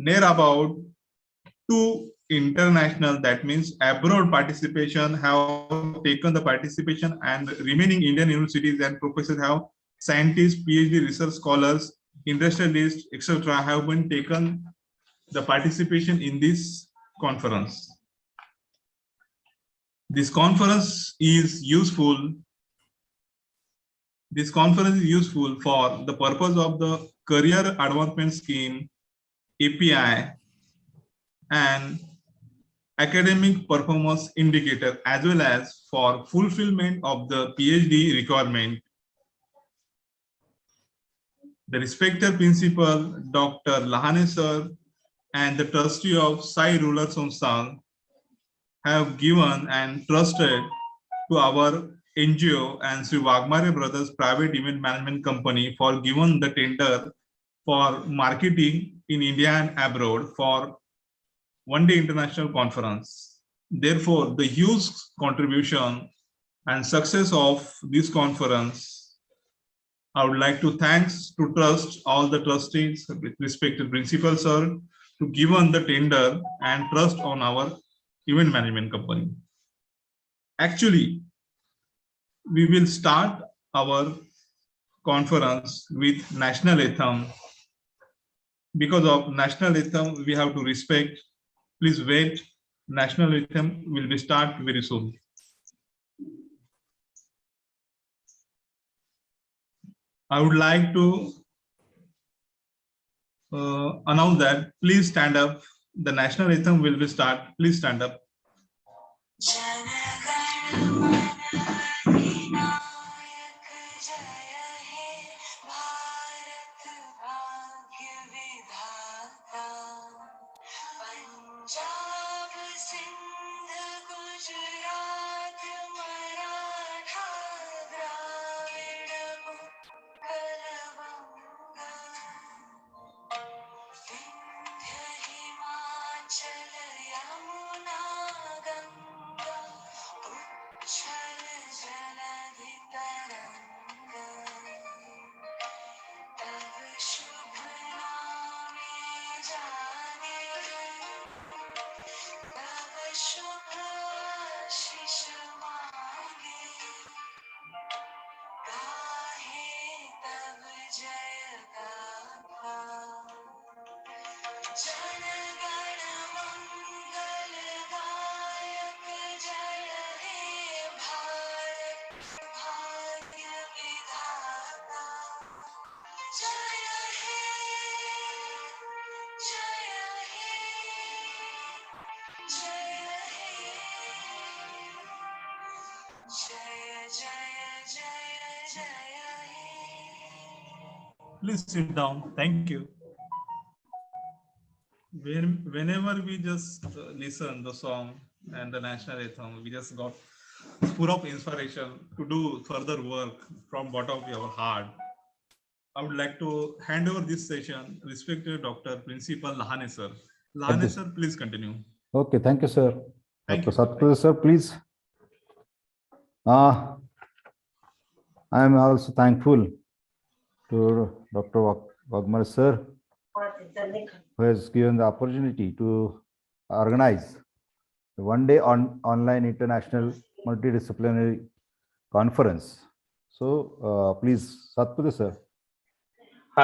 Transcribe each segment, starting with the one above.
near about two international, that means abroad participation, have taken the participation, and remaining Indian universities and professors have scientists, PhD research scholars, industrialists, etc. have been taken the participation in this conference. This conference is useful. This conference is useful for the purpose of the career advancement scheme, API, and academic performance indicator, as well as for fulfillment of the PhD requirement. The respected principal, Dr. Lahane sir, and the trustee of Sai Rural Samsthan have given and trusted to our NGO and Sri Wagmare Brothers Private Event Management Company for given the tender for marketing in India and abroad for one-day international conference. Therefore, the huge contribution and success of this conference, I would like to thanks to trust all the trustees with respected principal sir to given the tender and trust on our event management company. Actually, we will start our conference with national anthem. Because of national anthem, we have to respect. Please wait. National anthem will be start very soon. I would like to announce that please stand up. The national anthem will be start. Please stand up. Please sit down. Thank you. Whenever we just listen the song and the national anthem, we just got full of inspiration to do further work from bottom of our heart. I would like to hand over this session, respected Dr. Principal Lahane sir. Lahane sir, please continue. Okay, thank you, sir. Thank Dr. you. Satpur sir, please. I am also thankful to Dr. Wagmar sir, who has given the opportunity to organize the one-day online international multidisciplinary conference. So, please, Satpur sir.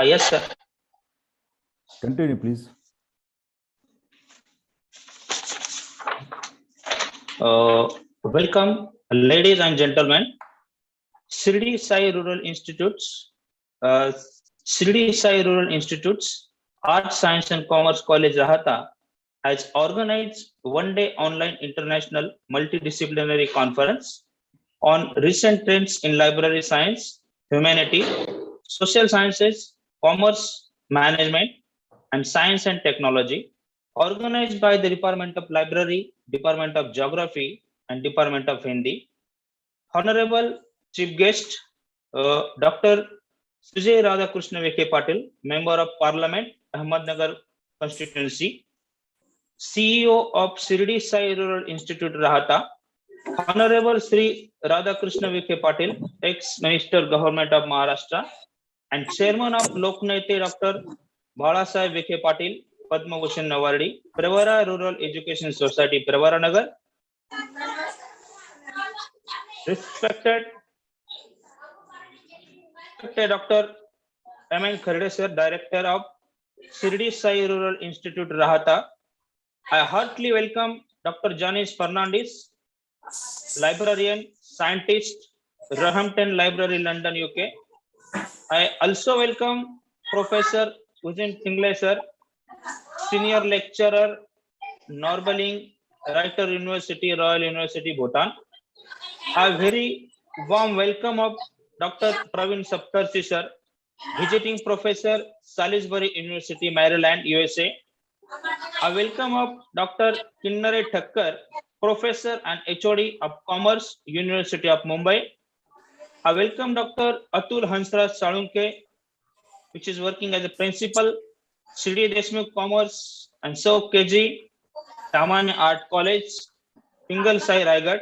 Yes, sir. Continue, please. Welcome, ladies and gentlemen. Shirdi Sai Rural Institutes, Arts, Science and Commerce College, Rahata, has organized one-day online international multidisciplinary conference on recent trends in library science, humanity, social sciences, commerce, management, and science and technology, organized by the Department of Library, Department of Geography, and Department of Hindi. Honorable Chief Guest, Dr. Sujay Radhakrishna Vikhe Patil, Member of Parliament, Ahmednagar Constituency, CEO of Shirdi Sai Rural Institute, Rahata, Honorable Sri Radhakrishna Vikhe Patil, ex-Minister Government of Maharashtra, and Chairman of Loknete, Dr. Bala Saheb Vikhe Patil, Padma Bhushan Awardee, Pravara Rural Education Society, Pravara Nagar. Respected Dr. M.N. Kherde sir, Director of Shirdi Sai Rural Institute, Rahata. I heartily welcome Dr. Janice Fernandez, librarian, scientist, Roehampton Library, London, UK. I also welcome Professor Ujin Tingley sir, Senior Lecturer, Norbaling, Writer University, Royal University, Bhutan. A very warm welcome of Dr. Praveen Saptarshi sir, Visiting Professor, Salisbury University, Maryland, USA. A welcome of Dr. Kinnare Thakkar, Professor and HOD of Commerce, University of Mumbai. I welcome Dr. Atul Hansraj Salunke, which is working as a principal, Shri Deshmukh Commerce and so KG, Tamanya Art College, Pingal Sai Raigad.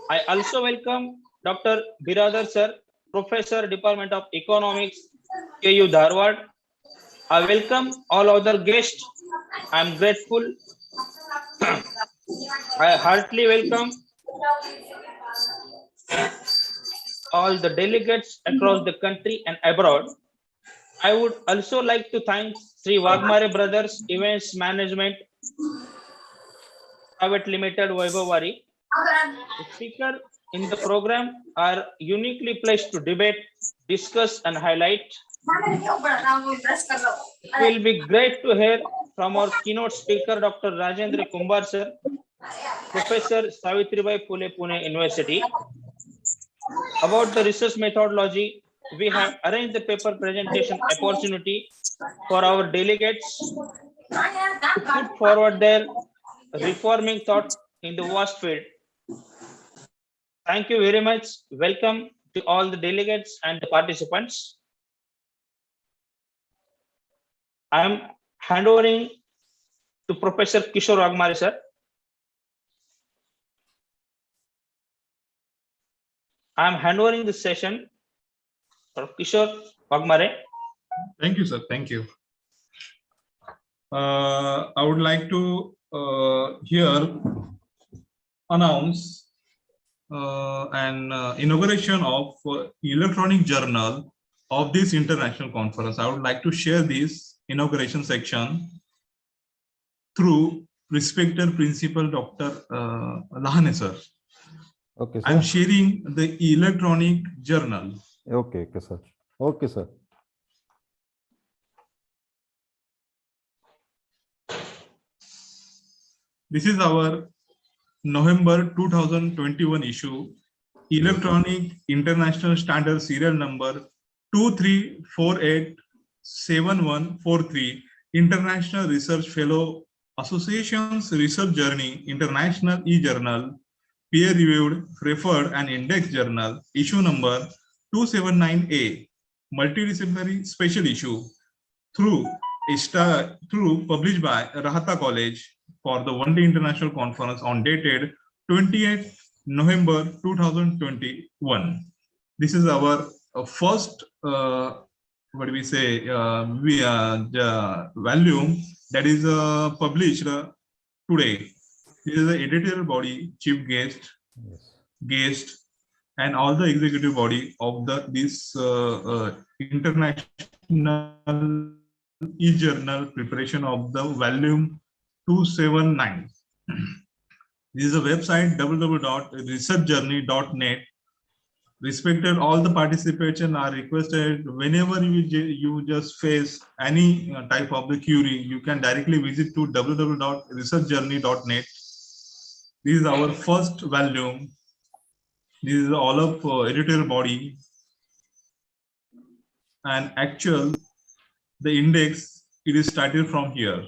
I also welcome Dr. Biradar sir, Professor, Department of Economics, KU Dharwad. I welcome all other guests. I am grateful. I heartily welcome all the delegates across the country and abroad. I would also like to thank Sri Wagmare Brothers Events Management Private Limited, Vaibhavari. The speaker in the program are uniquely placed to debate, discuss and highlight. It will be great to hear from our keynote speaker, Dr. Rajendra Kumbar sir, Professor Savitribai Phule Pune University. About the research methodology, we have arranged the paper presentation opportunity for our delegates to put forward their reforming thought in the vast field. Thank you very much. Welcome to all the delegates and the participants. I am handovering to Professor Kishore Wagmare sir. I am handovering this session for Kishore Wagmare. Thank you, sir. Thank you. I would like to here announce an inauguration of electronic journal of this international conference. I would like to share this inauguration section through respected principal Dr. Lahane sir. Okay, I am sir. sharing the electronic journal. Okay, okay, sir. Okay, sir. This is our November 2021 issue, Electronic International Standard Serial Number 23487143, International Research Fellow Association's Research Journey, International e-Journal, peer-reviewed, referred and indexed journal, issue number 279A, multidisciplinary special issue, through published by Rahata College for the one-day international conference on dated 28th November 2021. This is our first what do we say the volume that is published today. This is the editorial body, chief guest, and all the executive body of this international e-journal preparation of the volume 279. This is a website www.researchjourney.net. Respected, all the participation are requested. Whenever you just face any type of the query, you can directly visit to www.researchjourney.net. This is our first volume. This is all of editorial body, and actual the index, it is started from here.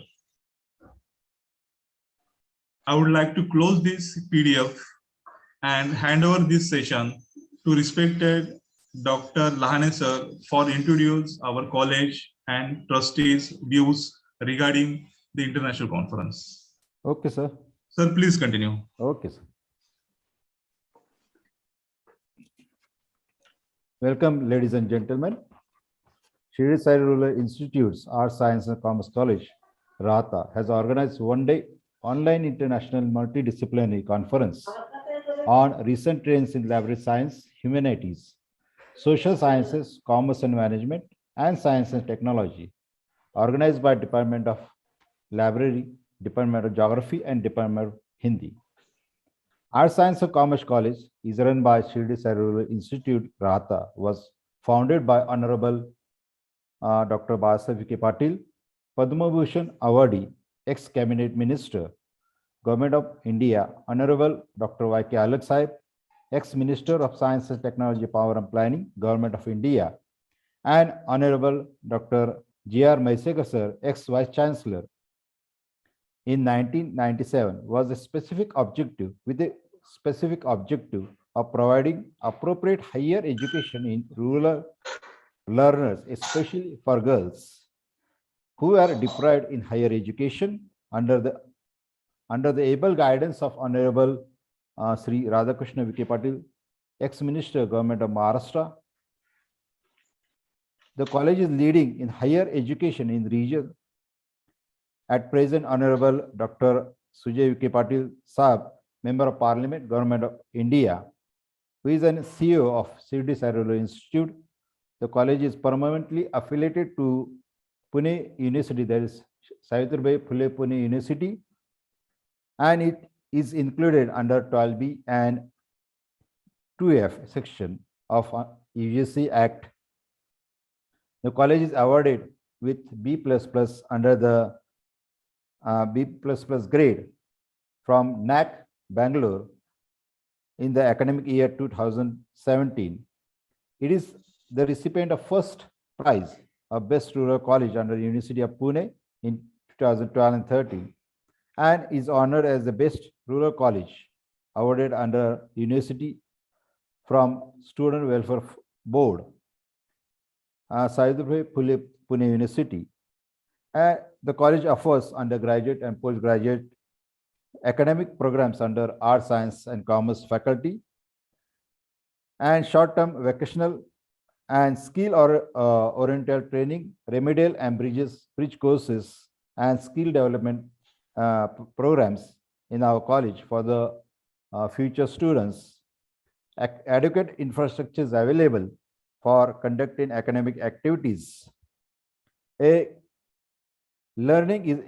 I would like to close this PDF and hand over this session to respected Dr. Lahane sir for introduce our college and trustees views regarding the international conference. Okay, sir. Sir, please continue. Okay, sir. Welcome, ladies and gentlemen. Shirdi Sai Rural Institute's Art, Science and Commerce College Rahata has organized one-day online international multidisciplinary conference on recent trends in library science, humanities, social sciences, commerce and management, and science and technology, organized by Department of Library, Department of Geography, and Department of Hindi. Art Science and Commerce College is run by Shirdi Sai Rural Institute, Rahata, was founded by Honorable Dr. Basa Vike Patil, Padma Bhushan awardee, ex-cabinet minister, Government of India, Honorable Dr. Y.K. Alak Sahib, ex-minister of Science and Technology, Power and Planning, Government of India, and Honorable Dr. G.R. Maiseka sir, ex-vice chancellor, in 1997 was a specific objective of providing appropriate higher education in rural learners, especially for girls who are deprived in higher education under the able guidance of Honorable Sri Radhakrishna Vike Patil, ex-minister, Government of Maharashtra. The college is leading in higher education in the region. At present, Honorable Dr. Sujay Vike Patil Saab, Member of Parliament, Government of India, who is an CEO of Shirdi Sai Rural Institute. The college is permanently affiliated to Pune University, that is Savitribai Phule Pune University, and it is included under 12B and 2F section of UGC Act. The college is awarded with B++ under the B++ grade from NAC Bangalore in the academic year 2017. It is the recipient of first prize of Best Rural College under University of Pune in 2012 and 13, and is honored as the Best Rural College awarded under University from Student Welfare Board, Savitribai Phule Pune University. The college offers undergraduate and postgraduate academic programs under Art, Science, and Commerce faculty, and short-term vocational and skill oriented training, remedial and bridge courses, and skill development programs in our college for the future students. Adequate infrastructure is available for conducting academic activities. Learning is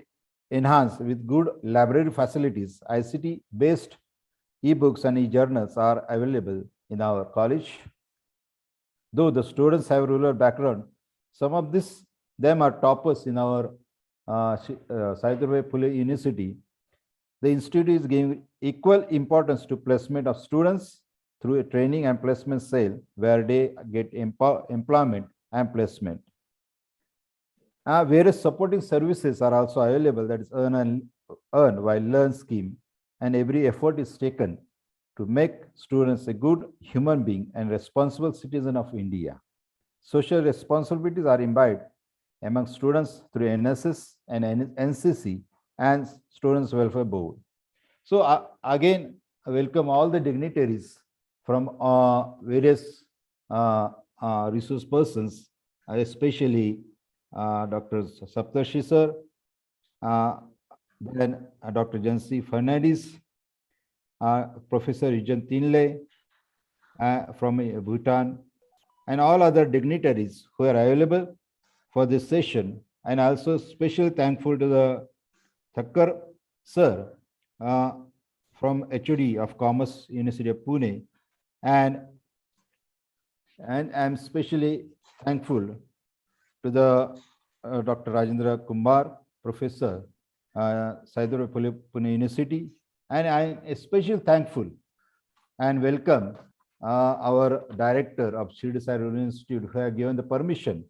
enhanced with good library facilities. ICT-based e-books and e-journals are available in our college. Though the students have rural background, some of them are toppers in our Savitribai Phule University. The institute is giving equal importance to placement of students through a training and placement cell where they get employment and placement. Various supporting services are also available, that is earn while learn scheme, and every effort is taken to make students a good human being and responsible citizen of India. Social responsibilities are imbibed among students through NSS and NCC and Students Welfare Board. So again, I welcome all the dignitaries from various resource persons, especially Dr. Saptarshi sir, then Dr. Jansi Fernandez, Professor Yujan Tinle from Bhutan, and all other dignitaries who are available for this session. And also special thankful to the Thakkar sir from HOD of Commerce University of Pune, and I'm especially thankful to the Dr. Rajendra Kumar, Professor, Savitribai Phule Pune University, and I am especially thankful and welcome our director of Shirdi Sai Rural Institute, who have given the permission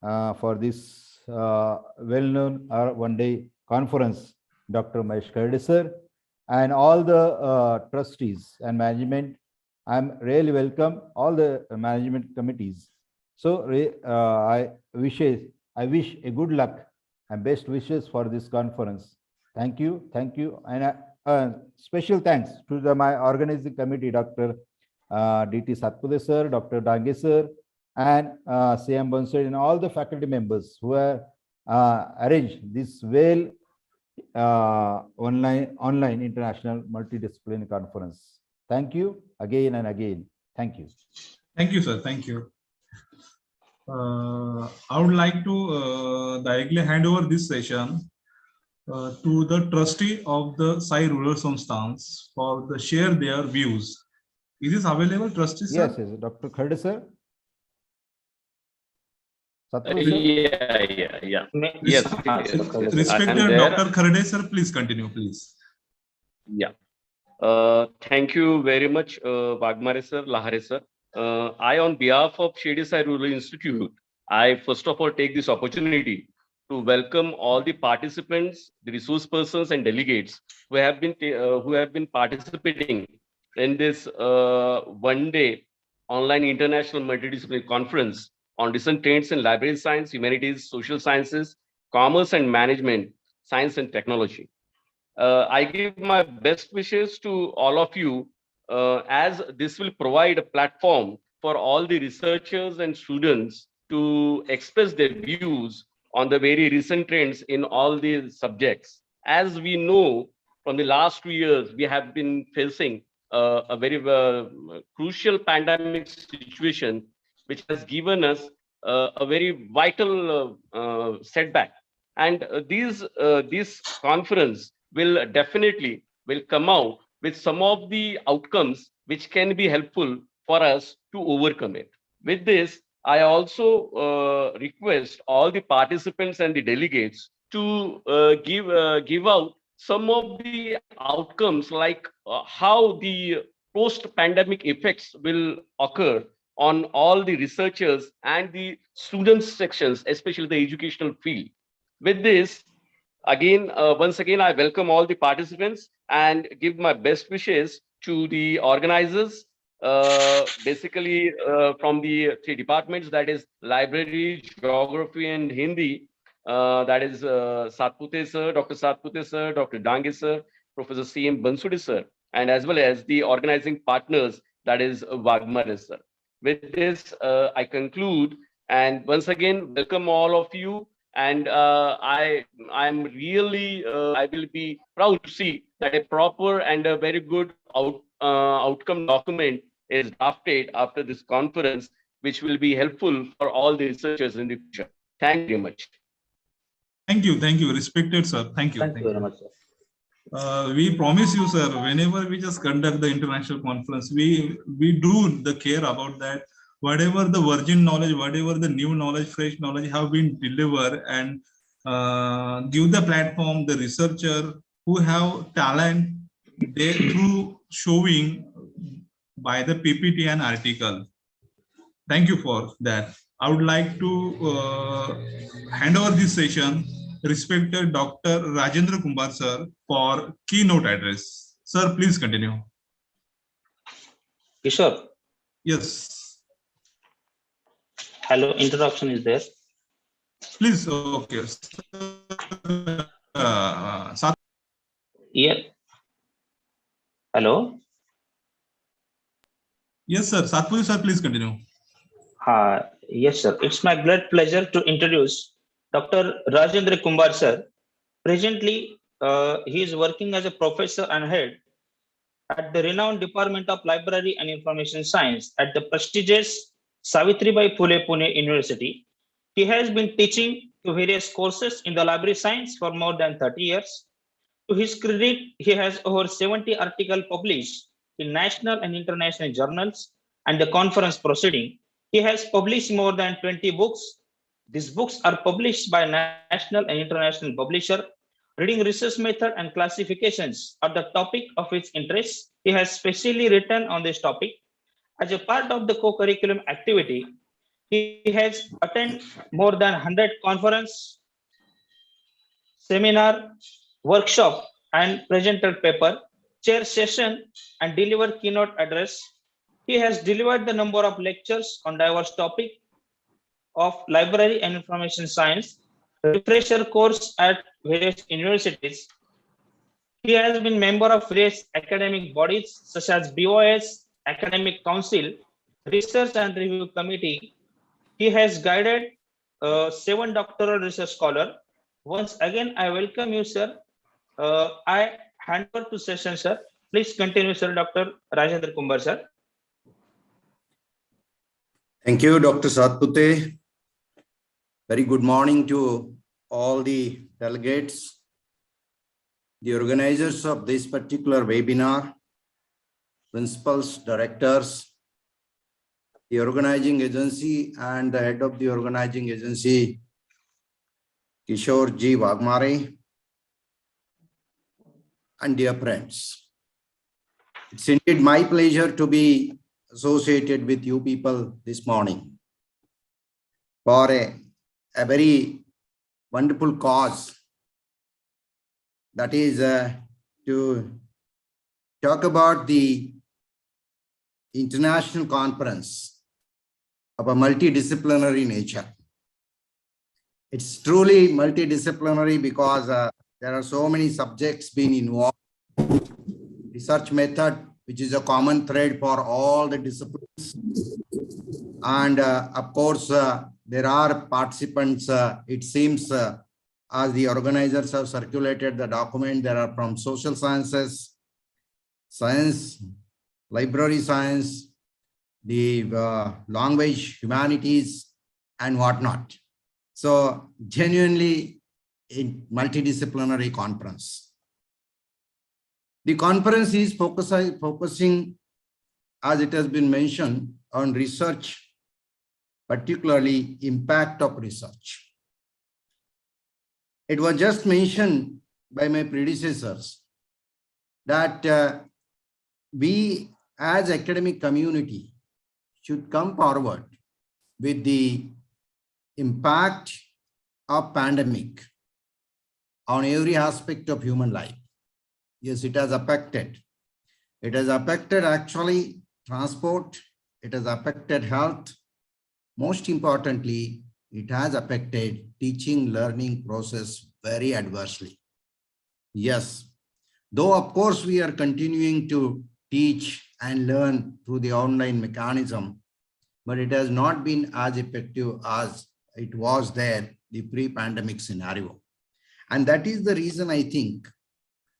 for this well-known one-day conference, Dr. Mahesh Karde sir, and all the trustees and management. I'm really welcome all the management committees. So I wish a good luck and best wishes for this conference. Thank you, and special thanks to my organizing committee, Dr. D.T. Satpute sir, Dr. Dange sir, and CM Bonsai, and all the faculty members who are arrange this online international multidisciplinary conference. Thank you again and again. Thank you. Thank you, sir. Thank you. I would like to directly hand over this session to the trustee of the Sai Rural Samsthans for the share their views. Is this available, trustee sir? Yes, Dr. Kherde sir. Yes, Respected Dr. Kherde sir, please continue, please. Yeah. Thank you very much, Wagmare sir, Lahare sir. I, on behalf of Shady Sai Rural Institute, I first of all take this opportunity to welcome all the participants, the resource persons and delegates who have been participating in this one-day online international multidisciplinary conference on recent trends in library science, humanities, social sciences, commerce and management, science and technology. I give my best wishes to all of you, as this will provide a platform for all the researchers and students to express their views on the very recent trends in all these subjects. As we know, from the last 2 years, we have been facing a very crucial pandemic situation, which has given us a very vital setback. And this conference will definitely come out with some of the outcomes which can be helpful for us to overcome it. With this, I also request all the participants and the delegates to give out some of the outcomes, like how the post-pandemic effects will occur on all the researchers and the students sections, especially the educational field. With this, again, once again, I welcome all the participants and give my best wishes to the organizers, basically from the 3 departments, that is library, geography and Hindi, that is Satpute sir, Dr. Satpute sir, Dr. Dange sir, Professor C.M. Bansudi sir, and as well as the organizing partners, that is Wagmare sir. With this, I conclude, and once again, welcome all of you. And I'm really, I will be proud to see that a proper and a very good outcome document is drafted after this conference, which will be helpful for all the researchers in the future. Thank you very much. Thank you, respected sir. Thank you. Thank you very much, sir. We promise you, sir, whenever we just conduct the international conference, we do the care about that. Whatever the virgin knowledge, whatever the new knowledge, fresh knowledge have been delivered, and give the platform, the researcher who have talent, they through showing by the PPT and article. Thank you for that. I would like to hand over this session, respected Dr. Rajendra Kumar sir, for keynote address. Sir, please continue. Kishore. Yes. Hello, introduction is there. Please, okay. Yeah. Hello. Yes, sir. Satpuri sir, please continue. Yes, sir. It's my great pleasure to introduce Dr. Rajendra Kumar sir. Presently, he is working as a professor and head at the renowned Department of Library and Information Science at the prestigious Savitribai Phule Pune University. He has been teaching to various courses in the library science for more than 30 years. To his credit, he has over 70 articles published in national and international journals and the conference proceeding. He has published more than 20 books. These books are published by national and international publisher. Reading research method and classifications are the topic of his interest. He has specially written on this topic. As a part of the co-curriculum activity, he has attended more than 100 conference, seminar, workshop, and presented paper, chair session, and delivered keynote address. He has delivered the number of lectures on diverse topics of library and information science, refresher course at various universities. He has been member of various academic bodies such as BOS, Academic Council, Research and Review Committee. He has guided 7 doctoral research scholars Once again, I welcome you, sir. I hand over to session, sir. Please continue, sir, Dr. Rajendra Kumar, sir. Thank you, Dr. Satpute. Very good morning to all the delegates, the organizers of this particular webinar, principals, directors, the organizing agency and the head of the organizing agency, Kishore G. Wagmare, and dear friends. It's indeed my pleasure to be associated with you people this morning for a very wonderful cause, that is to talk about the international conference of a multidisciplinary nature. It's truly multidisciplinary because there are so many subjects being involved. Research method, which is a common thread for all the disciplines. And of course, there are participants, it seems, as the organizers have circulated the document, there are from social sciences, science, library science, the language, humanities, and whatnot. So genuinely a multidisciplinary conference. The conference is focusing, as it has been mentioned, on research, particularly impact of research. It was just mentioned by my predecessors that we as academic community should come forward with the impact of pandemic on every aspect of human life. Yes, it has affected. It has affected actually transport. It has affected health. Most importantly, it has affected teaching learning process very adversely. Yes, though of course we are continuing to teach and learn through the online mechanism, but it has not been as effective as it was there, the pre-pandemic scenario. And that is the reason I think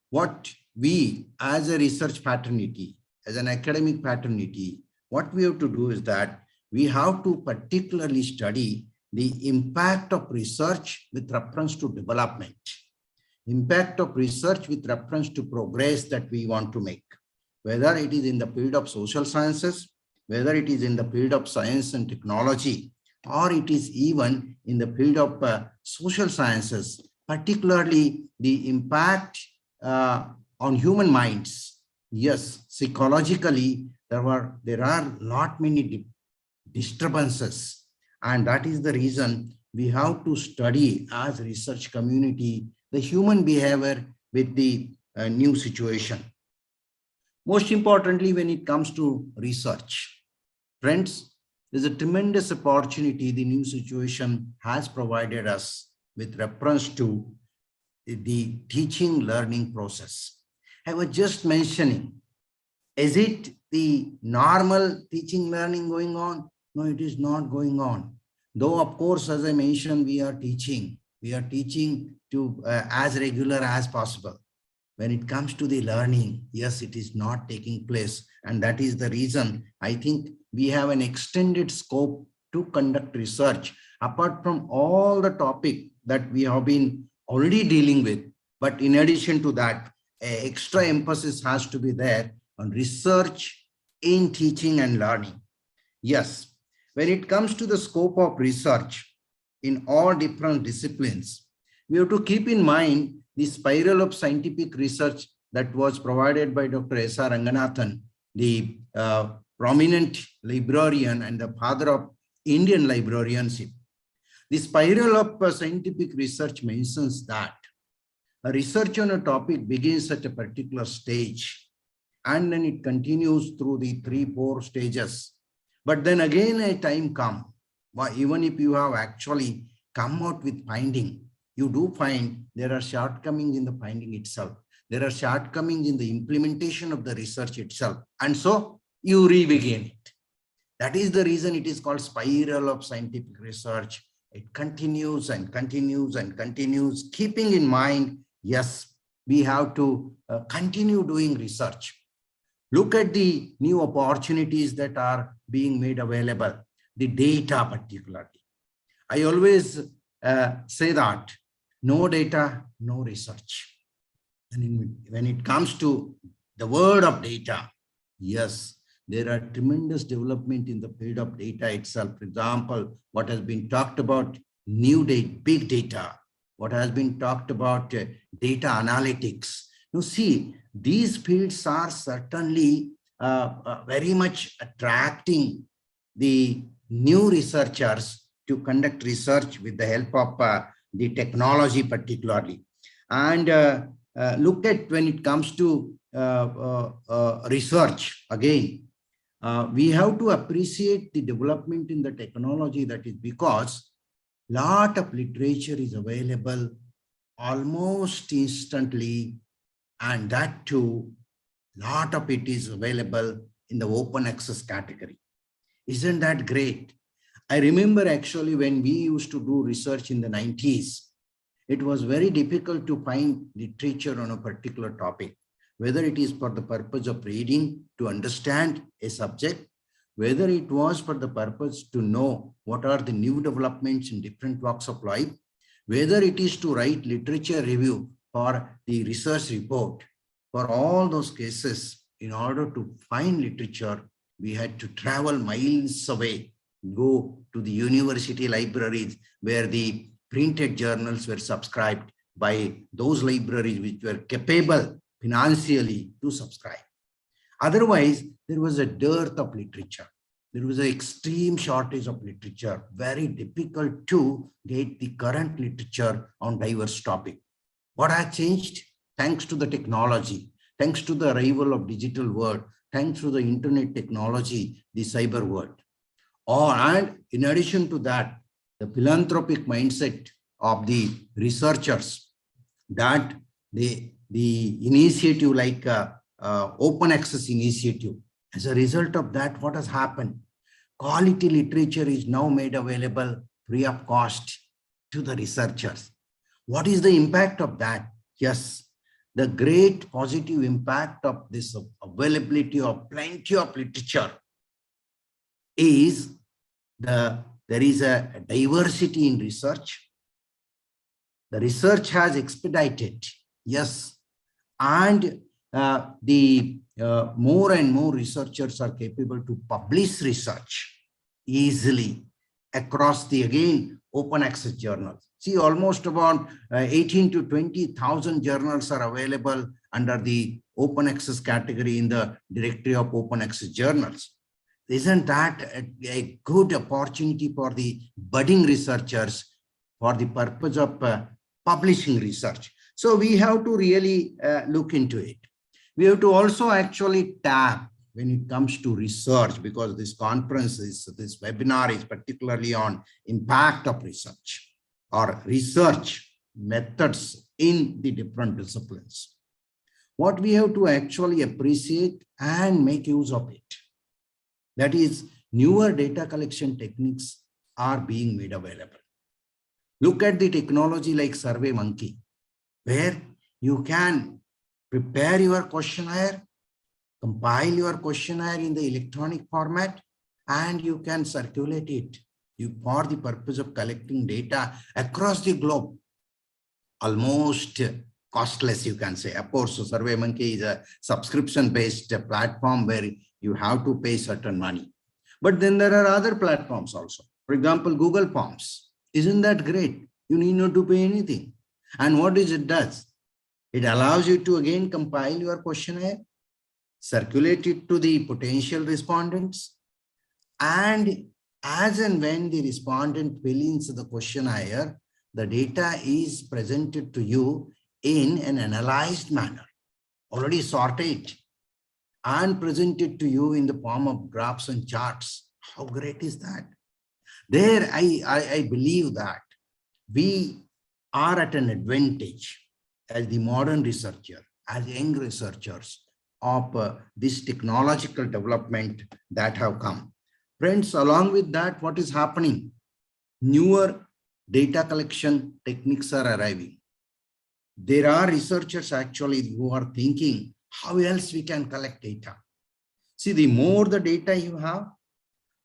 what we as a research fraternity, as an academic fraternity, what we have to do is that we have to particularly study the impact of research with reference to development, impact of research with reference to progress that we want to make, whether it is in the field of social sciences, whether it is in the field of science and technology, or it is even in the field of social sciences, particularly the impact on human minds. Yes, psychologically, there are not many disturbances, and that is the reason we have to study as research community the human behavior with the new situation. Most importantly, when it comes to research, friends, there's a tremendous opportunity the new situation has provided us with reference to the teaching learning process. I was just mentioning, is it the normal teaching learning going on? No, it is not going on. Though, of course, as I mentioned, we are teaching to as regular as possible. When it comes to the learning, yes, it is not taking place. And that is the reason I think we have an extended scope to conduct research apart from all the topic that we have been already dealing with. But in addition to that, extra emphasis has to be there on research in teaching and learning. Yes, when it comes to the scope of research in all different disciplines, we have to keep in mind the spiral of scientific research that was provided by Dr. S.R. Ranganathan, the prominent librarian and the father of Indian librarianship. The spiral of scientific research mentions that a research on a topic begins at a particular stage and then it continues through the 3-4 stages. But then again a time comes, even if you have actually come out with finding, you do find there are shortcomings in the finding itself. There are shortcomings in the implementation of the research itself. And so you re-begin it. That is the reason it is called spiral of scientific research. It continues and continues and continues, keeping in mind, yes, we have to continue doing research. Look at the new opportunities that are being made available, the data particularly. I always say that no data, no research. And when it comes to the word of data, yes, there are tremendous development in the field of data itself. For example, what has been talked about new data, big data, what has been talked about data analytics. You see, these fields are certainly very much attracting the new researchers to conduct research with the help of the technology particularly. And look at when it comes to research, again, we have to appreciate the development in the technology. That is because lot of literature is available almost instantly, and that too, lot of it is available in the open access category. Isn't that great? I remember actually when we used to do research in the 90s, it was very difficult to find literature on a particular topic, whether it is for the purpose of reading to understand a subject, whether it was for the purpose to know what are the new developments in different walks of life, whether it is to write literature review for the research report. For all those cases, in order to find literature, we had to travel miles away, go to the university libraries where the printed journals were subscribed by those libraries which were capable financially to subscribe. Otherwise, there was a dearth of literature. There was an extreme shortage of literature, very difficult to get the current literature on diverse topics. What has changed? Thanks to the technology, thanks to the arrival of digital world, thanks to the internet technology, the cyber world. And in addition to that, the philanthropic mindset of the researchers, that the initiative like open access initiative, as a result of that, what has happened? Quality literature is now made available free of cost to the researchers. What is the impact of that? Yes, the great positive impact of this availability of plenty of literature is there is a diversity in research. The research has expedited, yes, and the more and more researchers are capable to publish research easily across the, again, open access journals. See, almost about 18 to 20,000 journals are available under the open access category in the directory of open access journals. Isn't that a good opportunity for the budding researchers for the purpose of publishing research? So we have to really look into it. We have to also actually tap when it comes to research, because this conference this webinar is particularly on impact of research or research methods in the different disciplines. What we have to actually appreciate and make use of it. That is, newer data collection techniques are being made available. Look at the technology like SurveyMonkey, where you can prepare your questionnaire, compile your questionnaire in the electronic format, and you can circulate it for the purpose of collecting data across the globe. Almost costless, you can say. Of course, SurveyMonkey is a subscription-based platform where you have to pay certain money. But then there are other platforms also. For example, Google Forms. Isn't that great? You need not to pay anything. And what it does? It allows you to again compile your questionnaire, circulate it to the potential respondents, and as and when the respondent fills in the questionnaire, the data is presented to you in an analyzed manner, already sorted, and presented to you in the form of graphs and charts. How great is that? There, I believe that we are at an advantage as the modern researcher, as young researchers of this technological development that have come. Friends, along with that, what is happening? Newer data collection techniques are arriving. There are researchers actually who are thinking how else we can collect data. See, the more the data you have,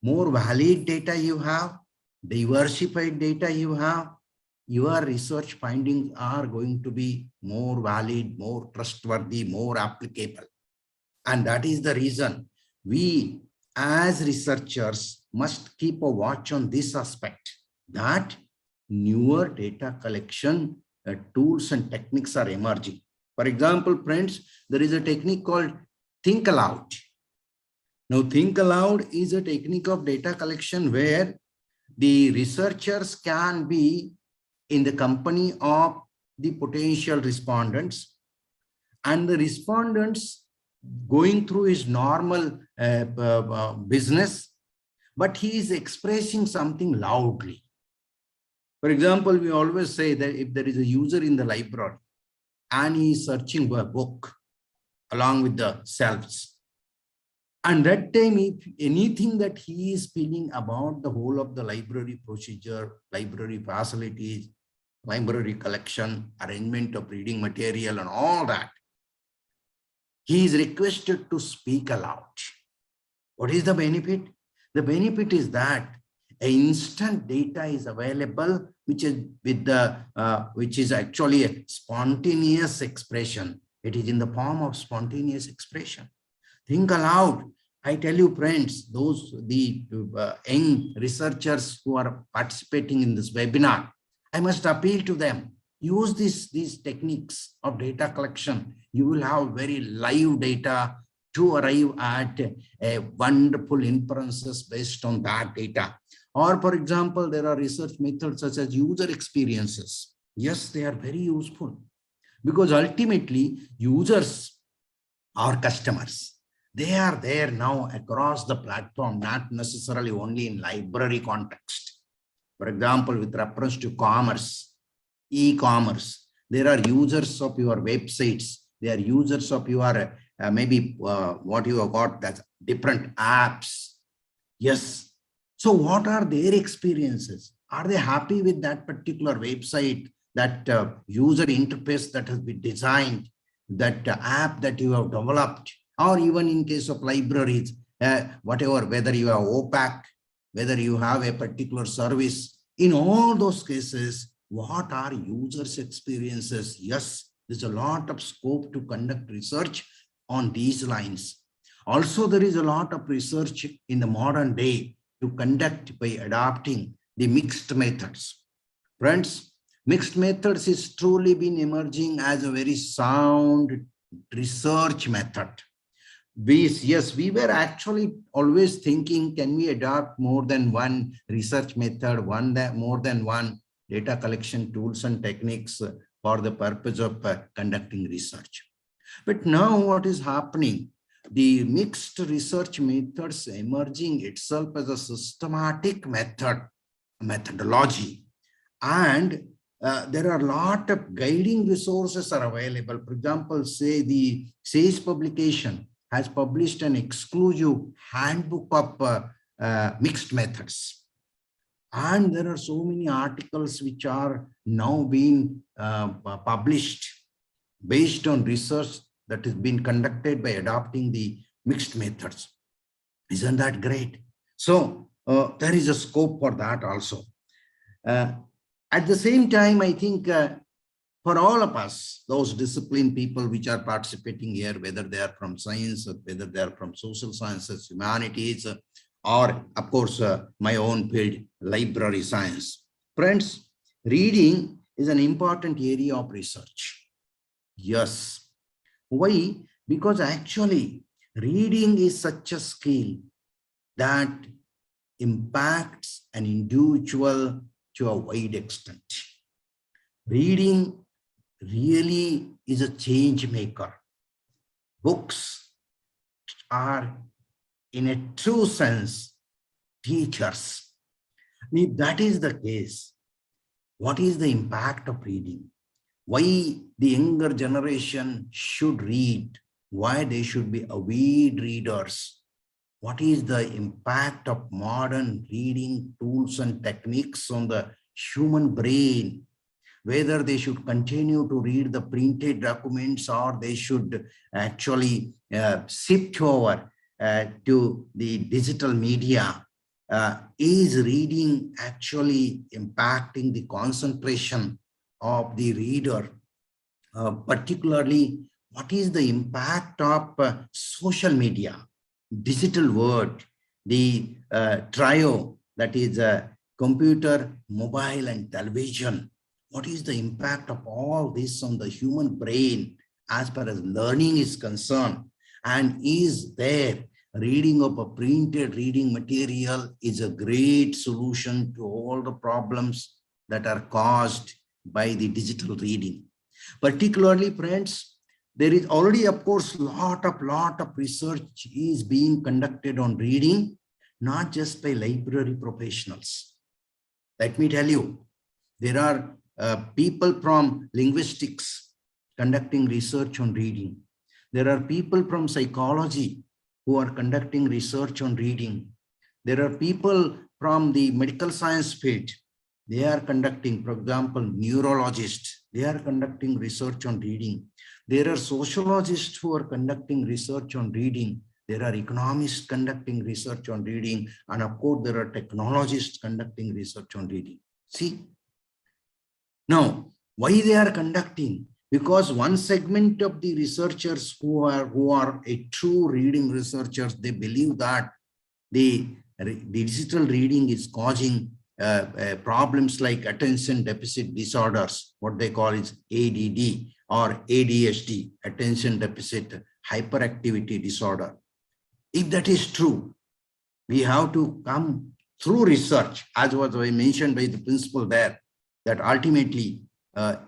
more valid data you have, diversified data you have, your research findings are going to be more valid, more trustworthy, more applicable. And that is the reason we as researchers must keep a watch on this aspect, that newer data collection tools and techniques are emerging. For example, friends, there is a technique called think aloud. Now, think aloud is a technique of data collection where the researchers can be in the company of the potential respondents, and the respondents going through his normal business, but he is expressing something loudly. For example, we always say that if there is a user in the library and he is searching for a book along with the shelves, and that time, if anything that he is feeling about the whole of the library procedure, library facilities, library collection, arrangement of reading material and all that, he is requested to speak aloud. What is the benefit? The benefit is that instant data is available, which is with the which is actually a spontaneous expression. It is in the form of spontaneous expression. Think aloud. I tell you, friends, the young researchers who are participating in this webinar, I must appeal to them. Use these techniques of data collection. You will have very live data to arrive at a wonderful inferences based on that data. Or, for example, there are research methods such as user experiences. Yes, they are very useful because ultimately users are customers. They are there now across the platform, not necessarily only in library context. For example, with reference to commerce, e-commerce, there are users of your websites. They are users of your maybe what you have got, that's different apps. Yes. So what are their experiences? Are they happy with that particular website, that user interface that has been designed, that app that you have developed? Or even in case of libraries, whatever, whether you have OPAC, whether you have a particular service, in all those cases, what are users' experiences? Yes, there's a lot of scope to conduct research on these lines. Also, there is a lot of research in the modern day to conduct by adopting the mixed methods. Friends, mixed methods is truly been emerging as a very sound research method. We were actually always thinking, can we adopt more than one research method, more than one data collection tools and techniques for the purpose of conducting research. But now what is happening? The mixed research methods emerging itself as a systematic methodology. And there are a lot of guiding resources are available. For example, say the SAGE publication has published an exclusive handbook of mixed methods. And there are so many articles which are now being published based on research that has been conducted by adopting the mixed methods. Isn't that great? So there is a scope for that also. At the same time, I think for all of us, those disciplined people which are participating here, whether they are from science or whether they are from social sciences, humanities, or of course, my own field, library science. Friends, reading is an important area of research. Yes. Why? Because actually, reading is such a skill that impacts an individual to a wide extent. Reading really is a change maker. Books are, in a true sense, teachers. If that is the case, what is the impact of reading? Why the younger generation should read? Why they should be avid readers? What is the impact of modern reading tools and techniques on the human brain, whether they should continue to read the printed documents or they should actually shift over to the digital media. Is reading actually impacting the concentration of the reader? Particularly, what is the impact of social media, digital world, the trio, that is computer, mobile, and television? What is the impact of all this on the human brain as far as learning is concerned? And is there reading of a printed reading material is a great solution to all the problems that are caused by the digital reading? Particularly, friends, there is already, of course, lot of research is being conducted on reading, not just by library professionals. Let me tell you, there are people from linguistics conducting research on reading. There are people from psychology who are conducting research on reading. There are people from the medical science field. They are conducting, for example, neurologists. They are conducting research on reading. There are sociologists who are conducting research on reading. There are economists conducting research on reading. And of course, there are technologists conducting research on reading. See? Now, why they are conducting? Because one segment of the researchers who are a true reading researchers, they believe that the digital reading is causing problems like attention deficit disorders, what they call is ADD or ADHD, attention deficit hyperactivity disorder. If that is true, we have to come through research, as was mentioned by the principal there, that ultimately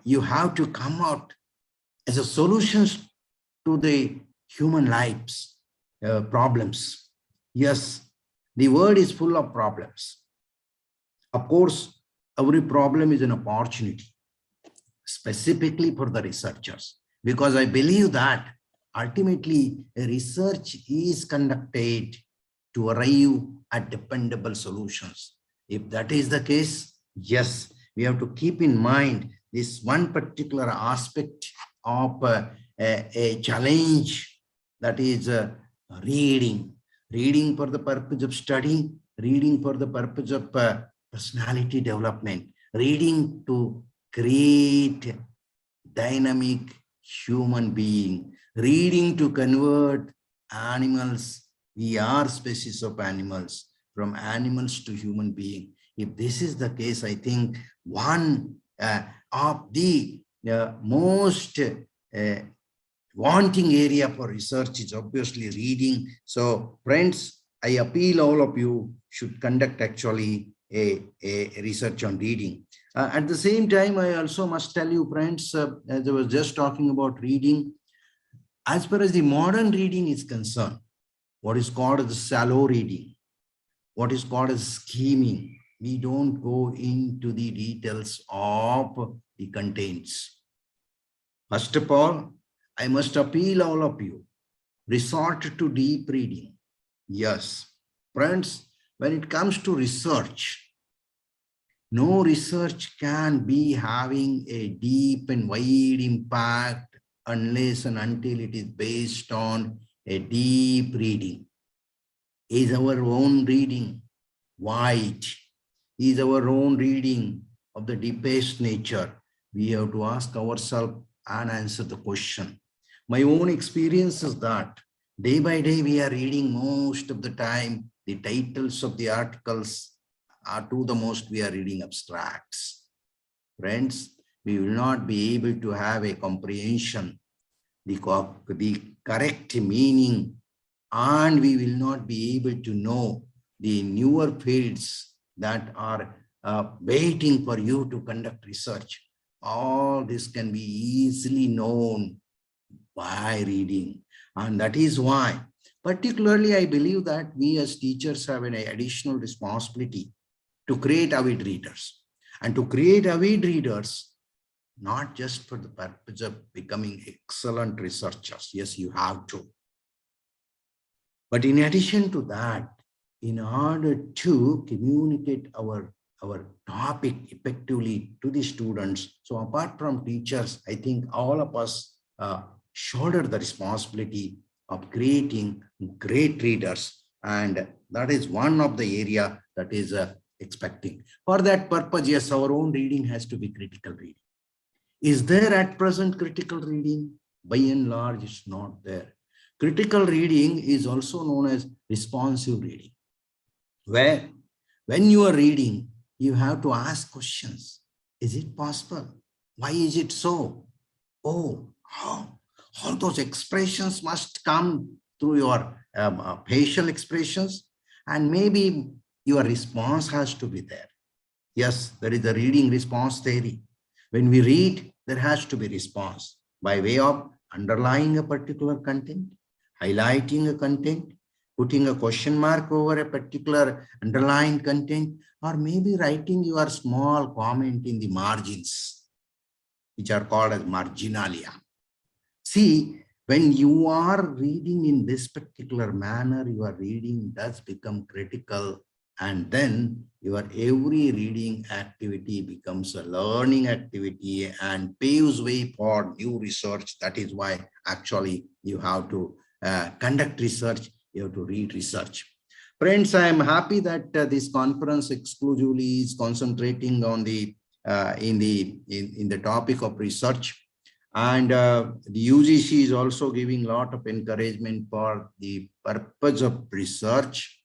you have to come out as a solutions to the human lives problems. Yes, the world is full of problems. Of course, every problem is an opportunity, specifically for the researchers, because I believe that ultimately a research is conducted to arrive at dependable solutions. If that is the case, yes, we have to keep in mind this one particular aspect of a challenge, that is reading for the purpose of study, reading for the purpose of personality development, reading to create dynamic human being, reading to convert animals. We are species of animals, from animals to human being. If this is the case, I think one of the most wanting area for research is obviously reading. So friends, I appeal all of you should conduct actually a research on reading. At the same time, I also must tell you, friends, as I was just talking about reading, as far as the modern reading is concerned, what is called as shallow reading, what is called as scheming, we don't go into the details of the contents. First of all, I must appeal all of you, resort to deep reading. Yes, friends, when it comes to research, no research can be having a deep and wide impact unless and until it is based on a deep reading. Is our own reading wide? Is our own reading of the deepest nature? We have to ask ourselves and answer the question. My own experience is that day by day we are reading most of the time the titles of the articles are to the most we are reading abstracts. Friends, we will not be able to have a comprehension, the correct meaning, and we will not be able to know the newer fields that are waiting for you to conduct research. All this can be easily known by reading. And that is why, particularly, I believe that we as teachers have an additional responsibility to create avid readers. And to create avid readers, not just for the purpose of becoming excellent researchers. Yes, you have to. But in addition to that, in order to communicate our our topic effectively to the students. So apart from teachers, I think all of us shoulder the responsibility of creating great readers. And that is one of the area that is expecting. For that purpose, yes, our own reading has to be critical reading. Is there at present critical reading? By and large, it's not there. Critical reading is also known as responsive reading, where when you are reading, you have to ask questions. Is it possible? Why is it so? Oh, how? All those expressions must come through your facial expressions, and maybe your response has to be there. Yes, there is a reading response theory. When we read, there has to be response by way of underlying a particular content, highlighting a content, putting a question mark over a particular underlying content, or maybe writing your small comment in the margins, which are called as marginalia. See, when you are reading in this particular manner, your reading does become critical, and then your every reading activity becomes a learning activity and paves way for new research. That is why actually you have to conduct research, you have to read research. Friends, I am happy that this conference exclusively is concentrating on the in the topic of research. And the UGC is also giving a lot of encouragement for the purpose of research.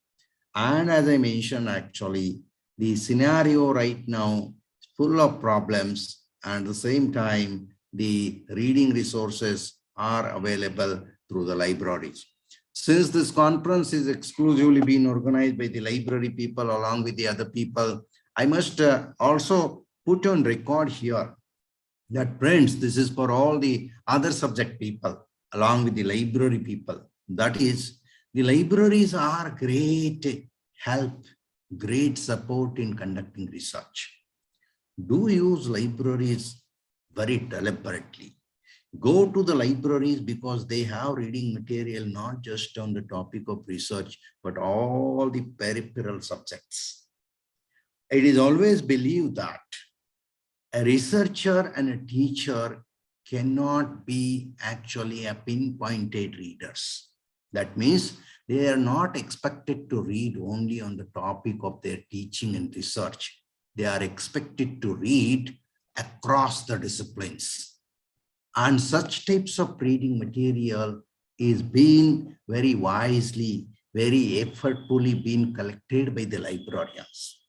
And as I mentioned, actually, the scenario right now is full of problems. And at the same time, the reading resources are available through the libraries. Since this conference is exclusively being organized by the library people along with the other people, I must also put on record here that, friends, this is for all the other subject people along with the library people. That is, the libraries are great help, great support in conducting research. Do use libraries very deliberately. Go to the libraries because they have reading material not just on the topic of research, but all the peripheral subjects. It is always believed that a researcher and a teacher cannot be actually a pinpointed readers. That means they are not expected to read only on the topic of their teaching and research. They are expected to read across the disciplines. And such types of reading material is being very wisely, very effortfully being collected by the librarians.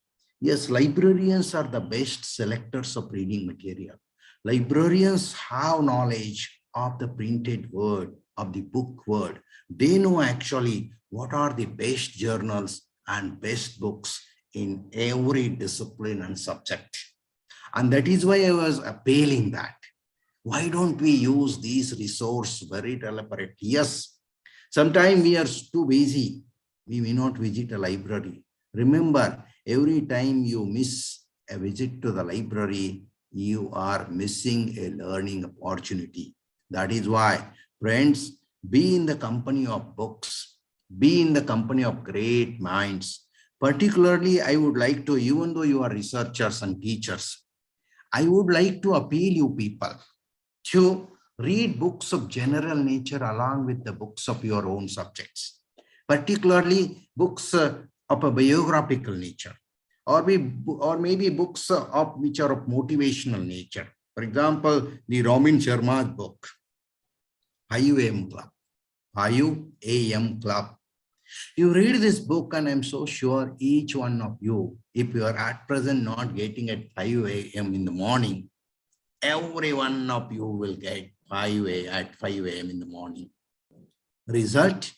Yes, librarians are the best selectors of reading material. Librarians have knowledge of the printed word, of the book word. They know actually what are the best journals and best books in every discipline and subject. And that is why I was appealing that. Why don't we use these resources very deliberate? Yes, sometimes we are too busy. We may not visit a library. Remember, every time you miss a visit to the library, you are missing a learning opportunity. That is why, friends, be in the company of books, be in the company of great minds. Particularly, I would like to, even though you are researchers and teachers, I would like to appeal you people to read books of general nature along with the books of your own subjects, particularly books of a biographical nature, or maybe books of which are of motivational nature. For example, the Robin Sharma's book, 5 AM Club, 5 AM Club. You read this book, and I'm so sure each one of you, if you are at present not getting at 5 AM in the morning, every one of you will get 5 AM in the morning. Result,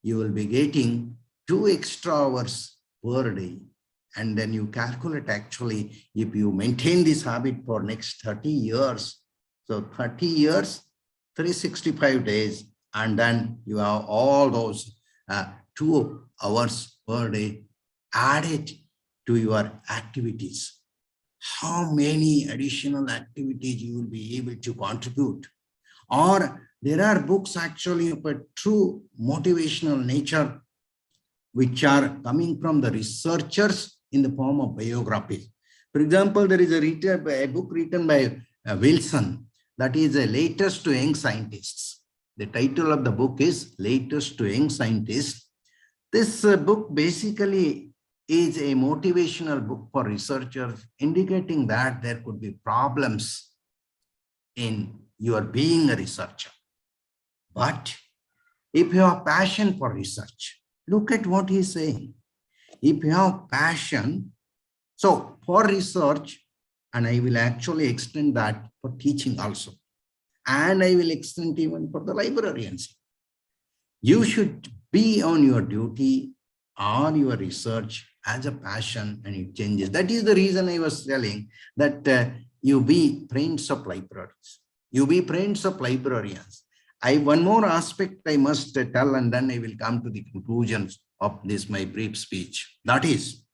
you will be getting 2 extra hours per day. And then you calculate actually, if you maintain this habit for next 30 years, so 30 years, 365 days, and then you have all those 2 hours per day added to your activities. How many additional activities you will be able to contribute? Or there are books actually of a true motivational nature, which are coming from the researchers in the form of biographies. For example, there is a book written by Wilson that is the latest to young scientists. The title of the book is Latest to Young Scientists. This book basically is a motivational book for researchers, indicating that there could be problems in your being a researcher. But if you have passion for research, look at what he's saying. If you have passion, so for research, and I will actually extend that for teaching also, and I will extend even for the librarians, you should be on your duty or your research as a passion, and it changes. That is the reason I was telling that you be friends of libraries. You be friends of librarians. One more aspect I must tell, and then I will come to the conclusions of this, my brief speech. That is,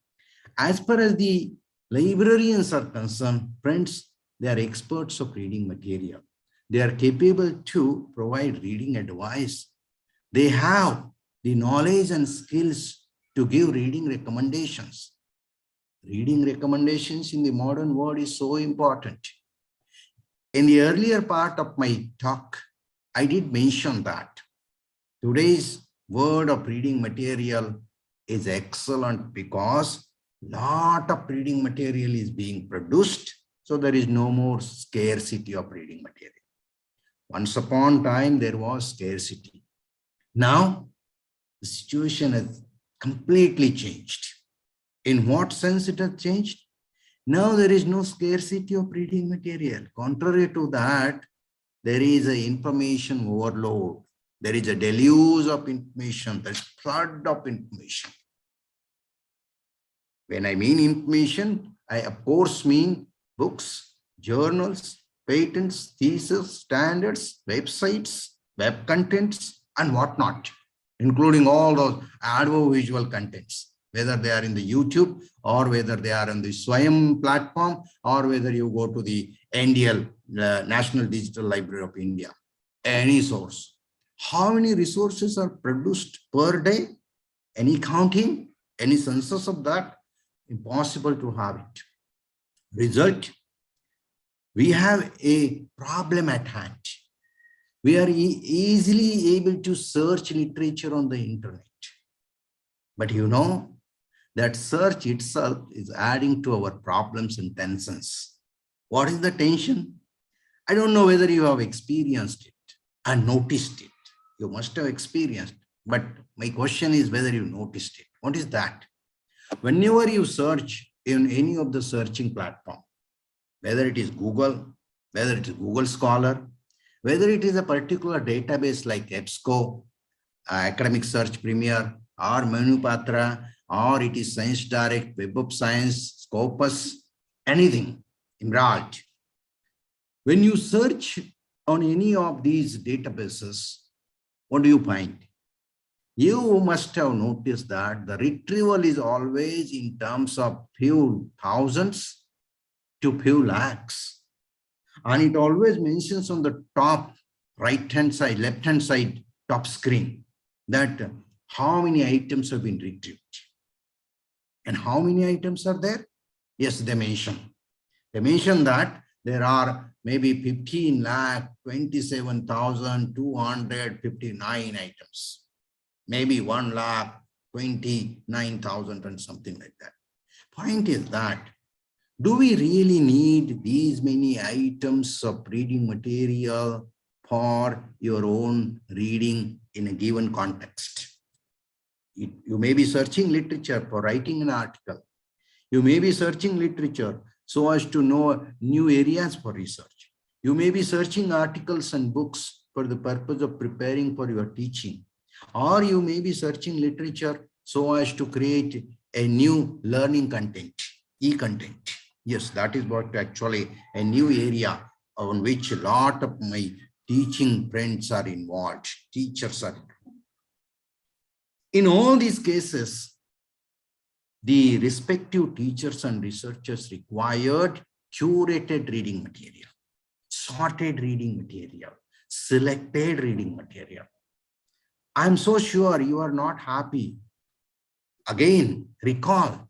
as far as the librarians are concerned, friends, they are experts of reading material. They are capable to provide reading advice. They have the knowledge and skills to give reading recommendations. Reading recommendations in the modern world is so important. In the earlier part of my talk, I did mention that today's world of reading material is excellent because lot of reading material is being produced. So there is no more scarcity of reading material. Once upon a time, there was scarcity. Now, the situation has completely changed. In what sense it has changed? Now there is no scarcity of reading material. Contrary to that, there is an information overload. There is a deluge of information. There is flood of information. When I mean information, I of course mean books, journals, patents, theses, standards, websites, web contents, and whatnot, including all those audiovisual contents, whether they are in the YouTube or whether they are on the Swayam platform or whether you go to the NDL, National Digital Library of India, any source. How many resources are produced per day? Any counting? Any census of that? Impossible to have it. Result, we have a problem at hand. We are easily able to search literature on the internet. But you know, that search itself is adding to our problems and tensions. What is the tension? I don't know whether you have experienced it and noticed it. You must have experienced, but my question is whether you noticed it. What is that? Whenever you search in any of the searching platform, whether it is Google, whether it is Google Scholar, whether it is a particular database like EBSCO, Academic Search Premier, or Manupatra, or it is Science Direct, Web of Science, Scopus, anything, Emerald. When you search on any of these databases, what do you find? You must have noticed that the retrieval is always in terms of few thousands to few lakhs. And it always mentions on the top right-hand side, left-hand side, top screen, that how many items have been retrieved. And how many items are there? Yes, they mention. They mention that there are maybe 15,27,259 items. Maybe 1,29,000 and something like that. Point is that, do we really need these many items of reading material for your own reading in a given context? You may be searching literature for writing an article. You may be searching literature so as to know new areas for research. You may be searching articles and books for the purpose of preparing for your teaching. Or you may be searching literature so as to create a new learning content, e-content. Yes, that is what actually a new area on which a lot of my teaching friends are involved, teachers are involved. In all these cases, the respective teachers and researchers required curated reading material, sorted reading material, selected reading material. I'm so sure you are not happy. Again, recall,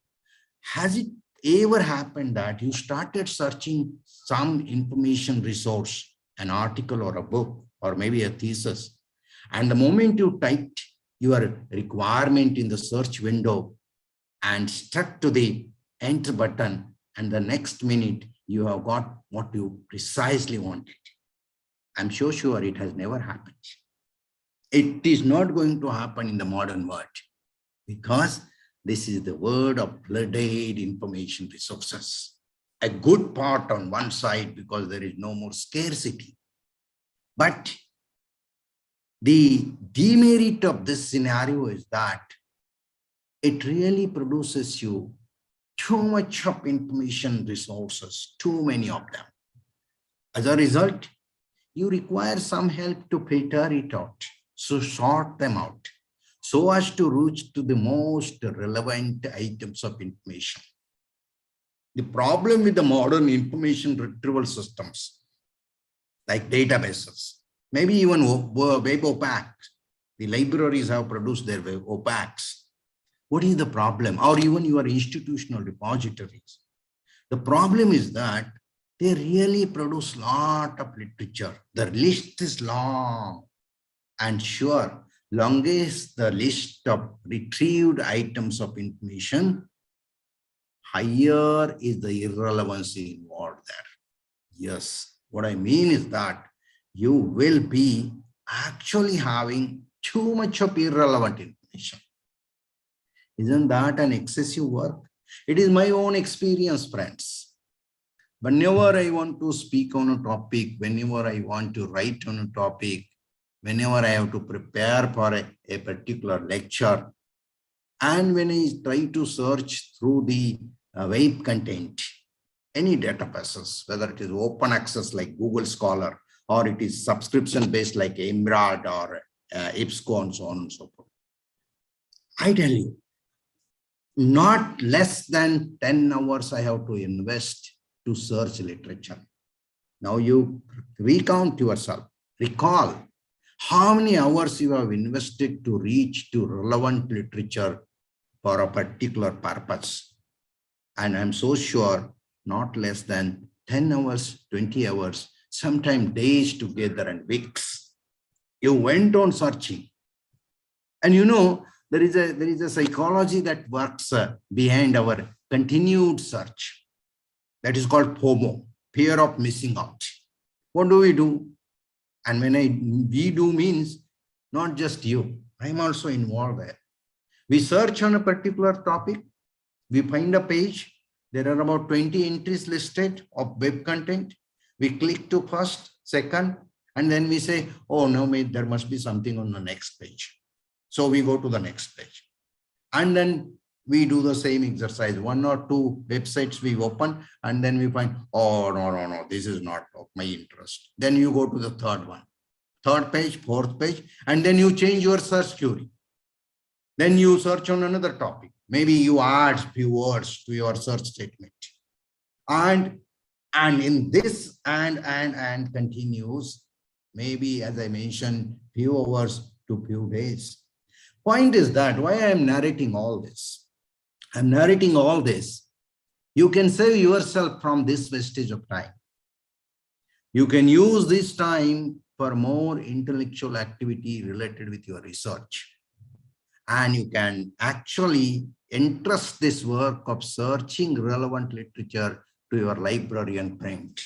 Has it ever happened that you started searching some information resource, an article or a book, or maybe a thesis, and the moment you typed your requirement in the search window and stuck to the enter button, and the next minute you have got what you precisely wanted? I'm so sure it has never happened. It is not going to happen in the modern world, because this is the world of flooded information resources. A good part on one side because there is no more scarcity. But the demerit of this scenario is that it really produces you too much of information resources, too many of them. As a result, you require some help to filter it out, so sort them out, so as to reach to the most relevant items of information. The problem with the modern information retrieval systems, like databases, maybe even web OPACs, the libraries have produced their web OPACs. What is the problem? Or even your institutional repositories. The problem is that they really produce a lot of literature. The list is long. And sure, longest the list of retrieved items of information, higher is the irrelevancy involved there. Yes, what I mean is that you will be actually having too much of irrelevant information. Isn't that an excessive work? It is my own experience, friends. Whenever I want to speak on a topic, whenever I want to write on a topic, whenever I have to prepare for a particular lecture, and when I try to search through the web content, any databases, whether it is open access like Google Scholar, or it is subscription based like Emerald or IBSCO and so on and so forth, I tell you, not less than 10 hours I have to invest to search literature. Now you recount yourself, recall how many hours you have invested to reach to relevant literature for a particular purpose. And I'm so sure not less than 10 hours, 20 hours, sometimes days together and weeks. You went on searching. And you know, there is a psychology that works behind our continued search. That is called FOMO, fear of missing out. What do we do? And when we do means not just you, I'm also involved there. We search on a particular topic, we find a page, there are about 20 entries listed of web content. We click to first, second, and then we say, oh no, mate, there must be something on the next page. So we go to the next page. And then we do the same exercise. 1 or 2 websites we open, and then we find, oh, no, this is not of my interest. Then you go to the third one, third page, fourth page, and then you change your search query. Then you search on another topic. Maybe you add few words to your search statement. And in this and continues, maybe as I mentioned, few hours to few days. Point is that why I am narrating all this. I'm narrating all this. You can save yourself from this wastage of time. You can use this time for more intellectual activity related with your research. And you can actually entrust this work of searching relevant literature to your librarian friend.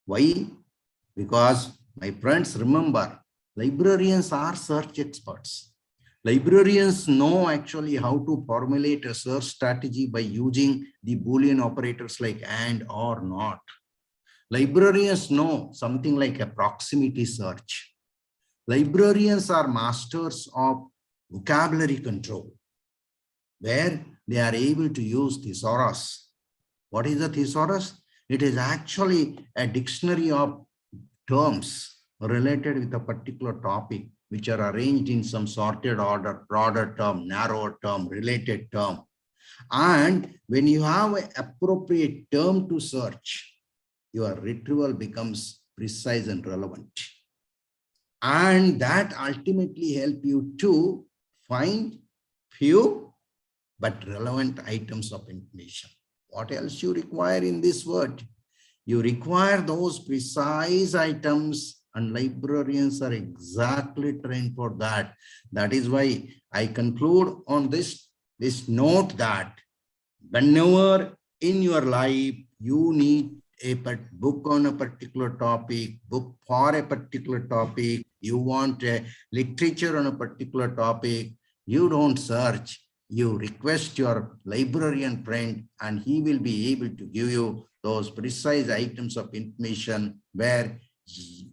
Why? Because, my friends, remember, librarians are search experts. Librarians know actually how to formulate a search strategy by using the Boolean operators like and or not. Librarians know something like a proximity search. Librarians are masters of vocabulary control, where they are able to use thesaurus. What is a thesaurus? It is actually a dictionary of terms related with a particular topic, which are arranged in some sorted order, broader term, narrower term, related term. And when you have an appropriate term to search, your retrieval becomes precise and relevant. And that ultimately help you to find few but relevant items of information. What else you require in this word? You require those precise items, and librarians are exactly trained for that. That is why I conclude on this note that whenever in your life you need a book on a particular topic, book for a particular topic, you want a literature on a particular topic, you don't search, you request your librarian friend, and he will be able to give you those precise items of information where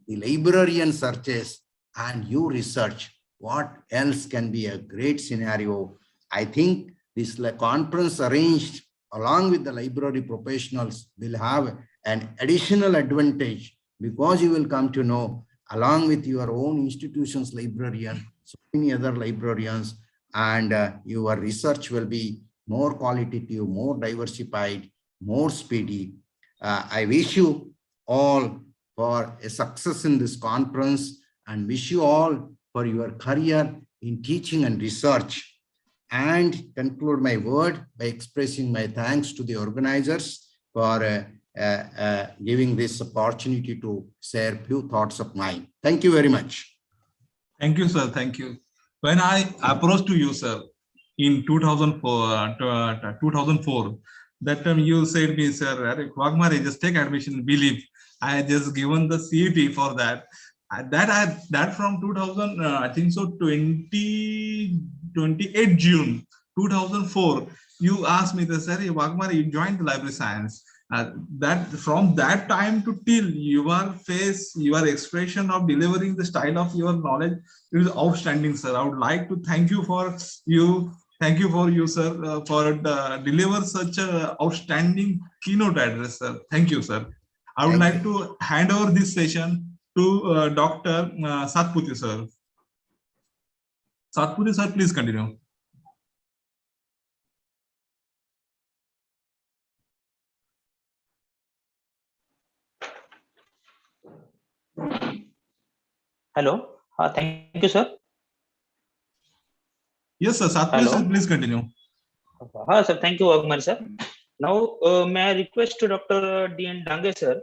the librarian searches and you research. What else can be a great scenario? I think this conference arranged along with the library professionals will have an additional advantage, because you will come to know along with your own institution's librarian, so many other librarians, and your research will be more qualitative, more diversified, more speedy. I wish you all for a success in this conference, and wish you all for your career in teaching and research, and conclude my word by expressing my thanks to the organizers for giving this opportunity to share few thoughts of mine. Thank you very much. Thank you, sir. Thank you. When I approached to you, sir, in 2004, that time you said me, sir, Wagmare, just take admission, believe. I had just given the CET for that. That from 2000, I think so, 28 June 2004, you asked me, the sir, Wagmare, you joined the library science. That from that time to till your face, your expression of delivering the style of your knowledge is outstanding, sir. I would like to thank you for you. Thank you for you, sir, for deliver such a outstanding keynote address, sir. Thank you, sir. I would like to hand over this session to Dr. Satputhy, sir. Satputhy, sir, please continue. Hello. Thank you, sir. Yes, sir. Satputhy, sir, please continue. Sir, thank you, Wagmar, sir. Now, may I request to Dr. D.N. Dange, sir?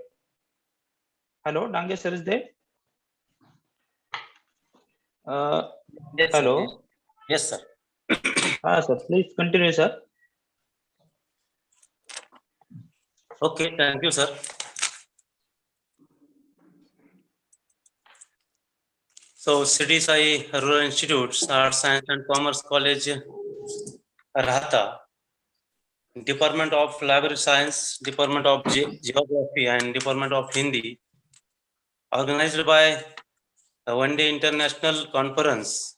Hello, Dange, sir, is there? Yes, hello. Sir. Yes, sir. Sir, please continue, sir. Okay, thank you, sir. So, City Sai Rural Institute, Arts, Science and Commerce College, Rahata, Department of Library Science, Department of Geography and Department of Hindi, organized by a one-day international conference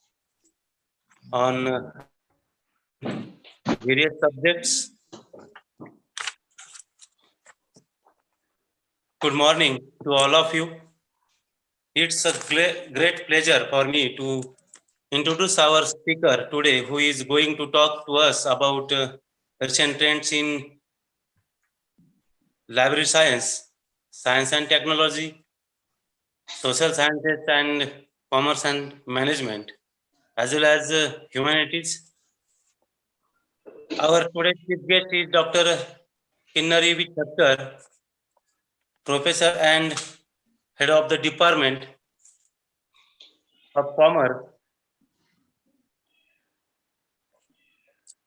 on various subjects. Good morning to all of you. It's a great pleasure for me to introduce our speaker today, who is going to talk to us about recent trends in library science, science and technology, social sciences and commerce and management, as well as humanities. Our today's chief guest is Dr. Kinnari Thakkar, Professor and Head of the Department of Commerce,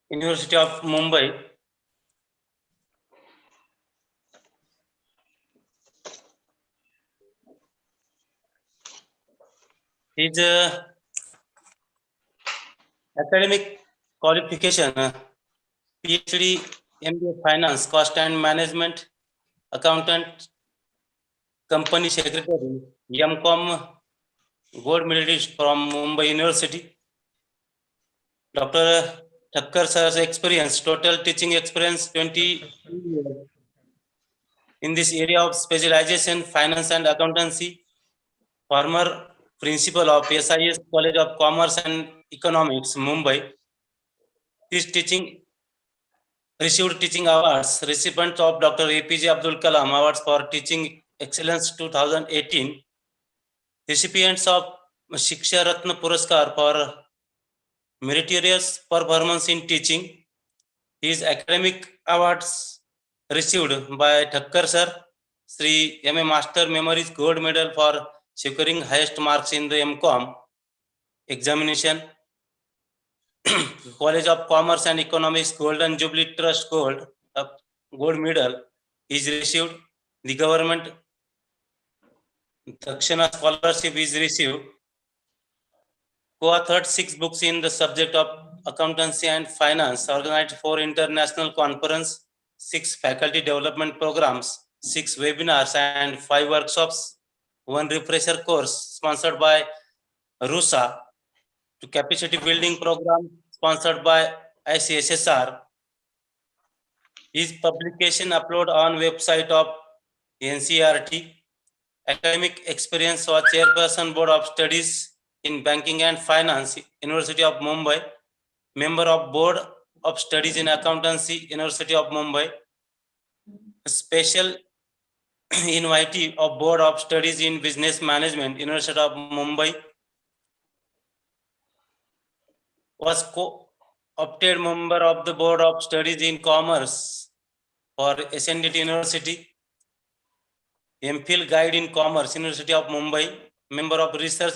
University of Mumbai. His academic qualification, PhD, MBA Finance, Cost and Management, Accountant, Company Secretary, M.Com, Gold Medalist from Mumbai University. Dr. Thakkar sir's experience, total teaching experience, 20 years in this area of specialization, finance and accountancy, former principal of SIS College of Commerce and Economics, Mumbai. His teaching received teaching awards, recipient of Dr. APJ Abdul Kalam Awards for Teaching Excellence 2018, recipients of Shiksha Ratna Puraskar for meritorious performance in teaching, His academic awards received by Thakkar sir, Sri M.A. Master Memories Gold Medal for securing highest marks in the M.Com examination, College of Commerce and Economics Golden Jubilee Trust Gold Medal is received. The government Dakshina scholarship is received. Co-authored 6 books in the subject of accountancy and finance, organized 4 international conferences, 6 faculty development programs, 6 webinars and 5 workshops, 1 refresher course sponsored by RUSA, to capacity building program sponsored by ICSSR. His publication upload on website of NCERT. Academic experience was chairperson board of studies in banking and finance, University of Mumbai, member of board of studies in accountancy, University of Mumbai, special invitee of board of studies in business management, University of Mumbai, was co-opted member of the board of studies in commerce for SNDT University, MPhil guide in commerce, University of Mumbai, member of research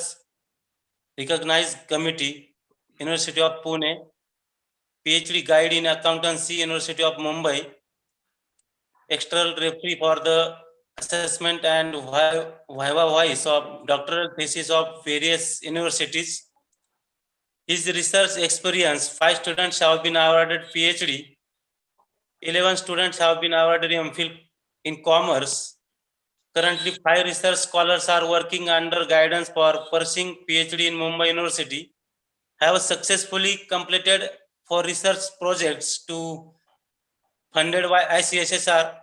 recognized committee, University of Pune, PhD guide in accountancy, University of Mumbai, external referee for the assessment and viva voice of doctoral thesis of various universities. His research experience, 5 students have been awarded PhD, 11 students have been awarded MPhil in commerce. Currently, 5 research scholars are working under guidance for pursuing PhD in Mumbai University, have successfully completed 4 research projects to funded by ICSSR.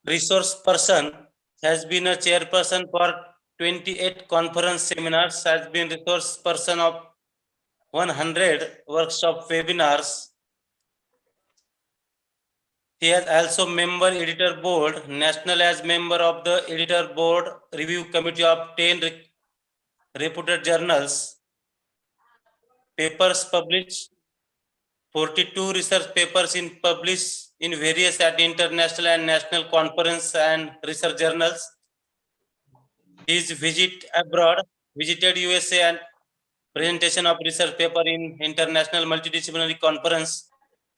Resource person has been a chairperson for 28 conference seminars, has been resource person of 100 workshop webinars. He has also member editor board, national as member of the editor board review committee of 10 reputed journals. Papers published, 42 research papers in published in various at international and national conference and research journals. His visit abroad, visited USA and presentation of research paper in international multidisciplinary conference.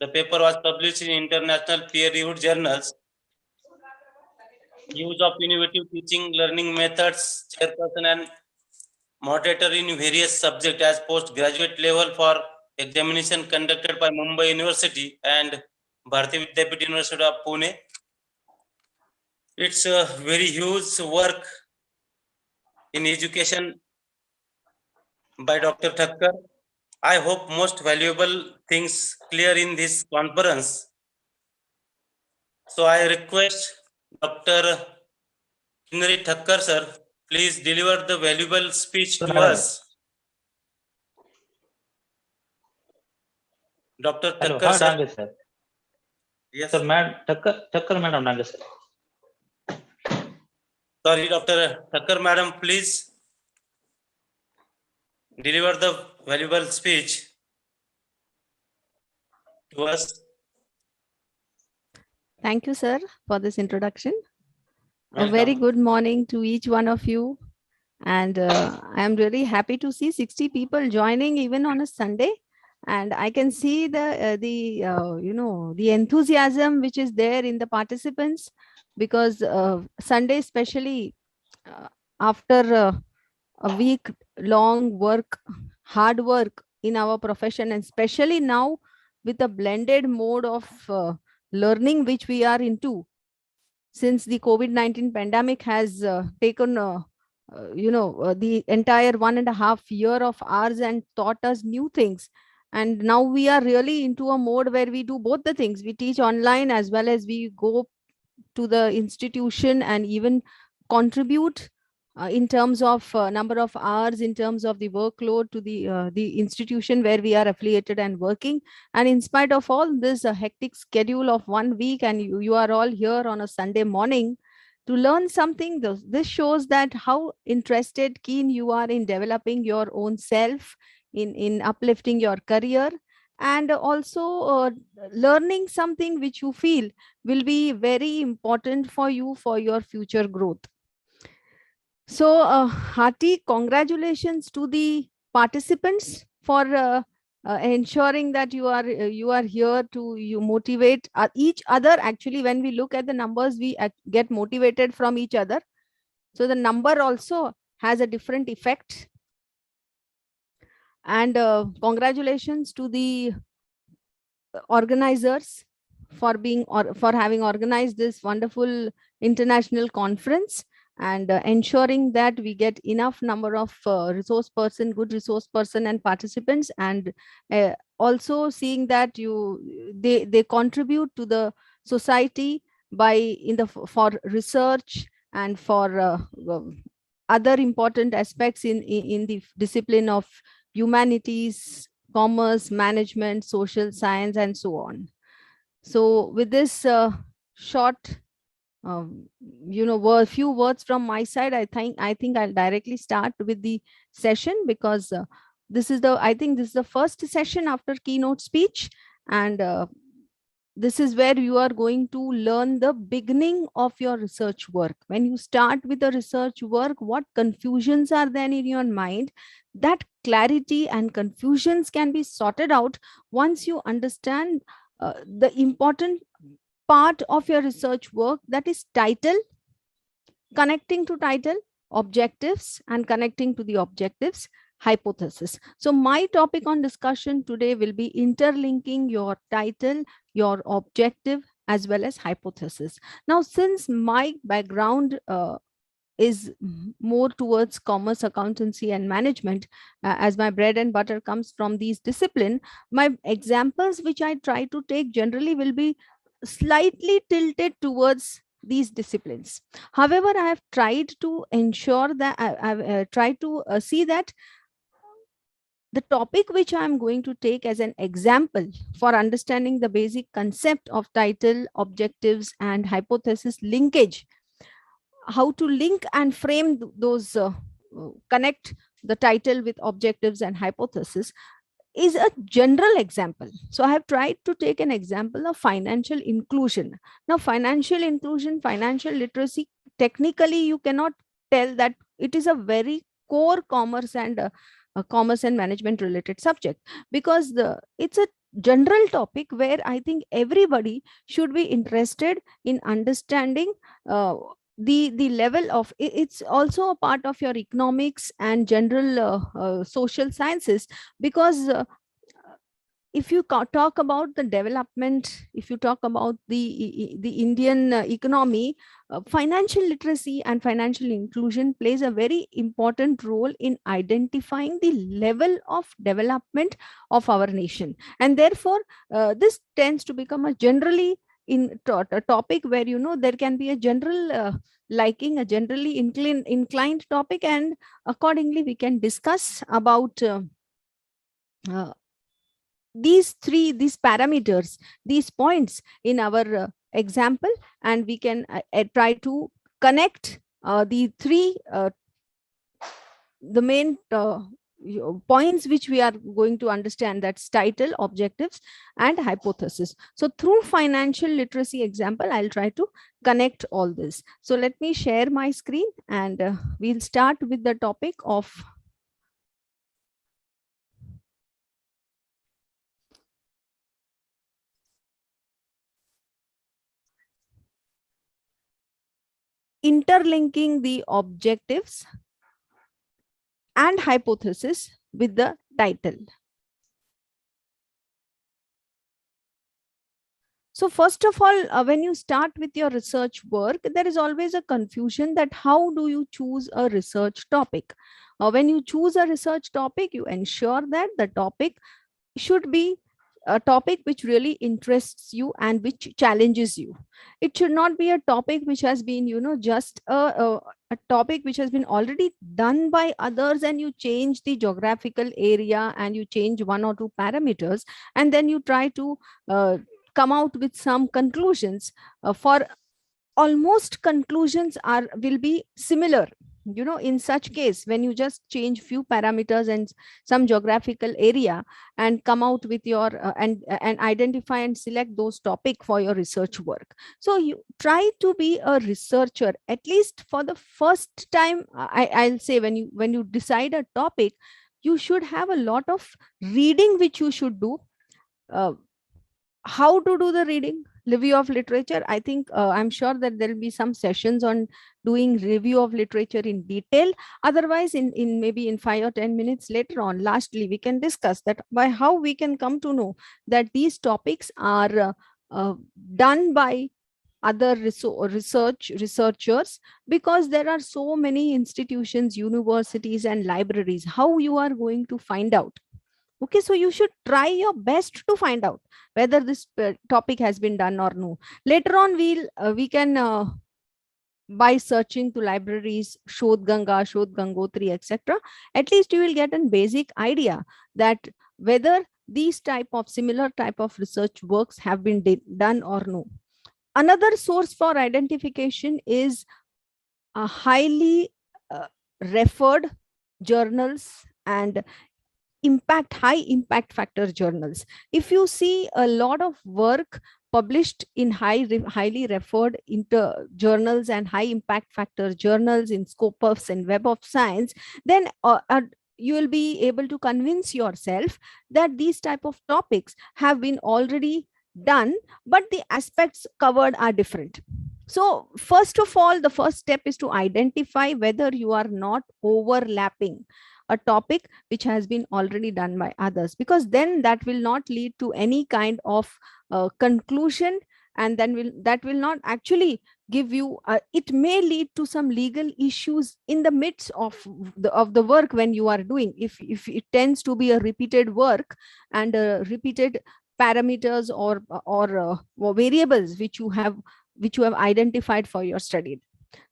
The paper was published in international peer-reviewed journals. Use of innovative teaching learning methods, chairperson and moderator in various subjects as postgraduate level for examination conducted by Mumbai University and Bharati Vidyapith University of Pune. It's a very huge work in education by Dr. Thakkar. I hope most valuable things clear in this conference. So I request Dr. Kinari Thakkar sir, please deliver the valuable speech to us. Dr. Hello, Thakkar sir. danke sir. Yes. Sir, Thakkar madam, danke sir. Sorry, Dr. Thakkar madam, please deliver the valuable speech to us. Thank you, sir, for this introduction. Welcome. A very good morning to each one of you. And I am really happy to see 60 people joining even on a Sunday. And I can see the enthusiasm which is there in the participants, because Sunday, especially after a week long work, hard work in our profession, and especially now with a blended mode of learning which we are into, since the COVID-19 pandemic has taken the entire 1.5 year of ours and taught us new things. And now we are really into a mode where we do both the things. We teach online as well as we go to the institution and even contribute in terms of number of hours, in terms of the workload to the institution where we are affiliated and working. And in spite of all this hectic schedule of 1 week, and you are all here on a Sunday morning to learn something, this shows that how interested, keen you are in developing your own self, in uplifting your career. and also learning something which you feel will be very important for you for your future growth. So hearty congratulations to the participants for ensuring that you are here to you motivate each other. Actually, when we look at the numbers, we get motivated from each other. So the number also has a different effect. And congratulations to the organizers for being or for having organized this wonderful international conference, and ensuring that we get enough number of good resource person and participants, and also seeing that they contribute to the society by for research and for other important aspects in the discipline of humanities, commerce, management, social science, and so on. So with this short, few words from my side, I think I'll directly start with the session, because I think this is the first session after keynote speech, and this is where you are going to learn the beginning of your research work. When you start with the research work, what confusions are there in your mind? That clarity and confusions can be sorted out once you understand the important part of your research work, that is title, connecting to title, objectives, and connecting to the objectives, hypothesis. So my topic on discussion today will be interlinking your title, your objective, as well as hypothesis. Now, since my background is more towards commerce, accountancy, and management, as my bread and butter comes from these discipline, my examples which I try to take generally will be slightly tilted towards these disciplines. However, I have tried to ensure that I've tried to see that the topic which I am going to take as an example for understanding the basic concept of title, objectives, and hypothesis linkage, how to link and frame those, connect the title with objectives and hypothesis, is a general example. So I have tried to take an example of financial inclusion. Now, financial inclusion, financial literacy, technically you cannot tell that it is a very core commerce and management related subject, because it's a general topic where I think everybody should be interested in understanding the level of it's also a part of your economics and general social sciences, because if you talk about the development, if you talk about the Indian economy, financial literacy and financial inclusion plays a very important role in identifying the level of development of our nation. And therefore, this tends to become a generally a topic where, there can be a general liking, a generally inclined topic, and accordingly we can discuss about uh, these parameters, these points in our example, and we can try to connect the main points which we are going to understand, that's title, objectives, and hypothesis. So through financial literacy example, I'll try to connect all this. So let me share my screen, and we'll start with the topic of interlinking the objectives and hypothesis with the title. So first of all, when you start with your research work, there is always a confusion that how do you choose a research topic? When you choose a research topic, you ensure that the topic should be a topic which really interests you and which challenges you. It should not be a topic which has been, just a topic which has been already done by others, and you change the geographical area and you change one or two parameters, and then you try to come out with some conclusions. For almost conclusions will be similar. in such case, when you just change few parameters and some geographical area and come out with your and identify and select those topic for your research work. So you try to be a researcher, at least for the first time. I'll say, when you decide a topic, you should have a lot of reading which you should do. uh, how to do the reading? Review of literature, I think, I'm sure that there will be some sessions on doing review of literature in detail. Otherwise, in maybe in 5 or 10 minutes later on, lastly, we can discuss that by how we can come to know that these topics are done by other researchers, because there are so many institutions, universities and libraries. How you are going to find out? Okay, so you should try your best to find out whether this topic has been done or no. Later on, we can by searching to libraries, Shodh Ganga, Shodh Gangotri, etc. At least you will get a basic idea that whether these similar type of research works have been done or no. Another source for identification is a highly referred journals and high impact factor journals. If you see a lot of work published in highly referred journals and high impact factor journals in Scopus and Web of Science, then you will be able to convince yourself that these type of topics have been already done, but the aspects covered are different. So first of all, the first step is to identify whether you are not overlapping a topic which has been already done by others, because then that will not lead to any kind of conclusion, and then that will not actually give you it may lead to some legal issues in the midst of the work when you are doing, if it tends to be a repeated work and repeated parameters or variables which you have identified for your study.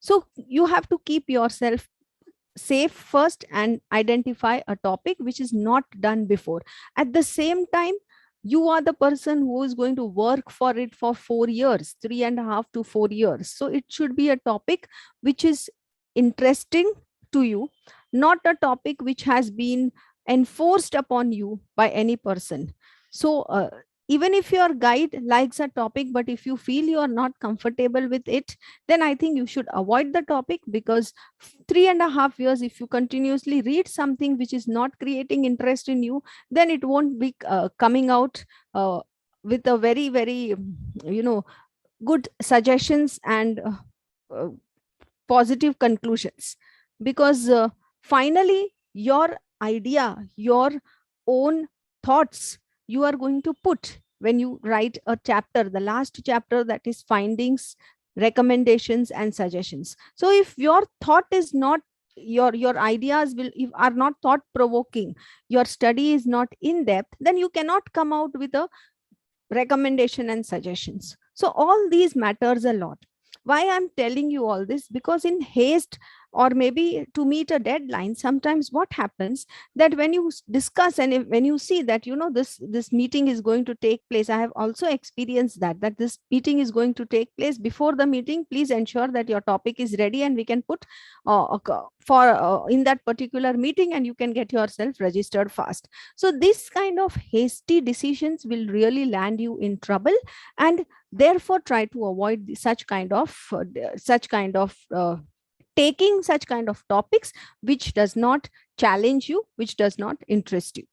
So you have to keep yourself safe first and identify a topic which is not done before. At the same time, you are the person who is going to work for it for 4 years, 3.5 to 4 years. So it should be a topic which is interesting to you, not a topic which has been enforced upon you by any person. So even if your guide likes a topic, but if you feel you are not comfortable with it, then I think you should avoid the topic, because 3.5 years, if you continuously read something which is not creating interest in you, then it won't be coming out with a very, very, good suggestions and uh, positive conclusions. Because finally, your idea, your own thoughts, you are going to put when you write a chapter, the last chapter, that is findings, recommendations and suggestions. So if your thought is not, your ideas are not thought provoking, your study is not in depth, then you cannot come out with a recommendation and suggestions. So all these matters a lot. Why I'm telling you all this? Because in haste, or maybe to meet a deadline, sometimes what happens that when you discuss and when you see that this meeting is going to take place, I have also experienced that this meeting is going to take place. Before the meeting, please ensure that your topic is ready and we can put for in that particular meeting, and you can get yourself registered fast. So this kind of hasty decisions will really land you in trouble, and therefore try to avoid such kind of taking such kind of topics which does not challenge you, which does not interest you.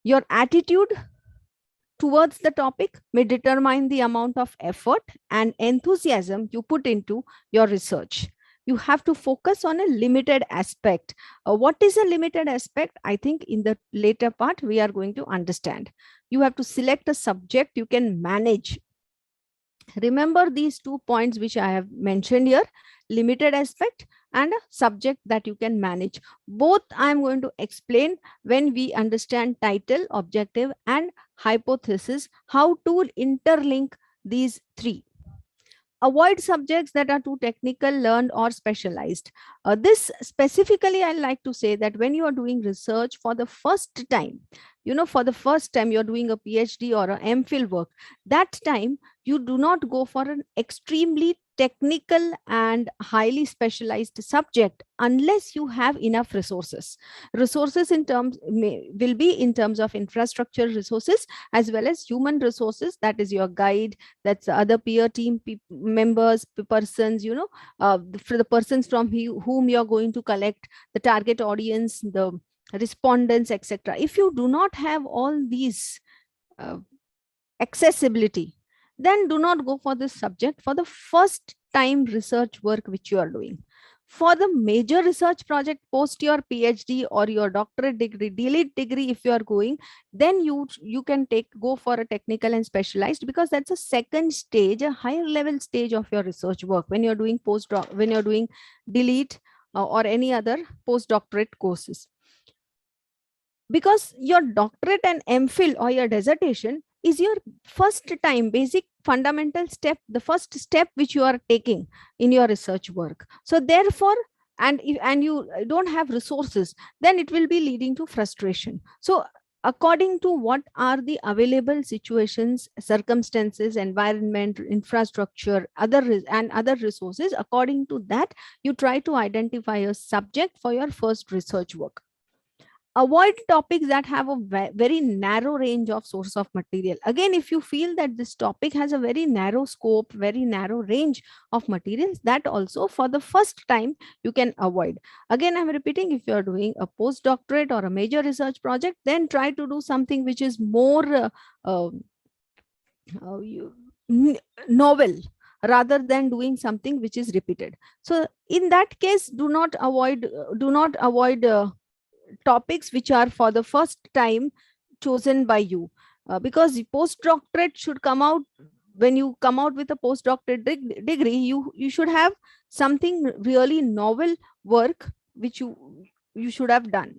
Your attitude towards the topic may determine the amount of effort and enthusiasm you put into your research. You have to focus on a limited aspect. What is a limited aspect? I think in the later part we are going to understand. You have to select a subject you can manage. Remember these 2 points which I have mentioned here: limited aspect and a subject that you can manage. Both I am going to explain when we understand title, objective and hypothesis, how to interlink these three. Avoid subjects that are too technical, learned or specialized. This specifically, I like to say that when you are doing research for the first time, for the first time you're doing a PhD or a MPhil work, that time you do not go for an extremely technical and highly specialized subject unless you have enough resources. Resources will be in terms of infrastructure resources as well as human resources, that is your guide, that's other peer team members, persons, for the persons from whom you're going to collect, the target audience, the respondents, etc. If you do not have all these accessibility, then do not go for this subject for the first time research work which you are doing. For the major research project, post your PhD or your doctorate degree, DLED degree, if you are going, then you can go for a technical and specialized, because that's a second stage, a higher level stage of your research work when you're doing postdoc, when you're doing DLED or any other postdoctorate courses. Because your doctorate and MPhil or your dissertation is your first time basic fundamental step, the first step which you are taking in your research work. So therefore, and you don't have resources, then it will be leading to frustration. So according to what are the available situations, circumstances, environment, infrastructure, other resources, according to that, you try to identify a subject for your first research work. Avoid topics that have a very narrow range of source of material. Again, if you feel that this topic has a very narrow scope, very narrow range of materials, that also for the first time you can avoid. Again, I'm repeating, if you're doing a postdoctorate or a major research project, then try to do something which is more novel, rather than doing something which is repeated. So in that case, do not avoid topics which are for the first time chosen by you, because postdoctorate should come out, when you come out with a postdoctorate degree, you should have something really novel work which you should have done.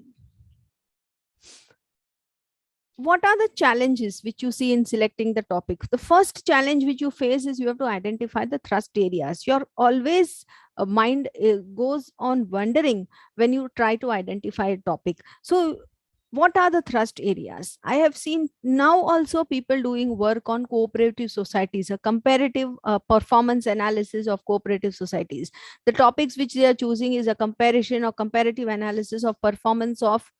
What are the challenges which you see in selecting the topic? The first challenge which you face is you have to identify the thrust areas. Your always mind goes on wondering when you try to identify a topic. So what are the thrust areas? I have seen now also people doing work on cooperative societies, a comparative performance analysis of cooperative societies. The topics which they are choosing is a comparison or comparative analysis of performance of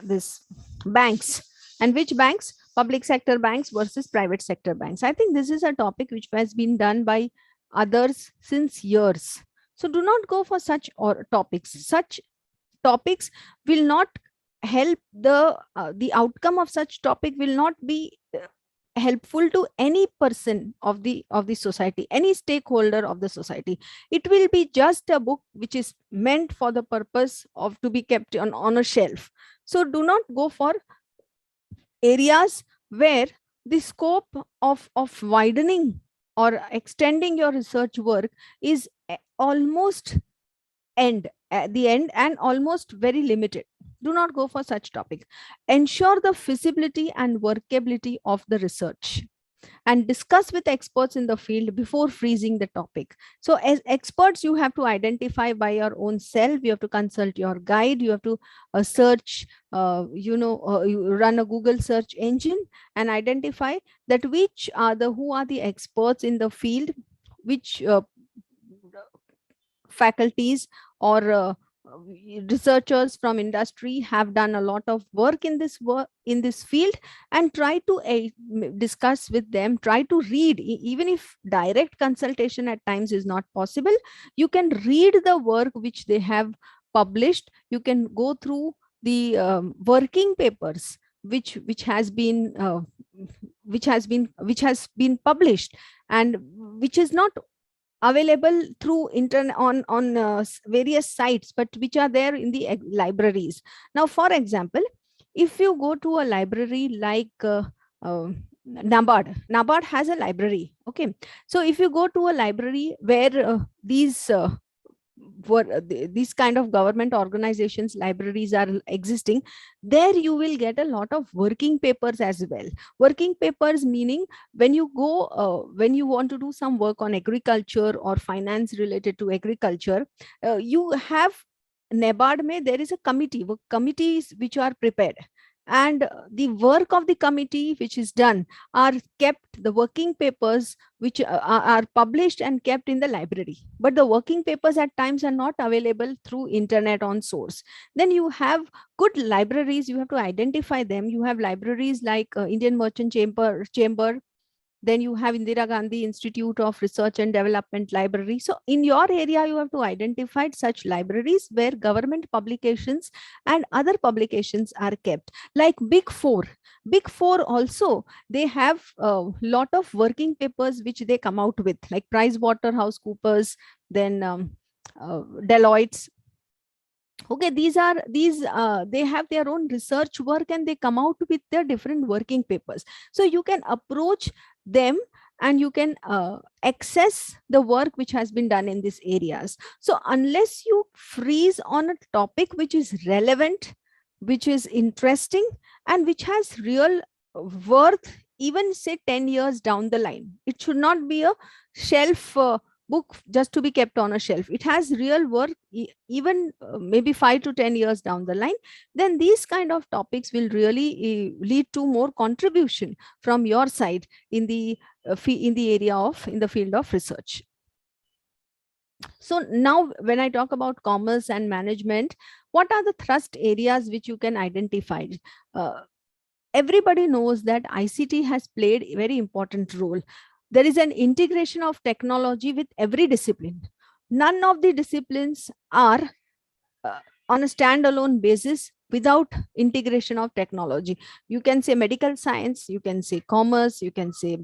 this banks. And which banks? Public sector banks versus private sector banks. I think this is a topic which has been done by others since years. So do not go for such topics. Such topics will not help the outcome of such topic will not be helpful to any person of the society, any stakeholder of the society. It will be just a book which is meant for the purpose of to be kept on a shelf. So do not go for areas where the scope of widening or extending your research work is almost at the end and almost very limited. Do not go for such topics. Ensure the feasibility and workability of the research, and discuss with experts in the field before freezing the topic. So as experts, you have to identify by your own self. You have to consult your guide. You have to search, you run a Google search engine and identify that who are the experts in the field, which faculties or researchers from industry have done a lot of work in this field, and try to discuss with them, try to read. Even if direct consultation at times is not possible, you can read the work which they have published. You can go through the working papers which has been published, and which is not available through internet on various sites, but which are there in the libraries. Now, for example, if you go to a library like NABARD has a library. Okay, so if you go to a library where these these kind of government organizations libraries are existing, there you will get a lot of working papers as well. Working papers meaning when you go when you want to do some work on agriculture or finance related to agriculture, you have NABARD mein there is a committees which are prepared, and the work of the committee which is done are kept, the working papers which are published and kept in the library. But the working papers at times are not available through internet on source. Then you have good libraries, you have to identify them. You have libraries like Indian Merchant Chamber, then you have Indira Gandhi Institute of Research and Development Library. So in your area, you have to identify such libraries where government publications and other publications are kept. Like Big Four. Big Four also, they have a lot of working papers which they come out with, like PricewaterhouseCoopers, then Deloitte's. Okay, these they have their own research work and they come out with their different working papers. So you can approach them and you can access the work which has been done in these areas. So unless you freeze on a topic which is relevant, which is interesting, and which has real worth, even say 10 years down the line, it should not be a shelf book just to be kept on a shelf. It has real work, even maybe 5 to 10 years down the line. Then these kind of topics will really lead to more contribution from your side in the in the field of research. So now when I talk about commerce and management, what are the thrust areas which you can identify? Everybody knows that ICT has played a very important role. There is an integration of technology with every discipline. None of the disciplines are on a standalone basis without integration of technology. You can say medical science, you can say commerce, you can say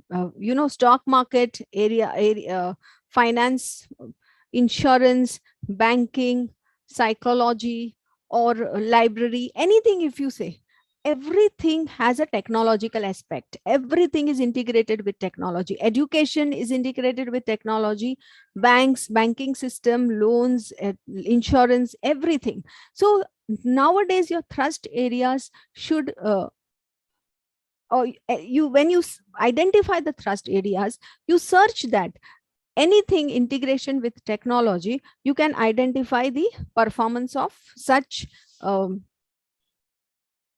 stock market area, finance, insurance, banking, psychology, or library, anything. If you say, everything has a technological aspect. Everything is integrated with technology. Education is integrated with technology. Banks, banking system, loans, insurance, everything. So nowadays your thrust areas should when you identify the thrust areas, you search that anything integration with technology, you can identify the performance of such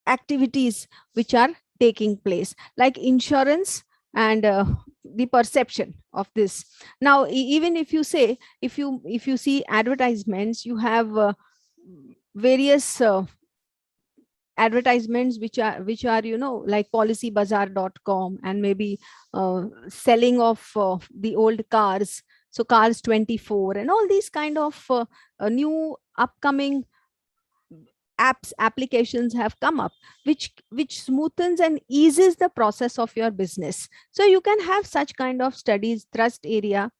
activities which are taking place, like insurance and the perception of this. Now even if you say, if you see advertisements, you have various advertisements which are like policybazaar.com, and maybe selling of the old cars, so cars 24 and all these kind of new upcoming applications have come up, which smoothens and eases the process of your business. So you can have such kind of studies, thrust area,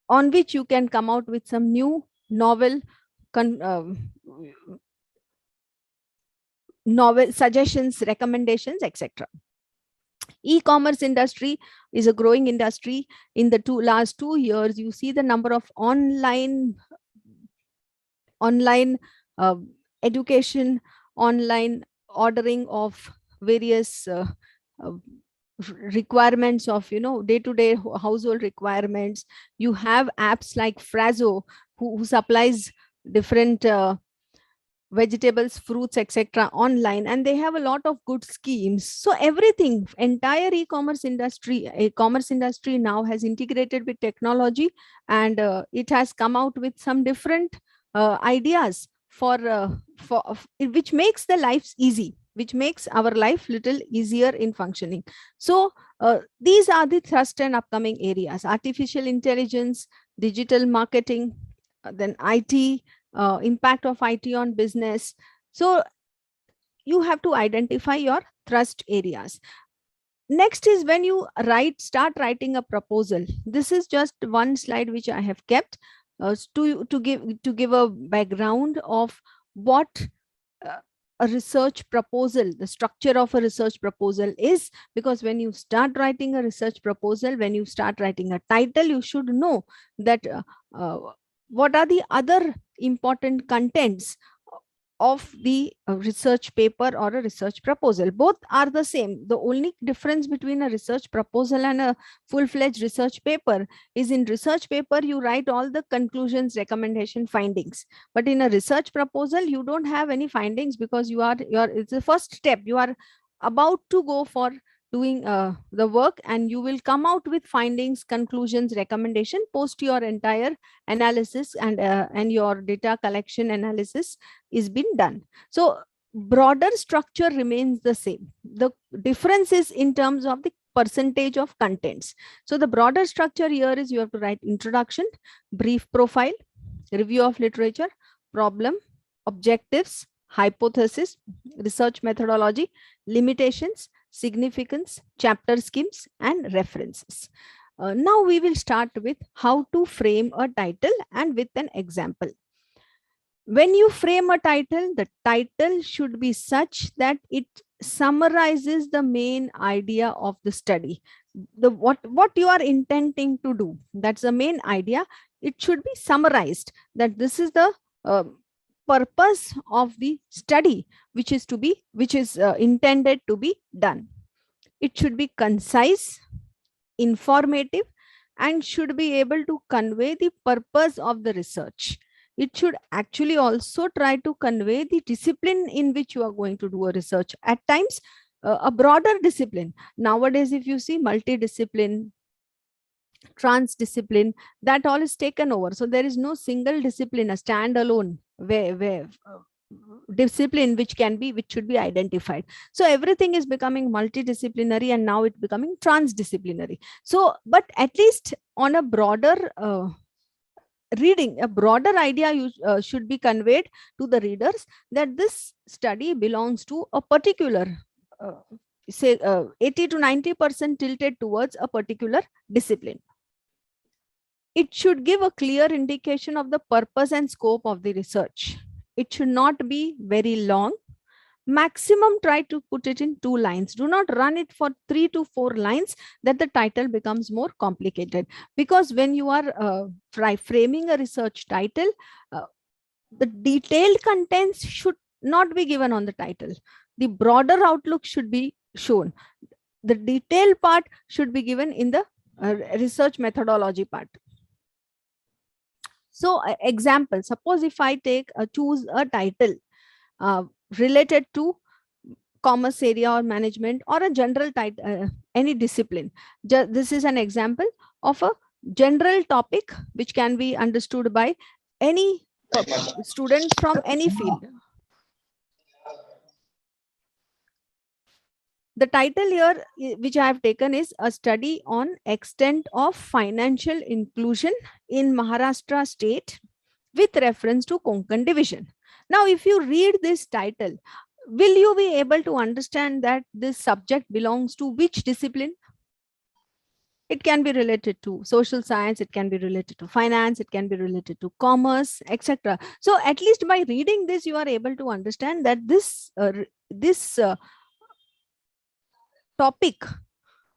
on which you can come out with some new novel suggestions, recommendations, etc. E-commerce industry is a growing industry. In the last 2 years, you see the number of online education, online ordering of various requirements of day-to-day household requirements. You have apps like Frazo who supplies different vegetables, fruits, etc. online, and they have a lot of good schemes. So everything, entire commerce industry now has integrated with technology, and it has come out with some different ideas for which makes the lives easy, which makes our life little easier in functioning. So these are the thrust and upcoming areas: artificial intelligence, digital marketing, then IT, impact of IT on business. So you have to identify your thrust areas. Next is when you start writing a proposal. This is just one slide which I have kept to give a background of what a research proposal, the structure of a research proposal is. Because when you start writing a research proposal, when you start writing a title, you should know that what are the other important contents of the research paper or a research proposal. Both are the same. The only difference between a research proposal and a full-fledged research paper is in research paper, you write all the conclusions, recommendation, findings. But in a research proposal, you don't have any findings because it's the first step. You are about to go for doing the work, and you will come out with findings, conclusions, recommendation post your entire analysis and your data collection analysis is been done. So broader structure remains the same. The difference is in terms of the percentage of contents. So the broader structure here is you have to write introduction, brief profile, review of literature, problem, objectives, hypothesis, research methodology, limitations, significance, chapter schemes, and references. Now we will start with how to frame a title and with an example. When you frame a title, the title should be such that it summarizes the main idea of the study. What you are intending to do, that's the main idea. It should be summarized that this is the purpose of the study which is intended to be done. It should be concise, informative, and should be able to convey the purpose of the research. It should actually also try to convey the discipline in which you are going to do a research. At times, a broader discipline. Nowadays, if you see multidiscipline, transdiscipline, that all is taken over. So there is no single discipline, a standalone discipline which should be identified. So everything is becoming multidisciplinary, and now it's becoming transdisciplinary. So, but at least on a broader reading, a broader idea should be conveyed to the readers that this study belongs to a particular, say 80 to 90% tilted towards a particular discipline. It should give a clear indication of the purpose and scope of the research. It should not be very long. Maximum try to put it in 2 lines. Do not run it for 3 to 4 lines, that the title becomes more complicated. Because when you are framing a research title, the detailed contents should not be given on the title. The broader outlook should be shown. The detailed part should be given in the research methodology part. So example, suppose if I choose a title related to commerce area or management or a general title, any discipline. This is an example of a general topic which can be understood by any student from any field. The title here, which I have taken, is a study on extent of financial inclusion in Maharashtra state with reference to Konkan division. Now, if you read this title, will you be able to understand that this subject belongs to which discipline? It can be related to social science, it can be related to finance, it can be related to commerce, etc. So at least by reading this, you are able to understand that this topic,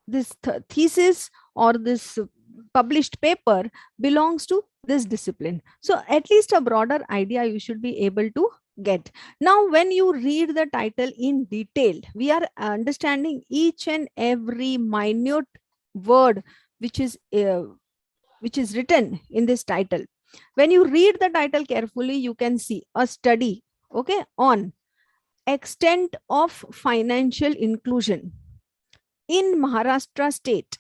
this thesis or this published paper belongs to this discipline. So at least a broader idea you should be able to get. Now, when you read the title in detail, we are understanding each and every minute word which is written in this title. When you read the title carefully, you can see a study, okay, on extent of financial inclusion in Maharashtra state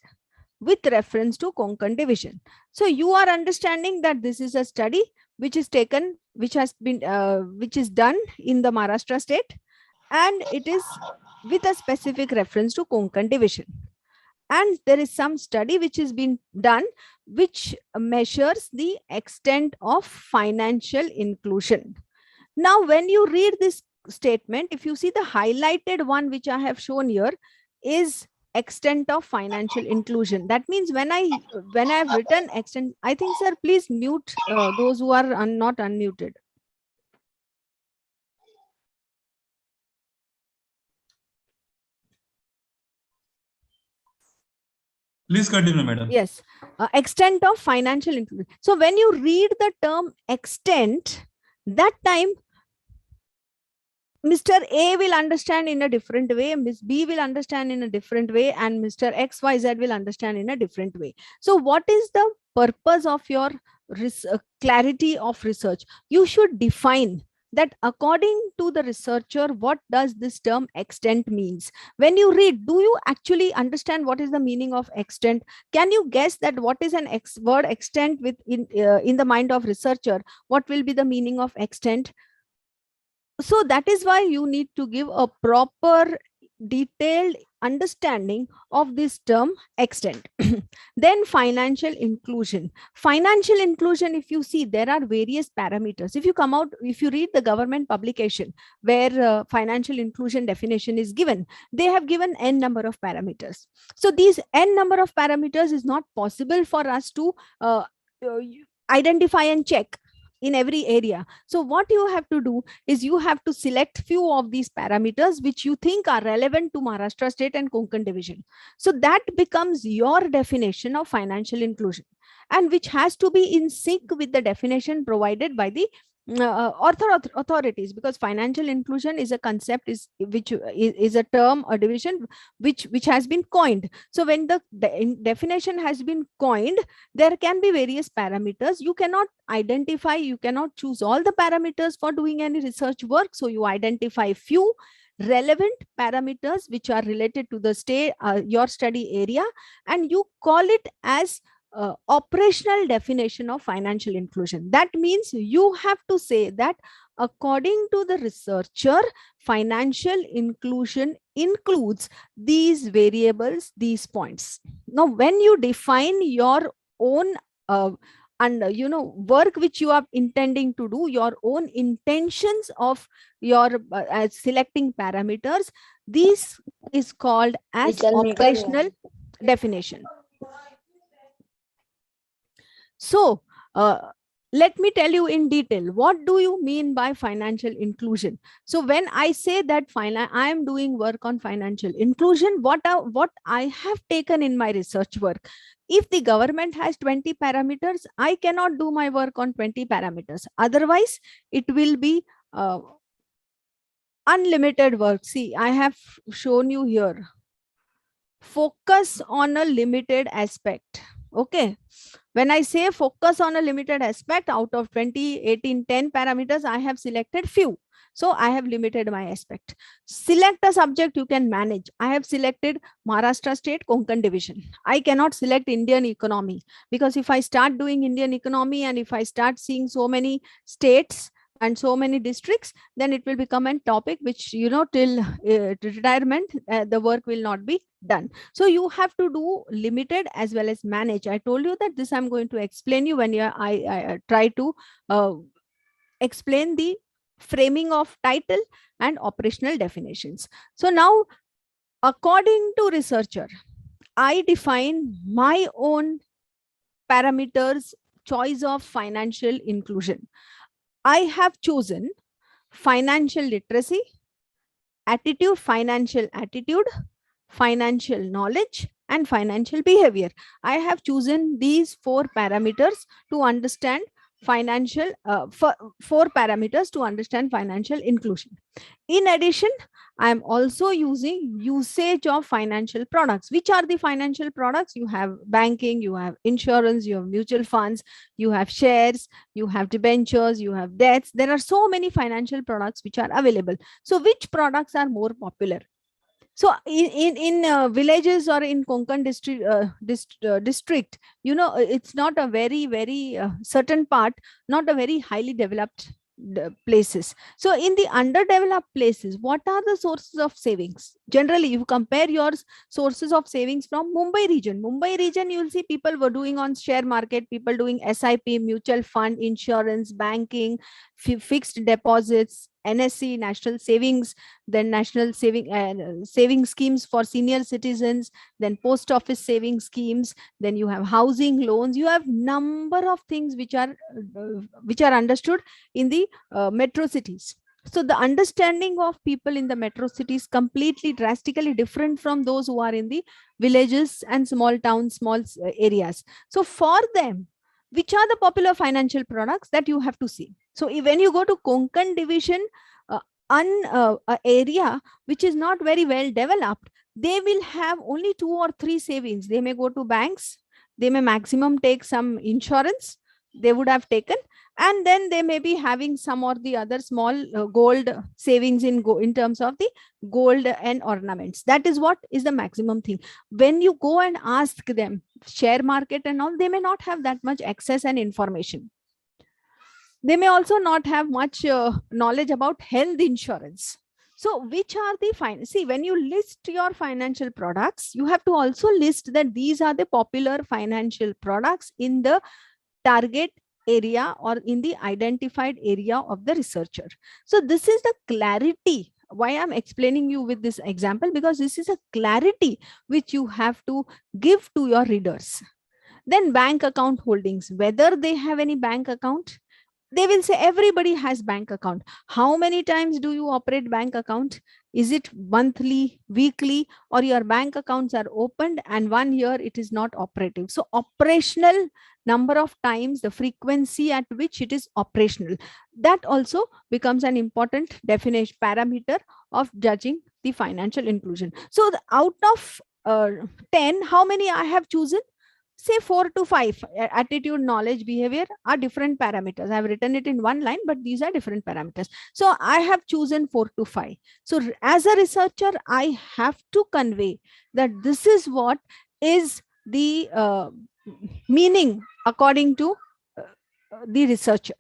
with reference to Konkan division. So you are understanding that this is a study which is taken, which is done in the Maharashtra state, and it is with a specific reference to Konkan division. And there is some study which has been done which measures the extent of financial inclusion. Now, when you read this statement, if you see the highlighted one which I have shown here is extent of financial inclusion. That means when I have written extent, I think, sir, please mute those who are not unmuted. Please continue, madam. Yes, extent of financial inclusion. So when you read the term extent, that time Mr. A will understand in a different way, Miss B will understand in a different way, and Mr. XYZ will understand in a different way. So what is the purpose of your clarity of research? You should define that according to the researcher, what does this term extent means? When you read, do you actually understand what is the meaning of extent? Can you guess that what is an word extent in the mind of researcher? What will be the meaning of extent? So that is why you need to give a proper detailed understanding of this term extent. Then financial inclusion. Financial inclusion, if you see, there are various parameters. If you read the government publication where financial inclusion definition is given, they have given n number of parameters. So these n number of parameters is not possible for us to identify and check in every area. So what you have to do is you have to select few of these parameters which you think are relevant to Maharashtra state and Konkan division. So that becomes your definition of financial inclusion, and which has to be in sync with the definition provided by the authorities, because financial inclusion is a concept which is a term or division which has been coined. So when the definition has been coined, there can be various parameters. You cannot identify, you cannot choose all the parameters for doing any research work. So you identify few relevant parameters which are related to the state, your study area, and you call it as operational definition of financial inclusion. That means you have to say that according to the researcher, financial inclusion includes these variables, these points. Now, when you define your own work which you are intending to do, your own intentions of your selecting parameters, this is called as operational definition. So let me tell you in detail, what do you mean by financial inclusion? So when I say that I am doing work on financial inclusion, what I have taken in my research work, if the government has 20 parameters, I cannot do my work on 20 parameters. Otherwise, it will be unlimited work. See, I have shown you here. Focus on a limited aspect. Okay. When I say focus on a limited aspect, out of 20, 18, 10 parameters, I have selected few. So I have limited my aspect. Select a subject you can manage. I have selected Maharashtra state, Konkan division. I cannot select Indian economy, because if I start doing Indian economy and if I start seeing so many states and so many districts, then it will become a topic which, till retirement, the work will not be done. So you have to do limited as well as manage. I told you that this I'm going to explain you when I try to explain the framing of title and operational definitions. So now, according to researcher, I define my own parameters, choice of financial inclusion. I have chosen financial literacy, financial attitude, financial knowledge, and financial behavior. I have chosen these 4 parameters to understand financial, 4 parameters to understand financial inclusion. In addition, I am also using usage of financial products. Which are the financial products? You have banking, you have insurance, you have mutual funds, you have shares, you have debentures, you have debts. There are so many financial products which are available. So which products are more popular? So in villages or in Konkan district, it's not a very certain part, not a very highly developed places. So in the underdeveloped places, what are the sources of savings? Generally, you compare your sources of savings from Mumbai region. Mumbai region, you will see people were doing on share market, people doing SIP, mutual fund, insurance, banking, fixed deposits, NSC, national savings, then national saving schemes for senior citizens, then post office saving schemes, then you have housing loans. You have number of things which are understood in the metro cities. So the understanding of people in the metro cities completely drastically different from those who are in the villages and small towns, small areas. So for them, which are the popular financial products that you have to see. So when you go to Konkan division, area which is not very well developed, they will have only 2 or 3 savings. They may go to banks, they may maximum take some insurance they would have taken, and then they may be having some or the other small gold savings in terms of the gold and ornaments. That is what is the maximum thing. When you go and ask them share market and all, they may not have that much access and information. They may also not have much knowledge about health insurance. So which are the see, when you list your financial products, you have to also list that these are the popular financial products in the target area or in the identified area of the researcher. So this is the clarity why I'm explaining you with this example, because this is a clarity which you have to give to your readers. Then bank account holdings, whether they have any bank account, they will say everybody has bank account. How many times do you operate bank account? Is it monthly, weekly, or your bank accounts are opened and 1 year it is not operative? So operational number of times, the frequency at which it is operational, that also becomes an important definition parameter of judging the financial inclusion. So out of 10, how many I have chosen? Say 4 to 5. Attitude, knowledge, behavior are different parameters. I have written it in one line, but these are different parameters. So I have chosen 4 to 5. So as a researcher, I have to convey that this is what is the meaning according to the researcher.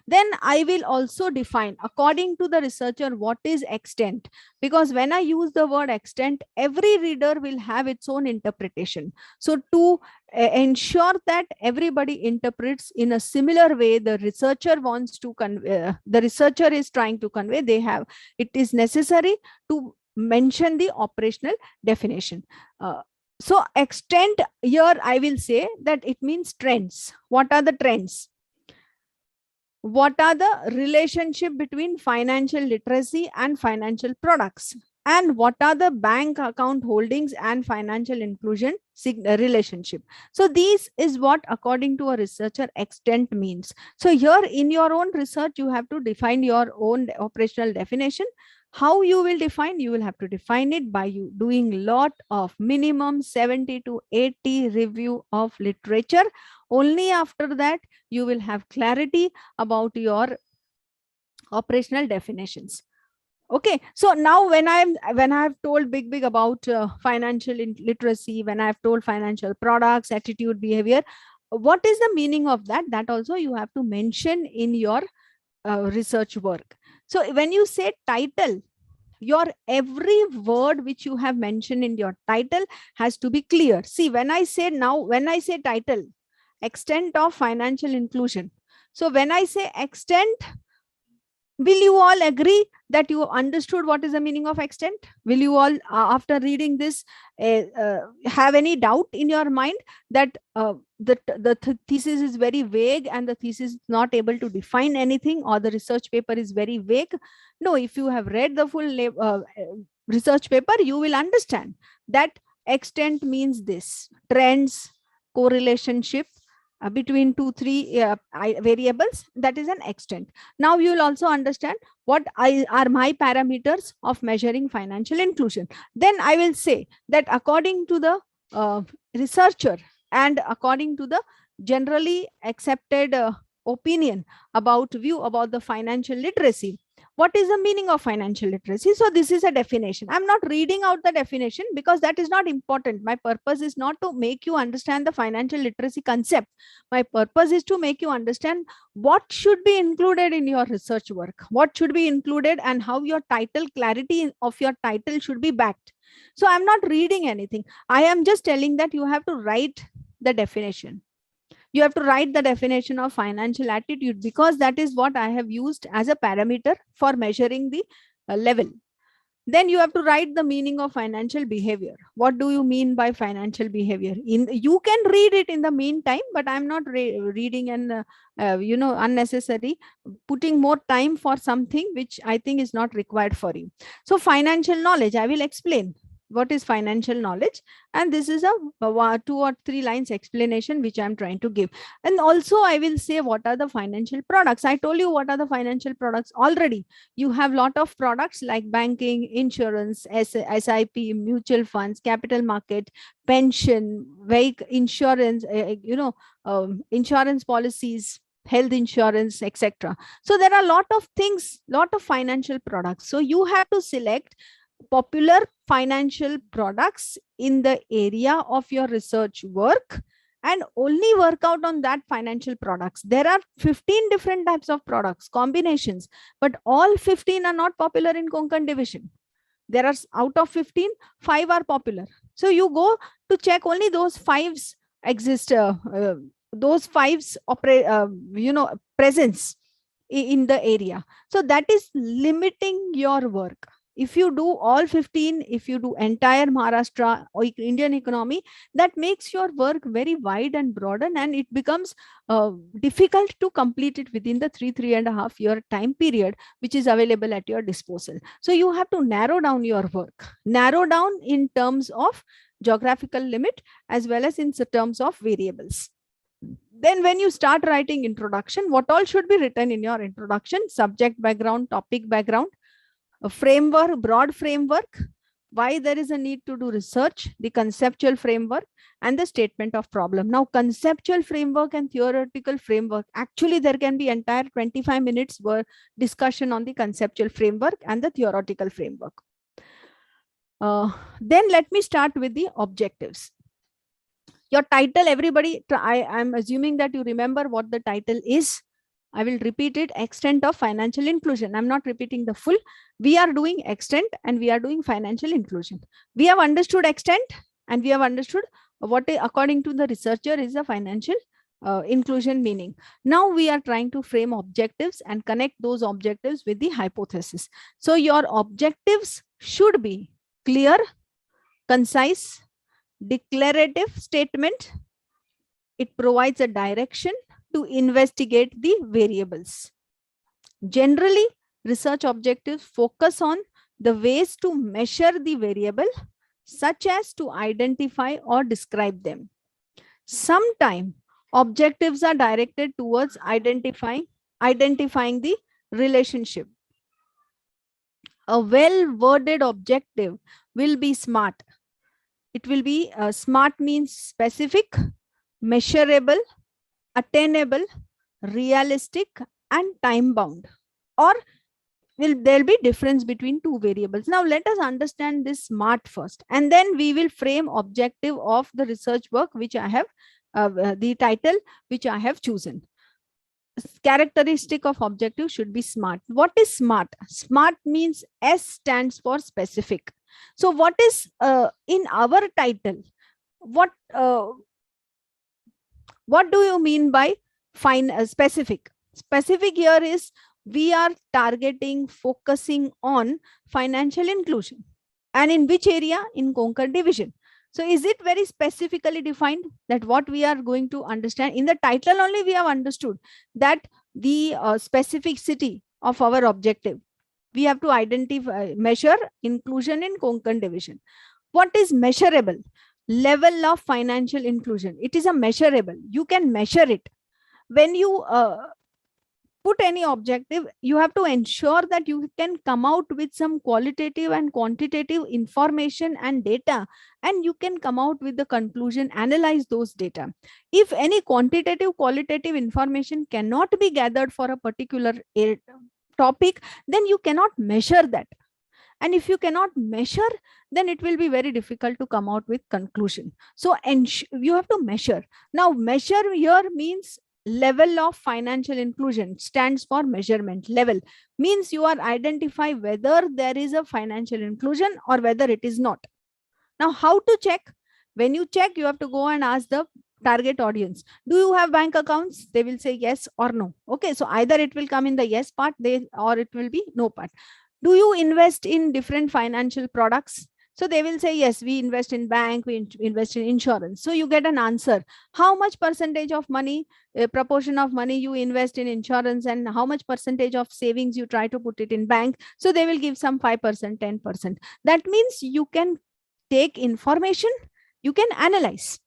Then I will also define according to the researcher what is extent, because when I use the word extent, every reader will have its own interpretation. So to ensure that everybody interprets in a similar way the researcher wants to convey, the researcher is trying to convey, it is necessary to mention the operational definition. So extent here, I will say that it means trends. What are the trends? What are the relationship between financial literacy and financial products? And what are the bank account holdings and financial inclusion relationship? So this is what, according to a researcher, extent means. So here in your own research, you have to define your own operational definition. How you will define? You will have to define it by you doing lot of minimum 70 to 80 review of literature. Only after that, you will have clarity about your operational definitions. Okay, so now when I've told big about financial literacy, when I've told financial products, attitude, behavior, what is the meaning of that? That also you have to mention in your research work. So when you say title, your every word which you have mentioned in your title has to be clear. See, when I say title, extent of financial inclusion. So when I say extent, will you all agree that you understood what is the meaning of extent? Will you all, after reading this, have any doubt in your mind that the thesis is very vague and the thesis is not able to define anything, or the research paper is very vague? No, if you have read the full research paper, you will understand that extent means this: trends, correlationship between 2-3 variables, that is an extent. Now you will also understand what are my parameters of measuring financial inclusion. Then I will say that according to the researcher and according to the generally accepted opinion about the financial literacy, what is the meaning of financial literacy? So this is a definition. I'm not reading out the definition because that is not important. My purpose is not to make you understand the financial literacy concept. My purpose is to make you understand what should be included in your research work, what should be included, and how your title, clarity of your title should be backed. So I'm not reading anything. I am just telling that you have to write the definition. You have to write the definition of financial attitude, because that is what I have used as a parameter for measuring the level. Then you have to write the meaning of financial behavior. What do you mean by financial behavior? You can read it in the meantime, but I'm not reading and unnecessary putting more time for something which I think is not required for you. So financial knowledge, I will explain what is financial knowledge, and this is a 2 or 3 lines explanation which I'm trying to give. And also I will say what are the financial products. I told you what are the financial products already. You have lot of products like banking, insurance, SIP, mutual funds, capital market, pension, vehicle insurance, insurance policies, health insurance, etc. So there are a lot of things, lot of financial products. So you have to select popular financial products in the area of your research work and only work out on that financial products. There are 15 different types of products, combinations, but all 15 are not popular in Konkan division. There are out of 15, 5 are popular. So you go to check only those 5s exist, those 5s operate, presence in the area. So that is limiting your work. If you do all 15, if you do entire Maharashtra or Indian economy, that makes your work very wide and broaden, and it becomes difficult to complete it within the 3.5 year time period, which is available at your disposal. So you have to narrow down your work, narrow down in terms of geographical limit as well as in terms of variables. Then when you start writing introduction, what all should be written in your introduction? Subject background, topic background, a framework, broad framework, why there is a need to do research, the conceptual framework, and the statement of problem. Now, conceptual framework and theoretical framework, actually there can be entire 25 minutes discussion on the conceptual framework and the theoretical framework. Then let me start with the objectives. Your title, everybody, I'm assuming that you remember what the title is. I will repeat it, extent of financial inclusion. I'm not repeating the full. We are doing extent and we are doing financial inclusion. We have understood extent and we have understood what, according to the researcher, is a financial inclusion meaning. Now we are trying to frame objectives and connect those objectives with the hypothesis. So your objectives should be clear, concise, declarative statement. It provides a direction to investigate the variables. Generally, research objectives focus on the ways to measure the variable, such as to identify or describe them. Sometimes objectives are directed towards identifying the relationship. A well-worded objective will be SMART. It will be SMART means specific, measurable, attainable, realistic, and time bound. Or there'll be difference between two variables. Now let us understand this SMART first, and then we will frame objective of the research work which I have, the title which I have chosen. Characteristic of objective should be SMART. What is SMART? SMART means S stands for specific. So what is in our title? What do you mean by specific? Specific here is we are targeting, focusing on financial inclusion. And in which area? In Konkan division. So is it very specifically defined that what we are going to understand? In the title only we have understood that the specificity of our objective. We have to identify, measure inclusion in Konkan division. What is measurable? Level of financial inclusion. It is a measurable. You can measure it. When you put any objective, you have to ensure that you can come out with some qualitative and quantitative information and data, and you can come out with the conclusion, analyze those data. If any quantitative, qualitative information cannot be gathered for a particular topic, then you cannot measure that. And if you cannot measure, then it will be very difficult to come out with conclusion. So you have to measure. Now measure here means level of financial inclusion, stands for measurement. Level means you are identify whether there is a financial inclusion or whether it is not. Now how to check? When you check, you have to go and ask the target audience, do you have bank accounts? They will say yes or no. Okay, so either it will come in the yes part or it will be no part. Do you invest in different financial products? So they will say, yes, we invest in bank, we invest in insurance. So you get an answer. How much percentage of money, proportion of money you invest in insurance, and how much percentage of savings you try to put it in bank? So they will give some 5%, 10%. That means you can take information, you can analyze,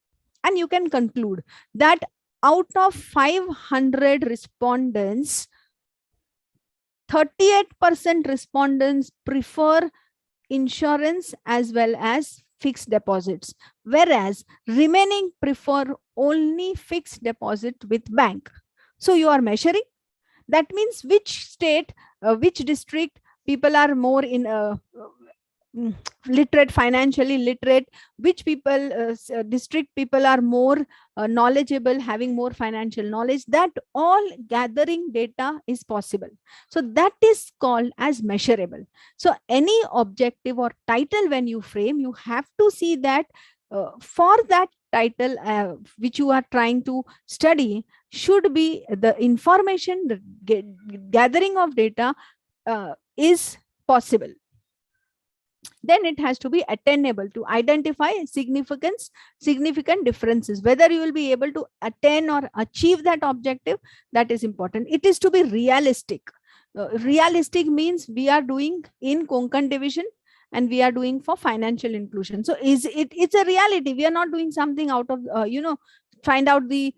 and you can conclude that out of 500 respondents, 38% respondents prefer insurance as well as fixed deposits, whereas remaining prefer only fixed deposit with bank. So you are measuring. That means which state, which district people are more in literate, financially literate, which people, district people are more knowledgeable, having more financial knowledge. That all gathering data is possible. So that is called as measurable. So any objective or title when you frame, you have to see that for that title which you are trying to study should be the information, the gathering of data is possible. Then it has to be attainable to identify significant differences. Whether you will be able to attain or achieve that objective, that is important. It is to be realistic. Realistic means we are doing in Konkan division and we are doing for financial inclusion. So it's a reality. We are not doing something out of, find out the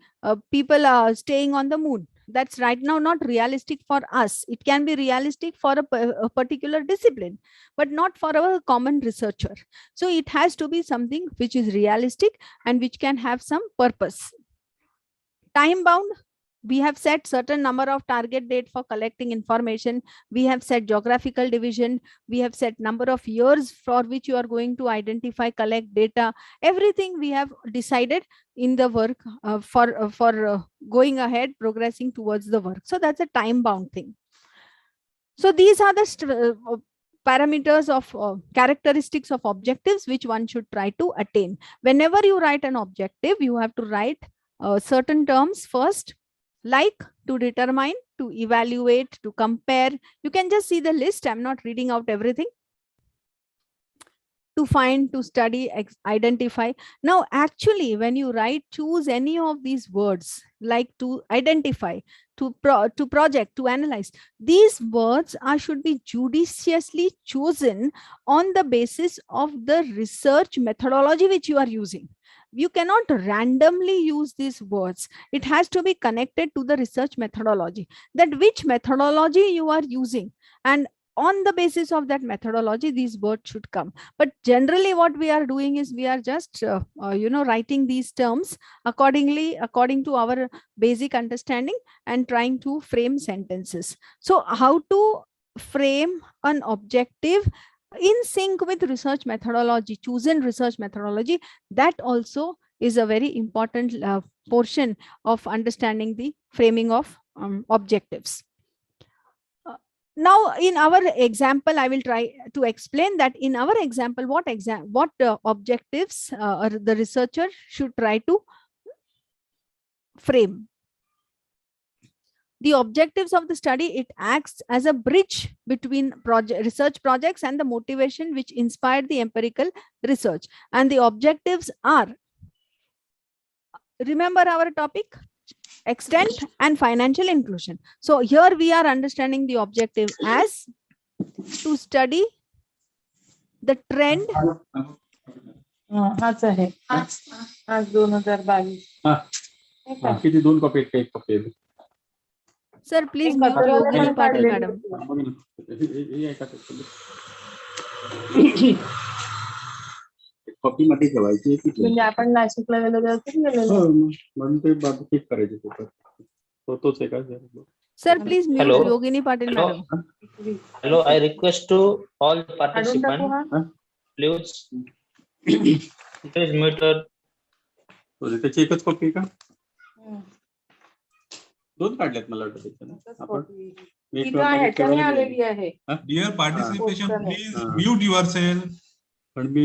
people are staying on the moon. That's right now not realistic for us. It can be realistic for a particular discipline, but not for a common researcher. So it has to be something which is realistic and which can have some purpose. Time bound. We have set certain number of target date for collecting information. We have set geographical division. We have set number of years for which you are going to identify, collect data. Everything we have decided in the work for going ahead, progressing towards the work. So that's a time bound thing. So these are the parameters of characteristics of objectives which one should try to attain. Whenever you write an objective, you have to write certain terms first, like to determine, to evaluate, to compare. You can just see the list. I'm not reading out everything. To find, to study, identify. Now, actually, when you write, choose any of these words, like to identify, to project, to analyze. These words should be judiciously chosen on the basis of the research methodology which you are using. You cannot randomly use these words. It has to be connected to the research methodology, that which methodology you are using, and on the basis of that methodology these words should come. But generally what we are doing is we are just writing these terms according to our basic understanding and trying to frame sentences. So how to frame an objective in sync with research methodology, chosen research methodology, that also is a very important portion of understanding the framing of objectives. Now, in our example, I will try to explain that in our example, what objectives or the researcher should try to frame. The objectives of the study, it acts as a bridge between research projects and the motivation which inspired the empirical research. And the objectives are, remember our topic, extent and financial inclusion. So here we are understanding the objective as to study the trend. Sir, please mute Yogini Patil, madam. Copy मध्ये ठेवायची म्हणजे आपण नाशिकला गेलो म्हणून ते बाबू check करायचे तोच आहे का Sir, please mute Hello. Yogini Patil, Hello. madam. Hello, I request to all the participants, please mute her. त्याची एकच कॉपी का दोन काढल्यात मला वाटतं आपण Dear participation, please mute yourself. पण मी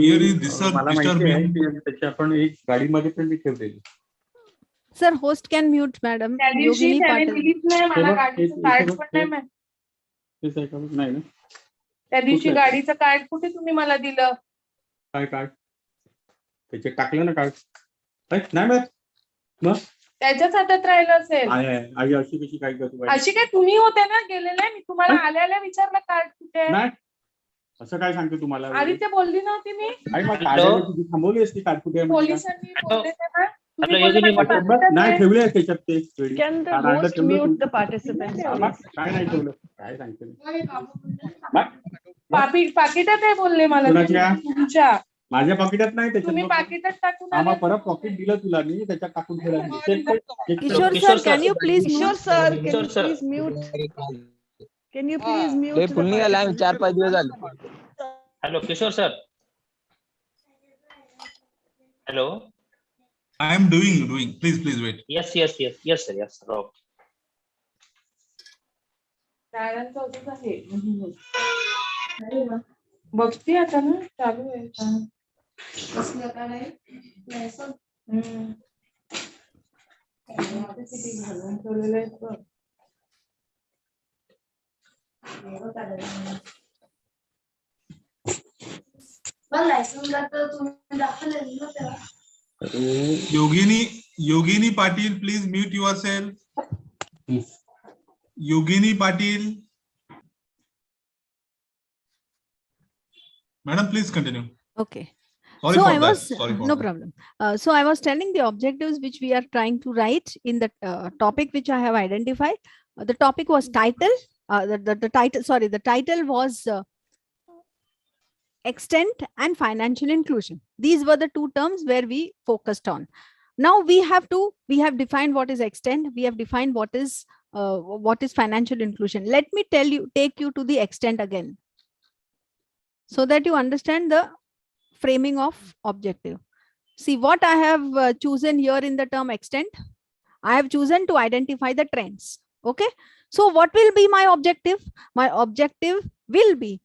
मला माहिती आहे त्याची आपण एक गाडीमध्ये पण मी ठेवलेली. Sir, host can mute, madam. Yogini Patil. नाही ना त्या दिवशी कुठलं? गाडीचं कार्ड कुठे तुम्ही मला दिलं? काय कार्ड? त्याचे टाकलं ना कार्ड. नाही मग त्याच्याच हातात राहिलं असेल. आई अशी कशी काय करतो? अशी काय तुम्ही होते ना गेलेले, मी तुम्हाला आल्या विचारलं कार्ड कुठे? नाही असं काय सांगते तुम्हाला? आदित्य बोलली नव्हती मी. आई मग कार्ड तुझी थांबवली असती कार्ड कुठे? पोलिसांनी बोलले ते ना. तुम्ही Hello, बोलले योगिनी माझ्या पाटील. पाकिटात नाही आहे. ठेवले त्याच्यात ते वेळी. Can the कार्ड आणलं host ठेवलं mute तू. the participants, आबा, please? काय नाही ठेवलं काय सांगते पाकिटात आहे बोलले मला. कुणाच्या? तुमच्या. माझ्या पाकिटात नाही तुम्ही त्याच्यात. पाकिटात टाकून आम्हा आले. परत पॉकेट दिलं तुला मी त्याच्यात टाकून ठेवलं. Kishore Kishore sir, can sir. you please Kishore mute? sir, can Kishore you sir. please mute? Can you please mute ते the फुल निघाले आम्ही participants? 4-5 दिवस झाले. Hello, Kishore sir. Hello. I am doing. Please wait. Yes, sir. Yes, sir. Okay. नारायणचं होतच आहे. बघते आता ना चालू आहे का? हम्म. किती घालून ठेवलेलं आहे बघ. Yogini Patil, please mute yourself. Yogini Patil. Madam, please continue. Okay. Sorry So for I that. was Sorry for no that. problem. So I was telling the objectives which we are trying to write in the topic which I have identified. The topic was title. The title. Sorry, the title was extent and financial inclusion. These were the two terms where we focused on. Now we have defined what is extent. We have defined what is financial inclusion. Let me take you to the extent again, so that you understand the framing of objective. See what I have chosen here in the term extent. I have chosen to identify the trends. Okay. So what will be my objective? My objective will be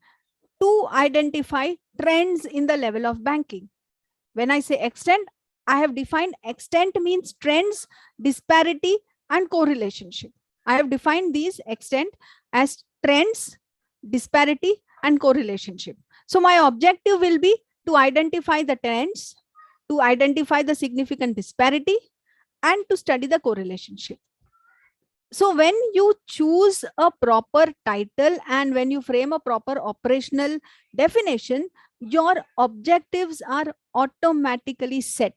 to identify trends in the level of banking. When I say extent, I have defined extent means trends, disparity, and correlationship. I have defined these extent as trends, disparity, and correlationship. So my objective will be to identify the trends, to identify the significant disparity, and to study the correlationship. So when you choose a proper title and when you frame a proper operational definition, your objectives are automatically set.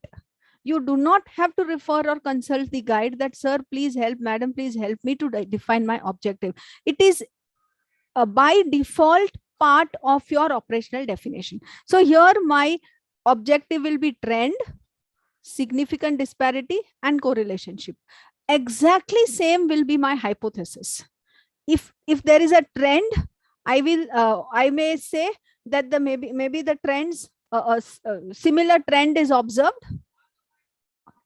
You do not have to refer or consult the guide that, sir, please help, madam, please help me to define my objective. It is by default part of your operational definition. So here my objective will be trend, significant disparity, and correlationship. Exactly same will be my hypothesis. If there is a trend, I may say that maybe the trends similar trend is observed.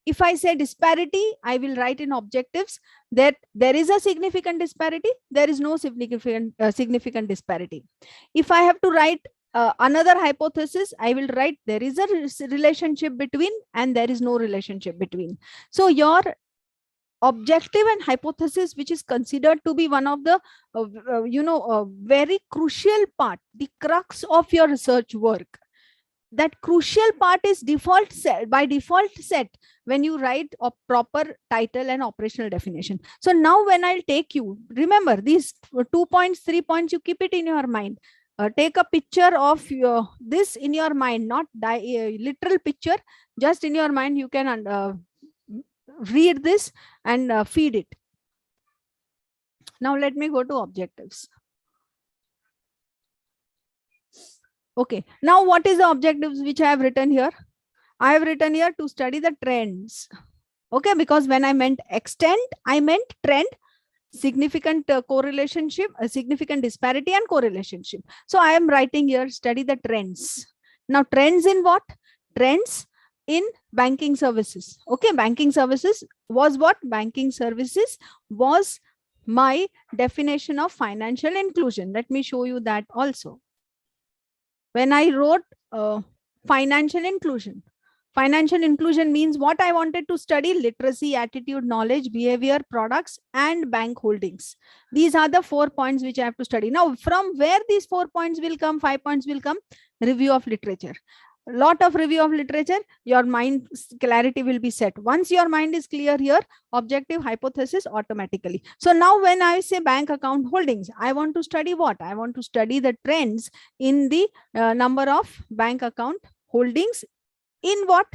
If I say disparity, I will write in objectives that there is a significant disparity, there is no significant disparity. If I have to write another hypothesis, I will write there is a relationship between and there is no relationship between. So your objective and hypothesis, which is considered to be one of the very crucial part, the crux of your research work, that crucial part is by default set when you write a proper title and operational definition. So now when I'll take you, remember these 2 points, 3 points, you keep it in your mind. Take a picture of this in your mind, not literal picture, just in your mind. You can read this and feed it. Now let me go to objectives. Okay, now what is the objectives which I have written here? I have written here to study the trends. Okay, because when I meant extent, I meant trend, significant correlationship, significant disparity, and correlationship. So I am writing here, study the trends. Now trends in what? Trends in banking services. Okay, banking services was what? Banking services was my definition of financial inclusion. Let me show you that also. When I wrote financial inclusion, Financial inclusion means what I wanted to study: literacy, attitude, knowledge, behavior, products, and bank holdings. These are the 4 points which I have to study. Now, from where these 4 points will come, 5 points will come: review of literature. Lot of review of literature, your mind clarity will be set. Once your mind is clear here, objective, hypothesis automatically. So now when I say bank account holdings, I want to study what? I want to study the trends in the number of bank account holdings in what?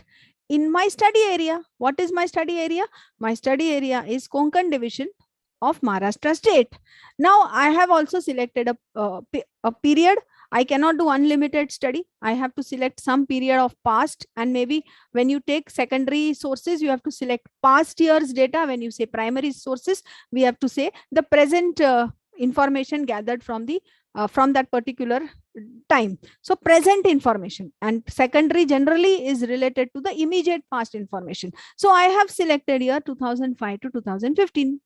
In my study area. What is my study area? My study area is Konkan division of Maharashtra state. Now I have also selected a period. I cannot do unlimited study. I have to select some period of past, and maybe when you take secondary sources, you have to select past year's data. When you say primary sources, we have to say the present information gathered from the from that particular time. So present information, and secondary generally is related to the immediate past information. So I have selected here 2005 to 2015.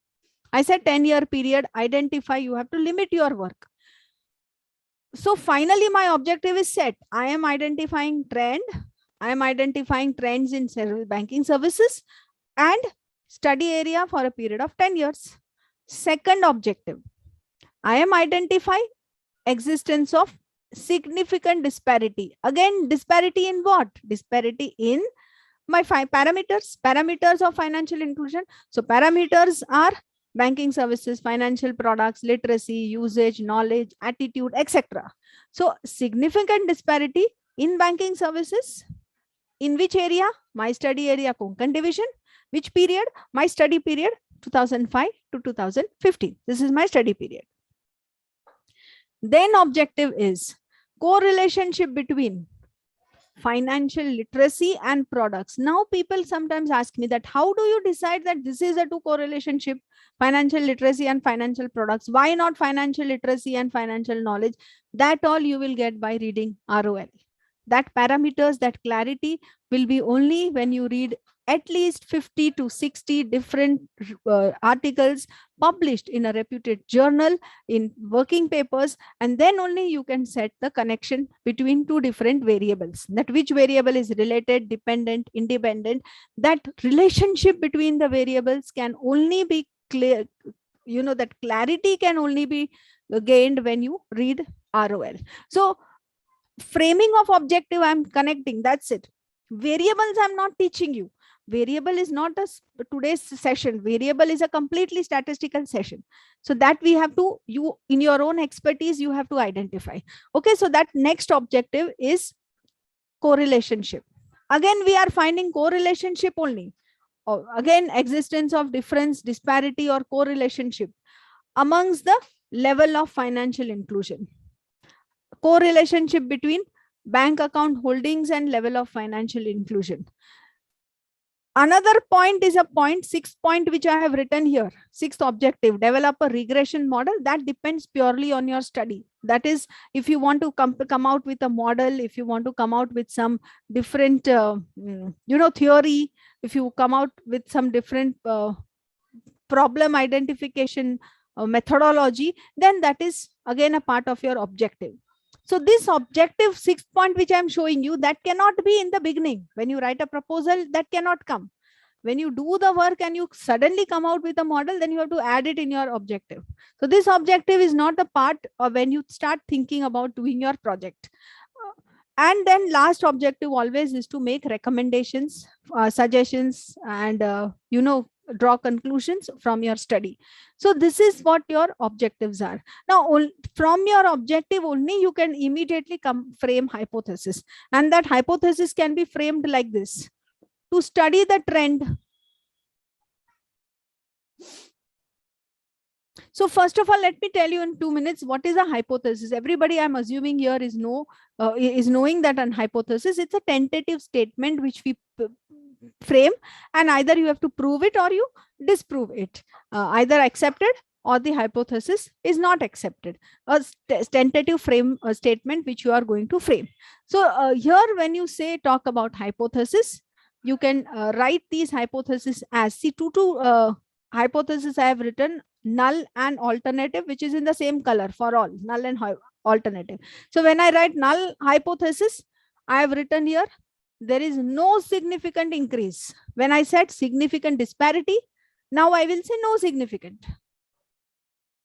I said 10-year period. Identify, you have to limit your work. So finally my objective is set. I am identifying trend. I am identifying trends in banking services and study area for a period of 10 years. Second objective, I am identifying existence of significant disparity. Again, disparity in what? Disparity in my 5 parameters of financial inclusion. So parameters are banking services, financial products, literacy, usage, knowledge, attitude, etc. So significant disparity in banking services. In which area? My study area, Konkan division. Which period? My study period, 2005 to 2015. This is my study period. Then objective is correlationship between financial literacy and products. Now people sometimes ask me that how do you decide that this is a two correlationship, financial literacy and financial products? Why not financial literacy and financial knowledge? That all you will get by reading ROL. That parameters, that clarity will be only when you read at least 50 to 60 different articles published in a reputed journal, in working papers, and then only you can set the connection between two different variables. That which variable is related, dependent, independent. That relationship between the variables can only be clear. You know, that clarity can only be gained when you read ROL. So framing of objective, I'm connecting, that's it. Variables I'm not teaching you. Variable is not a today's session. Variable is a completely statistical session. So that we have to, you in your own expertise, you have to identify. Okay, so that next objective is correlationship. Again, we are finding correlationship only. Again, existence of difference, disparity, or correlationship amongst the level of financial inclusion. Correlationship between bank account holdings and level of financial inclusion. Another point is a point, 6th point, which I have written here. 6th objective, develop a regression model. That depends purely on your study. That is, if you want to come out with a model, if you want to come out with some different, theory, if you come out with some different problem identification methodology, then that is again a part of your objective. So this objective 6th point, which I'm showing you, that cannot be in the beginning. When you write a proposal, that cannot come. When you do the work and you suddenly come out with a model, then you have to add it in your objective. So this objective is not a part of when you start thinking about doing your project. And then last objective always is to make recommendations, suggestions, and draw conclusions from your study. So this is what your objectives are. Now, from your objective only, you can immediately frame hypothesis. And that hypothesis can be framed like this: to study the trend. So first of all, let me tell you in 2 minutes, what is a hypothesis? Everybody, I'm assuming here is knowing that an hypothesis, it's a tentative statement which we frame, and either you have to prove it or you disprove it. Either accepted or the hypothesis is not accepted. A tentative frame statement which you are going to frame. So here, when you say talk about hypothesis, you can write these hypotheses as, see, two hypothesis I have written: null and alternative, which is in the same color for all, null and alternative. So when I write null hypothesis, I have written here there is no significant increase. When I said significant disparity, now I will say no significant.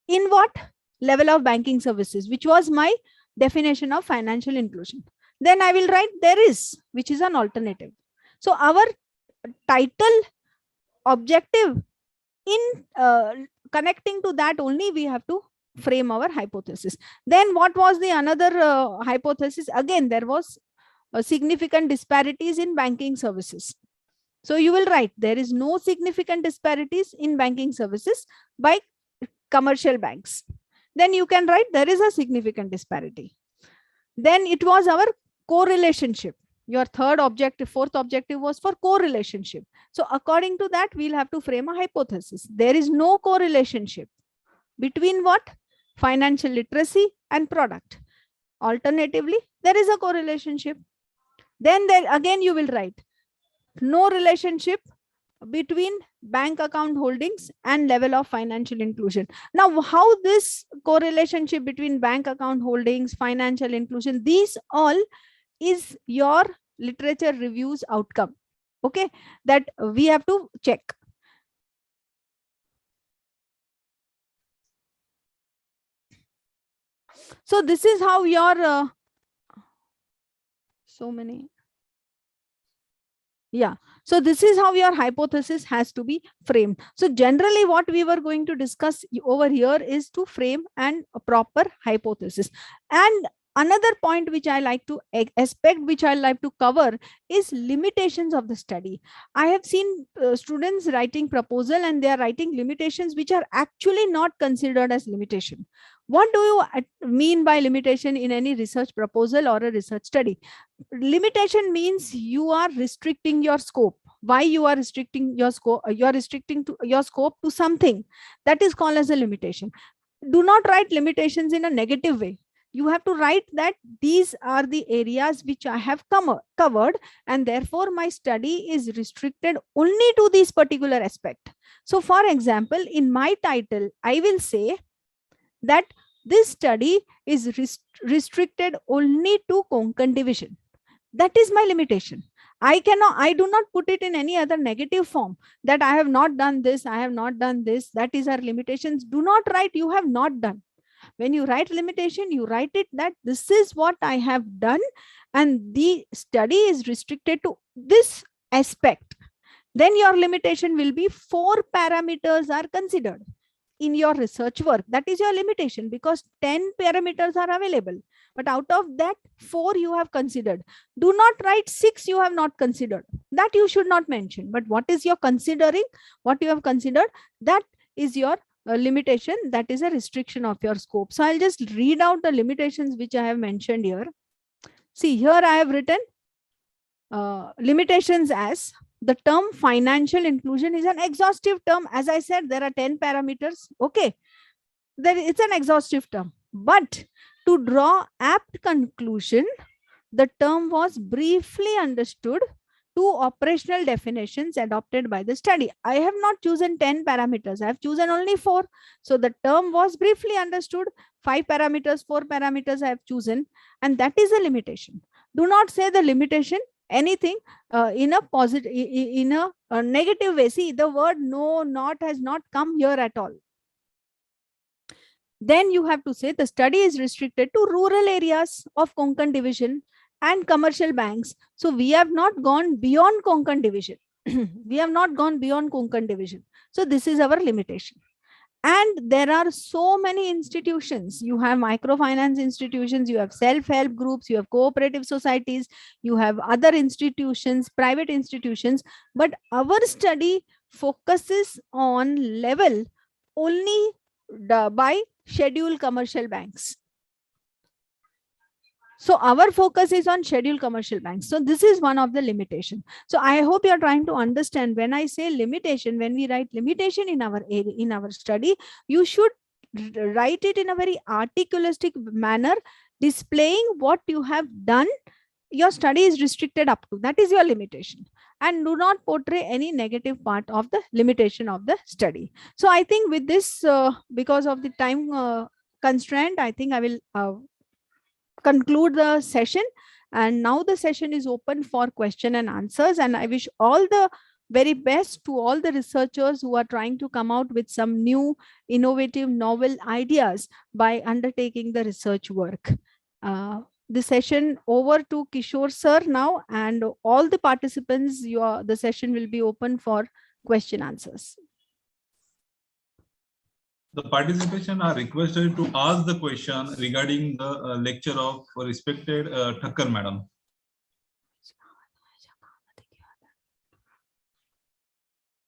In what? Level of banking services, which was my definition of financial inclusion. Then I will write there is, which is an alternative. So our title objective, in connecting to that only, we have to frame our hypothesis. Then what was the another hypothesis? Again, there was significant disparities in banking services. So you will write there is no significant disparities in banking services by commercial banks. Then you can write there is a significant disparity. Then it was our correlationship. Your third objective, fourth objective was for correlationship. So according to that, we'll have to frame a hypothesis. There is no correlationship between what? Financial literacy and product. Alternatively, there is a correlationship. Then there again you will write no relationship between bank account holdings and level of financial inclusion. Now, how this correlationship between bank account holdings, financial inclusion, these all is your literature reviews outcome. Okay, that we have to check. So this is how your so many. Yeah. So this is how your hypothesis has to be framed. So generally what we were going to discuss over here is to frame a proper hypothesis. And another point which I like to which I like to cover is limitations of the study. I have seen students writing proposal and they are writing limitations which are actually not considered as limitation. What do you mean by limitation in any research proposal or a research study? Limitation means you are restricting your scope. Why you are restricting your scope? You are restricting your scope to something that is called as a limitation. Do not write limitations in a negative way. You have to write that these are the areas which I have covered, and therefore my study is restricted only to this particular aspect. So for example, in my title, I will say that this study is restricted only to Konkan division. That is my limitation. I do not put it in any other negative form that I have not done this, I have not done this. That is our limitations. Do not write you have not done. When you write limitation, you write it that this is what I have done and the study is restricted to this aspect. Then your limitation will be 4 parameters are considered in your research work. That is your limitation, because 10 parameters are available, but out of that 4 you have considered. Do not write 6 you have not considered. That you should not mention. But what is your considering, what you have considered, that is your limitation. That is a restriction of your scope. So I'll just read out the limitations which I have mentioned here. See, here I have written limitations as the term financial inclusion is an exhaustive term. As I said, there are 10 parameters. Okay, it's an exhaustive term. But to draw apt conclusion, the term was briefly understood to operational definitions adopted by the study. I have not chosen 10 parameters. I have chosen only 4. So the term was briefly understood. 5 parameters, 4 parameters I have chosen. And that is a limitation. Do not say the limitation anything in a positive, in a negative way. See, the word no, not has not come here at all. Then you have to say the study is restricted to rural areas of Konkan division and commercial banks. So we have not gone beyond Konkan division. We have not gone beyond Konkan division. So this is our limitation. And there are so many institutions. You have microfinance institutions, you have self-help groups, you have cooperative societies, you have other institutions, private institutions. But our study focuses on level only by scheduled commercial banks. So our focus is on scheduled commercial banks. So this is one of the limitations. So I hope you're trying to understand when I say limitation, when we write limitation in our study, you should write it in a very articulated manner, displaying what you have done. Your study is restricted up to. That is your limitation. And do not portray any negative part of the limitation of the study. So I think with this, because of the time constraint, I think I will conclude the session, And now the session is open for question and answers. And I wish all the very best to all the researchers who are trying to come out with some new, innovative, novel ideas by undertaking the research work. The session over to Kishore sir now, and all the participants, the session will be open for question answers. The participation are requested to ask the question regarding the lecture of respected Thakkar madam.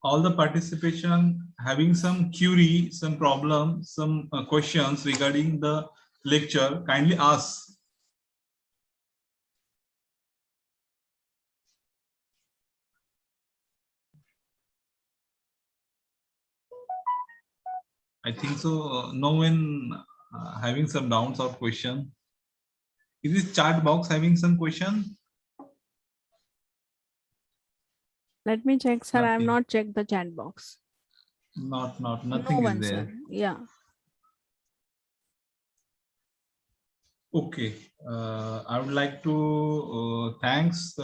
All the participation having some query, some problem, some questions regarding the lecture, kindly ask. I think so. No one having some doubts or question. Is this chat box having some question? Let me check, sir. I have Nothing. not checked the chat box. Nothing No is one, there. sir. Yeah. Okay. I would like to thanks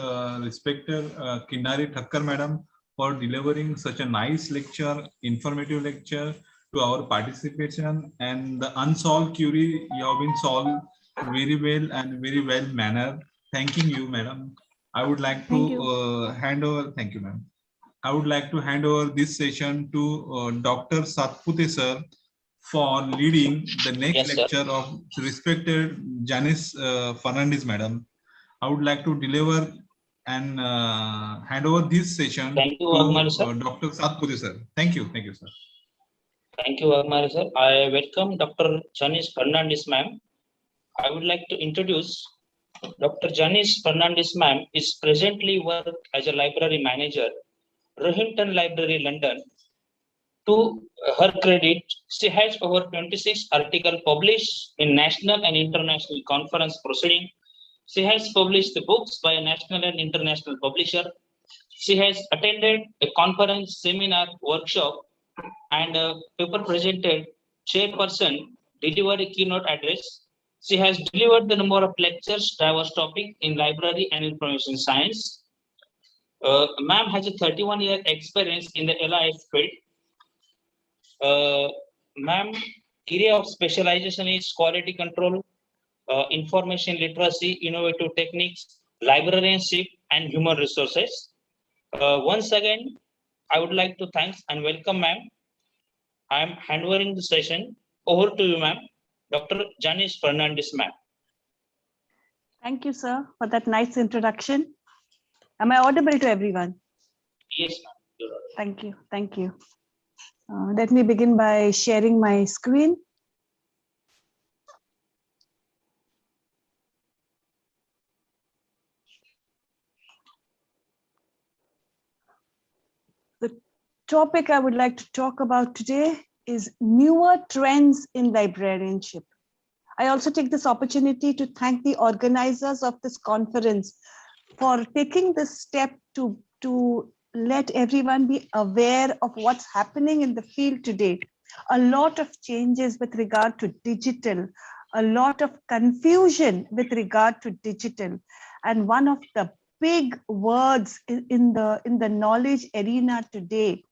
respected Kinari Thakkar madam for delivering such a nice lecture, informative lecture to our participation, and the unsolved query you have been solved very well and very well manner. Thanking you, madam. I would like to hand over. Thank you, ma'am. I would like to hand over this session to Dr. Satpute sir for leading the next Yes, sir. lecture of respected Janice Fernandez madam. I would like to deliver and hand over this session Thank you, to Agmar sir. Dr. Satpute sir. Thank you, sir. Thank you, Agmar sir. I welcome Dr. Janice Fernandez ma'am. I would like to introduce Dr. Janice Fernandez ma'am is presently work as a library manager, Rohinton Library, London. To her credit, she has over 26 articles published in national and international conference proceeding. She has published books by a national and international publisher. She has attended a conference, seminar, workshop, and a paper presented, chairperson, delivered a keynote address. She has delivered the number of lectures, diverse topic in library and information science. Ma'am has a 31-year experience in the LIS field. Ma'am, area of specialization is quality control, information literacy, innovative techniques, librarianship, and human resources. Once again, I would like to thank and welcome ma'am. I am handing the session over to you, ma'am, Dr. Janice Fernandez, ma'am. Thank you, sir, for that nice introduction. Am I audible to everyone? Yes, ma'am. Thank you. Thank you. Let me begin by sharing my screen. The topic I would like to talk about today is newer trends in librarianship. I also take this opportunity to thank the organizers of this conference for taking this step to let everyone be aware of what's happening in the field today. A lot of changes with regard to digital, a lot of confusion with regard to digital. And one of the big words in the knowledge arena today,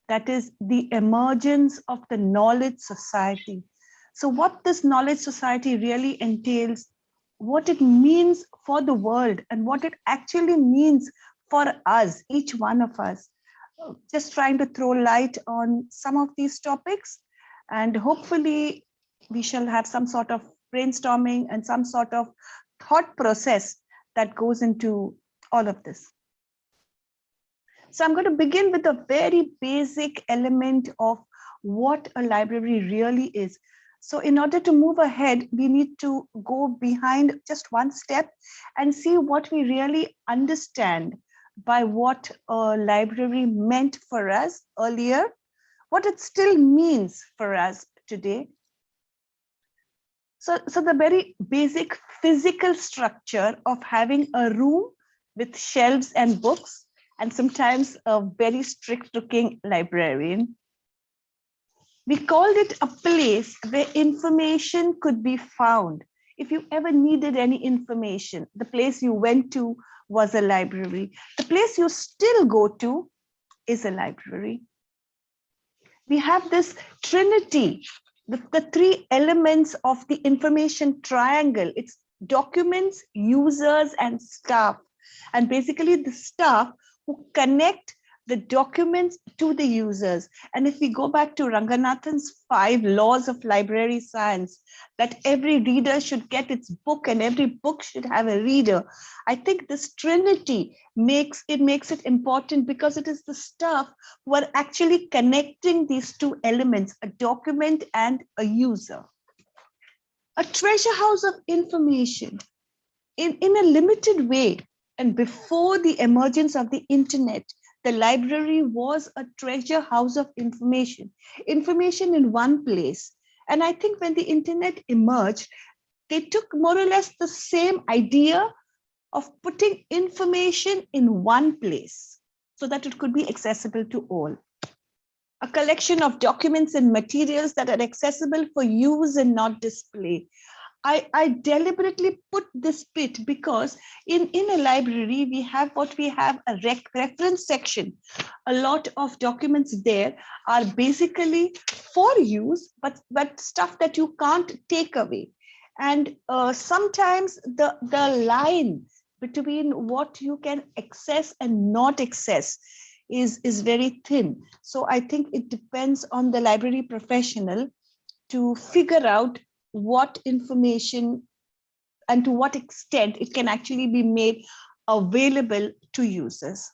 that is the emergence of the knowledge society. So what this knowledge society really entails, what it means for the world, and what it actually means for us, each one of us. Just trying to throw light on some of these topics, and hopefully we shall have some sort of brainstorming and some sort of thought process that goes into all of this. So I'm going to begin with a very basic element of what a library really is. So in order to move ahead, we need to go behind just one step and see what we really understand by what a library meant for us earlier, what it still means for us today. So the very basic physical structure of having a room with shelves and books, and sometimes a very strict looking librarian. We called it a place where information could be found. If you ever needed any information, the place you went to was a library. The place you still go to is a library. We have this trinity, the three elements of the information triangle. It's documents, users, and staff. And basically the staff who connect the documents to the users. And if we go back to Ranganathan's 5 laws of library science, that every reader should get its book and every book should have a reader, I think this trinity makes it important, because it is the staff who are actually connecting these two elements, a document and a user. A treasure house of information in a limited way. And before the emergence of the internet, the library was a treasure house of information in one place. And I think when the internet emerged, they took more or less the same idea of putting information in one place so that it could be accessible to all. A collection of documents and materials that are accessible for use and not display. I deliberately put this bit because in a library, we have a reference section. A lot of documents there are basically for use, but stuff that you can't take away. And sometimes the line between what you can access and not access is very thin. So I think it depends on the library professional to figure out what information and to what extent it can actually be made available to users.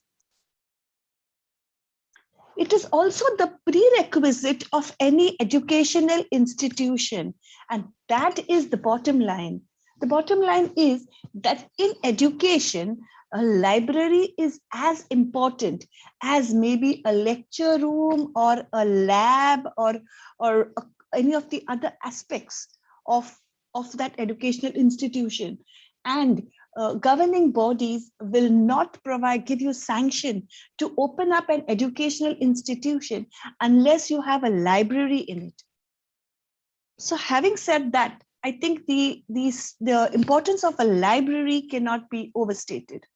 It is also the prerequisite of any educational institution, and that is the bottom line. The bottom line is that in education, a library is as important as maybe a lecture room or a lab or any of the other aspects of that educational institution. And governing bodies will not give you sanction to open up an educational institution unless you have a library in it. So having said that, I think the importance of a library cannot be overstated.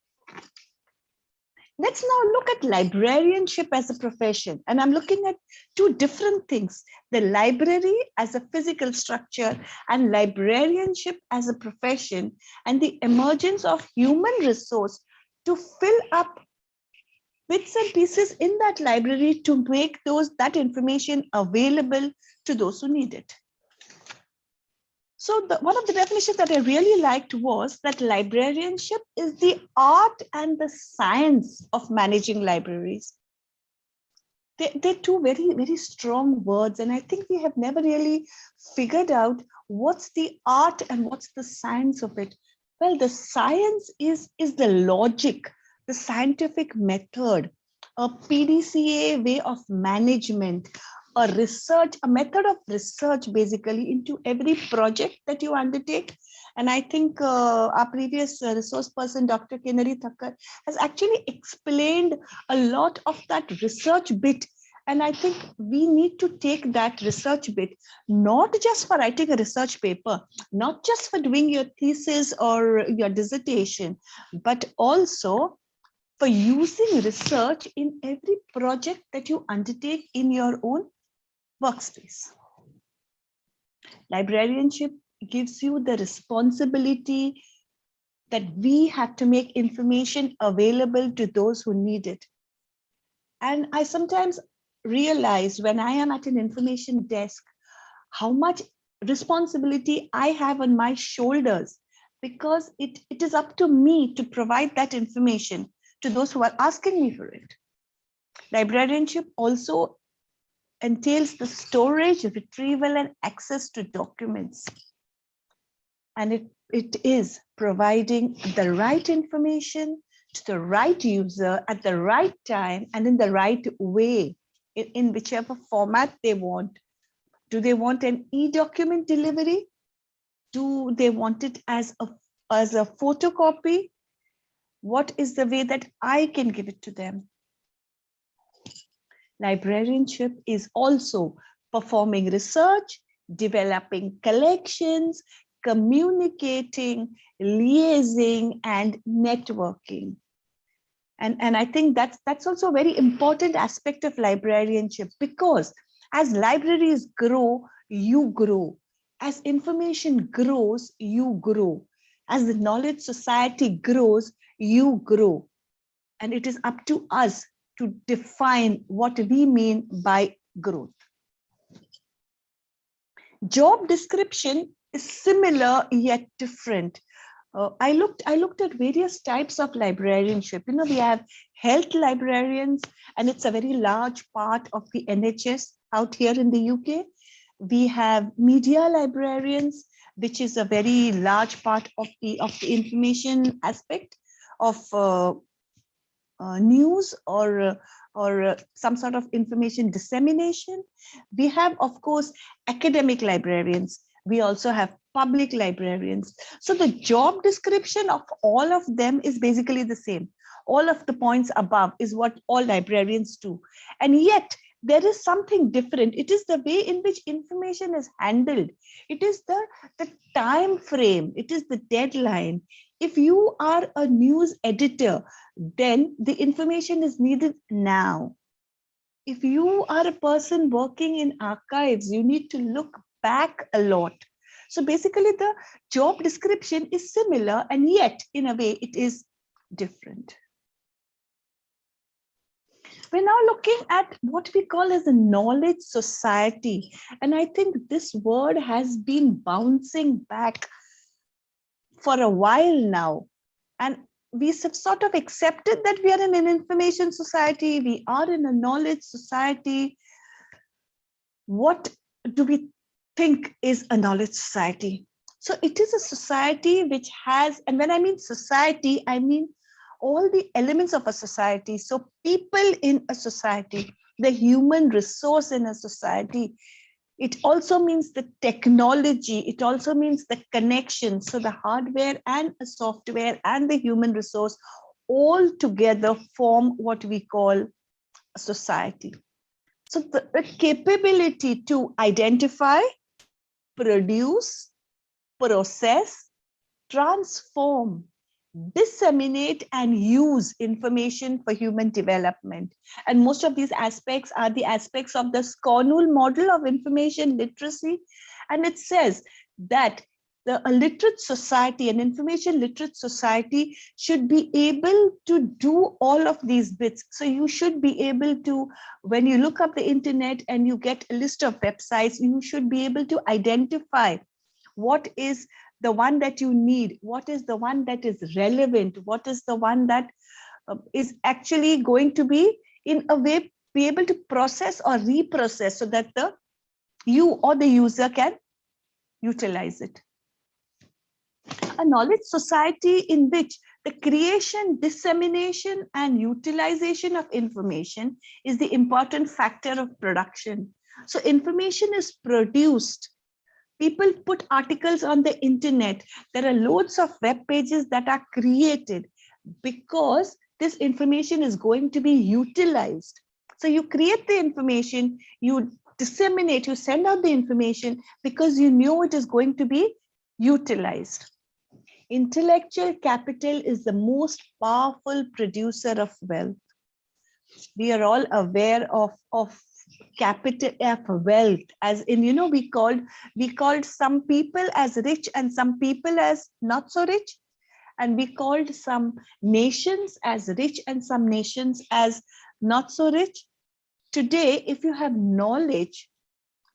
Let's now look at librarianship as a profession. And I'm looking at two different things: the library as a physical structure and librarianship as a profession, and the emergence of human resource to fill up bits and pieces in that library to make that information available to those who need it. So one of the definitions that I really liked was that librarianship is the art and the science of managing libraries. They're two very, very strong words, and I think we have never really figured out what's the art and what's the science of it. Well, the science is the logic, the scientific method, a PDCA way of management, a method of research basically into every project that you undertake. And I think our previous resource person, Dr. Kinnari Thakkar, has actually explained a lot of that research bit. And I think we need to take that research bit, not just for writing a research paper, not just for doing your thesis or your dissertation, but also for using research in every project that you undertake in your own workspace. Librarianship gives you the responsibility that we have to make information available to those who need it. And I sometimes realize when I am at an information desk, how much responsibility I have on my shoulders, because it is up to me to provide that information to those who are asking me for it. Librarianship also entails the storage, retrieval, and access to documents. And it is providing the right information to the right user at the right time and in the right way, in whichever format they want. Do they want an e-document delivery? Do they want it as a photocopy? What is the way that I can give it to them? Librarianship is also performing research, developing collections, communicating, liaising, and networking. And I think that's also a very important aspect of librarianship, because as libraries grow, you grow. As information grows, you grow. As the knowledge society grows, you grow. And it is up to us to define what we mean by growth. Job description is similar yet different. I looked at various types of librarianship. You know, we have health librarians, and it's a very large part of the NHS out here in the UK. We have media librarians, which is a very large part of the information aspect of news or some sort of information dissemination. We have, of course, academic librarians. We also have public librarians. So the job description of all of them is basically the same. All of the points above is what all librarians do. And yet there is something different. It is the way in which information is handled. It is the time frame. It is the deadline. If you are a news editor, then the information is needed now. If you are a person working in archives, you need to look back a lot. So basically the job description is similar, and yet in a way it is different. We're now looking at what we call as a knowledge society. And I think this word has been bouncing back for a while now. And we have sort of accepted that we are in an information society, we are in a knowledge society. What do we think is a knowledge society? So it is a society which has, and when I mean society, I mean all the elements of a society. So people in a society, the human resource in a society. It also means the technology. It also means the connection. So the hardware and the software and the human resource all together form what we call a society. So the capability to identify, produce, process, transform, disseminate, and use information for human development. And most of these aspects are the aspects of the Scornul model of information literacy. And it says that a literate society, an information literate society, should be able to do all of these bits. So you should be able to, when you look up the internet and you get a list of websites, you should be able to identify what is the one that you need, what is the one that is relevant, what is the one that is actually going to be in a way be able to process or reprocess so that you or the user can utilize it. A knowledge society in which the creation, dissemination, and utilization of information is the important factor of production. So information is produced. People put articles on the internet. There are loads of web pages that are created because this information is going to be utilized. So you create the information, you disseminate, you send out the information because you know it is going to be utilized. Intellectual capital is the most powerful producer of wealth. We are all aware of capital of wealth, as in, you know, we called some people as rich and some people as not so rich, and we called some nations as rich and some nations as not so rich. Today, if you have knowledge,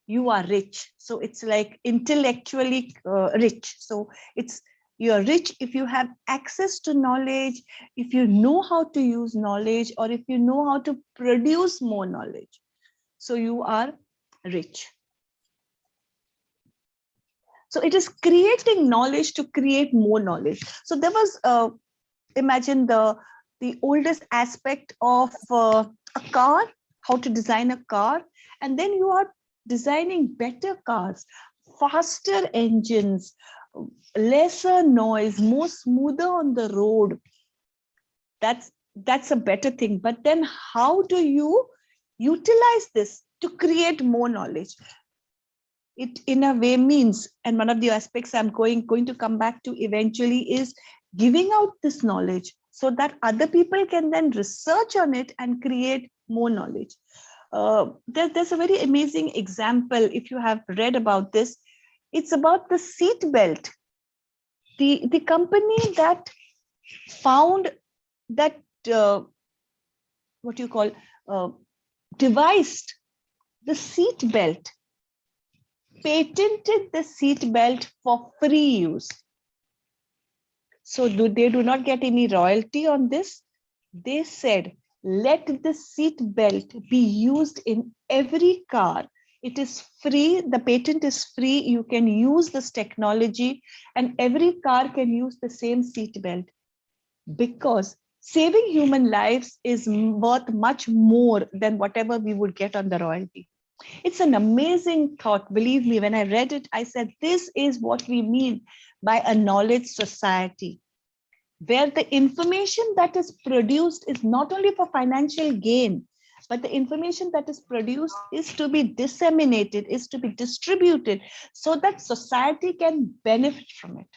you are rich. So it's like intellectually rich. So you're rich if you have access to knowledge, if you know how to use knowledge, or if you know how to produce more knowledge. So you are rich. So it is creating knowledge to create more knowledge. So there was, imagine the oldest aspect of a car, how to design a car, and then you are designing better cars, faster engines, lesser noise, more smoother on the road. That's a better thing. But then how do you utilize this to create more knowledge? it in a way means, and one of the aspects I'm going to come back to eventually, is giving out this knowledge so that other people can then research on it and create more knowledge. There's a very amazing example, if you have read about this. It's about the seat belt. The company that found that what you call devised the seat belt patented the seat belt for free use. So they do not get any royalty on this. They said, let the seat belt be used in every car. It is free. The patent is free. You can use this technology and every car can use the same seat belt, because saving human lives is worth much more than whatever we would get on the royalty. It's an amazing thought. Believe me, when I read it, I said, this is what we mean by a knowledge society, where the information that is produced is not only for financial gain, but the information that is produced is to be disseminated, is to be distributed so that society can benefit from it.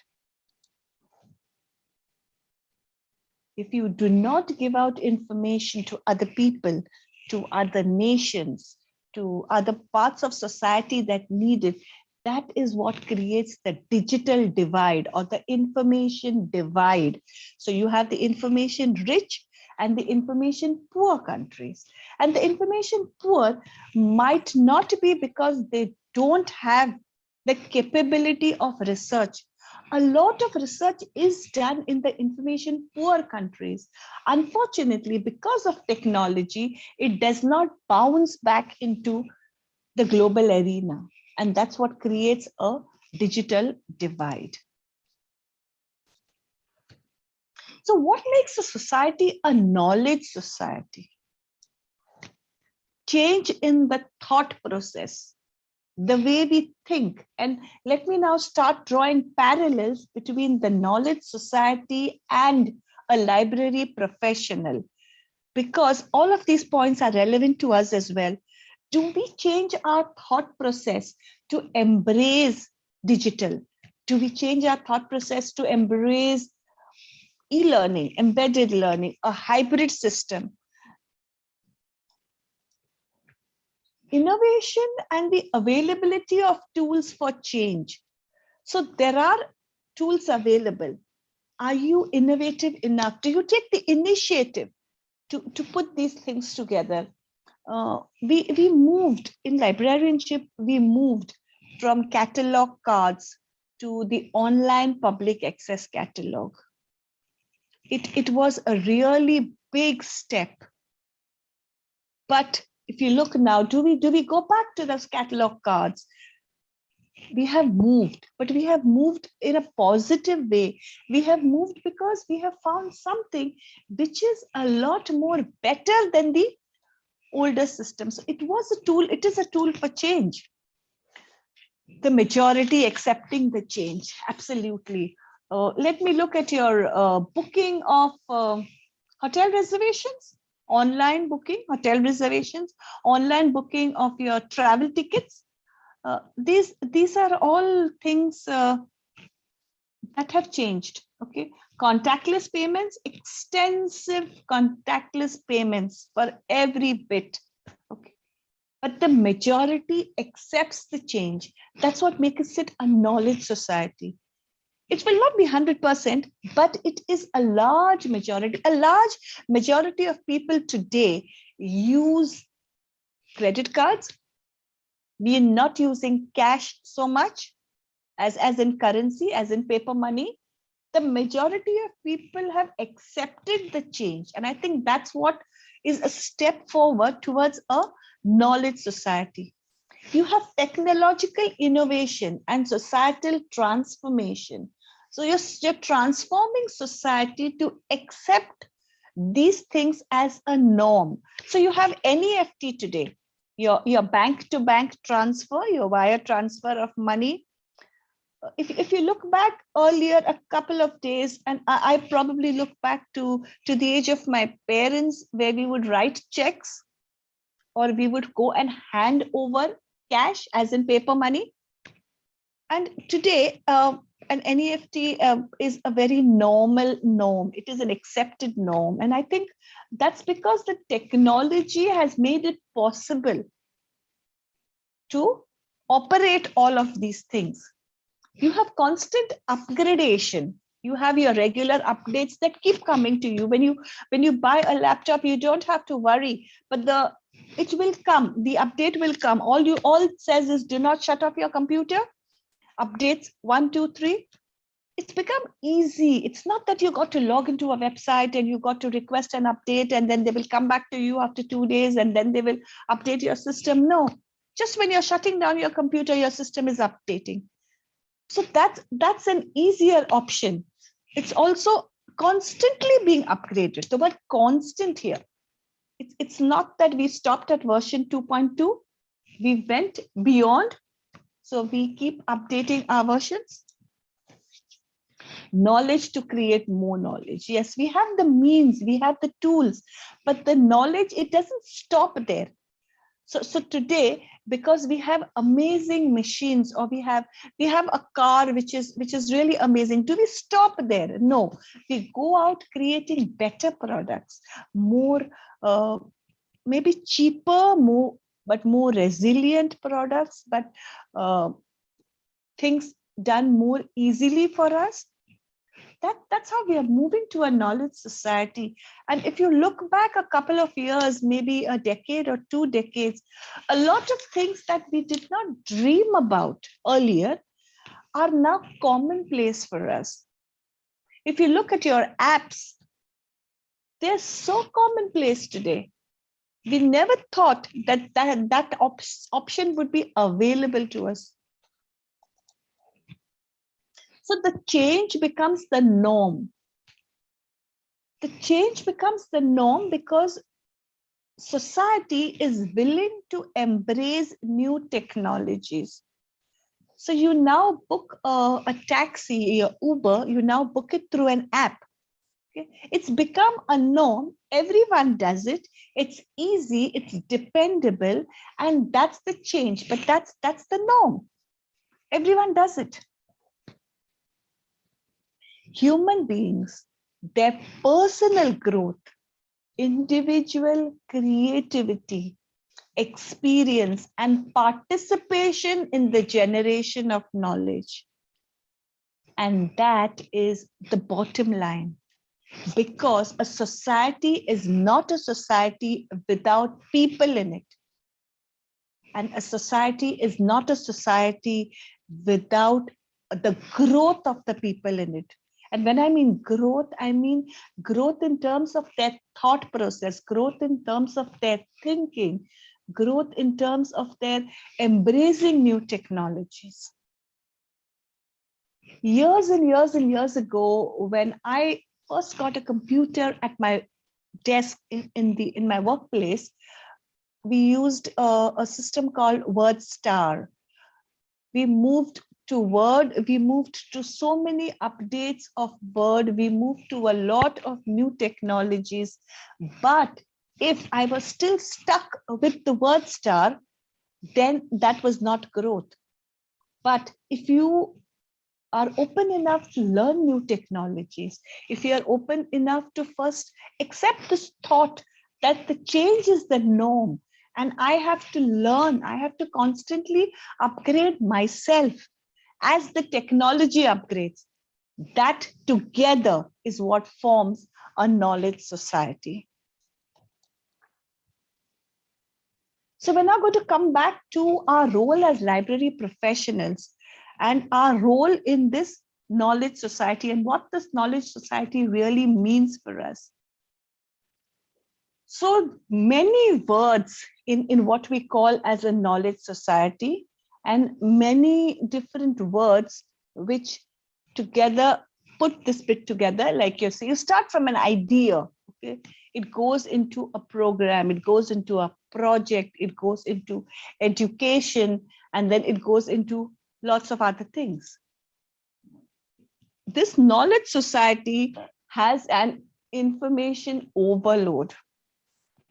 If you do not give out information to other people, to other nations, to other parts of society that need it, that is what creates the digital divide or the information divide. So you have the information rich and the information poor countries. And the information poor might not be because they don't have the capability of research. A lot of research is done in the information poor countries. Unfortunately, because of technology, it does not bounce back into the global arena. And that's what creates a digital divide. So what makes a society a knowledge society? Change in the thought process, the way we think. And let me now start drawing parallels between the knowledge society and a library professional, because all of these points are relevant to us as well. Do we change our thought process to embrace digital? Do we change our thought process to embrace e-learning, embedded learning, a hybrid system? Innovation and the availability of tools for change. So there are tools available. Are you innovative enough? Do you take the initiative to put these things together? We moved in librarianship, we moved from catalog cards to the online public access catalog. It was a really big step. But if you look now, do we go back to those catalog cards? We have moved, but we have moved in a positive way. We have moved because we have found something which is a lot more better than the older system. So it was a tool, it is a tool for change. The majority accepting the change, absolutely. Let me look at your booking of hotel reservations, online booking, hotel reservations, online booking of your travel tickets. These are all things that have changed. Okay, contactless payments, extensive contactless payments for every bit. Okay, but the majority accepts the change. That's what makes it a knowledge society. It will not be 100%, but it is a large majority. A large majority of people today use credit cards. We are not using cash so much as in currency, as in paper money. The majority of people have accepted the change. And I think that's what is a step forward towards a knowledge society. You have technological innovation and societal transformation. So you're transforming society to accept these things as a norm. So you have NEFT today, your bank-to-bank transfer, your wire transfer of money. If you look back earlier, a couple of days, and I probably look back to the age of my parents, where we would write checks or we would go and hand over cash as in paper money. And today, an NEFT is a very normal norm. It is an accepted norm. And I think that's because the technology has made it possible to operate all of these things. You have constant upgradation. You have your regular updates that keep coming to you. When you buy a laptop, you don't have to worry, but it will come. The update will come. All it says is do not shut off your computer. Updates 1, 2, 3. It's become easy. It's not that you got to log into a website and you got to request an update and then they will come back to you after 2 days and then they will update your system. No, just when you're shutting down your computer, your system is updating. So that's an easier option. It's also constantly being upgraded. The word constant here. It's not that we stopped at version 2.2. We went beyond. So we keep updating our versions. Knowledge to create more knowledge. Yes, we have the means, we have the tools, but the knowledge, it doesn't stop there. So today, because we have amazing machines, or we have a car which is really amazing, do we stop there? No, we go out creating better products, more maybe cheaper, but more resilient products, but things done more easily for us. That's how we are moving to a knowledge society. And if you look back a couple of years, maybe a decade or 2 decades, a lot of things that we did not dream about earlier are now commonplace for us. If you look at your apps, they're so commonplace today. We never thought that option would be available to us. So the change becomes the norm. The change becomes the norm because society is willing to embrace new technologies. So you now book a taxi or Uber, you now book it through an app. Okay? It's become a norm. Everyone does it. It's easy, it's dependable, and that's the change. But that's the norm. Everyone does it. Human beings, their personal growth, individual creativity, experience, and participation in the generation of knowledge. And that is the bottom line. Because a society is not a society without people in it. And a society is not a society without the growth of the people in it. And when I mean growth in terms of their thought process, growth in terms of their thinking, growth in terms of their embracing new technologies. Years and years and years ago, when I first got a computer at my desk in my workplace, we used a system called WordStar. We moved to Word, we moved to so many updates of Word, we moved to a lot of new technologies. But if I was still stuck with the WordStar, then that was not growth. But if you are open enough to learn new technologies, if you are open enough to first accept this thought that the change is the norm, and I have to learn, I have to constantly upgrade myself as the technology upgrades, that together is what forms a knowledge society. So we're now going to come back to our role as library professionals and our role in this knowledge society and what this knowledge society really means for us. So many words in what we call as a knowledge society, and many different words which together put this bit together. Like you say, you start from an idea, okay? It goes into a program, it goes into a project, it goes into education, and then it goes into lots of other things. This knowledge society has an information overload.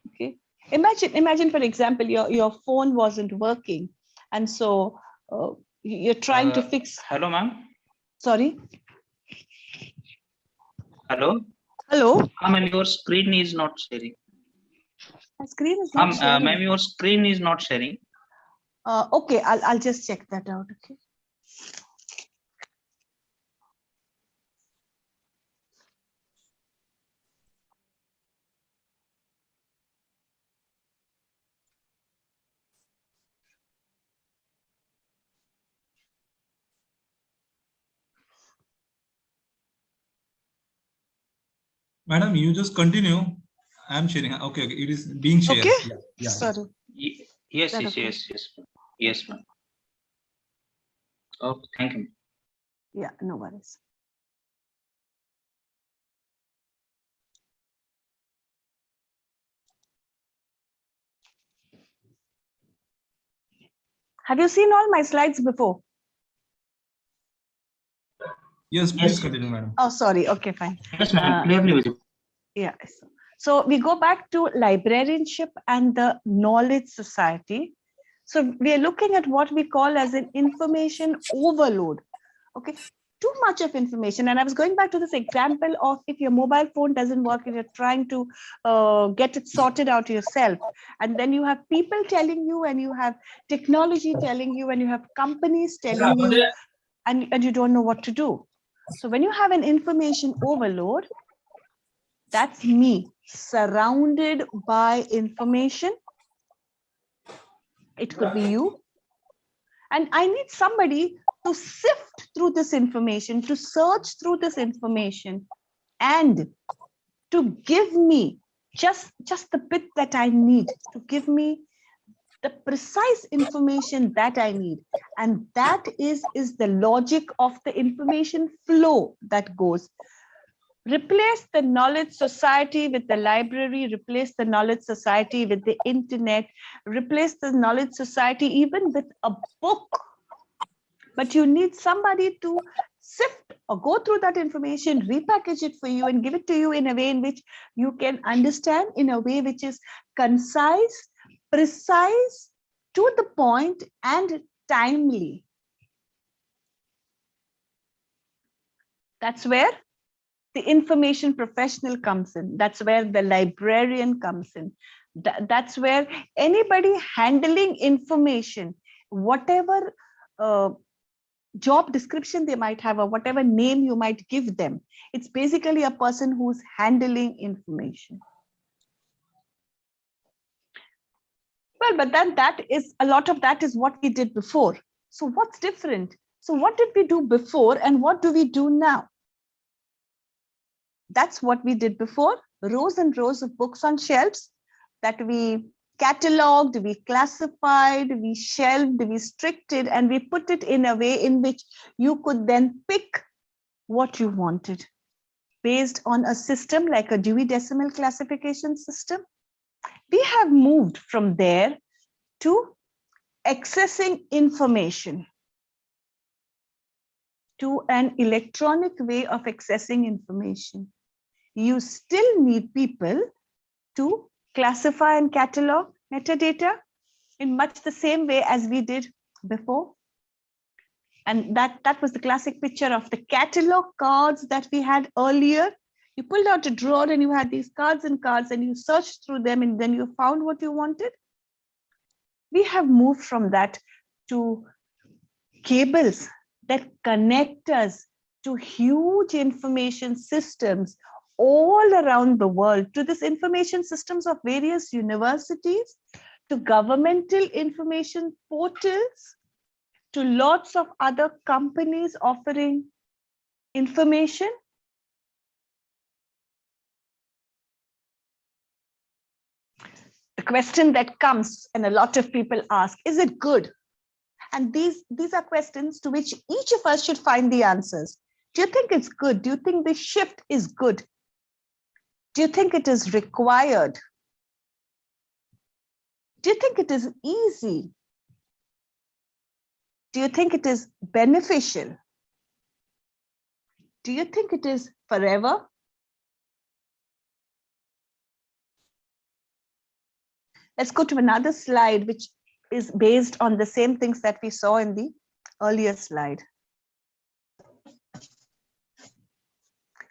Okay, imagine for example, your phone wasn't working, and so You're trying to fix. Hello, ma'am. Sorry. Hello. Hello. Ma'am, your screen is not sharing. My screen is not sharing. Ma'am, your screen is not sharing. Okay, I'll just check that out. Okay. Madam, you just continue. I'm sharing. Okay, okay. It is being shared. Okay. Yeah, yeah. Sorry. Yes, That yes, okay? yes. Yes, ma'am. Okay, thank you. Yeah, no worries. Have you seen all my slides before? Yes, please continue, madam. Oh, sorry. Okay, fine. Yes, ma'am. Clearly visible. Yeah. So we go back to librarianship and the knowledge society. So we are looking at what we call as an information overload. Okay. Too much of information. And I was going back to this example of if your mobile phone doesn't work, if you're trying to get it sorted out yourself, and then you have people telling you, and you have technology telling you, and you have companies telling you, and you don't know what to do. So when you have an information overload, that's me surrounded by information. It could be you. And I need somebody to sift through this information, to search through this information, and to give me just the bit that I need, to give me the precise information that I need. And that is the logic of the information flow that goes. Replace the knowledge society with the library, replace the knowledge society with the internet, replace the knowledge society even with a book. But you need somebody to sift or go through that information, repackage it for you, and give it to you in a way in which you can understand, in a way which is concise, precise, to the point, and timely. That's where the information professional comes in. That's where the librarian comes in. That's where anybody handling information, whatever job description they might have or whatever name you might give them, it's basically a person who's handling information. Well, but then that is a lot of that is what we did before. So what's different? So what did we do before and what do we do now? That's what we did before. Rows and rows of books on shelves that we cataloged, we classified, we shelved, we restricted, and we put it in a way in which you could then pick what you wanted based on a system like a Dewey Decimal Classification system. We have moved from there to accessing information, to an electronic way of accessing information. You still need people to classify and catalog metadata in much the same way as we did before. And that was the classic picture of the catalog cards that we had earlier. You pulled out a drawer and you had these cards and you searched through them and then you found what you wanted. We have moved from that to cables that connect us to huge information systems all around the world, to these information systems of various universities, to governmental information portals, to lots of other companies offering information. The question that comes, and a lot of people ask, is it good? And these are questions to which each of us should find the answers. Do you think it's good? Do you think the shift is good? Do you think it is required? Do you think it is easy? Do you think it is beneficial? Do you think it is forever? Let's go to another slide, which is based on the same things that we saw in the earlier slide.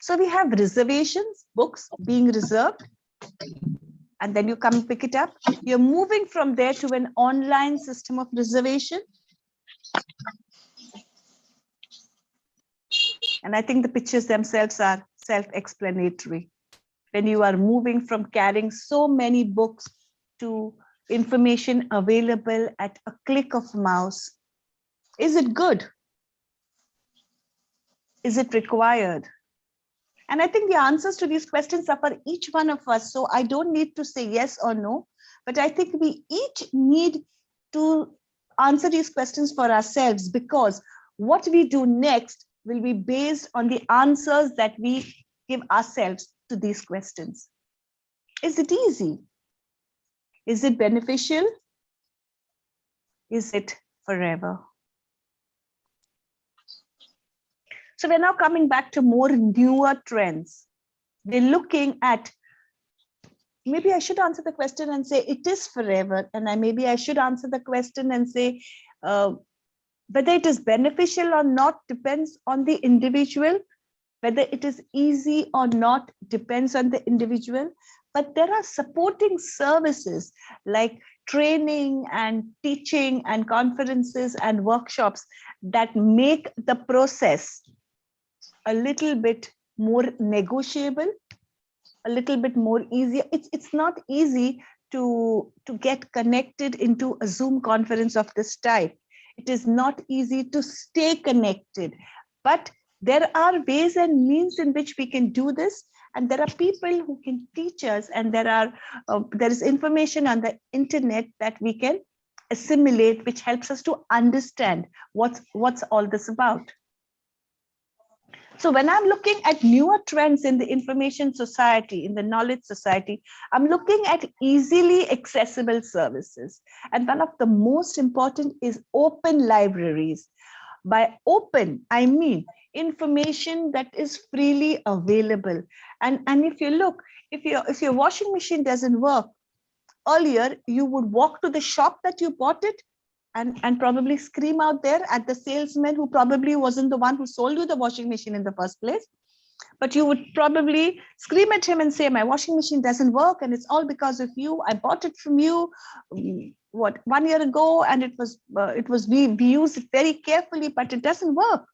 So we have reservations, books being reserved, and then you come and pick it up. You're moving from there to an online system of reservation. And I think the pictures themselves are self-explanatory. When you are moving from carrying so many books to information available at a click of a mouse, is it good? Is it required? And I think the answers to these questions are for each one of us. So I don't need to say yes or no, but I think we each need to answer these questions for ourselves, because what we do next will be based on the answers that we give ourselves to these questions. Is it easy? Is it beneficial? Is it forever? So we're now coming back to more newer trends. We're looking at, maybe I should answer the question and say it is forever. And maybe I should answer the question and say whether it is beneficial or not depends on the individual. Whether it is easy or not depends on the individual. But there are supporting services like training and teaching and conferences and workshops that make the process a little bit more negotiable, a little bit more easier. It's not easy to get connected into a Zoom conference of this type. It is not easy to stay connected, but there are ways and means in which we can do this. And there are people who can teach us, and there is information on the internet that we can assimilate, which helps us to understand what's all this about. So when I'm looking at newer trends in the information society, in the knowledge society, I'm looking at easily accessible services. And one of the most important is open libraries. By open, I mean information that is freely available. And if you look, if your washing machine doesn't work, earlier you would walk to the shop that you bought it and probably scream out there at the salesman who probably wasn't the one who sold you the washing machine in the first place. But you would probably scream at him and say, my washing machine doesn't work and it's all because of you. I bought it from you, 1 year ago, and we used it very carefully, but it doesn't work.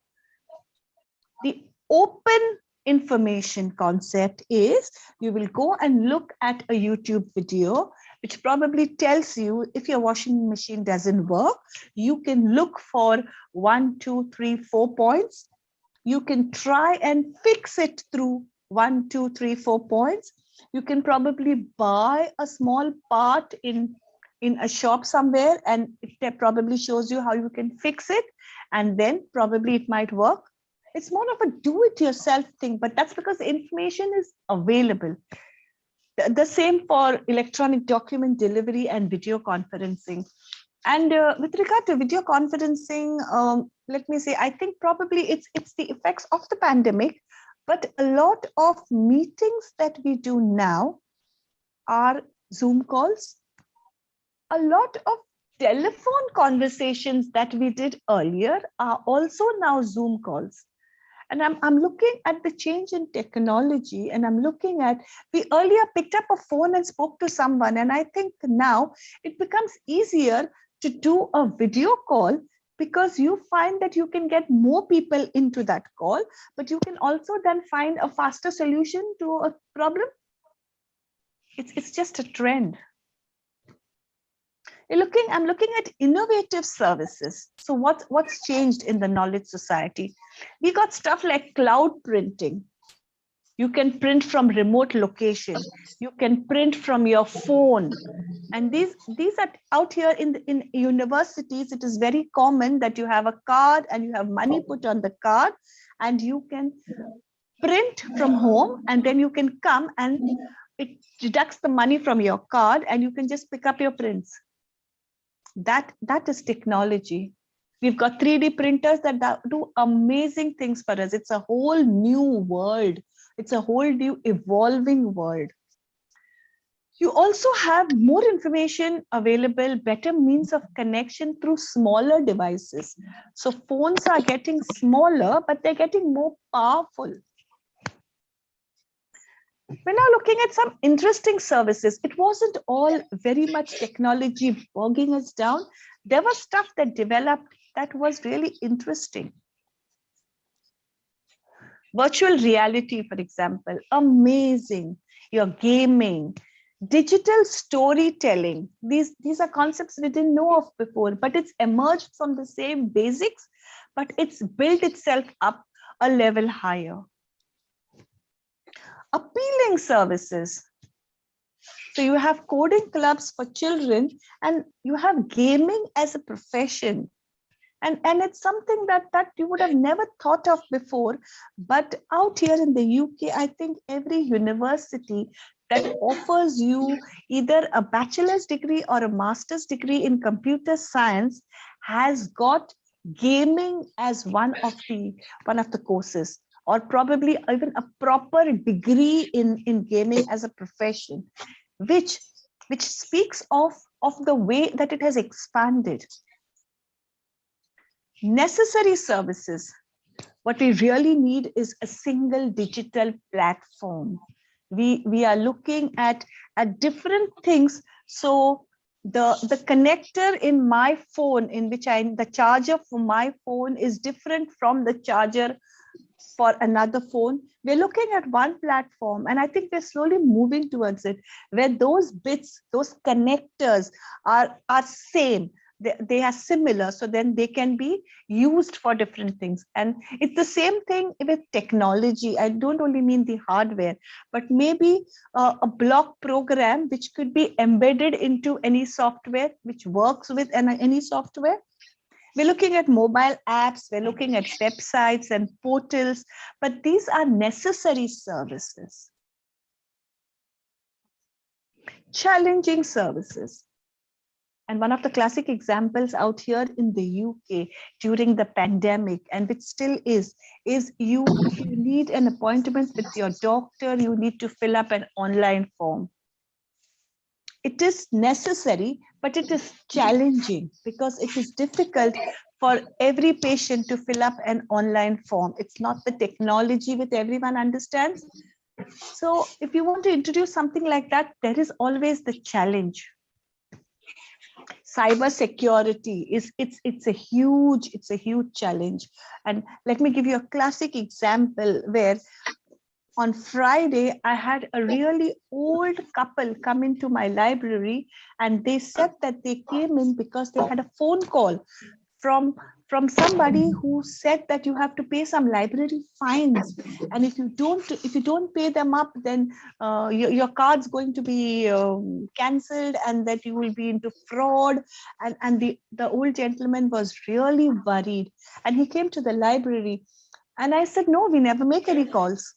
The open information concept is you will go and look at a YouTube video, which probably tells you if your washing machine doesn't work, you can look for 1, 2, 3, 4 points. You can try and fix it through 1, 2, 3, 4 points. You can probably buy a small part in a shop somewhere, and it probably shows you how you can fix it, and then probably it might work. It's more of a do-it-yourself thing, but that's because the information is available. The same for electronic document delivery and video conferencing. And with regard to video conferencing, let me say, I think probably it's the effects of the pandemic, but a lot of meetings that we do now are Zoom calls. A lot of telephone conversations that we did earlier are also now Zoom calls. And I'm looking at the change in technology, and I'm looking at, we earlier picked up a phone and spoke to someone. And I think now it becomes easier to do a video call because you find that you can get more people into that call, but you can also then find a faster solution to a problem. It's just a trend. I'm looking at innovative services. So what's changed in the knowledge society? We got stuff like cloud printing. You can print from remote location. You can print from your phone. And these are out here in universities. It is very common that you have a card and you have money put on the card, and you can print from home, and then you can come and it deducts the money from your card and you can just pick up your prints. That is technology. We've got 3D printers that do amazing things for us. It's a whole new world. It's a whole new evolving world. You also have more information available, better means of connection through smaller devices. So phones are getting smaller, but they're getting more powerful. We're now looking at some interesting services. It wasn't all very much technology bogging us down. There was stuff that developed that was really interesting. Virtual reality, for example, amazing. Your gaming, digital storytelling. These are concepts we didn't know of before, but it's emerged from the same basics, but it's built itself up a level higher. Appealing services. So you have coding clubs for children and you have gaming as a profession. And it's something that you would have never thought of before. But out here in the UK, I think every university that offers you either a bachelor's degree or a master's degree in computer science has got gaming as one of the courses, or probably even a proper degree in gaming as a profession, which speaks of the way that it has expanded. Necessary services. What we really need is a single digital platform. We are looking at different things. So the connector in my phone, in which the charger for my phone is different from the charger for another phone. We're looking at one platform, and I think we're slowly moving towards it, where those bits, those connectors are same. They are similar, so then they can be used for different things. And it's the same thing with technology. I don't only mean the hardware, but maybe a block program which could be embedded into any software, which works with any software. We're looking at mobile apps, we're looking at websites and portals, but these are necessary services. Challenging services. And one of the classic examples out here in the UK during the pandemic, and which still is if you need an appointment with your doctor, you need to fill up an online form. It is necessary, but it is challenging because it is difficult for every patient to fill up an online form. It's not the technology which everyone understands. So if you want to introduce something like that, there is always the challenge. Cyber security it's a huge challenge. And let me give you a classic example where on Friday, I had a really old couple come into my library, and they said that they came in because they had a phone call from somebody who said that you have to pay some library fines, and if you don't pay them up, then your card's going to be cancelled, and that you will be into fraud. And the old gentleman was really worried, and he came to the library, and I said, no, we never make any calls.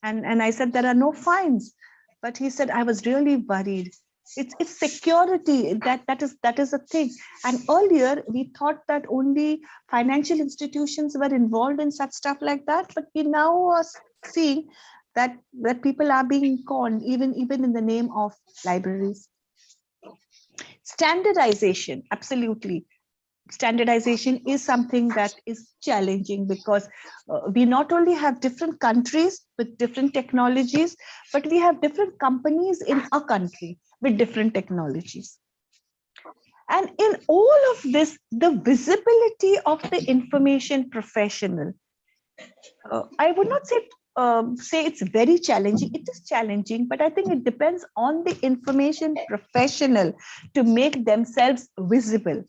And I said, there are no fines. But he said, I was really worried. It's security, that is a thing. And earlier we thought that only financial institutions were involved in such stuff like that, but we now are seeing that people are being conned even in the name of libraries. Standardization, absolutely. Standardization is something that is challenging because we not only have different countries with different technologies, but we have different companies in our country with different technologies. And in all of this, the visibility of the information professional, I would not say it's very challenging. It is challenging, but I think it depends on the information professional to make themselves visible,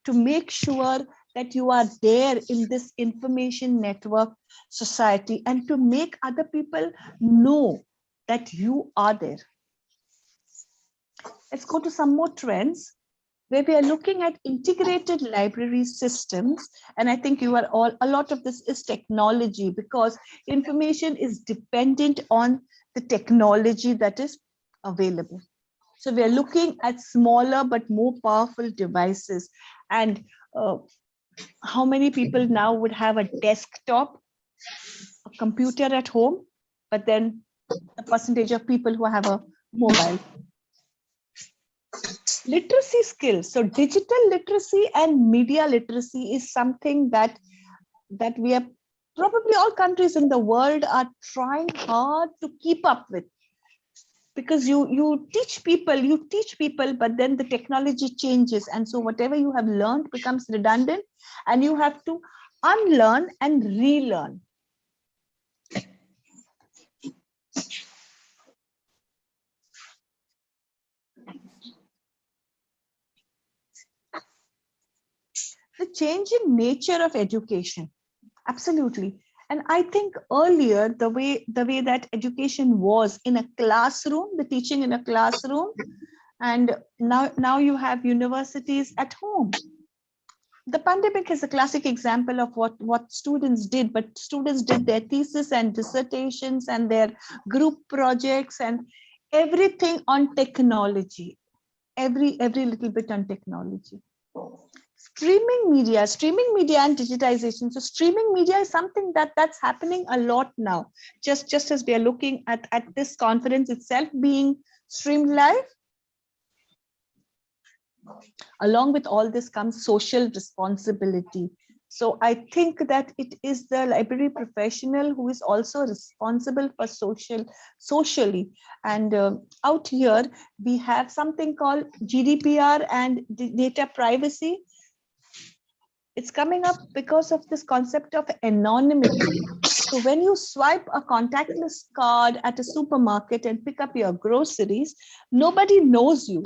to make sure that you are there in this information network society, and to make other people know that you are there. Let's go to some more trends where we are looking at integrated library systems. And I think you are a lot of this is technology, because information is dependent on the technology that is available. So we are looking at smaller but more powerful devices. And how many people now would have a desktop, a computer at home, but then the percentage of people who have a mobile. Literacy skills. So digital literacy and media literacy is something that we are probably all countries in the world are trying hard to keep up with, because you teach people, but then the technology changes, and so whatever you have learned becomes redundant, and you have to unlearn and relearn. The changing nature of education, absolutely. And I think earlier the way that education was in a classroom, the teaching in a classroom, and now you have universities at home. The pandemic is a classic example of what students did, but students did their thesis and dissertations and their group projects and everything on technology, every little bit on technology. Streaming media and digitization. So streaming media is something that's happening a lot now. Just as we are looking at this conference itself being streamed live, along with all this comes social responsibility. So I think that it is the library professional who is also responsible for socially. And out here, we have something called GDPR and data privacy. It's coming up because of this concept of anonymity. So when you swipe a contactless card at a supermarket and pick up your groceries, nobody knows you.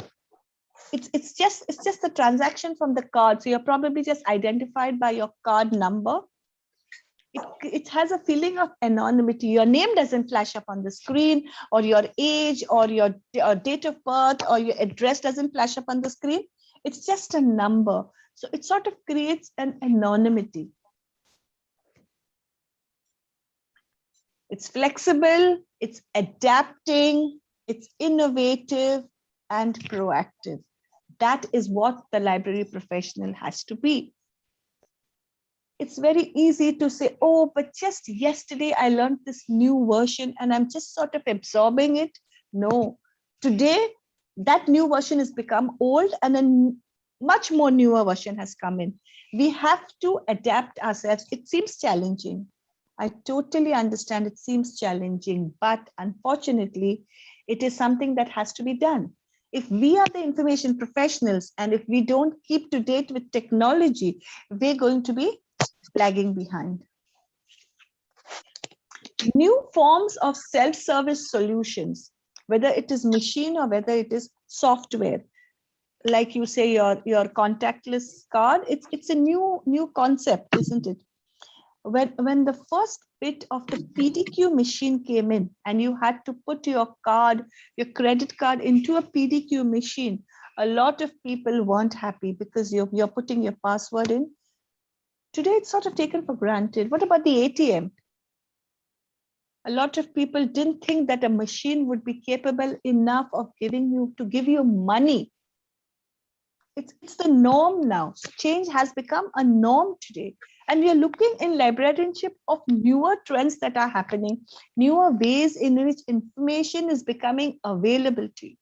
It's just the transaction from the card. So you're probably just identified by your card number. It has a feeling of anonymity. Your name doesn't flash up on the screen, or your age, or your date of birth, or your address doesn't flash up on the screen. It's just a number. So it sort of creates an anonymity. It's flexible, it's adapting, it's innovative and proactive. That is what the library professional has to be. It's very easy to say, oh, but just yesterday I learned this new version and I'm just sort of absorbing it. No, today that new version has become old and a much more newer version has come in. We have to adapt ourselves. It seems challenging. I totally understand it seems challenging, but unfortunately, it is something that has to be done. If we are the information professionals and if we don't keep to date with technology, we're going to be lagging behind. New forms of self-service solutions, whether it is machine or whether it is software, like you say, your contactless card, it's a new concept, isn't it? When the first bit of the PDQ machine came in and you had to put your credit card into a PDQ machine, a lot of people weren't happy because you're putting your password in. Today, it's sort of taken for granted. What about the ATM? A lot of people didn't think that a machine would be capable enough of give you money. It's the norm now. So change has become a norm today. And we are looking in librarianship of newer trends that are happening, newer ways in which information is becoming available to you.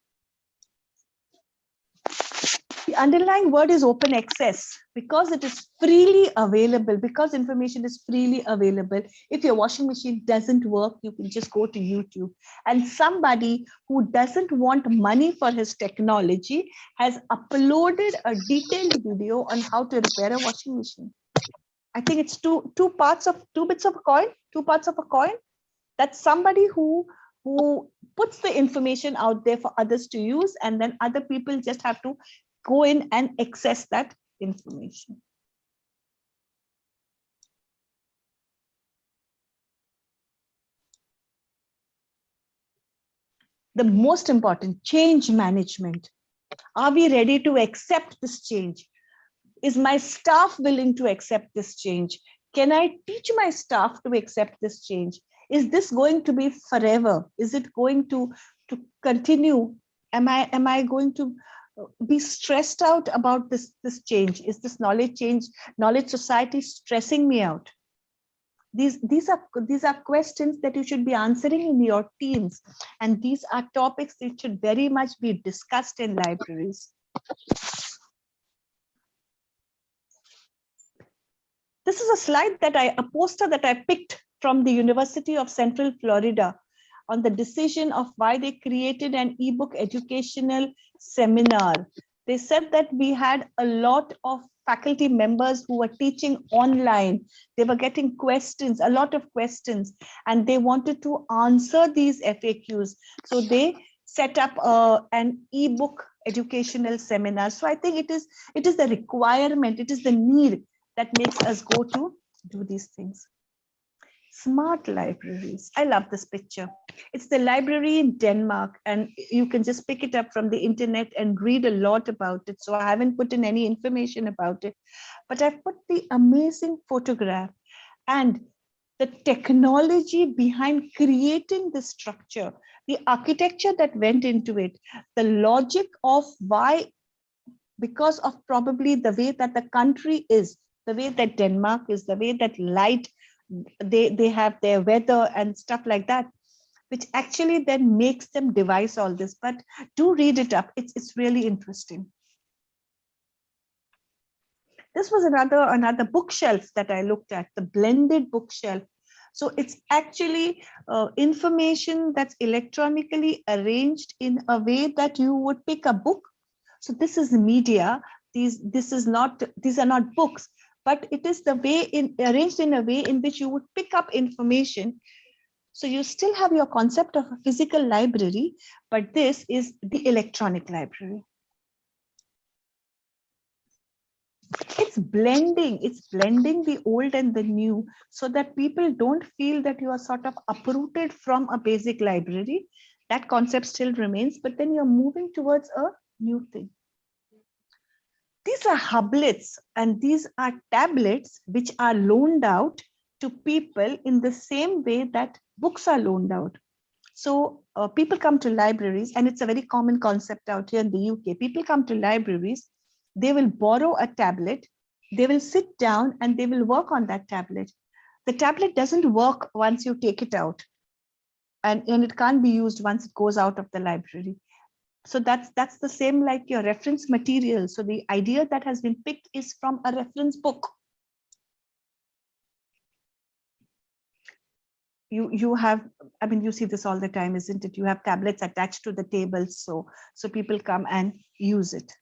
The underlying word is open access, because it is freely available, because information is freely available. If your washing machine doesn't work, you can just go to YouTube. And somebody who doesn't want money for his technology has uploaded a detailed video on how to repair a washing machine. I think it's two parts of a coin. That's somebody who puts the information out there for others to use, and then other people just have to go in and access that information. The most important, change management. Are we ready to accept this change? Is my staff willing to accept this change? Can I teach my staff to accept this change? Is this going to be forever? Is it going to continue? Am I going to be stressed out about this change? Is this knowledge society stressing me out? These are questions that you should be answering in your teams, and these are topics that should very much be discussed in libraries. This is a slide a poster that I picked from the University of Central Florida on the decision of why they created an ebook educational seminar. They said that we had a lot of faculty members who were teaching online. They were getting questions, a lot of questions, and they wanted to answer these FAQs. So they set up an ebook educational seminar. So I think it is the requirement, it is the need that makes us go to do these things. Smart libraries. I love this picture. It's the library in Denmark, and you can just pick it up from the internet and read a lot about it. So I haven't put in any information about it, but I've put the amazing photograph and the technology behind creating the structure, the architecture that went into it, the logic of why, because of probably the way that the country is, the way that Denmark is, the way that light, they have their weather and stuff like that, which actually then makes them devise all this. But do read it up. It's really interesting. This was another bookshelf that I looked at, the blended bookshelf. So it's actually information that's electronically arranged in a way that you would pick a book. So this is media. These are not books, but it is the way arranged in a way in which you would pick up information. So you still have your concept of a physical library, but this is the electronic library. It's blending the old and the new, so that people don't feel that you are sort of uprooted from a basic library. That concept still remains, but then you're moving towards a new thing. These are hublets and these are tablets which are loaned out to people in the same way that books are loaned out. So people come to libraries, and it's a very common concept out here in the UK. People come to libraries, they will borrow a tablet, they will sit down and they will work on that tablet. The tablet doesn't work once you take it out, and it can't be used once it goes out of the library. So that's the same like your reference material. So the idea that has been picked is from a reference book. You have, I mean, you see this all the time, isn't it? You have tablets attached to the tables, so people come and use it.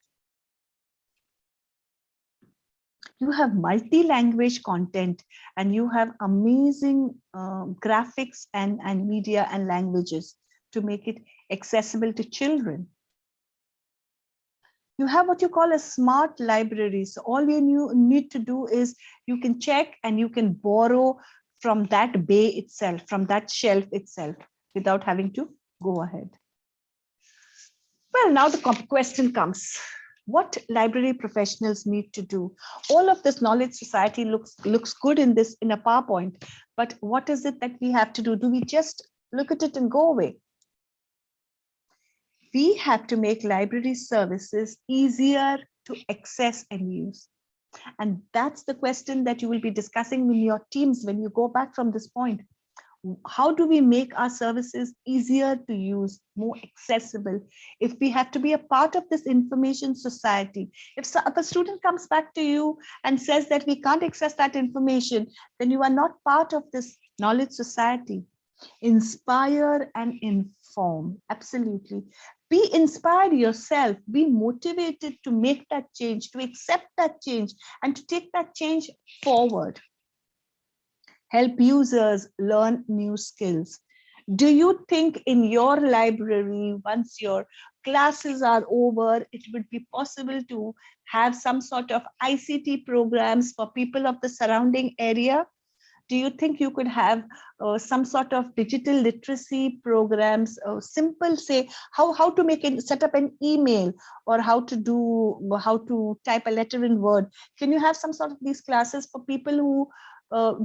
You have multi-language content, and you have amazing graphics and media and languages to make it accessible to children. You have what you call a smart library. So all you need to do is you can check and you can borrow from that bay itself, from that shelf itself, without having to go ahead. Well, now the question comes. What library professionals need to do? All of this knowledge society looks good in a PowerPoint, but what is it that we have to do? Do we just look at it and go away? We have to make library services easier to access and use. And that's the question that you will be discussing with your teams when you go back from this point. How do we make our services easier to use, more accessible? If we have to be a part of this information society, if a student comes back to you and says that we can't access that information, then you are not part of this knowledge society. Inspire and inform, absolutely. Be inspired yourself, be motivated to make that change, to accept that change, and to take that change forward. Help users learn new skills. Do you think in your library, once your classes are over, it would be possible to have some sort of ICT programs for people of the surrounding area? Do you think you could have some sort of digital literacy programs, simple, say how to set up an email, or how to type a letter in Word? Can you have some sort of these classes for people who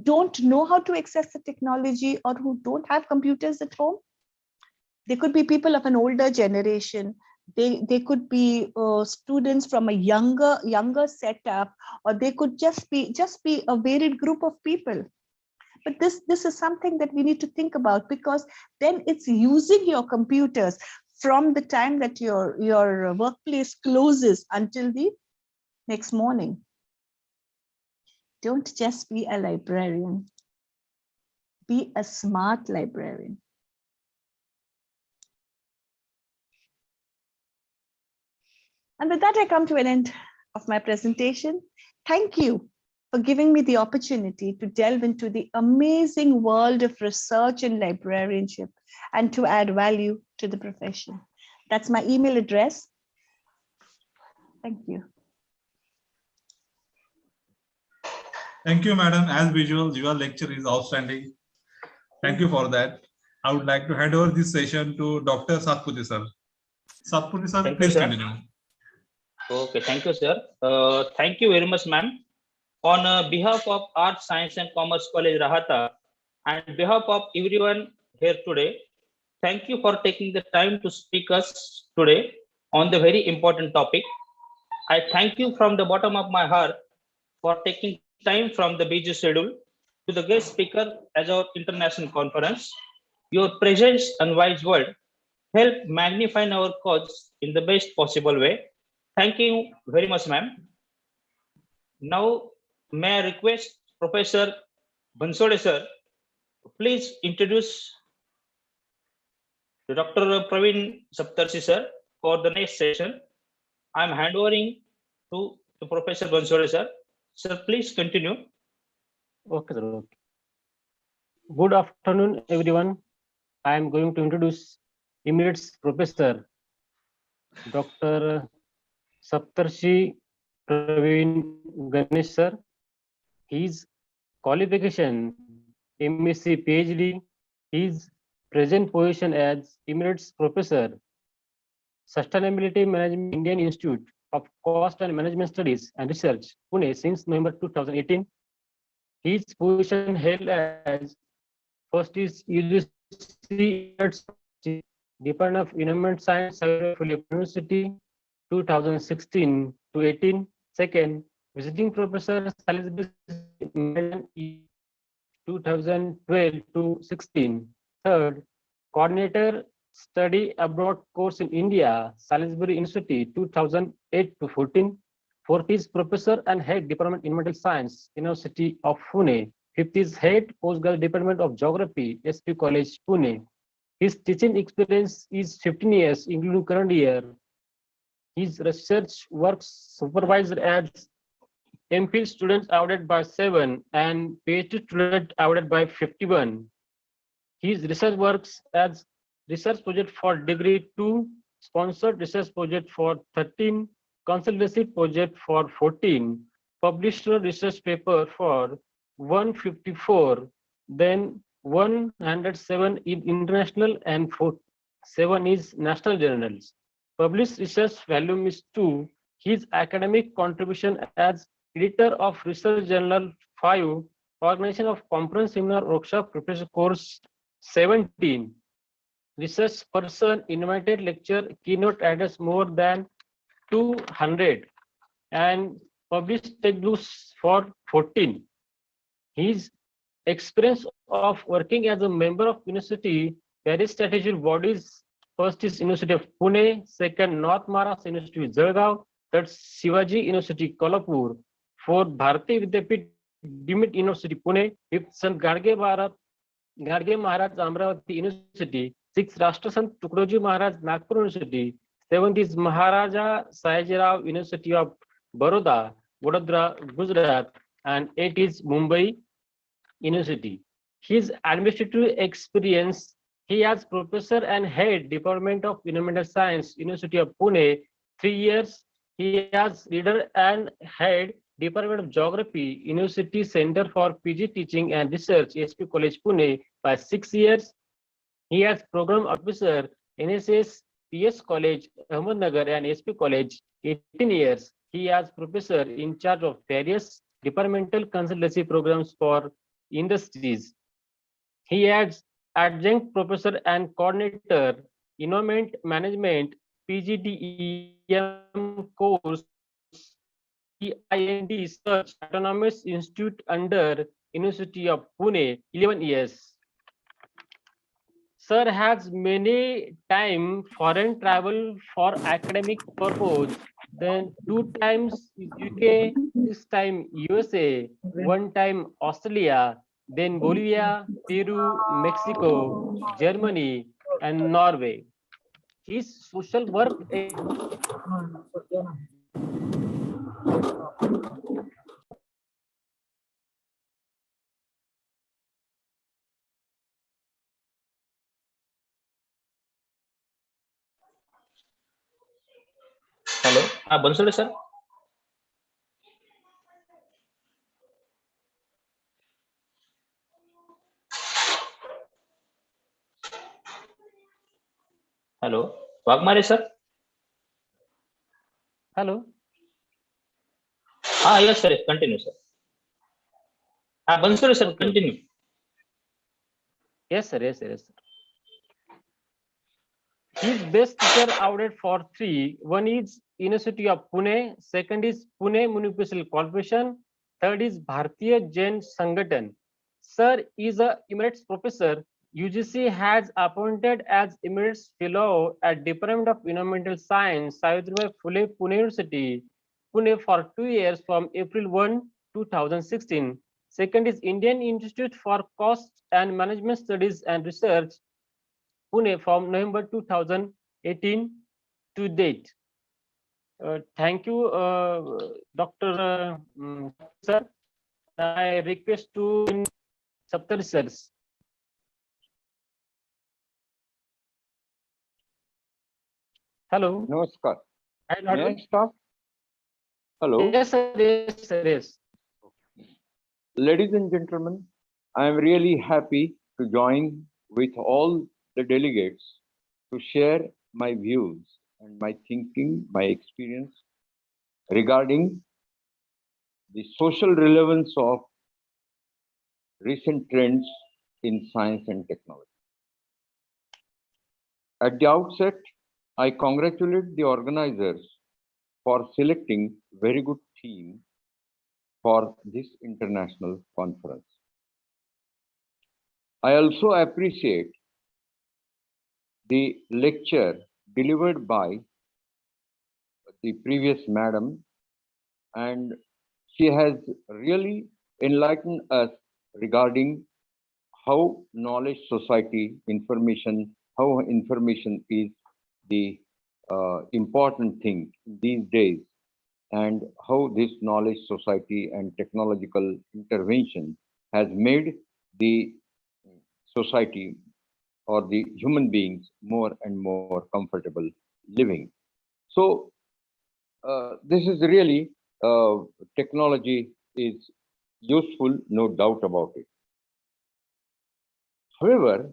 don't know how to access the technology, or who don't have computers at home? They could be people of an older generation. They could be students from a younger setup, or they could just be a varied group of people. But this is something that we need to think about, because then it's using your computers from the time that your workplace closes until the next morning. Don't just be a librarian. Be a smart librarian. And with that, I come to an end of my presentation. Thank you for giving me the opportunity to delve into the amazing world of research and librarianship and to add value to the profession. That's my email address. Thank you. Thank you, madam. As usual, your lecture is outstanding. Thank you for that. I would like to hand over this session to Dr. Satputhy sir. Satputhy sir, Thank you, please sir. continue. Okay, thank you, sir. Thank you very much, ma'am. On behalf of Arts, Science and Commerce College, Rahata, and behalf of everyone here today, thank you for taking the time to speak us today on the very important topic. I thank you from the bottom of my heart for taking time from the busy schedule to the guest speaker as our international conference. Your presence and wise word help magnify our cause in the best possible way. Thank you very much, ma'am. Now, may I request Professor Bansode sir, please introduce Dr. Praveen Saptarshi sir for the next session. I'm handovering to Professor Bansode sir. Sir, please continue. Okay, sir. Okay. Good afternoon, everyone. I am going to introduce Emeritus Professor Dr. Saptarshi Praveen Ganesh sir. His qualification MSc PhD. His present position as Emeritus Professor Sustainability Management Indian Institute of Cost and Management Studies and Research, Pune since November 2018. His position held as first is UGC Department of Environment Science, University 2016 to 18. Second, visiting professor Salisbury 2012 to 16. Third, coordinator study abroad course in India, Salisbury University 2008 to 14. Fourth is professor and head Department Environmental Science, University of Pune. Fifth is head postgraduate Department of Geography, SP College, Pune. His teaching experience is 15 years, including current year. His research works supervised as MPhil students awarded by 7 and PhD student awarded by 51. His research works as research project for degree 2, sponsored research project for 13, consultancy project for 14, published research paper for 154, then 107 in international and 7 is national journals. Published research volume is 2. His academic contribution as editor of research journal 5, organization of conference seminar workshop professor course 17, research person invited lecture keynote address more than 200 and published textbooks for 14. His experience of working as a member of university various statutory bodies. First is University of Pune, second North Maharashtra University Jalgaon, third Shivaji University Kolhapur, fourth Bharati Vidyapit Deemed University Pune, fifth Sant Gadge Maharaj Amravati University, sixth Rashtrasant Tukdoji Maharaj Nagpur University, seventh is Maharaja Sayajirao University of Baroda, Vadodara, Gujarat, and eighth is Mumbai University. His administrative experience, he has professor and head Department of Environmental Science, University of Pune, 3 years. He has leader and head Department of Geography, University Center for PG Teaching and Research, SP College Pune, by 6 years. He has program officer, NSS, PS College, Ahmednagar and SP College, 18 years. He has professor in charge of various departmental consultancy programs for industries. He has adjunct professor and coordinator, environment management, PGDEM course, EIND Research Autonomous Institute under University of Pune, 11 years. Sir has many time foreign travel for academic purpose. Then 2 times UK, 6 time USA, 1 time Australia, then Bolivia, Peru, Mexico, Germany, and Norway. His social work. Hello. Bansole sir. Hello. Wagmare sir. Hello. Yes sir. Continue sir. Bansole sir. Okay. Continue. Yes, sir. Yes, sir. Yes, sir. His best teacher awarded for 3. One is University of Pune. Second is Pune Municipal Corporation. Third is Bharatiya Jain Sanghatan. Sir is a emeritus professor. UGC has appointed as emeritus fellow at Department of Environmental Science, Savitribai Phule Pune University, Pune for 2 years from April 1, 2016. Second is Indian Institute for Cost and Management Studies and Research, Pune from November 2018 to date. Thank you, Dr. Sir. I request to Saptari sirs. Hello. Namaskar. I May I start? Hello. Yes, sir. Yes, sir. Yes. Ladies and gentlemen, I am really happy to join with all the delegates to share my views and my thinking, my experience regarding the social relevance of recent trends in science and technology. At the outset, I congratulate the organizers for selecting very good theme for this international conference. I also appreciate the lecture delivered by the previous madam, and she has really enlightened us regarding how knowledge society information, how information is the important thing these days, and how this knowledge society and technological intervention has made the society or the human beings more and more comfortable living. So this is really technology is useful, no doubt about it. However,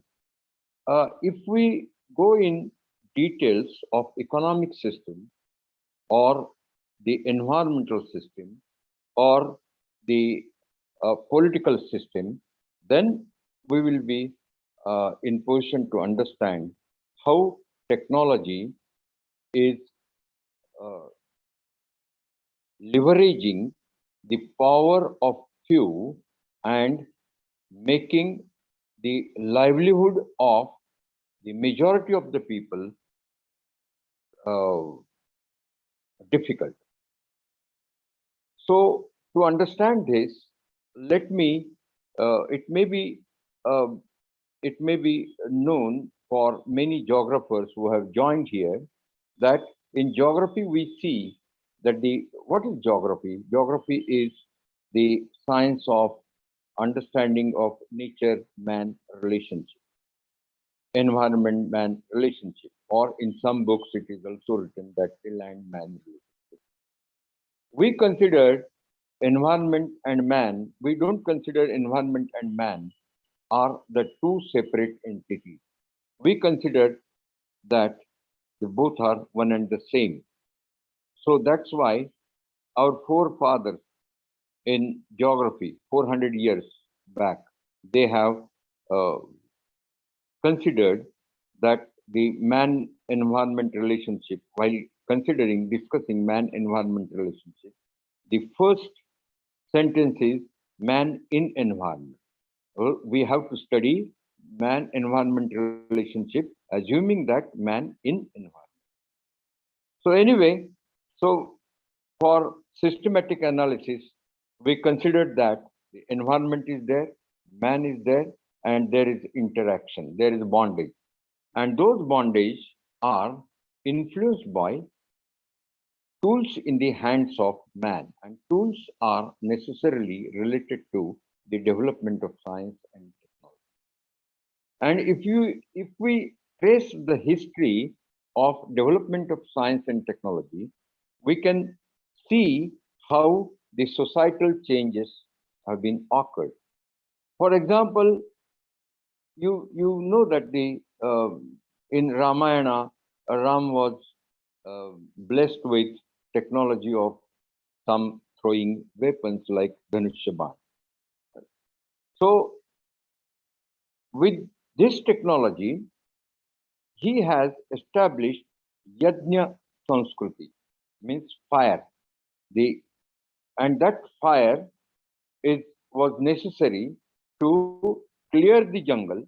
if we go in details of economic system or the environmental system or the political system, then we will be in position to understand how technology is leveraging the power of few and making the livelihood of the majority of the people difficult. So to understand this, let me it may be known for many geographers who have joined here that in geography we see that what is geography? Geography is the science of understanding of nature-man relationship, environment-man relationship, or in some books it is also written that the land-man relationship. We consider environment and man, we don't consider environment and man are the two separate entities. We consider that they both are one and the same. So that's why our forefathers in geography 400 years back, they have considered that the man-environment relationship, while discussing man-environment relationship, the first sentence is man in environment. Well, we have to study man-environment relationship, assuming that man in environment. So anyway, so for systematic analysis, we considered that the environment is there, man is there, and there is interaction, there is bondage. And those bondage are influenced by tools in the hands of man, and tools are necessarily related to the development of science and technology. And if we trace the history of development of science and technology, we can see how the societal changes have been occurred. For example, you know that the in Ramayana, Ram was blessed with technology of some throwing weapons like Dhanushya. So with this technology, he has established Yajna Sanskriti, means fire. And that fire was necessary to clear the jungle,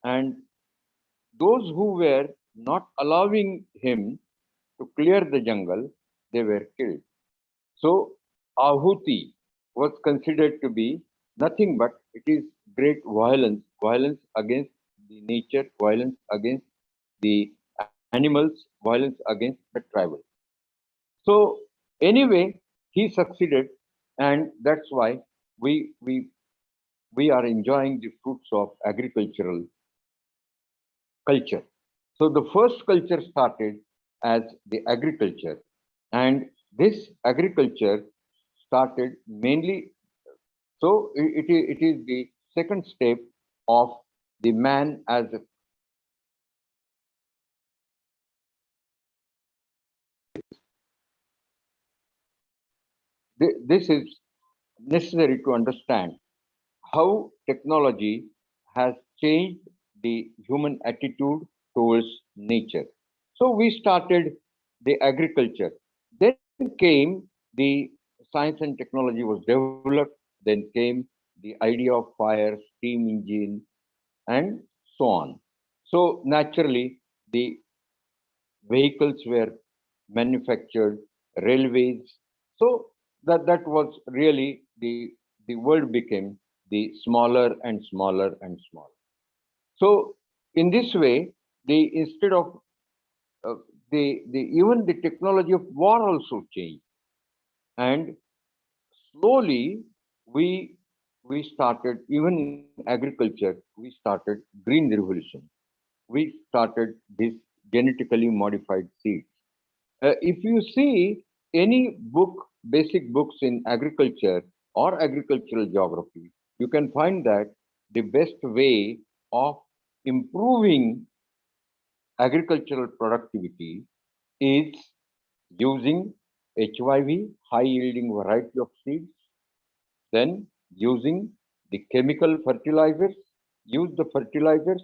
and those who were not allowing him to clear the jungle, they were killed. So Ahuti was considered to be nothing but it is great violence, violence against the nature, violence against the animals, violence against the tribal. So anyway, he succeeded, and that's why we are enjoying the fruits of agricultural culture. So the first culture started as the agriculture, and this agriculture started mainly. So it is the second step of the man as a this is necessary to understand how technology has changed the human attitude towards nature. So we started the agriculture. Then came the science and technology was developed. Then came the idea of fire, steam engine, and so on. So naturally, the vehicles were manufactured, railways. So that was really the world became the smaller and smaller and smaller. So in this way, the instead of the even the technology of war also changed, and slowly we started even in agriculture we started green revolution. We started this genetically modified seeds. If you see any book, basic books in agriculture or agricultural geography, you can find that the best way of improving agricultural productivity is using HYV, high yielding variety of seeds, then using the chemical fertilizers, use the fertilizers,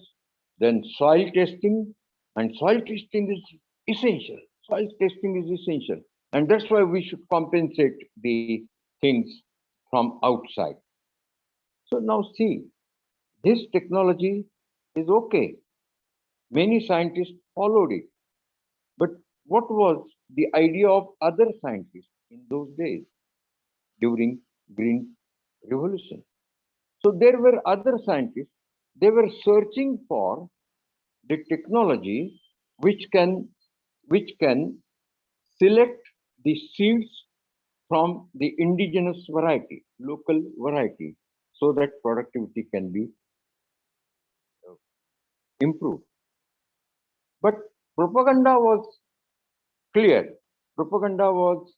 then soil testing, and soil testing is essential. Soil testing is essential. And that's why we should compensate the things from outside. So now see, this technology is okay. Many scientists followed it. But what was the idea of other scientists in those days during Green Revolution? So there were other scientists, they were searching for the technology which can select the seeds from the indigenous variety, local variety, so that productivity can be improved. But propaganda was clear. Propaganda was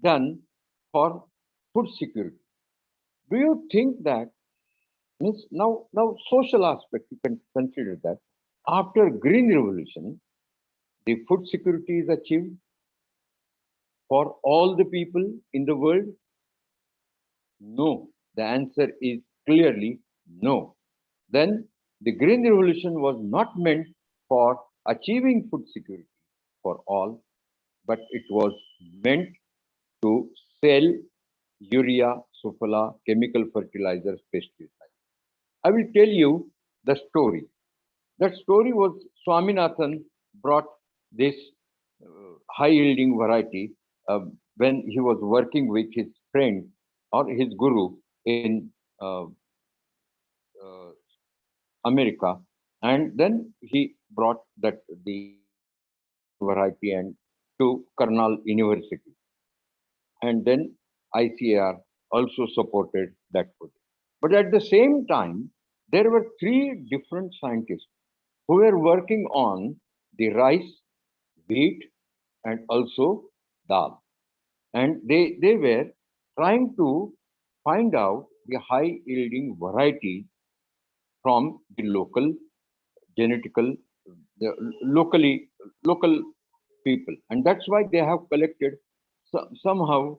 done for food security. Do you think that means now social aspect you can consider that after Green Revolution, the food security is achieved for all the people in the world? No. The answer is clearly no. Then the Green Revolution was not meant for achieving food security for all, but it was meant to sell urea, sulfala, chemical fertilizers, pesticides. I will tell you the story. That story was Swaminathan brought this high yielding variety when he was working with his friend or his guru in uh, America, and then he brought that the variety and to Karnal University, and then ICAR also supported that project. But at the same time, there were three different scientists who were working on the rice, wheat, and also dal. And they were trying to find out the high yielding variety from the local genetical, the local people. And that's why they have collected somehow,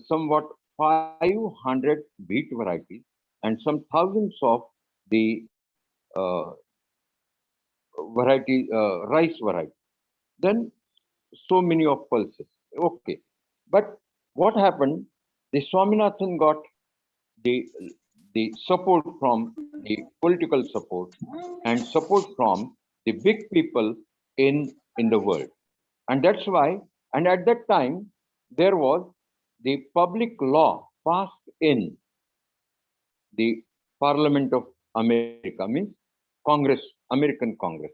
somewhat 500 wheat varieties and some thousands of the variety, rice variety. Then so many of pulses. Okay. But what happened? The Swaminathan got the, the support from the political support and support from the big people in the world. And that's why, and at that time, there was the public law passed in the Parliament of America, means Congress, American Congress.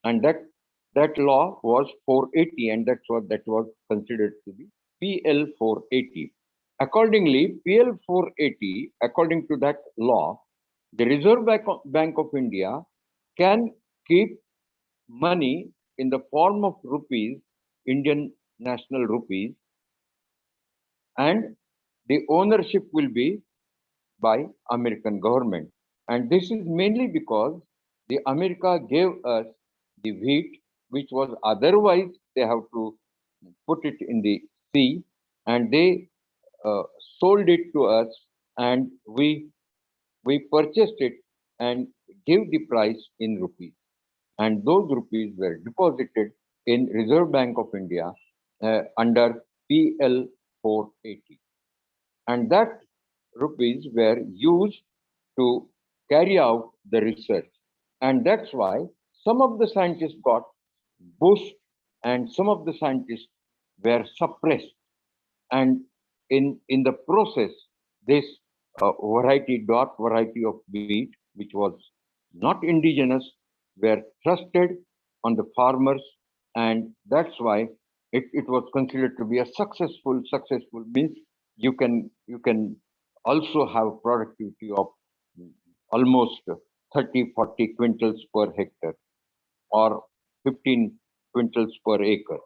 And that law was 480, and that's what that was considered to be PL 480. Accordingly, PL 480, according to that law, the Reserve Bank of India can keep money in the form of rupees, Indian national rupees, and the ownership will be by American government. And this is mainly because the America gave us the wheat, which was otherwise they have to put it in the sea, and they sold it to us, and we purchased it and gave the price in rupees. And those rupees were deposited in Reserve Bank of India under PL 480. And that rupees were used to carry out the research. And that's why some of the scientists got boost and some of the scientists were suppressed. And in the process, this dark variety of wheat, which was not indigenous, were trusted on the farmers. And that's why it was considered to be a successful means you can also have productivity of almost 30-40 quintals per hectare or 15 quintals per acre.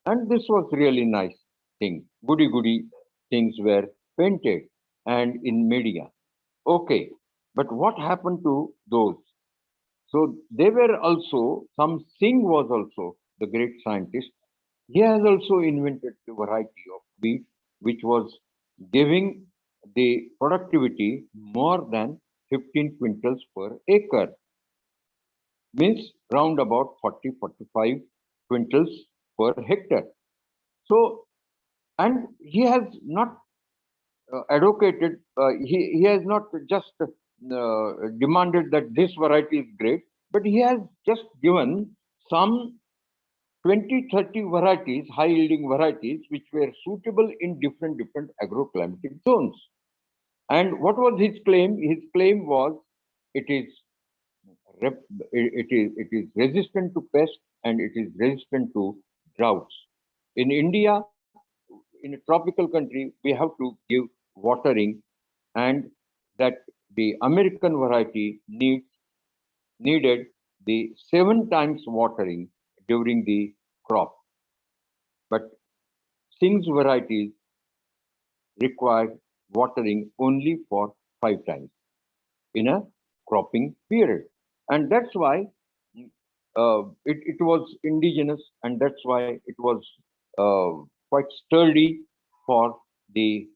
And this was really nice thing. Goody things were painted and in media. Okay, but what happened to those? So they were also, some Singh was also the great scientist. He has also invented the variety of wheat, which was giving the productivity more than 15 quintals per acre, means round about 40-45 quintals per hectare. So, and he has not advocated, he has not just demanded that this variety is great, but he has just given some 20-30 varieties, high yielding varieties, which were suitable in different agroclimatic zones. And what was his claim? His claim was it is resistant to pests and it is resistant to droughts. In India, in a tropical country, we have to give watering, and that the American variety needed the 7 times watering during the crop. But Singh's varieties required watering only for 5 times in a cropping period. And that's why it was indigenous, and that's why it was quite sturdy for the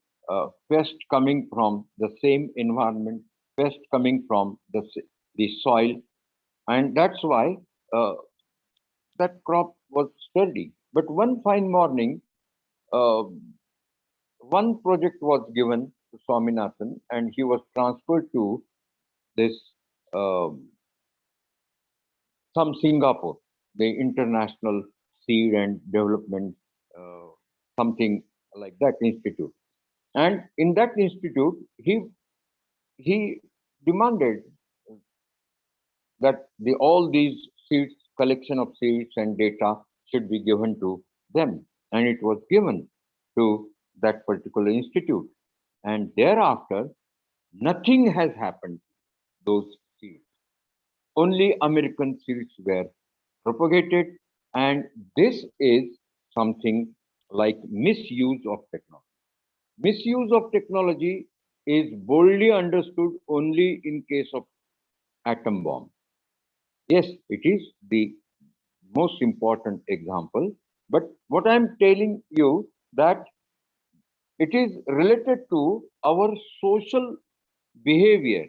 pest coming from the same environment, pest coming from the soil, and that's why that crop was sturdy. But one fine morning, uh, one project was given to Swaminathan, and he was transferred to this some Singapore, the International Seed and Development, something like that institute. And in that institute, he demanded that all these seeds, collection of seeds and data should be given to them. And it was given to that particular institute. And thereafter, nothing has happened to those seeds. Only American seeds were propagated. And this is something like misuse of technology. Misuse of technology is boldly understood only in case of atom bomb. Yes, it is the most important example. But what I'm telling you that it is related to our social behavior,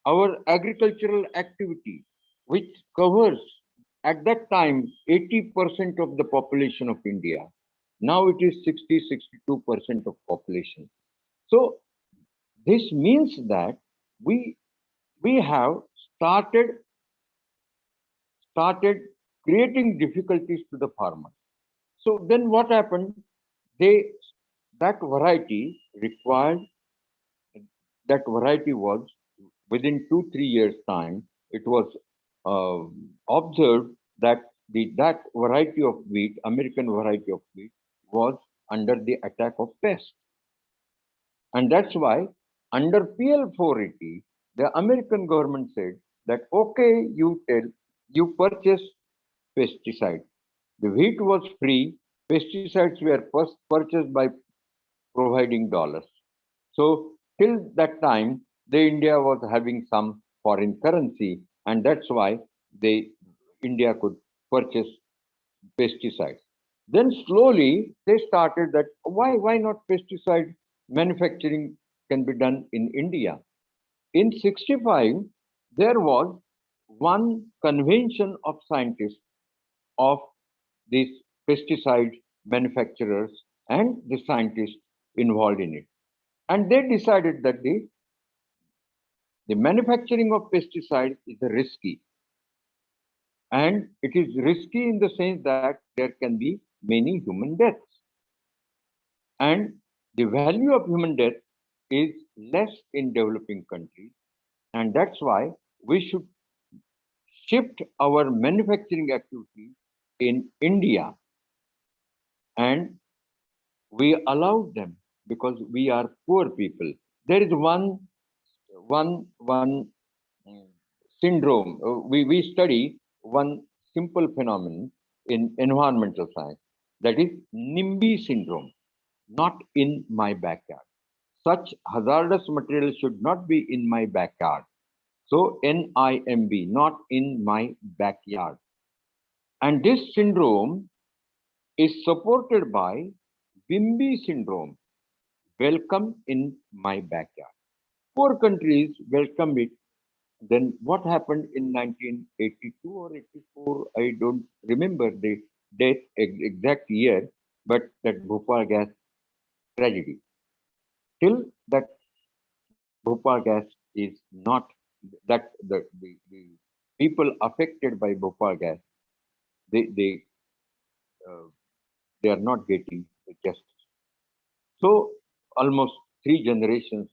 our agricultural activity, which covers at that time 80% of the population of India. Now it is 60-62% of population. So this means that we have started creating difficulties to the farmers. So then what happened? That variety was within 2-3 years time. It was observed that that variety of wheat, American variety of wheat, was under the attack of pests. And that's why under PL 480, the American government said that, okay, you purchase pesticide. The wheat was free. Pesticides were first purchased by providing dollars. So till that time, the India was having some foreign currency, and that's why India could purchase pesticides. Then slowly they started that why not pesticide manufacturing can be done in India. In 65, there was one convention of scientists of these pesticide manufacturers and the scientists involved in it. And they decided that the manufacturing of pesticides is risky. And it is risky in the sense that there can be many human deaths. And the value of human death is less in developing countries. And that's why we should shift our manufacturing activity in India. And we allowed them because we are poor people. There is one syndrome. We study one simple phenomenon in environmental science, that is NIMBY syndrome, not in my backyard. Such hazardous material should not be in my backyard. So NIMB, not in my backyard. And this syndrome is supported by WIMBY syndrome, welcome in my backyard. Poor countries welcome it. Then what happened in 1982 or 84? I don't remember the date, exact year, but that Bhopal gas tragedy. Till that Bhopal gas is not, that the people affected by Bhopal gas, they are not getting the justice. So almost 3 generations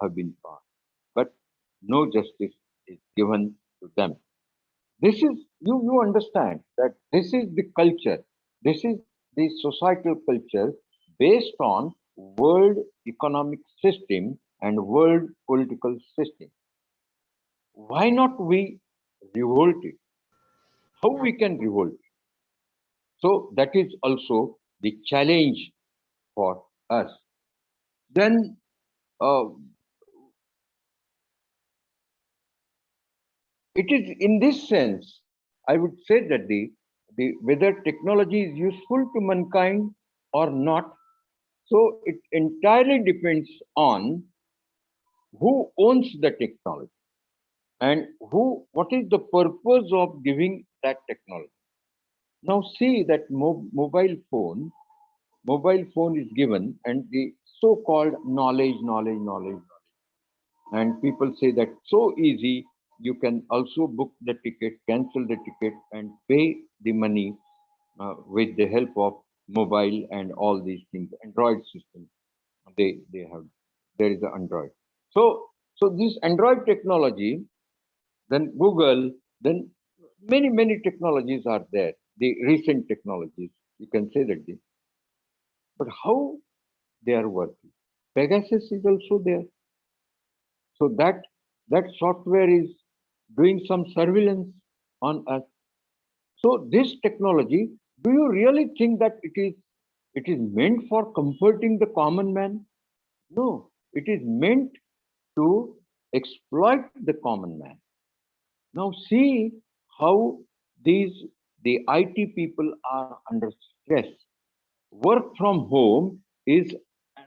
have been passed, but no justice is given to them. This is, you understand that this is the culture, this is the societal culture based on world economic system and world political system. Why not we revolt it? How we can revolt? So that is also the challenge for us. Then it is in this sense, I would say that whether technology is useful to mankind or not, so it entirely depends on who owns the technology and what is the purpose of giving that technology. Now see that mobile phone is given, and the so-called knowledge, and people say that so easy you can also book the ticket, cancel the ticket, and pay the money with the help of mobile and all these things. Android system, they have. There is an Android. So this Android technology, then Google, then many technologies are there. The recent technologies, you can say that. But how they are working? Pegasus is also there. So that software is doing some surveillance on us. So this technology, do you really think that it is meant for comforting the common man? No, it is meant to exploit the common man. Now see how the IT people are under stress. Work from home is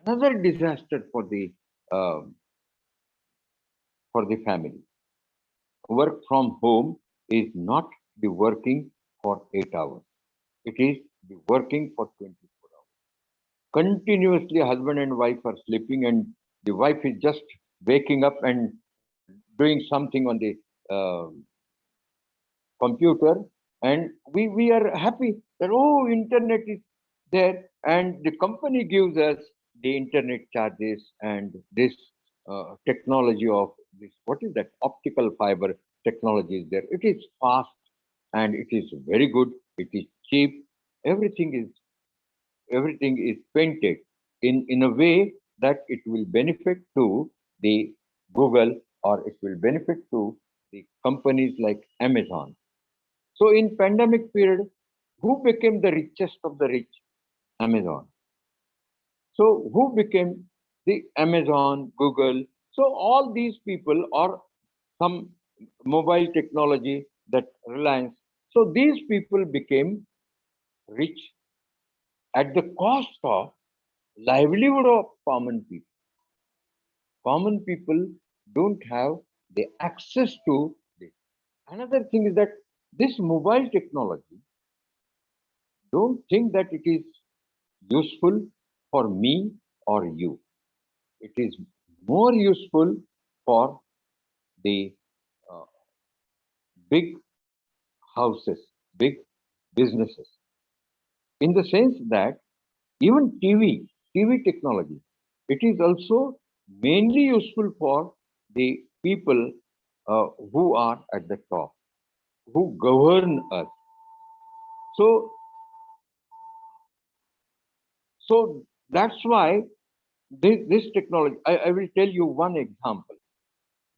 another disaster uh, for the family. Work from home is not the working for 8 hours. It is the working for 24 hours. Continuously, husband and wife are sleeping, and the wife is just waking up and doing something on the uh, computer, and we are happy that, oh, internet is there, and the company gives us the internet charges and this technology of this, what is that, optical fiber technology is there. It is fast and it is very good, it is cheap, everything is painted in a way that it will benefit to the Google, or it will benefit to the companies like Amazon. So in pandemic period, who became the richest of the rich? Amazon. So who became the Amazon, Google? So all these people, or some mobile technology, that Reliance. So these people became rich at the cost of livelihood of common people. Common people don't have the access to this. Another thing is that this mobile technology, don't think that it is useful for me or you. It is more useful for the uh, big houses, big businesses, in the sense that even TV technology, it is also mainly useful for the people who are at the top, who govern us. So, so that's why this technology, I will tell you one example.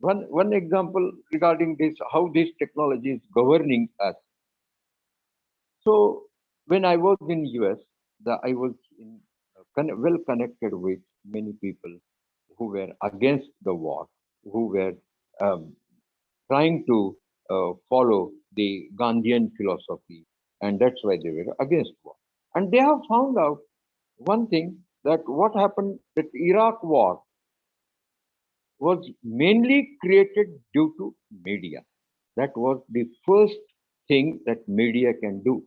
One example regarding this, how this technology is governing us. So when I was in US, I was well connected with many people who were against the war, who were um, trying to follow the Gandhian philosophy, and that's why they were against war. And they have found out one thing, that what happened, that Iraq war was mainly created due to media. That was the first thing that media can do.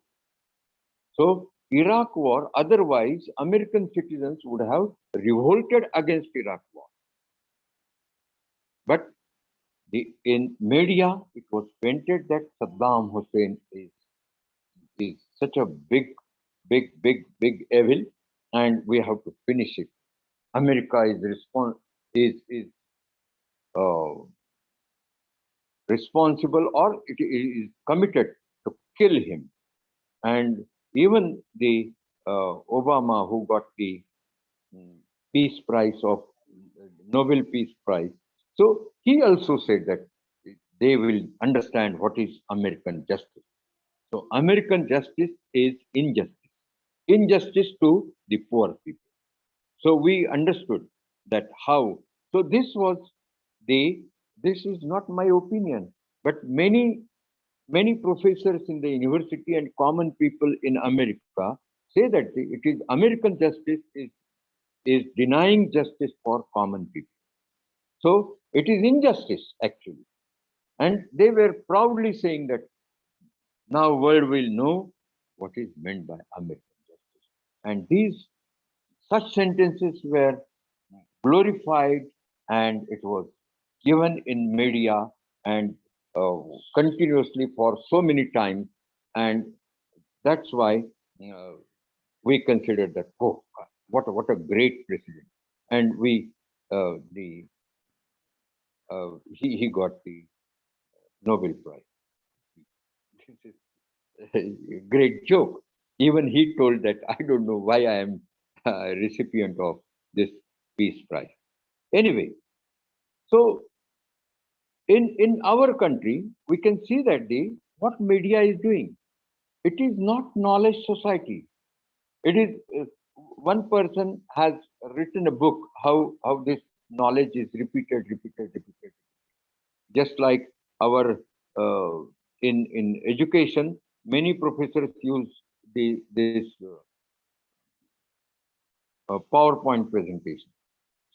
So Iraq war, otherwise American citizens would have revolted against Iraq war. But in media, it was painted that Saddam Hussein is such a big evil, and we have to finish it. America is uh, responsible, or it is committed to kill him. And even the Obama, who got the Peace Prize of Nobel Peace Prize, so he also said that they will understand what is American justice. So American justice is injustice, injustice to the poor people. So we understood that how. So this is not my opinion, but many professors in the university and common people in America say that it is American justice is denying justice for common people. So it is injustice actually. And they were proudly saying that now world will know what is meant by American justice. And these such sentences were glorified, and it was given in media, and continuously for so many times, and that's why we consider that, oh, what a great president, and he got the Nobel Prize. This is a great joke. Even he told that I don't know why I am a recipient of this peace prize. Anyway, so in our country, we can see that what media is doing. It is not knowledge society. It is one person has written a book how this knowledge is repeated. Just like our in education, many professors use this PowerPoint presentation.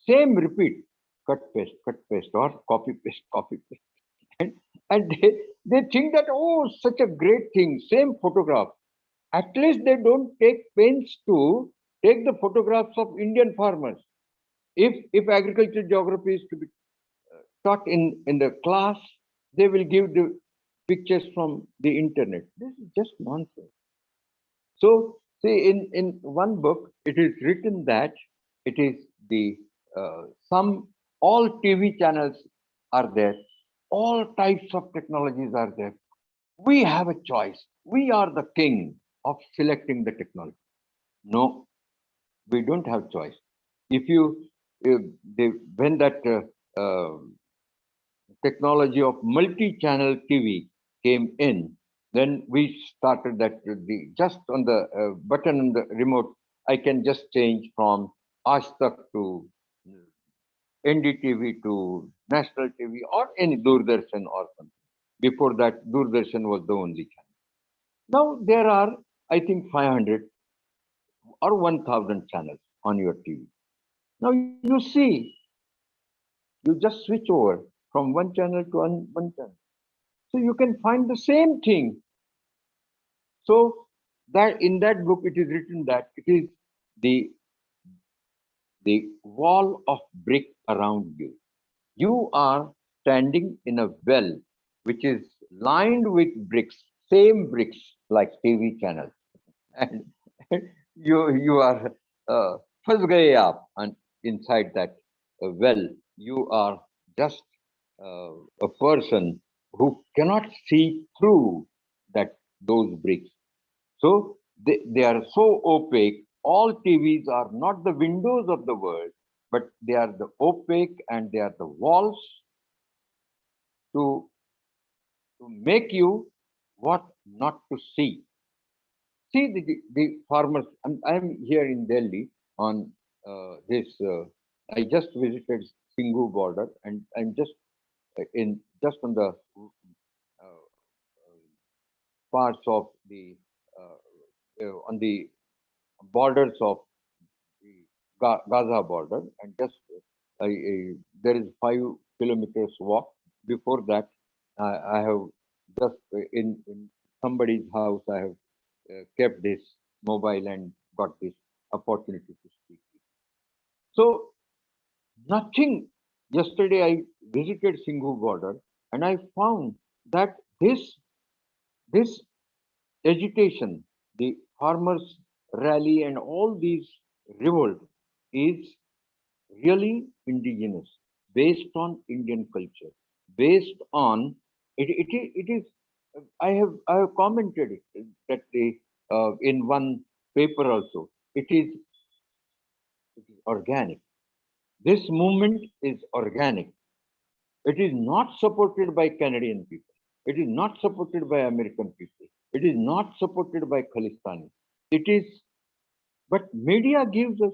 Same repeat, cut paste, or copy paste, and they think that, oh, such a great thing. Same photograph. At least they don't take pains to take the photographs of Indian farmers. If agriculture geography is to be taught in the class, they will give the pictures from the internet. This is just nonsense. So, see, in one book, it is written that it is the all TV channels are there, all types of technologies are there. We have a choice. We are the king of selecting the technology. No, we don't have choice. If you, when that technology of multi-channel TV came in, then we started that just on the button on the remote, I can just change from Aaj Tak to NDTV to National TV or any Doordarshan or something. Before that, Doordarshan was the only channel. Now there are, I think, 500 or 1,000 channels on your TV. Now you see, you just switch over from one channel to one channel. So you can find the same thing. So that in that book, it is written that it is the wall of brick around you. You are standing in a well which is lined with bricks, same bricks like TV channels, and you are फंस गए आप, and inside that well, you are just a person who cannot see through those bricks. So they are so opaque. All TVs are not the windows of the world, but they are the opaque, and they are the walls to make you what not to see. See the farmers. I'm here in Delhi on this. I just visited Singhu border, and I'm just on the parts of the on the borders of the Gaza border, and just there is 5 kilometers walk. Before that, I have just in somebody's house, I have kept this mobile and got this opportunity to speak. So nothing. Yesterday I visited Singhu border, and I found that this agitation, the farmers' rally, and all these revolt is really indigenous, based on Indian culture, based on it is. I have commented it, that in one paper also. It is organic. This movement is organic. It is not supported by Canadian people. It is not supported by American people. It is not supported by Khalistani. It is, but media gives us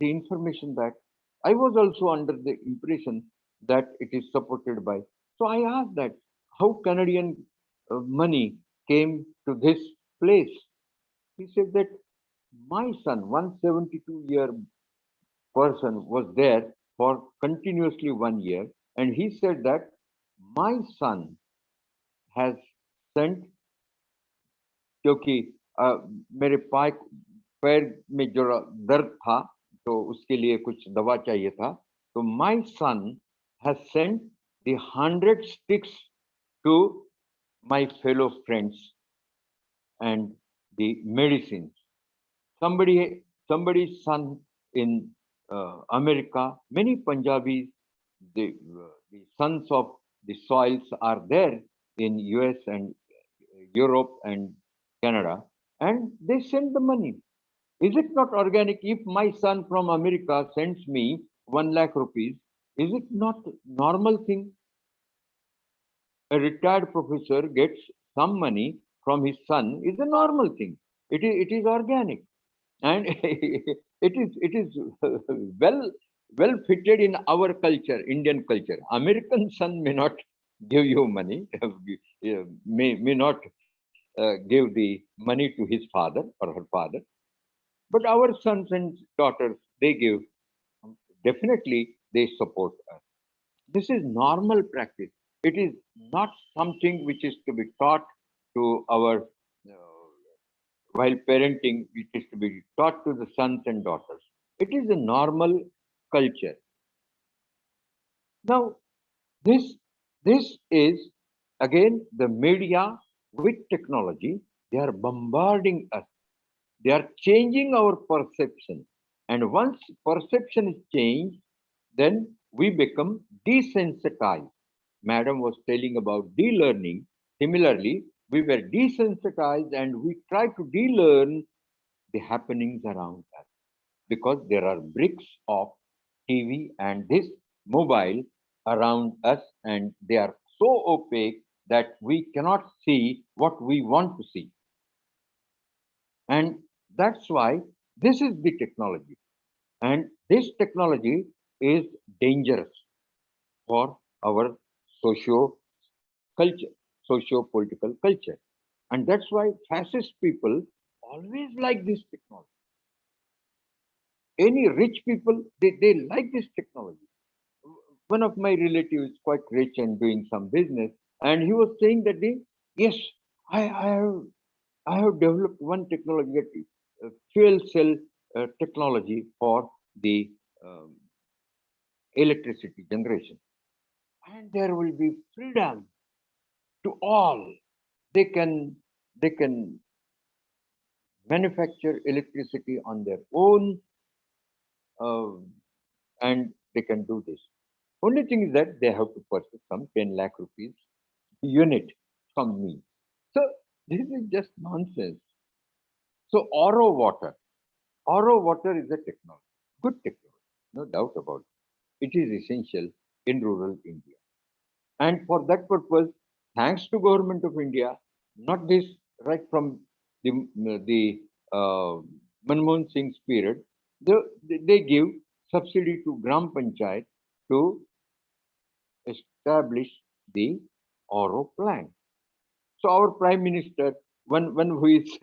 the information that I was also under the impression that it is supported by. So I asked that how Canadian money came to this place. He said that my son, 172-year person, was there for continuously 1 year, and he said that my son has sent, क्योंकि मेरे पैर में जो दर्द था, तो उसके लिए कुछ दवा चाहिए था, तो my son has sent the 100 sticks to my fellow friends and the medicines. Somebody's son in America, many Punjabis, the sons of the soils are there in US and Europe and Canada, and they send the money. Is it not organic? If my son from America sends me 1 lakh rupees, is it not normal thing? A retired professor gets some money from his son is a normal thing. It is organic, and it is well fitted in our culture, Indian culture. American son may not give you money, may not give the money to his father or her father, but our sons and daughters, they give, definitely they support us. This is normal practice. It is not something which is to be taught to our, while parenting, it is to be taught to the sons and daughters. It is a normal culture. Now, this is again the media with technology. They are bombarding us. They are changing our perception. And once perception is changed, then we become desensitized. Madam was telling about de-learning. Similarly, we were desensitized and we try to de-learn the happenings around us because there are bricks of TV and this mobile around us, and they are so opaque that we cannot see what we want to see. And that's why this is the technology. And this technology is dangerous for our socio culture, socio political culture. And that's why fascist people always like this technology. Any rich people, they like this technology. One of my relatives is quite rich and doing some business, and he was saying that yes, I have developed one technology, that is, fuel cell technology for the um, electricity generation, and there will be freedom to all. They can manufacture electricity on their own, uh, and they can do this. Only thing is that they have to purchase some 10 lakh rupees unit from me. So this is just nonsense. So RO water is a technology, good technology, no doubt about it. It is essential in rural India. And for that purpose, thanks to Government of India, not this right from the Manmohan Singh's period, they give subsidy to Gram Panchayat to establish the RO plant. So our Prime Minister, one who is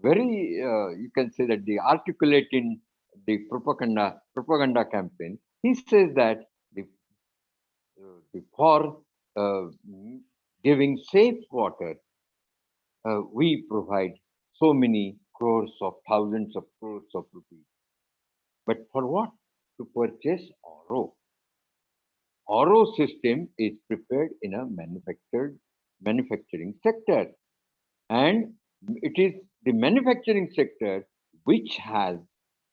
very, you can say that the articulate in the propaganda campaign, he says that for giving safe water, we provide so many crores of thousands of crores of rupees. But for what? To purchase RO. RO system is prepared in a manufacturing sector, and it is the manufacturing sector which has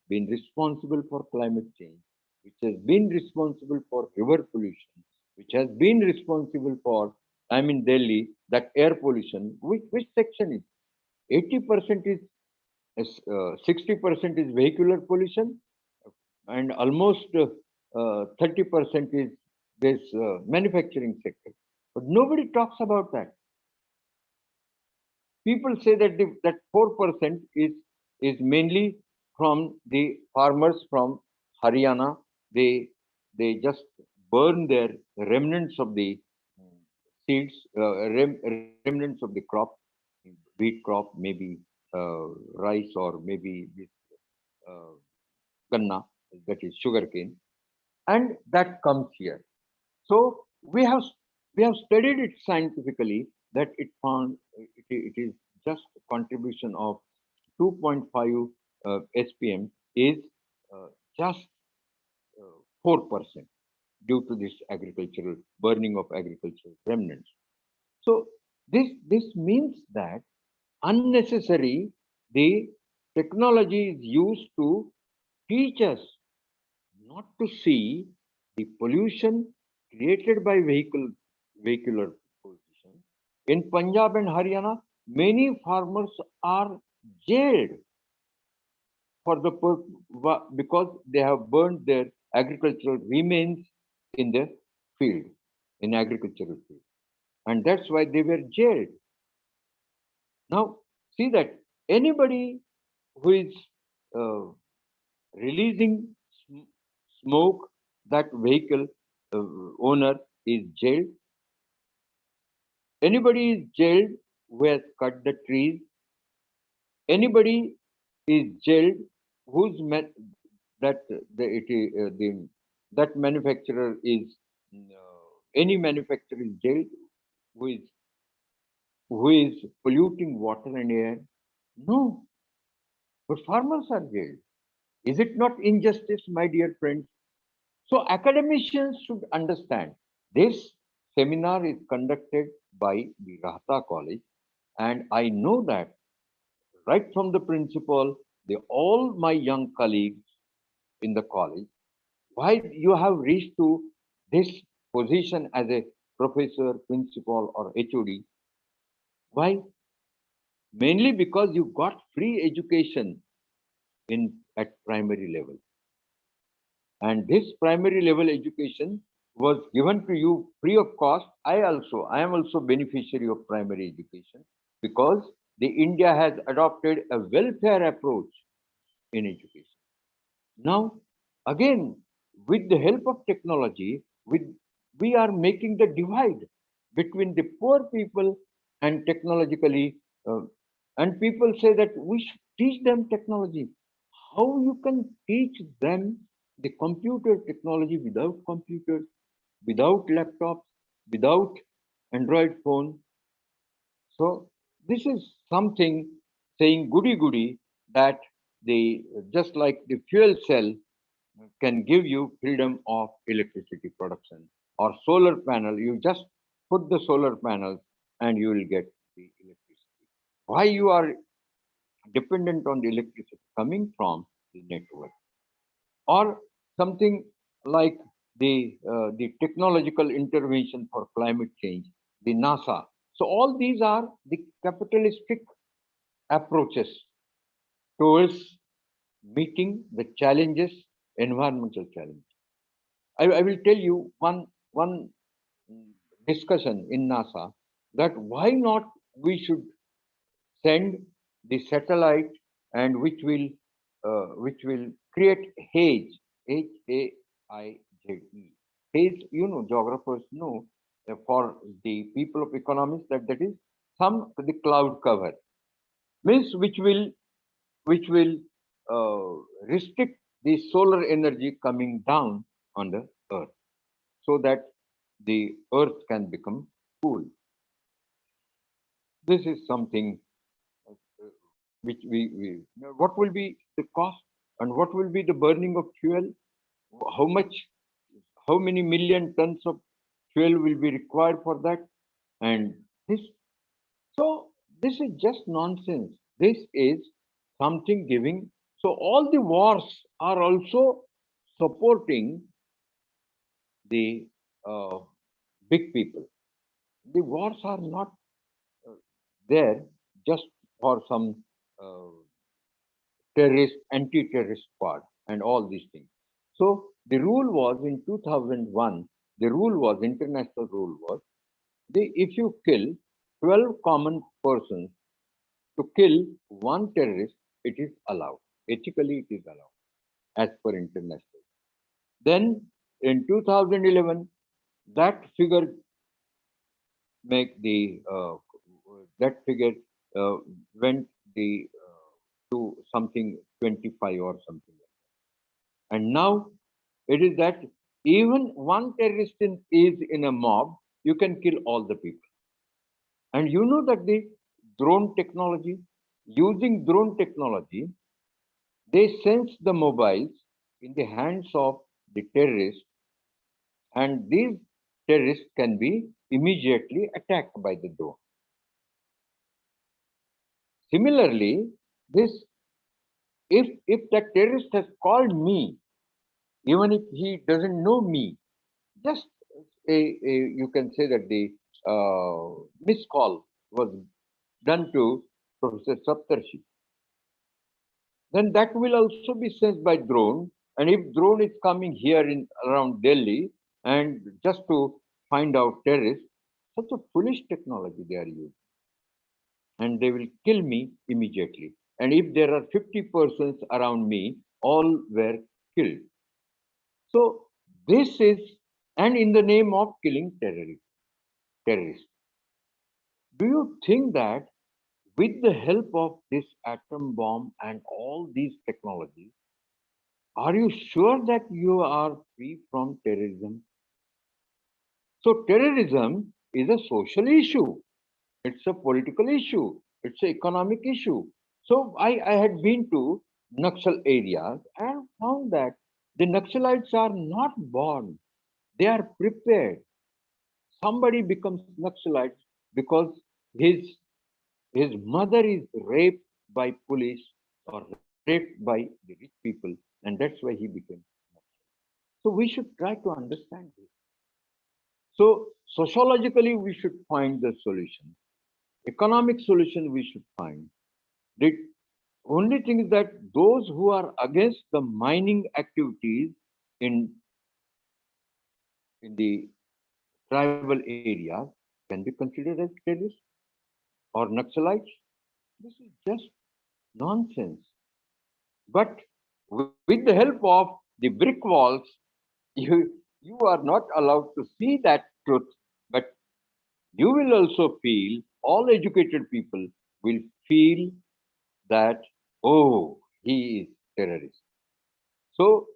been responsible for climate change, which has been responsible for river pollution, which has been responsible for, I'm in Delhi, that air pollution. Which section is 80% is 60% is vehicular pollution, and almost 30% is this manufacturing sector. But nobody talks about that. People say that that 4% is mainly from the farmers from Haryana. They just burn their remnants of the seeds, remnants of the crop, wheat crop, maybe rice, or maybe this uh, ganna, that is sugarcane, and that comes here. So we have studied it scientifically that it found it is just a contribution of 2.5 SPM is just 4%. due to this agricultural burning of agricultural remnants. So this means that unnecessary the technology is used to teach us not to see the pollution created by vehicular pollution. In Punjab and Haryana, many farmers are jailed for the because they have burned their agricultural remains in the field, in agricultural field, and that's why they were jailed. Now, see that anybody who is releasing smoke, that vehicle owner is jailed. Anybody is jailed who has cut the trees. Anybody is jailed whose that manufacturer is any manufacturer is jailed who is polluting water and air. No, but farmers are jailed. Is it not injustice, my dear friends? So academicians should understand this seminar is conducted by the Rahata College, and I know that right from the principal, all my young colleagues in the college, why you have reached to this position as a professor, principal, or HOD. Why? Mainly because you got free education at primary level. And this primary level education was given to you free of cost. I am also beneficiary of primary education because the India has adopted a welfare approach in education. Now, again, with the help of technology, we are making the divide between the poor people and technologically, and people say that we should teach them technology. How you can teach them the computer technology without computers, without laptops, without Android phone? So this is something saying goody goody that just like the fuel cell can give you freedom of electricity production, or solar panel, you just put the solar panels and you will get the electricity. Why you are dependent on the electricity coming from the network? Or something like the technological intervention for climate change, the NASA. So all these are the capitalistic approaches towards meeting the challenges, environmental challenges. I will tell you one discussion in NASA that why not we should send the satellite and which will create haze, HAIZE. Haze, geographers know for the people of economics that is the cloud cover, means which will restrict the solar energy coming down on the earth, so that the earth can become cool. This is something which what will be the cost, and what will be the burning of fuel? How many million tons of fuel will be required for that? And this is just nonsense. This is something giving. So all the wars are also supporting the big people. The wars are not there just for some terrorist, anti-terrorist squad and all these things. So the rule was in 2001, international rule was, if you kill 12 common persons, to kill one terrorist, it is allowed. Ethically, it is allowed as per international. Then in 2011, that figure went to something 25 or something like that. And now it is that even one terrorist is in a mob, you can kill all the people. And you know that the drone technology, using drone technology, they sense the mobiles in the hands of the terrorists, and these terrorists can be immediately attacked by the drone. Similarly, this if the terrorist has called me, even if he doesn't know me, just you can say that the missed call was done to Professor Saptarshi, then that will also be sensed by drone. And if drone is coming here in around Delhi and just to find out terrorists, such a foolish technology they are using, and they will kill me immediately. And if there are 50 persons around me, all were killed. So this is, and in the name of killing terrorists. Do you think that with the help of this atom bomb and all these technologies, are you sure that you are free from terrorism? So terrorism is a social issue. It's a political issue. It's an economic issue. So I had been to Naxal areas and found that the Naxalites are not born. They are prepared. Somebody becomes Naxalite because his mother is raped by police or raped by the rich people, and that's why he became Naxalite. So we should try to understand this. So sociologically, we should find the solution. Economic solution we should find. The only thing is that those who are against the mining activities in the tribal areas can be considered as terrorists or Naxalites. This is just nonsense. But with the help of the brick walls, you are not allowed to see that truth, but you will also feel, all educated people will feel that, oh, he is terrorist. So,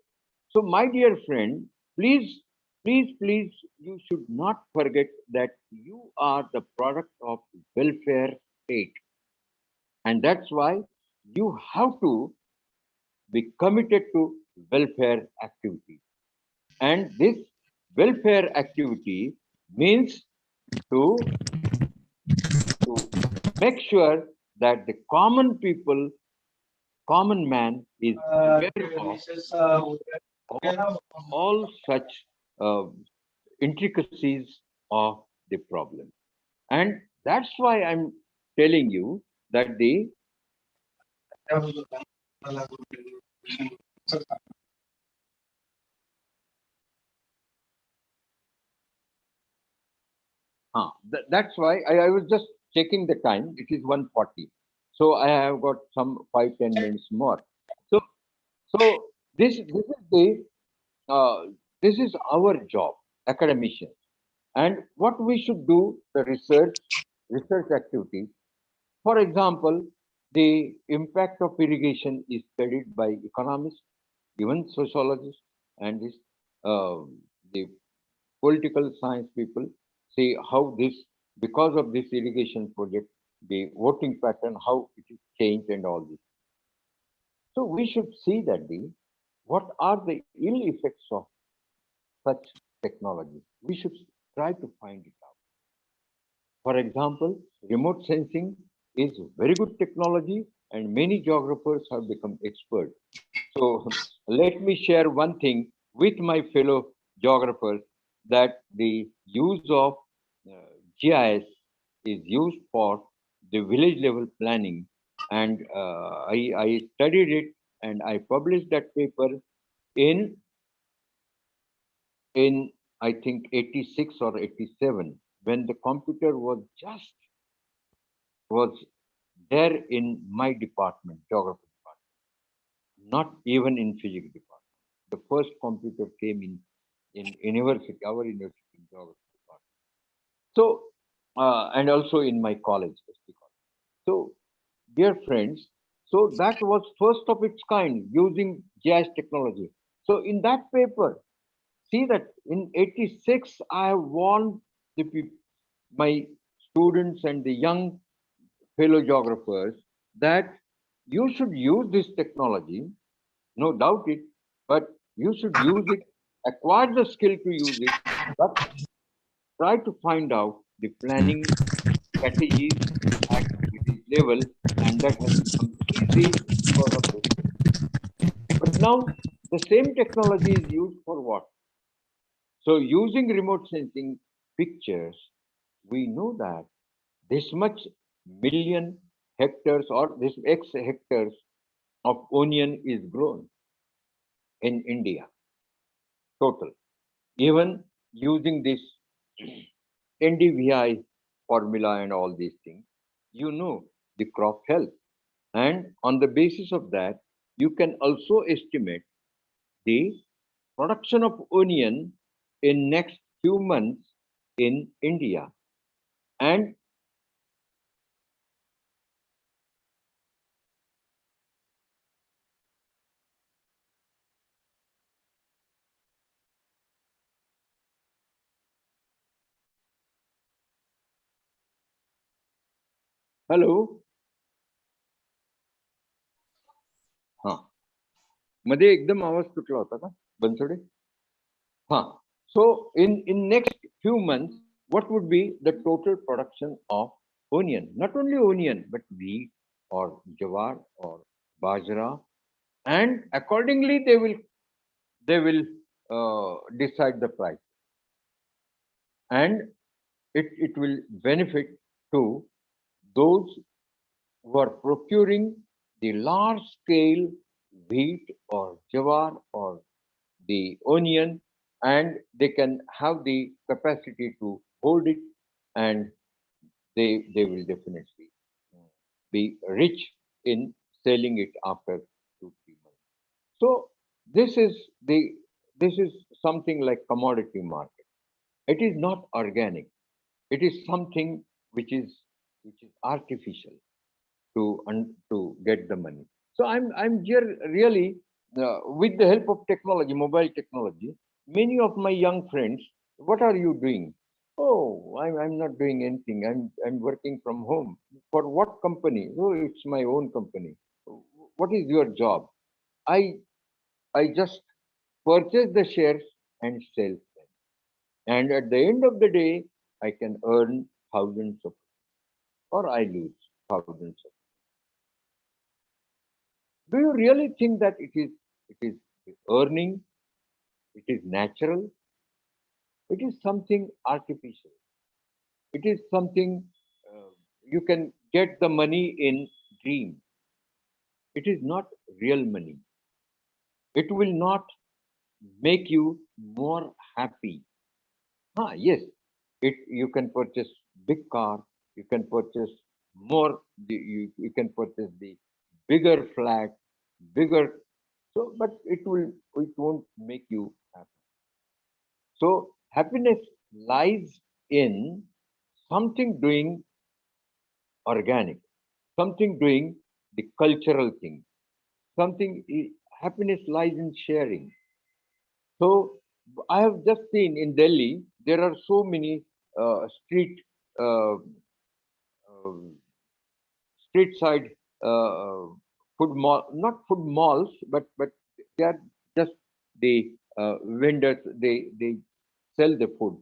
so my dear friend, please, you should not forget that you are the product of welfare state. And that's why you have to be committed to welfare activity. And this welfare activity means to, to make sure that the common people, common man is aware of all such intricacies of the problem. And that's why I'm telling you that the that's why I was just checking the time. It is 1:40. So I have got some 5-10 minutes more. So so this is the this is our job, academicians. And what we should do, the research activities. For example, the impact of irrigation is studied by economists, even sociologists, and this, the political science people see how this, because of this irrigation project, the voting pattern, how it is changed and all this. So we should see that what are the ill effects of such technology. We should try to find it out. For example, remote sensing is very good technology and many geographers have become expert. So let me share one thing with my fellow geographers, that the use of GIS is used for the village level planning, and I studied it and I published that paper in I think 86 or 87, when the computer was there in my department, geography department, not even in physics department. The first computer came in university, our university in geography department. So and also in my college, ST college. So dear friends, so that was first of its kind using GIS technology. So in that paper, see that in 86, I have warned my students and the young fellow geographers that you should use this technology, no doubt it, but you should use it acquire the skill to use it, but try to find out the planning strategies at village level, and that has become easy because of this. But now the same technology is used for what? So using remote sensing pictures, we know that this much million hectares or this X hectares of onion is grown in India total. Even using this NDVI formula and all these things, you know the crop health. And on the basis of that, you can also estimate the production of onion in next few months in India. And hello, हाँ मध्ये एकदम आवाज तुटला होता का बनसोडे हाँ so in next few months what would be the total production of onion, not only onion but wheat or jawar or bajra, and accordingly they will decide the price, and it will benefit to those who are procuring the large scale wheat or jawar or the onion, and they can have the capacity to hold it, and they will definitely be rich in selling it after 2 3 months. So this is the this is something like commodity market. It is not organic. It is something which is artificial to get the money. So I'm here really with the help of technology, mobile technology. Many of my young friends, what are you doing? Oh, I'm not doing anything. I'm working from home. For what company? Oh, it's my own company. What is your job? I I just purchase the shares and sell them. And at the end of the day, I can earn thousands of, or I lose thousands of. Do you really think that it is earning? It is natural? It is something artificial. It is something you can get the money in dream. It is not real money. It will not make you more happy. Yes, you can purchase big car, you can purchase more, you can purchase the bigger flat, bigger, so but it won't make you happy. So happiness lies in something doing organic, something doing the cultural thing, happiness lies in sharing. So I have just seen in Delhi, there are so many street uh, street side food mall, not food malls, but they are just the vendors. They sell the food,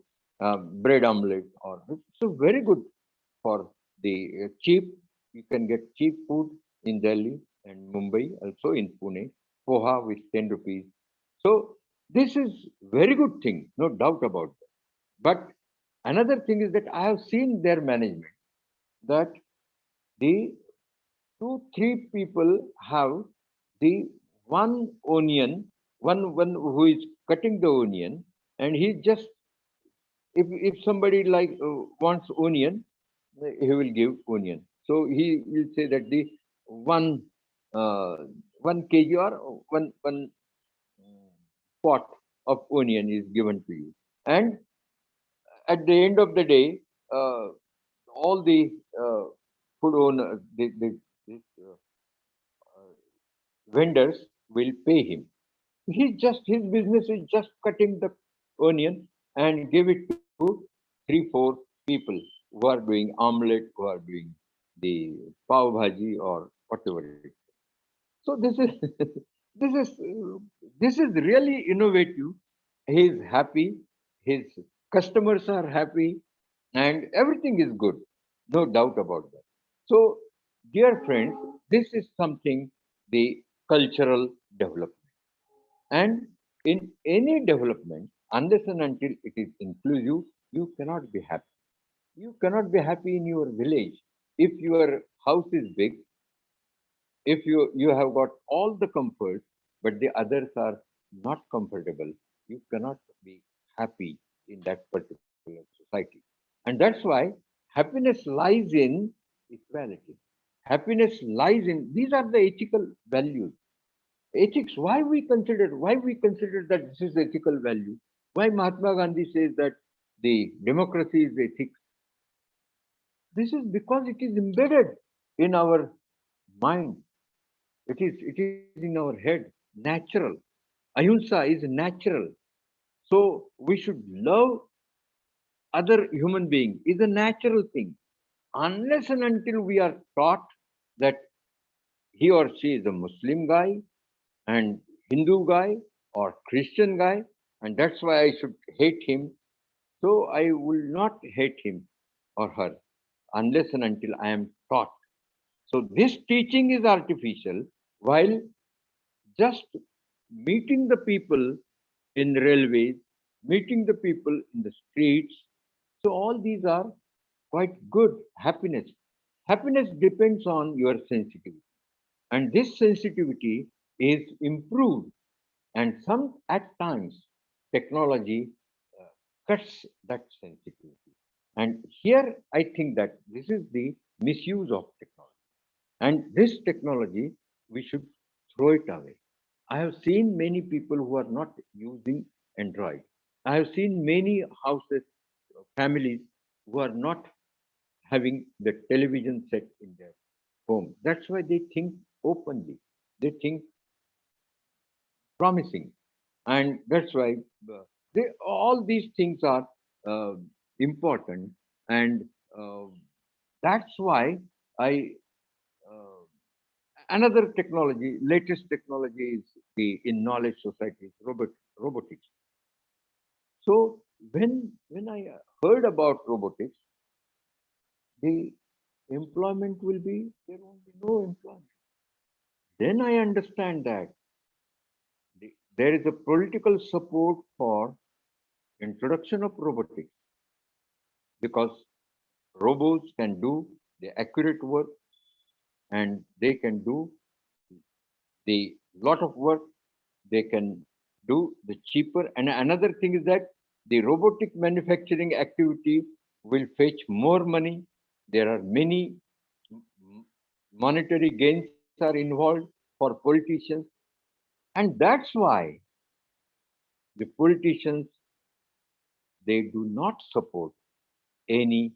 bread omelette, or so very good for the cheap. You can get cheap food in Delhi and Mumbai, also in Pune. Poha with 10 rupees. So this is very good thing, no doubt about that. But another thing is that I have seen their management that the 2 3 people have the one onion, one who is cutting the onion, and he just if somebody like wants onion, he will give onion. So he will say that the one uh, 1 kg or one pot of onion is given to you, and at the end of the day, all the food owners, uh, vendors will pay him. His business is just cutting the onion and give it to 3 4 people who are doing omelette, who are doing the pav bhaji or whatever it is. So this is this is this is really innovative, he is happy, his customers are happy, and everything is good. No doubt about that. So, dear friends, this is something the cultural development. And in any development, unless and until it is inclusive, you cannot be happy. You cannot be happy in your village if your house is big, if you have got all the comforts, but the others are not comfortable. You cannot be happy in that particular society. And that's why happiness lies in equality. Happiness lies in these are the ethical values. Ethics, why we consider that this is ethical value? Why Mahatma Gandhi says that the democracy is ethics? This is because it is embedded in our mind. It is in our head, natural. Ahimsa is natural. So we should love other human being is a natural thing. Unless and until we are taught that he or she is a Muslim guy and Hindu guy or Christian guy, and that's why I should hate him. So I will not hate him or her unless and until I am taught. So this teaching is artificial, while just meeting the people in railways, meeting the people in the streets. So all these are quite good. Happiness. Happiness depends on your sensitivity. And this sensitivity is improved. And some at times technology cuts that sensitivity. And here I think that this is the misuse of technology. And this technology, we should throw it away. I have seen many people who are not using Android. I have seen many houses, families who are not having the television set in their home. That's why they think openly. They think promising. And that's why all these things are uh, important. And uh, that's why I uh, another technology, latest technology is the in knowledge society, robotics. So when I heard about robotics, the employment will be there won't be no employment. Then I understand that there is a political support for introduction of robotics because robots can do the accurate work and they can do the lot of work. They can do the cheaper. And another thing is that the robotic manufacturing activity will fetch more money. There are many monetary gains are involved for politicians. And that's why the politicians, they do not support any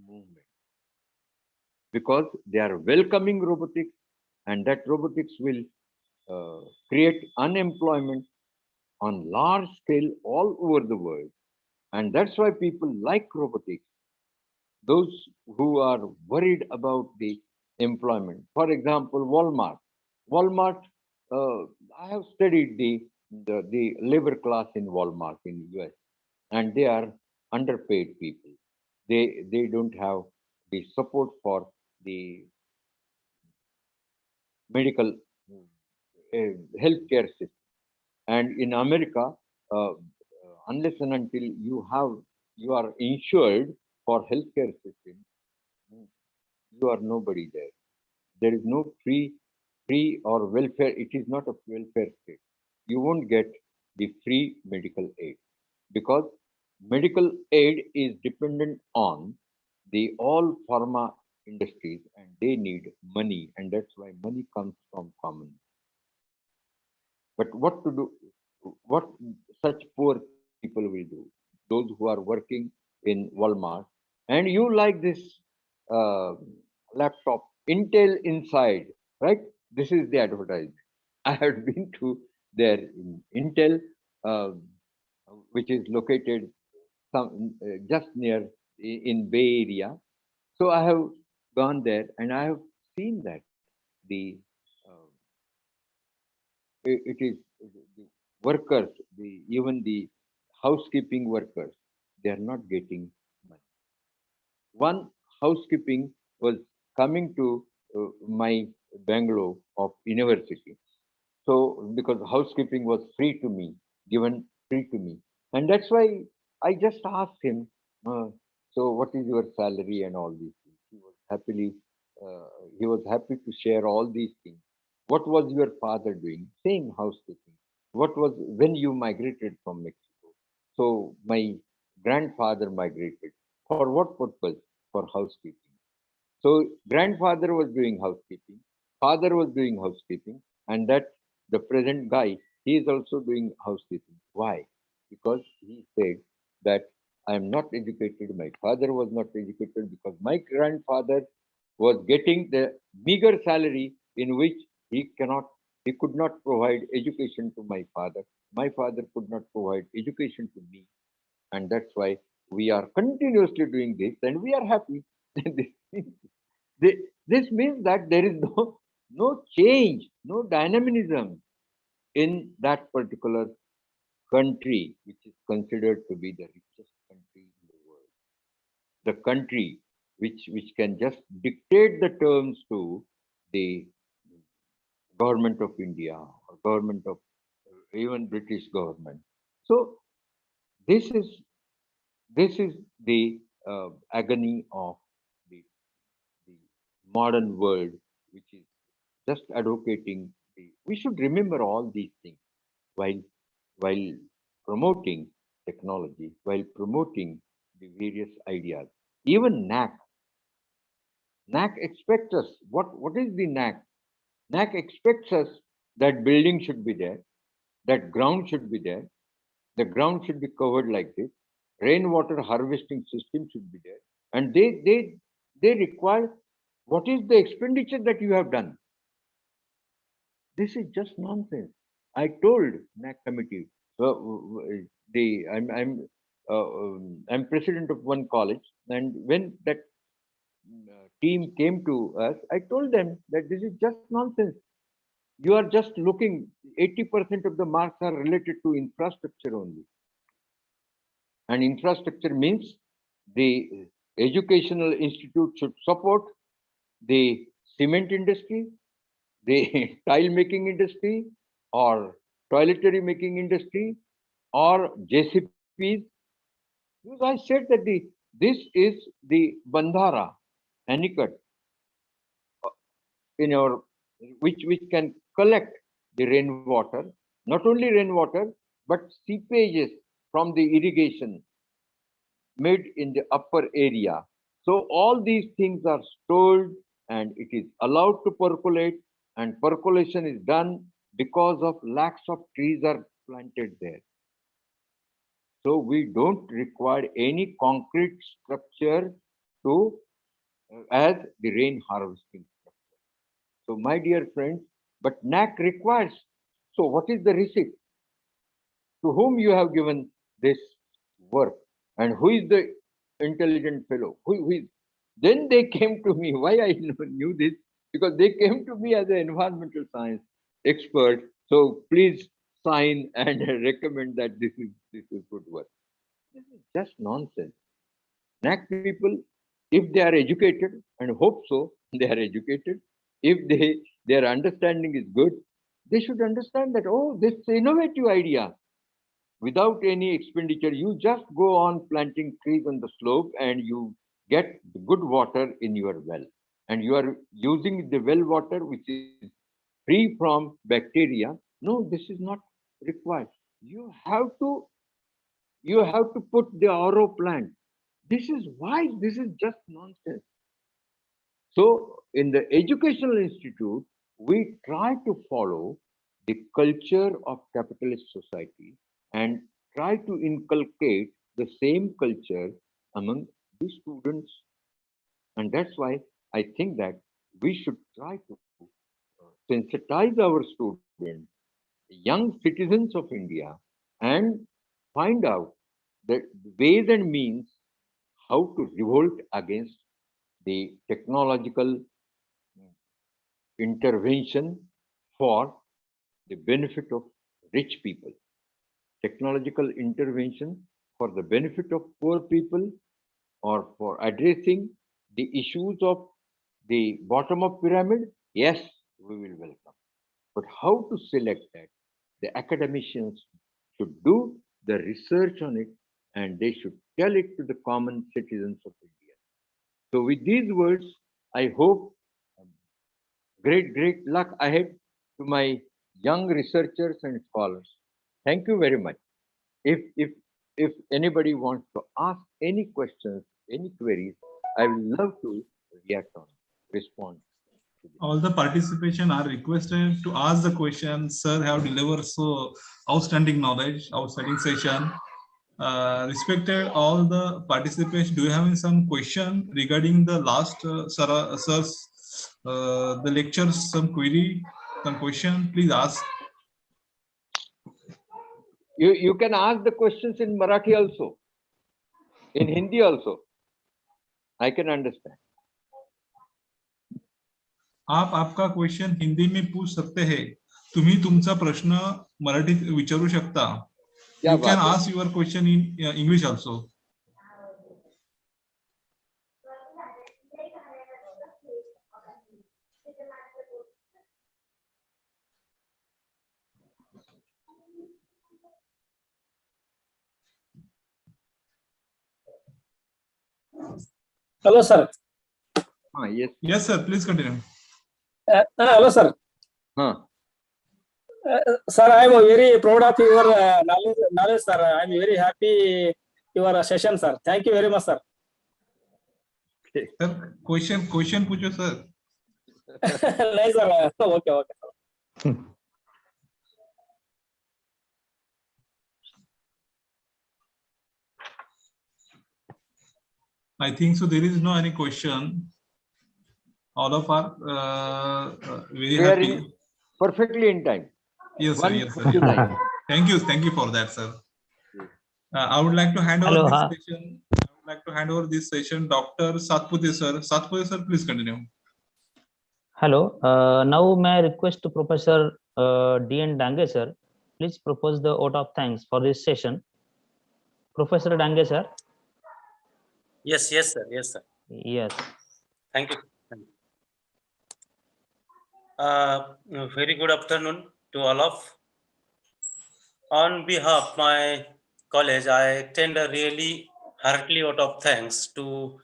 movement because they are welcoming robotics and that robotics will create unemployment on large scale all over the world. And that's why people like robotics, those who are worried about the employment. For example, Walmart. Walmart, uh, I have studied the labor class in Walmart in the US, and they are underpaid people. They don't have the support for the medical healthcare system. And in America, unless and until you are insured for healthcare system, you are nobody there. There is no free or welfare. It is not a welfare state. You won't get the free medical aid because medical aid is dependent on the all pharma industries and they need money and that's why money comes from common. But what to do? What such poor people will do? Those who are working in Walmart, and you like this uh, laptop, Intel inside, right? This is the advertisement. I have been to there in Intel, uh, which is located just near in Bay Area. So I have gone there and I have seen that the uh, it is the workers, the even the housekeeping workers, they are not getting money. One housekeeping was coming to my Bangalore of university. So because housekeeping was free to me, given free to me. And that's why I just asked him, so what is your salary and all these things? Uh, he was happy to share all these things. What was your father doing? Same housekeeping. What was when you migrated from Mexico? So my grandfather migrated. For what purpose? For housekeeping. So grandfather was doing housekeeping, father was doing housekeeping, and that the present guy, he is also doing housekeeping. Why? Because he said that I am not educated, my father was not educated because my grandfather was getting the meager salary in which he could not provide education to my father. My father could not provide education to me. And that's why we are continuously doing this and we are happy. This means that there is no change, no dynamism in that particular country, which is considered to be the richest country in the world. The country which can just dictate the terms to the government of India or government of even British government. So this is this is the agony of the, the modern world, which is just advocating we should remember all these things while while promoting technology, while promoting the various ideas. Even NAC expects us. What is the NAC? NAC expects us that building should be there, that ground should be there, the ground should be covered like this, rainwater harvesting system should be there, and they require what is the expenditure that you have done. This is just nonsense. I told NAC committee, I'm president of one college, and when that team came to us, I told them that this is just nonsense. You are just looking. 80% of the marks are related to infrastructure only, and infrastructure means the educational institute should support the cement industry, the tile making industry, or toiletry making industry, or JCPs. Because I said that this is the bandhara, anicut, in our which can collect the rainwater, not only rainwater, but seepages from the irrigation made in the upper area. So all these things are stored and it is allowed to percolate, and percolation is done because of lakhs of trees are planted there. So we don't require any concrete structure to as the rain harvesting structure. So my dear friends, but NAC requires. So what is the receipt? To whom you have given this work? And who is the intelligent fellow? Who is? Then they came to me. Why I knew this? Because they came to me as an environmental science expert. So please sign and recommend that this is good work. This is just nonsense. NAC people, if they are educated, and hope so, they are educated. If their understanding is good, they should understand that this innovative idea without any expenditure, you just go on planting trees on the slope and you get good water in your well. And you are using the well water which is free from bacteria. No, this is not required. You have to put the RO plant. This is why this is just nonsense. So in the educational institute, we try to follow the culture of capitalist society and try to inculcate the same culture among the students. And that's why I think that we should try to sensitize our students, young citizens of India, and find out the ways and means how to revolt against the technological intervention for the benefit of rich people. technological intervention for the benefit of poor people or for addressing the issues of the bottom of pyramid, yes, we will welcome. But how to select that? The academicians should do the research on it and they should tell it to the common citizens of India. So with these words, I hope great luck ahead to my young researchers and scholars. Thank you very much. If anybody wants to ask any questions, any queries, I will love to react on, respond. All the participation are requested to ask the question. Sir have delivered so outstanding knowledge, outstanding session. Respected all the participants, do you have some question regarding the last sir's the lectures, some query, some question, please ask. You can ask the questions in Marathi also, in Hindi also. I can understand. आप आपका question Hindi में पूछ सकते हैं. तुम्ही तुमचा प्रश्न मराठीत विचारू शकता. You can ask your question in English also. Hello, sir. Yes. Yes, sir. Please continue. Hello, sir. Sir, I am very proud of your knowledge, sir. I am very happy your session, sir. Thank you very much, sir. Sir, question पूछो sir. Nice, sir. Okay. I think so. There is no any question. All of are very happy. Perfectly in time. Yes, sir. Yes, sir. Thank you for that, sir. I would like to hand over this session. I would like to hand over this session, Dr. Satpute sir. Satpute sir, please continue. Hello. Now may I request to Professor D.N. Dange sir, please propose the vote of thanks for this session. Professor Dange sir. Yes, sir. Yes, sir. Yes. Thank you. Very good afternoon to all of. On behalf of my college, I extend a really heartily vote of thanks to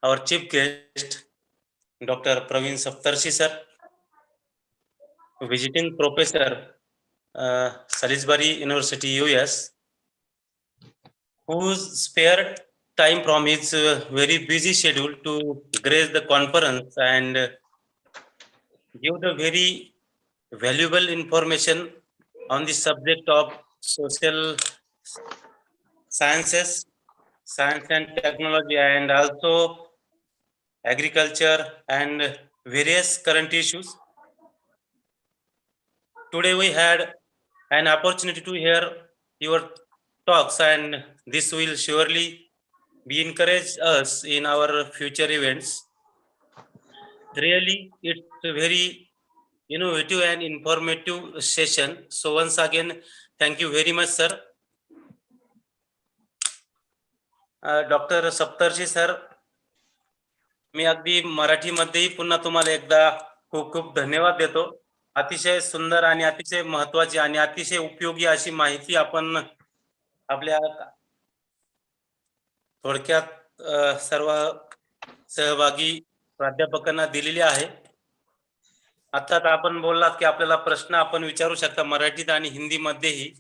our chief guest, Dr. Praveen Saptarshi sir, visiting professor, Salisbury University, US, who spared time from his very busy schedule to grace the conference and give the very valuable information on the subject of social sciences, science and technology, and also agriculture and various current issues. Today we had an opportunity to hear your talks, and this will surely be encourage us in our future events. Really, it's a very innovative and informative session. So once again, thank you very much, sir. Doctor Saptarshi sir, मी अगदी मराठीमध्येही पुन्हा तुम्हाला एकदा खूप खूप धन्यवाद देतो. अतिशय सुंदर आणि अतिशय महत्त्वाची आणि अतिशय उपयोगी अशी माहिती आपण आपल्या थोडक्यात सर्व सहभागी प्राध्यापकांना दिलेली आहे. आता आपण बोललात की आपल्याला प्रश्न आपण विचारू शकता मराठीत आणि हिंदी मध्येही.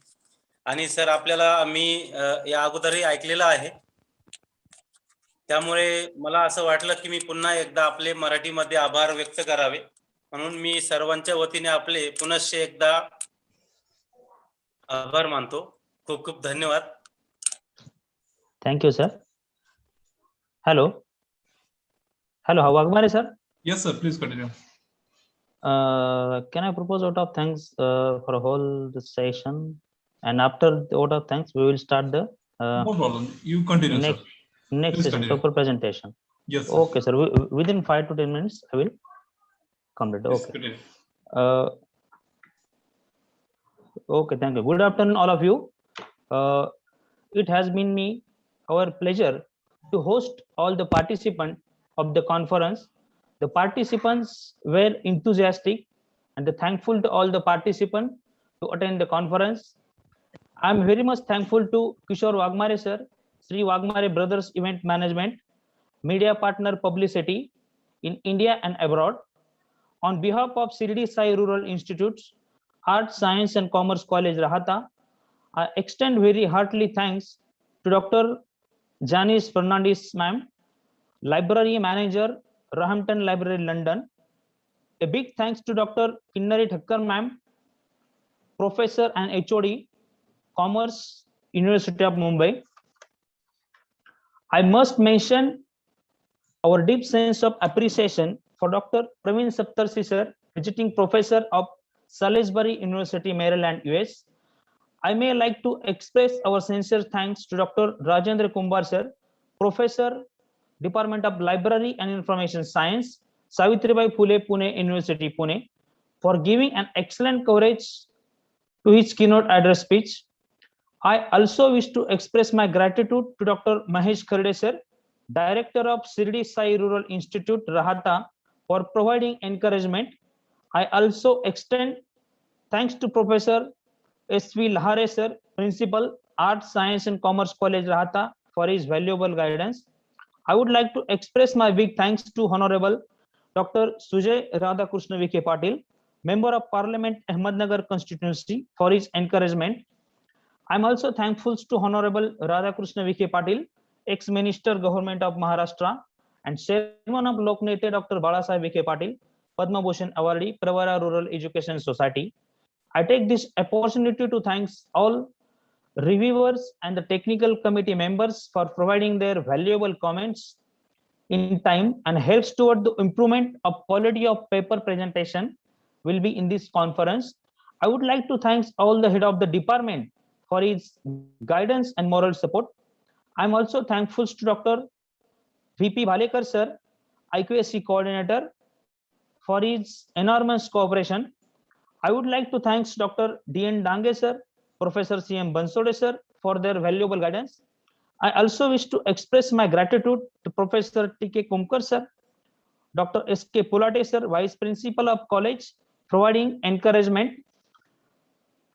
आणि सर आपल्याला मी या अगोदरही ऐकलेलं आहे. त्यामुळे मला असं वाटलं की मी पुन्हा एकदा आपले मराठीमध्ये आभार व्यक्त करावे, म्हणून मी सर्वांच्या वतीने आपले पुनश्च एकदा आभार मानतो. खूप खूप धन्यवाद. Thank you, sir. Hello. Hello, Wagmare sir. Yes, sir. Please continue. Can I propose vote of thanks for a whole session, and after the vote of thanks, we will start the no problem. You continue, next Please session, continue. paper presentation. Yes, sir. Okay, sir. Within 5 to 10 minutes, I will complete. Please Okay. continue. Okay. Thank you. Good afternoon, all of you. It has been our pleasure to host all the participants of the conference. The participants were enthusiastic and thankful to all the participants to attend the conference. I am very much thankful to Kishore Wagmare sir, Sri Wagmare Brothers Event Management, Media Partner Publicity in India and abroad. On behalf of Shirdi Sai Rural Institutes, Arts, Science and Commerce College, Rahata, I extend very heartily thanks to Dr. Janice Fernandez ma'am, Library Manager, Roehampton Library, London. A big thanks to Dr. Kinnari Thakkar ma'am, Professor and HOD, Commerce, University of Mumbai. I must mention our deep sense of appreciation for Dr. Praveen Saptarshi sir, visiting professor of Salisbury University, Maryland, US. I may like to express our sincere thanks to Dr. Rajendra Kumbar sir, Professor, Department of Library and Information Science, Savitribai Phule Pune University, Pune, for giving an excellent coverage to his keynote address speech. I also wish to express my gratitude to Dr. Mahesh Kharde sir, Director of Shirdi Sai Rural Institute, Rahata, for providing encouragement. I also extend thanks to Professor S.V. Lahare sir, Principal, Arts, Science and Commerce College, Rahata, for his valuable guidance. I would like to express my big thanks to Honorable Dr. Sujay Radhakrishna Vikhe Patil, Member of Parliament, Ahmednagar constituency, for his encouragement. I am also thankful to Honorable Radhakrishna Vikhe Patil, ex-Minister, Government of Maharashtra, and Chairman of Loknete Dr. Balasaheb Vikhe Patil, Padma Bhushan Awardee, Pravara Rural Education Society. I take this opportunity to thank all reviewers and the technical committee members for providing their valuable comments in time and helps toward the improvement of quality of paper presentation will be in this conference. I would like to thank all the head of the department for his guidance and moral support. I'm also thankful to Dr. VP Bhalekar sir, IQSC coordinator, for his enormous cooperation. I would like to thank Dr. D.N. Dange sir, Professor C.M. Bansode sir, for their valuable guidance. I also wish to express my gratitude to Professor T.K. Kumkar sir, Dr. S.K. Pulate sir, Vice Principal of College, providing encouragement.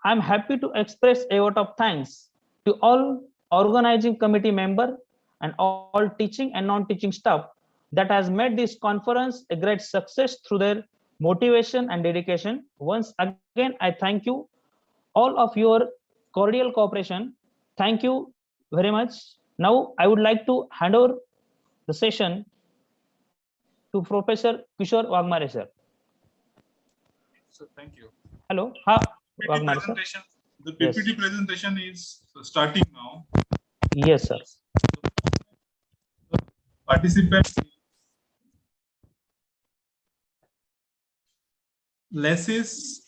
I am happy to express a vote of thanks to all organizing committee member and all teaching and non-teaching staff that has made this conference a great success through their motivation and dedication. Once again, I thank you all of your cordial cooperation. Thank you very much. Now I would like to hand over the session to Professor Kishore Wagmare sir. So thank you. Hello. Wagmare sir. The PPT presentation is starting now. Yes, sir. Participants, Lesis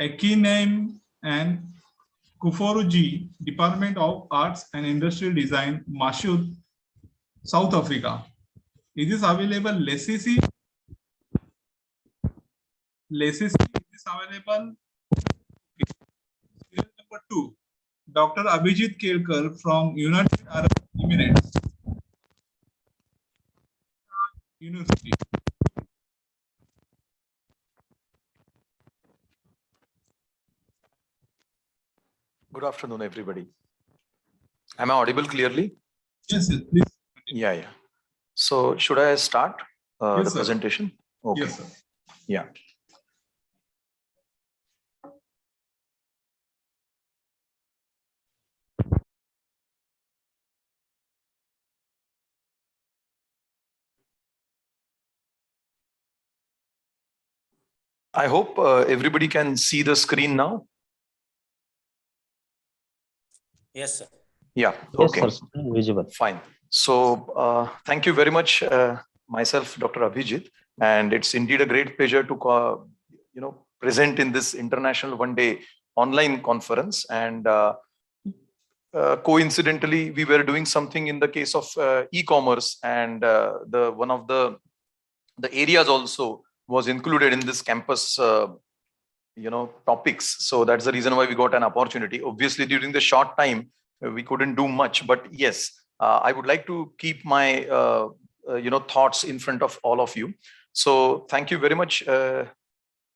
Ekinem and Kuforuji, Department of Arts and Industrial Design, Mashoud, South Africa. It is available. Lesis is available. Serial number 2, Dr. Abhijit Kelkar from United Arab Emirates University. Good afternoon, everybody. Am I audible clearly? Yes, sir. Please. Yeah. So should I start Yes, the sir. presentation? Okay. Yes, sir. Yeah. I hope everybody can see the screen now. Yes, sir. Yeah. Yes, Okay. sir. Visible. Fine. So thank you very much, myself, Dr. Abhijit, and it's indeed a great pleasure to present in this international one-day online conference. And coincidentally, we were doing something in the case of e-commerce, and one of the areas also was included in this campus topics. So that's the reason why we got an opportunity. Obviously, during the short time, we couldn't do much. But yes, I would like to keep my thoughts in front of all of you. So thank you very much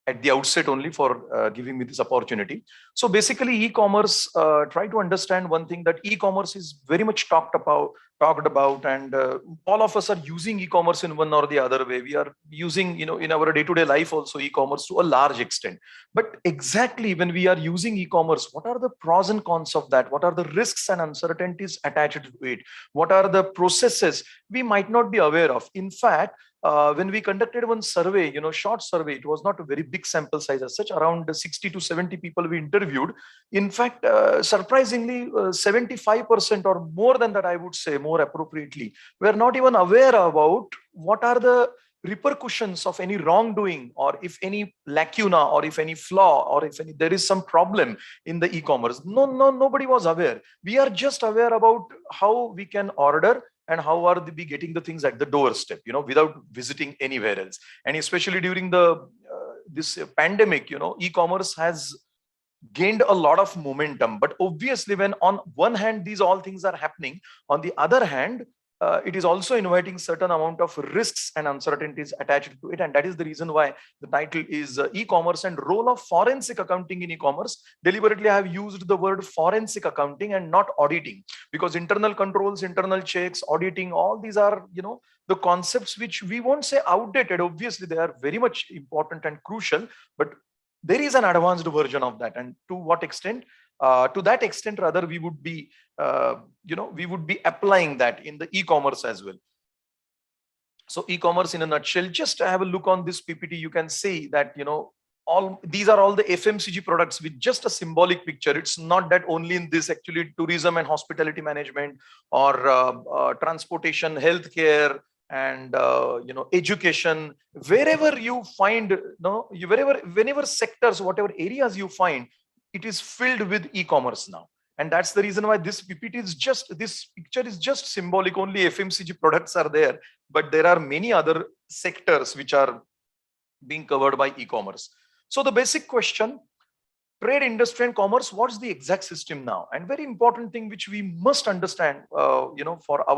at the outset only for giving me this opportunity. So basically, e-commerce, try to understand one thing, that e-commerce is very much talked about, and all of us are using e-commerce in one or the other way. We are using, in our day-to-day life also, e-commerce to a large extent. But exactly when we are using e-commerce, what are the pros and cons of that? What are the risks and uncertainties attached to it? What are the processes we might not be aware of? In fact, when we conducted one survey, short survey, it was not a very big sample size as such, around 60 to 70 people we interviewed. In fact, surprisingly, 75% or more than that, I would say, more appropriately, were not even aware about what are the repercussions of any wrongdoing, or if any lacuna, or if any flaw, or if there is some problem in the e-commerce. Nobody was aware. We are just aware about how we can order and how are we getting the things at the doorstep, without visiting anywhere else. And especially during the this pandemic, e-commerce has gained a lot of momentum. But obviously, when on one hand these all things are happening, on the other hand, it is also inviting certain amount of risks and uncertainties attached to it. And that is the reason why the title is e-commerce and role of forensic accounting in e-commerce. Deliberately, I have used the word forensic accounting and not auditing, because internal controls, internal checks, auditing, all these are, the concepts which we won't say outdated. Obviously, they are very much important and crucial, but there is an advanced version of that. And to what extent? To that extent, rather, we would be applying that in the e-commerce as well. So e-commerce in a nutshell, just have a look on this PPT. You can see that, all these are all the FMCG products with just a symbolic picture. It's not that only in this, actually tourism and hospitality management, or transportation, healthcare, and education, wherever you find, whenever sectors, whatever areas you find, it is filled with e-commerce now. And that's the reason why this PPT is just, this picture is just symbolic. Only FMCG products are there, but there are many other sectors which are being covered by e-commerce. So the basic question, trade, industry, and commerce, what's the exact system now? And very important thing which we must understand, for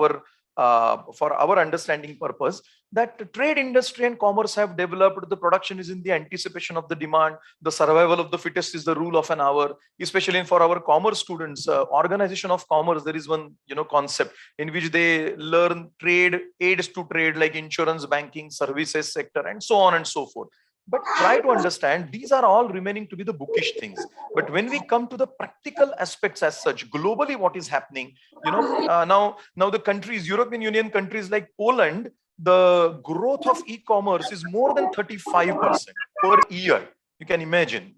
our understanding purpose, that trade, industry, and commerce have developed. The production is in the anticipation of the demand. The survival of the fittest is the rule of an hour. Especially for our commerce students, organization of commerce, there is one concept in which they learn trade, aids to trade, like insurance, banking, services sector, and so on and so forth. But try to understand, these are all remaining to be the bookish things. But when we come to the practical aspects as such, globally, what is happening, now the countries, European Union countries like Poland, the growth of e-commerce is more than 35% per year. You can imagine,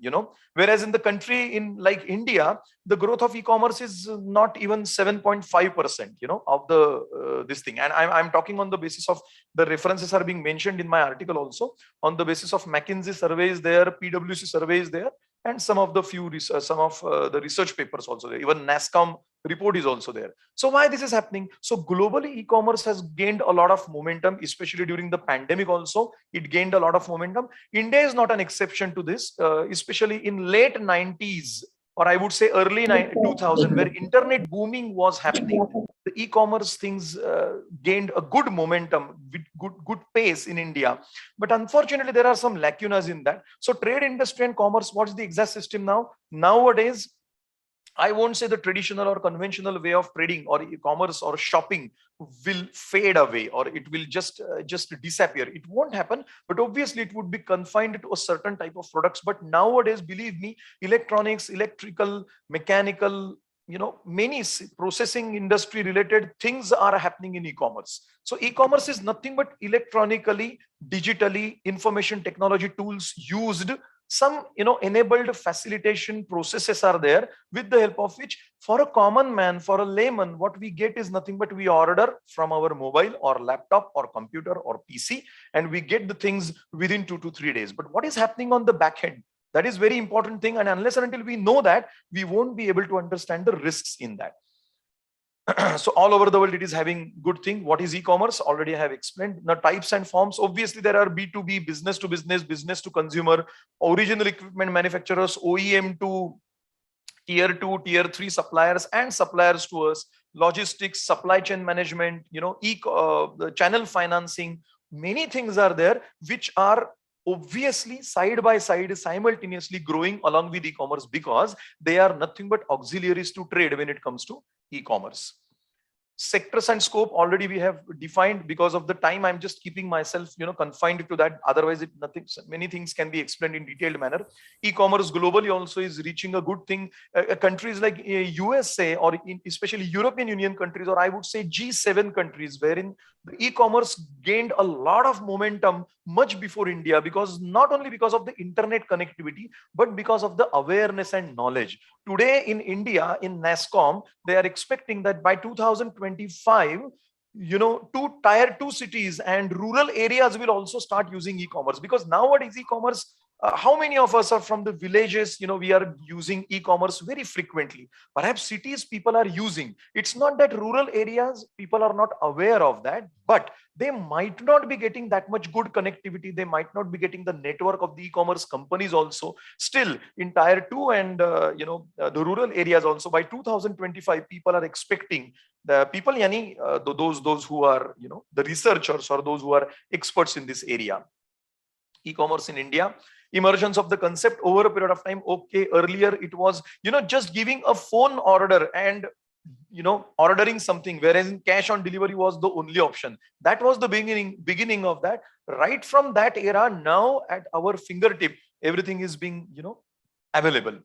whereas in the country in like India, the growth of e-commerce is not even 7.5%, of the this thing. And I'm talking on the basis of the references are being mentioned in my article also, on the basis of McKinsey surveys there, PwC surveys there, and some of the the research papers also there. Even NASCOM report is also there. So why this is happening? So globally, e-commerce has gained a lot of momentum, especially during the pandemic also. It gained a lot of momentum. India is not an exception to this, especially in late 90s, or I would say early 2000, where internet booming was happening. The e-commerce things gained a good momentum with good pace in India. But unfortunately, there are some lacunas in that. So trade, industry, and commerce, what's the exact system now? Nowadays, I won't say the traditional or conventional way of trading or e-commerce or shopping will fade away, or it will just disappear. It won't happen, but obviously it would be confined to a certain type of products. But nowadays, believe me, electronics, electrical, mechanical, many processing industry related things are happening in e-commerce. So e-commerce is nothing but electronically, digitally, information technology tools used. Some enabled facilitation processes are there, with the help of which, for a common man, for a layman, what we get is nothing but we order from our mobile or laptop or computer or PC, and we get the things within 2 to 3 days. But what is happening on the back end? That is very important thing, and unless and until we know that, we won't be able to understand the risks in that. So all over the world, it is having good thing. What is e-commerce? Already I have explained. Now, types and forms. Obviously, there are B2B, business to business, business to consumer, original equipment manufacturers, OEM to tier 2, tier 3 suppliers and suppliers to us, logistics, supply chain management, the channel financing, many things are there which are obviously side by side simultaneously growing along with e-commerce, because they are nothing but auxiliaries to trade when it comes to e-commerce. Sectors and scope already we have defined. Because of the time, I'm just keeping myself confined to that. Otherwise many things can be explained in detailed manner. E-commerce globally also is reaching a good thing. Countries like USA, or especially European Union countries, or I would say G7 countries, wherein the e-commerce gained a lot of momentum much before India, because not only because of the internet connectivity, but because of the awareness and knowledge. Today in India, in NASSCOM, they are expecting that by 2025, tier 2 cities and rural areas will also start using e-commerce. Because nowadays e-commerce, how many of us are from the villages? We are using e-commerce very frequently. Perhaps cities people are using. It's not that rural areas people are not aware of that, but they might not be getting that much good connectivity. They might not be getting the network of the e-commerce companies also. Still, in tier 2 and the rural areas also, by 2025, people are expecting, the people, those who are the researchers or those who are experts in this area. E-commerce in India, emergence of the concept over a period of time. Okay, earlier it was just giving a phone order and ordering something, whereas in cash on delivery was the only option. That was the beginning of that. Right from that era, now at our fingertip, everything is being available.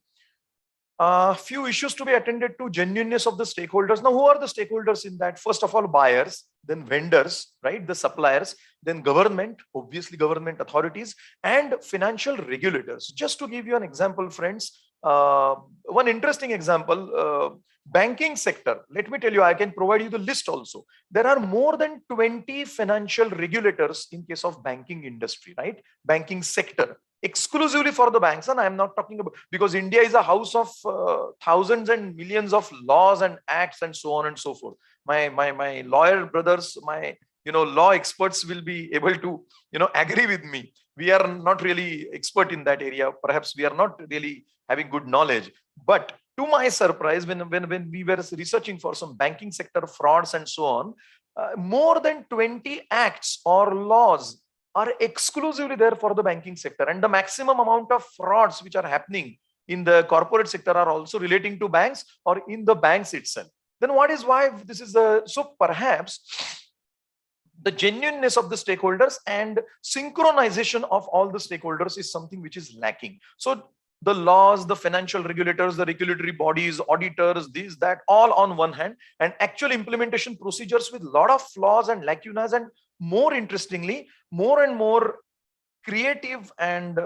Few issues to be attended to. Genuineness of the stakeholders. Now, who are the stakeholders in that? First of all, buyers, then vendors, right? The suppliers, then government, obviously government authorities, and financial regulators. Just to give you an example, friends, one interesting example, banking sector. Let me tell you, I can provide you the list also. There are more than 20 financial regulators in case of banking industry, right? Banking sector, exclusively for the banks. And I'm not talking about, because India is a house of thousands and millions of laws and acts and so on and so forth. My lawyer brothers, my law experts will be able to agree with me. We are not really expert in that area. Perhaps we are not really having good knowledge. But to my surprise, when we were researching for some banking sector frauds and so on, more than 20 acts or laws are exclusively there for the banking sector, and the maximum amount of frauds which are happening in the corporate sector are also relating to banks or in the banks itself. Then what is why this is so perhaps the genuineness of the stakeholders and synchronization of all the stakeholders is something which is lacking. So the laws, the financial regulators, the regulatory bodies, auditors, these, that, all on one hand, and actual implementation procedures with a lot of flaws and lacunas, and more interestingly, more and more creative and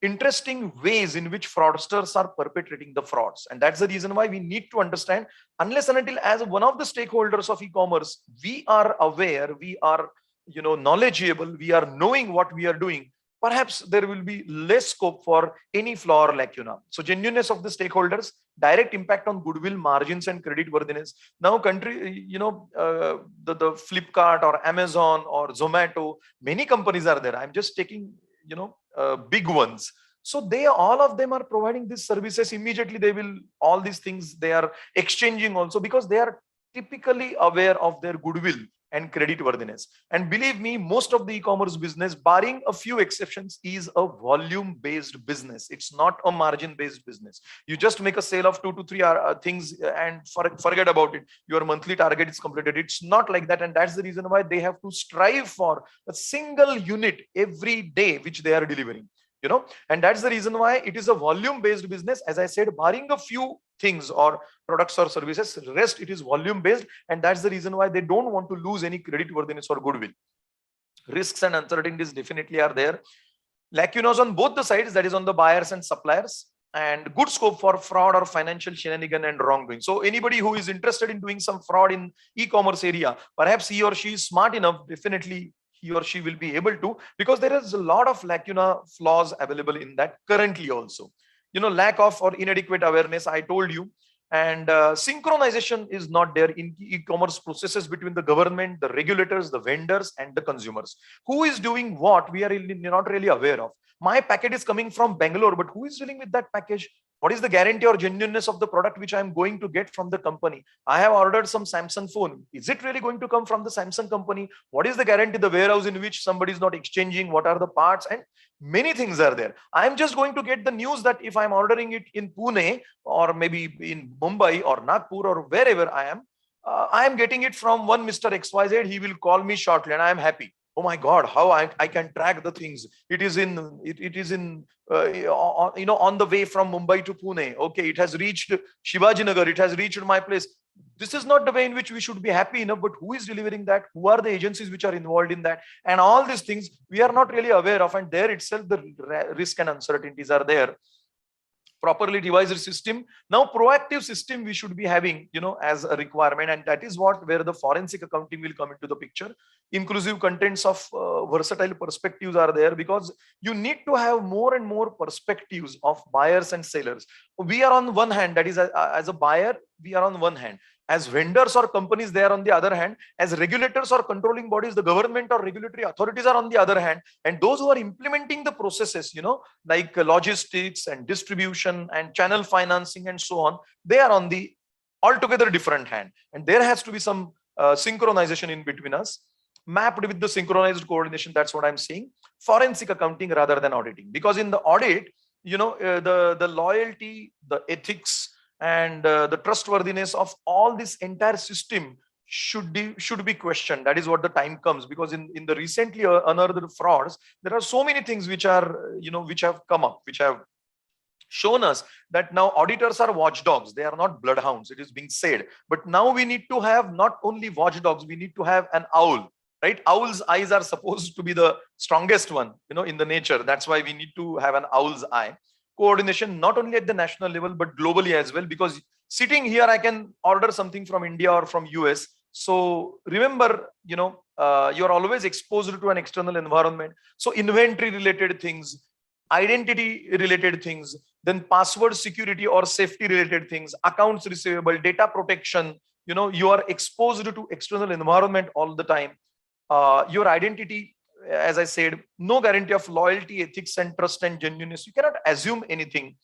interesting ways in which fraudsters are perpetrating the frauds. And that's the reason why we need to understand, unless and until as one of the stakeholders of e-commerce, we are aware, we are knowledgeable, we are knowing what we are doing, perhaps there will be less scope for any flaw or lacuna. So genuineness of the stakeholders, direct impact on goodwill, margins, and credit worthiness. Now country, the Flipkart or Amazon or Zomato, many companies are there. I'm just taking, big ones. So all of them are providing these services. Immediately they will, all these things they are exchanging also, because they are typically aware of their goodwill and credit worthiness. And believe me, most of the e-commerce business, barring a few exceptions, is a volume based business. It's not a margin based business. You just make a sale of 2 to 3 things and forget about it. Your monthly target is completed. It's not like that. And that's the reason why they have to strive for a single unit every day which they are delivering. And that's the reason why it is a volume based business. As I said, barring a few things or products or services, rest it is volume based. And that's the reason why they don't want to lose any credit worthiness or goodwill. Risks and uncertainties definitely are there. Lacunas on both the sides, that is on the buyers and suppliers, and good scope for fraud or financial shenanigan and wrongdoing. So anybody who is interested in doing some fraud in e-commerce area, perhaps he or she is smart enough, definitely he or she will be able to, because there is a lot of lacuna flaws available in that currently also. Lack of or inadequate awareness, I told you, and synchronization is not there in e-commerce processes between the government, the regulators, the vendors, and the consumers. Who is doing what, we are not really aware of. My packet is coming from Bangalore, but who is dealing with that package? What is the guarantee or genuineness of the product which I'm going to get from the company? I have ordered some Samsung phone. Is it really going to come from the Samsung company? What is the guarantee, the warehouse in which somebody is not exchanging? What are the parts? And many things are there. I'm just going to get the news that if I'm ordering it in Pune or maybe in Mumbai or Nagpur or wherever I am getting it from one Mr. XYZ. He will call me shortly and I am happy. Oh my God, how I can track the things. It is in on the way from Mumbai to Pune. Okay, it has reached Shivaji Nagar. It has reached my place. This is not the way in which we should be happy enough, but who is delivering that? Who are the agencies which are involved in that? And all these things we are not really aware of, and there itself the risk and uncertainties are there. Properly devised system. Now proactive system we should be having, as a requirement, and that is where the forensic accounting will come into the picture. Inclusive contents of versatile perspectives are there, because you need to have more and more perspectives of buyers and sellers. We are on one hand, that is as a buyer, we are on one hand. As vendors or companies, they are on the other hand. As regulators or controlling bodies, the government or regulatory authorities are on the other hand. And those who are implementing the processes, like logistics and distribution and channel financing and so on, they are on the altogether different hand. And there has to be some synchronization in between us, mapped with the synchronized coordination. That's what I'm saying. Forensic accounting rather than auditing, because in the audit, the loyalty, the ethics, and the trustworthiness of all this entire system should be questioned. That is what the time comes, because in the recently unearthed frauds, there are so many things which are which have come up, which have shown us that now auditors are watchdogs. They are not bloodhounds, it is being said. But now we need to have not only watchdogs, we need to have an owl, right? Owl's eyes are supposed to be the strongest one, in the nature. That's why we need to have an owl's eye. Coordination not only at the national level but globally as well, because sitting here I can order something from India or from US. So remember, you're always exposed to an external environment. So inventory related things, identity related things, then password security or safety related things, accounts receivable, data protection, you are exposed to external environment all the time. Your identity, as I said, no guarantee of loyalty, ethics, and trust and genuineness. You cannot assume anything.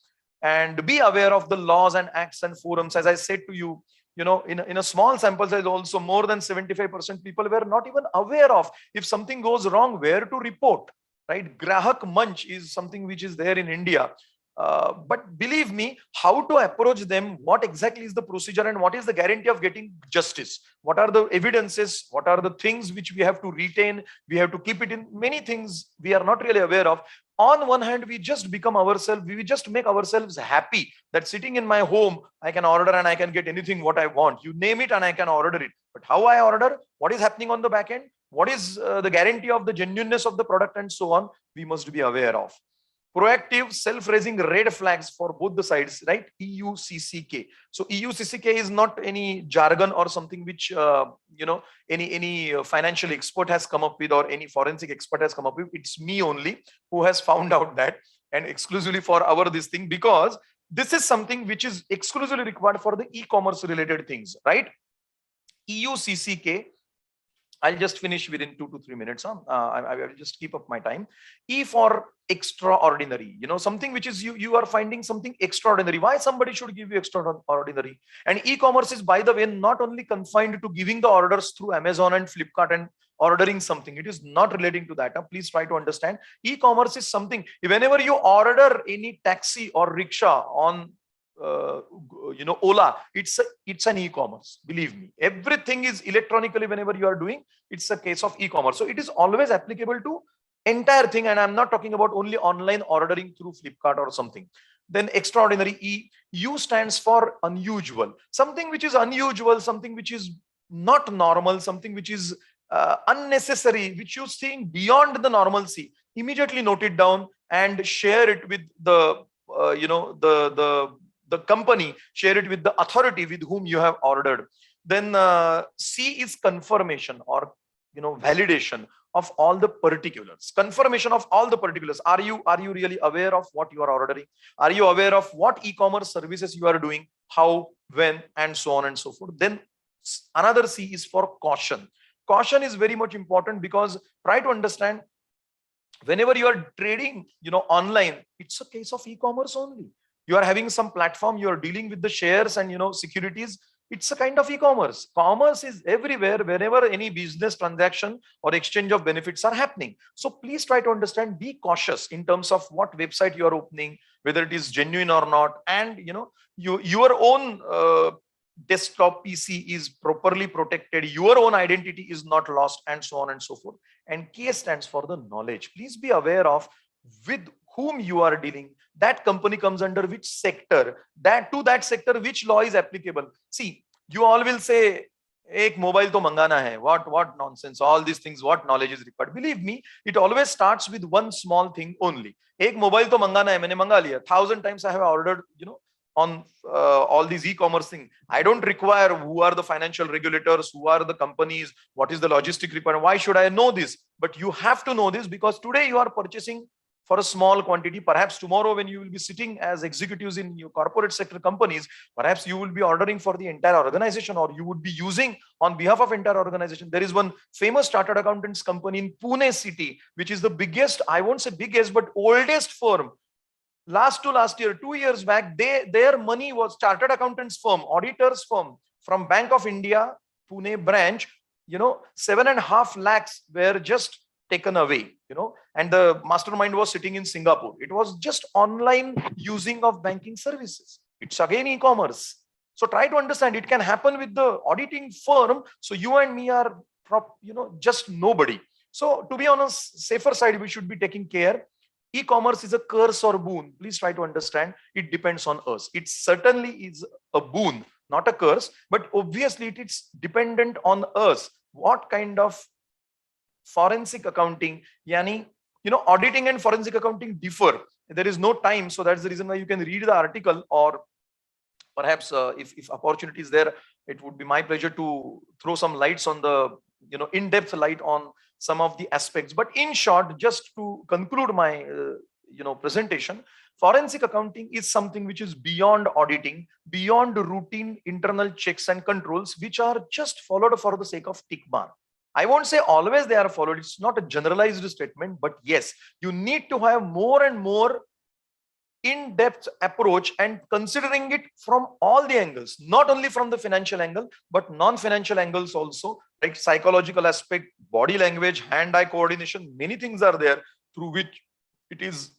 And be aware of the laws and acts and forums. As I said to you, in a small sample size also, more than 75% people were not even aware of if something goes wrong, where to report, right? Grahak Munch is something which is there in India. But believe me, how to approach them, what exactly is the procedure, and what is the guarantee of getting justice? What are the evidences? What are the things which we have to retain? We have to keep it in. Many things we are not really aware of. On one hand, we just become ourselves. We just make ourselves happy that sitting in my home, I can order and I can get anything what I want. You name it and I can order it. But how I order, what is happening on the back end, what is the guarantee of the genuineness of the product and so on, we must be aware of. Proactive self-raising red flags for both the sides, right? EUCCK. So EUCCK is not any jargon or something which any financial expert has come up with or any forensic expert has come up with. It's me only who has found out that, and exclusively for this thing, because this is something which is exclusively required for the e-commerce related things, right? EUCCK. I'll just finish within 2 to 3 minutes. I will just keep up my time. E for extraordinary, something which is you are finding something extraordinary. Why somebody should give you extraordinary? And e-commerce is, by the way, not only confined to giving the orders through Amazon and Flipkart and ordering something. It is not relating to that. Please try to understand. E-commerce is something, whenever you order any taxi or rickshaw on Ola, it's an e-commerce. Believe me, everything is electronically. Whenever you are doing, it's a case of e-commerce. So it is always applicable to entire thing. And I'm not talking about only online ordering through Flipkart or something. Then extraordinary, E. U stands for unusual. Something which is unusual, something which is not normal, something which is unnecessary, which you're seeing beyond the normalcy. Immediately note it down and share it with the the company, share it with the authority with whom you have ordered. Then C is confirmation or validation of all the particulars. Confirmation of all the particulars. Are you really aware of what you are ordering? Are you aware of what e-commerce services you are doing, how, when, and so on and so forth? Then another C is for caution. Caution is very much important, because try to understand, whenever you are trading online, it's a case of e-commerce only. You are having some platform, you are dealing with the shares and securities. It's a kind of e-commerce. Commerce is everywhere, wherever any business transaction or exchange of benefits are happening. So please try to understand, be cautious in terms of what website you are opening, whether it is genuine or not, and your own desktop PC is properly protected, your own identity is not lost, and so on and so forth. And K stands for the knowledge. Please be aware of with whom you are dealing, that company comes under which sector, that to that sector which law is applicable. See, you all will say ek mobile to mangana hai, what nonsense, all these things, what knowledge is required. Believe me, it always starts with one small thing only. Ek mobile to mangana hai, maine manga liya, 1,000 times I have ordered on all these e-commerce thing. I don't require who are the financial regulators, who are the companies, what is the logistic requirement, why should I know this? But you have to know this, because today you are purchasing for a small quantity. Perhaps tomorrow when you will be sitting as executives in your corporate sector companies, perhaps you will be ordering for the entire organization, or you would be using on behalf of entire organization. There is one famous chartered accountants company in Pune city, which is the biggest, I won't say biggest, but oldest firm. Last year, 2 years back, their money was chartered accountants firm, auditors firm from Bank of India, Pune branch, 7.5 lakhs were just taken away, and the mastermind was sitting in Singapore. It was just online using of banking services. It's again e-commerce. So try to understand, it can happen with the auditing firm. So you and me are, just nobody. So to be on a safer side, we should be taking care. E-commerce is a curse or boon. Please try to understand. It depends on us. It certainly is a boon, not a curse, but obviously it's dependent on us. What kind of forensic accounting, yani, auditing and forensic accounting differ. There is no time. So that's the reason why you can read the article, or perhaps if opportunity is there, it would be my pleasure to throw some lights on the, in-depth light on some of the aspects. But in short, just to conclude my, presentation, forensic accounting is something which is beyond auditing, beyond routine internal checks and controls, which are just followed for the sake of tick bar. I won't say always they are followed. It's not a generalized statement, but yes, you need to have more and more in-depth approach and considering it from all the angles, not only from the financial angle, but non-financial angles also, like psychological aspect, body language, hand-eye coordination. Many things are there through which it is,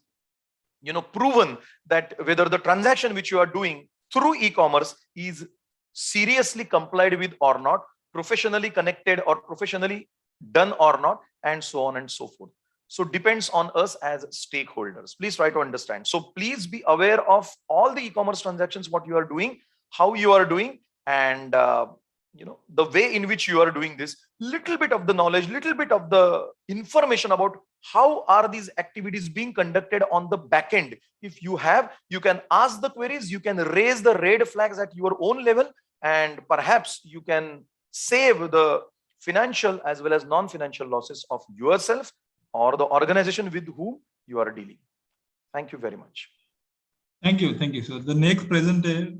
proven that whether the transaction which you are doing through e-commerce is seriously complied with or not, professionally connected or professionally done or not, and so on and so forth. So depends on us as stakeholders. Please try to understand. So please be aware of all the e-commerce transactions, what you are doing, how you are doing, and the way in which you are doing this. Little bit of the knowledge, little bit of the information about how are these activities being conducted on the back end. If you have, you can ask the queries, you can raise the red flags at your own level, and perhaps you can save the financial as well as non-financial losses of yourself or the organization with whom you are dealing. Thank you very much. Thank you. So the next presenter,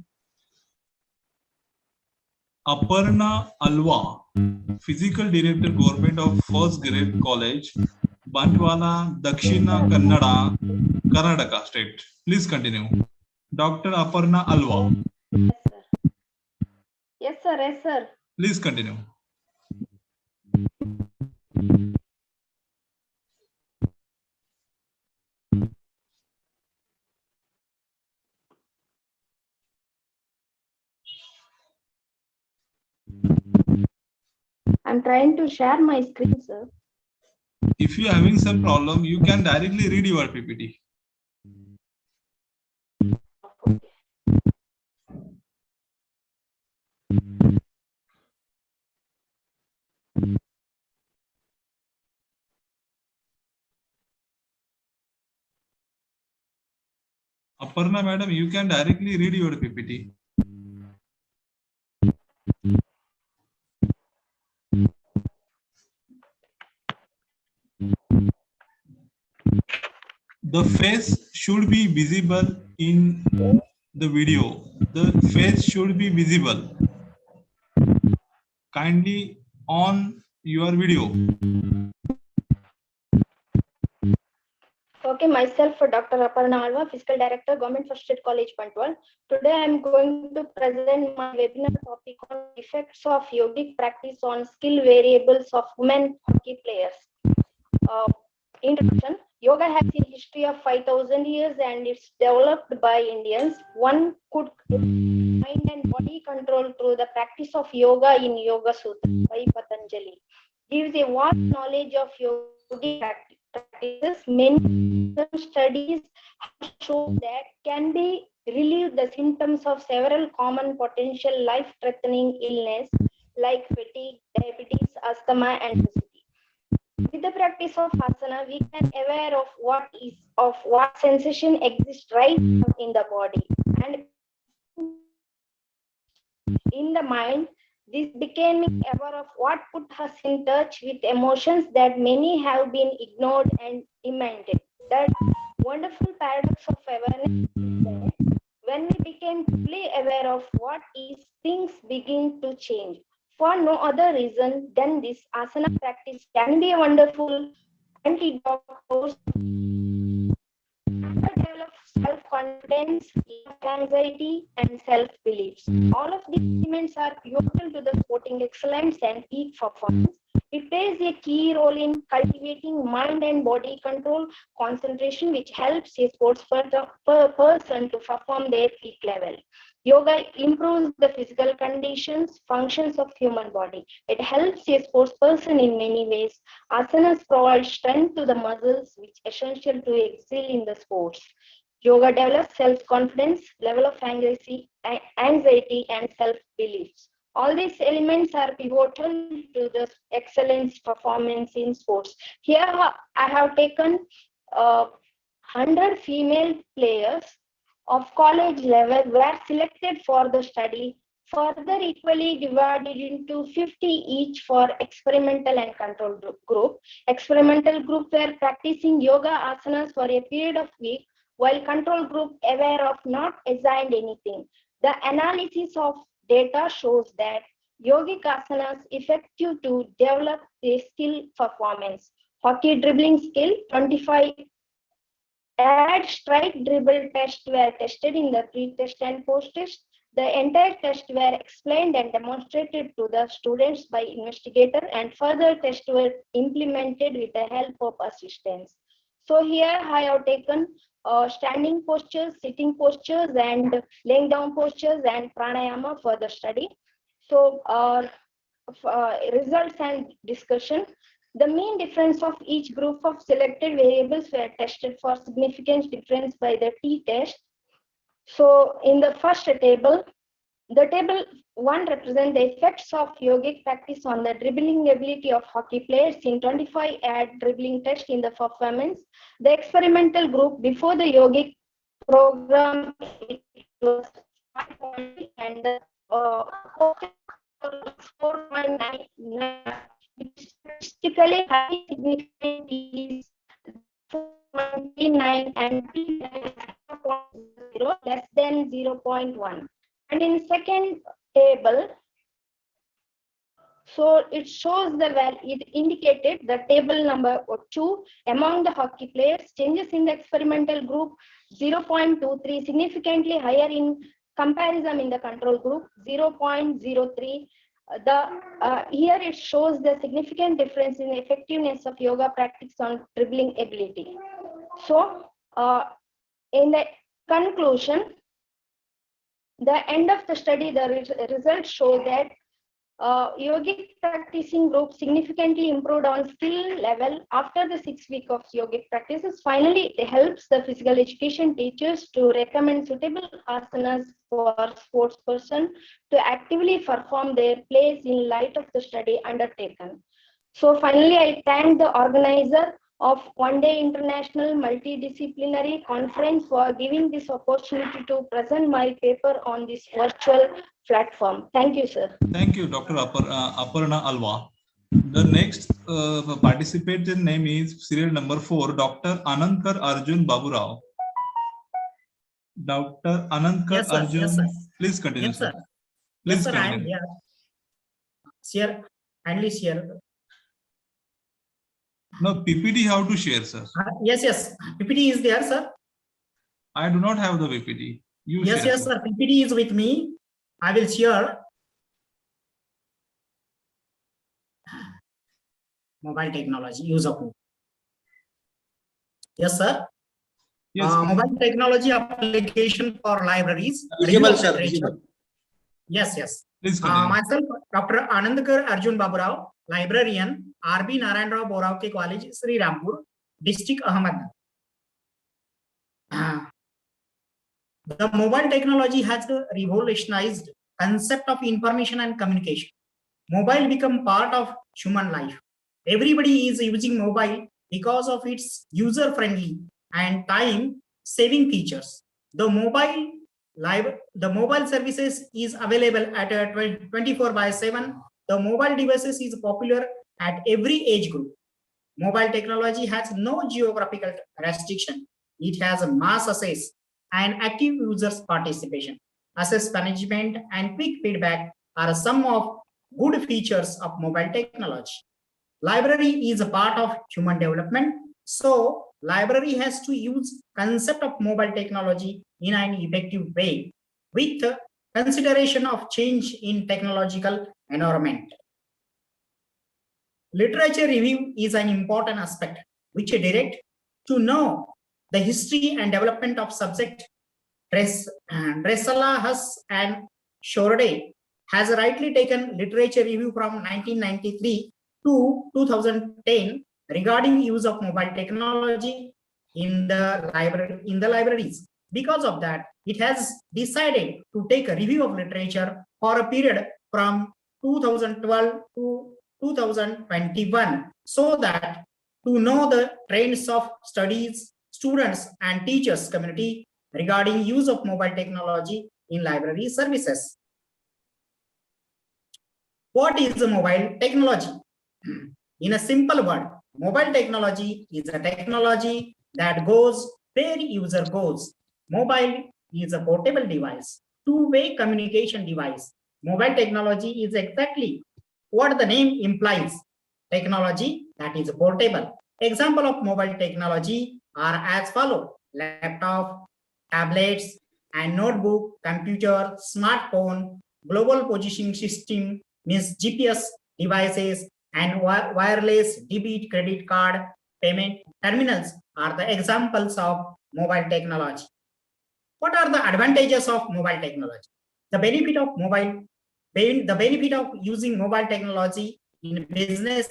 Aparna Alwa, Physical Director, Government of First Grade College, Bantwala, Dakshina Kannada, Karnataka State. Please continue. Dr. Aparna Alwa. Yes, sir. Yes, sir. Please continue. I'm trying to share my screen, sir. If you are having some problem, you can directly read your PPT. Aparna madam, you can directly read your PPT. The face should be visible in the video. The face should be visible. Kindly on your video. Okay, myself, Dr. Aparna Alva, Physical Director, Government First Aid College, Pantwal. Today I am going to present my webinar topic on effects of yogic practice on skill variables of women hockey players. Introduction. Yoga has a history of 5,000 years and it's developed by Indians. One could mind and body control through the practice of yoga in Yoga Sutra by Patanjali. Gives a vast knowledge of yogic practices. Many studies have shown that can be relieve the symptoms of several common potential life-threatening illness like fatigue, diabetes, asthma, and obesity. With the practice of asana, we can aware of what sensation exists right in the body and in the mind. This became aware of what put us in touch with emotions that many have been ignored and demented. That wonderful paradox of awareness is that when we became fully aware of what is, things begin to change. For no other reason than this, asana practice can be a wonderful antidote to develop self-confidence, anxiety, and self-beliefs. All of these elements are crucial to the sporting excellence and peak performance. It plays a key role in cultivating mind and body control, concentration, which helps a sports person to perform their peak level. Yoga improves the physical conditions, functions of human body. It helps a sports person in many ways. Asanas provide strength to the muscles, which is essential to excel in the sports. Yoga develops self-confidence, level of anxiety, and self-beliefs. All these elements are pivotal to the excellence performance in sports. Here I have taken 100 female players of college level were selected for the study, further equally divided into 50 each for experimental and control group. Experimental group were practicing yoga asanas for a period of week, while control group aware of not assigned anything. The analysis of data shows that yogic asanas effective to develop a skill performance. Hockey dribbling skill, 25 add strike dribble tests were tested in the pre-test and post-test. The entire test were explained and demonstrated to the students by investigator, and further tests were implemented with the help of assistants. So here I have taken standing postures, sitting postures, and laying down postures and pranayama for the study. So results and discussion. The mean difference of each group of selected variables were tested for significant difference by the t-test. So in the first table, the table 1 represents the effects of yogic practice on the dribbling ability of hockey players in 25 add dribbling test in the performance. The experimental group before the yogic program, it was 5.3 and the 4.99, which statistically highly significant is 4.39 and 0.0 less than 0.1. And in second table, so it shows the value, it indicated the table number 2 among the hockey players, changes in the experimental group 0.23, significantly higher in comparison in the control group 0.03. Here it shows the significant difference in the effectiveness of yoga practice on dribbling ability. So in the conclusion, the end of the study, the results show that yogic practicing group significantly improved on skill level after the 6 weeks of yogic practices. Finally, it helps the physical education teachers to recommend suitable asanas for sports person to actively perform their plays in light of the study undertaken. So finally, I thank the organizer of one-day international multidisciplinary conference for giving this opportunity to present my paper on this virtual platform. Thank you, sir. Thank you, Dr. Aparna Alva. The next participator name is serial number 4, Dr. Anandkar Arjun Baburao. Dr. Anandkar Arjun, yes, sir. Please continue, Yes, sir. Please Yes, sir, I am continue. here. Share, kindly share. No, PPT how to share, sir? Yes. PPT is there, sir. I do not have the PPT. You Yes, share, sir. PPT is with me. I will share. Mobile technology, use of mobile. Yes, sir. Yes. Mobile technology application for libraries. Visible, sir. Visible. Yes. Please continue. Myself, Dr. Anandkar Arjun Baburao, librarian, RB Narayan Rao Boravke College, Sri Rampur, District Ahmedabad. The mobile technology has revolutionized concept of information and communication. Mobile become part of human life. Everybody is using mobile because of its user-friendly and time-saving features. The mobile services is available at a 24/7. The mobile devices is popular at every age group. Mobile technology has no geographical restriction. It has a mass access and active users participation. Access management and quick feedback are some of good features of mobile technology. Library is a part of human development. So library has to use concept of mobile technology in an effective way with consideration of change in technological environment. Literature review is an important aspect which direct to know the history and development of subject. Dressala, Huss and Shorday has rightly taken literature review from 1993 to 2010 regarding use of mobile technology in the libraries. Because of that, it has decided to take a review of literature for a period from 2012 to 2021 so that to know the trends of studies, students and teachers community regarding use of mobile technology in library services. What is the mobile technology? In a simple word, mobile technology is a technology that goes where user goes. Mobile is a portable device, two-way communication device. Mobile technology is exactly what the name implies. Technology that is portable. Example of mobile technology are as follow: laptop, tablets and notebook, computer, smartphone, global positioning system, means GPS devices, and wireless debit credit card payment terminals are the examples of mobile technology. What are the advantages of mobile technology? The benefit of using mobile technology in business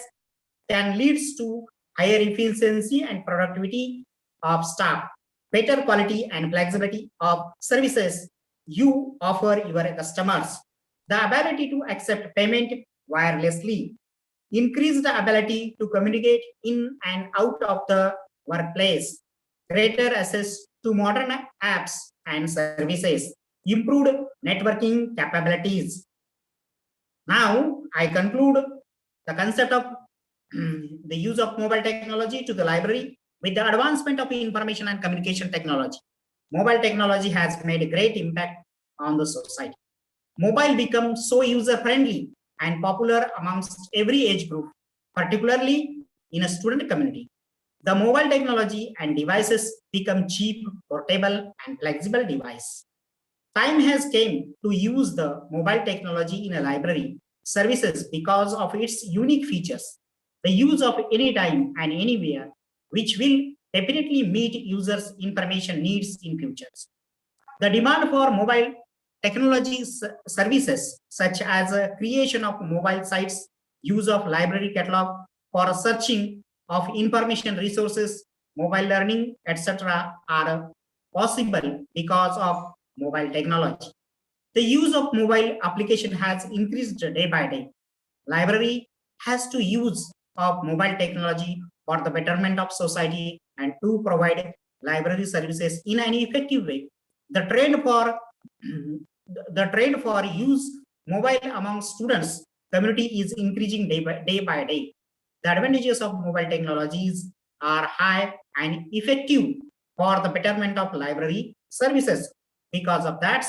can leads to higher efficiency and productivity of staff, better quality and flexibility of services you offer your customers, the ability to accept payment wirelessly, increase the ability to communicate in and out of the workplace, greater access to modern apps and services, improved networking capabilities. Now, I conclude the concept of the use of mobile technology to the library with the advancement of information and communication technology. Mobile technology has made a great impact on the society. Mobile becomes so user-friendly and popular amongst every age group, particularly in a student community. The mobile technology and devices become cheap, portable, and flexible device. Time has came to use the mobile technology in a library services because of its unique features. The use of anytime and anywhere, which will definitely meet users' information needs in futures. The demand for mobile technology services, such as creation of mobile sites, use of library catalog for searching of information resources, mobile learning, etc., are possible because of mobile technology. The use of mobile application has increased day by day. Library has to use of mobile technology for the betterment of society and to provide library services in an effective way. The trend for use mobile among students community is increasing day by day. The advantages of mobile technologies are high and effective for the betterment of library services. Because of that,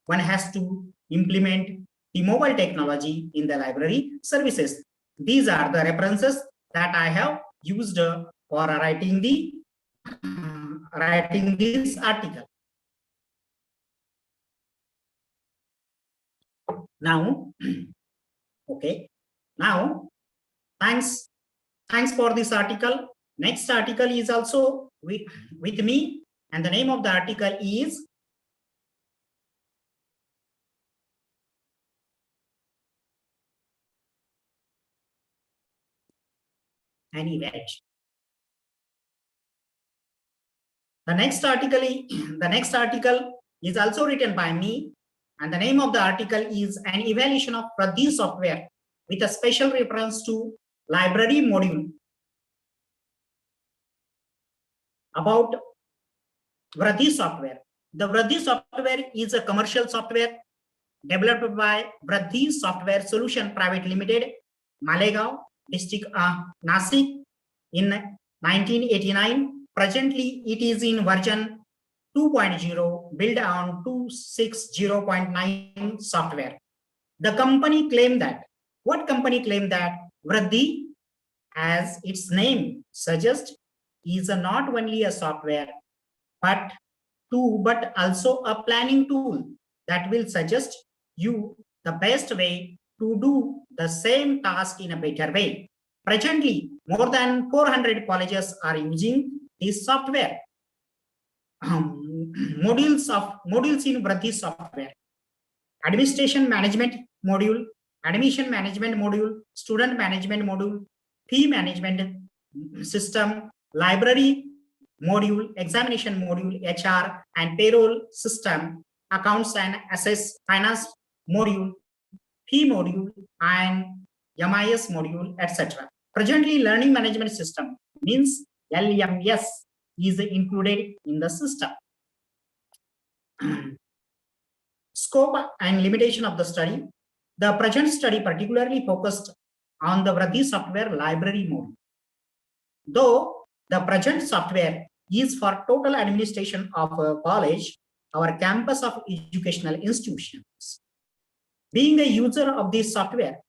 one has to implement the mobile technology in the library services. These are the references that I have used for writing this article. Now, okay. Now, thanks for this article. Next article is also with me, and the name of the article is an event. The next article is also written by me, and the name of the article is an evaluation of Pradhi software with a special reference to library module about Vradhi software. The Vradhi software is a commercial software developed by Vradhi Software Solution Private Limited, Malegaon, district Nasik in 1989. Presently, it is in version 2.0, built on 260.9 software. The company claimed that, Vradhi, as its name suggests, is not only a software, but also a planning tool that will suggest you the best way to do the same task in a better way. Presently, more than 400 colleges are using this software. Modules in Vradhi software: administration management module, admission management module, student management module, fee management system, library module, examination module, HR and payroll system, accounts and assess finance module, fee module, and MIS module, etc. Presently, learning management system, means LMS, is included in the system. Scope and limitation of the study. The present study particularly focused on the Vradhi software library module. Though the present software is for total administration of a college or campus of educational institutions, being a user of this software,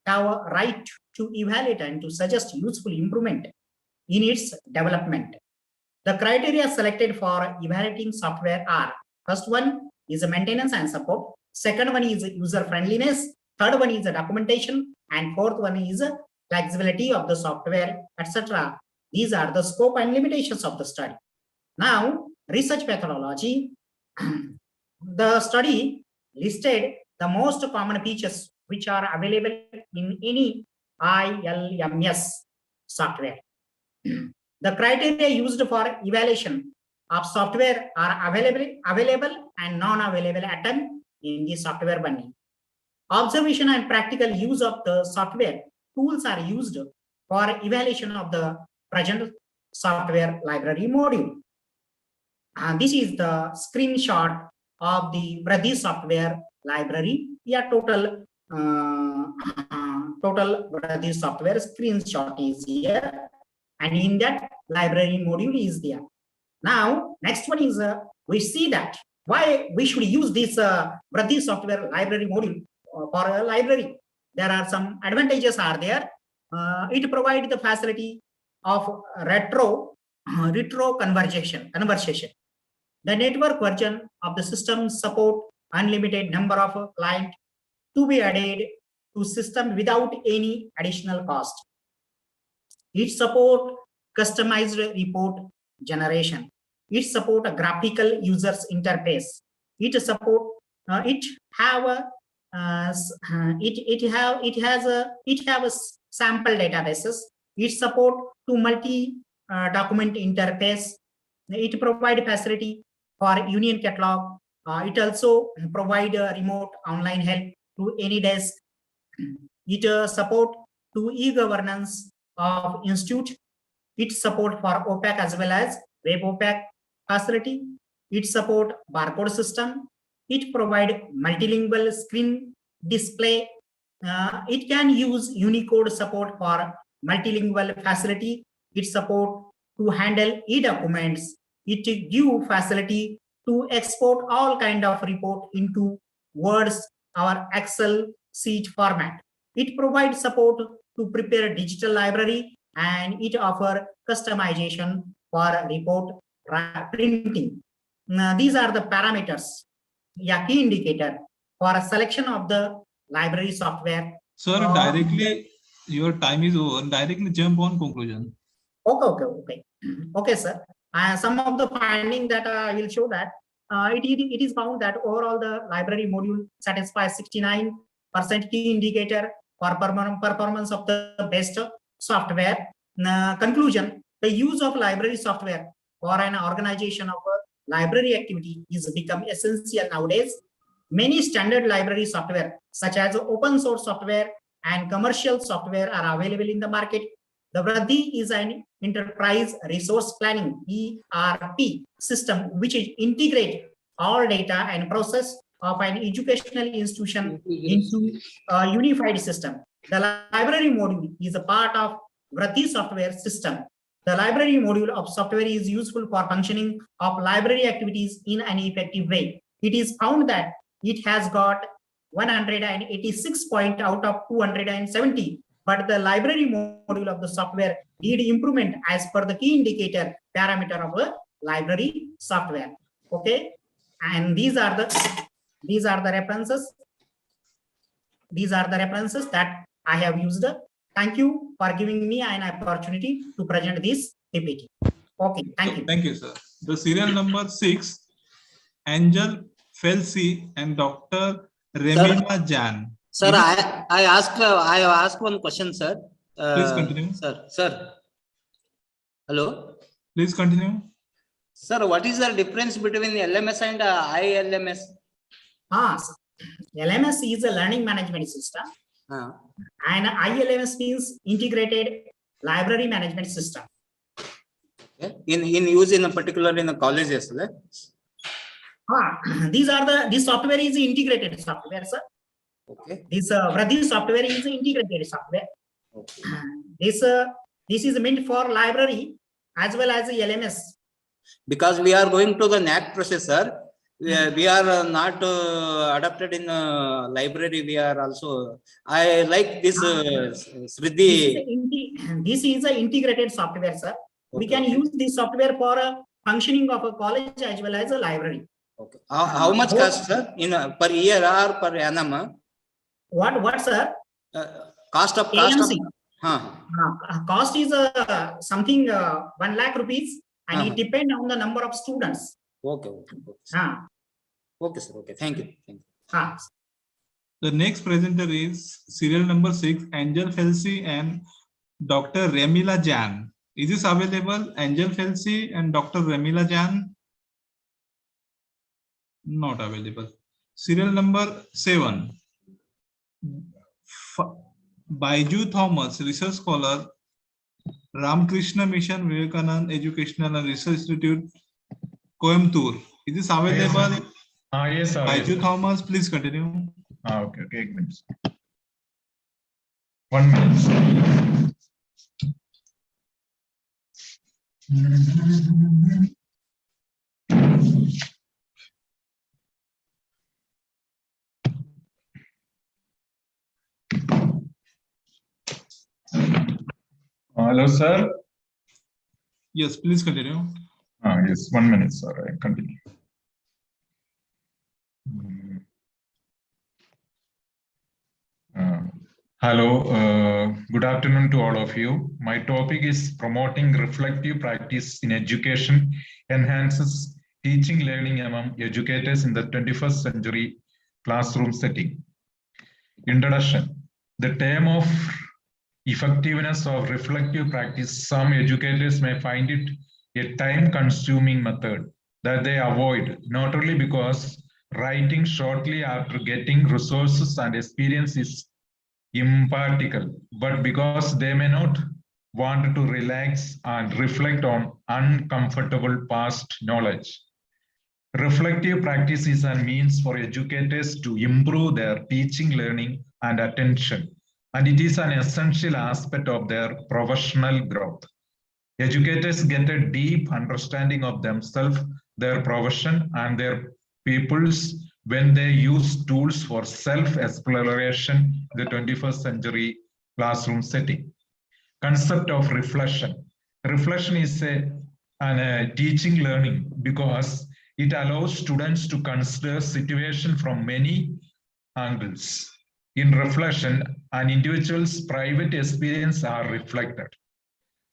have a right to evaluate and to suggest useful improvement in its development. The criteria selected for evaluating software are: first one is a maintenance and support, second one is user friendliness, third one is a documentation, and fourth one is a flexibility of the software, etc. These are the scope and limitations of the study. Now, research methodology. The study listed the most common features which are available in any ILMS software. The criteria used for evaluation of software are available and non-available item in the software bundle. Observation and practical use of the software tools are used for evaluation of the present software library module. And this is the screenshot of the Vradhi software library. Yeah, total Vradhi software screenshot is here, and in that library module is there. Now, next one is we see that why we should use this Vradhi software library module for a library. There are some advantages are there. It provides the facility of retro conversation. The network version of the system support unlimited number of clients to be added to system without any additional cost. It support customized report generation. It support a graphical user's interface. It support it have a sample databases. It support to multi document interface. It provide facility for union catalog. It also provide remote online help to any desk. It support to e-governance of institute. It support for OPAC as well as web OPAC facility. It support barcode system. It provide multilingual screen display. It can use Unicode support for multilingual facility. It support to handle e-documents. It give facility to export all kind of report into Words or Excel sheet format. It provides support to prepare a digital library, and it offer customization for report printing. Now, these are the parameters, key indicator for a selection of the library software. Sir, directly your time is over. Directly jump on conclusion. Okay, sir. Some of the finding that I will show that it is found that overall the library module satisfies 69% key indicator for performance of the best software. Conclusion: the use of library software for an organization of a library activity is become essential nowadays. Many standard library software, such as open source software and commercial software, are available in the market. The Vradhi is an enterprise resource planning (ERP) system which integrates all data and process of an educational institution into a unified system. The library module is a part of Vradhi software system. The library module of software is useful for functioning of library activities in an effective way. It is found that it has got 186 points out of 270. But the library module of the software need improvement as per the key indicator parameter of the library software. Okay, and these are the references. These are the references that I have used. Thank you for giving me an opportunity to present this PPT. Okay, thank you. Thank you, sir. The serial number 6, Angel Felsi and Dr. Remina Jan. Sir, I have asked one question, sir. Please continue. Sir. Hello. Please continue. Sir, what is the difference between LMS and ILMS? LMS is a learning management system, and ILMS means integrated library management system. Okay. In use in particular in the colleges, right? This software is integrated software, sir. Okay. This Vradhi software is integrated software. Okay. This is meant for library as well as the LMS. Because we are going to the NAC processor, we are not adapted in library. We are also. I like this Sriddhi. This is an integrated software, sir. Okay. We can use this software for functioning of a college as well as a library. Okay. How much cost, sir? In per year or per annum? What, sir? Cost of cost is something 1 lakh rupees, and it depends on the number of students. Okay. Okay, sir. Okay, thank you. The next presenter is serial number 6, Angel Felsi and Dr. Remila Jan. Is this available? Angel Felsi and Dr. Remila Jan? Not available. Serial number 7, Baiju Thomas, research scholar, Ramakrishna Mission Vivekanand Educational and Research Institute, Coimbatore. Is this available? Yes, sir. Baiju Thomas, please continue. Okay, 8 minutes. 1 minute. Hello, sir. Yes, please continue. Yes, 1 minute, sir. I continue. Hello, good afternoon to all of you. My topic is promoting reflective practice in education enhances teaching learning among educators in the 21st century classroom setting. Introduction. The term of effectiveness of reflective practice, some educators may find it a time-consuming method that they avoid, not only because writing shortly after getting resources and experience is impractical, but because they may not want to relax and reflect on uncomfortable past knowledge. Reflective practice is a means for educators to improve their teaching, learning, and attention, and it is an essential aspect of their professional growth. Educators get a deep understanding of themselves, their profession, and their pupils when they use tools for self-exploration in the 21st century classroom setting. Concept of reflection. Reflection is a teaching learning because it allows students to consider situation from many angles. In reflection, an individual's private experience are reflected.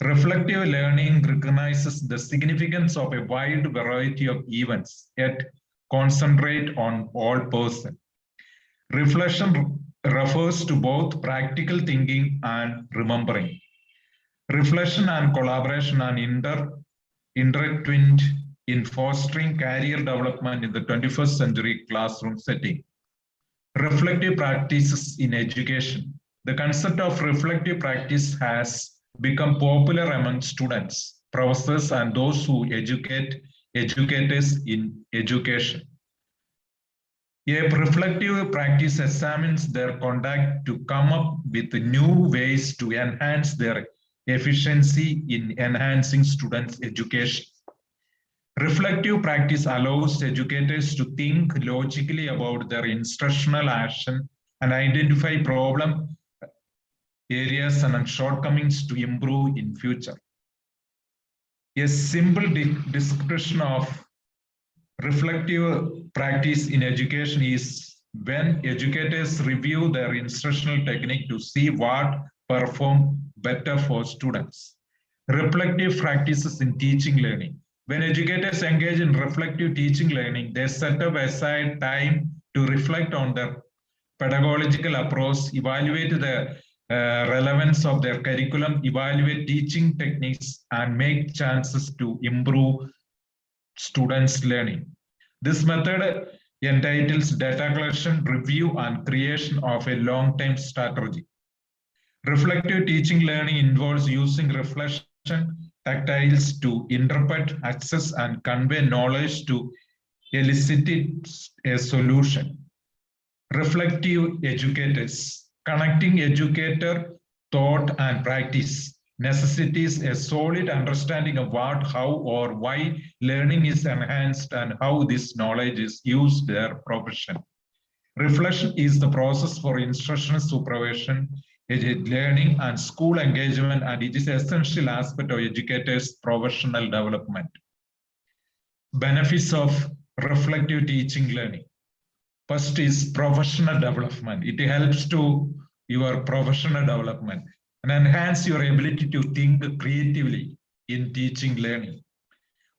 Reflective learning recognizes the significance of a wide variety of events, yet concentrate on all person. Reflection refers to both practical thinking and remembering. Reflection and collaboration are intertwined in fostering career development in the 21st century classroom setting. Reflective practices in education. The concept of reflective practice has become popular among students, professors, and those who educators in education. A reflective practice examines their conduct to come up with new ways to enhance their efficiency in enhancing students' education. Reflective practice allows educators to think logically about their instructional action and identify problem areas and shortcomings to improve in future. A simple description of reflective practice in education is when educators review their instructional technique to see what perform better for students. Reflective practices in teaching learning. When educators engage in reflective teaching learning, they set aside time to reflect on their pedagogical approach, evaluate the relevance of their curriculum, evaluate teaching techniques, and make chances to improve students' learning. This method entitles data collection, review, and creation of a long-term strategy. Reflective teaching learning involves using reflection tactiles to interpret, access, and convey knowledge to elicit a solution. Reflective educators. Connecting educator, thought, and practice necessitates a solid understanding of what, how, or why learning is enhanced and how this knowledge is used in their profession. Reflection is the process for instructional supervision, learning, and school engagement, and it is an essential aspect of educators' professional development. Benefits of reflective teaching learning. First is professional development. It helps to your professional development and enhance your ability to think creatively in teaching learning.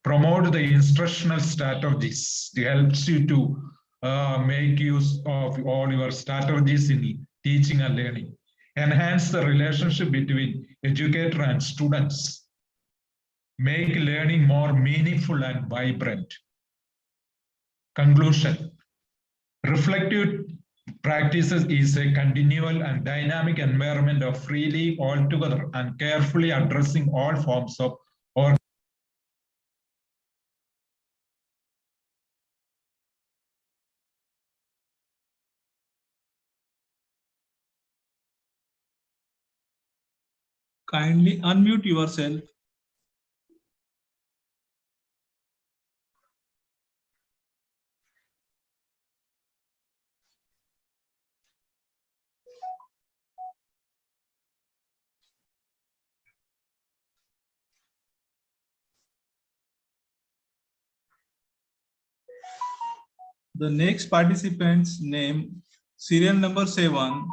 Promote the instructional strategies. It helps you to make use of all your strategies in teaching and learning. Enhance the relationship between educator and students. Make learning more meaningful and vibrant. Conclusion. Reflective practices is a continual and dynamic environment of freely, altogether, and carefully addressing all forms of or Kindly unmute yourself. The next participant's name, serial number 7,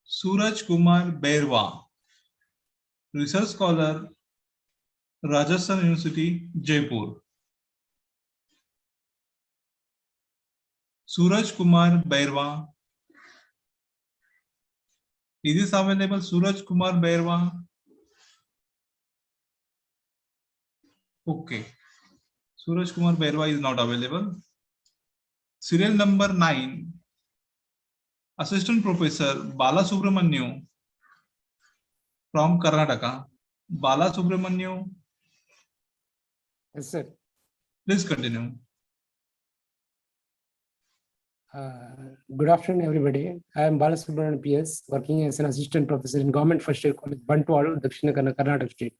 Suraj Kumar Bairwa, research scholar, Rajasthan University, Jaipur. Suraj Kumar Bairwa. Is this available, Suraj Kumar Bairwa? Okay. Suraj Kumar Bairwa is not available. Serial number 9, Assistant Professor Bala Subramaniu from Karnataka. Bala Subramaniu. Yes, sir. Please continue. Good afternoon, everybody. I am Bala Subramanian PS, working as an assistant professor in Government First Year College, Bantwal, Dakshina Karnataka State.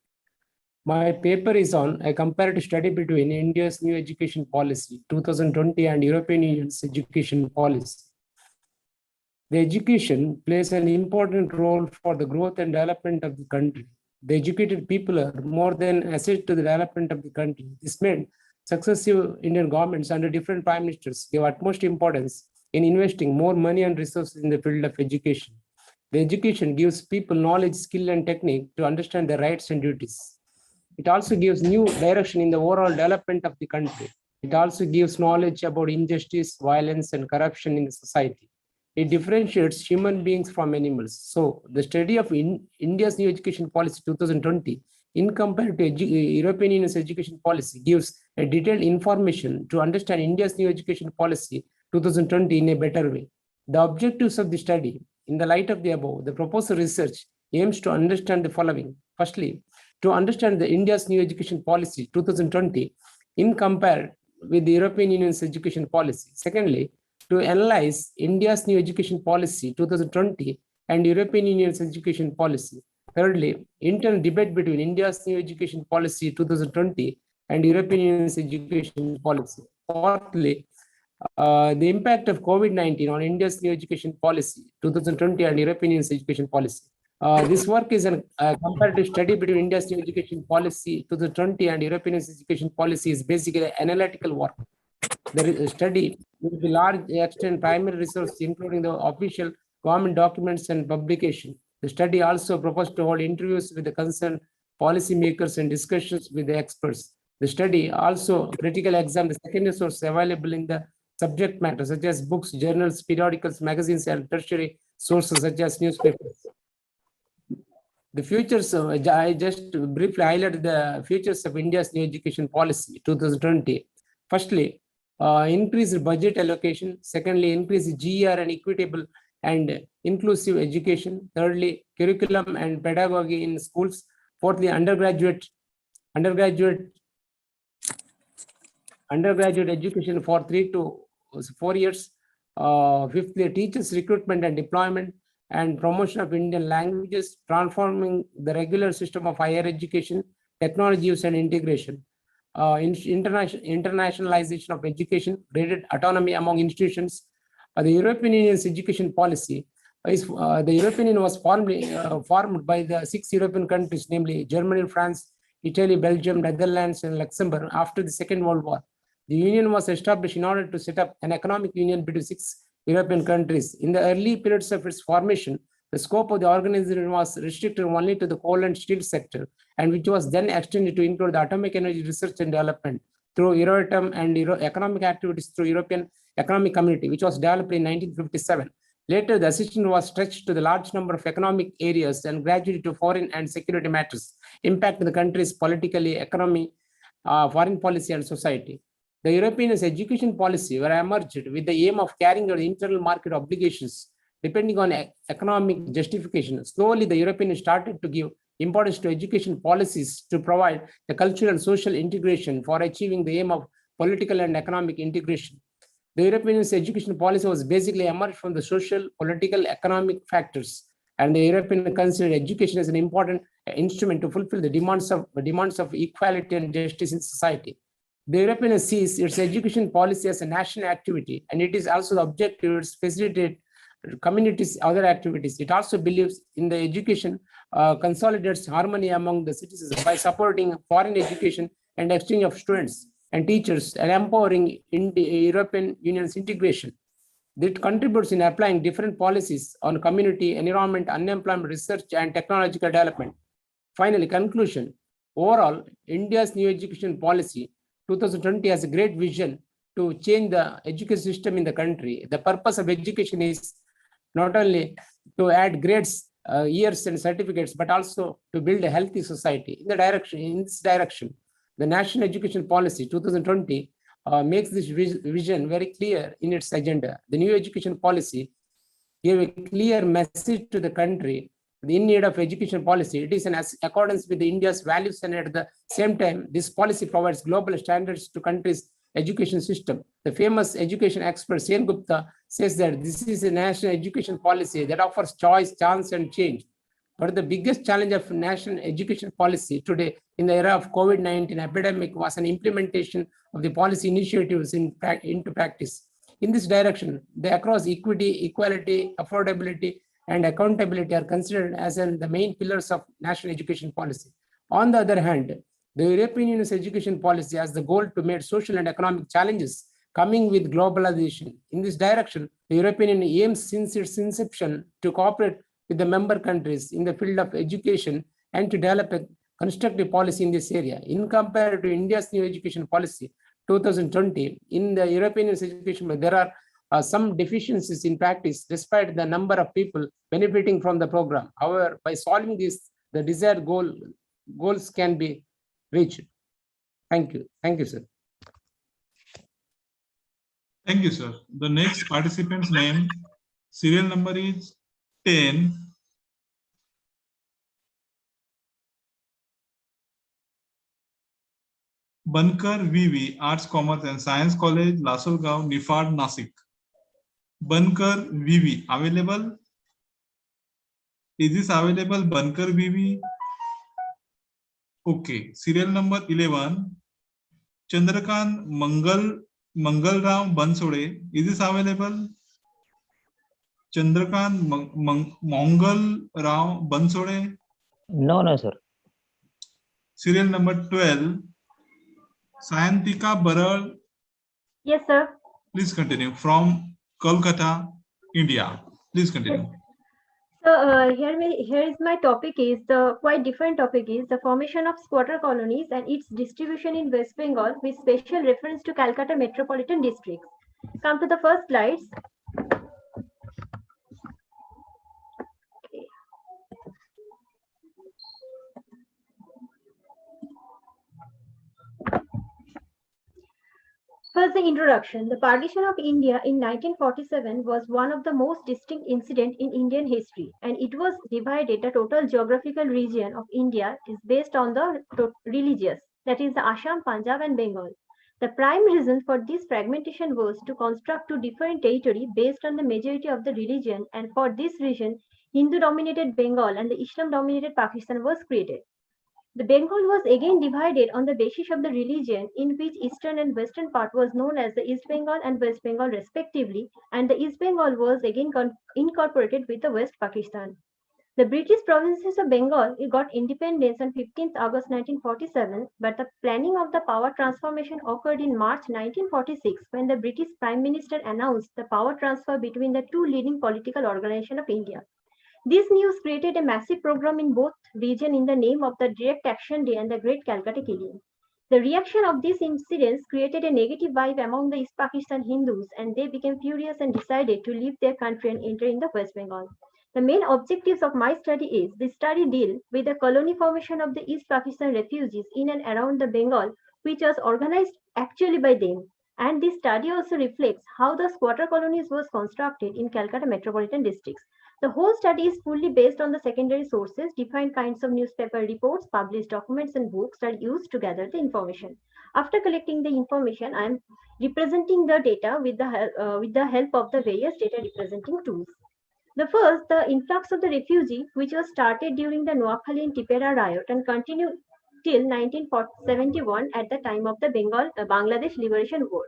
My paper is on a comparative study between India's new education policy 2020 and European Union's education policy. The education plays an important role for the growth and development of the country. The educated people are more than asset to the development of the country. This made successive Indian governments under different prime ministers give utmost importance in investing more money and resources in the field of education. The education gives people knowledge, skill, and technique to understand their rights and duties. It also gives new direction in the overall development of the country. It also gives knowledge about injustice, violence, and corruption in the society. It differentiates human beings from animals. So the study of India's new education policy 2020 in compared to European Union's education policy gives a detailed information to understand India's new education policy 2020 in a better way. The objectives of the study, in the light of the above, the proposed research aims to understand the following. Firstly, to understand the India's new education policy 2020 in compare with the European Union's education policy. Secondly, to analyze India's new education policy 2020 and European Union's education policy. Thirdly, internal debate between India's new education policy 2020 and European Union's education policy. Fourthly, the impact of COVID-19 on India's new education policy 2020 and European Union's education policy. This work is a comparative study between India's new education policy 2020 and European Union's education policy is basically an analytical work. The study will be large extent primary resources, including the official government documents and publication. The study also proposed to hold interviews with the concerned policymakers and discussions with the experts. The study also critically examined the secondary sources available in the subject matter, such as books, journals, periodicals, magazines, and tertiary sources such as newspapers. The futures, I just briefly highlighted the futures of India's new education policy 2020. Firstly, increased budget allocation. Secondly, increased GER and equitable and inclusive education. Thirdly, curriculum and pedagogy in schools. Fourthly, undergraduate education for 3 to 4 years. Fifthly, teachers recruitment and deployment and promotion of Indian languages, transforming the regular system of higher education, technology use and integration. Internationalization of education, greater autonomy among institutions. The European Union's education policy is the European Union was formed by the 6 European countries, namely Germany, France, Italy, Belgium, Netherlands, and Luxembourg after the Second World War. The union was established in order to set up an economic union between 6 European countries. In the early periods of its formation, the scope of the organization was restricted only to the coal and steel sector, and which was then extended to include the atomic energy research and development through Euratom and economic activities through European Economic Community, which was developed in 1957. Later, the assistance was stretched to the large number of economic areas and gradually to foreign and security matters, impacting the country's politically, economy, foreign policy, and society. The European education policy were emerged with the aim of carrying out internal market obligations depending on economic justification. Slowly, the Europeans started to give importance to education policies to provide the cultural and social integration for achieving the aim of political and economic integration. The European education policy was basically emerged from the social, political, economic factors, and the European considered education as an important instrument to fulfill the demands of equality and justice in society. The European sees its education policy as a national activity, and it is also the objective to facilitate communities' other activities. It also believes in the education consolidates harmony among the citizens by supporting foreign education and exchange of students and teachers and empowering in the European Union's integration. It contributes in applying different policies on community, environment, unemployment, research, and technological development. Finally, conclusion. Overall, India's new education policy 2020 has a great vision to change the education system in the country. The purpose of education is not only to add grades, years, and certificates, but also to build a healthy society. In this direction, the National Education Policy 2020 makes this vision very clear in its agenda. The new education policy gave a clear message to the country in need of education policy. It is in accordance with India's values, and at the same time, this policy provides global standards to country's education system. The famous education expert Sen Gupta says that this is a national education policy that offers choice, chance, and change. But the biggest challenge of national education policy today in the era of COVID-19 epidemic was an implementation of the policy initiatives into practice. In this direction, the across equity, equality, affordability, and accountability are considered as the main pillars of national education policy. On the other hand, the European Union's education policy has the goal to meet social and economic challenges coming with globalization. In this direction, the European Union aims since its inception to cooperate with the member countries in the field of education and to develop a constructive policy in this area. In comparison to India's new education policy, 2020, in the European Union's education, there are some deficiencies in practice despite the number of people benefiting from the program. However, by solving this, the desired goals can be reached. Thank you. Thank you, sir. Thank you, sir. The next participant's name, serial number is 10. Bankar VV, Arts, Commerce and Science College, Lasolgaon, Nifad, Nasik. Bankar VV, available? Is this available, Bankar VV? Okay. Serial number 11, Chandrakant Mangal Ram Bansode. Is this available? Chandrakant Mangal Ram Bansode. No, sir. Serial number 12, Sayantika Baral. Yes, sir. Please continue. From Kolkata, India. Please continue. So here is my topic is the quite different topic is the formation of squatter colonies and its distribution in West Bengal with special reference to Calcutta Metropolitan District. Come to the first slides. First, the introduction. The partition of India in 1947 was one of the most distinct incidents in Indian history, and it was divided. The total geographical region of India is based on the religious, that is the Assam, Punjab, and Bengal. The prime reason for this fragmentation was to construct two different territories based on the majority of the religion, and for this reason, Hindu-dominated Bengal and the Islam-dominated Pakistan was created. The Bengal was again divided on the basis of the religion, in which eastern and western part was known as the East Bengal and West Bengal respectively, and the East Bengal was again incorporated with the West Pakistan. The British provinces of Bengal got independence on 15th August 1947, but the planning of the power transformation occurred in March 1946 when the British Prime Minister announced the power transfer between the two leading political organizations of India. This news created a massive program in both regions in the name of the Direct Action Day and the Great Calcutta Killing. The reaction of these incidents created a negative vibe among the East Pakistan Hindus, and they became furious and decided to leave their country and enter in the West Bengal. The main objectives of my study is the study deal with the colony formation of the East Pakistan refugees in and around the Bengal, which was organized actually by them. And this study also reflects how the squatter colonies was constructed in Calcutta metropolitan districts. The whole study is fully based on the secondary sources, defined kinds of newspaper reports, published documents, and books are used to gather the information. After collecting the information, I am representing the data with the help of the various data representing tools. The first, the influx of the refugee, which was started during the Noakhali and Tipera riot and continued till 1971 at the time of the Bangladesh Liberation War.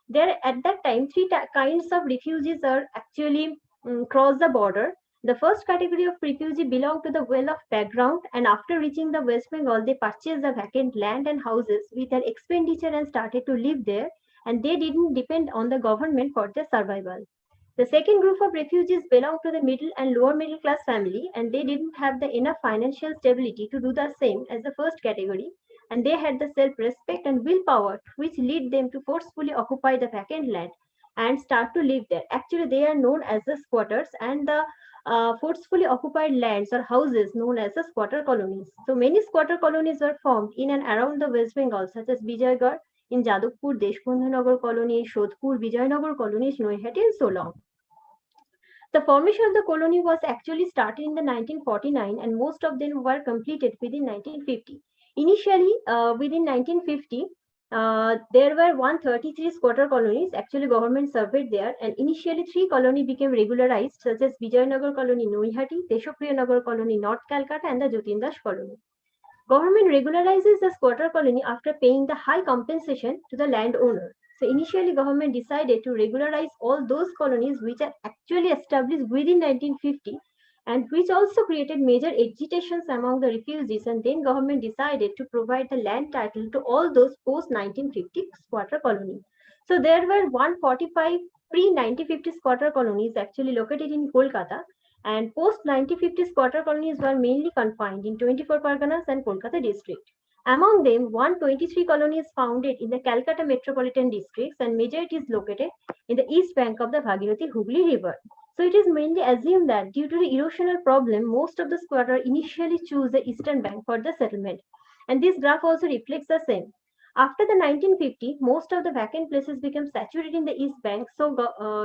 There, at that time, three kinds of refugees are actually cross the border. The first category of refugee belong to the well-off background, and after reaching the West Bengal, they purchased the vacant land and houses with their expenditure and started to live there, and they didn't depend on the government for their survival. The second group of refugees belong to the middle and lower middle class family, and they didn't have the enough financial stability to do the same as the first category, and they had the self-respect and willpower which lead them to forcefully occupy the vacant land and start to live there. Actually, they are known as the squatters, and the forcefully occupied lands or houses known as the squatter colonies. So many squatter colonies were formed in and around the West Bengal, such as Bijaygarh in Jadavpur, Deshbandhu colony, Shodhpur, Vijayanagar colonies, Noihati, and so on. The formation of the colony was actually started in the 1949, and most of them were completed within 1950. Initially, within 1950, there were 133 squatter colonies. Actually, government surveyed there, and initially 3 colonies became regularized, such as Vijayanagar colony, Noihati, Deshopriyanagar colony, North Calcutta, and the Jotindas colony. Government regularizes the squatter colony after paying the high compensation to the landowner. So initially government decided to regularize all those colonies which are actually established within 1950 and which also created major agitations among the refugees, and then government decided to provide the land title to all those post 1950 squatter colonies. So there were 145 pre 1950 squatter colonies actually located in Kolkata, and post 1950 squatter colonies were mainly confined in 24 Parganas and Kolkata district. Among them, 123 colonies founded in the Calcutta metropolitan districts, and majority is located in the east bank of the Bhagirathi Hooghly River. So it is mainly assumed that due to the erosional problem, most of the squatters initially choose the eastern bank for the settlement. And this graph also reflects the same. After the 1950, most of the vacant places became saturated in the east bank, so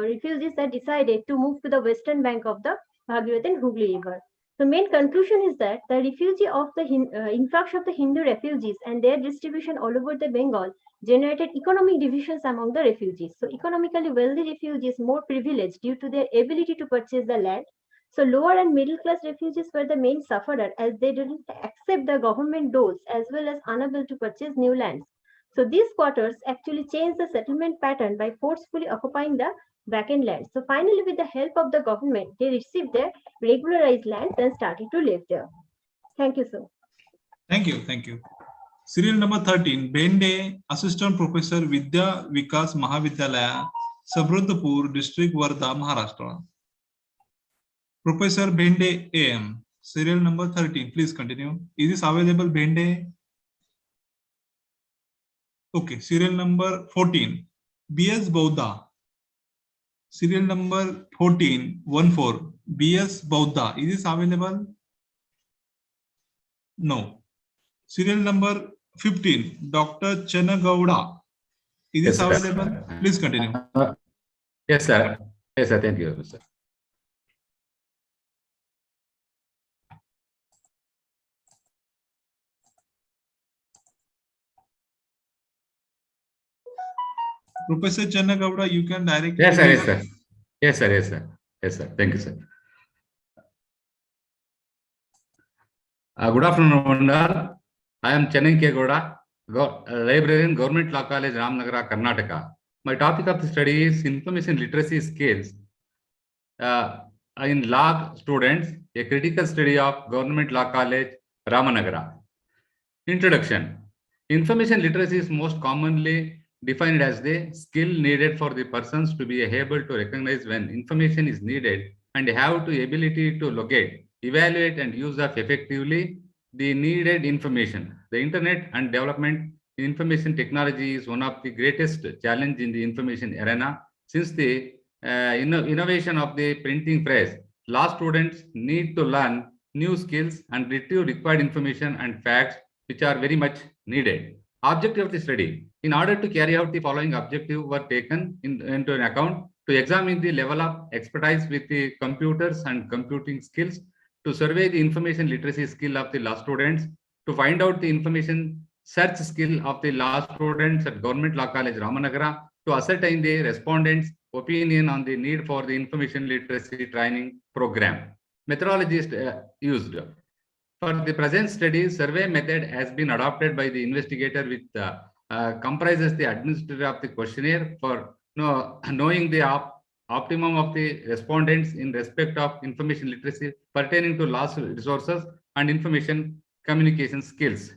refugees had decided to move to the western bank of the Bhagirathi and Hooghly River. The main conclusion is that the refugee of the influx of the Hindu refugees and their distribution all over the Bengal generated economic divisions among the refugees. So economically wealthy refugees more privileged due to their ability to purchase the land. So lower and middle class refugees were the main sufferer as they didn't accept the government doles as well as unable to purchase new lands. So these squatters actually changed the settlement pattern by forcefully occupying the vacant land. So finally, with the help of the government, they received their regularized lands and started to live there. Thank you, sir. Thank you. Thank you. Serial number 13, Bende, Assistant Professor Vidya Vikas Mahavidyalaya, Sabruddhapur District, Wardha, Maharashtra. Professor Bende AM. Serial number 13. Please continue. Is this available, Bende? Okay. Serial number 14. BS Bauda. Serial number 14. 14. BS Bauda. Is this available? No. Serial number 15. Dr. Chanagowda. Is this available? Please continue. Yes, sir. Yes, sir. Thank you, sir. Professor Chanagowda, you can directly. Yes, sir. Yes, sir. Yes, sir. Yes, sir. Yes, sir. Thank you, sir. Good afternoon, all. I am Channan K. Gowda, librarian, Government Law College, Ramnagara, Karnataka. My topic of the study is information literacy skills in law students, a critical study of Government Law College, Ramanagara. Introduction. Information literacy is most commonly defined as the skill needed for the persons to be able to recognize when information is needed and have the ability to locate, evaluate, and use of effectively the needed information. The internet and development in information technology is one of the greatest challenge in the information arena. Since the innovation of the printing press, law students need to learn new skills and retrieve required information and facts which are very much needed. Objective of the study. In order to carry out the following objective were taken into an account: to examine the level of expertise with the computers and computing skills, to survey the information literacy skill of the law students, to find out the information search skill of the law students at Government Law College, Ramanagara, to ascertain the respondents' opinion on the need for the information literacy training program. Methodology is used. For the present study, survey method has been adopted by the investigator, which comprises the administrator of the questionnaire for knowing the optimum of the respondents in respect of information literacy pertaining to law resources and information communication skills.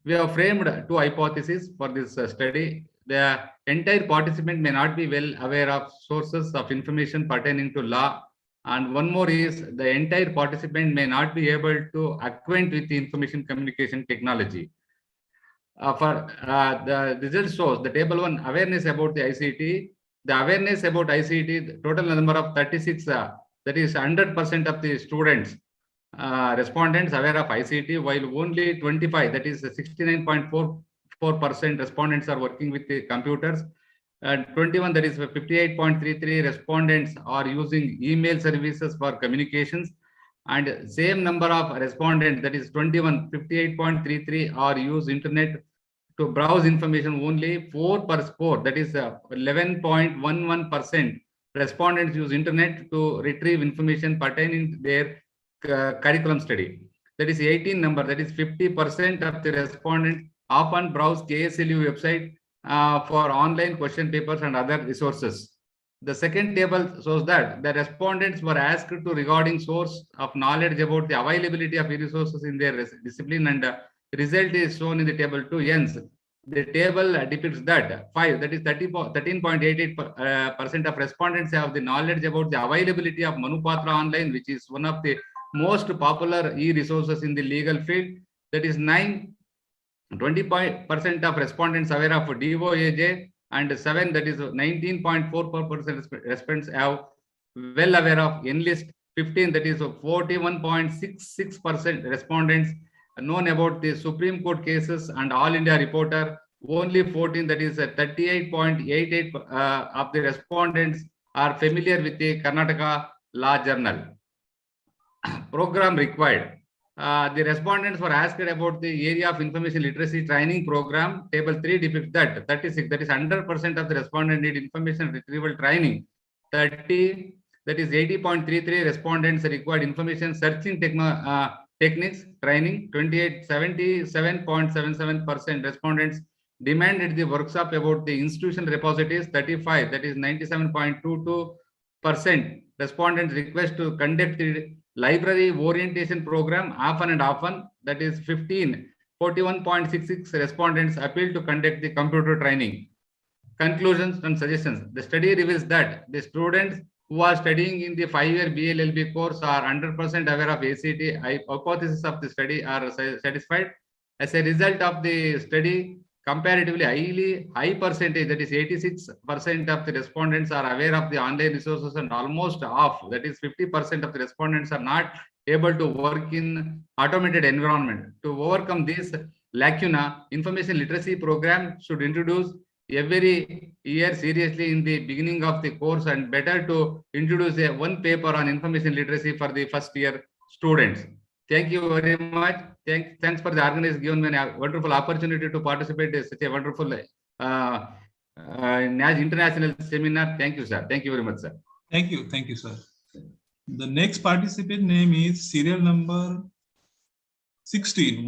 We have framed two hypotheses for this study. The entire participant may not be well aware of sources of information pertaining to law, and one more is the entire participant may not be able to acquaint with the information communication technology. The result shows the table 1 awareness about the ICT. The awareness about ICT, the total number of 36, that is 100% of the students, respondents aware of ICT, while only 25, that is 69.44% respondents are working with the computers. And 21, that is 58.33 respondents are using email services for communications, and same number of respondents, that is 21, 58.33 are use internet to browse information. Only 4 per score, that is 11.11% respondents use internet to retrieve information pertaining to their curriculum study. That is 18 number, that is 50% of the respondents often browse KSLU website for online question papers and other resources. The second table shows that the respondents were asked to regarding source of knowledge about the availability of resources in their discipline, and result is shown in the table 2. Hence, the table depicts that 5, that is 13.88% of respondents have the knowledge about the availability of Manupatra Online, which is one of the most popular e-resources in the legal field. That is 20% of respondents aware of DOAJ, and 7, that is 19.44% respondents have well aware of Enlist. 15, that is 41.66% respondents known about the Supreme Court cases and All India Reporter. Only 14, that is 38.88% of the respondents are familiar with the Karnataka Law Journal. Program required. The respondents were asked about the area of information literacy training program. Table 3 depicts that 36, that is 100% of the respondents need information retrieval training. 30, that is 80.33 respondents required information searching techniques training. 28, 77.77% respondents demanded the workshop about the institutional repositories. 35, that is 97.22% respondents request to conduct the library orientation program often and often. That is 15, 41.66 respondents appeal to conduct the computer training. Conclusions and suggestions. The study reveals that the students who are studying in the 5-year BLLB course are 100% aware of ACT. Hypothesis of the study are satisfied. As a result of the study, comparatively high percentage, that is 86% of the respondents are aware of the online resources, and almost half, that is 50% of the respondents are not able to work in automated environment. To overcome this lacuna, information literacy program should introduce every year seriously in the beginning of the course, and better to introduce one paper on information literacy for the first year students. Thank you very much. Thanks for the organizers given me a wonderful opportunity to participate in such a wonderful international seminar. Thank you, sir. Thank you very much, sir. Thank you, sir. The next participant name is serial number 16,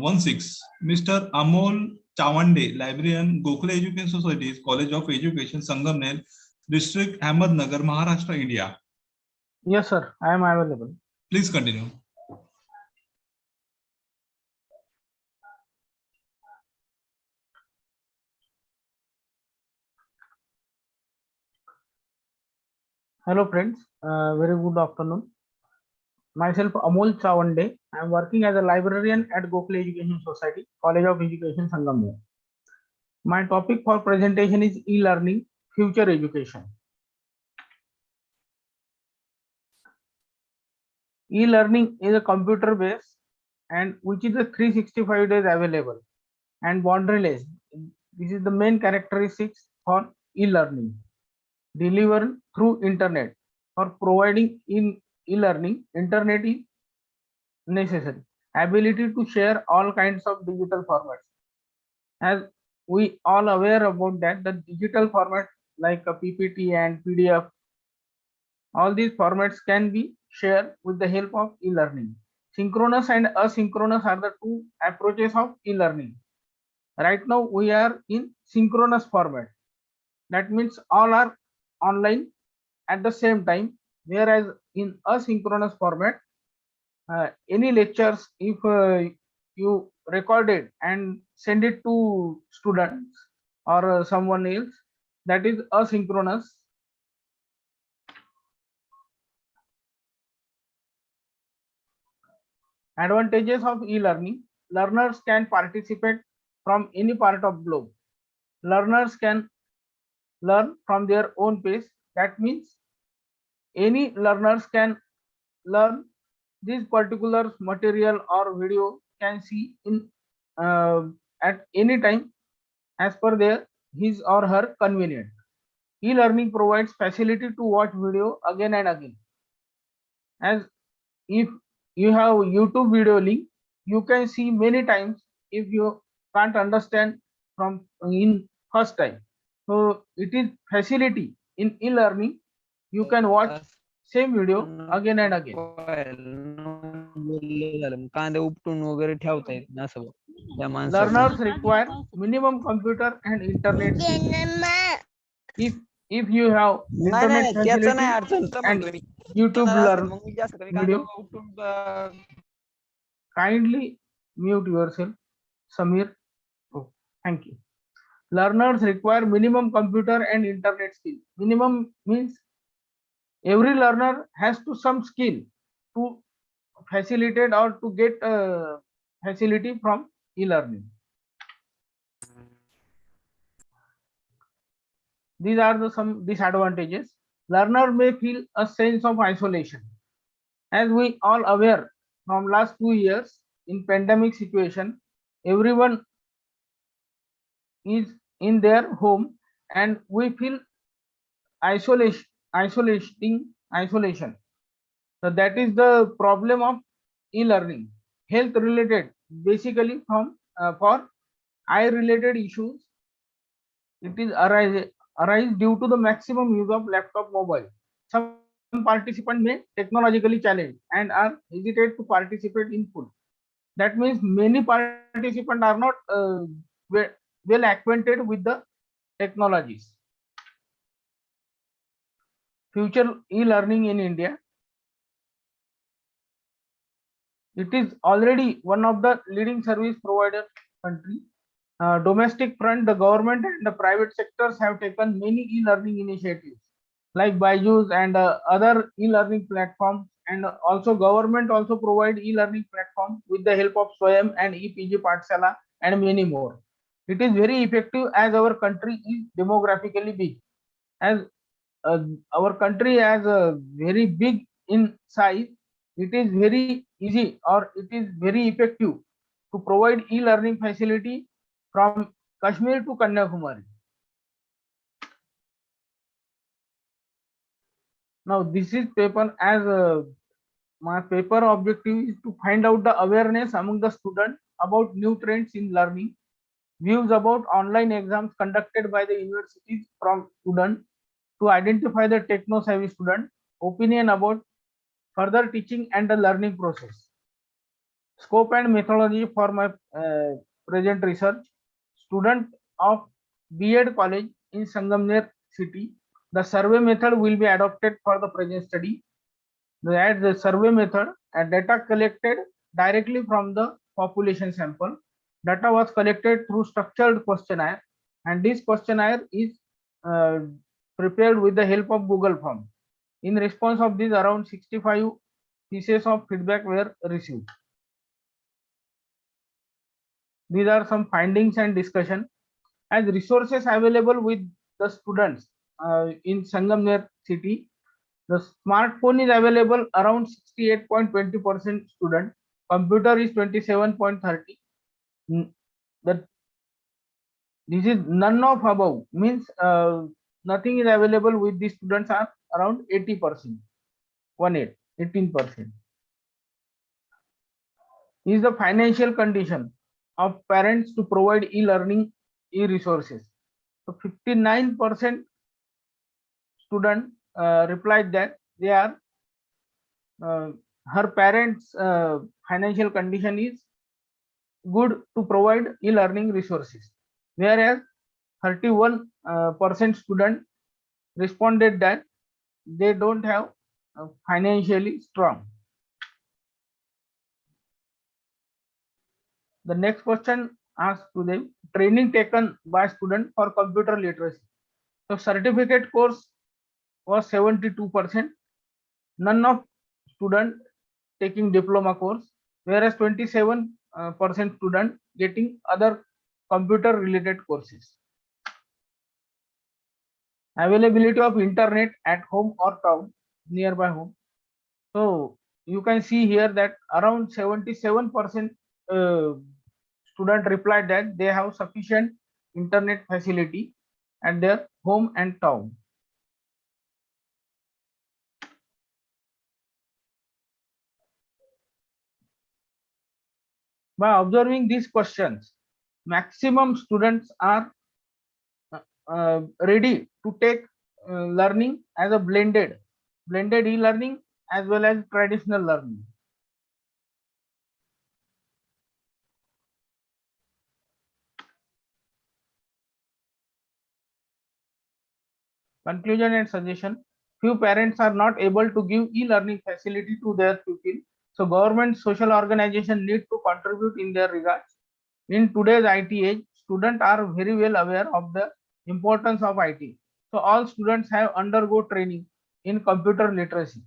Mr. Amol Chawande, librarian, Gokhale Education Society, College of Education, Sangamner, District, Ahmednagar, Maharashtra, India. Yes, sir. I am available. Please continue. Hello, friends. Very good afternoon. Myself, Amol Chawande. I am working as a librarian at Gokhale Education Society, College of Education, Sangamner. My topic for presentation is e-learning, future education. E-learning is a computer-based and which is a 365 days available and boundaryless. This is the main characteristics for e-learning. Delivered through internet. For providing in e-learning, internet is necessary. Ability to share all kinds of digital formats. As we all aware about that, the digital format like a PPT and PDF, all these formats can be shared with the help of e-learning. Synchronous and asynchronous are the two approaches of e-learning. Right now we are in synchronous format. That means all are online at the same time, whereas in asynchronous format, any lectures, if you record it and send it to students or someone else, that is asynchronous. Advantages of e-learning: learners can participate from any part of globe. Learners can learn from their own pace. That means any learners can learn this particular material or video, can see in at any time as per their his or her convenient. E-learning provides facility to watch video again and again. As if you have YouTube video link, you can see many times if you can't understand from in first time. So it is facility in e-learning. You can watch same video again and again. कांदे उपटून वगैरे ठेवता येत ना असं Learners require minimum computer and internet skills. If you have internet facility and YouTube learn video, kindly mute yourself, Samir. Oh, thank you. Learners require minimum computer and internet skill. Minimum means every learner has to some skill to facilitate or to get facility from e-learning. These are the some disadvantages. Learner may feel a sense of isolation. As we all aware from last 2 years in pandemic situation, everyone is in their home and we feel isolation. So that is the problem of e-learning. Health related, basically from for eye related issues, it is arise due to the maximum use of laptop mobile. Some participants may technologically challenged and are hesitate to participate in full. That means many participants are not well acquainted with the technologies. Future e-learning in India. It is already one of the leading service provider country. Domestic front, the government and the private sectors have taken many e-learning initiatives like Byju's and other e-learning platforms, and also government also provide e-learning platforms with the help of Swayam and EPG Pathshala and many more. It is very effective as our country is demographically big. As our country as a very big in size, it is very easy or it is very effective to provide e-learning facility from Kashmir to Kanyakumari. Now this is paper as my paper objective is to find out the awareness among the students about new trends in learning, views about online exams conducted by the universities from students to identify the techno-savvy student, opinion about further teaching and the learning process. Scope and methodology for my present research. Student of B.Ed College in Sangamner city. The survey method will be adopted for the present study. The survey method and data collected directly from the population sample. Data was collected through structured questionnaire, and this questionnaire is prepared with the help of Google Form. In response of this, around 65 pieces of feedback were received. These are some findings and discussion. As resources available with the students in Sangamner city, the smartphone is available around 68.20% student. Computer is 27.30. This is none of above means nothing is available with the students are around 80%. 18%. Is the financial condition of parents to provide e-learning e-resources. So 59% student replied that they are her parents financial condition is good to provide e-learning resources, whereas 31% student responded that they don't have financially strong. The next question asked to them, training taken by student for computer literacy. So certificate course was 72%. None of student taking diploma course, whereas 27% student getting other computer related courses. Availability of internet at home or town, nearby home. So you can see here that around 77% student replied that they have sufficient internet facility at their home and town. By observing these questions, maximum students are ready to take learning as a blended e-learning as well as traditional learning. Conclusion and suggestion. Few parents are not able to give e-learning facility to their pupil. So government social organization need to contribute in their regards. In today's IT age, students are very well aware of the importance of IT. So all students have undergo training in computer literacy.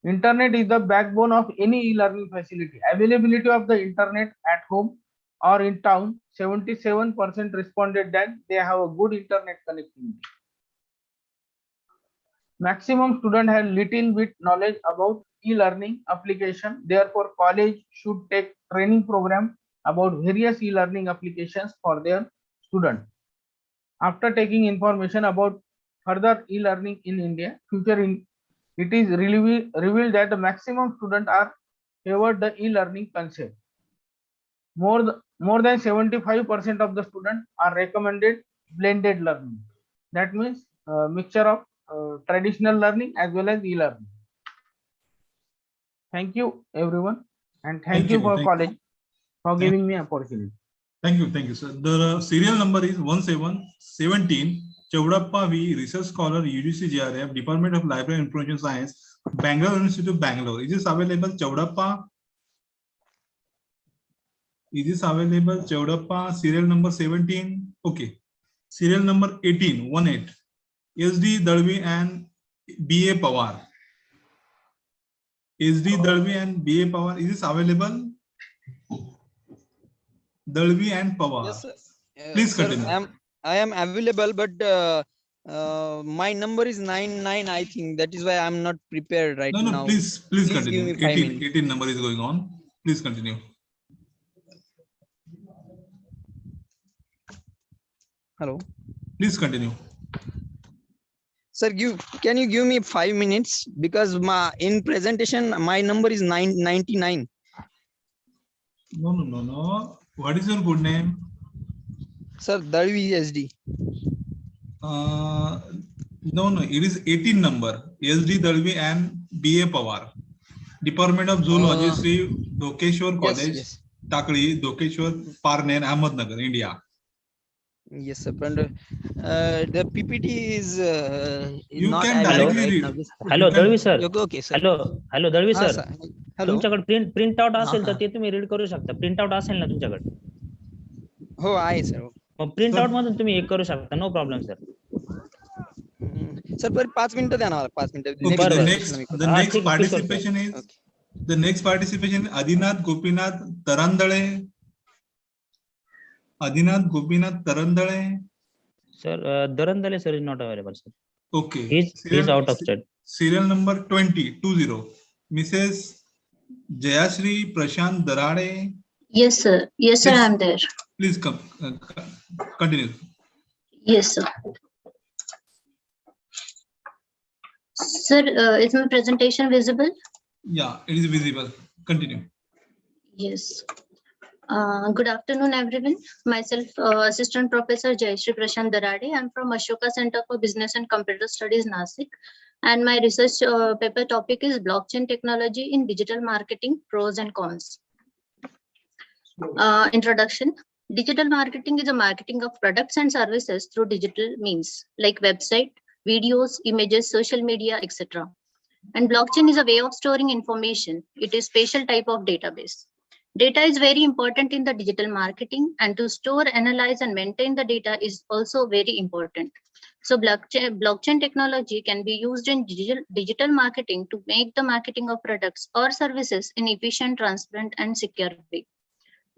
Internet is the backbone of any e-learning facility. Availability of the internet at home or in town, 77% responded that they have a good internet connectivity. Maximum students have little bit knowledge about e-learning application. Therefore, college should take training program about various e-learning applications for their students. After taking information about further e-learning in India, it is revealed that the maximum students are favored the e-learning concept. More than 75% of the students are recommended blended learning. That means mixture of traditional learning as well as e-learning. Thank you everyone, and thank you for college for giving me opportunity. Thank you, sir. The serial number is 1717. Chaudappa V, research scholar, UGC GRF, Department of Library and Information Science, Bangalore University of Bangalore. Is this available, Chaudappa? Is this available, Chaudappa? Serial number 17. Okay. Serial number 18, 18. SD Dalvi and BA Pawar. SD Dalvi and BA Pawar. Is this available? Dalvi and Pawar. Yes, sir. Please Sir, continue. I am available, but my number is 99. I think that is why I'm not prepared right now. Please continue. Give me 5 minutes. 18 number is going on. Please continue. Hello. Please continue. Sir, can you give me 5 minutes, because in presentation my number is 99. No. What is your good name? Sir, Dalvi SD. No. It is 18 number. SD Dalvi and BA Pawar. Department of Zoology, Sri Dokeshwar College, Yes. Takli, Dokeshwar, Parner, Ahmednagar, India. Yes, sir. But the PPT is You not can available directly right read. now. Hello Dalvi sir. Okay, sir. Hello Dalvi हा, sir. sir. Hello. तुमच्याकडे print out असेल तर हा. ते तुम्ही read करू शकता. Print out असेल ना तुमच्याकडे. हो आहे सर. मग प्रिंट आउट मधून तुम्ही एक करू शकता. No problem sir. सर, पर 5 मिनिटं द्या ना. 5 मिनिटं. The next participation is the next participation is Adinath Gopinath Tarandale. Adinath Gopinath Tarandale. Sir, Darandale sir is not available, sir. Okay. He's out of state. Serial number 20. Mrs. Jayashri Prashant Darade. Yes, sir. Yes, sir, I am there. Please come. Continue. Yes, sir. Sir, is my presentation visible? Yeah, it is visible. Continue. Yes. Good afternoon, everyone. Myself, Assistant Professor Jayashri Prashant Darade. I'm from Ashoka Center for Business and Computer Studies, Nasik. And my research paper topic is Blockchain Technology in Digital Marketing, Pros and Cons. Introduction. Digital marketing is a marketing of products and services through digital means like website, videos, images, social media, etc. And blockchain is a way of storing information. It is spatial type of database. Data is very important in the digital marketing, and to store, analyze, and maintain the data is also very important. So blockchain technology can be used in digital marketing to make the marketing of products or services in efficient, transparent, and secure way.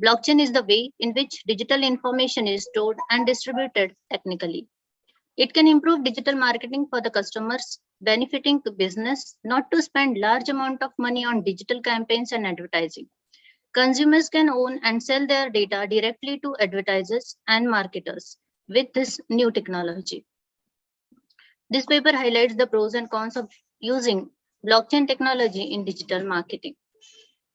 Blockchain is the way in which digital information is stored and distributed technically. It can improve digital marketing for the customers, benefiting the business not to spend large amount of money on digital campaigns and advertising. Consumers can own and sell their data directly to advertisers and marketers with this new technology. This paper highlights the pros and cons of using blockchain technology in digital marketing.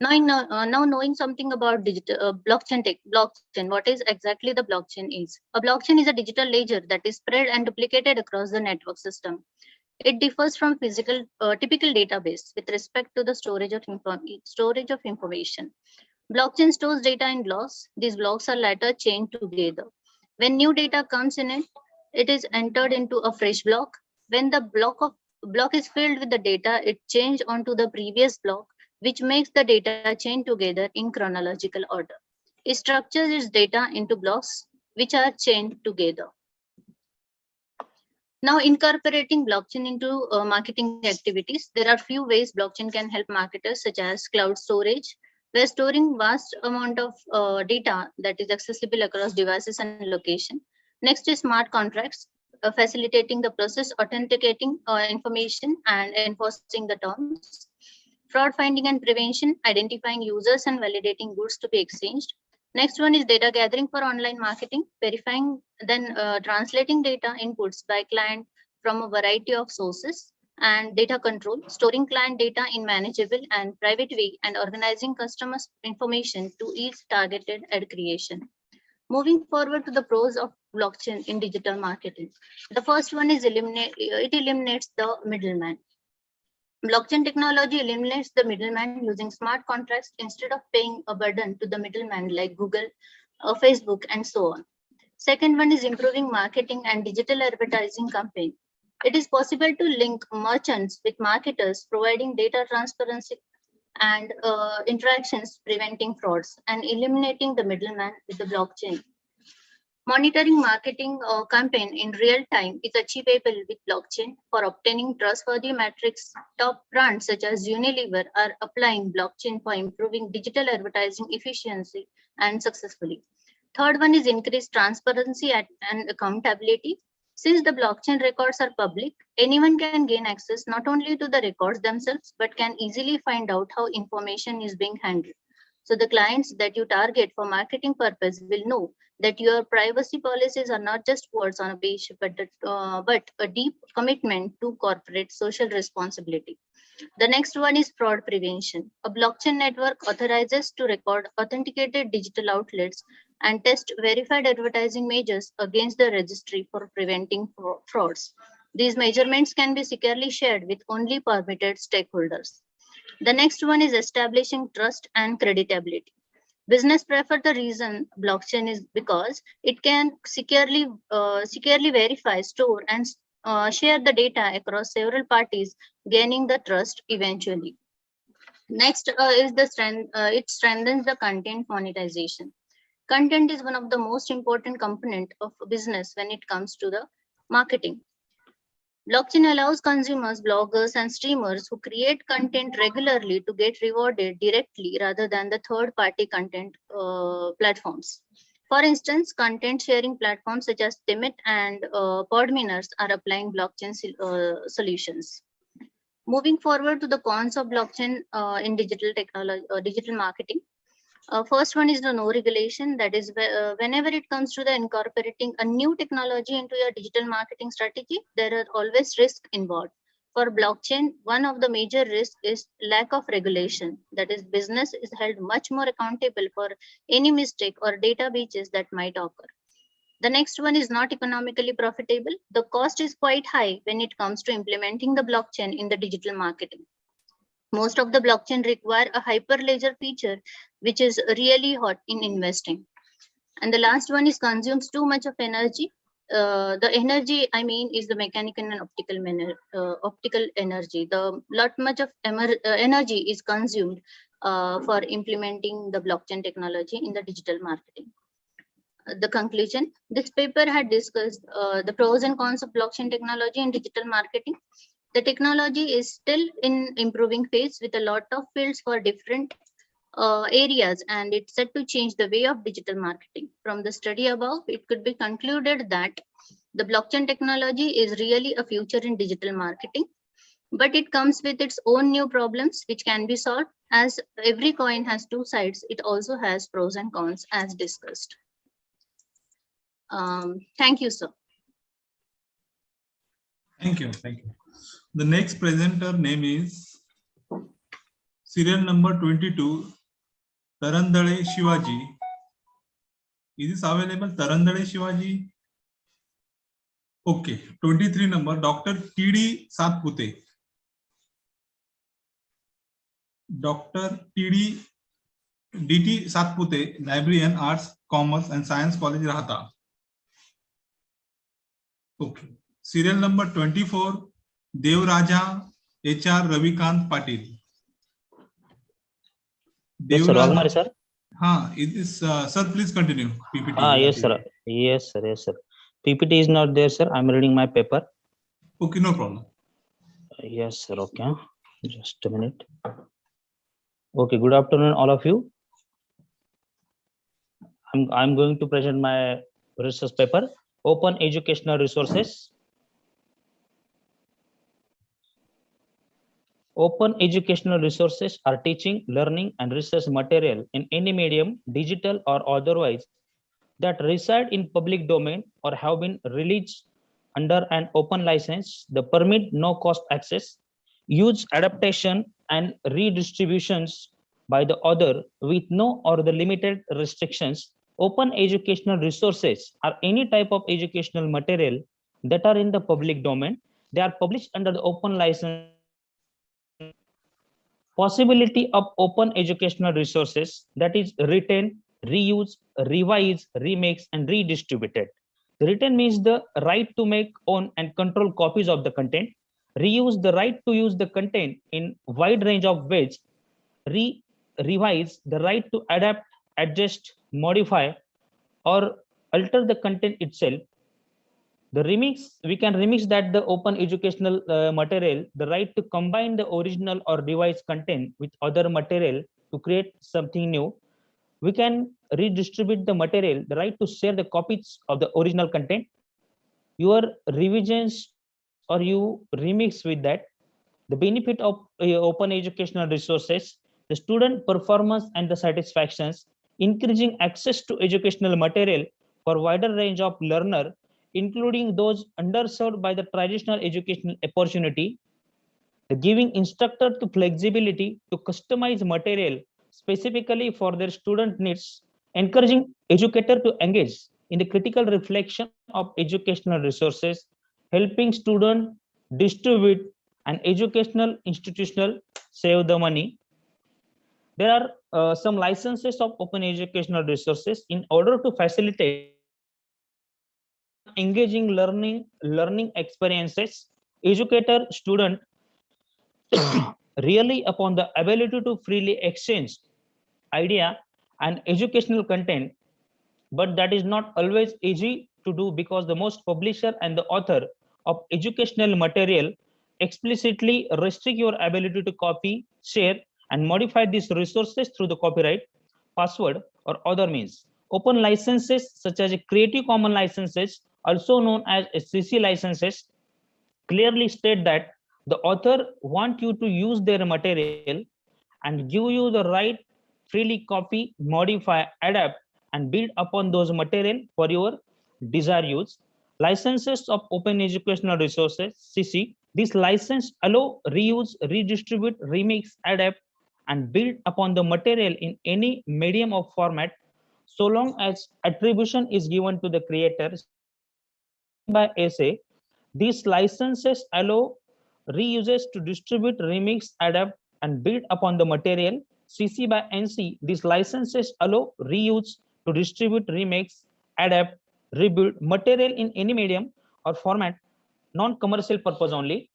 Now knowing something about blockchain, what is exactly the blockchain is? A blockchain is a digital ledger that is spread and duplicated across the network system. It differs from typical database with respect to the storage of information. Blockchain stores data in blocks. These blocks are later chained together. When new data comes in it is entered into a fresh block. When the block is filled with the data, it changes onto the previous block, which makes the data chain together in chronological order. It structures its data into blocks which are chained together. Now, incorporating blockchain into marketing activities, there are few ways blockchain can help marketers, such as cloud storage, where storing vast amount of data that is accessible across devices and location. Next is smart contracts, facilitating the process, authenticating information and enforcing the terms. Fraud finding and prevention, identifying users and validating goods to be exchanged. Next one is data gathering for online marketing, verifying, then translating data inputs by client from a variety of sources, and data control, storing client data in manageable and private way and organizing customers' information to each targeted ad creation. Moving forward to the pros of blockchain in digital marketing. The first one is it eliminates the middleman. Blockchain technology eliminates the middleman using smart contracts instead of paying a burden to the middleman like Google, Facebook, and so on. Second one is improving marketing and digital advertising campaign. It is possible to link merchants with marketers, providing data transparency and interactions, preventing frauds, and eliminating the middleman with the blockchain. Monitoring marketing campaign in real time is achievable with blockchain. For obtaining trustworthy metrics, top brands such as Unilever are applying blockchain for improving digital advertising efficiency and successfully. Third one is increased transparency and accountability. Since the blockchain records are public, anyone can gain access not only to the records themselves, but can easily find out how information is being handled. So the clients that you target for marketing purpose will know that your privacy policies are not just words on a page, but a deep commitment to corporate social responsibility. The next one is fraud prevention. A blockchain network authorizes to record authenticated digital outlets and test verified advertising measures against the registry for preventing frauds. These measurements can be securely shared with only permitted stakeholders. The next one is establishing trust and creditability. Business prefer the reason blockchain is because it can securely verify, store, and share the data across several parties, gaining the trust eventually. Next is the strength. It strengthens the content monetization. Content is one of the most important component of business when it comes to the marketing. Blockchain allows consumers, bloggers, and streamers who create content regularly to get rewarded directly rather than the third-party content platforms. For instance, content sharing platforms such as Timit and Podminers are applying blockchain solutions. Moving forward to the cons of blockchain in digital technology, digital marketing. First one is the no regulation. That is, whenever it comes to the incorporating a new technology into your digital marketing strategy, there are always risks involved. For blockchain, one of the major risks is lack of regulation. That is, business is held much more accountable for any mistake or data breaches that might occur. The next one is not economically profitable. The cost is quite high when it comes to implementing the blockchain in the digital marketing. Most of the blockchain require a hyperledger feature, which is really hot in investing. And the last one is consumes too much of energy. The energy, I mean, is the mechanical and optical energy. The lot much of energy is consumed for implementing the blockchain technology in the digital marketing. The conclusion, this paper had discussed the pros and cons of blockchain technology in digital marketing. The technology is still in improving phase with a lot of fields for different areas, and it's set to change the way of digital marketing. From the study above, it could be concluded that the blockchain technology is really a future in digital marketing, but it comes with its own new problems which can be solved. As every coin has two sides, it also has pros and cons as discussed. Thank you, sir. Thank you. Thank you. The next presenter name is serial number 22, Tarandale Shivaji. Is this available? Tarandale Shivaji. Okay. 23 number, Dr. T.D. Satpute. Dr. T.D. D.T. Satpute, Librarian, Arts, Commerce and Science College, Rahata. Okay. serial number 24, Devraja HR Ravikant Patil. Yes, sir. Wagmare, sir. It is, sir, please continue. PPT. Yes, sir. Yes, sir. Yes, sir. PPT is not there, sir. I'm reading my paper. Okay, no problem. Yes, sir. Okay. Just a minute. Okay. Good afternoon, all of you. I'm going to present my research paper, Open Educational Resources. Open educational resources are teaching, learning, and research material in any medium, digital or otherwise, that reside in public domain or have been released under an open license. They permit no cost access, use, adaptation, and redistributions by the author with no or the limited restrictions. Open educational resources are any type of educational material that are in the public domain. They are published under the open license. Possibility of open educational resources, that is written, reuse, revise, remix, and redistributed. The written means the right to make, own, and control copies of the content. Reuse, the right to use the content in wide range of ways. Revise, the right to adapt, adjust, modify, or alter the content itself. The remix, we can remix that the open educational material, the right to combine the original or revised content with other material to create something new. We can redistribute the material, the right to share the copies of the original content. Your revisions or you remix with that. The benefit of open educational resources, the student performance and the satisfactions, increasing access to educational material for wider range of learner, including those underserved by the traditional educational opportunity, the giving instructor to flexibility to customize material specifically for their student needs, encouraging educator to engage in the critical reflection of educational resources, helping student distribute and educational institutional save the money. There are some licenses of open educational resources in order to facilitate engaging learning experiences. Educator student really upon the ability to freely exchange idea and educational content, but that is not always easy to do because the most publisher and the author of educational material explicitly restrict your ability to copy, share, and modify these resources through the copyright, password, or other means. Open licenses such as Creative Commons licenses, also known as CC licenses, clearly state that the author want you to use their material and give you the right freely copy, modify, adapt, and build upon those material for your desired use. Licenses of open educational resources, CC. This license allow reuse, redistribute, remix, adapt, and build upon the material in any medium or format, so long as attribution is given to the creator. By SA, these licenses allow reusers to distribute, remix, adapt, and build upon the material. CC by NC, these licenses allow reuse to distribute, remix, adapt, rebuild material in any medium or format, non-commercial purpose only.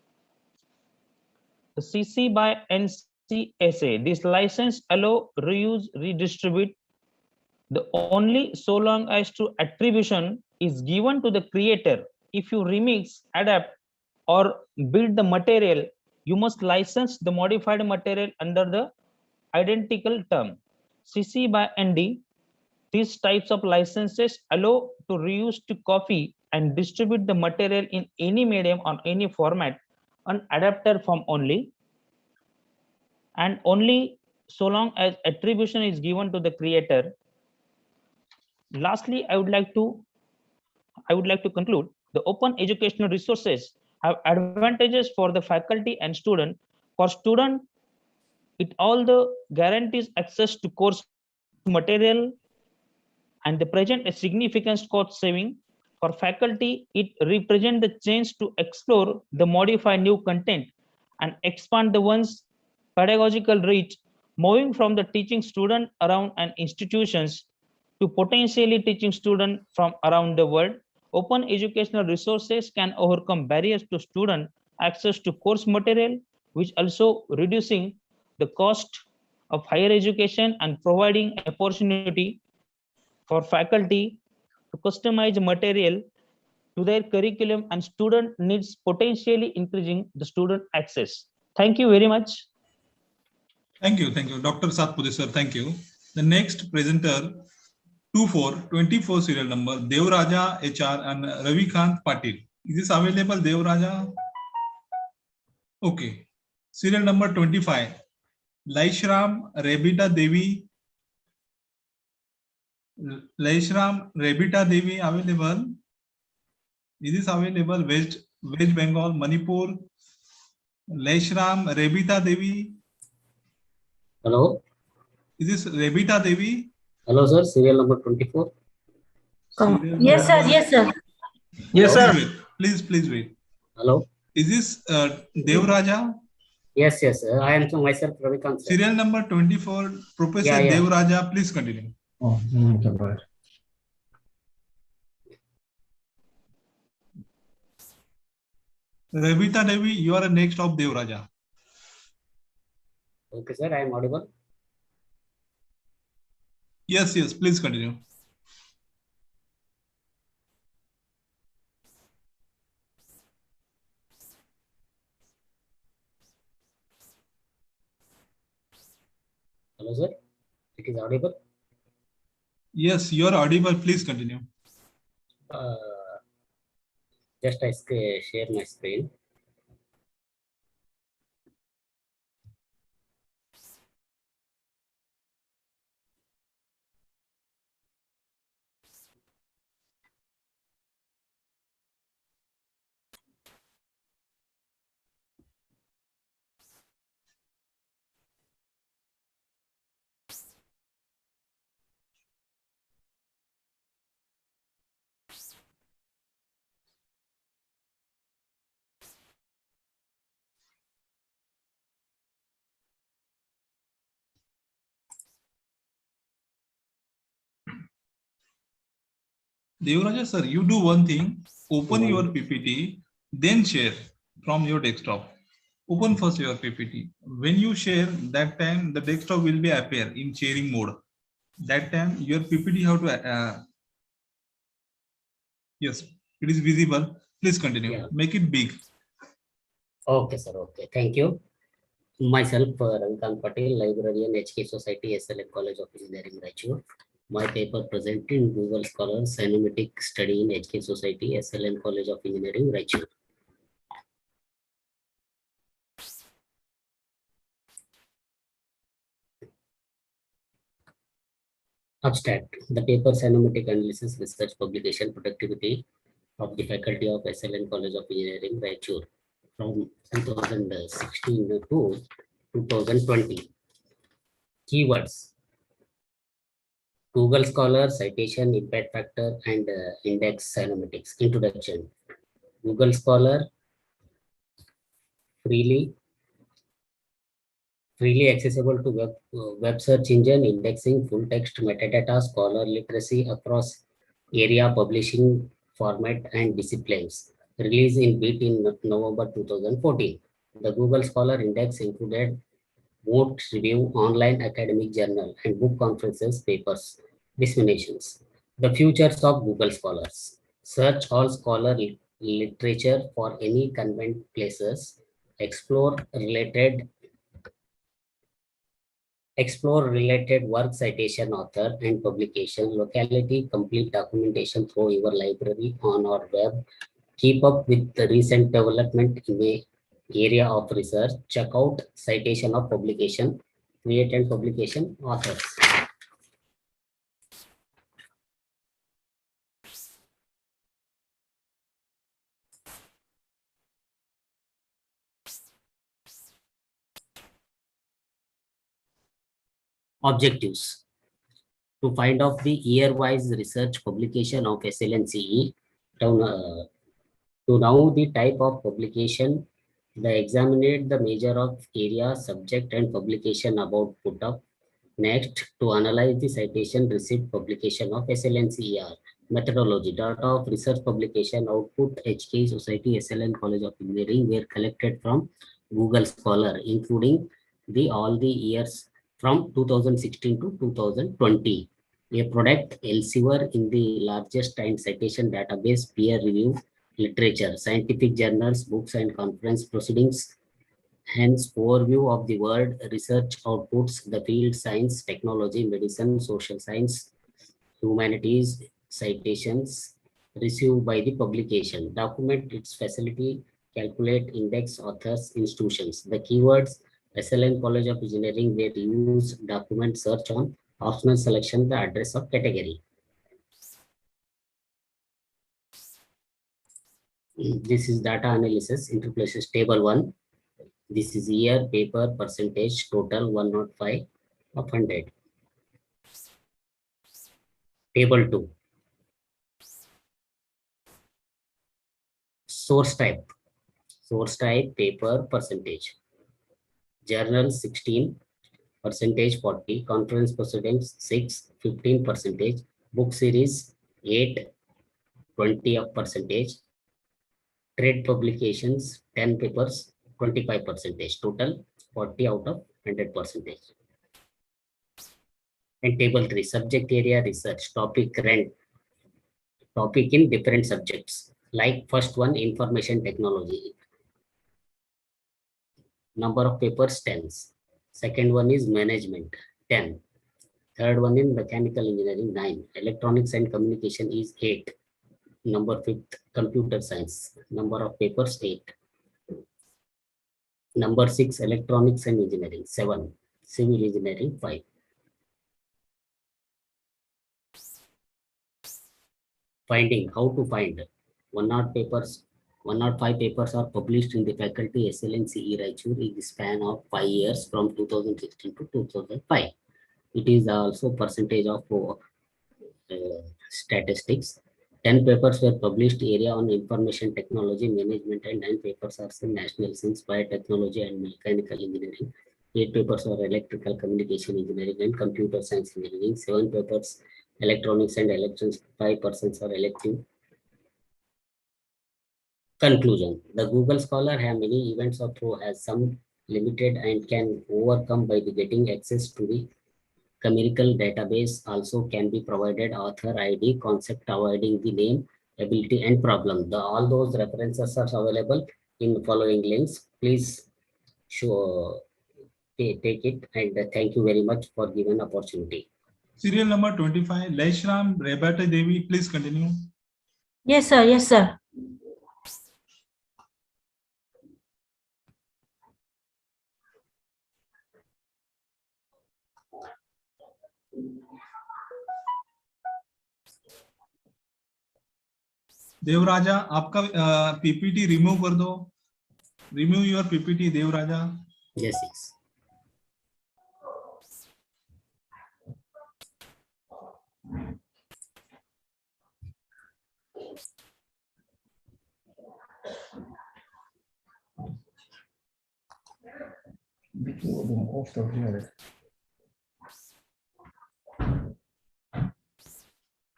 The CC by NCSA, this license allow reuse, redistribute, the only so long as to attribution is given to the creator. If you remix, adapt, or build the material, you must license the modified material under the identical term. CC by ND, these types of licenses allow to reuse, to copy, and distribute the material in any medium or any format on adapted form only, and only so long as attribution is given to the creator. Lastly, I would like to conclude the open educational resources have advantages for the faculty and student. For student, it all the guarantees access to course material and the present a significant cost saving. For faculty, it represents the chance to explore the modify new content and expand the one's pedagogical reach, moving from the teaching student around an institutions to potentially teaching student from around the world. Open educational resources can overcome barriers to student access to course material, which also reducing the cost of higher education and providing opportunity for faculty to customize material to their curriculum and student needs, potentially increasing the student access. Thank you very much. Thank you, Dr. Satpudi sir. Thank you. The next presenter, 24 serial number, Devraja HR and Ravikant Patil. Is this available, Devraja? Okay. Serial number 25, Laishram Rebita Devi. Laishram Rebita Devi available. Is this available? West Bengal, Manipur. Laishram Rebita Devi. Hello. Is this Rebita Devi? Hello, sir. Serial number 24. Yes, sir. Yes, sir. Yes, sir. Please wait. Hello. Is this Devraja? Yes, sir. I am myself, Ravikant, sir. Serial number 24, Professor Devraja, please continue. Oh, okay, Rebita Devi, you are next of Devraja. Okay, sir. I am audible. Yes, please continue. Hello, sir. It is audible. Yes, you are audible. Please continue. Just I share my screen. Devraja sir, you do one thing, open your PPT, then share from your desktop. Open first your PPT. When you share, that time the desktop will be appear in sharing mode. That time your PPT have to, yes, it is visible. Please continue. Yeah. Make it big. Okay, sir. Okay. Thank you. Myself, Ravikant Patil, librarian, HK Society, SLM College of Engineering, Raichur. My paper presented in Google Scholar, Cyanometric Study in HK Society, SLM College of Engineering, Raichur. Abstract. The paper Cyanometric Analysis Research Publication Productivity of the Faculty of SLM College of Engineering, Raichur, from 2016 to 2020. Keywords: Google Scholar, citation, impact factor, and index cyanometrics. Introduction. Google Scholar, freely accessible to web search engine, indexing, full text metadata, scholar literacy across area, publishing format and disciplines. Released in BEAT in November 2014. The Google Scholar Index included vote review, online academic journal, and book conferences, papers, disseminations. The futures of Google Scholars. Search all scholar literature for any convenient places. Explore related work, citation, author, and publication, locality, complete documentation through your library on our web. Keep up with the recent development in a area of research. Check out citation of publication, create and publication authors. Objectives: to find out the year-wise research publication of SLNCE, to know the type of publication, examine the measure of area, subject, and publication about put up. Next, to analyze the citation receipt publication of SLNCER. Methodology. Data of research publication output HK Society SLN College of Engineering were collected from Google Scholar, including all the years from 2016 to 2020. A product Elsevier in the largest and citation database, peer review literature, scientific journals, books and conference proceedings. Hence, overview of the world, research outputs, the field science, technology, medicine, social science, humanities, citations received by the publication. Document its facility, calculate index, authors, institutions. The keywords SLN College of Engineering were used, document search on, optional selection, the address of category. This is data analysis, interplaces table 1. This is year, paper, percentage, total 105 of 100. Table 2. Source type, paper, percentage. Journal 16, percentage 40, conference proceedings 6, 15%, book series 8, 20 of percentage, trade publications 10 papers, 25%, total 40 out of 100%. And table 3, subject area research, topic rent, topic in different subjects. Like first one, information technology. Number of papers 10. Second one is management 10. Third one in mechanical engineering 9. Electronics and communication is 8. Number 5th, computer science. Number of papers 8. Number 6, electronics and engineering 7. Civil engineering 5. Finding, how to find. 105 papers are published in the faculty SLN CE Raichur in the span of 5 years from 2016 to 2005. It is also percentage of statistics. 10 papers were published area on information technology management and 9 papers are in national science, biotechnology and mechanical engineering. 8 papers are electrical communication engineering and computer science engineering. 7 papers electronics and electronics. 5% are elective. Conclusion. The Google Scholar have many events or through has some limited and can overcome by the getting access to the chemical database. Also can be provided author ID, concept avoiding the name, ability and problem. All those references are available in following links. Please take it, and thank you very much for given opportunity. Serial number 25, Laishram Rahata Devi, please continue. Yes, sir. Yes, sir. Devaraja, आपका PPT remove कर दो. Remove your PPT, Devraja. Yes, yes.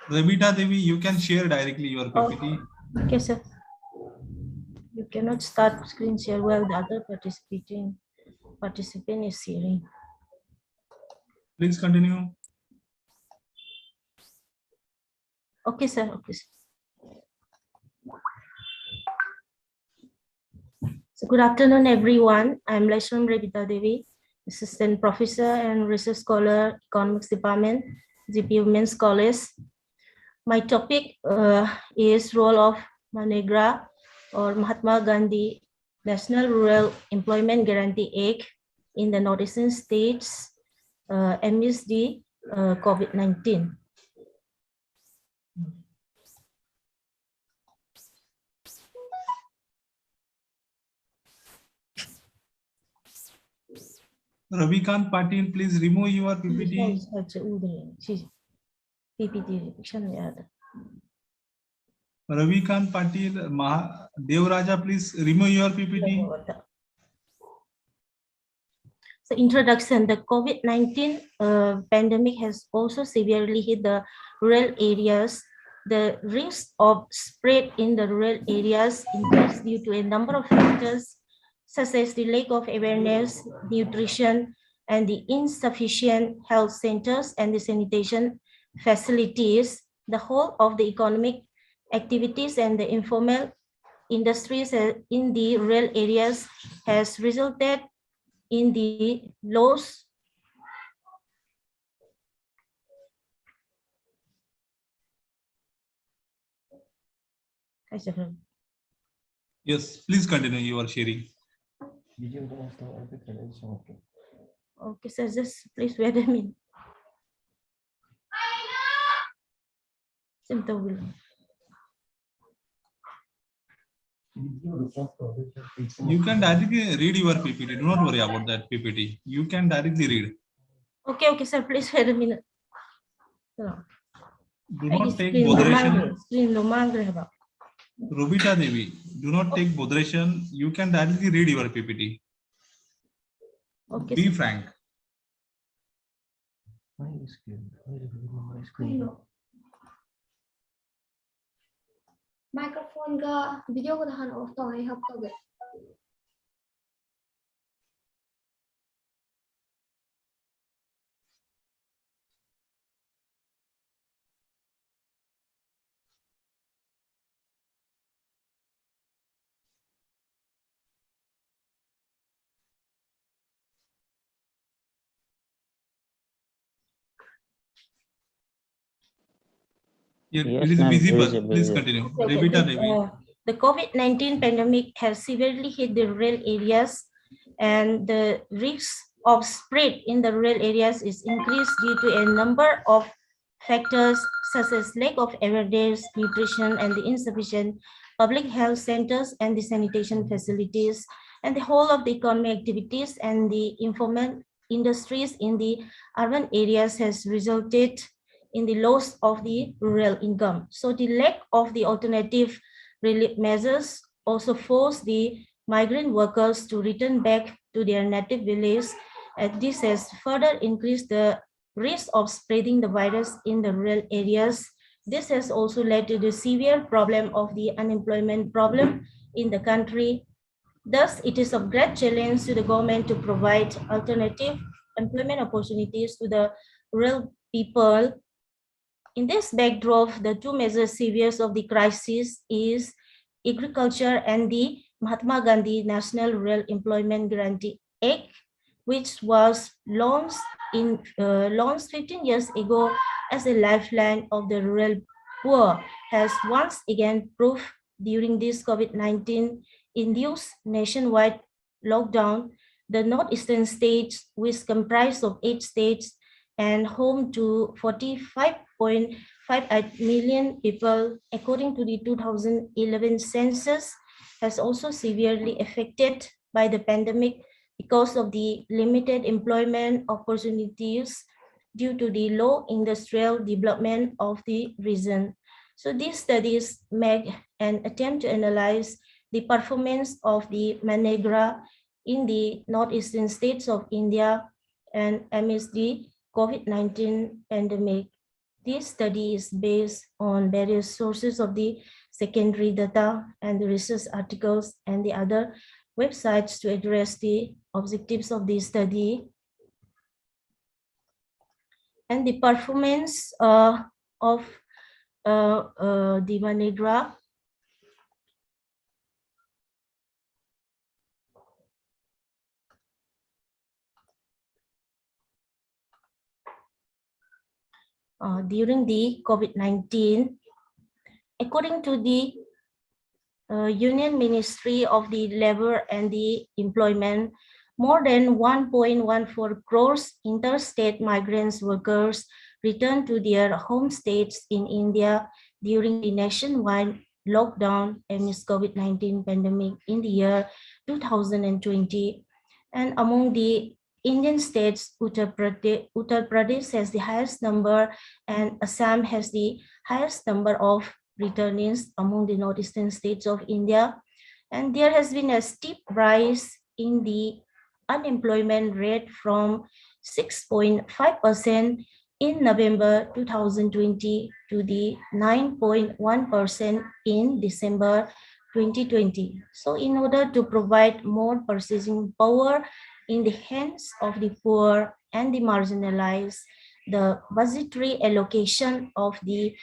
Ravita Devi, you can share directly your PPT. Okay, sir. You cannot start screen share while the other participant is sharing. Please continue. Okay, sir. Okay, sir. So good afternoon, everyone. I'm Laishram Ravita Devi, Assistant Professor and Research Scholar, Economics Department, GP Women's College. My topic is role of MNREGA or Mahatma Gandhi National Rural Employment Guarantee Act in the northeastern states amidst the COVID-19. Ravikant Patil, please remove your PPT. Ravikant Patil, Devraja, please remove your PPT. So introduction, the COVID-19 pandemic has also severely hit the rural areas the risk of spread in the rural areas increased due to a number of factors, such as the lack of awareness, nutrition, and the insufficient health centers and the sanitation facilities. The whole of the economic activities and the informal industries in the rural areas has resulted in the loss Yes, please continue your sharing. Okay, sir, just please wait a minute. You can directly read your PPT. Do not worry about that PPT. You can directly read. Okay, sir, please wait a minute. Do not take moderation. Rubita Devi, do not take moderation. You can directly read your PPT. Okay, Be sir. frank. Microphone ga video ko dahan off to ay hap to. It Yes, is ma'am, visible. visible, Please yes. continue. Okay, Rubita Devi. the COVID-19 pandemic has severely hit the rural areas, and the risk of spread in the rural areas is increased due to a number of factors, such as lack of awareness, nutrition, and the insufficient public health centers and the sanitation facilities, and the whole of the economic activities and the informal industries in the urban areas has resulted in the loss of the rural income. So the lack of the alternative relief measures also forced the migrant workers to return back to their native village, and this has further increased the risk of spreading the virus in the rural areas. This has also led to the severe problem of the unemployment problem in the country. Thus, it is of great challenge to the government to provide alternative employment opportunities to the rural people. In this backdrop, the two major saviors of the crisis is agriculture and the Mahatma Gandhi National Rural Employment Guarantee Act, which was launched 15 years ago as a lifeline of the rural poor, has once again proved during this COVID-19 induced nationwide lockdown. The northeastern states, which comprise of 8 states and home to 45.58 million people, according to the 2011 census, has also severely affected by the pandemic because of the limited employment opportunities due to the low industrial development of the region. So these studies make an attempt to analyze the performance of the Manegra in the northeastern states of India and amidst the COVID-19 pandemic. This study is based on various sources of the secondary data and the research articles and the other websites to address the objectives of the study. And the performance of the Manegra during the COVID-19, according to the Union Ministry of the Labor and the Employment, more than 1.14 crores interstate migrants workers returned to their home states in India during the nationwide lockdown amidst COVID-19 pandemic in the year 2020. And among the Indian states, Uttar Pradesh has the highest number, and Assam has the highest number of returnees among the northeastern states of India. And there has been a steep rise in the unemployment rate from 6.5% in November 2020 to the 9.1% in December 2020. So in order to provide more purchasing power in the hands of the poor and the marginalized, the budgetary allocation of the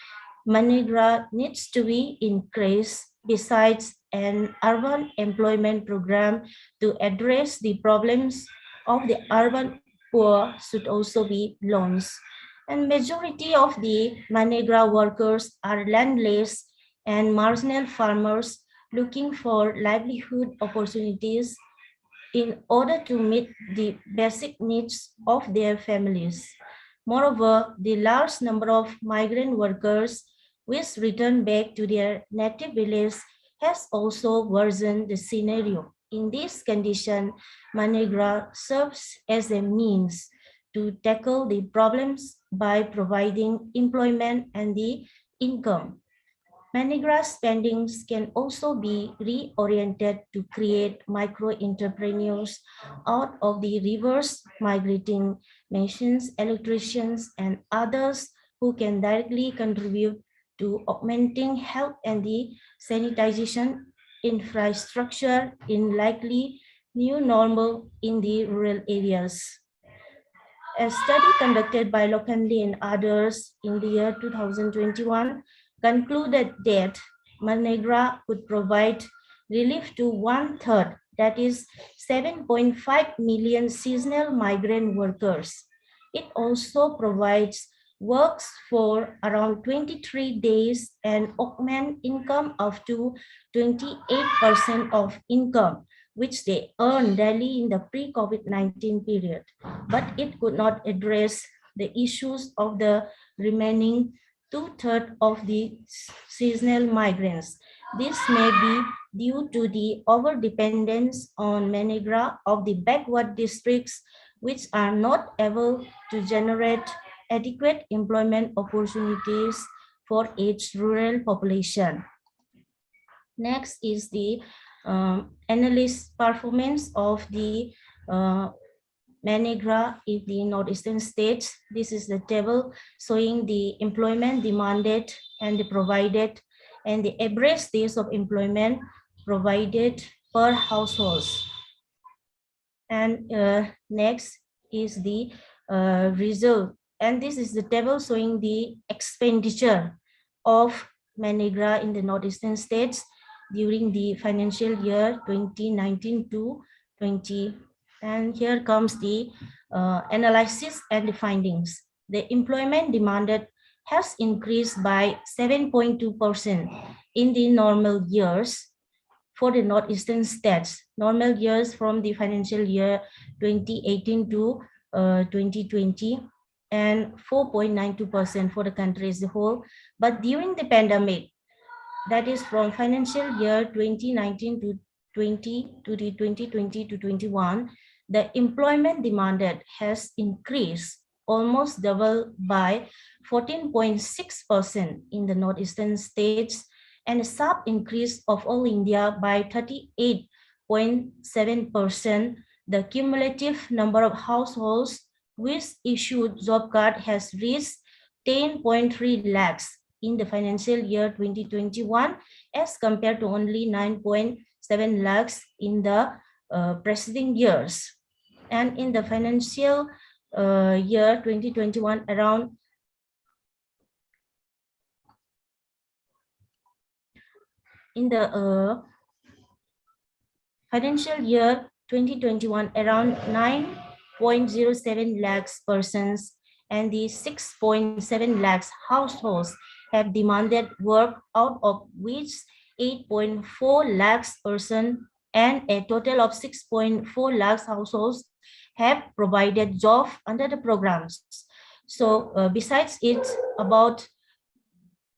MNREGA needs to be increased. Besides, an urban employment program to address the problems of the urban poor should also be launched. And majority of the MNREGA workers are landless and marginal farmers looking for livelihood opportunities in order to meet the basic needs of their families. Moreover, the large number of migrant workers which return back to their native village has also worsened the scenario. In this condition, MNREGA serves as a means to tackle the problems by providing employment and the income. MNREGA spendings can also be reoriented to create micro-entrepreneurs out of the reverse migrating masons, electricians, and others who can directly contribute to augmenting health and the sanitization infrastructure in likely new normal in the rural areas. A study conducted by Lokandi and others in the year 2021 concluded that MNREGA could provide relief to 1/3, that is 7.5 million seasonal migrant workers. It also provides works for around 23 days and augment income up to 28% of income, which they earned daily in the pre-COVID-19 period. But it could not address the issues of the remaining 2/3 of the seasonal migrants. This may be due to the over-dependence on MNREGA of the backward districts, which are not able to generate adequate employment opportunities for its rural population. Next is the analyst performance of the MNREGA in the northeastern states. This is the table showing the employment demanded and the provided and the average days of employment provided per household. And next is the result. And this is the table showing the expenditure of MNREGA in the northeastern states during the financial year 2019 to 20. And here comes the analysis and the findings. The employment demanded has increased by 7.2% in the normal years for the northeastern states, normal years from the financial year 2018 to 2020, and 4.92% for the country as a whole. But during the pandemic, that is from financial year 2019 to 2020 to 21, the employment demanded has increased almost double by 14.6% in the northeastern states and a sharp increase of all India by 38.7%. The cumulative number of households which issued job card has reached 10.3 lakhs in the financial year 2021 as compared to only 9.7 lakhs in the preceding years. And in the financial year 2021, around in the financial year 2021, around 9.07 lakhs persons and the 6.7 lakhs households have demanded work, out of which 8.4 lakhs persons and a total of 6.4 lakhs households have provided job under the programs. So besides it, about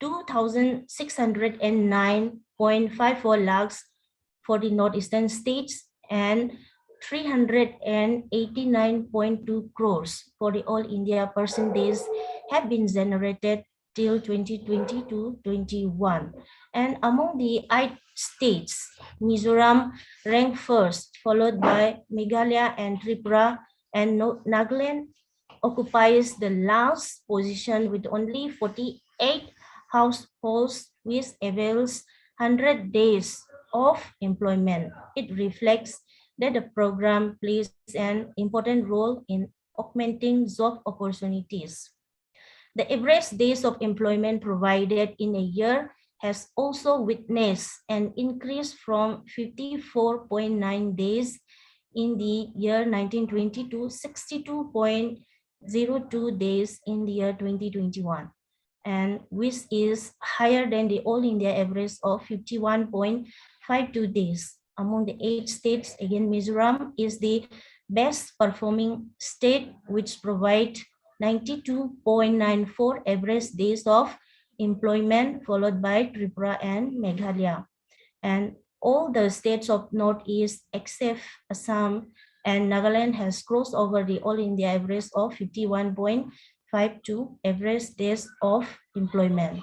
2,609.54 lakhs for the northeastern states and 389.2 crores for the all India percentage have been generated till 2020 to 21. And among the 8 states, Mizoram ranked first, followed by Meghalaya and Tripura, and Nagaland occupies the last position with only 48 households, which avails 100 days of employment. It reflects that the program plays an important role in augmenting job opportunities. The average days of employment provided in a year has also witnessed an increase from 54.9 days in the year 1920 to 62.02 days in the year 2021, and which is higher than the All India average of 51.52 days. Among the 8 states, again, Mizoram is the best performing state, which provide 92.94 average days of employment, followed by Tripura and Meghalaya. And all the states of Northeast except Assam and Nagaland has crossed over the All India average of 51.52 average days of employment.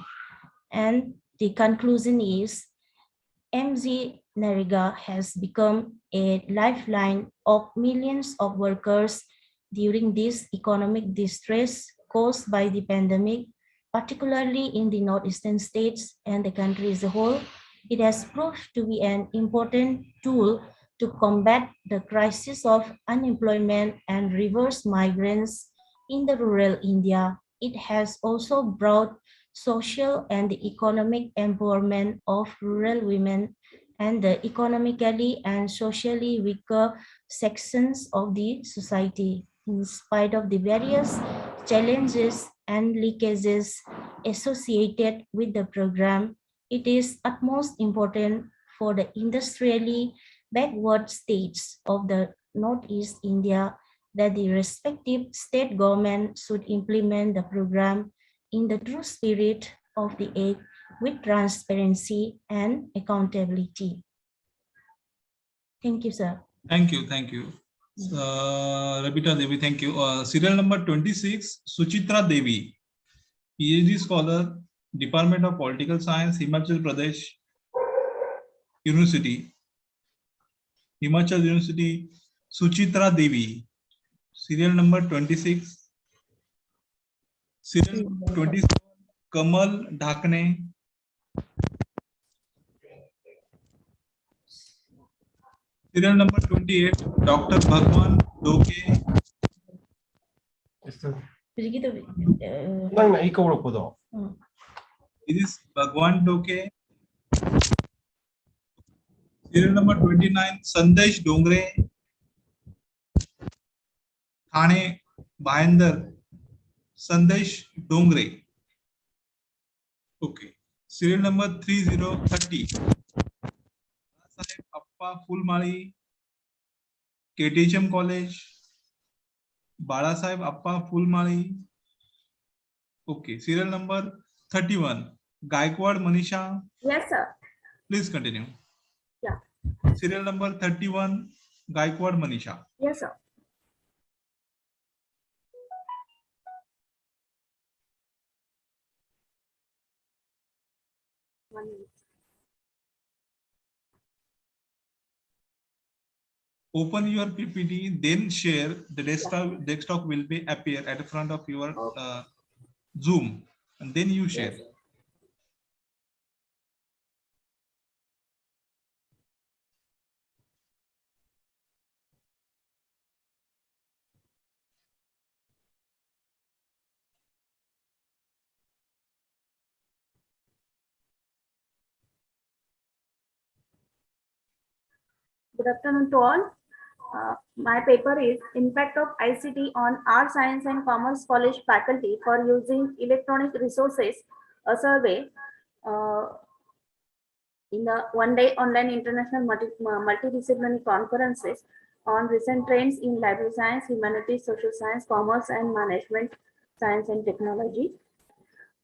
And the conclusion is MG Narega has become a lifeline of millions of workers during this economic distress caused by the pandemic, particularly in the northeastern states and the country as a whole. It has proved to be an important tool to combat the crisis of unemployment and reverse migrants in the rural India. It has also brought social and the economic empowerment of rural women and the economically and socially weaker sections of the society. In spite of the various challenges and leakages associated with the program, it is utmost important for the industrially backward states of the Northeast India that the respective state government should implement the program in the true spirit of the act with transparency and accountability. Thank you, sir. Thank you. Rabita Devi, thank you. Serial number 26, Suchitra Devi, PhD scholar, Department of Political Science, Himachal Pradesh University. Suchitra Devi. Serial number 26. Serial number 27, Kamal Dhakne. Serial number 28, Dr. Bhagwan Doke. It is Bhagwan Doke. Serial number 29, Sandesh Dongre. Thane Bhayandar. Sandesh Dongre. Okay. Serial number 3030. Appa Fulmali, KTHM College, Balasaheb Appa Fulmali. Okay, serial number 31, Gaikwad Manisha. Yes, sir. Please continue. Yeah. Serial number 31, Gaikwad Manisha. Yes, sir. One minute. Open your PPT, then share. The desktop will be appear at the front of your Zoom, and then you share. Yes. Good afternoon to all. My paper is Impact of ICT on Art, Science and Commerce College faculty for using electronic resources, a survey in the one-day online international multidisciplinary conferences on recent trends in library science, humanities, social science, commerce and management, science and technology.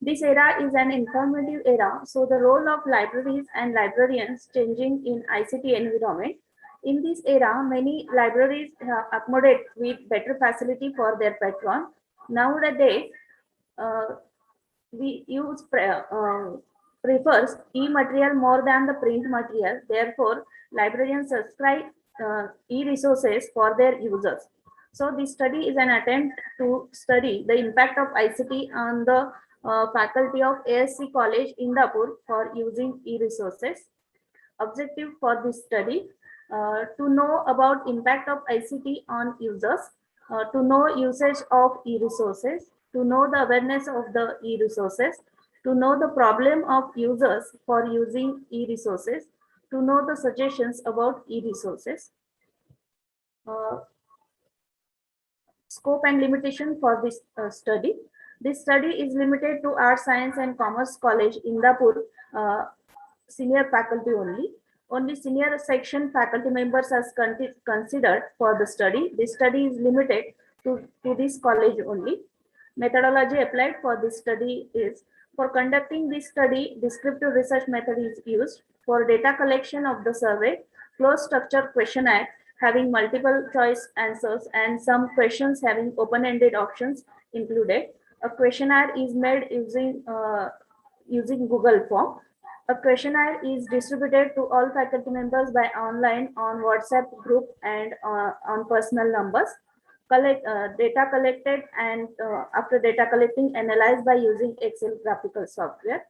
This era is an informative era, so the role of libraries and librarians changing in ICT environment. In this era, many libraries accommodate with better facility for their patron. Nowadays, we use prefers e-material more than the print material. Therefore, librarians subscribe e-resources for their users. So this study is an attempt to study the impact of ICT on the faculty of ASC College, Indapur for using e-resources. Objective for this study, to know about impact of ICT on users, to know usage of e-resources, to know the awareness of the e-resources, to know the problem of users for using e-resources, to know the suggestions about e-resources. Scope and limitation for this study. This study is limited to Arts, Science and Commerce College, Indapur, senior faculty only. Only senior section faculty members are considered for the study. This study is limited to this college only. Methodology applied for this study is, for conducting this study, descriptive research method is used. For data collection of the survey, closed structure questionnaire having multiple choice answers and some questions having open-ended options included. A questionnaire is made using Google form. A questionnaire is distributed to all faculty members by online, on WhatsApp group and on personal numbers. Data collected and after data collecting, analyzed by using Excel graphical software.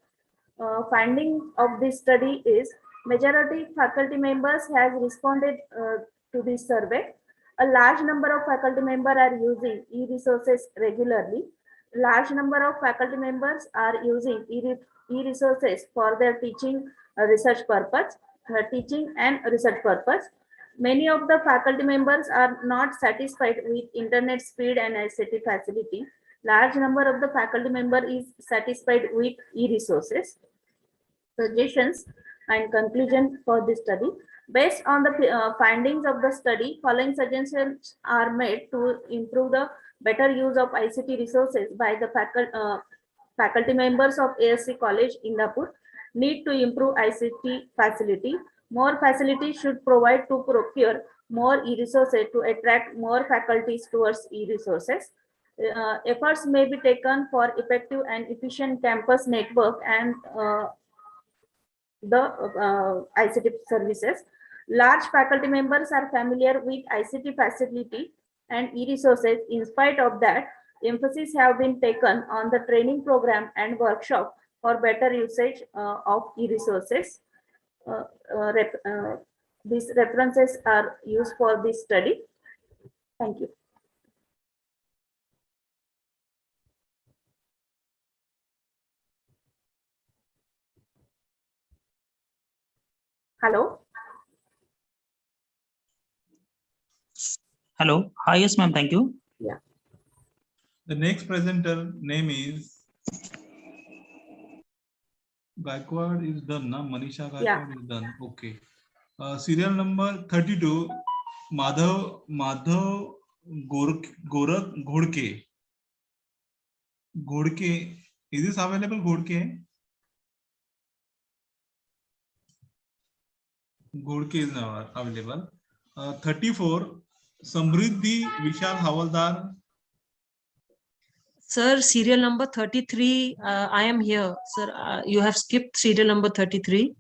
Finding of this study is, majority faculty members has responded to this survey. A large number of faculty members are using e-resources regularly. Large number of faculty members are using e-resources for their teaching research purpose, teaching and research purpose. Many of the faculty members are not satisfied with internet speed and ICT facility. Large number of the faculty member is satisfied with e-resources. Suggestions and conclusion for this study. Based on the findings of the study, following suggestions are made to improve the better use of ICT resources by the faculty members of ASC College, Indapur. Need to improve ICT facility. More facilities should provide to procure more e-resources to attract more faculties towards e-resources. Efforts may be taken for effective and efficient campus network and the ICT services. Large faculty members are familiar with ICT facility and e-resources. In spite of that, emphasis have been taken on the training program and workshop for better usage of e-resources. These references are used for this study. Thank you. Hello. Hello. Hi, yes, ma'am. Thank you. Yeah. The next presenter name is Gaikwad is done, na? Manisha Gaikwad is done. Okay. Serial number 32, Madhav Ghodke. Ghodke. Is this available? Ghodke? Ghodke is now available. 34, Samriddhi Vishal Havaldar. Sir, serial number 33, I am here. Sir, you have skipped serial number 33.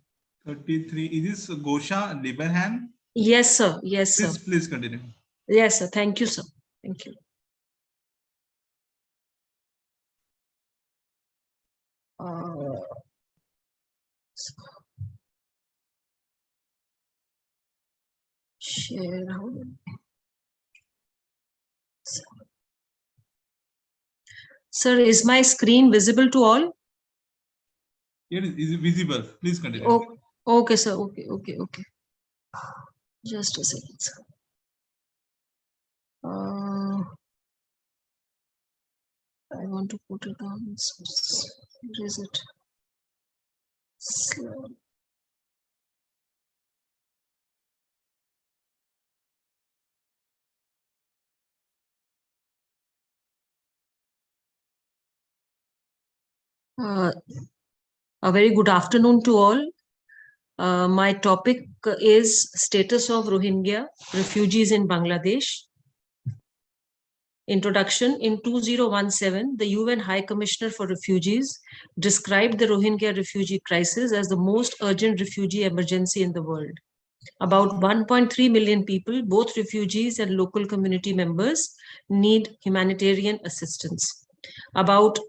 33, is this Gosha Liberhan? Yes, sir. Yes, sir. Please continue. Yes, sir. Thank you, sir. Thank you. Share. Sir, is my screen visible to all? It is visible. Please continue. Oh, okay, sir. Okay. Just a second, sir. I want to put it on. Where is it? Slow. A very good afternoon to all. My topic is status of Rohingya refugees in Bangladesh. Introduction. In 2017, the UN High Commissioner for Refugees described the Rohingya refugee crisis as the most urgent refugee emergency in the world. About 1.3 million people, both refugees and local community members, need humanitarian assistance. About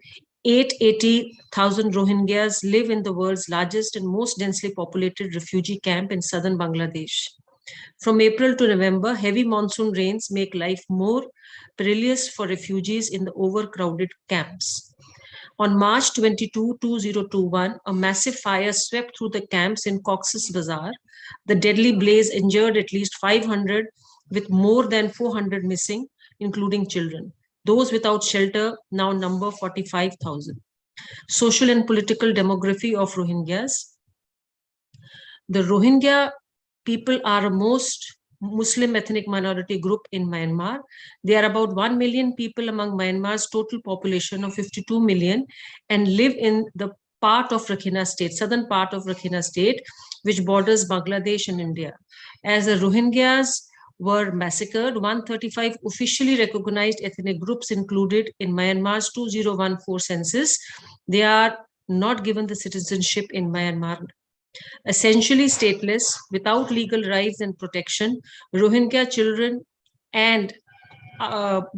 880,000 Rohingyas live in the world's largest and most densely populated refugee camp in southern Bangladesh. From April to November, heavy monsoon rains make life more perilous for refugees in the overcrowded camps. On March 22, 2021, a massive fire swept through the camps in Cox's Bazar. The deadly blaze injured at least 500, with more than 400 missing, including children. Those without shelter now number 45,000. Social and political demography of Rohingyas. The Rohingya people are a most Muslim ethnic minority group in Myanmar. There are about 1 million people among Myanmar's total population of 52 million and live in the part of Rakhine State, southern part of Rakhine State, which borders Bangladesh and India. As the Rohingyas were massacred, 135 officially recognized ethnic groups included in Myanmar's 2014 census. They are not given the citizenship in Myanmar. Essentially stateless, without legal rights and protection, Rohingya children and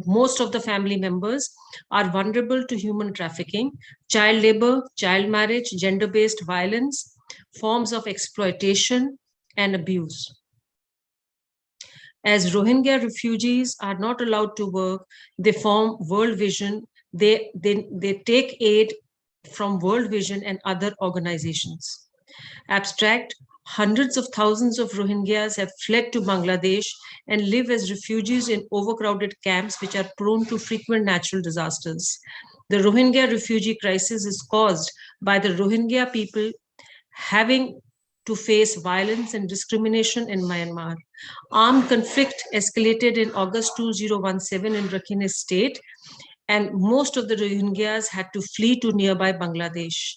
most of the family members are vulnerable to human trafficking, child labor, child marriage, gender-based violence, forms of exploitation and abuse. As Rohingya refugees are not allowed to work, they form World Vision. They take aid from World Vision and other organizations. Abstract, hundreds of thousands of Rohingyas have fled to Bangladesh and live as refugees in overcrowded camps which are prone to frequent natural disasters. The Rohingya refugee crisis is caused by the Rohingya people having to face violence and discrimination in Myanmar. Armed conflict escalated in August 2017 in Rakhine State, and most of the Rohingyas had to flee to nearby Bangladesh.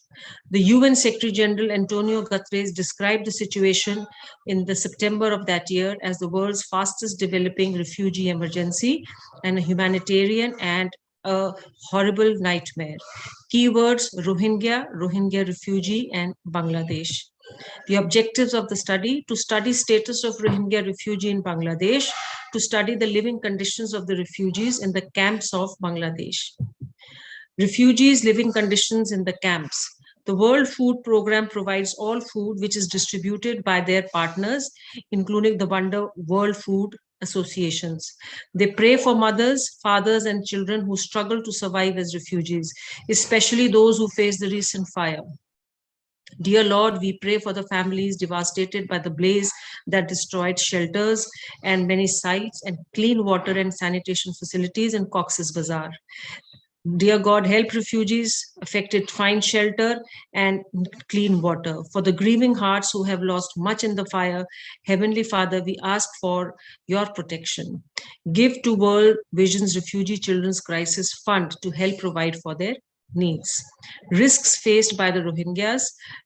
The UN Secretary General Antonio Guterres described the situation in the September of that year as the world's fastest developing refugee emergency and a humanitarian and a horrible nightmare. Keywords: Rohingya, Rohingya refugee, and Bangladesh. The objectives of the study: to study status of Rohingya refugee in Bangladesh, to study the living conditions of the refugees in the camps of Bangladesh. Refugees' living conditions in the camps. The World Food Programme provides all food which is distributed by their partners, including the World Food Associations. They pray for mothers, fathers, and children who struggle to survive as refugees, especially those who face the recent fire. Dear Lord, we pray for the families devastated by the blaze that destroyed shelters and many sites and clean water and sanitation facilities in Cox's Bazar. Dear God, help refugees affected find shelter and clean water. For the grieving hearts who have lost much in the fire, Heavenly Father, we ask for your protection. Give to World Vision's Refugee Children's Crisis Fund to help provide for their needs. Risks faced by the Rohingyas: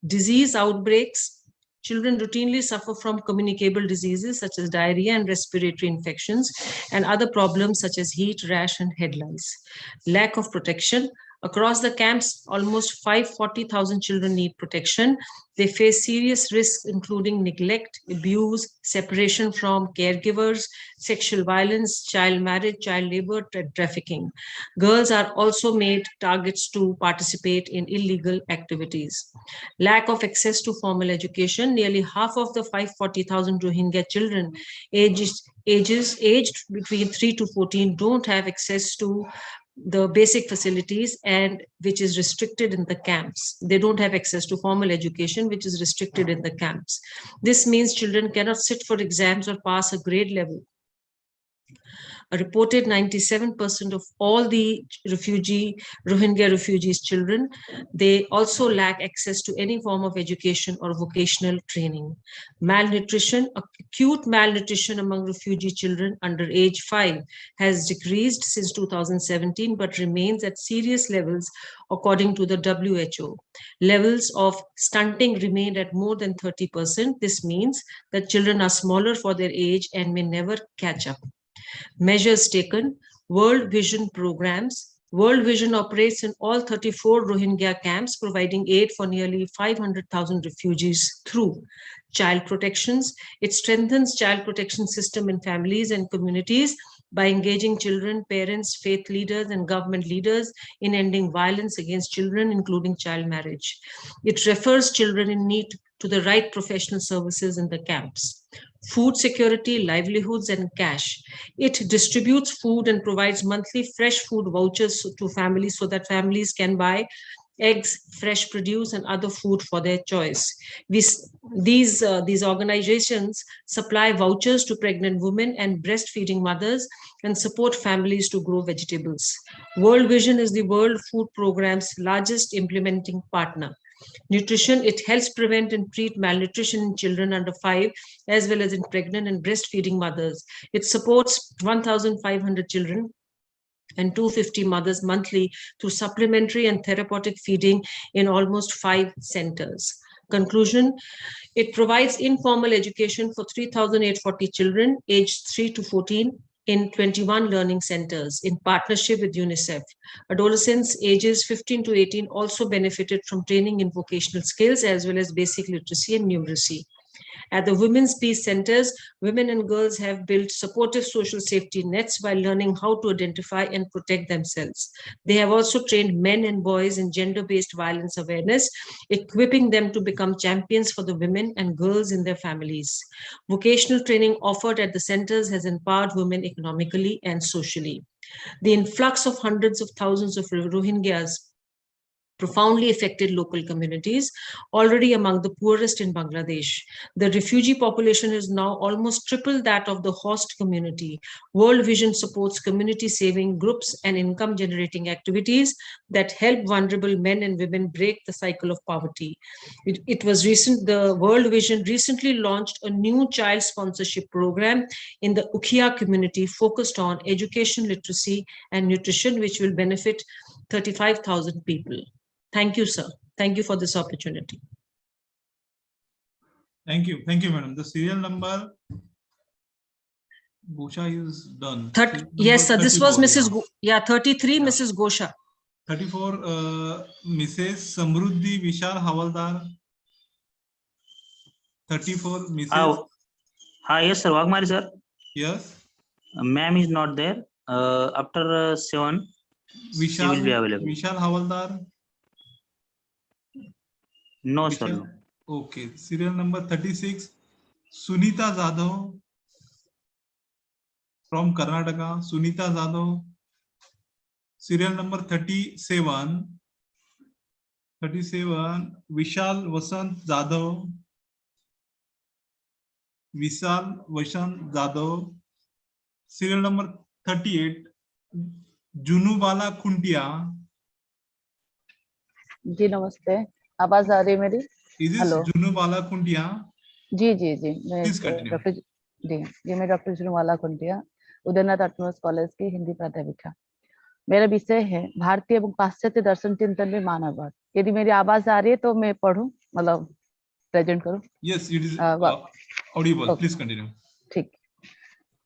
disease outbreaks. Children routinely suffer from communicable diseases such as diarrhea and respiratory infections, and other problems such as heat, rash, and head lice. Lack of protection. Across the camps, almost 540,000 children need protection. They face serious risks, including neglect, abuse, separation from caregivers, sexual violence, child marriage, child labor, trafficking. Girls are also made targets to participate in illegal activities. Lack of access to formal education. Nearly half of the 540,000 Rohingya children aged between 3 to 14 don't have access to the basic facilities, and which is restricted in the camps. They don't have access to formal education, which is restricted in the camps. This means children cannot sit for exams or pass a grade level. A reported 97% of all the Rohingya refugees children, they also lack access to any form of education or vocational training. Malnutrition, acute malnutrition among refugee children under age 5 has decreased since 2017, but remains at serious levels according to the WHO. Levels of stunting remain at more than 30%. This means that children are smaller for their age and may never catch up. Measures taken: World Vision programs. World Vision operates in all 34 Rohingya camps, providing aid for nearly 500,000 refugees through child protections. It strengthens child protection system in families and communities by engaging children, parents, faith leaders, and government leaders in ending violence against children, including child marriage. It refers children in need to the right professional services in the camps. Food security, livelihoods, and cash. It distributes food and provides monthly fresh food vouchers to families so that families can buy eggs, fresh produce, and other food for their choice. These organizations supply vouchers to pregnant women and breastfeeding mothers and support families to grow vegetables. World Vision is the World Food Programme's largest implementing partner. Nutrition, it helps prevent and treat malnutrition in children under 5, as well as in pregnant and breastfeeding mothers. It supports 1,500 children and 250 mothers monthly through supplementary and therapeutic feeding in almost 5 centers. Conclusion, it provides informal education for 3,840 children aged 3 to 14 in 21 learning centers in partnership with UNICEF. Adolescents ages 15 to 18 also benefited from training in vocational skills as well as basic literacy and numeracy. At the Women's Peace Centers, women and girls have built supportive social safety nets by learning how to identify and protect themselves. They have also trained men and boys in gender-based violence awareness, equipping them to become champions for the women and girls in their families. Vocational training offered at the centers has empowered women economically and socially. The influx of hundreds of thousands of Rohingyas profoundly affected local communities, already among the poorest in Bangladesh. The refugee population is now almost triple that of the host community. World Vision supports community-saving groups and income-generating activities that help vulnerable men and women break the cycle of poverty. The World Vision recently launched a new child sponsorship program in the Ukhiya community focused on education, literacy, and nutrition, which will benefit 35,000 people. Thank you, sir. Thank you for this opportunity. Thank you, madam. The serial number, Gosha is done. Yes, sir. This was Mrs. 33, Yeah. Mrs. Gosha. 34, Mrs. Samruddhi Vishal Havaldar. 34, Mrs. Yes, sir. Wagmari, sir. Yes. Ma'am is not there. After 7, she will be available. Vishal Havaldar. No, Vishal? sir. No. Okay. Serial number 36, Sunita Jadhav from Karnataka. Sunita Jadhav. Serial number 37, Vishal Vasant Jadhav. Vishal Vasant Jadhav. Serial number 38, Junubala Kuntia. जी नमस्ते, आवाज आ रही है मेरी? Is this Junubala Kuntia? जी जी जी मैं doctor जुनूबाला कुंटिया, Udaynath autonomous college की हिंदी प्राध्यापिका। मेरा विषय है भारतीय एवं पाश्चात्य दर्शन चिंतन में मानववाद। यदि मेरी आवाज आ रही है तो मैं पढ़ूं, मतलब प्रेजेंट करूं? Yes, it is audible. Please continue. ठीक,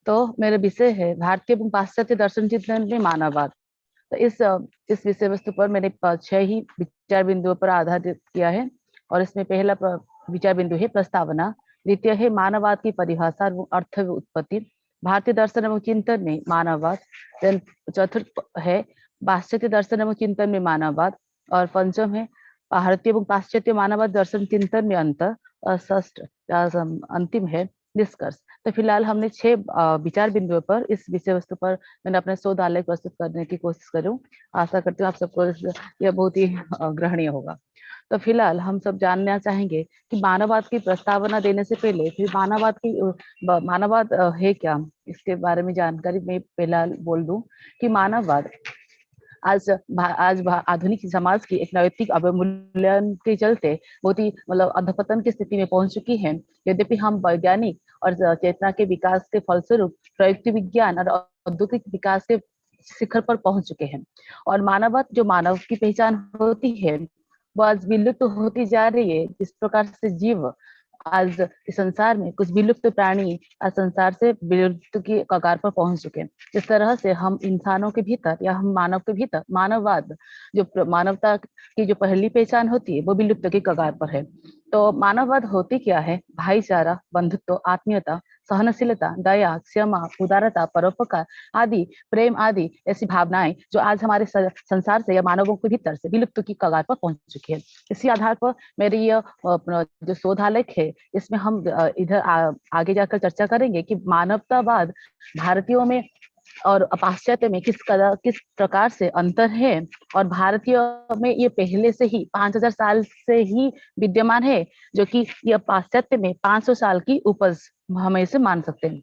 तो मेरा विषय है भारतीय एवं पाश्चात्य दर्शन चिंतन में मानववाद। तो इस विषय वस्तु पर मैंने 6 ही विचार बिंदुओं पर आधारित किया है, और इसमें पहला विचार बिंदु है प्रस्तावना, द्वितीय है मानववाद की परिभाषा और अर्थ उत्पत्ति, भारतीय दर्शन एवं चिंतन में मानववाद, चतुर्थ है पाश्चात्य दर्शन एवं चिंतन में मानववाद, और पंचम है भारतीय एवं पाश्चात्य मानववाद दर्शन चिंतन में अंतर, और षष्ठ अंतिम है निष्कर्ष। तो फिलहाल हमने 6 विचार बिंदुओं पर इस विषय वस्तु पर मैंने अपने शोध आलेख प्रस्तुत करने की कोशिश करूं। आशा करती हूँ आप सबको यह बहुत ही ग्रहणीय होगा। तो फिलहाल हम सब जानना चाहेंगे कि मानववाद की प्रस्तावना देने से पहले फिर मानववाद है क्या, इसके बारे में जानकारी मैं फिलहाल बोल दूं कि मानववाद आज आधुनिक समाज की एक नैतिक अवमूल्यन के चलते बहुत ही मतलब अधपतन की स्थिति में पहुंच चुकी है। यद्यपि हम वैज्ञानिक और चेतना के विकास के फलस्वरूप प्रयुक्ति विज्ञान और औद्योगिक विकास के शिखर पर पहुंच चुके हैं, और मानववाद जो मानव की पहचान होती है वो आज विलुप्त होती जा रही है। जिस प्रकार से जीव आज इस संसार में कुछ विलुप्त प्राणी आज संसार से विलुप्त की कगार पर पहुंच चुके हैं। जिस तरह से हम इंसानों के भीतर या हम मानव के भीतर मानववाद, जो मानवता की जो पहली पहचान होती है, वो विलुप्त की कगार पर है। तो मानववाद होती क्या है? भाईचारा, बंधुत्व, आत्मीयता, सहनशीलता, दया, क्षमा, उदारता, परोपकार आदि, प्रेम आदि ऐसी भावनाएं जो आज हमारे संसार से या मानवों के भीतर से विलुप्त की कगार पर पहुंच चुकी है। इसी आधार पर मेरी यह जो शोधालेख है, इसमें हम इधर आगे जाकर चर्चा करेंगे कि मानवतावाद भारतीयों में और पाश्चात्य में किस प्रकार से अंतर है, और भारतीय में ये पहले से ही 5000 साल से ही विद्यमान है, जो कि यह पाश्चात्य में 500 साल की उपज हम इसे मान सकते हैं।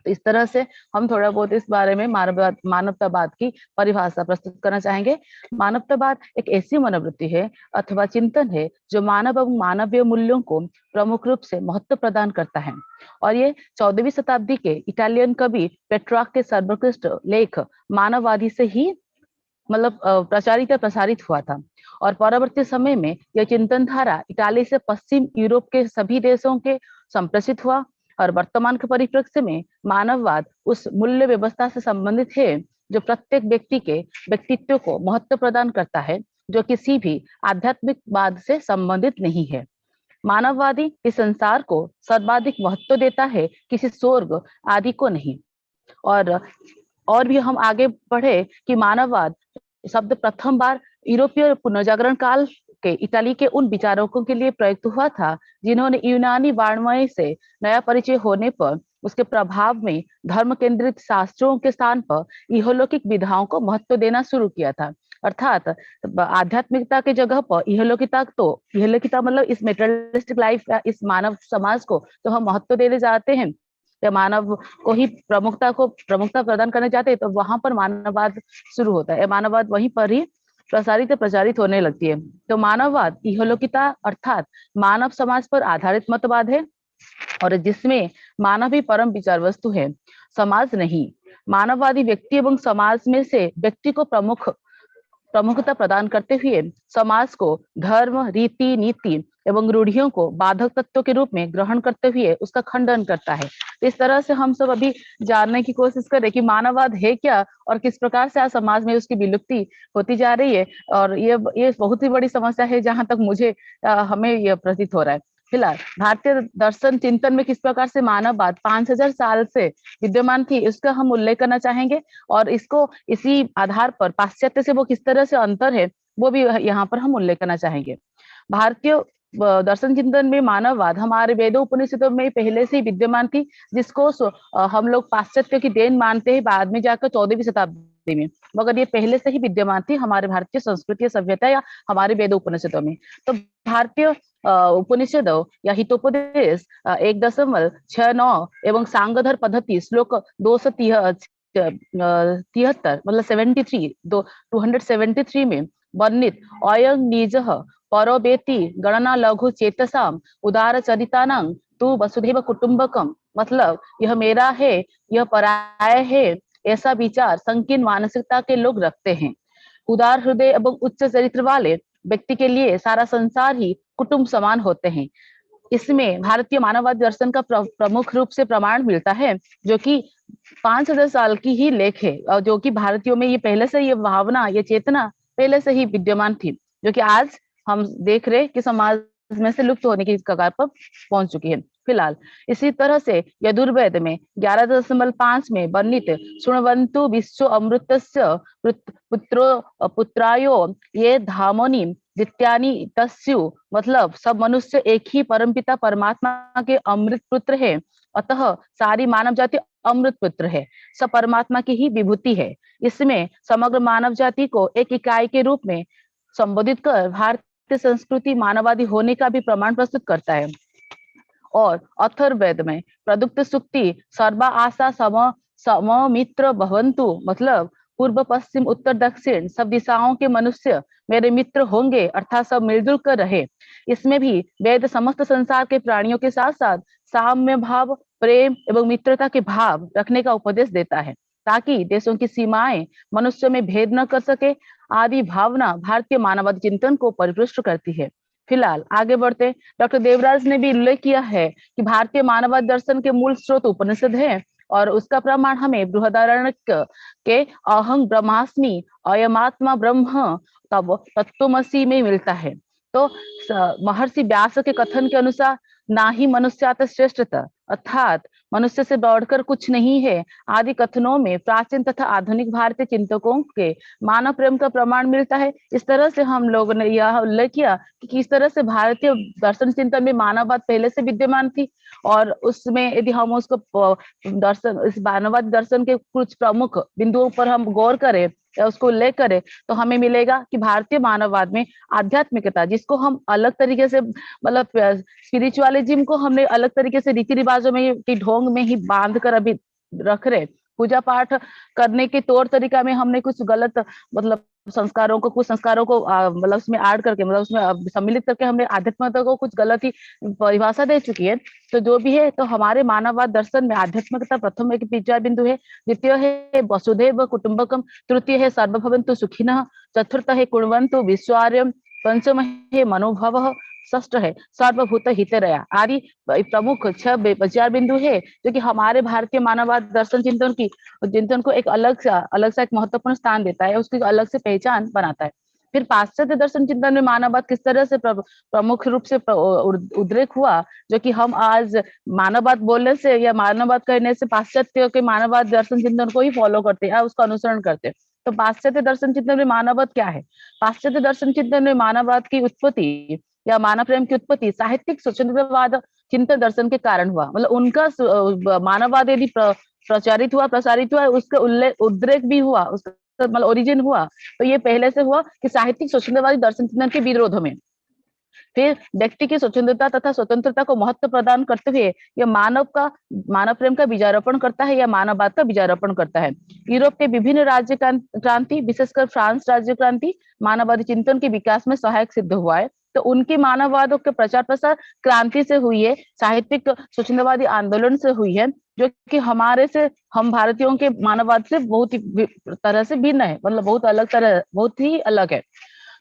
तो इस तरह से हम थोड़ा बहुत इस बारे में मानवतावाद की परिभाषा प्रस्तुत करना चाहेंगे। मानवतावाद एक ऐसी मनोवृत्ति है अथवा चिंतन है जो मानव एवं मानवीय मूल्यों को प्रमुख रूप से महत्व प्रदान करता है, और ये 14वीं शताब्दी के इटालियन कवि पेट्रार्क के सर्वोत्कृष्ट लेख मानववादी से ही मतलब प्रसारित हुआ था। और परवर्ती समय में यह चिंतन धारा इटाली से पश्चिम यूरोप के सभी देशों के संप्रेषित हुआ, और वर्तमान के परिप्रेक्ष्य में मानववाद उस मूल्य व्यवस्था से संबंधित है जो प्रत्येक व्यक्ति के व्यक्तित्व को महत्व प्रदान करता है, जो किसी भी आध्यात्मिकवाद से संबंधित नहीं है। मानववादी इस संसार को सर्वाधिक महत्व देता है, किसी स्वर्ग आदि को नहीं। और भी हम आगे बढ़े कि मानववाद शब्द प्रथम बार यूरोपीय पुनर्जागरण काल के इटली के उन विचारकों के लिए प्रयुक्त हुआ था जिन्होंने यूनानी वाङ्मय से नया परिचय होने पर उसके प्रभाव में धर्म केंद्रित शास्त्रों के स्थान पर इहलौकिक विधाओं को महत्व देना शुरू किया था। अर्थात आध्यात्मिकता के जगह पर इहलौकिकता मतलब इस मेटेरियलिस्टिक लाइफ या इस मानव समाज को तो हम महत्व देने जाते हैं या मानव को ही प्रमुखता प्रदान करने जाते हैं, तो वहां पर मानववाद शुरू होता है। मानववाद वहीं पर ही प्रचारित होने लगती है। तो मानववाद इहलौकिकता अर्थात मानव समाज पर आधारित मतवाद है, और जिसमें मानव ही परम विचार वस्तु है, समाज नहीं। मानववादी व्यक्ति एवं समाज में से व्यक्ति को प्रमुखता प्रदान करते हुए समाज को धर्म, रीति, नीति एवं रूढ़ियों को बाधक तत्वों के रूप में ग्रहण करते हुए उसका खंडन करता है। इस तरह से हम सब अभी जानने की कोशिश करें कि मानववाद है क्या और किस प्रकार से आज समाज में उसकी विलुप्ति होती जा रही है। और ये बहुत ही बड़ी समस्या है जहां तक मुझे हमें यह प्रतीत हो रहा है। फिलहाल भारतीय दर्शन चिंतन में किस प्रकार से मानववाद 5000 साल से विद्यमान थी, इसका हम उल्लेख करना चाहेंगे, और इसको इसी आधार पर पाश्चात्य से वो किस तरह से अंतर है वो भी यहाँ पर हम उल्लेख करना चाहेंगे। भारतीय दर्शन चिंतन में मानववाद हमारे वेदों उपनिषदों में पहले से ही विद्यमान थी, जिसको हम लोग पाश्चात्य की देन मानते हैं बाद में जाकर 14वीं शताब्दी में, मगर ये पहले से ही विद्यमान थी हमारे भारतीय संस्कृति सभ्यता या हमारे वेद उपनिषदों में। तो भारतीय उपनिषदों या हितोपदेश 1.69 एवं सांगधर पद्धति श्लोक 273 मतलब 273 में वर्णित अयं निजः परोवेति गणना लघु चेतसाम उदार चरितानां तू वसुधैव कुटुंबकम, मतलब यह मेरा है, यह पराया है, ऐसा विचार संकीर्ण मानसिकता के लोग रखते हैं। उदार हृदय एवं उच्च चरित्र वाले व्यक्ति के लिए सारा संसार ही कुटुंब समान होते हैं। इसमें भारतीय मानववाद दर्शन का प्रमुख रूप से प्रमाण मिलता है, जो कि 5000 साल की ही लेख है, और जो कि भारतीयों में ये पहले से ये भावना, ये चेतना पहले से ही विद्यमान थी, जो कि आज हम देख रहे कि समाज में से लुप्त होने की कगार पर पहुंच चुकी है। फिलहाल इसी तरह से यजुर्वेद में 11.5 में वर्णित शृण्वन्तु विश्व अमृतस्य पुत्रायो ये धामोनि दित्यानि तस्यु, मतलब सब मनुष्य एक ही परमपिता परमात्मा के अमृत पुत्र है, अतः सारी मानव जाति अमृत पुत्र है, सब परमात्मा की ही विभूति है। इसमें समग्र मानव जाति को एक इकाई के रूप में संबोधित कर भारतीय संस्कृति मानववादी होने का भी प्रमाण प्रस्तुत करता है। और अथर्ववेद में प्रदुक्त सुक्ति सर्वा आशा सम मित्र भवन्तु, मतलब पूर्व पश्चिम उत्तर दक्षिण सब दिशाओं के मनुष्य मेरे मित्र होंगे, अर्थात सब मिलजुल कर रहे। इसमें भी वेद समस्त संसार के प्राणियों के साथ साथ साम्य भाव, प्रेम एवं मित्रता के भाव रखने का उपदेश देता है, ताकि देशों की सीमाएं मनुष्य में भेद न कर सके। आदि भावना भारतीय मानववादी चिंतन को परिपुष्ट करती है। फिलहाल आगे बढ़ते, डॉक्टर देवराज ने भी उल्लेख किया है कि भारतीय मानववाद दर्शन के मूल स्रोत उपनिषद है और उसका प्रमाण हमें बृहदारण्यक के अहं ब्रह्मास्मि अयमात्मा ब्रह्म तब तत्वमसि में मिलता है। तो महर्षि व्यास के कथन के अनुसार ना ही मनुष्यात श्रेष्ठता अर्थात मनुष्य से बढ़कर कुछ नहीं है आदि कथनों में प्राचीन तथा आधुनिक भारतीय चिंतकों के मानव प्रेम का प्रमाण मिलता है। इस तरह से हम लोगों ने यह उल्लेख किया कि किस तरह से भारतीय दर्शन चिंतन में मानववाद पहले से विद्यमान थी और उसमें यदि हम उसको दर्शन इस मानववाद दर्शन के कुछ प्रमुख बिंदुओं पर हम गौर करें या उसको उल्लेख करें तो हमें मिलेगा कि भारतीय मानववाद में आध्यात्मिकता जिसको हम अलग तरीके से मतलब स्पिरिचुअलिज्म को हमने अलग तरीके से रीति रिवाजों में की ढोंग में ही बांध कर अभी रख रहे, पूजा पाठ करने के तौर तरीका में हमने कुछ गलत मतलब संस्कारों को कुछ संस्कारों को मतलब उसमें ऐड करके मतलब उसमें सम्मिलित करके हमने आध्यात्मिकता को कुछ गलत ही परिभाषा दे चुकी है। तो जो भी है तो हमारे मानववाद दर्शन में आध्यात्मिकता प्रथम एक विचार बिंदु है, द्वितीय है वसुधैव कुटुंबकम, तृतीय है सर्वभवन्तु सुखिनः, चतुर्थ है कुर्वन्तु विश्वार्यं, पंचम है मनोभव, षष्ठ है सर्वभूत हितरया आदि प्रमुख 6 विचार बिंदु है जो कि हमारे भारतीय मानववाद दर्शन चिंतन को एक अलग सा एक महत्वपूर्ण स्थान देता है, उसकी अलग से पहचान बनाता है। फिर पाश्चात्य दर्शन चिंतन में मानववाद किस तरह से प्रमुख रूप से उद्रेक हुआ, जो कि हम आज मानववाद बोलने से या मानववाद कहने से पाश्चात्य के मानववाद दर्शन चिंतन को ही फॉलो करते हैं, उसका अनुसरण करते हैं। तो पाश्चात्य दर्शन चिंतन में मानववाद क्या है? पाश्चात्य दर्शन चिंतन में मानववाद की उत्पत्ति या मानव प्रेम की उत्पत्ति साहित्यिक स्वतंत्रवाद चिंतन दर्शन के कारण हुआ। मतलब उनका मानववाद यदि प्रचारित हुआ प्रसारित हुआ उसका उद्रेक भी हुआ, उसका मतलब ओरिजिन हुआ तो ये पहले से हुआ कि साहित्यिक स्वतंत्रवादी दर्शन चिंतन के विरोध में। फिर व्यक्ति की स्वतंत्रता तथा स्वतंत्रता को महत्व प्रदान करते हुए यह मानव प्रेम का बीजारोपण करता है या मानववाद का बीजारोपण करता है। यूरोप के विभिन्न राज्य क्रांति विशेषकर फ्रांस राज्य क्रांति मानववादी चिंतन के विकास में सहायक सिद्ध हुआ है। तो उनकी मानववादों के प्रचार प्रसार क्रांति से हुई है, साहित्यिक स्वतंत्रवादी आंदोलन से हुई है, जो कि हम भारतीयों के मानववाद से बहुत ही तरह से भिन्न है, मतलब बहुत ही अलग है।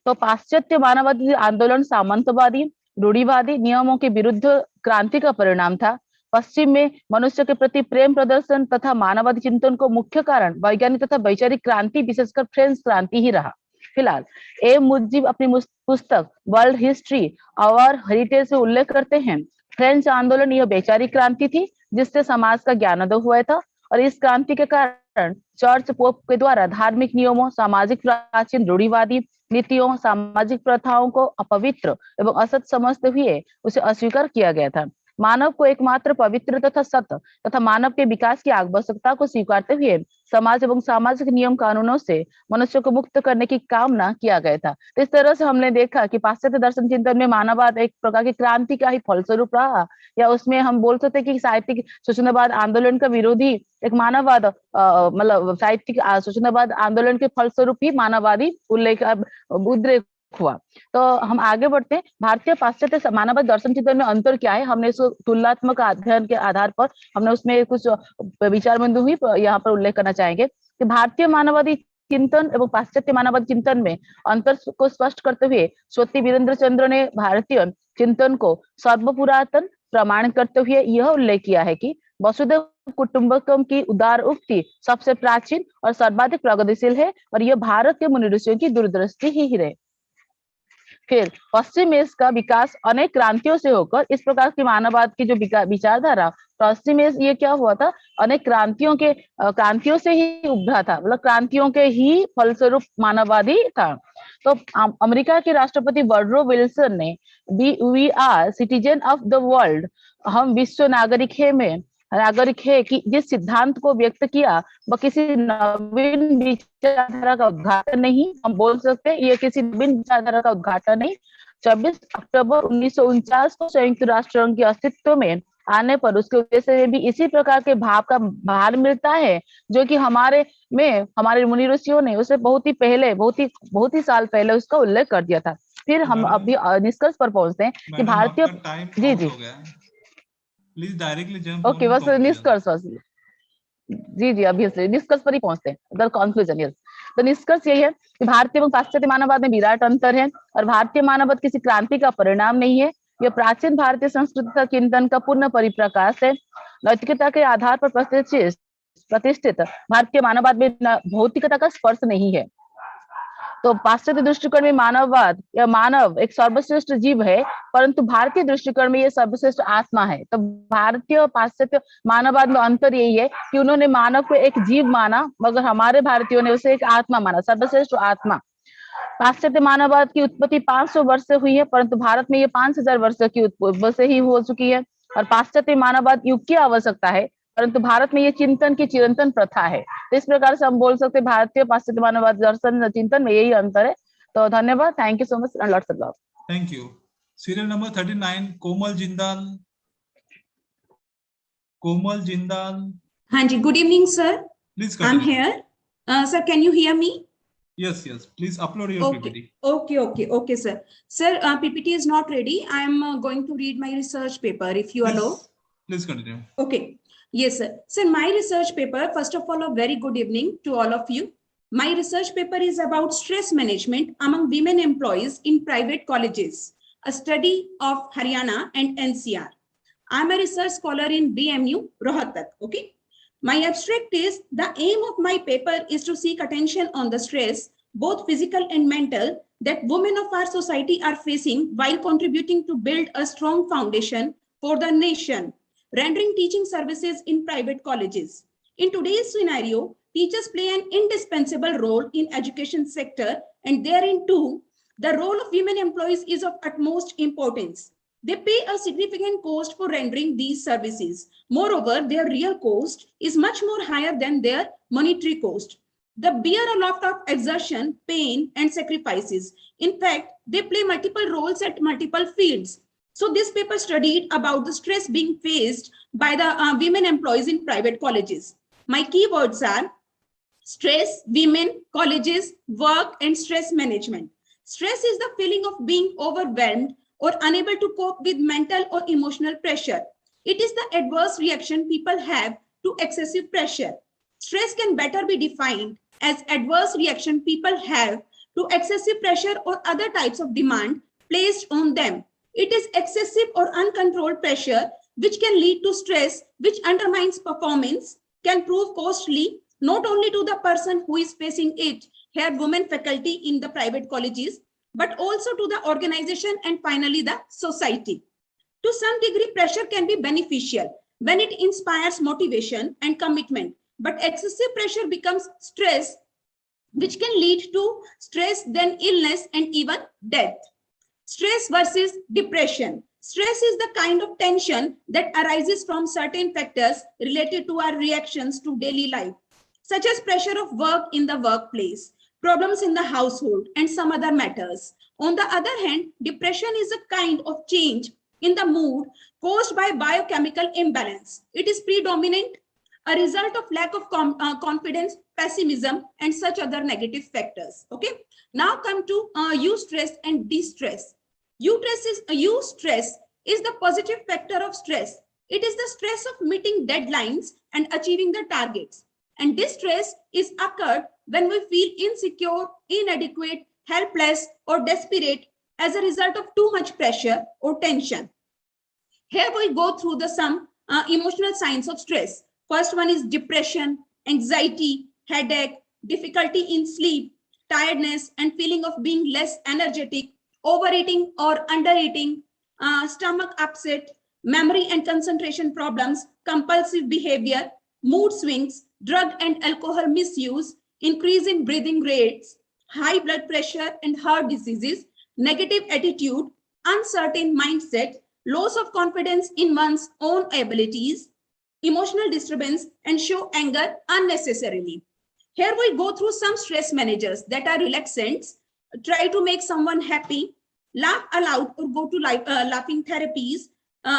तो पाश्चात्य मानववादी आंदोलन सामंतवादी रूढ़िवादी नियमों के विरुद्ध क्रांति का परिणाम था। पश्चिम में मनुष्य के प्रति प्रेम प्रदर्शन तथा मानववादी चिंतन को मुख्य कारण वैज्ञानिक तथा वैचारिक क्रांति विशेषकर फ्रेंच क्रांति ही रहा। फिलहाल ए मुजीब अपनी पुस्तक वर्ल्ड हिस्ट्री और हेरिटेज से उल्लेख करते हैं, फ्रेंच आंदोलन यह वैचारिक क्रांति थी जिससे समाज का ज्ञानोदय हुआ था और इस क्रांति के कारण चर्च पोप के द्वारा धार्मिक नियमों सामाजिक प्राचीन रूढ़िवादी नीतियों सामाजिक प्रथाओं को अपवित्र एवं असत समझते हुए उसे अस्वीकार किया गया था। मानव को एकमात्र पवित्र तथा सत तथा मानव के विकास की आवश्यकता को स्वीकारते हुए समाज एवं सामाजिक नियम कानूनों से मनुष्य को मुक्त करने की कामना किया गया था। तो इस तरह से हमने देखा कि पाश्चात्य दर्शन चिंतन में मानववाद एक प्रकार की क्रांति का ही फलस्वरूप रहा, या उसमें हम बोल सकते कि साहित्यिक स्वतंत्रवाद आंदोलन का विरोधी एक मानववाद मतलब साहित्यिक स्वतंत्रवाद आंदोलन के फलस्वरूप ही मानववादी उद्रेक हुआ। तो हम आगे बढ़ते हैं, भारतीय पाश्चात्य मानववाद दर्शन चिंतन में अंतर क्या है, हमने इसको तुलनात्मक अध्ययन के आधार पर हमने उसमें कुछ विचार बिंदु ही यहाँ पर उल्लेख करना चाहेंगे कि भारतीय मानववादी चिंतन एवं पाश्चात्य मानववादी चिंतन में अंतर को स्पष्ट करते हुए स्वती वीरेंद्र चंद्र ने भारतीय चिंतन को सर्वपुरातन प्रमाणित करते हुए यह उल्लेख किया है कि वसुधैव कुटुंबकम की उदार उक्ति सबसे प्राचीन और सर्वाधिक प्रगतिशील है और यह भारत के मुनि ऋषियों की दूरदृष्टि ही रहे। फिर पश्चिम में इसका विकास अनेक क्रांतियों से होकर इस प्रकार की मानववाद की जो विचारधारा पश्चिम में ये क्या हुआ था, अनेक क्रांतियों से ही उभरा था, मतलब क्रांतियों के ही फलस्वरूप मानववादी था। तो अमेरिका के राष्ट्रपति वुडरो विल्सन ने we are citizen of the world, हम विश्व नागरिक है कि जिस सिद्धांत को व्यक्त किया वह किसी नवीन विचारधारा का उद्घाटन नहीं, हम बोल सकते ये किसी नवीन विचारधारा का उद्घाटन नहीं। 24 अक्टूबर 1949 को संयुक्त राष्ट्र संघ के अस्तित्व में आने पर उसके उद्देश्य में भी इसी प्रकार के भाव का भार मिलता है, जो कि हमारे मुनि ऋषियों ने उसे बहुत ही साल पहले उसका उल्लेख कर दिया था। फिर हम अभी निष्कर्ष पर पहुंचते हैं कि भारतीय जी प्लीज डायरेक्टली जंप ओके बस निष्कर्ष जी अभी निष्कर्ष पर ही पहुंचते हैं, कंक्लूजन। यस, तो निष्कर्ष यही है कि भारतीय एवं पाश्चात्य मानववाद में विराट अंतर है और भारतीय मानववाद किसी क्रांति का परिणाम नहीं है। यह प्राचीन भारतीय संस्कृति का चिंतन का पूर्ण परिप्रकाश है। नैतिकता के आधार पर प्रतिष्ठित भारतीय मानववाद में भौतिकता का स्पर्श नहीं है। तो पाश्चात्य दृष्टिकोण में मानववाद या मानव एक सर्वश्रेष्ठ जीव है, परंतु भारतीय दृष्टिकोण में यह सर्वश्रेष्ठ आत्मा है। तो भारतीय और पाश्चात्य मानववाद में अंतर यही है कि उन्होंने मानव को एक जीव माना, मगर हमारे भारतीयों ने उसे एक आत्मा माना, सर्वश्रेष्ठ आत्मा। पाश्चात्य मानववाद की उत्पत्ति 500 वर्ष से हुई है, परंतु भारत में ये 5000 वर्ष की उत्पत्ति से ही हो चुकी है। और पाश्चात्य मानववाद युग की आवश्यकता है, परंतु भारत में ये चिंतन की चिरंतन प्रथा है। तो इस प्रकार से हम बोल सकते हैं भारतीय पाश्चात्य मानववाद दर्शन चिंतन में यही अंतर है। तो धन्यवाद, thank you so much and lots of love. Thank you. Serial number 39, Komal Jindal. Komal Jindal. Hanji, good evening, sir. Please I'm continue. here. Sir, can you hear me? Yes, yes. Please upload your PPT. Okay, sir. Sir, PPT is not ready. I'm going to read my research paper, if you allow. Please continue. Okay. Yes, sir. Sir, my research paper, first of all, a very good evening to all of you. My research paper is about stress management among women employees in private colleges, a study of Haryana and NCR. I'm a research scholar in BMU, Rahata. Okay. My abstract is, the aim of my paper is to seek attention on the stress, both physical and mental, that women of our society are facing while contributing to build a strong foundation for the nation, rendering teaching services in private colleges. In today's scenario, teachers play an indispensable role in education sector, and therein too, the role of women employees is of utmost importance. They pay a significant cost for rendering these services. Moreover, their real cost is much more higher than their monetary cost. They bear a lot of exertion, pain, and sacrifices. In fact, they play multiple roles at multiple fields. So this paper studied about the stress being faced by the women employees in private colleges. My keywords are stress, women, colleges, work, and stress management. Stress is the feeling of being overwhelmed or unable to cope with mental or emotional pressure. It is the adverse reaction people have to excessive pressure. Stress can better be defined as adverse reaction people have to excessive pressure or other types of demand placed on them. It is excessive or uncontrolled pressure which can lead to stress, which undermines performance, can prove costly not only to the person who is facing it, here women faculty in the private colleges, but also to the organization and finally the society. To some degree, pressure can be beneficial when it inspires motivation and commitment, but excessive pressure becomes stress, which can lead to stress, then illness, and even death. Stress versus depression. Stress is the kind of tension that arises from certain factors related to our reactions to daily life, such as pressure of work in the workplace, problems in the household, and some other matters. On the other hand, depression is a kind of change in the mood caused by biochemical imbalance. It is predominant, a result of lack of confidence, pessimism, and such other negative factors. Okay. Now come to eustress and distress. Eustress is the positive factor of stress. It is the stress of meeting deadlines and achieving the targets. And distress is occurred when we feel insecure, inadequate, helpless, or desperate as a result of too much pressure or tension. Here we go through some emotional signs of stress. First one is depression, anxiety, headache, difficulty in sleep, tiredness, and feeling of being less energetic, overeating or undereating, stomach upset, memory and concentration problems, compulsive behavior, mood swings, drug and alcohol misuse, increase in breathing rates, high blood pressure and heart diseases, negative attitude, uncertain mindset, loss of confidence in one's own abilities, emotional disturbance, and show anger unnecessarily. Here we go through some stress managers that are relaxants. Try to make someone happy, laugh aloud or go to laughing therapies,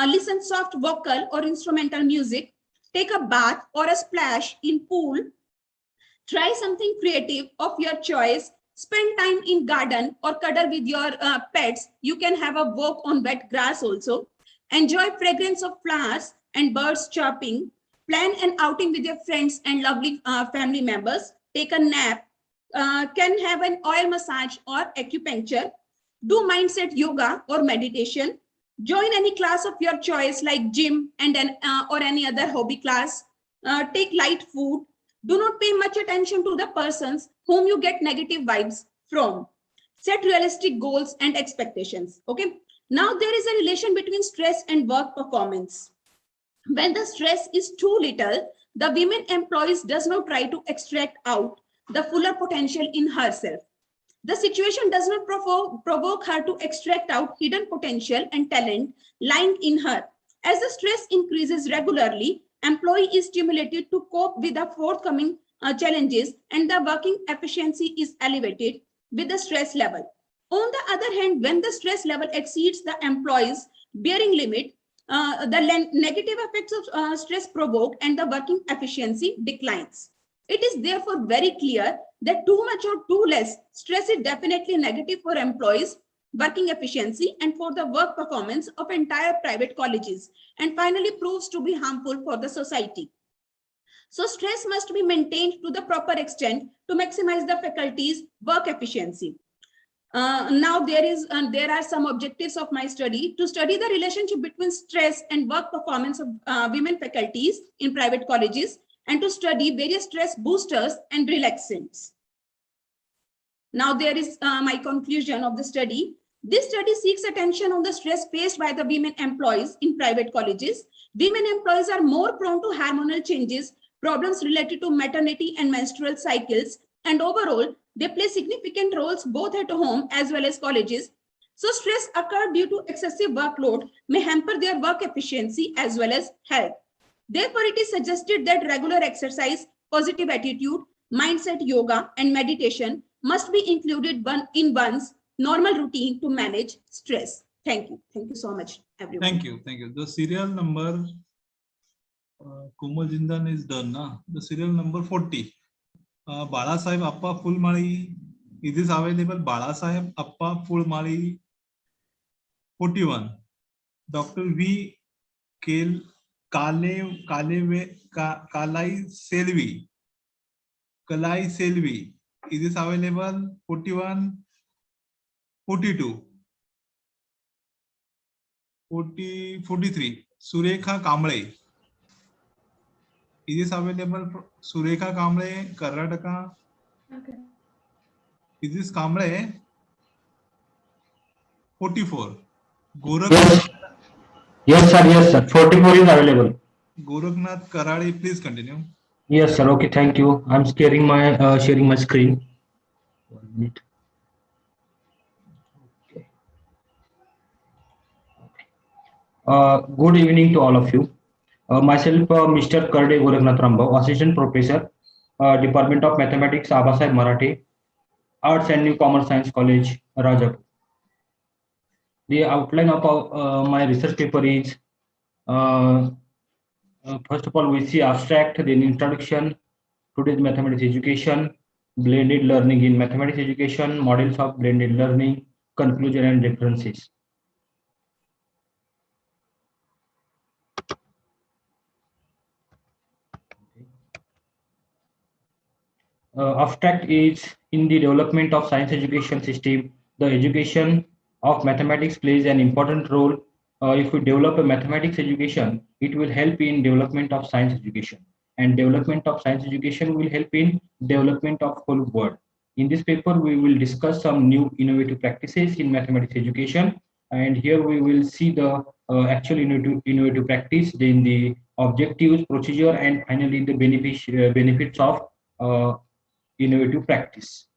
listen soft vocal or instrumental music, take a bath or a splash in pool, try something creative of your choice, spend time in garden or cuddle with your pets. You can have a walk on wet grass also. Enjoy fragrance of flowers and birds chirping. Plan an outing with your friends and lovely family members. Take a nap. can have an oil massage or acupuncture, do mindset yoga or meditation, join any class of your choice like gym and or any other hobby class, take light food, do not pay much attention to the persons whom you get negative vibes from, set realistic goals and expectations. Okay, now there is a relation between stress and work performance. When the stress is too little, the women employees does not try to extract out the fuller potential in herself. The situation does not provoke her to extract out hidden potential and talent lying in her. As the stress increases regularly, employee is stimulated to cope with the forthcoming challenges, and the working efficiency is elevated with the stress level. On the other hand, when the stress level exceeds the employee's bearing limit, the negative effects of stress provoke and the working efficiency declines. It is therefore very clear that too much or too less stress is definitely negative for employees' working efficiency and for the work performance of entire private colleges, and finally proves to be harmful for the society. So stress must be maintained to the proper extent to maximize the faculty's work efficiency. Now there are some objectives of my study: to study the relationship between stress and work performance of women faculties in private colleges, and to study various stress boosters and relaxants. Now there is my conclusion of the study. This study seeks attention on the stress faced by the women employees in private colleges. Women employees are more prone to hormonal changes, problems related to maternity and menstrual cycles, and overall, they play significant roles both at home as well as colleges. So stress occurred due to excessive workload may hamper their work efficiency as well as health. Therefore, it is suggested that regular exercise, positive attitude, mindset yoga, and meditation must be included in one's normal routine to manage stress. Thank you. Thank you so much, everyone. Thank you. Thank you. The serial number, Komal Jindan is done. Na? The serial number 40. Balasaheb Appa Fulmali. It is available. Balasaheb Appa Fulmali 41. Dr. V. Kalai Selvi. It is available. 41. 42. 43. Surekha Kamble. It is available. Surekha Kamble, Karnataka. Okay. It is Kamble. 44. Yes, sir. 44 is available. Gorakhnath Karade, please continue. Yes, sir. Okay, thank you. I'm sharing my screen. 1 minute. Good evening to all of you. Myself, Mr. Karde Gorakhnath Rambhav, Assistant Professor, Department of Mathematics, Abasai Marathi, Arts and New Commerce Science College, Rajapur. The outline of my research paper is, first of all, we see abstract, then introduction, today's mathematics education, blended learning in mathematics education, models of blended learning, conclusion and references. Abstract is in the development of science education system. The education of mathematics plays an important role. If we develop a mathematics education, it will help in development of science education, and development of science education will help in development of whole world. In this paper, we will discuss some new innovative practices in mathematics education, and here we will see the actual innovative practice, then the objectives, procedure, and finally the benefits of innovative practice.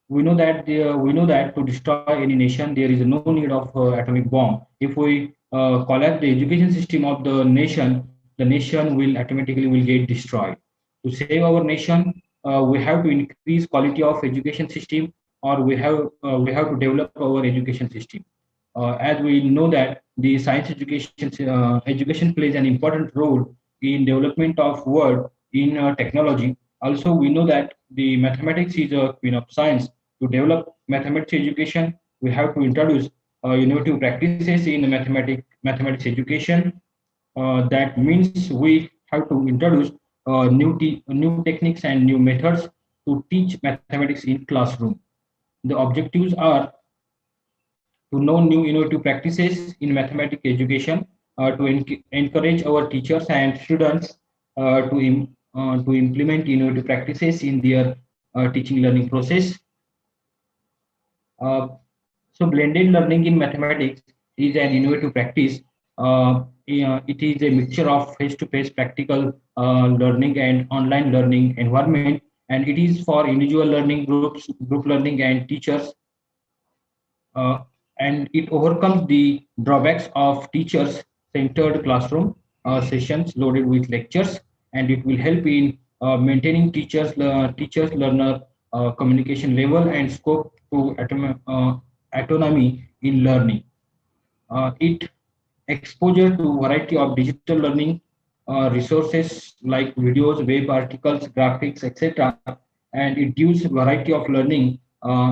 We know that to destroy any nation there is no need of atomic bomb. If we collapse the education system of the nation will automatically will get destroyed. To save our nation, we have to increase quality of education system, or we have to develop our education system. As we know that the science education plays an important role in development of world in technology. Also, we know that the mathematics is a queen of science. To develop mathematics education, we have to introduce innovative practices in mathematics education. That means we have to introduce new techniques and new methods to teach mathematics in classroom. The objectives are to know new innovative practices in mathematics education, to encourage our teachers and students to implement innovative practices in their teaching learning process. Uh, so blended learning in mathematics is an innovative practice. It is a mixture of face-to-face practical learning and online learning environment, and it is for individual learning groups, group learning, and teachers. And it overcomes the drawbacks of teachers-centered classroom sessions loaded with lectures, and it will help in maintaining teachers learner communication level and scope to autonomy in learning. It exposure to variety of digital learning resources like videos, web articles, graphics, etc. And it gives variety of learning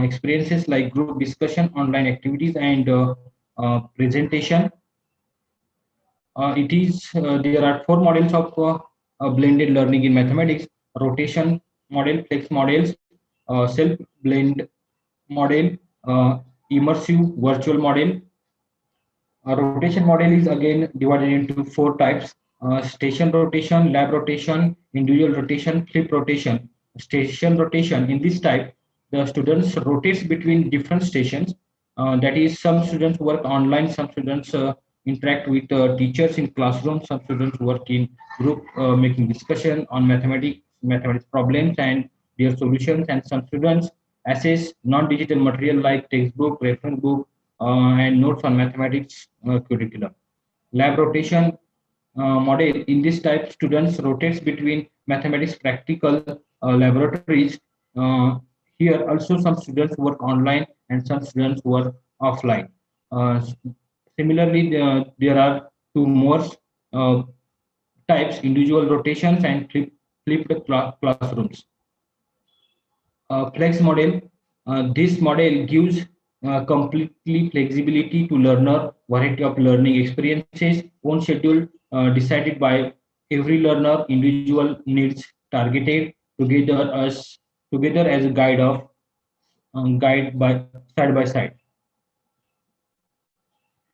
experiences like group discussion, online activities, and presentation. There are four models of blended learning in mathematics: rotation model, flex models, self-blend model, immersive virtual model. A rotation model is again divided into four types: station rotation, lab rotation, individual rotation, flip rotation. Station rotation, in this type, the students rotates between different stations. That is, some students work online, some students interact with teachers in classroom, some students work in group making discussion on mathematics problems and their solutions, and some students assess non-digital material like textbook, reference book, and notes on mathematics curriculum. Lab rotation model. In this type, students rotates between mathematics practical laboratories. Here also some students work online and some students work offline. Similarly, there are two more types: individual rotations and flipped classrooms. Flex model. This model gives completely flexibility to learner, variety of learning experiences, own schedule decided by every learner, individual needs targeted together as a guide by side by side.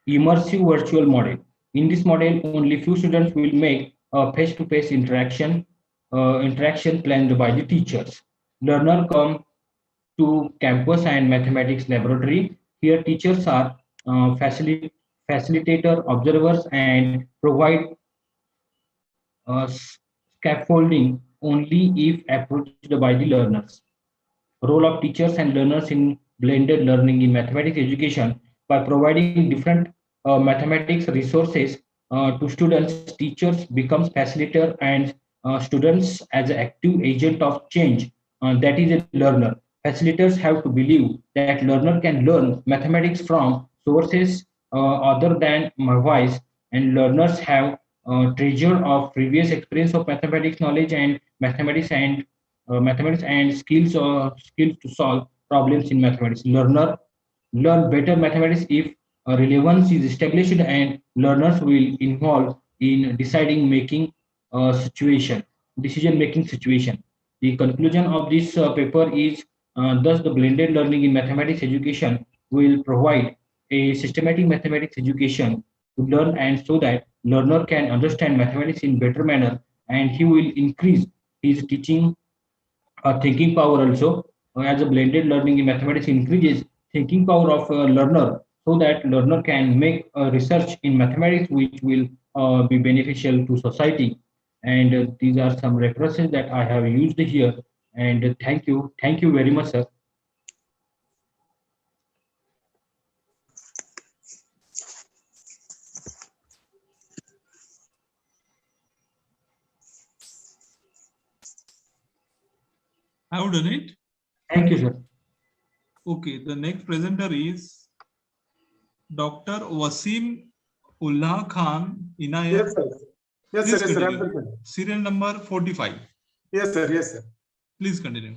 Immersive virtual model. In this model, only few students will make a face-to-face interaction planned by the teachers. Learner come to campus and mathematics laboratory. Here, teachers are facilitator, observers, and provide scaffolding only if approached by the learners. Role of teachers and learners in blended learning in mathematics education: by providing different mathematics resources to students, teachers becomes facilitator and students as an active agent of change, that is a learner. Facilitators have to believe that learner can learn mathematics from sources other than voice, and learners have treasure of previous experience of mathematics knowledge and mathematics and skills to solve problems in mathematics. Learner learn better mathematics if relevance is established, and learners will involve in decision making situation. The conclusion of this paper is thus the blended learning in mathematics education will provide a systematic mathematics education to learn, and so that learner can understand mathematics in better manner, and he will increase his teaching thinking power also. As a blended learning in mathematics increases thinking power of a learner, so that learner can make research in mathematics which will be beneficial to society. And these are some references that I have used here. And thank you very much, sir. I have done it. Thank you, sir. Okay, the next presenter is Dr. Wasim Ullah Khan Inayat. Yes, sir. Yes, Please sir. Yes, sir. I'm continue. present. Serial number 45. Yes, sir. Yes, sir. Please continue.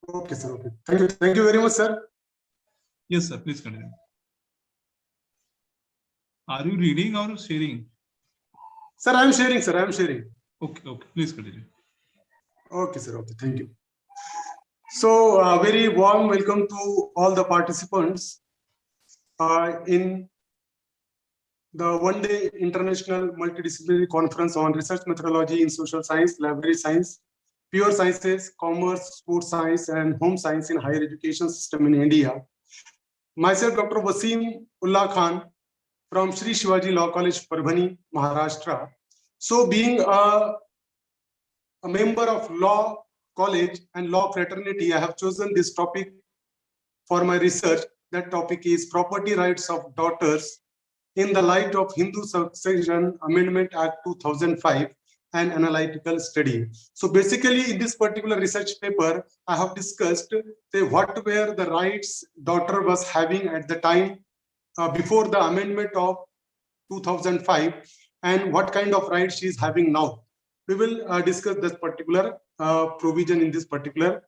Okay, sir. Okay. Thank you. Thank you very much, sir. Yes, sir. Please continue. Are you reading or sharing? Sir, I'm sharing, sir. I'm sharing. Okay, okay. Please continue. Okay, sir. Okay. Thank you. So, very warm welcome to all the participants in the one-day international multidisciplinary conference on research methodology in social science, library science, pure sciences, commerce, sports science, and home science in higher education system in India. Myself, Dr. Wasim Ullah Khan from Sri Shivaji Law College, Parbhani, Maharashtra. So, being a member of law college and law fraternity, I have chosen this topic for my research. That topic is property rights of daughters in the light of Hindu Succession Amendment Act 2005, an analytical study. So basically in this particular research paper, I have discussed what were the rights daughter was having at the time before the amendment of 2005 and what kind of rights she is having now. We will discuss this particular provision in this particular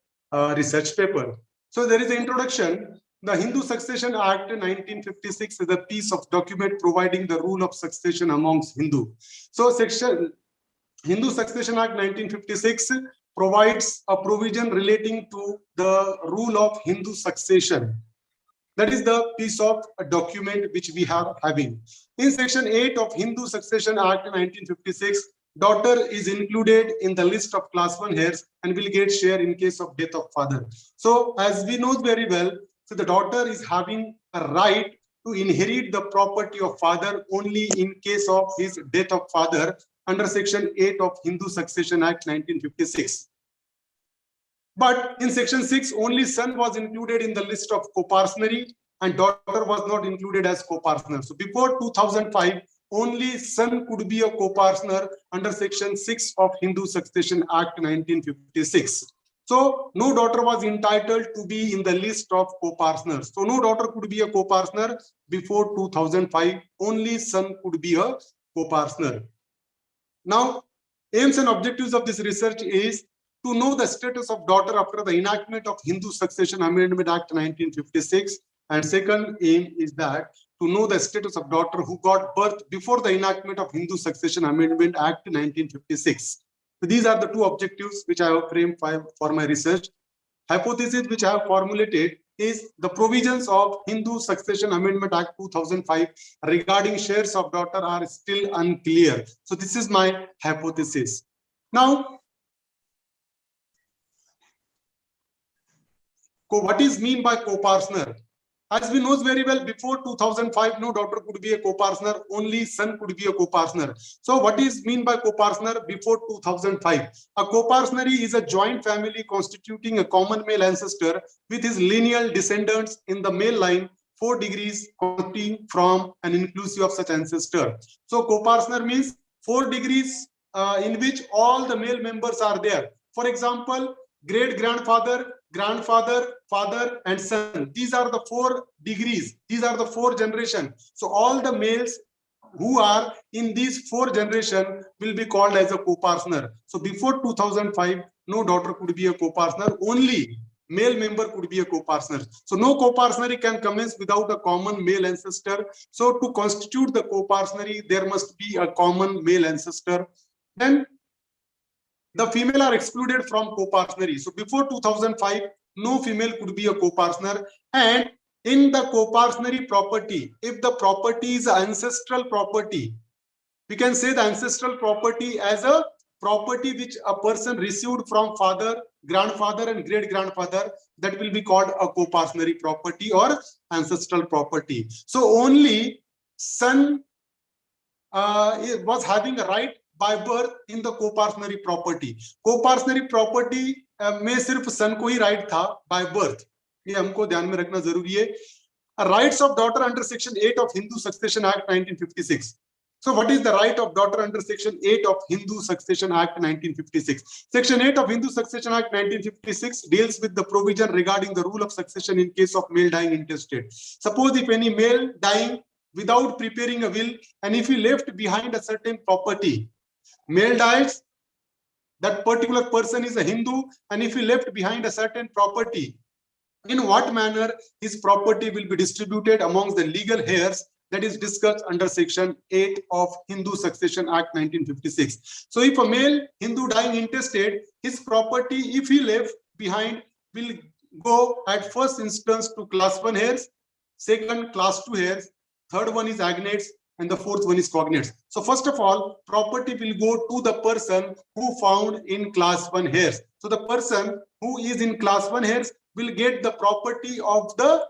research paper. So there is an introduction. The Hindu Succession Act 1956 is a piece of document providing the rule of succession amongst Hindu. So Hindu Succession Act 1956 provides a provision relating to the rule of Hindu succession. That is the piece of a document which we are having. In section 8 of Hindu Succession Act 1956, daughter is included in the list of class 1 heirs and will get share in case of death of father. So as we know very well, so the daughter is having a right to inherit the property of father only in case of his death of father under section 8 of Hindu Succession Act 1956. But in section 6, only son was included in the list of coparcenary and daughter was not included as coparcener. So before 2005, only son could be a coparcener under section 6 of Hindu Succession Act 1956. So no daughter was entitled to be in the list of coparceners. So no daughter could be a coparcener before 2005. Only son could be a coparcener. Now, aims and objectives of this research is to know the status of daughter after the enactment of Hindu Succession Amendment Act 1956. And second aim is that to know the status of daughter who got birth before the enactment of Hindu Succession Amendment Act 1956. So these are the two objectives which I have framed for my research. Hypothesis which I have formulated is the provisions of Hindu Succession Amendment Act 2005 regarding shares of daughter are still unclear. So this is my hypothesis. Now, what is mean by coparcener? As we know very well, before 2005, no daughter could be a coparcener, only son could be a coparcener. So what is mean by coparcener before 2005? A coparcenary is a joint family constituting a common male ancestor with his lineal descendants in the male line 4 degrees constituting from and inclusive of such ancestor. So coparcener means 4 degrees in which all the male members are there. For example, great-grandfather, grandfather, father, and son. These are the 4 degrees. These are the 4 generations. So all the males who are in these 4 generations will be called as a coparcener. So before 2005, no daughter could be a coparcener. Only male member could be a coparcener. So no coparcenary can commence without a common male ancestor. So to constitute the coparcenary, there must be a common male ancestor. Then the female are excluded from coparcenary. So before 2005, no female could be a coparcener. And in the coparcenary property, if the property is ancestral property, we can say the ancestral property as a property which a person received from father, grandfather, and great-grandfather, that will be called a coparcenary property or ancestral property. So only son was having a right by birth in the coparcenary property. Coparcenary property में सिर्फ सन को ही right था by birth. ये हमको ध्यान में रखना जरूरी है. Rights of daughter under section 8 of Hindu Succession Act 1956. So what is the right of daughter under section 8 of Hindu Succession Act 1956? Section 8 of Hindu Succession Act 1956 deals with the provision regarding the rule of succession in case of male dying intestate. Suppose if any male dying without preparing a will and if he left behind a certain property, male dies, that particular person is a Hindu, and if he left behind a certain property, in what manner his property will be distributed amongst the legal heirs, that is discussed under section 8 of Hindu Succession Act 1956. So if a male Hindu dying intestate, his property, if he left behind, will go at first instance to class 1 heirs, second class 2 heirs, third one is agnates, and the fourth one is cognates. So first of all, property will go to the person who found in class 1 heirs. So the person who is in class 1 heirs will get the property of the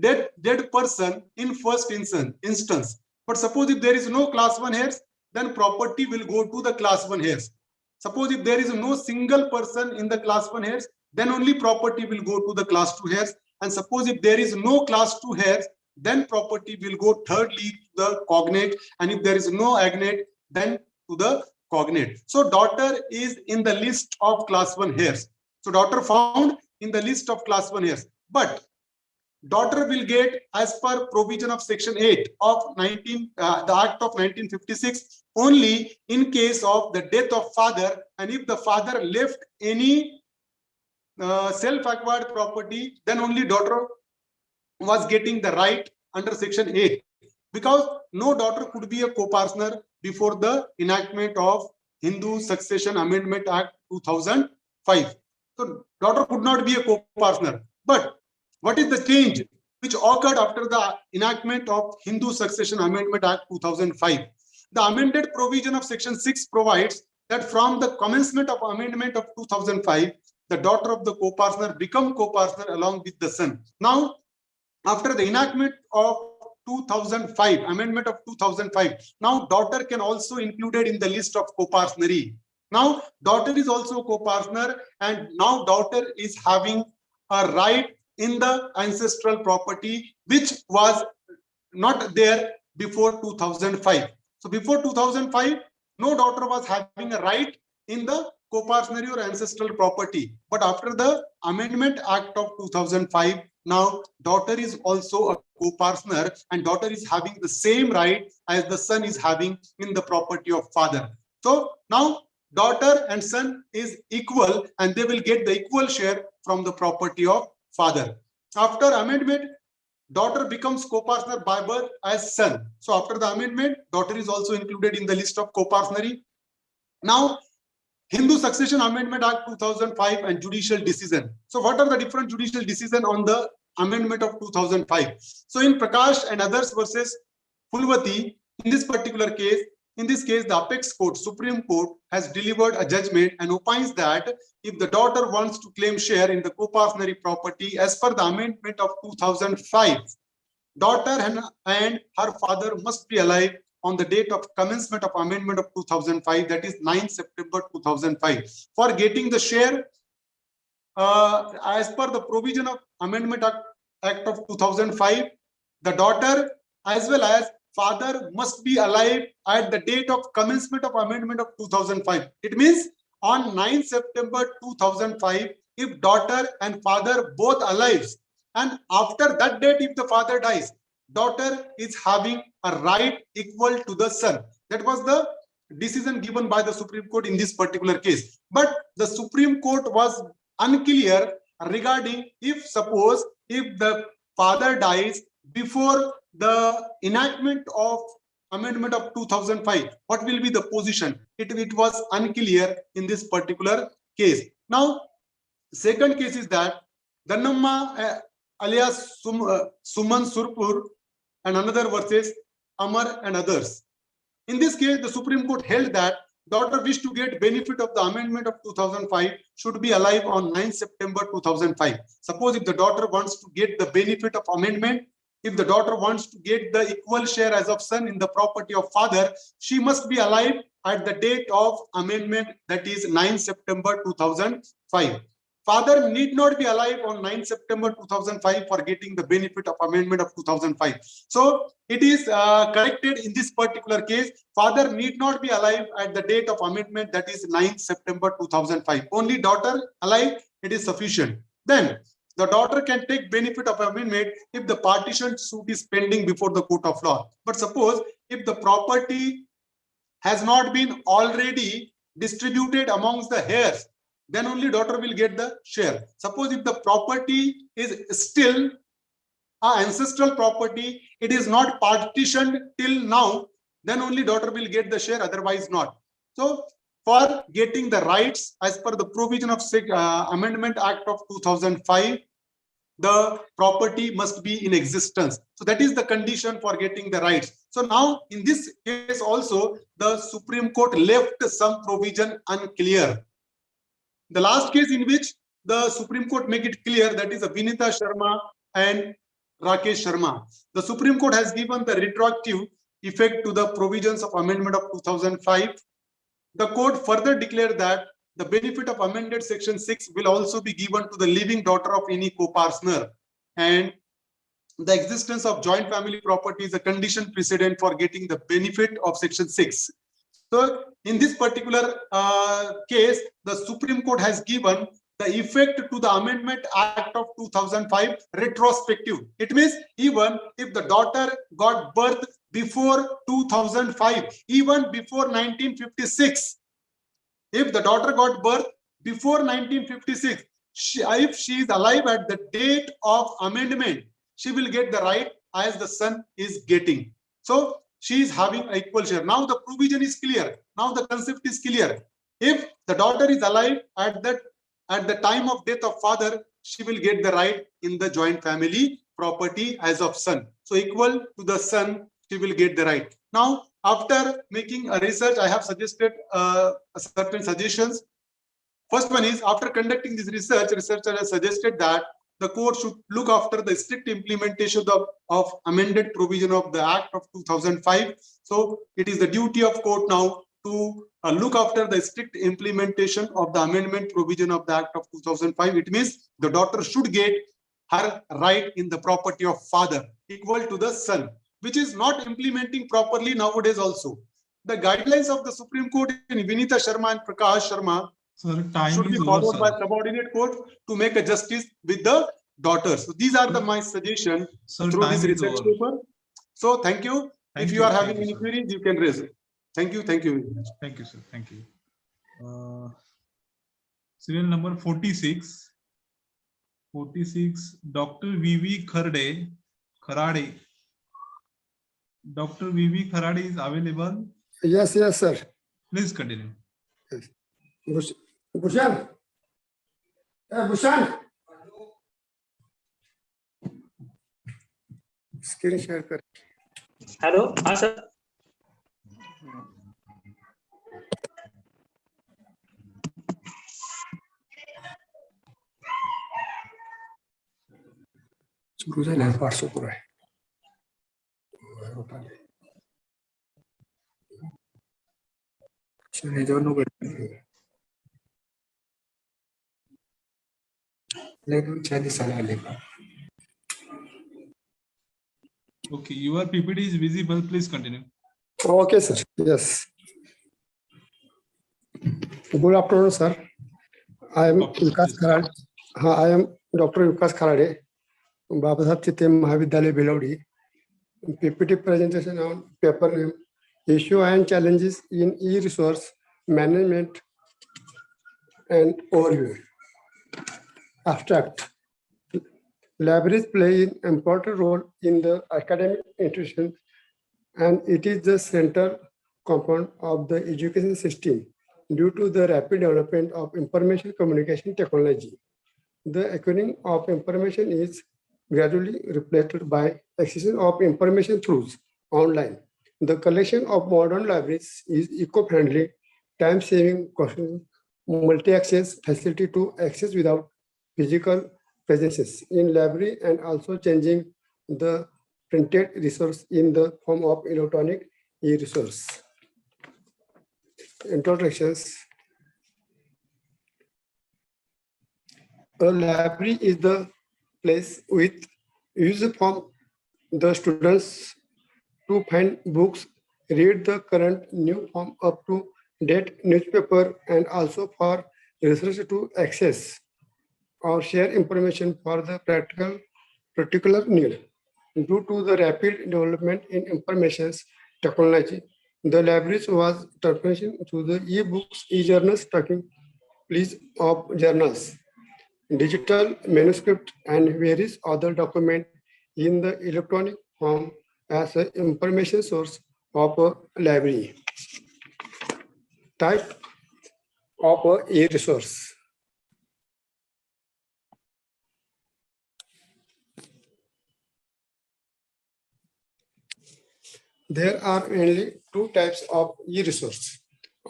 dead person in first instance. But suppose if there is no class 1 heirs, then property will go to the class 1 heirs. Suppose if there is no single person in the class 1 heirs, then only property will go to the class 2 heirs. And suppose if there is no class 2 heirs, then property will go thirdly to the cognate. And if there is no agnate, then to the cognate. So daughter is in the list of class 1 heirs. So daughter found in the list of class 1 heirs. But daughter will get, as per provision of section 8 of the Act of 1956, only in case of the death of father, and if the father left any self-acquired property, then only daughter was getting the right under section 8, because no daughter could be a co-partner before the enactment of Hindu Succession Amendment Act 2005. So daughter could not be a co-partner. But what is the change which occurred after the enactment of Hindu Succession Amendment Act 2005? The amended provision of section 6 provides that from the commencement of amendment of 2005, the daughter of the co-partner become co-partner along with the son. Now, after the enactment of 2005, amendment of 2005, now daughter can also included in the list of co-partnery. Now, daughter is also co-partner, and now daughter is having a right in the ancestral property, which was not there before 2005. So before 2005, no daughter was having a right in the co-partnery or ancestral property. But after the Amendment Act of 2005, now daughter is also a co-partner, and daughter is having the same right as the son is having in the property of father. So now daughter and son is equal, and they will get the equal share from the property of father. After amendment, daughter becomes co-partner by birth as son. So after the amendment, daughter is also included in the list of co-partnery. Now, Hindu Succession Amendment Act 2005 and judicial decision. So what are the different judicial decision on the amendment of 2005? So in Prakash and others versus Fulvati, in this particular case, the apex court, Supreme Court, has delivered a judgment and opines that if the daughter wants to claim share in the co-partnery property as per the amendment of 2005, daughter and her father must be alive on the date of commencement of amendment of 2005, that is 9 September 2005. For getting the share, as per the provision of Amendment Act of 2005, the daughter as well as father must be alive at the date of commencement of amendment of 2005. It means on 9 September 2005, if daughter and father both alive, and after that date, if the father dies, daughter is having a right equal to the son. That was the decision given by the Supreme Court in this particular case. But the Supreme Court was unclear regarding if the father dies before the enactment of amendment of 2005, what will be the position? It was unclear in this particular case. Now, second case is that Dannamma alias Suman Surpur and another versus Amar and others. In this case, the Supreme Court held that daughter wish to get benefit of the amendment of 2005 should be alive on 9 September 2005. Suppose if the daughter wants to get the benefit of amendment, if the daughter wants to get the equal share as of son in the property of father, she must be alive at the date of amendment, that is 9 September 2005. Father need not be alive on 9 September 2005 for getting the benefit of amendment of 2005. So it is corrected in this particular case. Father need not be alive at the date of amendment, that is 9 September 2005. Only daughter alive, it is sufficient. Then the daughter can take benefit of amendment if the partition suit is pending before the court of law. But suppose if the property has not been already distributed amongst the heirs, then only daughter will get the share. Suppose if the property is still ancestral property, it is not partitioned till now, then only daughter will get the share, otherwise not. So for getting the rights as per the provision of Amendment Act of 2005, the property must be in existence. So that is the condition for getting the rights. So now in this case also, the Supreme Court left some provision unclear. The last case in which the Supreme Court make it clear, that is Vinita Sharma and Rakesh Sharma. The Supreme Court has given the retroactive effect to the provisions of Amendment of 2005. The court further declared that the benefit of amended Section 6 will also be given to the living daughter of any co-partner, and the existence of joint family property is a condition precedent for getting the benefit of Section 6. So in this particular case, the Supreme Court has given the effect to the Amendment Act of 2005 retrospective. It means even if the daughter got birth before 2005, even before 1956, if the daughter got birth before 1956, if she is alive at the date of amendment, she will get the right as the son is getting. So she is having an equal share. Now the provision is clear. Now the concept is clear. If the daughter is alive at the time of death of father, she will get the right in the joint family property as of son. So equal to the son, she will get the right. Now, after making a research, I have suggested certain suggestions. First one is, after conducting this research, researcher has suggested that the court should look after the strict implementation of amended provision of the Act of 2005. So it is the duty of court now to look after the strict implementation of the amendment provision of the Act of 2005. It means the daughter should get her right in the property of father equal to the son, which is not implementing properly nowadays also. The guidelines of the Supreme Court in Vinita Sharma and Prakash Sharma should be followed by subordinate court to make a justice with the daughters. So these are my suggestions through this research paper. So thank you. If you are having any queries, you can raise it. Thank you. Thank you. Thank you, sir. Thank you. Serial number 46. 46, Dr. V.V. Kharade. Dr. V.V. Kharade is available. Yes, sir. Please continue. Yes. Bhushan. Bhushan. Screen share kar. Hello, sir. सुरू झाले 500 पुरा आहे. शनीदेव नको लेकिन 40 साल आले. Okay, your PPT is visible. Please continue. Okay, sir. Yes. Good afternoon, sir. I am Vikas Kharade. I am Dr. Vikas Kharade, Babasaheb Chitte Mahavidyalaya, Belawdi. PPT presentation on paper name, Issue and Challenges in E-Resource Management and Overview. Abstract. Libraries play an important role in the academic institution, and it is the central component of the education system due to the rapid development of information communication technology. The acquiring of information is gradually replaced by access of information through online. The collection of modern libraries is eco-friendly, time-saving, multi-access facility to access without physical presences in library, and also changing the printed resource in the form of electronic e-resource. Introductions. A library is the place with used from the students to find books, read the current new form up to date newspaper, and also for research to access or share information for the particular need. Due to the rapid development in information technology, the libraries was transitioned to the e-books, e-journals, talking please of journals, digital manuscript, and various other documents in the electronic form as an information source of a library. Type of a e-resource. There are mainly two types of e-resource.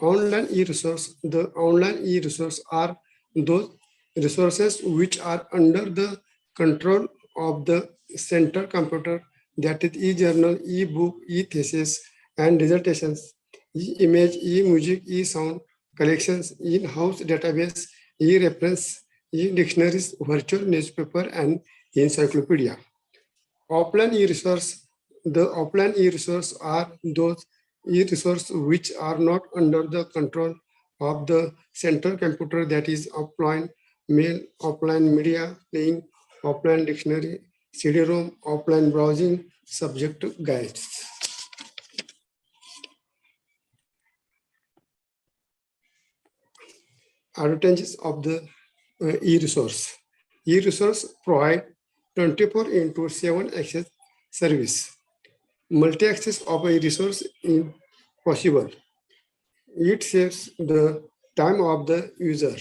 Online e-resource. The online e-resource are those resources which are under the control of the center computer, that is e-journal, e-book, e-thesis, and dissertations, e-image, e-music, e-sound collections, in-house database, e-reference, e-dictionaries, virtual newspaper, and encyclopedia. Offline e-resource. The offline e-resource are those e-resource which are not under the control of the central computer, that is offline mail, offline media playing, offline dictionary, CD-ROM, offline browsing, subject guides. Advantages of the e-resource. E-resource provide 24/7 access service. Multi-access of a resource is possible. It saves the time of the user.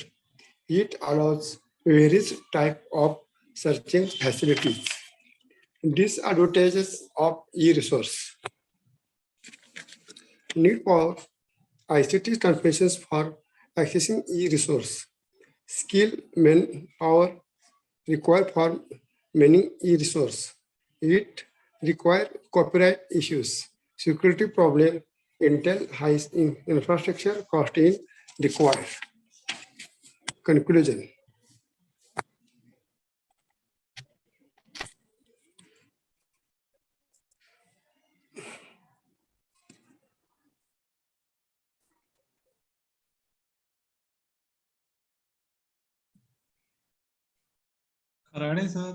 It allows various type of searching facilities. Disadvantages of e-resource. Need for ICT transmissions for accessing e-resource. Skill manpower required for many e-resource. It require copyright issues, security problem, Intel high infrastructure cost in required. Conclusion. Kharade sir.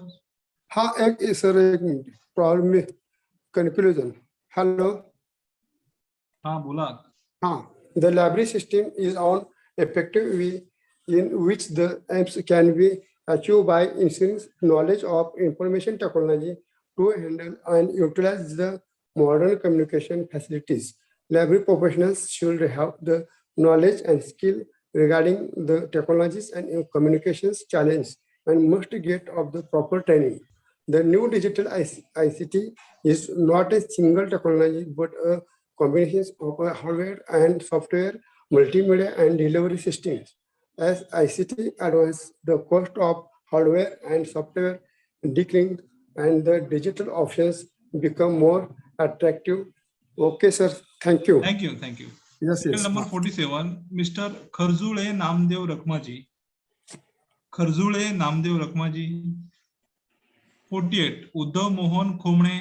हाँ एक sir एक minute problem में conclusion. Hello. हाँ बोला. The library system is an effective way in which the aims can be achieved by ensuring knowledge of information technology to handle and utilize the modern communication facilities. Library professionals should have the knowledge and skill regarding the technologies and communications challenge and must get of the proper training. The new digital ICT is not a single technology, but a combination of hardware and software, multimedia and delivery systems. As ICT advances, the cost of hardware and software declines and the digital options become more attractive. Okay, sir. Thank you. Thank you. Thank you. Yes, Serial yes. number 47, Mr. Kharjule Namdev Rakhmaji. Kharjule Namdev Rakhmaji. 48, Uddhav Mohan Khomane.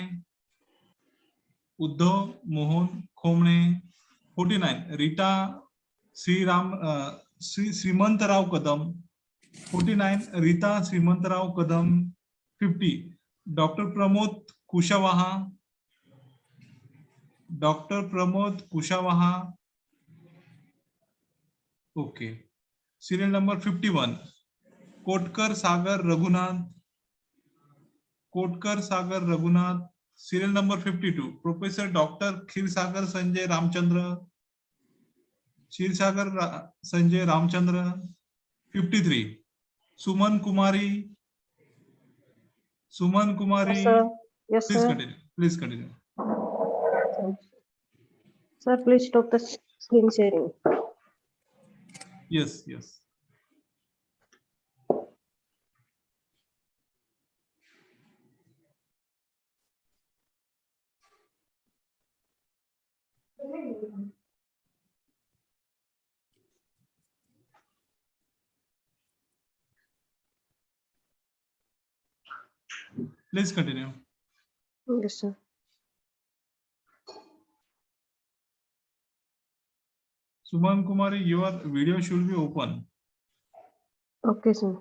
Uddhav Mohan Khomane. 49, Rita Shrimantrao Kadam. 49, Rita Shrimantrao Kadam. 50, doctor Pramod Kushwaha. Doctor Pramod Kushwaha. Okay. Serial number 51, Kotkar Sagar Raghunath. Kotkar Sagar Raghunath. Serial number 52, Professor Dr. Kshirsagar Sanjay Ramchandra. Kshirsagar Sanjay Ramchandra. 53, Suman Kumari. Suman Kumari. Yes, sir. Yes, Please sir. continue. Please continue. Sir, please stop the screen sharing. Yes, yes. Please continue. Yes, sir. Suman Kumari, your video should be open. Okay, sir.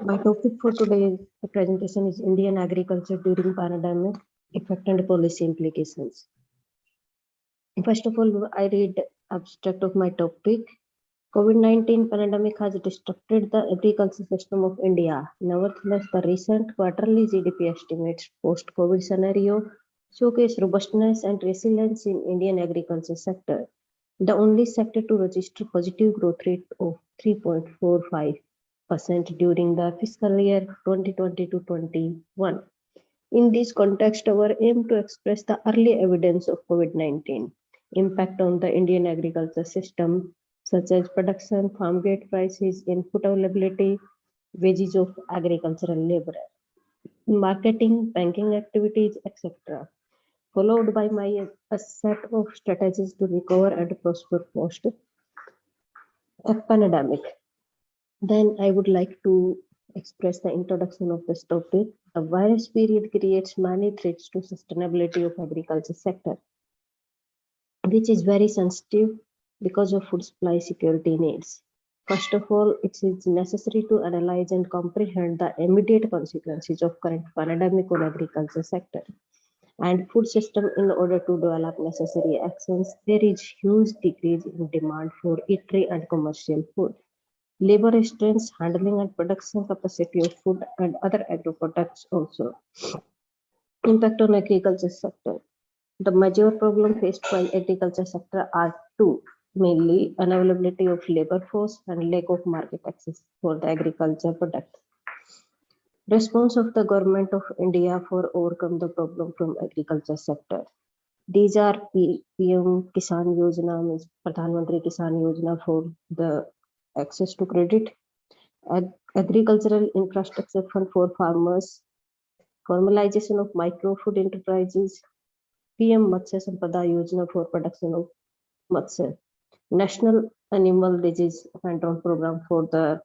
My topic for today's presentation is Indian agriculture during pandemic, effect and policy implications. First of all, I read abstract of my topic. COVID-19 pandemic has disrupted the agriculture system of India. Nevertheless, the recent quarterly GDP estimates post-COVID scenario showcase robustness and resilience in Indian agriculture sector, the only sector to register positive growth rate of 3.45% during the fiscal year 2020 to 21. In this context, our aim to express the early evidence of COVID-19 impact on the Indian agriculture system, such as production, farm gate prices, input availability, wages of agricultural labor, marketing, banking activities, etc. Followed by a set of strategies to recover and prosper post a pandemic. Then I would like to express the introduction of this topic. The virus period creates many threats to sustainability of agriculture sector, which is very sensitive because of food supply security needs. First of all, it is necessary to analyze and comprehend the immediate consequences of current pandemic on agriculture sector and food system. In order to develop necessary actions, there is huge decrease in demand for eatery and commercial food. Labor restraints, handling and production capacity of food and other agro products also. Impact on agriculture sector. The major problem faced by agriculture sector are two, mainly unavailability of labor force and lack of market access for the agriculture product. Response of the government of India for overcome the problem from agriculture sector. These are PM Kisan Yojana, means Pradhan Mantri Kisan Yojana for the access to credit, agricultural infrastructure fund for farmers, formalization of micro food enterprises, PM Matsya Sampada Yojana for production of matsya, National Animal Disease Control Program for the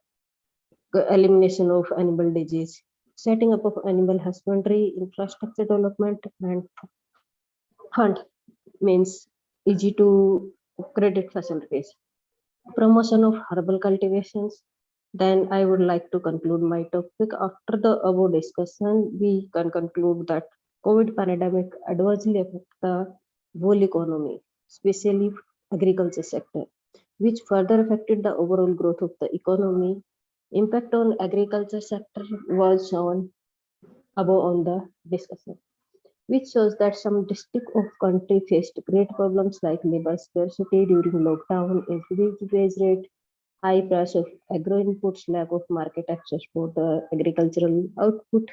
elimination of animal disease, setting up of animal husbandry infrastructure development, and fund means easy to credit facilities, promotion of herbal cultivations. Then I would like to conclude my topic. After the above discussion, we can conclude that COVID pandemic adversely affect the whole economy, especially agriculture sector, which further affected the overall growth of the economy. Impact on agriculture sector was shown above on the discussion, which shows that some districts of country faced great problems like labor scarcity during lockdown, increased wage rate, high price of agro inputs, lack of market access for the agricultural output.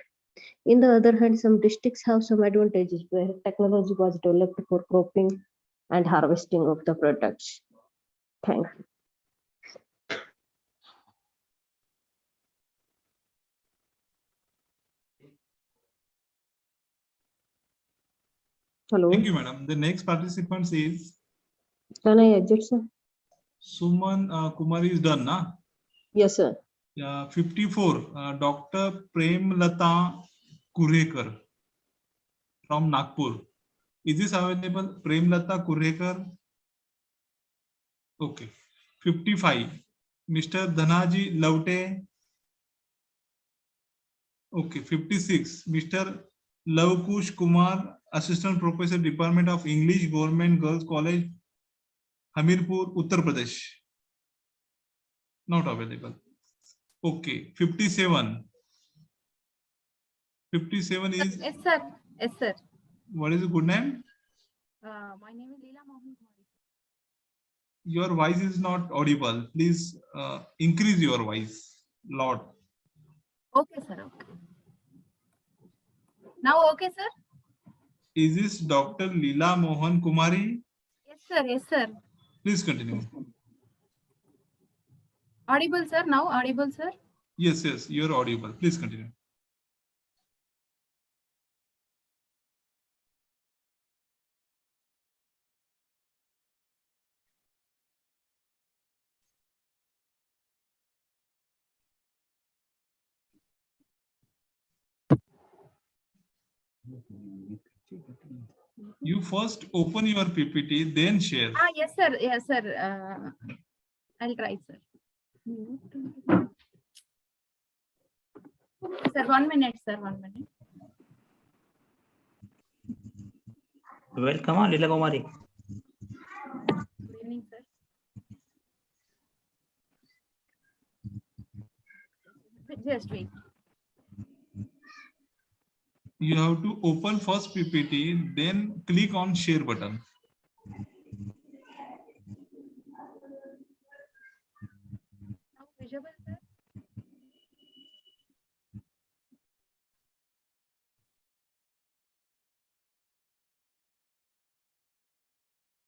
In the other hand, some districts have some advantages where technology was developed for cropping and harvesting of the products. Thank you. Hello. Thank you, madam. The next participant is Can I exit, sir? Suman Kumari is done, na? Yes, sir. 54, Dr. Premlata Kurhekar from Nagpur. Is this available? Premlata Kurhekar. Okay. 55, Mr. Dhanaji Laute. Okay. 56, Mr. Lavkush Kumar, Assistant Professor, Department of English, Government Girls College, Hamirpur, Uttar Pradesh. Not available. Okay. 57. 57 is. Yes, sir. Yes, sir. What is the good name? My name is Leela Mohan Kumari. Your voice is not audible. Please increase your voice lot. Okay, sir. Okay. Now, okay, sir. Is this Dr. Leela Mohan Kumari? Yes, sir. Yes, sir. Please continue. Audible, sir. Now, audible, sir. Yes, yes, you're audible. Please continue. You first open your PPT, then share. Yes, sir. Yes, sir. I'll try, sir. Sir, 1 minute, sir, 1 minute. Welcome on, Lila Kumari. Good evening, sir. Just wait. You have to open first PPT, then click on share button. Now visible, sir.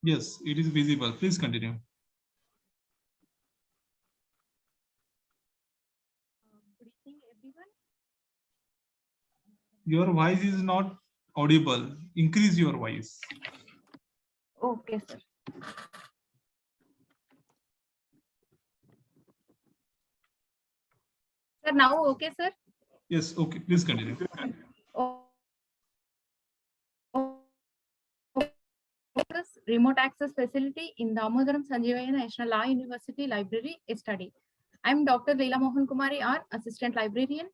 Yes, it is visible. Please continue. Good evening, everyone. Your voice is not audible. Increase your voice. Okay, sir. Sir, now okay, sir. Yes, okay. Please continue. Remote access facility in Damodaram Sanjeevaya National Law University Library study. I'm Dr. Leela Mohan Kumari, our assistant librarian.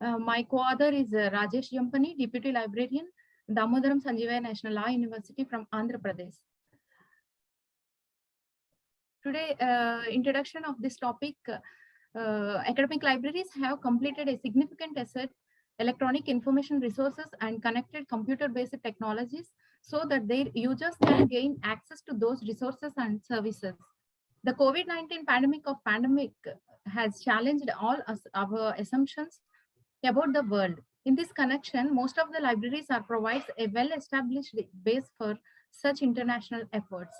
My co-author is Rajesh Yampani, deputy librarian, Damodaram Sanjeevaya National Law University from Andhra Pradesh. Today, introduction of this topic, academic libraries have completed a significant asset, electronic information resources and connected computer-based technologies so that their users can gain access to those resources and services. The COVID-19 pandemic has challenged all our assumptions about the world. In this connection, most of the libraries provides a well-established base for such international efforts.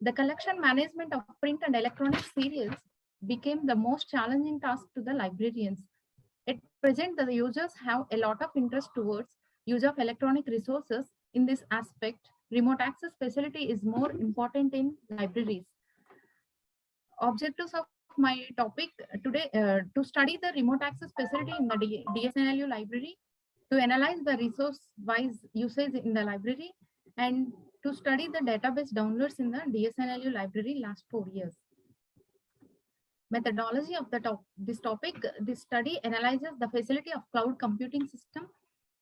The collection management of print and electronic serials became the most challenging task to the librarians. At present, the users have a lot of interest towards use of electronic resources. In this aspect, remote access facility is more important in libraries. Objectives of my topic today, to study the remote access facility in the DSNLU library, to analyze the resource-wise usage in the library, and to study the database downloads in the DSNLU library last 4 years. Methodology of this topic, this study analyzes the facility of cloud computing system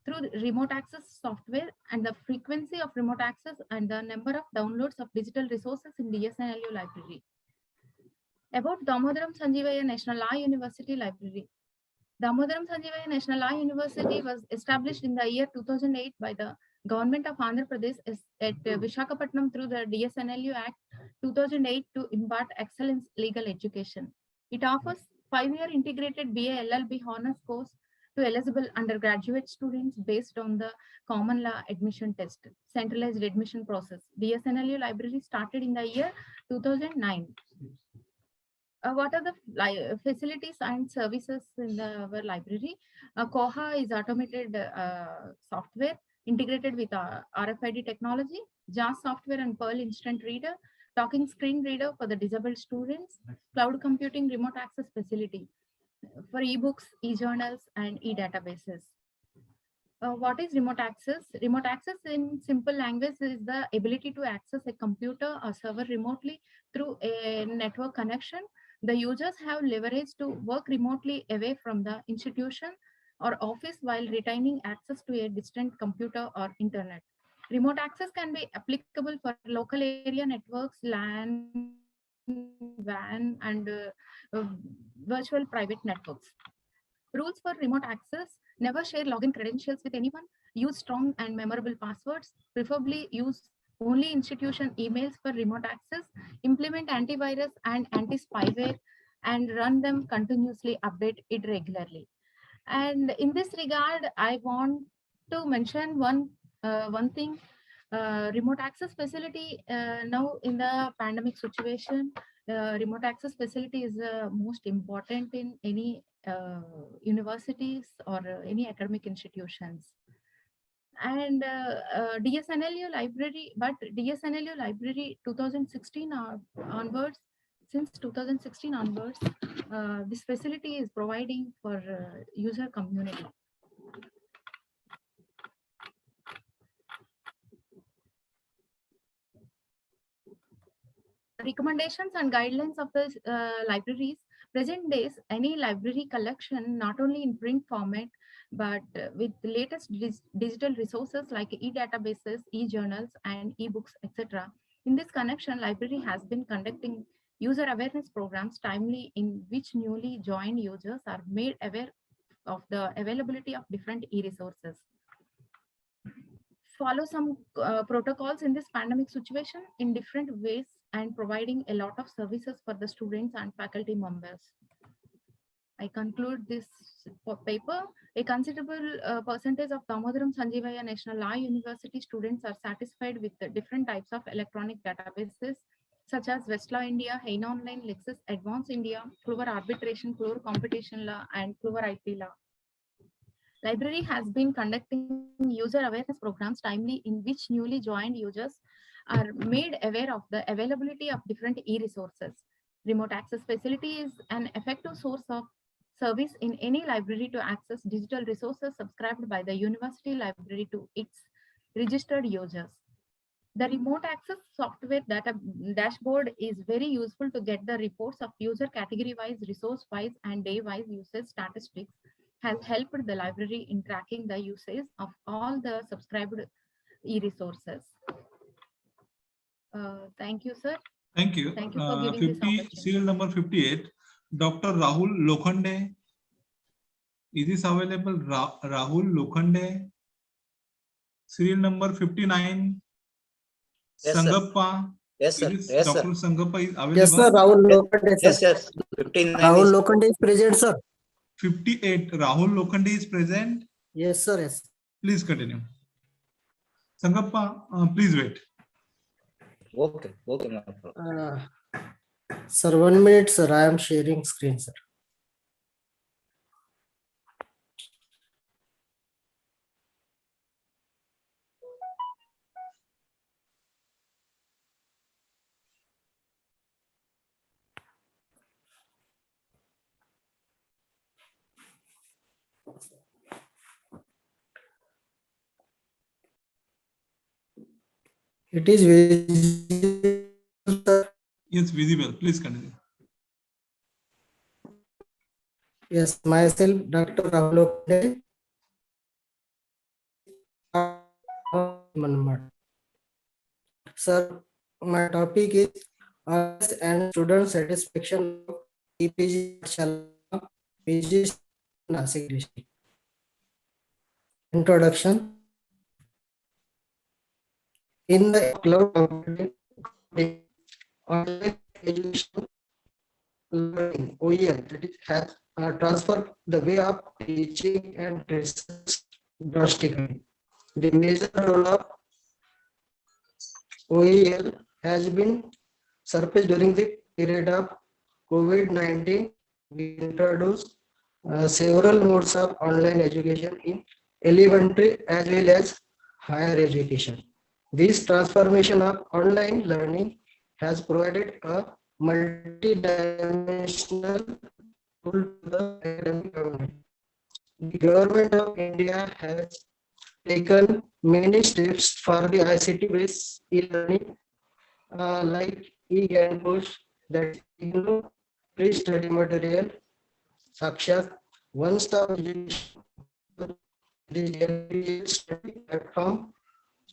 through remote access software and the frequency of remote access and the number of downloads of digital resources in DSNLU library. About Damodaram Sanjeevaya National Law University Library. Damodaram Sanjeevaya National Law University was established in the year 2008 by the Government of Andhra Pradesh at Visakhapatnam through the DSNLU Act 2008 to impart excellence legal education. It offers 5-year integrated BA LLB honors course to eligible undergraduate students based on the common law admission test, centralized admission process. DSNLU library started in the year 2009. What are the facilities and services in our library? Koha is automated software integrated with RFID technology, JAS software and Perl instant reader, talking screen reader for the disabled students, cloud computing remote access facility for ebooks, e-journals, and e-databases. What is remote access? Remote access in simple language is the ability to access a computer or server remotely through a network connection. The users have leverage to work remotely away from the institution or office while retaining access to a distant computer or internet. Remote access can be applicable for local area networks, LAN, WAN, and virtual private networks. Rules for remote access: never share login credentials with anyone, use strong and memorable passwords, preferably use only institution emails for remote access, implement antivirus and anti-spyware, and run them continuously, update it regularly. And in this regard, I want to mention one thing. Remote access facility now in the pandemic situation, remote access facility is most important in any universities or any academic institutions. And DSNLU library, but DSNLU library 2016 onwards, since 2016 onwards, this facility is providing for user community. Recommendations and guidelines of the libraries. Present days, any library collection, not only in print format, but with the latest digital resources like e-databases, e-journals, and e-books, etc. In this connection, library has been conducting user awareness programs timely in which newly joined users are made aware of the availability of different e-resources. Follow some protocols in this pandemic situation in different ways and providing a lot of services for the students and faculty members. I conclude this paper. A considerable percentage of Damodaram Sanjeevaya National Law University students are satisfied with the different types of electronic databases such as Westlaw India, Hein Online, Lexis Advanced India, Clover Arbitration, Clover Competition Law, and Clover IP Law. Library has been conducting user awareness programs timely in which newly joined users are made aware of the availability of different e-resources. Remote access facility is an effective source of service in any library to access digital resources subscribed by the university library to its registered users. The remote access software data dashboard is very useful to get the reports of user category-wise, resource-wise, and day-wise usage statistics, has helped the library in tracking the usage of all the subscribed e-resources. Thank you, sir. Thank you. Thank you for giving this 50, opportunity. serial number 58, Dr. Rahul Lokhande. Is this available? Rahul Lokhande. Serial number 59, Yes, Sangappa. Yes, sir. Is Yes, Dr. sir. Sangappa is available? Yes, sir. Rahul Lokhande, sir. Yes, yes. 59 Rahul is- Lokhande is present, sir. 58, Rahul Lokhande is present. Yes, sir. Yes. Please continue. Sangappa, please wait. Okay, okay, no problem. Sir, 1 minute, sir. I am sharing screen, sir. It is visible, sir. Yes, visible. Please continue. Yes, myself, Dr. Rahul Lokhande. Sir, my topic is us and student satisfaction of EPG Pathshala, PG Nasik district. Introduction. In the cloud computing, online education learning, OEL, that it has transformed the way of teaching and research drastically. The major role of OEL has been surfaced during the period of COVID-19. We introduced several modes of online education in elementary as well as higher education. This transformation of online learning has provided a multi-dimensional tool to the academic community. The government of India has taken many steps for the ICT-based e-learning, like e-Gyankosh, that include pre-study material, Sakshat, one-stop education, the study platform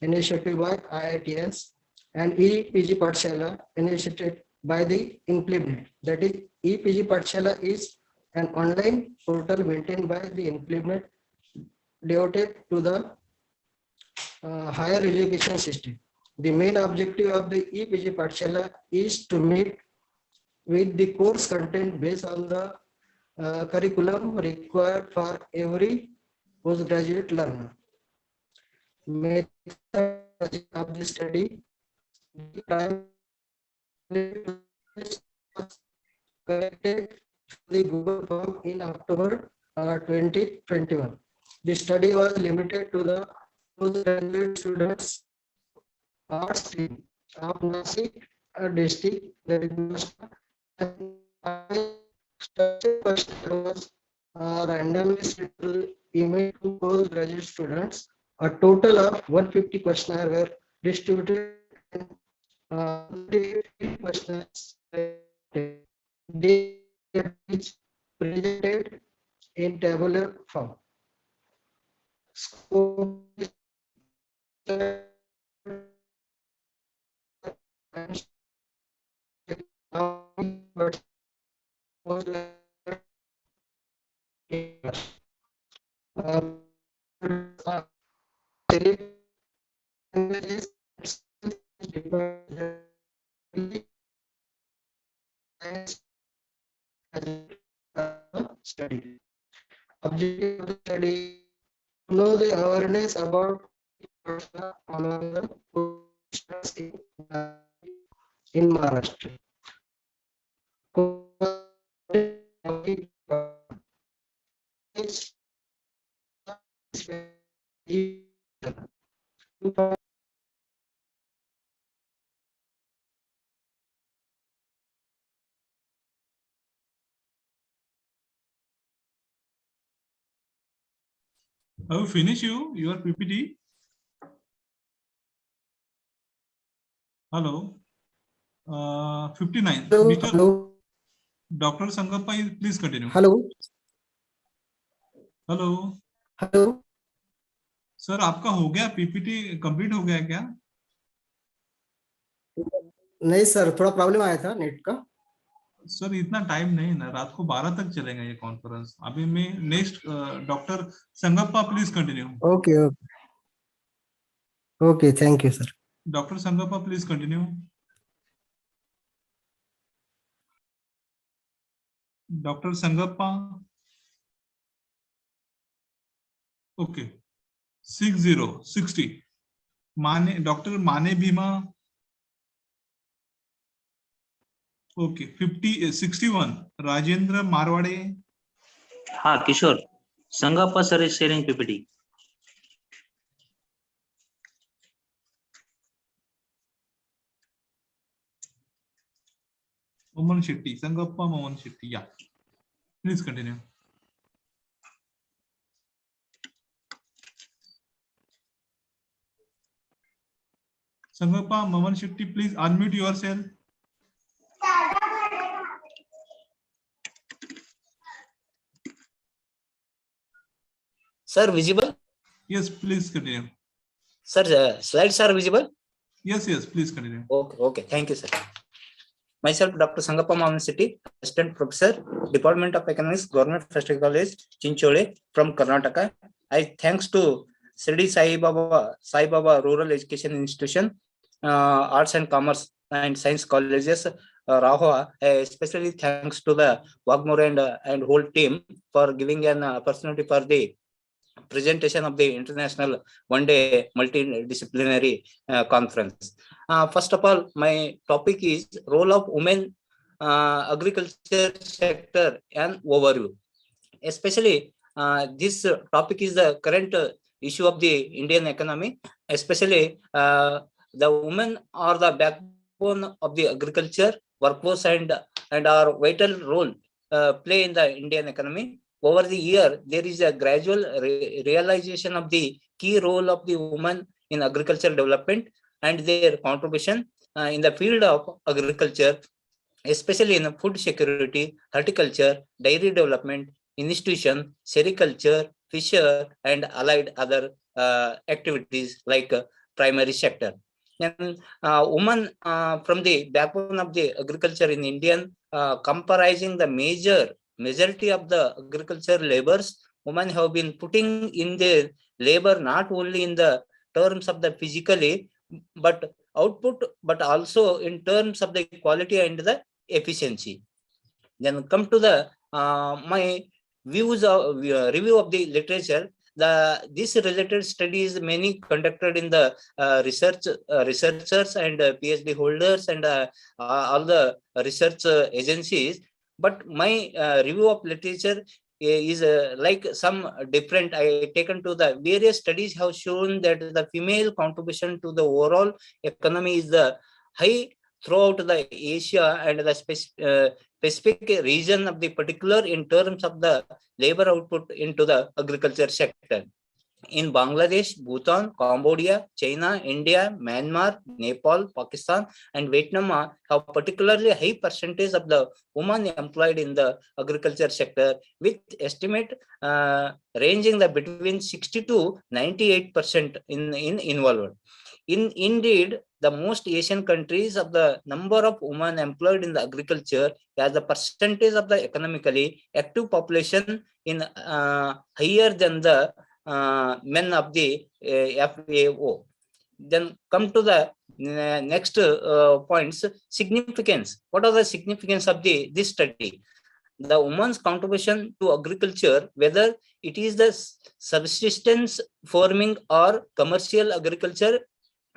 initiated by IITS, and EPG Pathshala initiated by the Implement. That is, EPG Pathshala is an online portal maintained by the Implement devoted to the higher education system. The main objective of the EPG Pathshala is to meet with the course content based on the curriculum required for every postgraduate learner. Method of the study, the collected the Google form in October 2021. The study was limited to the postgraduate students arts stream of Nasik district. That is structured question was randomly emailed to postgraduate students. A total of 150 questionnaires were distributed and questionnaires. They is presented in tabular form. Scope is study. Objective of the study: to know the awareness about among the students in Maharashtra. Have you finished your PPT? Hello. 59. Mr. Hello. Dr. Sangappa, please continue. Hello. Hello. Hello. Sir आपका हो गया PPT complete हो गया क्या? नहीं sir, थोड़ा problem आया था नेट का। सर इतना टाइम नहीं ना, रात को 12 तक चलेगा ये कॉन्फ्रेंस। अभी मैं next doctor Sangappa please continue. Okay okay okay, thank you sir. Doctor Sangappa please continue. Doctor Sangappa. Okay 60 माने डॉक्टर माने भीमा। ओके 61 राजेंद्र मारवाड़े। हाँ किशोर, Sangappa sir is sharing PPT. Moman Shetty, Sangappa Moman Shetty. Yeah, please continue. Sangappa Moman Shetty, please unmute yourself. Sir, visible? Yes, please continue. Sir, slides are visible? Yes, please continue. Okay, thank you, sir. Myself, Dr. Sangappa Mohan Shetty, Assistant Professor, Department of Economics, Government First College, Chinchole, from Karnataka. I thanks to Sri Sai Baba Rural Education Institution, Arts and Commerce and Science Colleges, Rahua, especially thanks to the Wagmore and whole team for giving an opportunity for the presentation of the international one-day multidisciplinary conference. First of all, my topic is role of women agriculture sector and overview. Especially this topic is the current issue of the Indian economy. Especially the women are the backbone of the agriculture workforce and our vital role play in the Indian economy. Over the year, there is a gradual realization of the key role of the woman in agricultural development and their contribution in the field of agriculture, especially in food security, horticulture, dairy development, institution, sericulture, fisher, and allied other activities like primary sector. And women from the backbone of the agriculture in Indian, comprising the majority of the agriculture laborers, women have been putting in their labor not only in the terms of the physically but output, but also in terms of the quality and the efficiency. Then come to the my views of review of the literature. This related studies many conducted in the researchers and PhD holders and all the research agencies. But my review of literature is like some different. I taken to the various studies have shown that the female contribution to the overall economy is the high throughout the Asia and the specific region of the particular in terms of the labor output into the agriculture sector. in Bangladesh, Bhutan, Cambodia, China, India, Myanmar, Nepal, Pakistan, and Vietnam have particularly high percentage of the women employed in the agriculture sector, with estimate ranging between 60 to 98% in involved. Indeed, the most Asian countries of the number of women employed in the agriculture as the percentage of the economically active population in higher than the men of the FAO. Then come to the next points. Significance. What are the significance of this study? The woman's contribution to agriculture, whether it is the subsistence farming or commercial agriculture,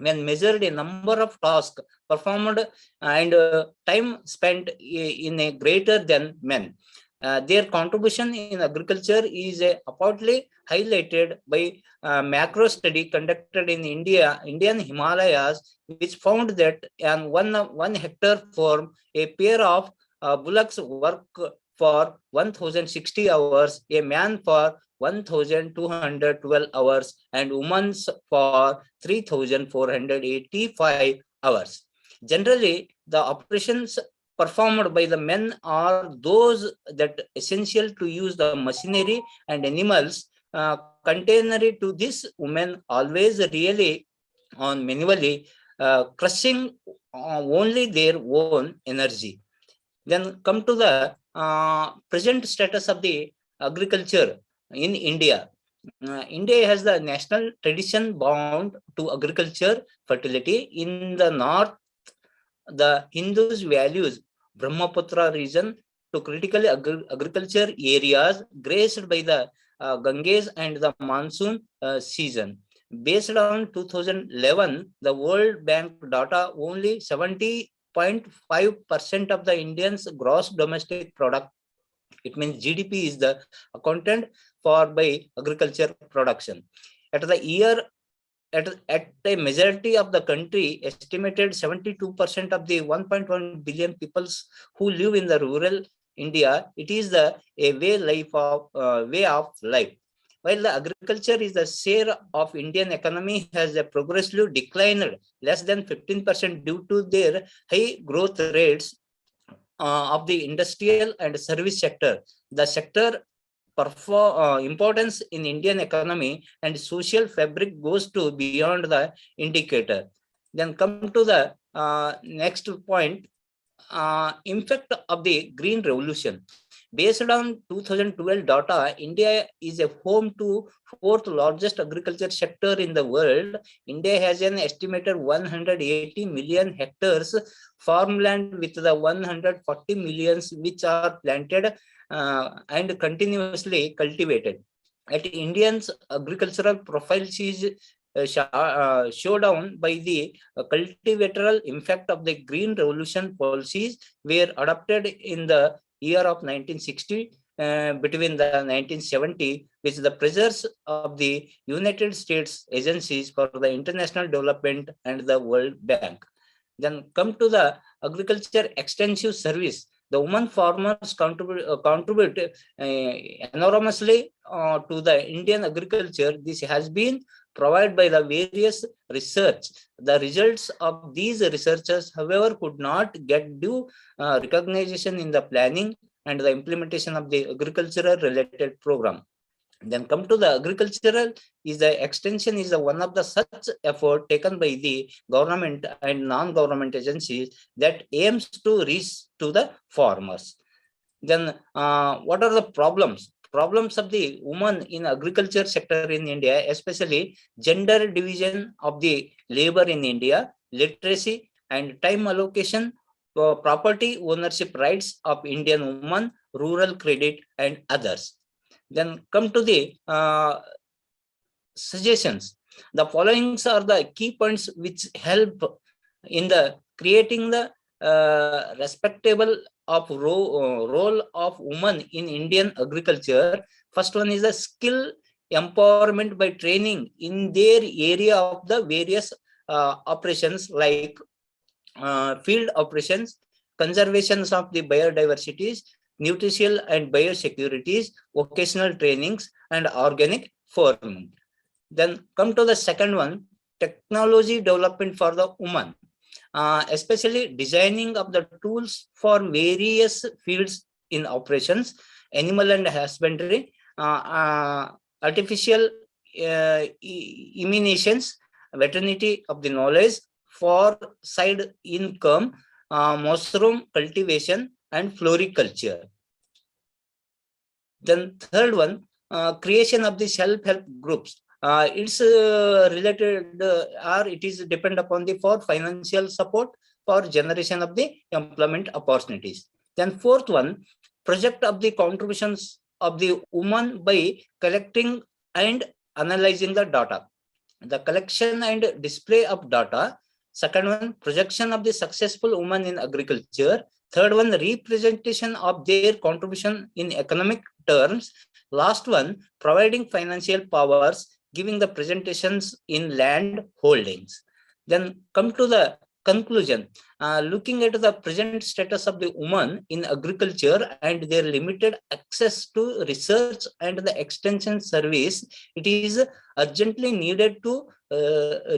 when measured a number of tasks performed and time spent in a greater than men. Their contribution in agriculture is apparently highlighted by a macro study conducted in Indian Himalayas, which found that on one hectare farm, a pair of bullocks work for 1,060 hours, a man for 1,212 hours, and women for 3,485 hours. Generally, the operations performed by the men are those that essential to use the machinery and animals. Containary to this, women always really on manually crushing only their own energy. Then come to the present status of the agriculture in India. India has the national tradition bound to agriculture fertility. In the north, the Hindus values Brahmaputra region to critical agriculture areas graced by the Ganges and the monsoon season. Based on 2011, the World Bank data, only 70.5% of the Indians' gross domestic product, it means GDP, is the accounted for by agriculture production. At a majority of the country, estimated 72% of the 1.1 billion peoples who live in the rural India, it is a way of life. While the agriculture is the share of Indian economy has progressively declined less than 15% due to their high growth rates of the industrial and service sector. The sector importance in Indian economy and social fabric goes to beyond the indicator. Then come to the next point, impact of the Green Revolution. Based on 2012 data, India is a home to fourth largest agriculture sector in the world. India has an estimated 180 million hectares farmland, with the 140 millions which are planted and continuously cultivated. At Indians' agricultural profile is showdown by the cultivatorial impact of the Green Revolution policies were adopted in the year of 1960 between the 1970, with the pressures of the United States agencies for the international development and the World Bank. Then come to the agriculture extensive service. The women farmers contribute enormously to the Indian agriculture. This has been provided by the various research. The results of these researchers, however, could not get due recognition in the planning and the implementation of the agricultural related program. Then come to the agricultural is the extension is one of the such effort taken by the government and non-government agencies that aims to reach to the farmers. Then what are the problems of the women in agriculture sector in India, especially gender division of the labor in India, literacy and time allocation, property ownership rights of Indian women, rural credit and others. Then come to the suggestions. The following are the key points which help in the creating the respectable of role of women in Indian agriculture. First one is the skill empowerment by training in their area of the various operations like field operations, conservations of the biodiversities, nutritional and biosecurities, vocational trainings, and organic farming. Then come to the second one, technology development for the woman, especially designing of the tools for various fields in operations, animal and husbandry, artificial emanations, veterinary of the knowledge, for side income, mushroom cultivation, and floriculture. Then third one, creation of the self-help groups. It's related or it is depend upon the for financial support for generation of the employment opportunities. Then fourth one, project of the contributions of the woman by collecting and analyzing the data. The collection and display of data. Second one, projection of the successful women in agriculture. Third one, representation of their contribution in economic terms. Last one, providing financial powers, giving the presentations in land holdings. Then come to the conclusion. Looking at the present status of the woman in agriculture and their limited access to research and the extension service, it is urgently needed to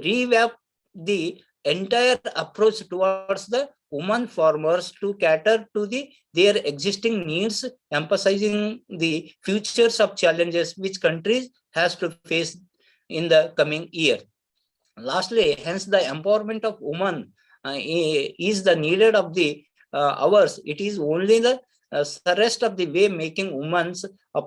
revamp the entire approach towards the women farmers to cater to their existing needs, emphasizing the futures of challenges which countries has to face in the coming year. Lastly, hence the empowerment of women is the needed of the hours. It is only the rest of the way making women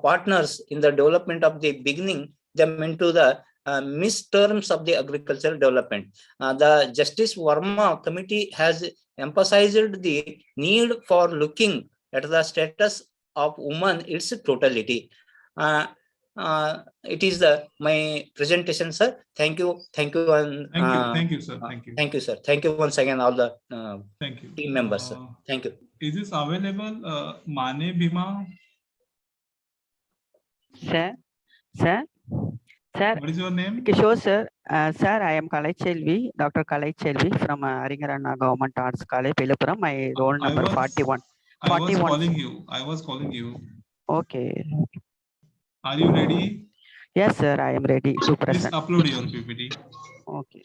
partners in the development of the beginning them into the midterms of the agricultural development. The Justice Verma Committee has emphasized the need for looking at the status of women, its totality. It is my presentation, sir. Thank you, thank you, and thank you, sir. Thank you. Thank you, sir. Thank you once again, all the thank you team members, sir. Thank you. Is this available, Mane Bhima? Sir, sir. What is your name? Kishore, sir. Sir, I am Kalai Chelvi, Dr. Kalai Chelvi from Aringarana Government Arts College, Pelappuram. My roll number 41. I was calling you. I was calling you. Okay. Are you ready? Yes, sir. I am ready to Please present. upload your PPT. Okay.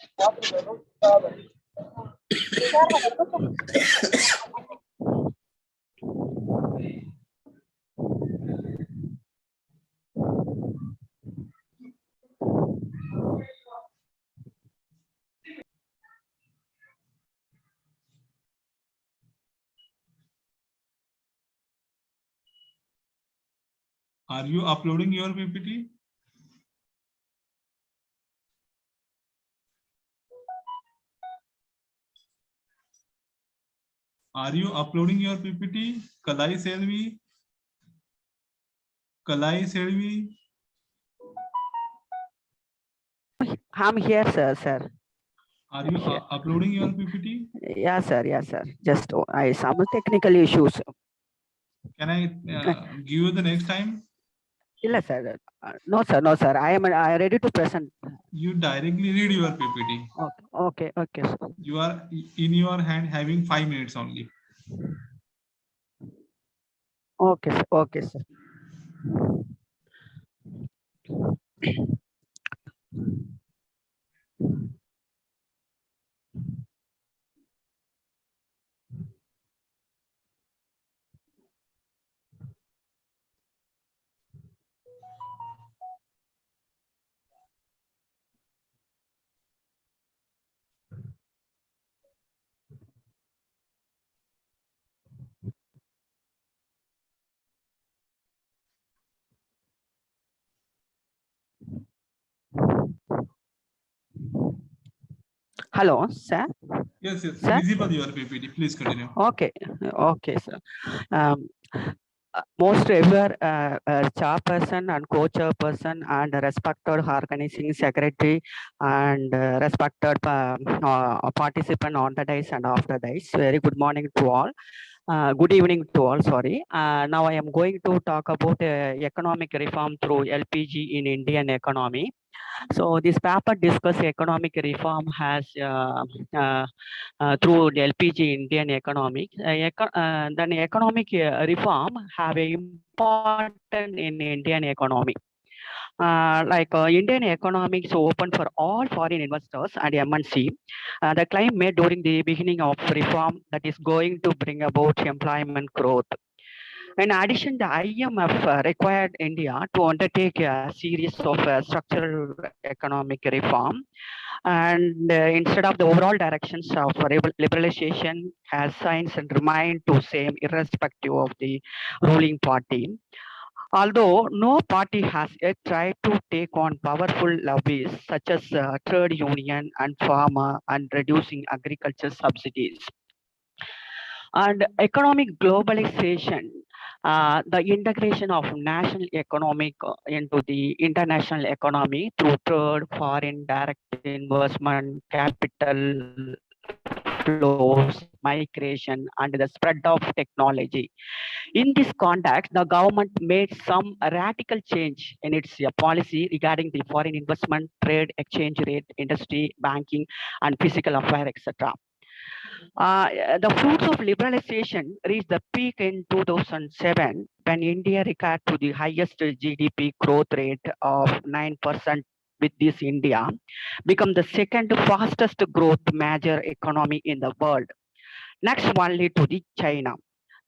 Are you uploading your PPT? Are you uploading your PPT? Kalai Selvi? Kalai Selvi? I'm here, sir. Are you uploading your PPT? Yes, sir. Yes, sir. Just I some technical issues. Can I give you the next time? Yes, sir. No, sir. No, sir. I am ready to present. You directly read your PPT. Okay, sir. You are in your hand having 5 minutes only. Okay, sir. Okay, sir. Hello, sir. Yes, sir? visible your PPT. Please continue. Okay, sir. Most ever chairperson and co-chairperson and respected organizing secretary and respected participant on the days and after days. Very good morning to all. Good evening to all, sorry. Now I am going to talk about economic reform through LPG in Indian economy. So this paper discusses economic reform has through the LPG Indian economy. Then economic reform have a important in Indian economy. Indian economy is open for all foreign investors and MNC. The claim made during the beginning of reform that is going to bring about employment growth. In addition, the IMF required India to undertake a series of structural economic reform. And instead of the overall directions of liberalization has signs and remain to same irrespective of the ruling party. Although no party has yet tried to take on powerful lobbies such as trade union and farmer and reducing agriculture subsidies. And economic globalization, the integration of national economic into the international economy through trade, foreign direct investment, capital flows, migration, and the spread of technology. In this context, the government made some radical change in its policy regarding the foreign investment, trade, exchange rate, industry, banking, and physical affairs, etc. The fruits of liberalization reached the peak in 2007 when India recorded to the highest GDP growth rate of 9%, with this India become the second fastest growth major economy in the world, next only to the China.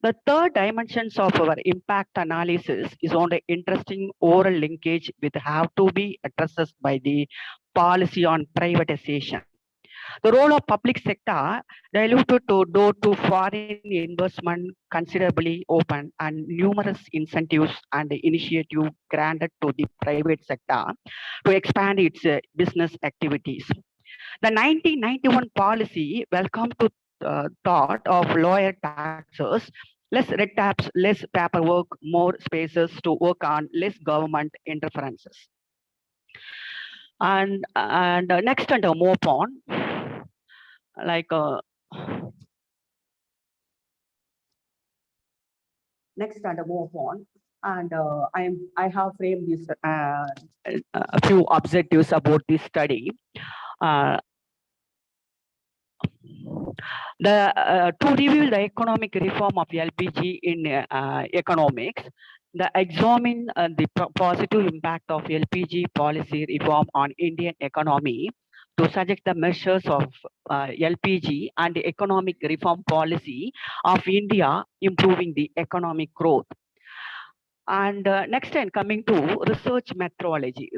The third dimensions of our impact analysis is on the interesting oral linkage with have to be addressed by the policy on privatization. The role of public sector diluted to door to foreign investment considerably open and numerous incentives and initiative granted to the private sector to expand its business activities. The 1991 policy welcomed to thought of lower taxes, less red taps, less paperwork, more spaces to work on, less government interferences. And next and move on, next and move on. And I have framed this a few objectives about this study. To review the economic reform of LPG in economics, the examine the positive impact of LPG policy reform on Indian economy to suggest the measures of LPG and the economic reform policy of India improving the economic growth. And next time coming to research methodology.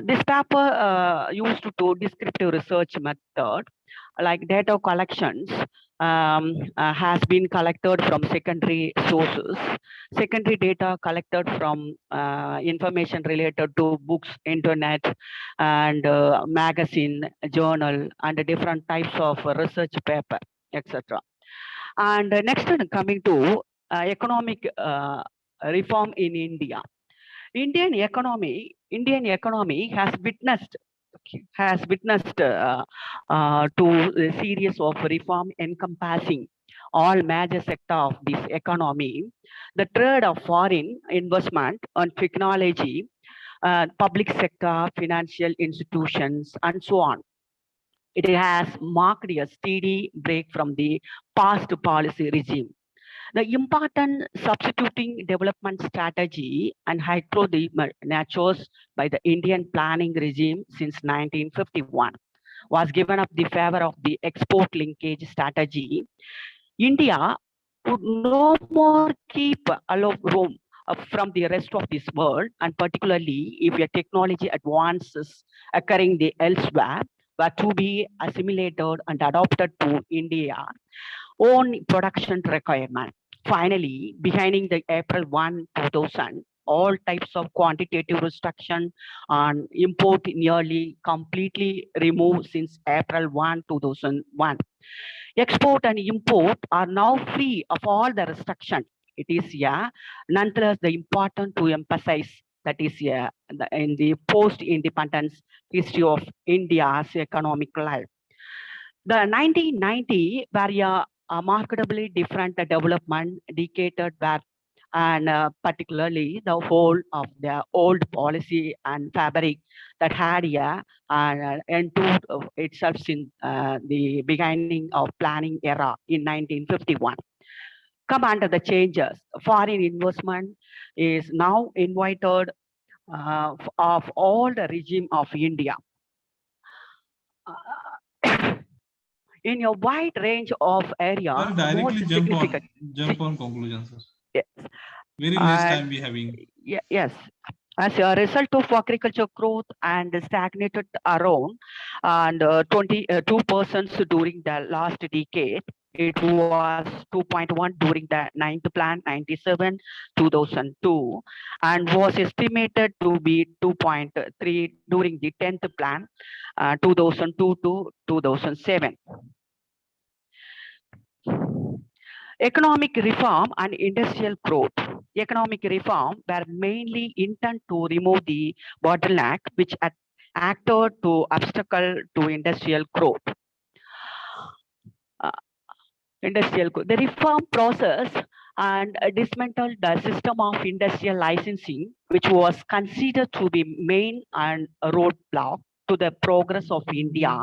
This paper used to descriptive research method like data collections has been collected from secondary sources. Secondary data collected from information related to books, internet, and magazine, journal, and different types of research paper, etc. And next coming to economic reform in India. Indian economy has witnessed to a series of reform encompassing all major sectors of this economy, the trade of foreign investment on technology, public sector, financial institutions, and so on. It has marked a steady break from the past policy regime. The important substituting development strategy and hydro natures by the Indian planning regime since 1951 was given up the favor of the export linkage strategy. India would no more keep allow room from the rest of this world, and particularly if your technology advances occurring the elsewhere were to be assimilated and adopted to India own production requirement. Finally, beginning the April 1, 2000, all types of quantitative restriction on import nearly completely removed since April 1, 2001. Export and import are now free of all the restriction. It is nonetheless the important to emphasize that is in the post-independence history of India's economic life. The 1990 were a markedly different development decade where and particularly the whole of the old policy and fabric that had entered itself in the beginning of planning era in 1951. Come under the changes, foreign investment is now invited of all the regime of India. In a wide range of area, Sir, directly most jump significant. on conclusions, sir. Yes. Very less time we having. Yes. As a result of agriculture growth and stagnated around and 22% during the last decade, it was 2.1 during the 9th plan 97 2002 and was estimated to be 2.3 during the 10th plan 2002 to 2007. Economic reform and industrial growth. Economic reform were mainly intended to remove the bottleneck which acted to obstacle to industrial growth. The reform process and dismantled the system of industrial licensing, which was considered to be main and a roadblock to the progress of India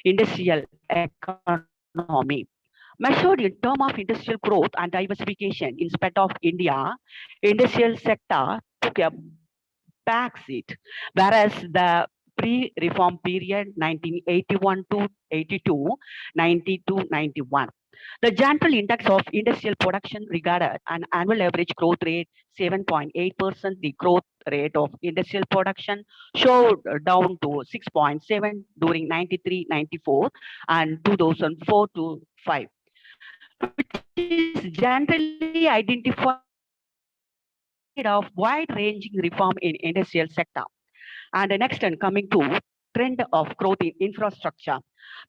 industrial economy. Measured in terms of industrial growth and diversification in spite of India, industrial sector took a backseat, whereas the pre-reform period 1981 to 82, 90 to 91. The general index of industrial production regarded an annual average growth rate 7.8%. The growth rate of industrial production showed down to 6.7 during 93-94 and 2004 to 5, which is generally identified of wide-ranging reform in industrial sector. And next, and coming to trend of growth in infrastructure.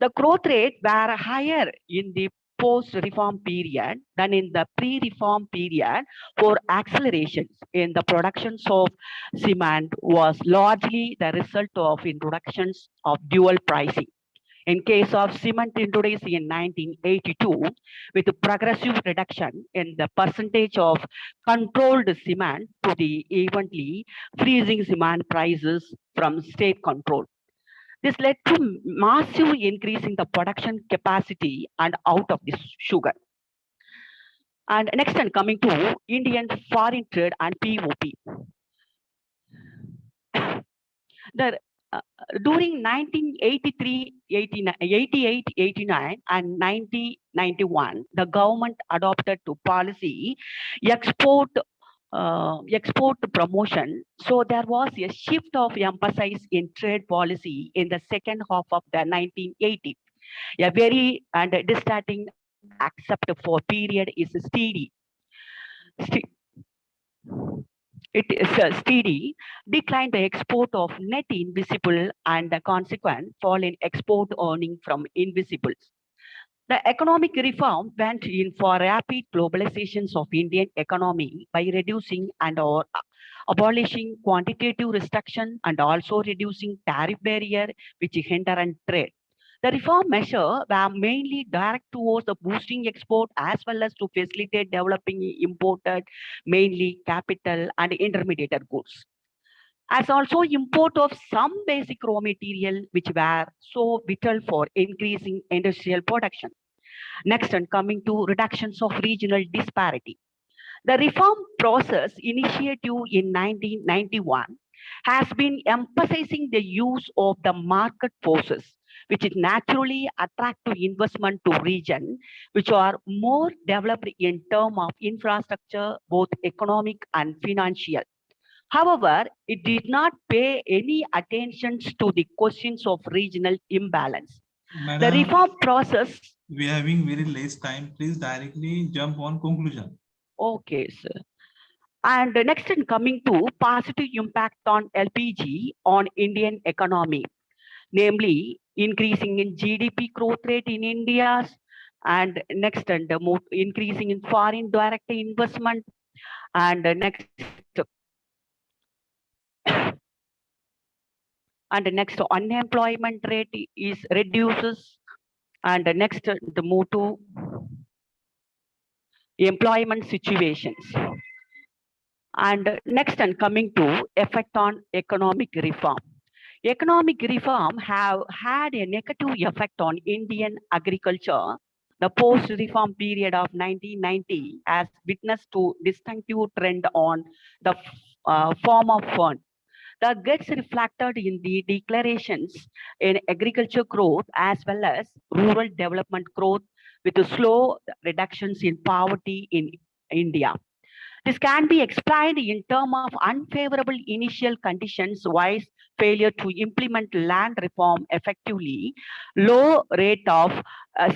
The growth rate were higher in the post-reform period than in the pre-reform period for accelerations in the productions of cement was largely the result of introductions of dual pricing. In case of cement introduced in 1982, with a progressive reduction in the percentage of controlled cement to the evenly freezing cement prices from state control. This led to massive increase in the production capacity and out of this sugar. And next, and coming to Indian foreign trade and POP. During 1983, 88, 89, and 1991, the government adopted to policy export promotion. So there was a shift of emphasis in trade policy in the second half of the 1980s. A very and distorting accept for period is steady. It is a steady decline the export of net invisible and the consequent fall in export earning from invisibles. The economic reform went in for rapid globalizations of Indian economy by reducing and or abolishing quantitative restriction and also reducing tariff barrier which hinder and trade. The reform measures were mainly direct towards the boosting export as well as to facilitate developing imported, mainly capital and intermediate goods. As also import of some basic raw material which were so vital for increasing industrial production. Next, and coming to reductions of regional disparity. The reform process initiative in 1991 has been emphasizing the use of the market forces, which is naturally attract to investment to region, which are more developed in terms of infrastructure, both economic and financial. However, it did not pay any attention to the questions of regional imbalance. Madam, the reform process. We are having very less time. Please directly jump on conclusion. Okay, sir. And next, in coming to positive impact on LPG on Indian economy, namely increasing in GDP growth rate in India, and next, and increasing in foreign direct investment, and next, unemployment rate is reduces, and next, the move to employment situations. And next, and coming to effect on economic reform. Economic reform have had a negative effect on Indian agriculture The post-reform period of 1990 has witnessed to distinctive trend on the form of fund that gets reflected in the declarations in agriculture growth as well as rural development growth with slow reductions in poverty in India. This can be explained in terms of unfavorable initial conditions, wise failure to implement land reform effectively, low rate of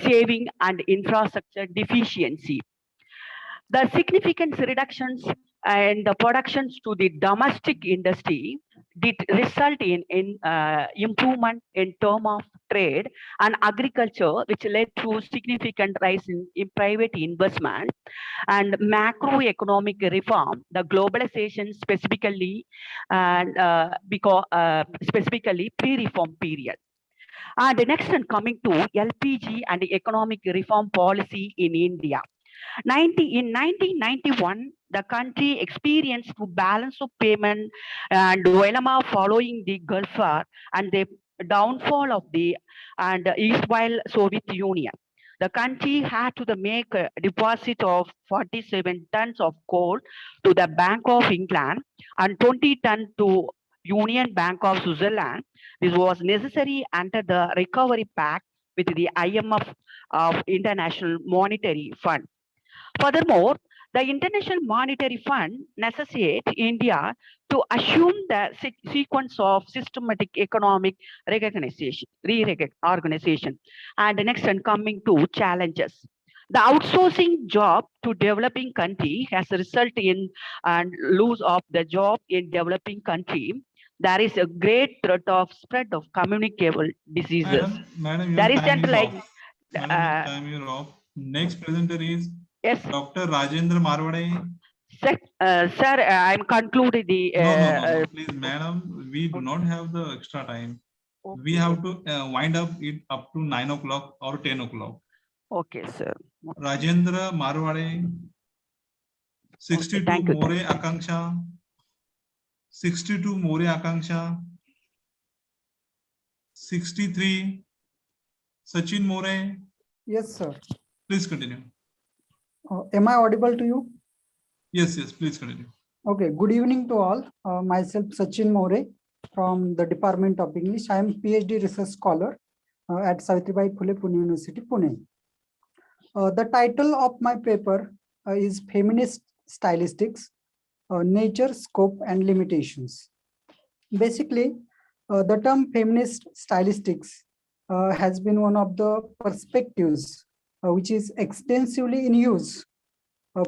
saving and infrastructure deficiency. The significant reductions in the productions to the domestic industry did result in improvement in terms of trade and agriculture, which led to significant rise in private investment and macroeconomic reform. The globalization specifically and because specifically pre-reform period. And the next one coming to LPG and the economic reform policy in India. In 1991, the country experienced a balance of payment and dilemma following the Gulf War and the downfall of the erstwhile Soviet Union. The country had to make a deposit of 47 tons of coal to the Bank of England and 20 tons to Union Bank of Switzerland. This was necessary under the Recovery Pact with the IMF of International Monetary Fund. Furthermore, the International Monetary Fund necessitates India to assume the sequence of systematic economic reorganization. And the next one coming to challenges. The outsourcing job to developing country has resulted in loss of the job in developing country. There is a great threat of spread of communicable diseases. Madam, There your is time is like off. Madam, your time is off. Next presenter is Dr. Rajendra Marwade. Sir, I'm concluding the. No, please, madam, we do not have the extra time. We have to wind up it up to 9 o'clock or 10 o'clock. Okay, sir. Rajendra Marwade, 62 More Akanksha, 62 More Akanksha, 63 Sachin More. Yes, sir. Please continue. Am I audible to you? Yes, please continue. Okay, good evening to all. Myself Sachin More from the Department of English. I am PhD research scholar at Savitribai Phule Pune University, Pune. The title of my paper is Feminist Stylistics, Nature, Scope and Limitations. Basically, the term feminist stylistics has been one of the perspectives which is extensively in use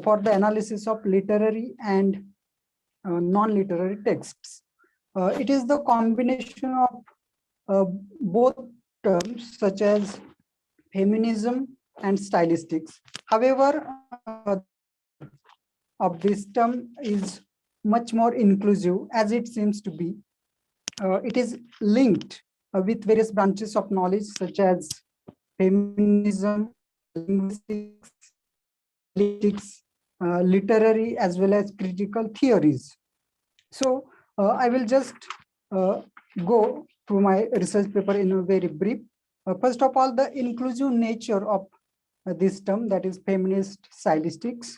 for the analysis of literary and non-literary texts. It is the combination of both terms such as feminism and stylistics. However, of this term is much more inclusive as it seems to be. It is linked with various branches of knowledge such as feminism, linguistics, politics, literary as well as critical theories. So I will just go through my research paper in a very brief. First of all, the inclusive nature of this term, that is feminist stylistics.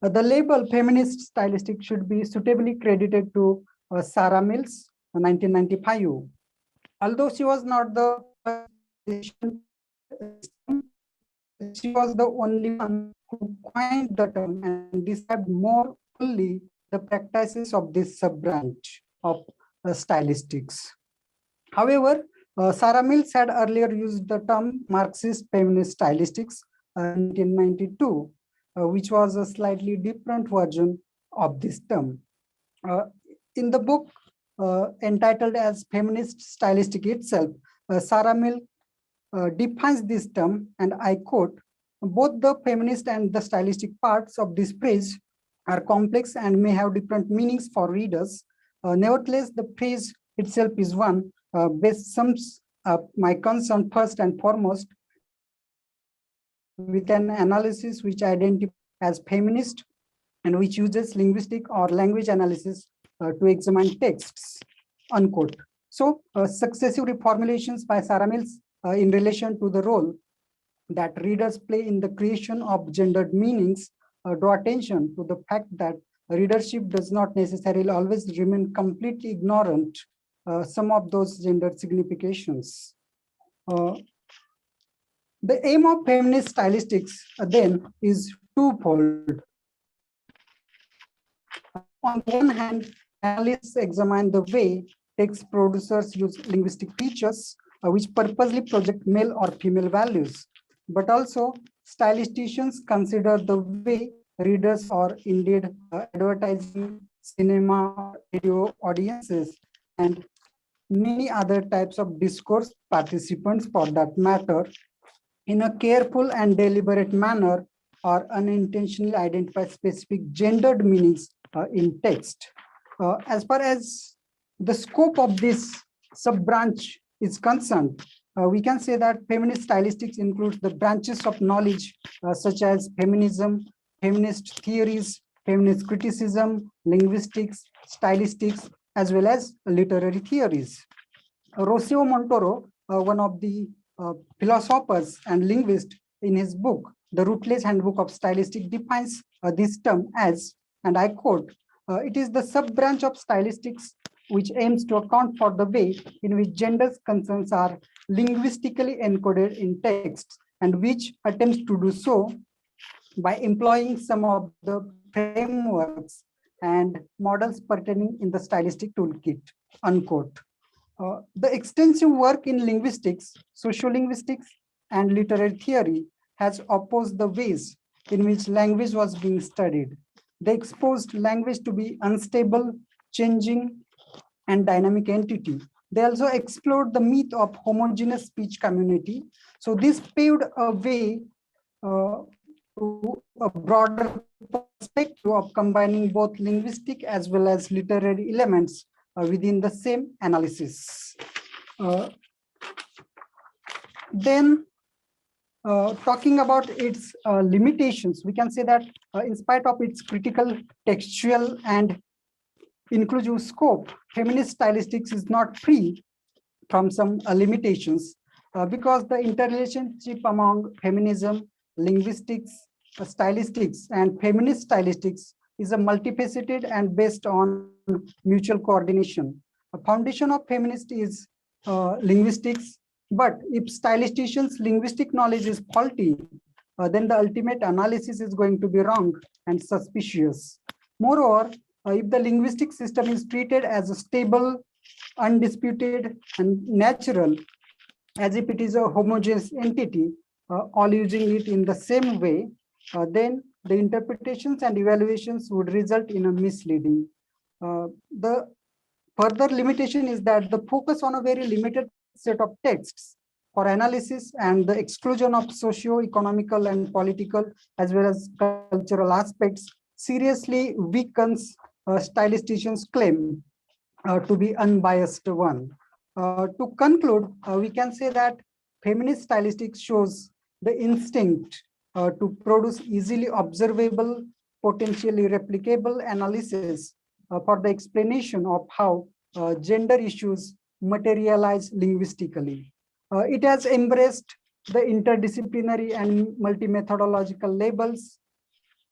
The label feminist stylistic should be suitably credited to Sarah Mills, 1995. Although she was not the she was the only one who coined the term and described more fully the practices of this sub-branch of stylistics. However, Sarah Mills had earlier used the term Marxist feminist stylistics in 1992, which was a slightly different version of this term. In the book entitled as Feminist Stylistic itself, Sarah Mills defines this term, and I quote, "Both the feminist and the stylistic parts of this phrase are complex and may have different meanings for readers. Nevertheless, the phrase itself is one best sums up my concern first and foremost with an analysis which identifies as feminist and which uses linguistic or language analysis to examine texts," unquote. So successive reformulations by Sarah Mills in relation to the role that readers play in the creation of gendered meanings draw attention to the fact that readership does not necessarily always remain completely ignorant some of those gendered significations. The aim of feminist stylistics then is twofold. On the one hand, analysts examine the way text producers use linguistic features which purposely project male or female values, but also stylisticians consider the way readers or indeed advertising, cinema, radio audiences, and many other types of discourse participants for that matter, in a careful and deliberate manner or unintentionally identify specific gendered meanings in text. As far as the scope of this sub-branch is concerned, we can say that feminist stylistics includes the branches of knowledge such as feminism, feminist theories, feminist criticism, linguistics, stylistics, as well as literary theories. Rocio Montoro, one of the philosophers and linguist, in his book, The Rootless Handbook of Stylistic, defines this term as, and I quote, it is the sub-branch of stylistics which aims to account for the way in which gender concerns are linguistically encoded in texts, and which attempts to do so by employing some of the frameworks and models pertaining in the stylistic toolkit, unquote. The extensive work in linguistics, sociolinguistics, and literary theory has opposed the ways in which language was being studied. They exposed language to be unstable, changing, and dynamic entity. They also explored the myth of homogeneous speech community. So this paved a way to a broader perspective of combining both linguistic as well as literary elements within the same analysis. Then talking about its limitations, we can say that in spite of its critical textual and inclusive scope, feminist stylistics is not free from some limitations because the interrelationship among feminism, linguistics, stylistics, and feminist stylistics is a multifaceted and based on mutual coordination. A foundation of feminist is linguistics, but if stylisticians' linguistic knowledge is faulty, then the ultimate analysis is going to be wrong and suspicious. Moreover, if the linguistic system is treated as a stable, undisputed, and natural, as if it is a homogeneous entity, all using it in the same way, then the interpretations and evaluations would result in a misleading. The further limitation is that the focus on a very limited set of texts for analysis and the exclusion of socio-economical and political as well as cultural aspects seriously weakens stylisticians' claim to be unbiased one. To conclude, we can say that feminist stylistics shows the instinct to produce easily observable, potentially replicable analysis for the explanation of how gender issues materialize linguistically. It has embraced the interdisciplinary and multi-methodological labels,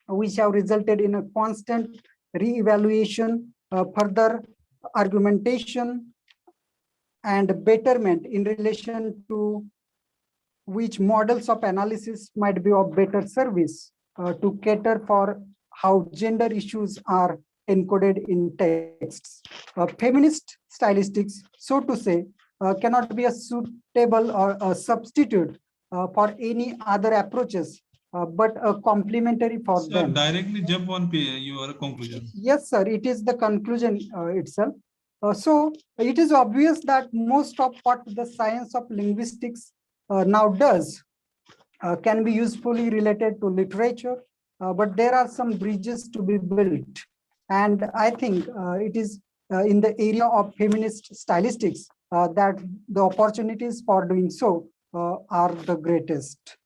which have resulted in a constant re-evaluation, further argumentation, and betterment in relation to which models of analysis might be of better service to cater for how gender issues are encoded in texts. Feminist stylistics, so to say, cannot be a suitable or a substitute for any other approaches, but a complementary for Sir, them. directly jump on your conclusion. Yes, sir, it is the conclusion itself. So it is obvious that most of what the science of linguistics now does can be usefully related to literature, but there are some bridges to be built. And I think it is in the area of feminist stylistics that the opportunities for doing so are the greatest.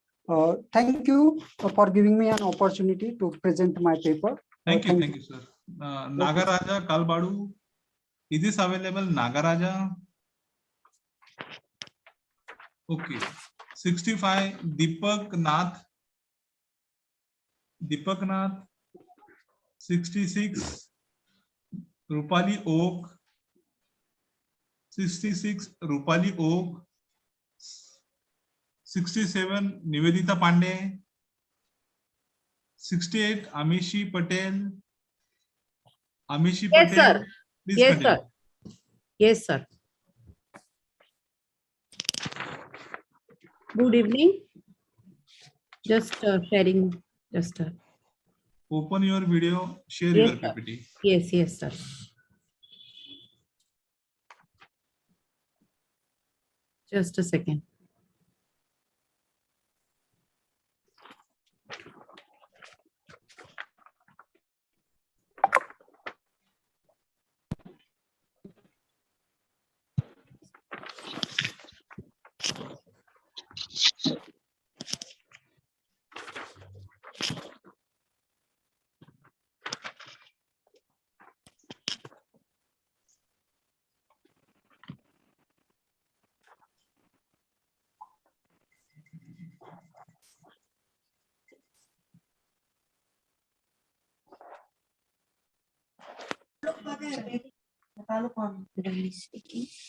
Thank you for giving me an opportunity to present my paper. Thank you, sir. Nagaraja Kalbadu, is this available, Nagaraja? Okay. 65 Deepak Nath. 66 Rupali Oak. 66 Rupali Oak. 67 Nivedita Pandey. 68 Amishi Patel. Amishi Yes, Patel. sir. Please Yes, continue. sir. Yes, sir. Good evening. Just sharing. Just Open your video, share yes, your sir. PPT. Yes, yes, sir. Just a second.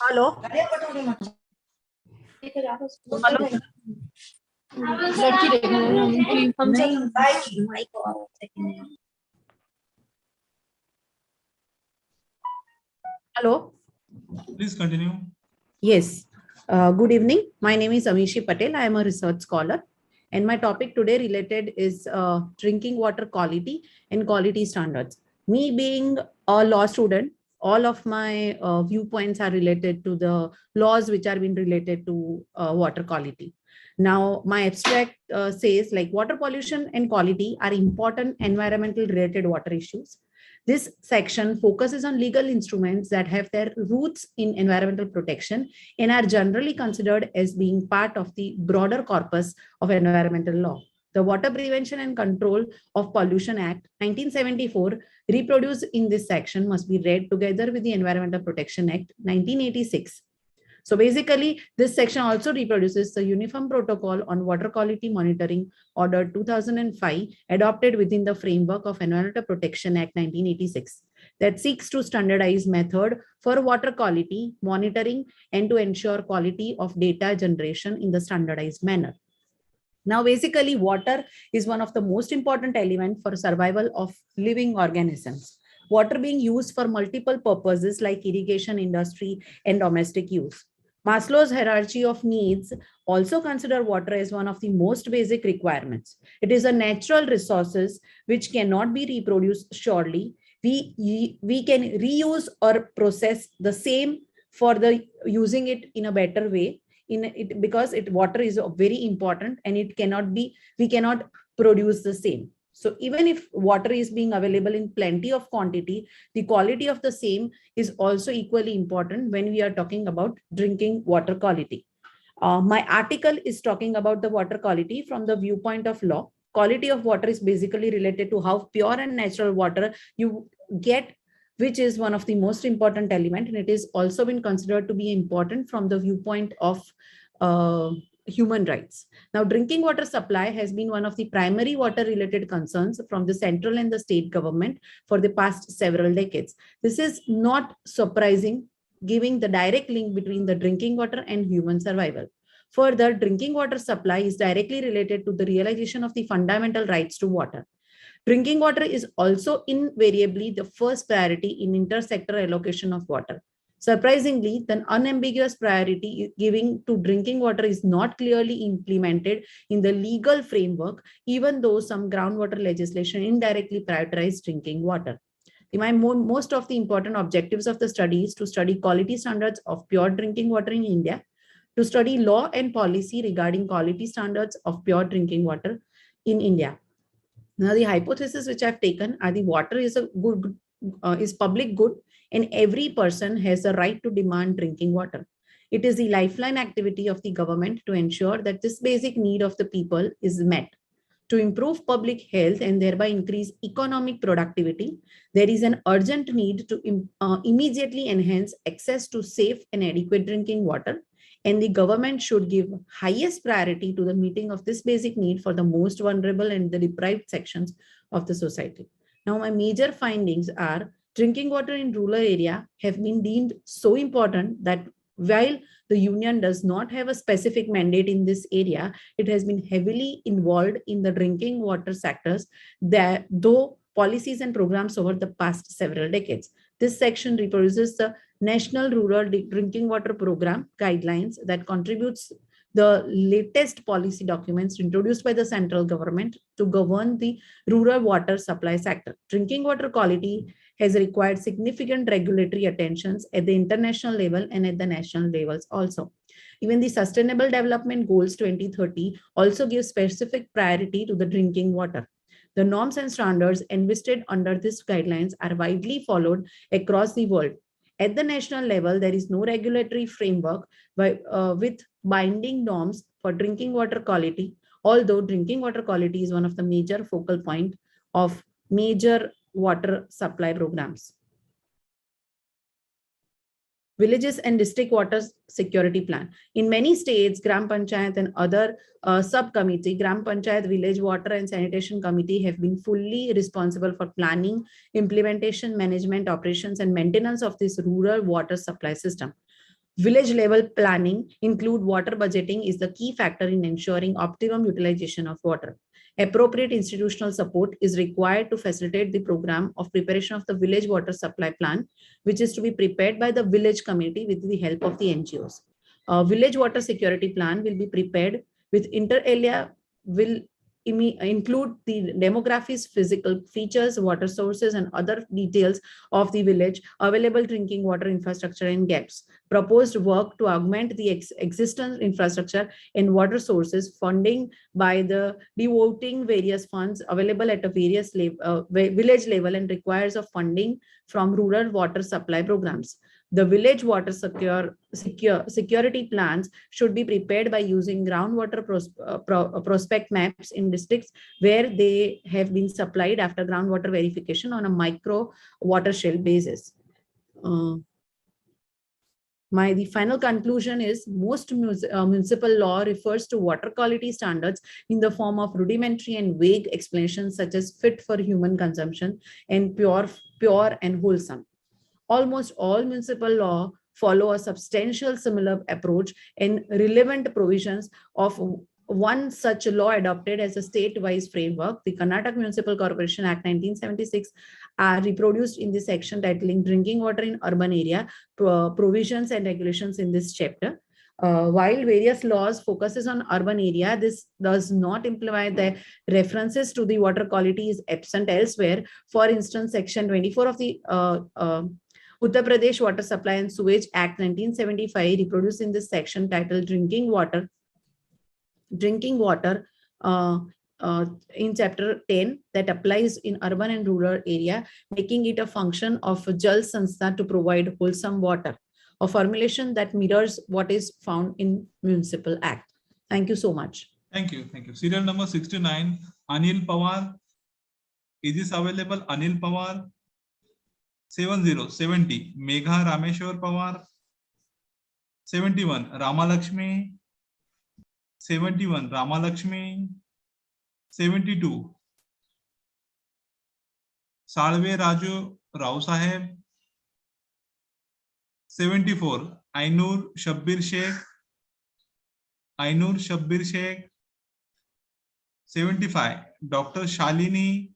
Hello. Hello. Please continue. Yes. Good evening. My name is Amishi Patel. I am a research scholar. And my topic today related is drinking water quality and quality standards. Me being a law student, all of my viewpoints are related to the laws which are being related to water quality. Now, my abstract says like water pollution and quality are important environmental related water issues. This section focuses on legal instruments that have their roots in environmental protection and are generally considered as being part of the broader corpus of environmental law. The Water Prevention and Control of Pollution Act 1974, reproduced in this section, must be read together with the Environmental Protection Act 1986. So basically, this section also reproduces the Uniform Protocol on Water Quality Monitoring Order 2005, adopted within the framework of Environmental Protection Act 1986, that seeks to standardize method for water quality monitoring and to ensure quality of data generation in the standardized manner. Now, basically, water is one of the most important elements for survival of living organisms. Water being used for multiple purposes like irrigation, industry, and domestic use. Maslow's hierarchy of needs also consider water as one of the most basic requirements. It is a natural resources which cannot be reproduced surely. We can reuse or process the same for the using it in a better way in it, because water is very important and we cannot produce the same. So even if water is being available in plenty of quantity, the quality of the same is also equally important when we are talking about drinking water quality. My article is talking about the water quality from the viewpoint of law. Quality of water is basically related to how pure and natural water you get, which is one of the most important element, and it is also been considered to be important from the viewpoint of human rights. Now, drinking water supply has been one of the primary water related concerns from the central and the state government for the past several decades. This is not surprising, giving the direct link between the drinking water and human survival. Further, drinking water supply is directly related to the realization of the fundamental rights to water. Drinking water is also invariably the first priority in inter-sector allocation of water. Surprisingly, the unambiguous priority giving to drinking water is not clearly implemented in the legal framework, even though some groundwater legislation indirectly prioritizes drinking water. Most of the important objectives of the study is to study quality standards of pure drinking water in India, to study law and policy regarding quality standards of pure drinking water in India. Now, the hypothesis which I've taken are the water is a good, is public good, and every person has a right to demand drinking water. It is the lifeline activity of the government to ensure that this basic need of the people is met. To improve public health and thereby increase economic productivity, there is an urgent need to immediately enhance access to safe and adequate drinking water and the government should give highest priority to the meeting of this basic need for the most vulnerable and the deprived sections of the society. Now, my major findings are drinking water in rural area have been deemed so important that while the union does not have a specific mandate in this area, it has been heavily involved in the drinking water sectors, that though policies and programs over the past several decades. This section reproduces the National Rural Drinking Water Program guidelines that contributes the latest policy documents introduced by the central government to govern the rural water supply sector. Drinking water quality has required significant regulatory attentions at the international level and at the national levels also. Even the Sustainable Development Goals 2030 also give specific priority to the drinking water. The norms and standards envisaged under these guidelines are widely followed across the world. At the national level, there is no regulatory framework with binding norms for drinking water quality, although drinking water quality is one of the major focal point of major water supply programs. Villages and district water security plan. In many states, Gram Panchayat and other subcommittee, Gram Panchayat, Village Water and Sanitation Committee have been fully responsible for planning, implementation, management, operations, and maintenance of this rural water supply system. Village level planning include water budgeting is the key factor in ensuring optimum utilization of water. Appropriate institutional support is required to facilitate the program of preparation of the village water supply plan, which is to be prepared by the village committee with the help of the NGOs. A village water security plan will be prepared with inter alia will include the demographics, physical features, water sources, and other details of the village, available drinking water infrastructure and gaps. Proposed work to augment the existing infrastructure and water sources, funding by the devoting various funds available at a various village level, and requires of funding from rural water supply programs. The village water security plans should be prepared by using groundwater prospect maps in districts where they have been supplied after groundwater verification on a micro watershed basis. The final conclusion is most municipal law refers to water quality standards in the form of rudimentary and vague explanations such as fit for human consumption and pure and wholesome. Almost all municipal law follow a substantial similar approach, and relevant provisions of one such law adopted as a state-wise framework, the Karnataka Municipal Corporation Act 1976, are reproduced in the section titling Drinking Water in Urban Area, Provisions and Regulations in this chapter. While various laws focuses on urban area, this does not imply that references to the water quality is absent elsewhere. For instance, section 24 of the Uttar Pradesh Water Supply and Sewage Act 1975 reproduced in this section titled Drinking Water in chapter 10 that applies in urban and rural area, making it a function of Jal Sanstha to provide wholesome water, a formulation that mirrors what is found in Municipal Act. Thank you so much. Thank you. Thank you. Serial number 69, Anil Pawar. Is this available? Anil Pawar. 70, Megha Rameshwar Pawar. 71, Ramalakshmi. 71, Ramalakshmi. 72, Salve Raju Rao Saheb. 74, Ainur Shabbir Sheikh. 75, Dr. Shalini.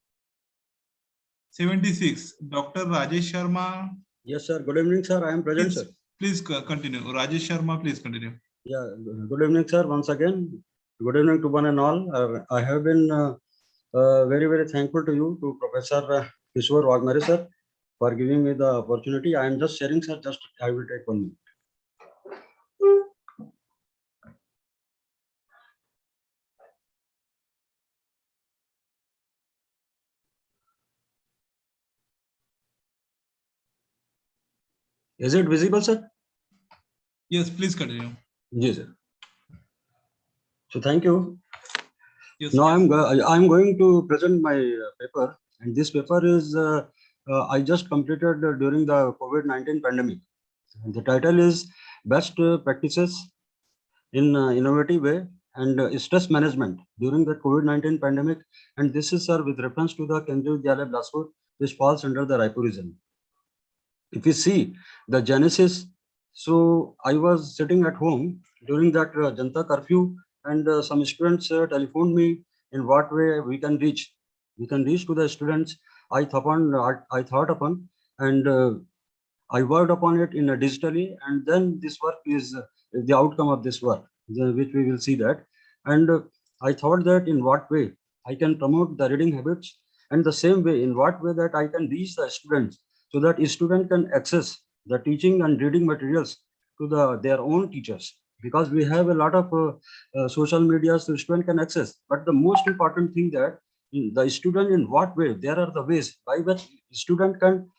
76, Dr. Rajesh Sharma. Yes, sir. Good evening, sir. I am present, sir. Please continue. Rajesh Sharma, please continue. Yeah. Good evening, sir. Once again, good evening to one and all. I have been very, very thankful to you, to Professor Kishore Wagmare, sir, for giving me the opportunity. I am just sharing, sir. Just I will take 1 minute. Is it visible, sir? Yes, please continue. Yes, sir. So thank you. Yes, now I'm going to present my paper, and this paper is I just completed during the COVID-19 pandemic. And the title is Best Practices in innovative way and stress management during the COVID-19 pandemic. And this is, sir, with reference to the Kendriya Vidyalaya Bilaspur, which falls under the Raipur region. If you see the genesis, so I was sitting at home during that Janta curfew, and some students telephoned me in what way we can reach. We can reach to the students. I thought upon, and I worked upon it in a digitally, and then this work is the outcome of this work, which we will see that. And I thought that in what way I can promote the reading habits, and the same way in what way that I can reach the students so that student can access the teaching and reading materials to their own teachers, because we have a lot of social media so student can access. But the most important thing that the student, in what way, there are the ways by which student can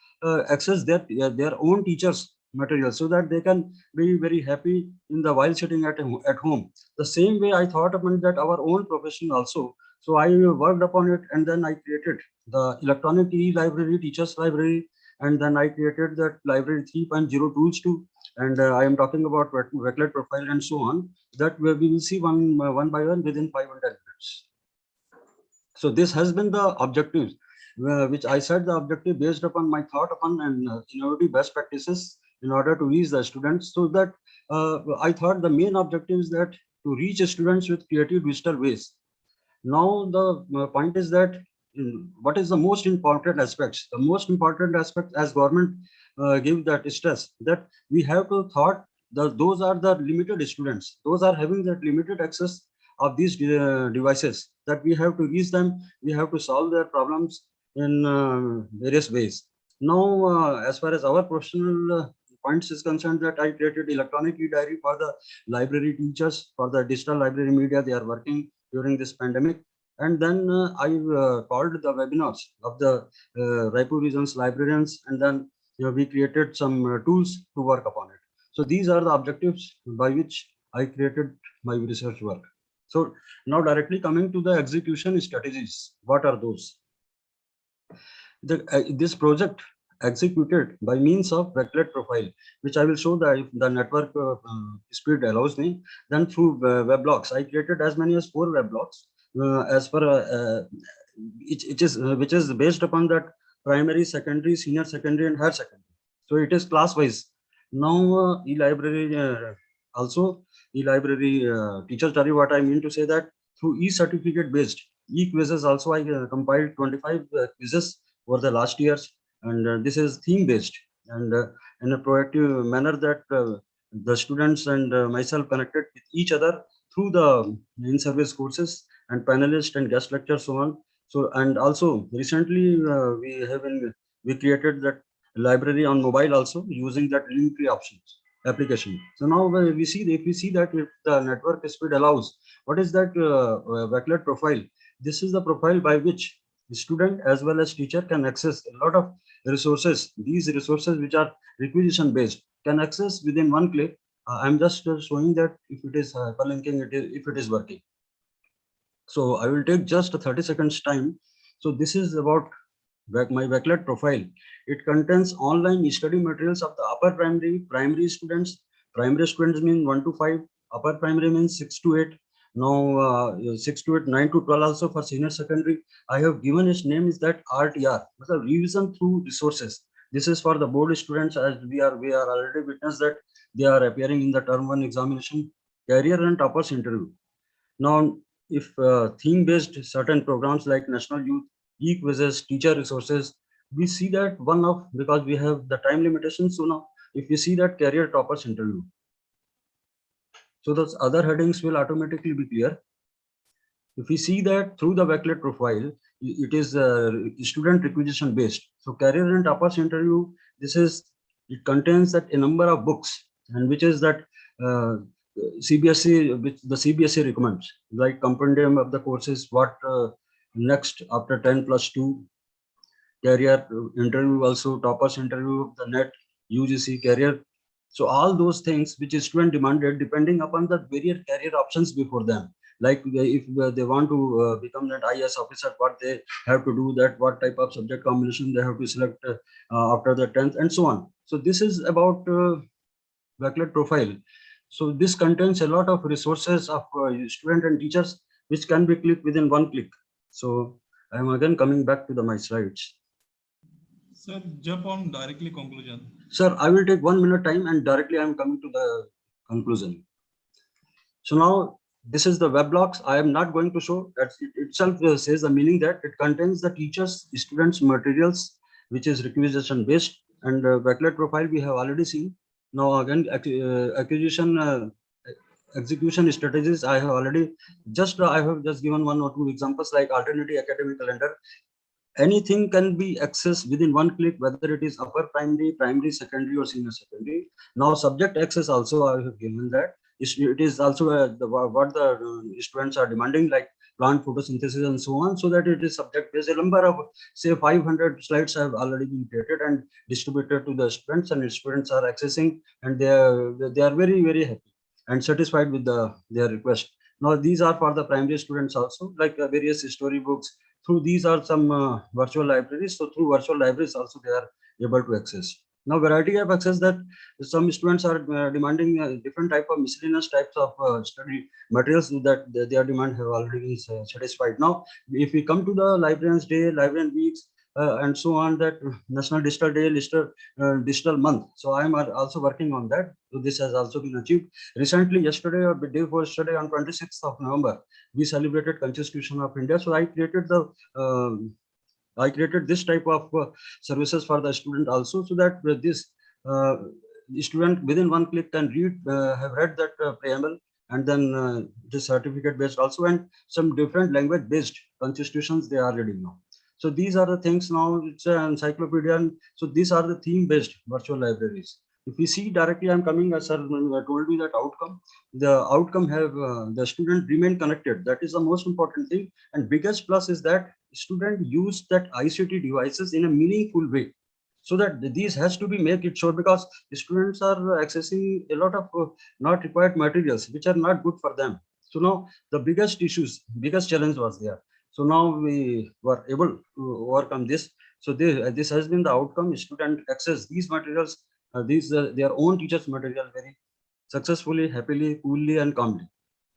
access their own teachers material so that they can be very happy in the while sitting at home. The same way I thought about that our own profession also. So I worked upon it, and then I created the electronic e-library, teachers library, and then I created that library 3.0 tools too. And I am talking about Wakelet profile and so on, that we will see one by one within 500 minutes. So this has been the objective, which I set the objective based upon my thought upon and innovative best practices in order to reach the students. So that I thought the main objective is that to reach students with creative digital ways. Now the point is that what is the most important aspects? The most important aspect, as government give that stress, that we have to thought those are the limited students. Those are having that limited access of these devices, that we have to reach them. We have to solve their problems in various ways. Now, as far as our professional points is concerned, that I created electronic e-diary for the library teachers, for the digital library media they are working during this pandemic. And then I called the webinars of the Raipur region's librarians, and then we created some tools to work upon it. So these are the objectives by which I created my research work. So now directly coming to the execution strategies, what are those? This project executed by means of Wakelet profile, which I will show that if the network speed allows me. Then through weblogs, I created as many as 4 weblogs as per which is based upon that primary, secondary, senior secondary, and higher secondary. So it is class wise. Now e-library also e-library teacher study. What I mean to say that through e-certificate based e-quizzes also I compiled 25 quizzes over the last years, and this is theme based and in a proactive manner that the students and myself connected with each other through the in-service courses and panelists and guest lectures, so on. So, and also recently we created that library on mobile also using that link tree options application. So now if we see that if the network speed allows, what is that Wakelet profile? This is the profile by which the student as well as teacher can access a lot of resources. These resources, which are requisition based, can access within one click. I'm just showing that if it is hyperlinking, if it is working. So I will take just 30 seconds time. So this is about my Wakelet profile. It contains online study materials of the upper primary students. Primary students mean 1 to 5. Upper primary means 6 to 8. Now 6 to 8, 9 to 12 also for senior secondary. I have given its name is that RTR, the revision through resources. This is for the board students, as we are already witness that they are appearing in the term 1 examination, career and toppers interview. Now, if theme-based certain programs like National Youth, e-quizzes, teacher resources, we see that because we have the time limitations. So now, if we see that career toppers interview, so those other headings will automatically be clear. If we see that through the Wakelet profile, it is student requisition based. So career and toppers interview, it contains that a number of books, and which is that CBSE, which the CBSE recommends, like compendium of the courses, what next after 10 plus 2, career interview, also toppers interview of the net, UGC career. So all those things which is student demanded depending upon the various career options before them. Like if they want to become that IS officer, what they have to do, that what type of subject combination they have to select after the 10th, and so on. So this is about Wakelet profile. So this contains a lot of resources of student and teachers, which can be clicked within one click. So I am again coming back to my slides. Sir, jump on directly conclusion. Sir, I will take 1 minute time and directly I am coming to the conclusion. So now this is the web logs. I am not going to show that it itself says the meaning that it contains the teachers, students, materials, which is requisition based, and backlight profile we have already seen. Now again, execution strategies I have already I have just given 1 or 2 examples like alternative academic calendar. Anything can be accessed within one click, whether it is upper primary, primary, secondary, or senior secondary. Now, subject access also I have given that. It is also what the students are demanding, like plant photosynthesis and so on, so that it is subject based. A number of say 500 slides have already been created and distributed to the students, and students are accessing, and they are very happy and satisfied with their request. Now, these are for the primary students also, like various storybooks. Through these are some virtual libraries. So through virtual libraries also they are able to access. Now variety of access that some students are demanding different type of miscellaneous types of study materials that their demand have already been satisfied. Now if we come to the librarians day, librarian weeks, and so on, that National Digital Day, Digital Month. So I am also working on that. So this has also been achieved. Recently, yesterday or the day before yesterday, on 26th of November, we celebrated Constitution of India. So I created this type of services for the student also, so that this student within one click can have read that preamble, and then the certificate based also, and some different language based constitutions they are reading now. So these are the things now. It's an encyclopedia, and so these are the theme based virtual libraries. If we see directly, I'm coming, as sir told me that the outcome have the student remain connected. That is the most important thing, and biggest plus is that student use that ICT devices in a meaningful way. So that these has to be make it sure, because students are accessing a lot of not required materials which are not good for them. So now the biggest challenge was there. So now we were able to overcome this. So this has been the outcome. Student access these materials, their own teachers material very successfully, happily, coolly, and calmly.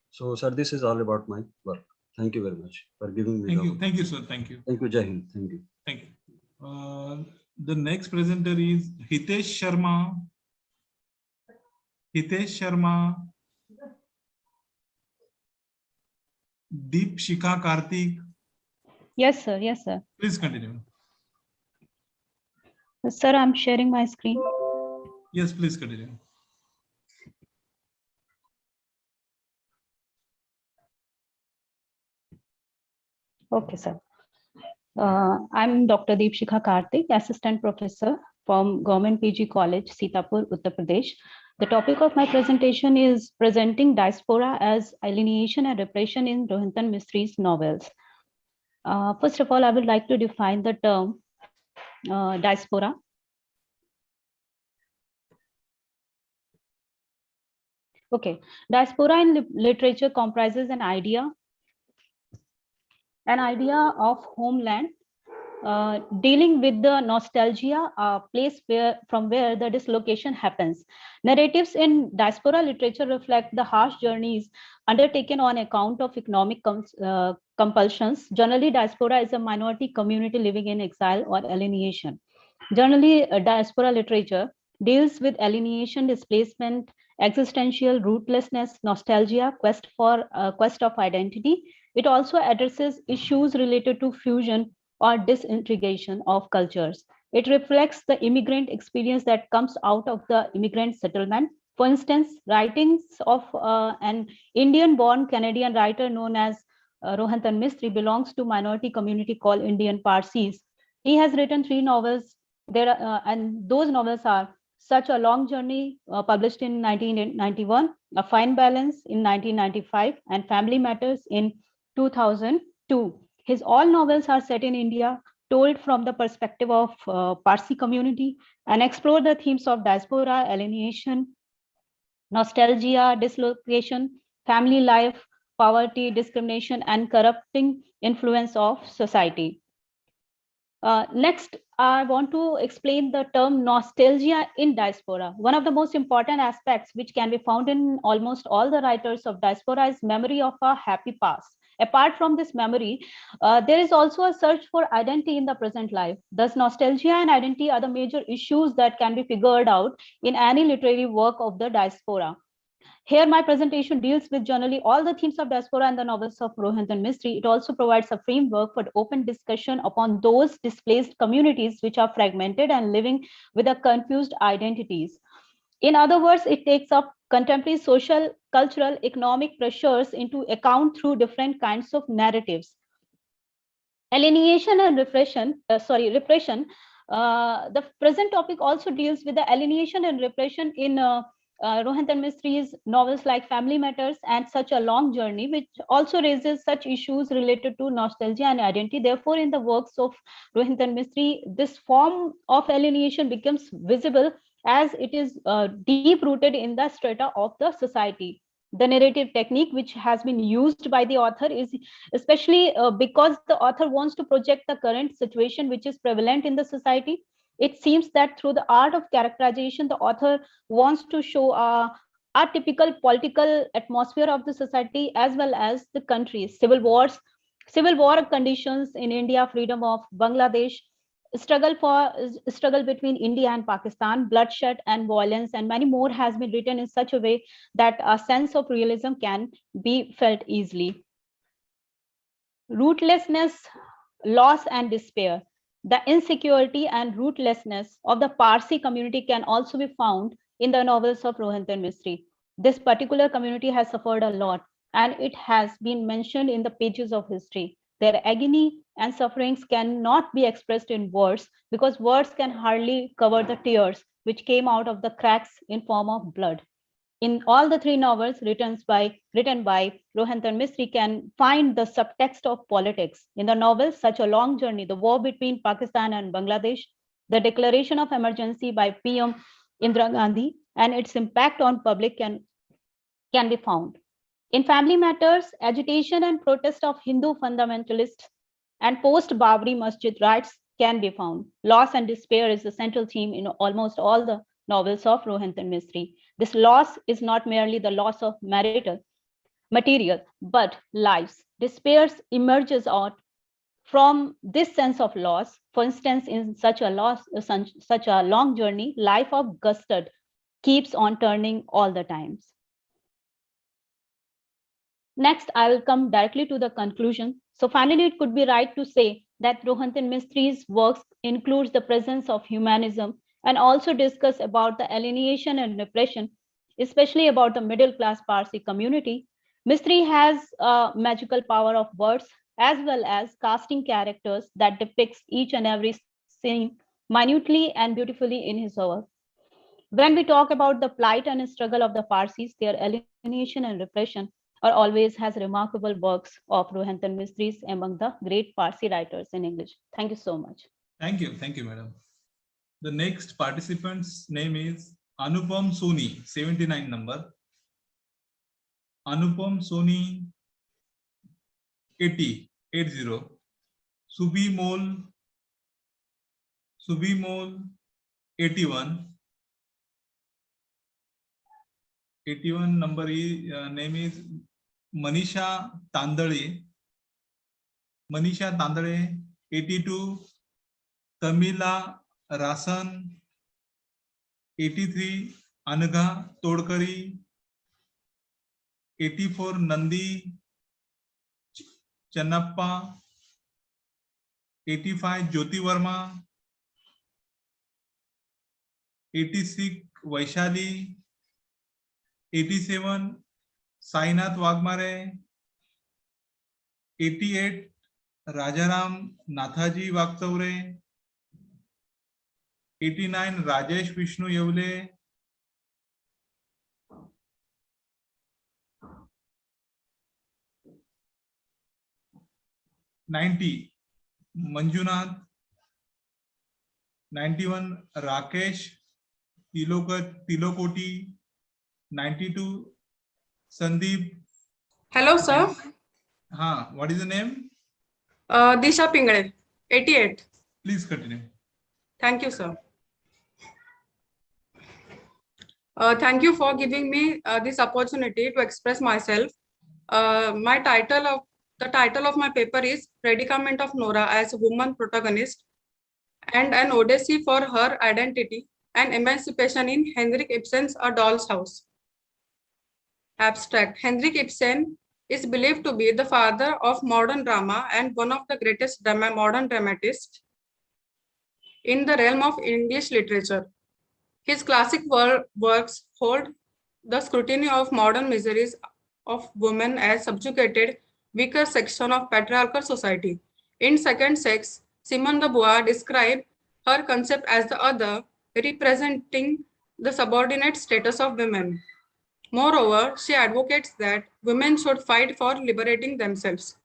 So sir, this is all about my work. Thank you very much for giving me. Thank you, sir. Thank you. Thank you, Jai Hind. Thank you. Thank you. The next presenter is Hitesh Sharma. Hitesh Sharma. Deep Shikha Karthik. Yes, sir. Yes, sir. Please continue. Sir, I'm sharing my screen. Yes, please continue. Okay, sir. I'm Dr. Deepshikha Karthik, Assistant Professor from Government PG College, Sitapur, Uttar Pradesh. The topic of my presentation is presenting diaspora as alienation and repression in Rohinton Mistri's novels. First of all, I would like to define the term diaspora. Okay, diaspora in literature comprises an idea of homeland, dealing with the nostalgia, place from where the dislocation happens. Narratives in diaspora literature reflect the harsh journeys undertaken on account of economic compulsions. Generally, diaspora is a minority community living in exile or alienation. Generally, diaspora literature deals with alienation, displacement, existential rootlessness, nostalgia, quest of identity. It also addresses issues related to fusion or disintegration of cultures. It reflects the immigrant experience that comes out of the immigrant settlement. For instance, writings of an Indian-born Canadian writer known as Rohinton Mistry belongs to minority community called Indian Parsis. He has written 3 novels. And those novels are Such a Long Journey, published in 1991, A Fine Balance in 1995, and Family Matters in 2002. His all novels are set in India, told from the perspective of Parsi community, and explore the themes of diaspora, alienation, nostalgia, dislocation, family life, poverty, discrimination, and corrupting influence of society. Next, I want to explain the term nostalgia in diaspora. One of the most important aspects which can be found in almost all the writers of diaspora is memory of a happy past. Apart from this memory, there is also a search for identity in the present life. Thus, nostalgia and identity are the major issues that can be figured out in any literary work of the diaspora. Here, my presentation deals with generally all the themes of diaspora and the novels of Rohinton Mistry. It also provides a framework for open discussion upon those displaced communities which are fragmented and living with a confused identities. In other words, it takes up contemporary social, cultural, economic pressures into account through different kinds of narratives. Alienation and repression. The present topic also deals with the alienation and repression in Rohinton Mistry's novels like Family Matters and Such a Long Journey, which also raises such issues related to nostalgia and identity. Therefore, in the works of Rohinton Mistry, this form of alienation becomes visible as it is deep rooted in the strata of the society. The narrative technique which has been used by the author is especially because the author wants to project the current situation which is prevalent in the society. It seems that through the art of characterization, the author wants to show a typical political atmosphere of the society as well as the country's civil war conditions in India, freedom of Bangladesh, struggle between India and Pakistan, bloodshed and violence, and many more has been written in such a way that a sense of realism can be felt easily. Rootlessness, loss, and despair. The insecurity and rootlessness of the Parsi community can also be found in the novels of Rohinton Mistry. This particular community has suffered a lot, and it has been mentioned in the pages of history. Their agony and sufferings cannot be expressed in words because words can hardly cover the tears which came out of the cracks in form of blood. In all the three novels written by Rohinton Mistry can find the subtext of politics. In the novel Such a Long Journey, the war between Pakistan and Bangladesh, the declaration of emergency by PM Indira Gandhi and its impact on public can be found. In Family Matters, agitation and protest of Hindu fundamentalists and post-Babri Masjid riots can be found. Loss and despair is the central theme in almost all the novels of Rohinton Mistry. This loss is not merely the loss of material, but lives. Despair emerges out from this sense of loss. For instance, in such a long journey, life of Gustard keeps on turning all the times. Next, I will come directly to the conclusion. So finally, it could be right to say that Rohinton Mistry's works includes the presence of humanism and also discuss about the alienation and repression, especially about the middle class Parsi community. Mistry has a magical power of words as well as casting characters that depicts each and every scene minutely and beautifully in his work. When we talk about the plight and struggle of the Parsis, their alienation and repression are always has remarkable works of Rohinton Mistry's among the great Parsi writers in English. Thank you so much. Thank you, madam. The next participant's name is Anupam Soni, 79 number. Anupam Soni, 80. Subimol, 81. 81 number name is Manisha Tandale. 82. Tamila Rasan, 83. Anagha Todkari, 84. Nandi Channappa, 85. Jyoti Verma, 86. Vaishali, 87. Sainath Wagmare, 88. Rajaram Nathaji Wagtaure, 89. Rajesh Vishnu Yevle, 90. Manjunath, 91. Rakesh Tilokoti, 92. Sandeep. Hello, sir. What is the name? Disha Pingale, 88. Please continue. Thank you, sir. Thank you for giving me this opportunity to express myself. The title of my paper is Predicament of Nora as a Woman Protagonist and an Odyssey for Her Identity and Emancipation in Henrik Ibsen's A Doll's House. Abstract. Henrik Ibsen is believed to be the father of modern drama and one of the greatest modern dramatists in the realm of English literature. His classic works hold the scrutiny of modern miseries of women as subjugated, weaker section of patriarchal society. In Second Sex, Simone de Beauvoir described her concept as the other, representing the subordinate status of women. Moreover, she advocates that women should fight for liberating themselves.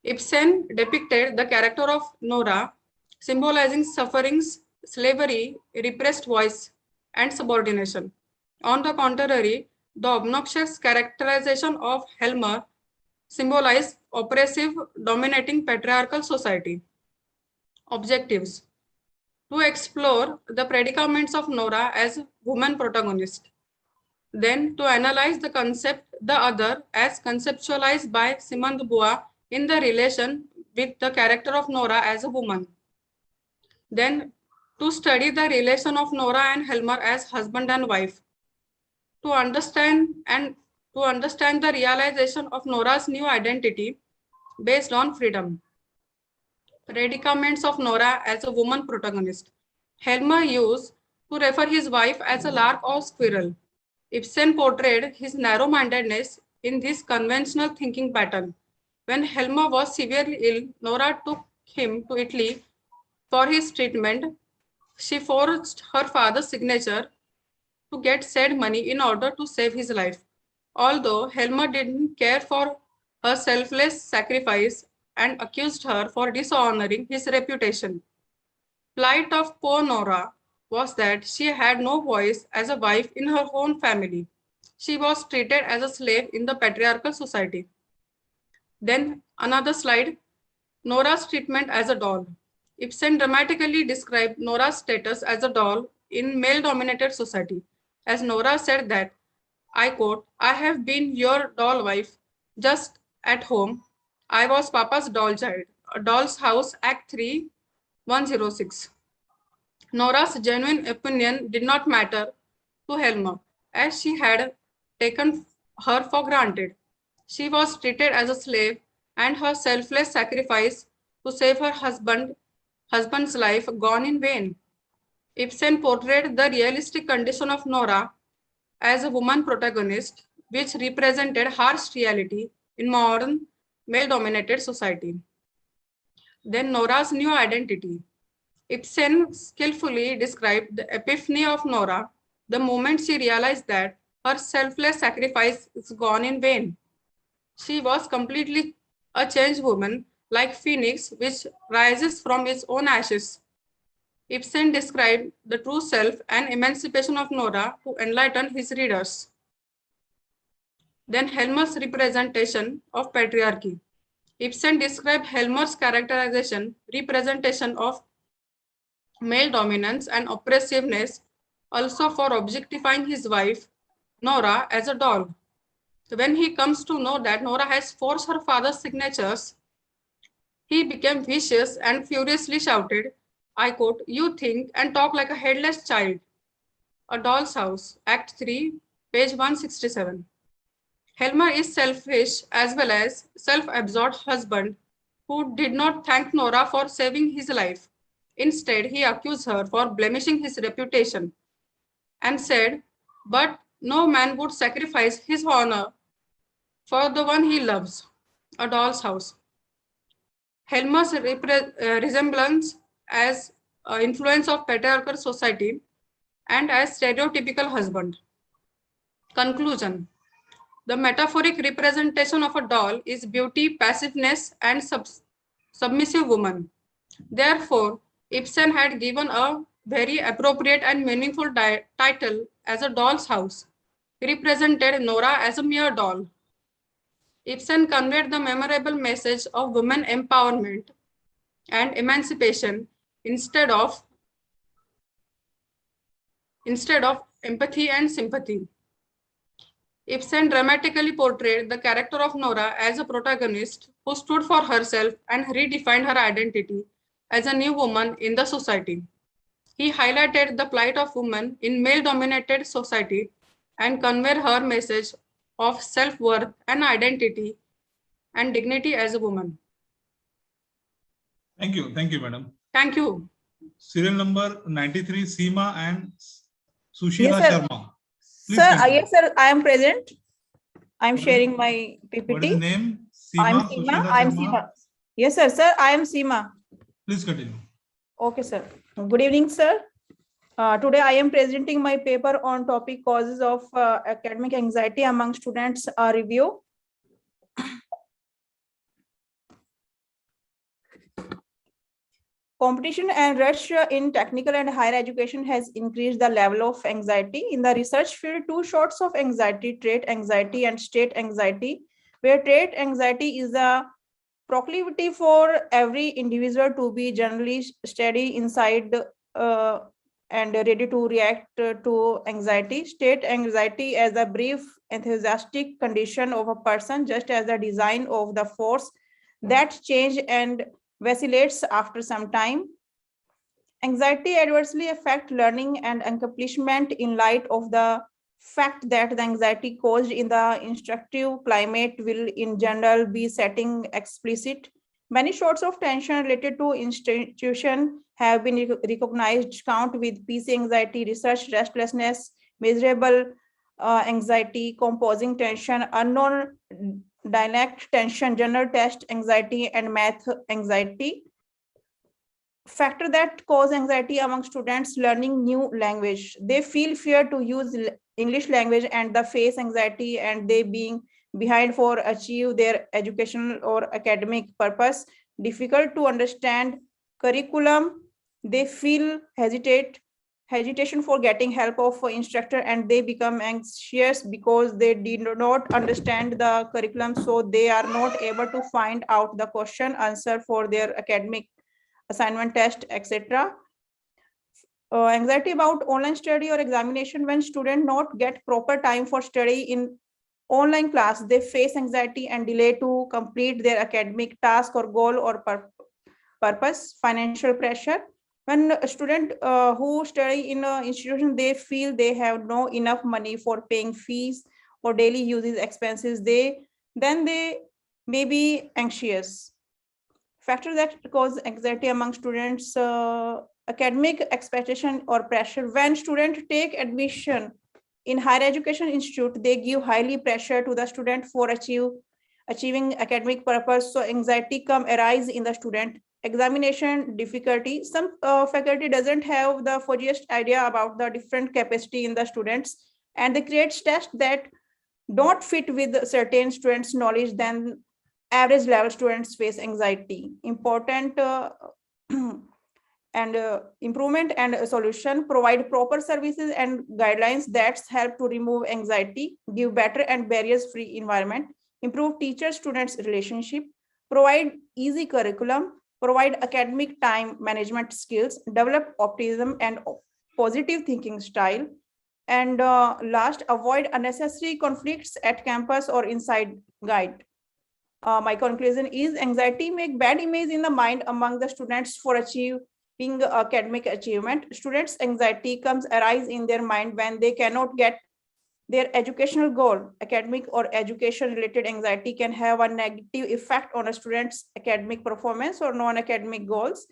Ibsen depicted the character of Nora, symbolizing sufferings, slavery, repressed voice, and subordination. On the contrary, the obnoxious characterization of Helmer symbolized oppressive, dominating patriarchal society. Objectives: to explore the predicaments of Nora as woman protagonist. Then to analyze the concept the other as conceptualized by Simone de Beauvoir in the relation with the character of Nora as a woman. Then to study the relation of Nora and Helmer as husband and wife. To understand the realization of Nora's new identity based on freedom. Predicaments of Nora as a woman protagonist. Helmer used to refer his wife as a lark or squirrel. Ibsen portrayed his narrow-mindedness in this conventional thinking pattern. When Helmer was severely ill, Nora took him to Italy for his treatment. She forged her father's signature to get said money in order to save his life. Although Helmer didn't care for her selfless sacrifice and accused her for dishonoring his reputation. Plight of poor Nora was that she had no voice as a wife in her own family. She was treated as a slave in the patriarchal society. Then another slide, Nora's treatment as a doll. Ibsen dramatically described Nora's status as a doll in male-dominated society. As Nora said that, I quote, I have been your doll wife, just at home. I was Papa's doll child. A Doll's House, Act 3, 106. Nora's genuine opinion did not matter to Helmer, as she had taken her for granted. She was treated as a slave, and her selfless sacrifice to save her husband's life gone in vain. Ibsen portrayed the realistic condition of Nora as a woman protagonist, which represented harsh reality in modern male-dominated society. Then Nora's new identity. Ibsen skillfully described the epiphany of Nora, the moment she realized that her selfless sacrifice is gone in vain. She was completely a changed woman, like phoenix, which rises from its own ashes. Ibsen described the true self and emancipation of Nora to enlighten his readers. Then Helmer's representation of patriarchy. Ibsen described Helmer's representation of male dominance and oppressiveness, also for objectifying his wife, Nora, as a doll. When he comes to know that Nora has forged her father's signatures, he became vicious and furiously shouted, I quote, you think and talk like a headless child. A Doll's House, Act 3, page 167. Helmer is selfish as well as self-absorbed husband who did not thank Nora for saving his life. Instead, he accused her for blemishing his reputation and said, but no man would sacrifice his honor for the one he loves. A Doll's House. Helmer's resemblance as influence of patriarchal society and as stereotypical husband. Conclusion. The metaphoric representation of a doll is beauty, passiveness, and submissive woman. Therefore, Ibsen had given a very appropriate and meaningful title as A Doll's House, represented Nora as a mere doll. Ibsen conveyed the memorable message of women empowerment and emancipation instead of instead of empathy and sympathy. Ibsen dramatically portrayed the character of Nora as a protagonist who stood for herself and redefined her identity as a new woman in the society. He highlighted the plight of women in male-dominated society and conveyed her message of self-worth and identity and dignity as a woman. Thank you, madam. Thank you. Serial number 93, Seema and Sushila Yes, sir. Sharma. Please Sir, continue. yes, sir, I am present. I'm What is- sharing my PPT. What is the name? I'm Seema, Seema. Sushila I'm Sharma. Seema. Yes, sir. Sir, I am Seema. Please continue. Okay, sir. Good evening, sir. Today I am presenting my paper on topic causes of academic anxiety among students review. Competition and rush in technical and higher education has increased the level of anxiety. In the research field, two sorts of anxiety, trait anxiety and state anxiety, where trait anxiety is a proclivity for every individual to be generally steady inside and ready to react to anxiety. State anxiety as a brief enthusiastic condition of a person, just as the design of the force that change and vacillates after some time. Anxiety adversely affects learning and accomplishment in light of the fact that the anxiety caused in the instructive climate will in general be setting explicit. Many sorts of tension related to institution have been recognized count with PC anxiety, research restlessness, miserable anxiety, composing tension, unknown dialect tension, general test anxiety, and math anxiety. Factor that cause anxiety among students learning new language. They feel fear to use English language and the face anxiety and they being behind for achieve their educational or academic purpose. Difficult to understand curriculum. They feel hesitation for getting help of instructor and they become anxious because they did not understand the curriculum, so they are not able to find out the question answer for their academic assignment, test, etc. Anxiety about online study or examination. When students not get proper time for study in online class, they face anxiety and delay to complete their academic task or goal or purpose. Financial pressure. When a student who study in an institution, they feel they have no enough money for paying fees or daily uses expenses, they may be anxious. Factors that cause anxiety among students, academic expectation or pressure. When students take admission in higher education institute, they give highly pressure to the student for achieving academic purpose. So anxiety arise in the student. Examination difficulty. Some faculty doesn't have the foggiest idea about the different capacity in the students, and they create tests that don't fit with certain students' knowledge, then average level students face anxiety. Important and improvement and solution. Provide proper services and guidelines that help to remove anxiety, give better and barriers-free environment, improve teacher-students relationship, provide easy curriculum, provide academic time management skills, develop optimism and positive thinking style, and last, avoid unnecessary conflicts at campus or inside guide. My conclusion is anxiety make bad image in the mind among the students for achieving academic achievement. Students' anxiety arise in their mind when they cannot get their educational goal. Academic or education related anxiety can have a negative effect on a student's academic performance or non-academic goals.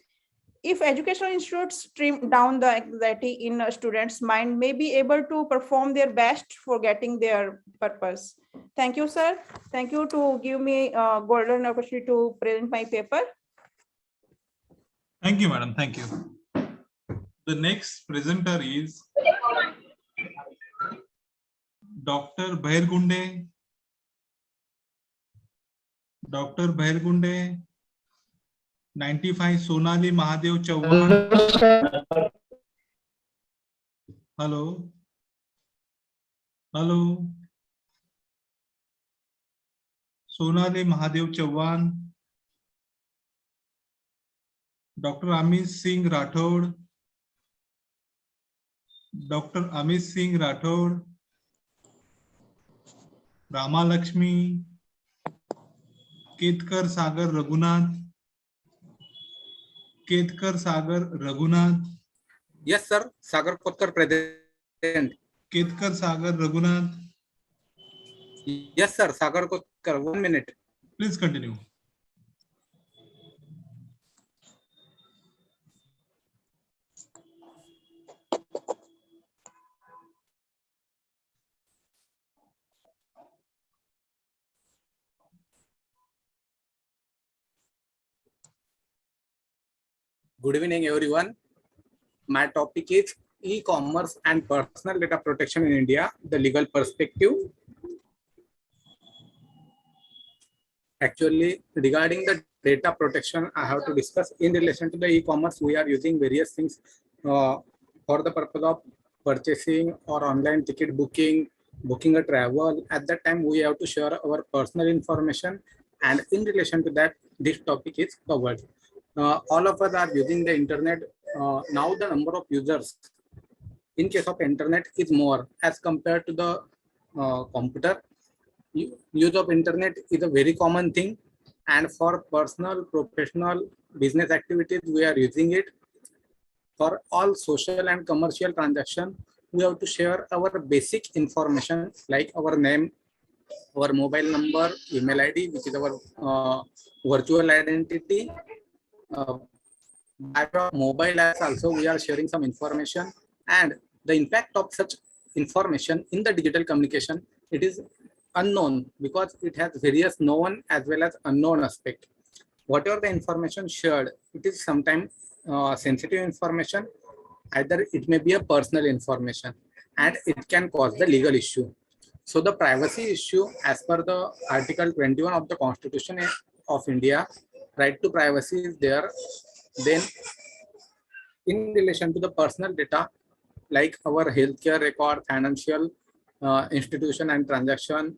If educational institutes trim down the anxiety in a student's mind, may be able to perform their best for getting their purpose. Thank you, sir. Thank you to give me a golden opportunity to present my paper. Thank you, madam. Thank you. The next presenter is Dr. Bhairgunde. Dr. Bhairgunde. 95 Sonali Mahadev Chauhan. Hello. Hello. Sonali Mahadev Chauhan. Dr. Amit Singh Rathod. Dr. Amit Singh Rathod, Rama Lakshmi, Ketkar Sagar Raghunath, Ketkar Sagar Raghunath. Yes, sir. Sagar Kotkar present. Ketkar Sagar Raghunath. Yes, sir. Sagar Kotkar. 1 minute. Please continue. Good evening, everyone. My topic is e-commerce and personal data protection in India, the legal perspective. Actually, regarding the data protection, I have to discuss in relation to the e-commerce. We are using various things for the purpose of purchasing or online ticket booking, booking a travel. At that time, we have to share our personal information, and in relation to that, this topic is covered. All of us are using the internet. Now the number of users in case of internet is more as compared to the computer. Use of internet is a very common thing, and for personal, professional, business activities, we are using it. For all social and commercial transaction, we have to share our basic information like our name, our mobile number, email ID, which is our virtual identity. By mobile apps also we are sharing some information, and the impact of such information in the digital communication, it is unknown because it has various known as well as unknown aspect. Whatever the information shared, it is sometimes sensitive information, either it may be a personal information, and it can cause the legal issue. So the privacy issue, as per the Article 21 of the Constitution of India, right to privacy is there. Then in relation to the personal data, like our healthcare record, financial institution and transaction,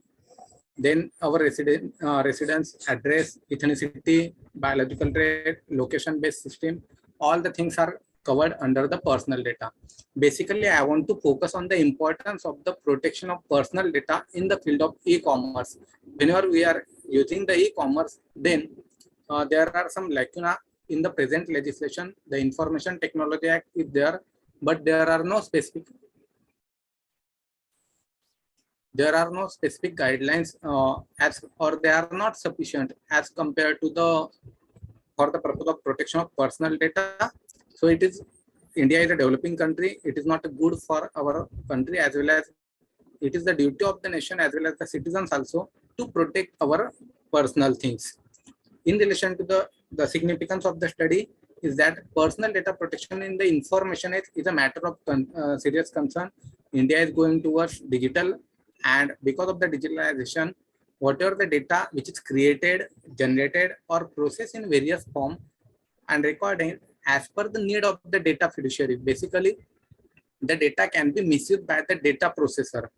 then our residence address, ethnicity, biological trait, location-based system, all the things are covered under the personal data. Basically, I want to focus on the importance of the protection of personal data in the field of e-commerce. Whenever we are using the e-commerce, then there are some lacuna in the present legislation. The Information Technology Act is there, but there are no specific guidelines or they are not sufficient as compared to the for the purpose of protection of personal data. So it is, India is a developing country. It is not good for our country, as well as it is the duty of the nation as well as the citizens also to protect our personal things. In relation to the significance of the study is that personal data protection in the information age is a matter of serious concern. India is going towards digital, and because of the digitalization, whatever the data which is created, generated or processed in various form and recorded as per the need of the data fiduciary, basically the data can be misused by the data processor.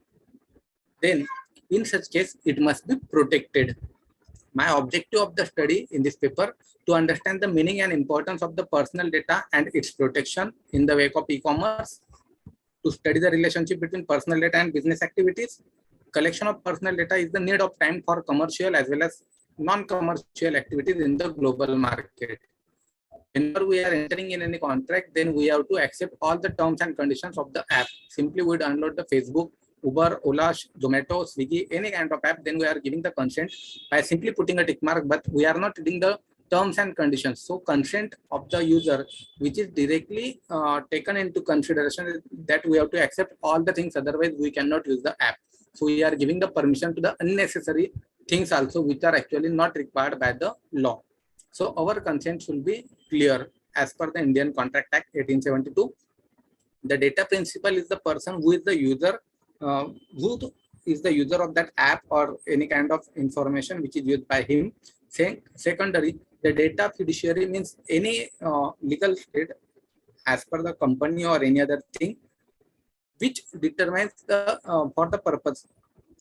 Then in such case, it must be protected. My objective of the study in this paper to understand the meaning and importance of the personal data and its protection in the wake of e-commerce, to study the relationship between personal data and business activities. Collection of personal data is the need of time for commercial as well as non-commercial activities in the global market. Whenever we are entering in any contract, then we have to accept all the terms and conditions of the app. Simply we download the Facebook, Uber, Ola, Zomato, Swiggy, any kind of app, then we are giving the consent by simply putting a tick mark, but we are not reading the terms and conditions. So consent of the user, which is directly taken into consideration, that we have to accept all the things, otherwise we cannot use the app. So we are giving the permission to the unnecessary things also, which are actually not required by the law. So our consent should be clear as per the Indian Contract Act 1872. The data principal is the person who is the user, who is the user of that app or any kind of information which is used by him. Secondary, the data fiduciary means any legal state as per the company or any other thing which determines the for the purpose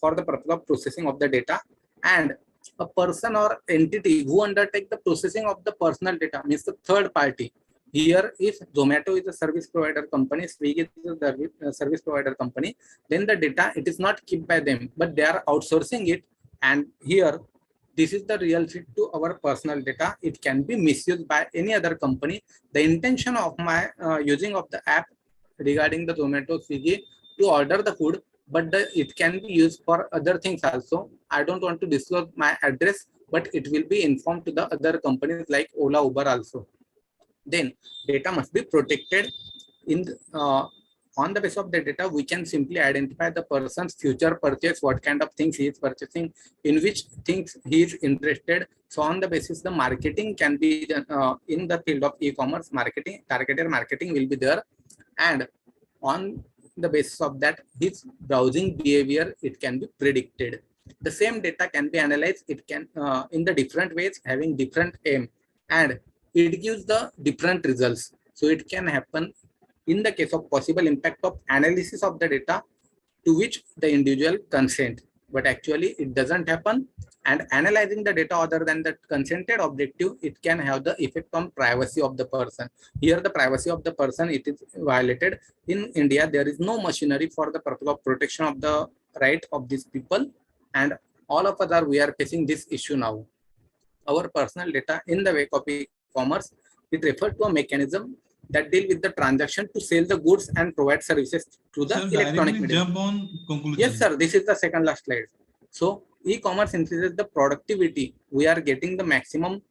of processing of the data, and a person or entity who undertake the processing of the personal data means the third party. Here, if Zomato is a service provider company, Swiggy is a service provider company, then the data, it is not kept by them, but they are outsourcing it. And here, this is the real fit to our personal data. It can be misused by any other company. The intention of my using of the app regarding the Zomato, Swiggy to order the food, but it can be used for other things also. I don't want to disclose my address, but it will be informed to the other companies like Ola, Uber also. Then data must be protected. On the basis of the data, we can simply identify the person's future purchase, what kind of things he is purchasing, in which things he is interested. So on the basis, the marketing can be done, in the field of e-commerce marketing, targeted marketing will be there. And on the basis of that, his browsing behavior, it can be predicted. The same data can be analyzed. It can in the different ways, having different aim, and it gives the different results. So it can happen in the case of possible impact of analysis of the data to which the individual consent, but actually it doesn't happen. And analyzing the data other than the consented objective, it can have the effect on privacy of the person. Here the privacy of the person, it is violated. In India, there is no machinery for the purpose of protection of the right of these people, and all of us we are facing this issue now. Our personal data in the wake of e-commerce, it refers to a mechanism that deal with the transaction to sell the goods and provide services through the electronic medium. Jump on conclusion. Yes, sir. This is the second last slide. So e-commerce increases the productivity. We are getting the maximum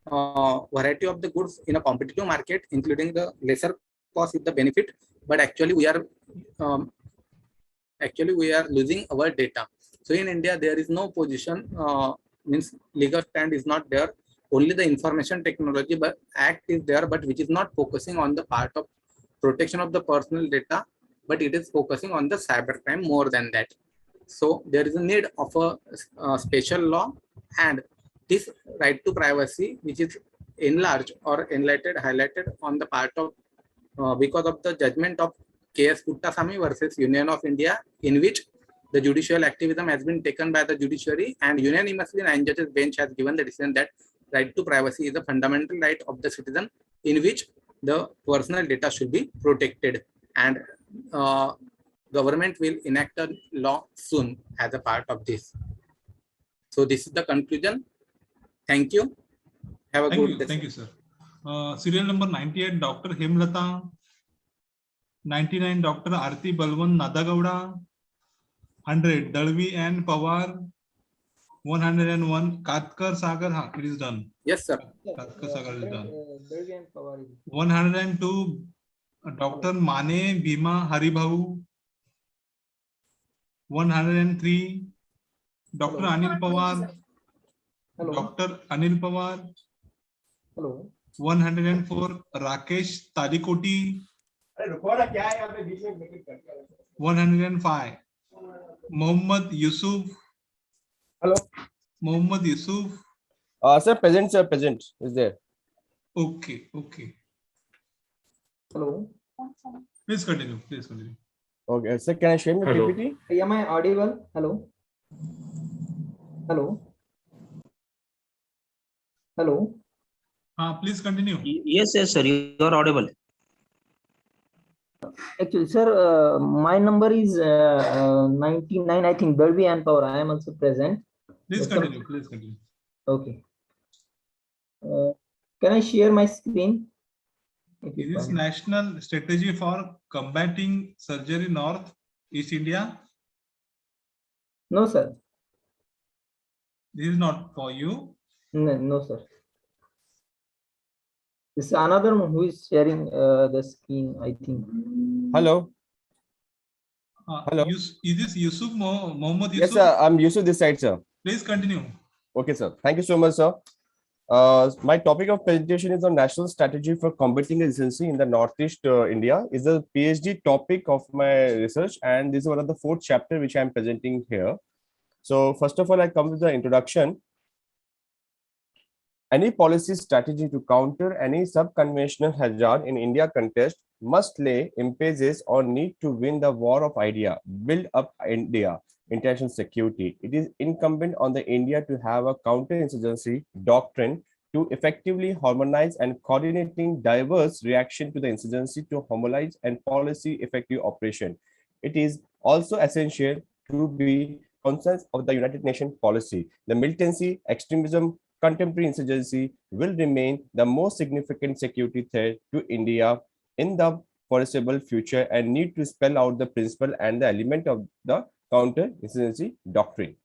variety of the goods in a competitive market, including the lesser cost is the benefit. But actually, we are losing our data. So in India, there is no position. Means legal stand is not there. Only the information technology but act is there, but which is not focusing on the part of protection of the personal data, but it is focusing on the cybercrime more than that. So there is a need of a special law, and this right to privacy, which is enlarged or highlighted on the part of because of the judgment of K.S. Puttasamy versus Union of India, in which the judicial activism has been taken by the judiciary, and unanimously 9 judges bench has given the decision that right to privacy is a fundamental right of the citizen, in which the personal data should be protected, and government will enact a law soon as a part of this. So this is the conclusion. Thank you. Have a good day. Thank you, sir. Serial number 98, Dr. Hemlata. 99, Dr. Arti Balwan Nadagowda. 100, Dalvi and Pawar. 101, Katkar Sagar. It is done. Yes, sir. Katkar Sagar is done. 102, Dr. Mane Bhima Haribhavu. 103, Dr. Anil Pawar. Hello. Dr. Anil Pawar. Hello. 104, Rakesh Tarikoti. 105, Mohammad Yusuf. Hello. Mohammad Yusuf. Sir, present is there. Okay. Hello. Please continue. Okay, sir, can I share my PPT? Am I audible? Hello. Please continue. Yes, sir, you are audible. Actually, sir, my number is 99. I think Dolby and Power. I am also present. Please Yes, sir. continue. Okay. Can I share my screen? Is this national strategy for combating surgery North East India? No, sir. This is not for you. No, sir. This is another one who is sharing the screen, I think. Hello. Hello. Is this Yusuf Mohammad Yusuf? Yes, sir. I'm Yusuf this side, sir. Please continue. Okay, sir. Thank you so much, sir. My topic of presentation is on national strategy for combating insurgency in the Northeast India. Is a PhD topic of my research, and this is one of the 4th chapter which I am presenting here. So first of all, I come with the introduction. Any policy strategy to counter any sub-conventional hazard in India context must lay emphasis on need to win the war of idea, build up India international security. It is incumbent on the India to have a counter-insurgency doctrine to effectively harmonize and coordinating diverse reaction to the insurgency to homolize and policy effective operation. It is also essential to be concerns of the United Nations policy. The militancy, extremism, contemporary insurgency will remain the most significant security threat to India in the foreseeable future and need to spell out the principle and the element of the counter-insurgency doctrine.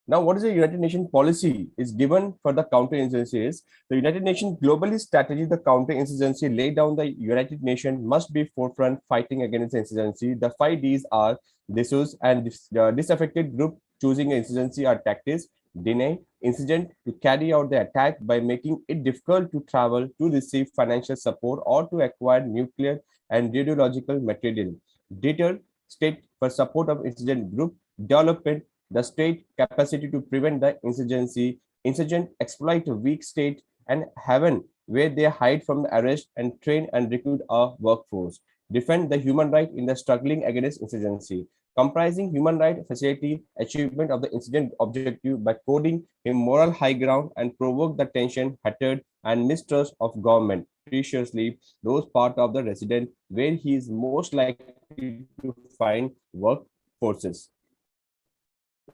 Now, what is the United Nations policy is given for the counter-insurgency is the United Nations globally strategy, the counter-insurgency laid down the United Nations must be forefront fighting against the insurgency. The 5 Ds are disuse and disaffected group choosing insurgency or tactics, deny insurgent to carry out the attack by making it difficult to travel, to receive financial support or to acquire nuclear and radiological material, deter state for support of insurgent group, development the state capacity to prevent the insurgency, insurgent exploit a weak state and haven where they hide from the arrest and train and recruit a workforce, defend the human right in the struggling against insurgency, comprising human right facility achievement of the insurgent objective by coding a moral high ground and provoke the tension, hatred and mistrust of government, preciously those part of the resident where he is most likely to find work forces.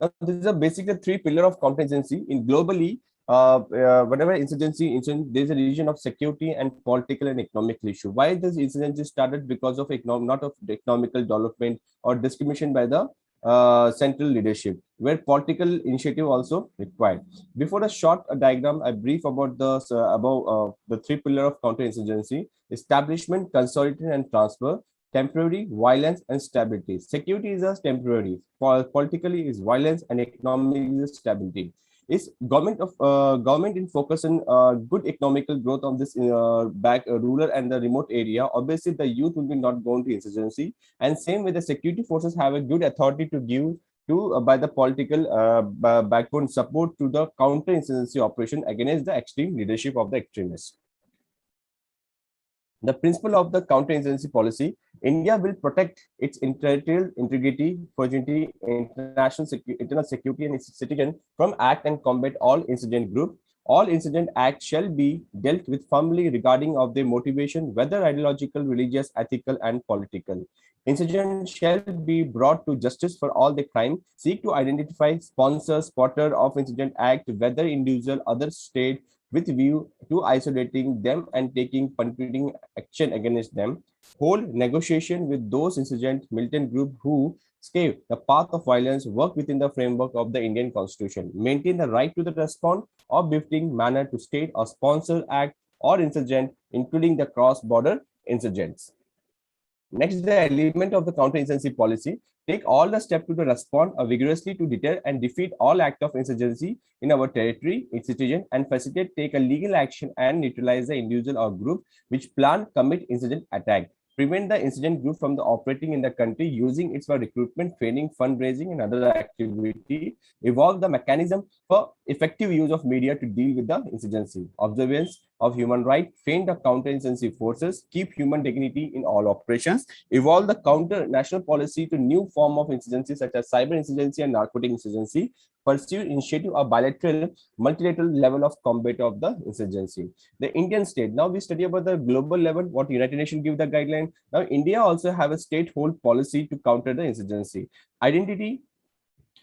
Now, this is a basically three pillar of contingency in globally. Whenever insurgency, there is a region of security and political and economic issue. Why this insurgency started? Because of not of economical development or discrimination by the central leadership, where political initiative also required. Before a short diagram, I brief about the three pillar of counterinsurgency: establishment, consolidation, and transfer. Temporary, violence, and stability. Security is a temporary. Politically is violence, and economic is stability. Is government in focus on good economical growth of this rural and the remote area? Obviously, the youth will be not going to insurgency, and same with the security forces have a good authority to give to by the political backbone support to the counter-insurgency operation against the extreme leadership of the extremists. The principle of the counter-insurgency policy: India will protect its territorial integrity, sovereignty, internal security, and its citizens from act and combat all insurgent groups. All insurgent acts shall be dealt with firmly regarding of their motivation, whether ideological, religious, ethical, and political. Insurgents shall be brought to justice for all the crime. Seek to identify sponsor, spotter of insurgent act, whether individual, other state, with view to isolating them and taking punishing action against them. Hold negotiation with those insurgent militant groups who stay the path of violence, work within the framework of the Indian Constitution, maintain the right to the response or befitting manner to state or sponsor act or insurgent, including the cross-border insurgents. Next, the element of the counter-insurgency policy: take all the steps to respond vigorously to deter and defeat all act of insurgency in our territory, its citizen, and facilitate, take a legal action and neutralize the individual or group which plan, commit insurgent attack. Prevent the insurgent group from the operating in the country using its for recruitment, training, fundraising, and other activity. Evolve the mechanism for effective use of media to deal with the insurgency. Observance of human rights, train the counter-insurgency forces, keep human dignity in all operations, evolve the counter-national policy to new form of insurgency such as cyber insurgency and narcotic insurgency, pursue initiative of bilateral, multilateral level of combat of the insurgency. The Indian state, now we study about the global level, what United Nations give the guideline. Now India also have a state hold policy to counter the insurgency.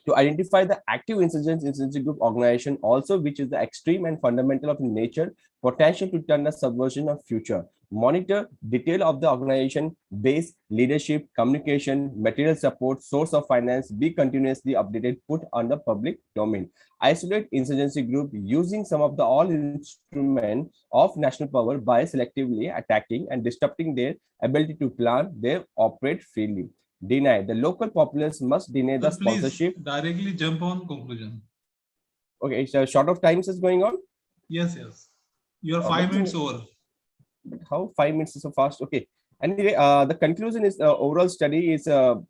To identify the active insurgency group organization also, which is the extreme and fundamental of nature, potential to turn the subversion of future. Monitor detail of the organization, base, leadership, communication, material support, source of finance, be continuously updated, put on the public domain. Isolate insurgency group using some of the all instruments of national power by selectively attacking and disrupting their ability to plan, their operate freely. Deny. The local populace must deny the sponsorship. Directly jump on conclusion. Okay, so short of times is going on? Yes. You're 5 minutes over. How 5 minutes is so fast? Okay. Anyway, the conclusion is overall study is the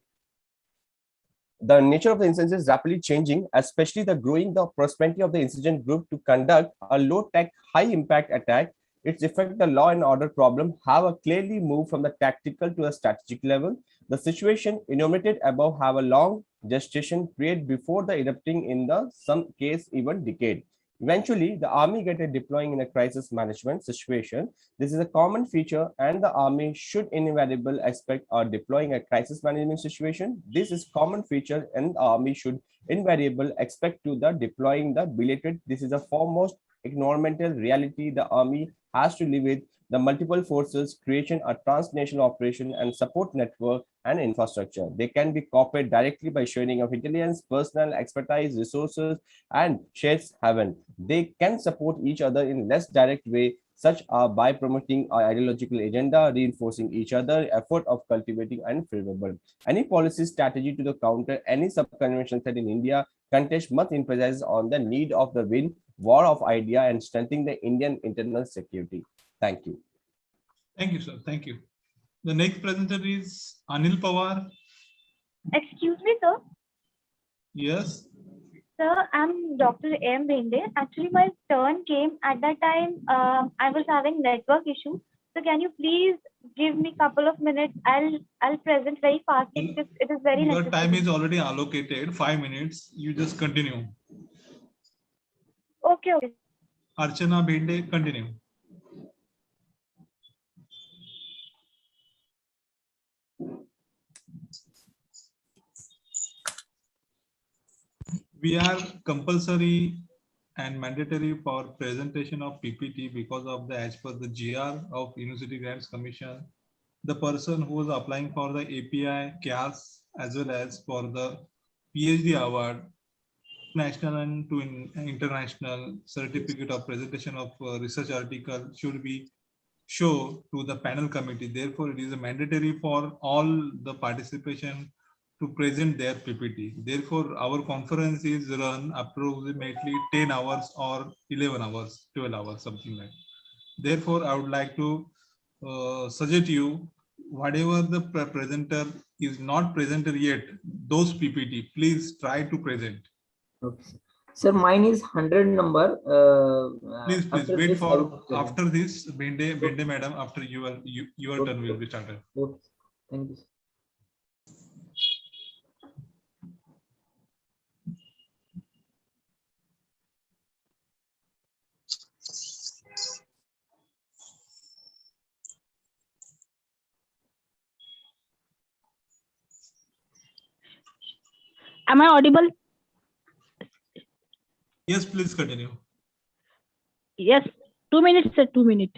nature of the insurgency is rapidly changing, especially the growing the prosperity of the insurgent group to conduct a low-tech, high-impact attack. Its effect, the law and order problem, have a clearly moved from the tactical to a strategic level. The situation enumerated above have a long gestation period before the erupting in the some case even decade. Eventually, the army get a deploying in a crisis management situation. This is a common feature, and the army should invariably expect or deploying a crisis management situation. This is common feature, and the army should invariably expect to the deploying the belated. This is a foremost environmental reality the army has to live with. The multiple forces creation a transnational operation and support network and infrastructure. They can be copied directly by sharing of intelligence, personal expertise, resources, and shares haven. They can support each other in less direct way, such as by promoting our ideological agenda, reinforcing each other, effort of cultivating and favorable. Any policy strategy to the counter any subconvention threat in India contest must emphasize on the need of the win war of idea and strengthening the Indian internal security. Thank you. Thank you, sir. Thank you. The next presenter is Anil Pawar. Excuse me, sir. Yes. Sir, I'm Dr. M. Binde. Actually, my turn came at that time. I was having network issues. So can you please give me a couple of minutes? I'll present very fastly because it is very Your necessary. time is already allocated, 5 minutes. You just continue. Okay, okay. Archana Binde, continue. We are compulsory and mandatory for presentation of PPT because of the as per the GR of University Grants Commission. The person who is applying for the API, CAS, as well as for the PhD award, national and to international certificate of presentation of research article should be show to the panel committee. Therefore, it is a mandatory for all the participation to present their PPT. Therefore, our conference is run approximately 10 hours or 11 hours, 12 hours, something like. Therefore, I would like to suggest you, whatever the presenter is not presented yet, those PPT, please try to present. Okay. Sir, mine is 100 number. Please wait this, for after this, Bende madam, after your turn will be started. Okay. Thank you. Am I audible? Yes, please continue. Yes. 2 minutes, sir. 2 minutes.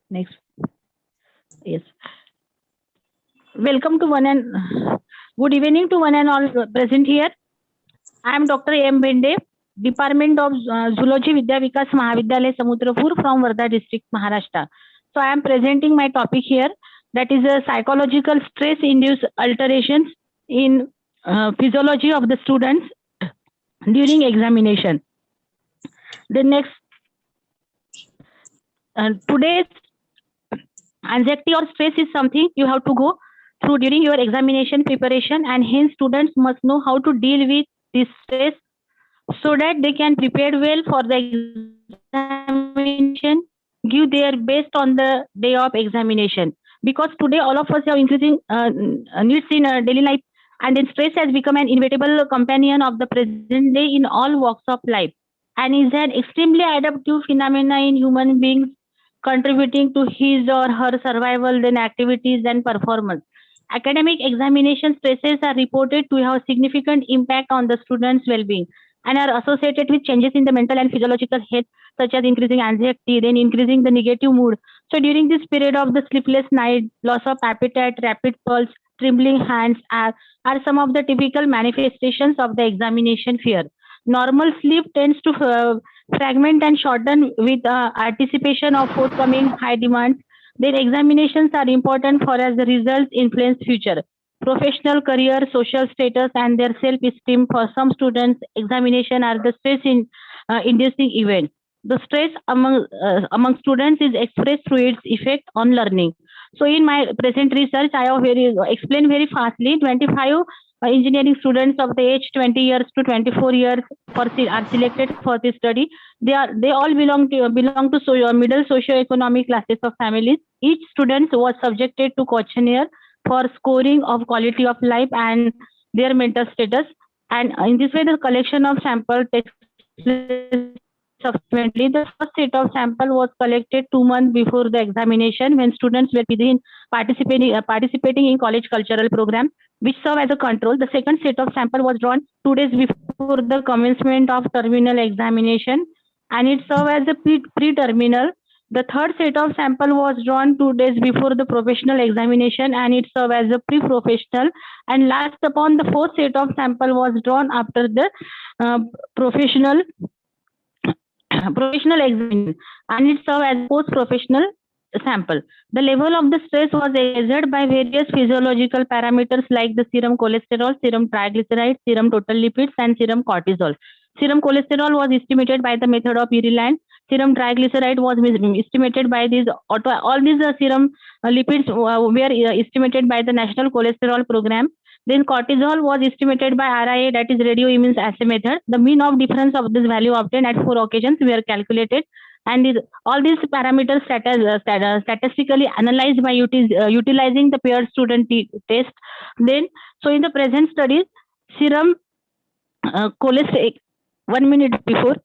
Next. Yes. Welcome to one and good evening to one and all present here. I am Dr. M. Bende, Department of Zoology Vidya Vikas Mahavidyalaya Samudrapur from Wardha district, Maharashtra. So I am presenting my topic here, that is a psychological stress-induced alterations in physiology of the students during examination. The next, today's anxiety or stress is something you have to go through during your examination preparation, and hence students must know how to deal with this stress so that they can prepare well for the examination, give their best on the day of examination. Because today all of us have increasing needs in daily life, and then stress has become an inevitable companion of the present day in all walks of life, and is an extremely adaptive phenomena in human beings, contributing to his or her survival, then activities and performance. Academic examination stresses are reported to have significant impact on the students' well-being and are associated with changes in the mental and physiological health, such as increasing anxiety, then increasing the negative mood. So during this period of the sleepless night, loss of appetite, rapid pulse, trembling hands are some of the typical manifestations of the examination fear. Normal sleep tends to fragment and shorten with anticipation of forthcoming high demands. Their examinations are important for as the results influence future professional career, social status, and their self-esteem. For some students, examination are the stress-inducing event. The stress among students is expressed through its effect on learning. So, in my present research, I have explained very fastly. 25 engineering students of the age 20 years to 24 years are selected for this study. They all belong to middle socio-economic classes of families. Each student was subjected to questionnaire for scoring of quality of life, and their mental status. And in this way, the collection of sample takes place subsequently. The first set of sample was collected 2 months before the examination when students were within participating in college cultural program, which serve as a control. The second set of sample was drawn 2 days before the commencement of terminal examination, and it served as a pre-terminal. The third set of sample was drawn 2 days before the professional examination, and it served as a pre-professional. And last upon, the fourth set of sample was drawn after the professional examination, and it served as post-professional sample. The level of the stress was measured by various physiological parameters like the serum cholesterol, serum triglycerides, serum total lipids, and serum cortisol. Serum cholesterol was estimated by the method of Uriland. Serum triglyceride was estimated by these. All these serum lipids were estimated by the National Cholesterol Program. Then cortisol was estimated by RIA, that is radio immunes assay method. The mean of difference of this value obtained at 4 occasions were calculated, and all these parameters statistically analyzed by utilizing the paired student test. Then, so in the present studies, serum cholesterol, 1 minute before.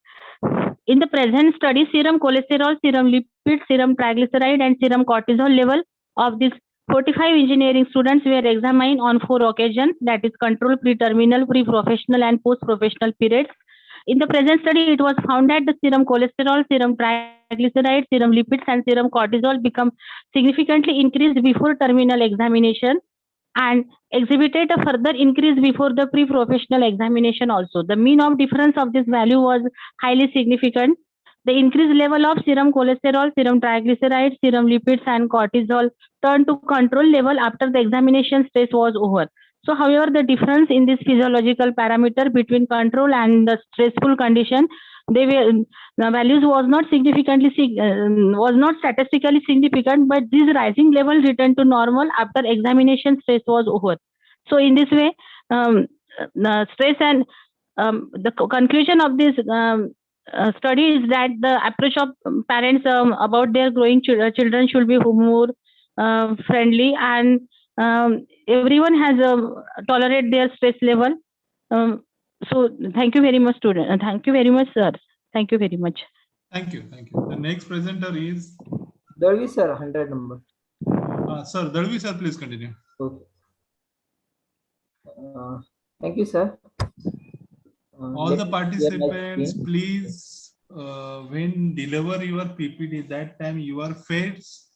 In the present study, serum cholesterol, serum lipid, serum triglyceride, and serum cortisol level of these 45 engineering students were examined on 4 occasions, that is control, pre-terminal, pre-professional, and post-professional periods. In the present study, it was found that the serum cholesterol, serum triglyceride, serum lipids, and serum cortisol become significantly increased before terminal examination and exhibited a further increase before the pre-professional examination also. The mean of difference of this value was highly significant. The increased level of serum cholesterol, serum triglycerides, serum lipids, and cortisol turned to control level after the examination stress was over. So, however, the difference in this physiological parameter between control and the stressful condition, the values was not statistically significant, but this rising level returned to normal after examination stress was over. So, in this way, the stress and the conclusion of this study is that the approach of parents about their growing children should be more friendly, and everyone has tolerate their stress level. So thank you very much, student. Thank you very much, sir. Thank you very much. Thank you. Thank you. The next presenter is Dalvi sir, 100 number. Sir, Dalvi sir, please continue. Okay. Thank you, sir. All the participants, please, when deliver your PPT, that time your face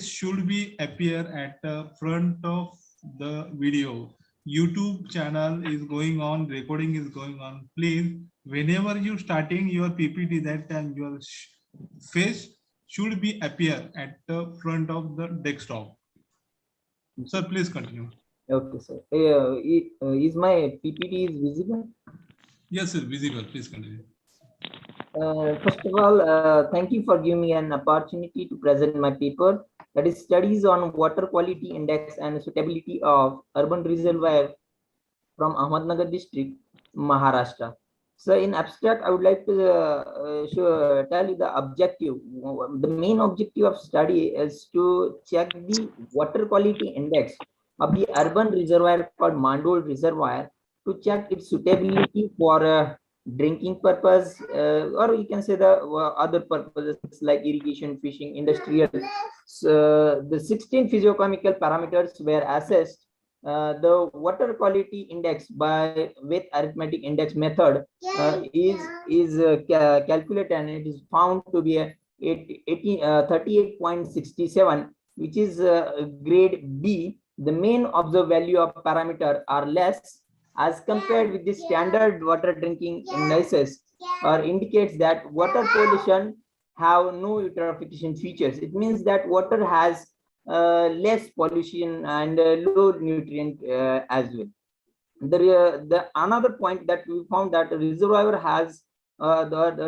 should be appear at the front of the video. YouTube channel is going on, recording is going on. Please, whenever you starting your PPT, that time your face should be appear at the front of the desktop. Sir, please continue. Okay, sir. Is my PPT is visible? Yes, sir, visible. Please continue. First of all, thank you for giving me an opportunity to present my paper, that is studies on water quality index and suitability of urban reservoir from Ahmednagar district, Maharashtra. So in abstract, I would like to tell you the objective. The main objective of study is to check the water quality index of the urban reservoir called Mandol Reservoir, to check its suitability for drinking purpose, or you can say the other purposes like irrigation, fishing, industrial. So the 16 physiochemical parameters were assessed. The water quality index with arithmetic index method is calculated, and it is found to be 38.67, which is grade B. The main observed value of parameter are less as compared with the standard water drinking indices, or indicates that water pollution have no eutrophication features. It means that water has less pollution and low nutrient as well. The another point that we found that the reservoir has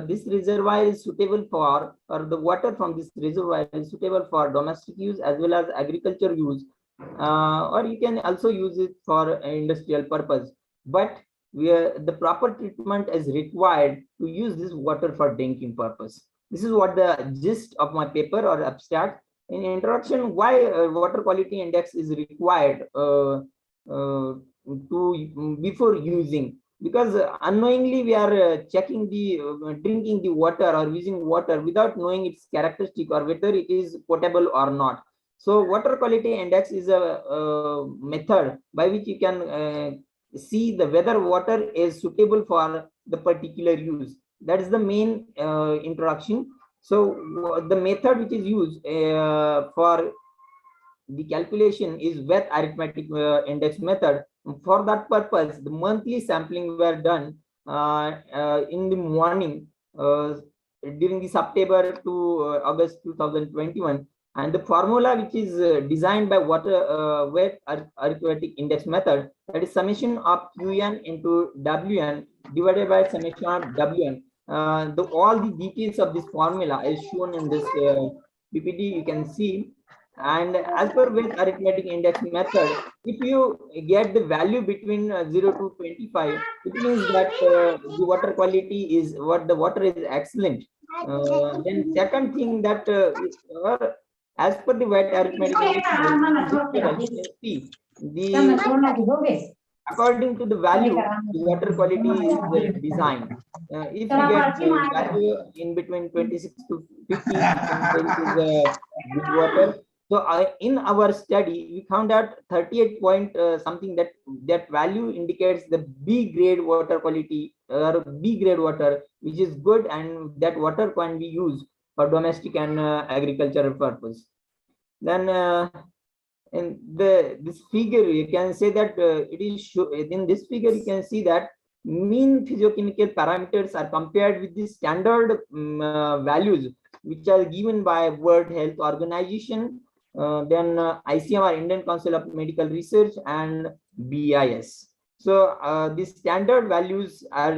this reservoir is suitable for, or the water from this reservoir is suitable for domestic use as well as agriculture use, or you can also use it for industrial purpose. But the proper treatment is required to use this water for drinking purpose. This is what the gist of my paper or abstract. In introduction, why water quality index is required before using, because unknowingly we are checking the drinking the water or using water without knowing its characteristic or whether it is potable or not. So water quality index is a method by which you can see the whether water is suitable for the particular use. That is the main introduction. So the method which is used for the calculation is wet arithmetic index method. For that purpose, the monthly sampling were done in the morning during the September to August 2021. And the formula which is designed by wet arithmetic index method, that is summation of Qn into Wn divided by summation of Wn. All the details of this formula is shown in this PPT, you can see. And as per wet arithmetic index method, if you get the value between 0 to 25, it means that the water quality is the water is excellent. Then second thing that as per the wet arithmetic index method, you can see the according to the value, the water quality is designed. If you get the value in between 26 to 50, it is good water. So in our study, we found out 38 point something that value indicates the B grade water quality or B grade water, which is good, and that water can be used for domestic and agricultural purpose. Then in this figure, you can say that it is in this figure you can see that mean physiochemical parameters are compared with the standard values which are given by World Health Organization, then ICMR, Indian Council of Medical Research, and BIS. So the standard values are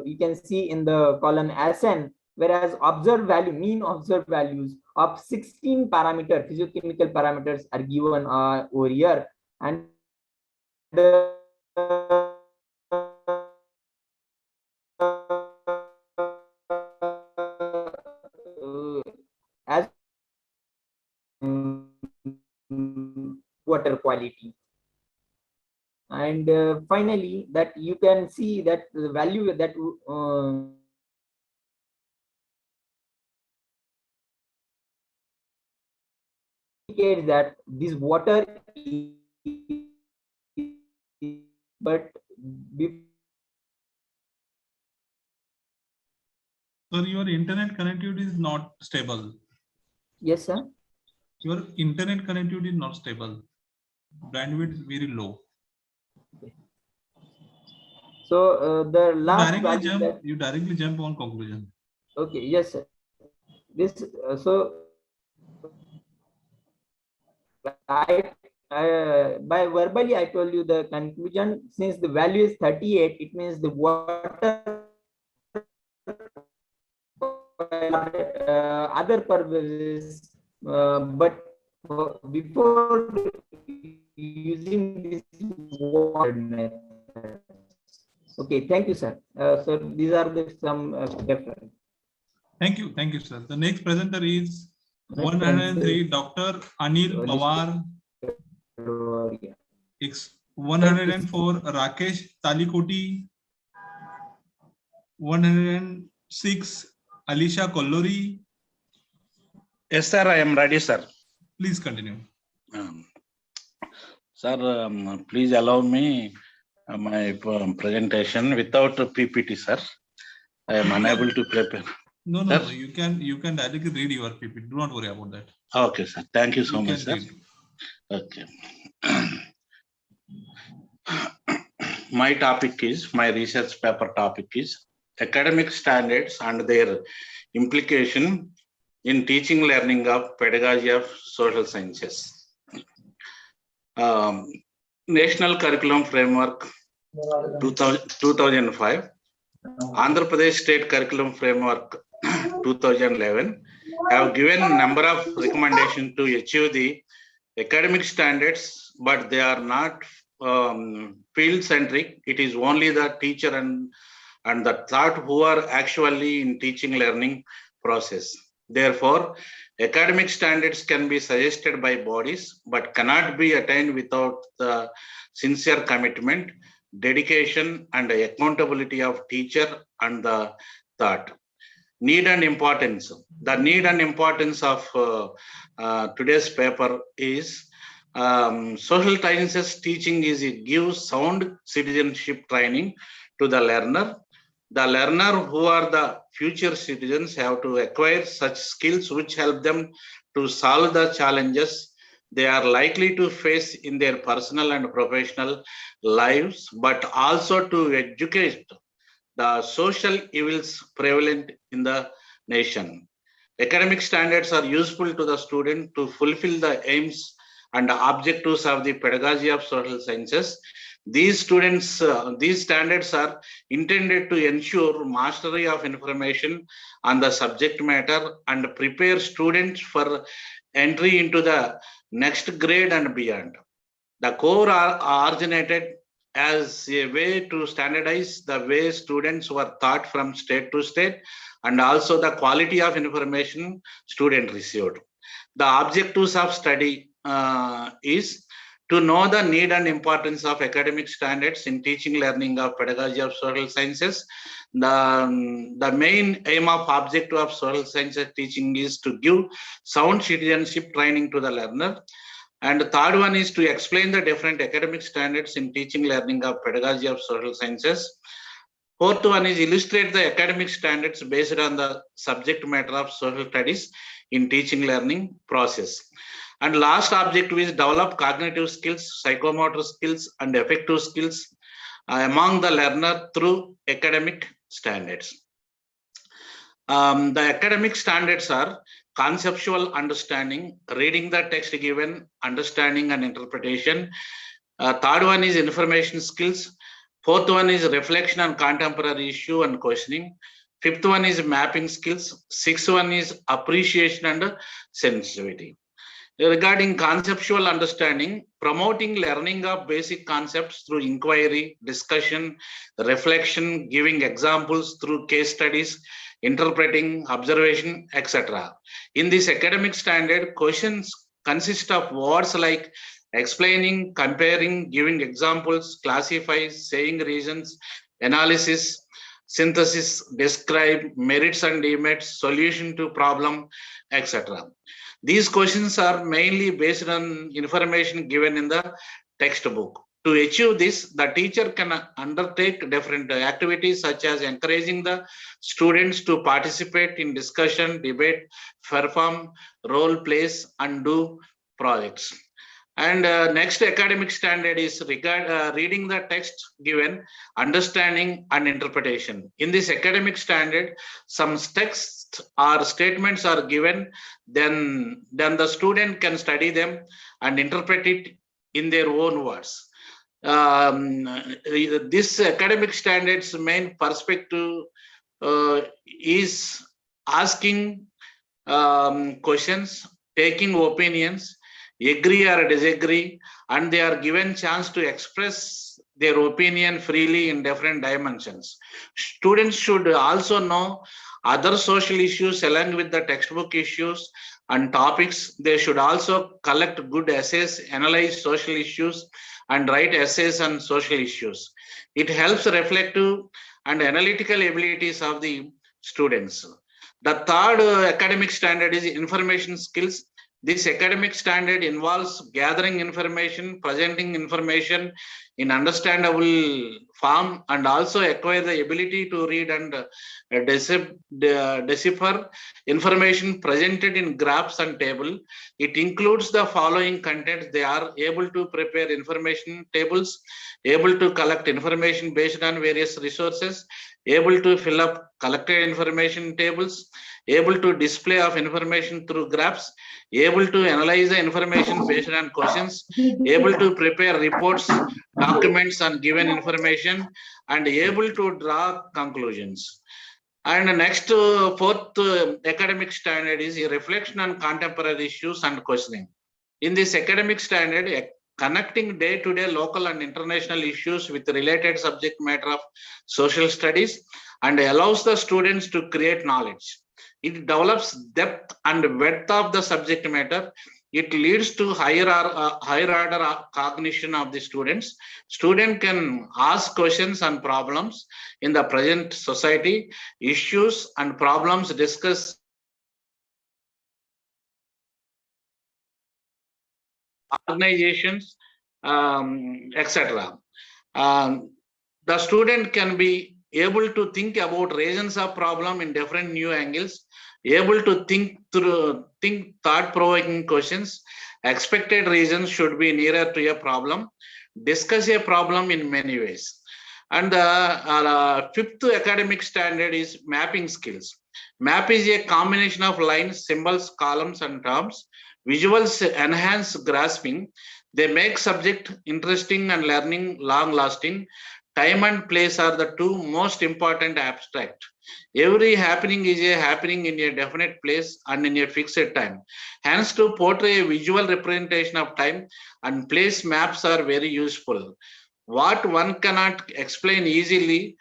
you can see in the column SN, whereas observed value, mean observed values of 16 physiochemical parameters are given over here. And as water quality. And finally, that you can see that the value that indicates that this water is, but Sir, your internet connectivity is not stable. Yes, sir. Your internet connectivity is not stable. Bandwidth is very low. So the last you directly jump on conclusion. Okay, yes, sir. This by verbally I told you the conclusion. Since the value is 38, it means the water other purposes, but before using this water method. Okay, thank you, sir. So these are some different. Thank you, sir. The next presenter is 103, Dr. Anil Pawar. 104, Rakesh Talikoti. 106, Alisha Kolluri. Yes, sir, I am ready, sir. Please continue. Sir, please allow me my presentation without PPT, sir. I am unable to prepare. No, you can directly read your PPT. Do not worry about that. Okay, sir. Thank you so much, sir. Read. Okay. My research paper topic is academic standards and their implication in teaching learning of pedagogy of social sciences. National Curriculum Framework 2005, Andhra Pradesh State Curriculum Framework 2011 have given a number of recommendations to achieve the academic standards, but they are not field-centric. It is only the teacher and the thought who are actually in teaching learning process. Therefore, Academic standards can be suggested by bodies, but cannot be attained without the sincere commitment, dedication, and accountability of teacher and the thought. Need and importance. The need and importance of today's paper is social sciences teaching is it gives sound citizenship training to the learner. The learner who are the future citizens have to acquire such skills which help them to solve the challenges they are likely to face in their personal and professional lives, but also to educate the social evils prevalent in the nation. Academic standards are useful to the student to fulfill the aims and objectives of the pedagogy of social sciences. These standards are intended to ensure mastery of information on the subject matter and prepare students for entry into the next grade and beyond. The core are originated as a way to standardize the way students were taught from state to state and also the quality of information student received. The objectives of study is to know the need and importance of academic standards in teaching learning of pedagogy of social sciences. The main aim of objective of social sciences teaching is to give sound citizenship training to the learner. And the third one is to explain the different academic standards in teaching learning of pedagogy of social sciences. Fourth one is illustrate the academic standards based on the subject matter of social studies in teaching learning process. And last objective is develop cognitive skills, psychomotor skills, and affective skills among the learner through academic standards. The academic standards are conceptual understanding, reading the text given, understanding and interpretation. Third one is information skills. Fourth one is reflection on contemporary issue and questioning. Fifth one is mapping skills. Sixth one is appreciation and sensitivity. Regarding conceptual understanding, promoting learning of basic concepts through inquiry, discussion, reflection, giving examples through case studies, interpreting, observation, etc. In this academic standard, questions consist of words like explaining, comparing, giving examples, classify, saying reasons, analysis, synthesis, describe, merits and demerits, solution to problem, etc. These questions are mainly based on information given in the textbook. To achieve this, the teacher can undertake different activities such as encouraging the students to participate in discussion, debate, perform role plays, and do projects. And next academic standard is reading the text given, understanding and interpretation. In this academic standard, some text or statements are given, then the student can study them and interpret it in their own words. This academic standard's main perspective is asking questions, taking opinions, agree or disagree, and they are given chance to express their opinion freely in different dimensions. Students should also know other social issues along with the textbook issues and topics. They should also collect good essays, analyze social issues, and write essays on social issues. It helps reflective and analytical abilities of the students. The third academic standard is information skills. This academic standard involves gathering information, presenting information in understandable form, and also acquire the ability to read and decipher information presented in graphs and table. It includes the following content. They are able to prepare information tables, able to collect information based on various resources, able to fill up collected information tables, able to display of information through graphs, able to analyze the information based on questions, able to prepare reports, documents on given information, and able to draw conclusions. And the next fourth academic standard is a reflection on contemporary issues and questioning. In this academic standard, connecting day-to-day local and international issues with related subject matter of social studies and allows the students to create knowledge. It develops depth and breadth of the subject matter. It leads to higher order cognition of the students. Student can ask questions and problems in the present society, issues and problems discussed organizations, etc. The student can be able to think about reasons of problem in different new angles, able to think thought-provoking questions. Expected reasons should be nearer to a problem, discuss a problem in many ways. And the fifth academic standard is mapping skills. Map is a combination of lines, symbols, columns, and terms. Visuals enhance grasping. They make subject interesting and learning long-lasting. Time and place are the two most important abstract. Every happening is a happening in a definite place and in a fixed time. Hence, to portray a visual representation of time and place, maps are very useful. What one cannot explain easily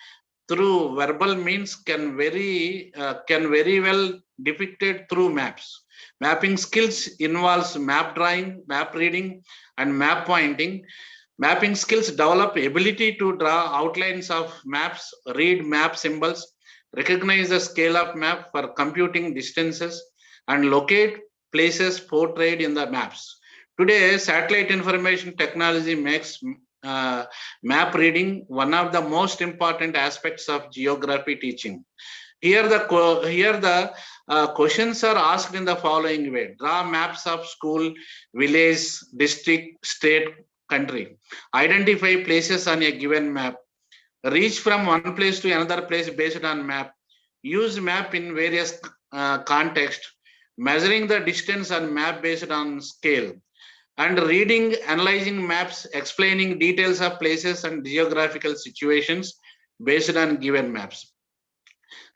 through verbal means can very well depicted through maps. Mapping skills involves map drawing, map reading, and map pointing. Mapping skills develop ability to draw outlines of maps, read map symbols, recognize the scale of map for computing distances, and locate places portrayed in the maps. Today, satellite information technology makes map reading one of the most important aspects of geography teaching. Here the questions are asked in the following way. Draw maps of school, village, district, state, country. Identify places on a given map. Reach from one place to another place based on map. Use map in various contexts. Measuring the distance on map based on scale. And reading, analyzing maps, explaining details of places and geographical situations based on given maps.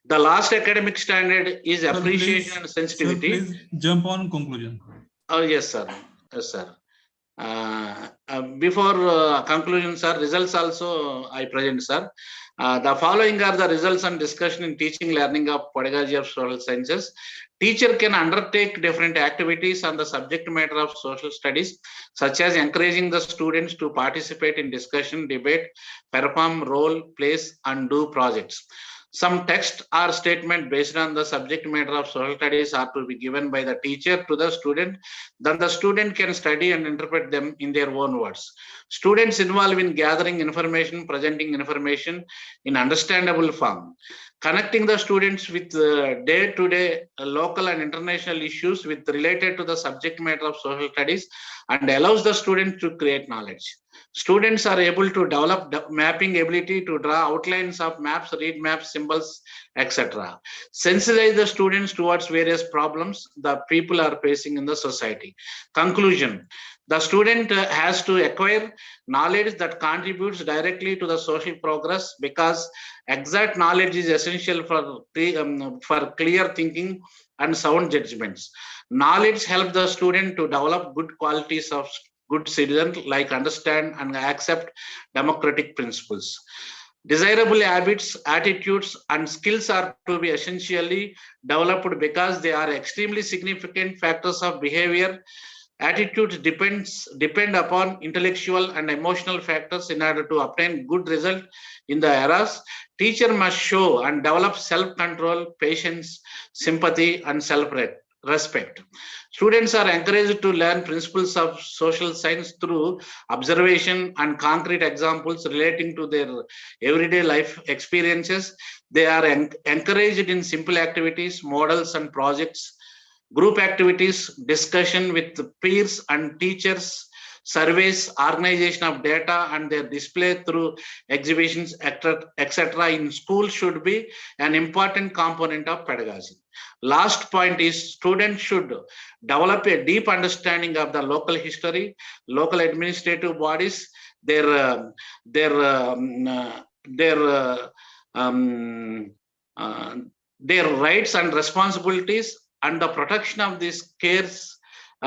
The last academic standard is appreciation and sensitivity. Sir, please jump on conclusion. Oh, yes, sir. Yes, sir. Before conclusion, sir, results also I present, sir. The following are the results and discussion in teaching learning of pedagogy of social sciences. Teacher can undertake different activities on the subject matter of social studies, such as encouraging the students to participate in discussion, debate, perform role, plays, and do projects. Some text or statement based on the subject matter of social studies are to be given by the teacher to the student. Then the student can study and interpret them in their own words. Students involved in gathering information, presenting information in understandable form, connecting the students with day-to-day local and international issues with related to the subject matter of social studies, and allows the students to create knowledge. Students are able to develop mapping ability to draw outlines of maps, read maps, symbols, etc. Sensitize the students towards various problems the people are facing in the society. Conclusion. The student has to acquire knowledge that contributes directly to the social progress, because exact knowledge is essential for clear thinking and sound judgments. Knowledge helps the student to develop good qualities of good citizen, like understand and accept democratic principles. Desirable habits, attitudes, and skills are to be essentially developed because they are extremely significant factors of behavior. Attitudes depend upon intellectual and emotional factors in order to obtain good result in the eras. Teacher must show and develop self-control, patience, sympathy, and self-respect. Students are encouraged to learn principles of social science through observation and concrete examples relating to their everyday life experiences. They are encouraged in simple activities, models, and projects, group activities, discussion with peers and teachers, surveys, organization of data, and their display through exhibitions, etc. in school should be an important component of pedagogy. Last point is students should develop a deep understanding of the local history, local administrative bodies, their rights and responsibilities, and the protection of these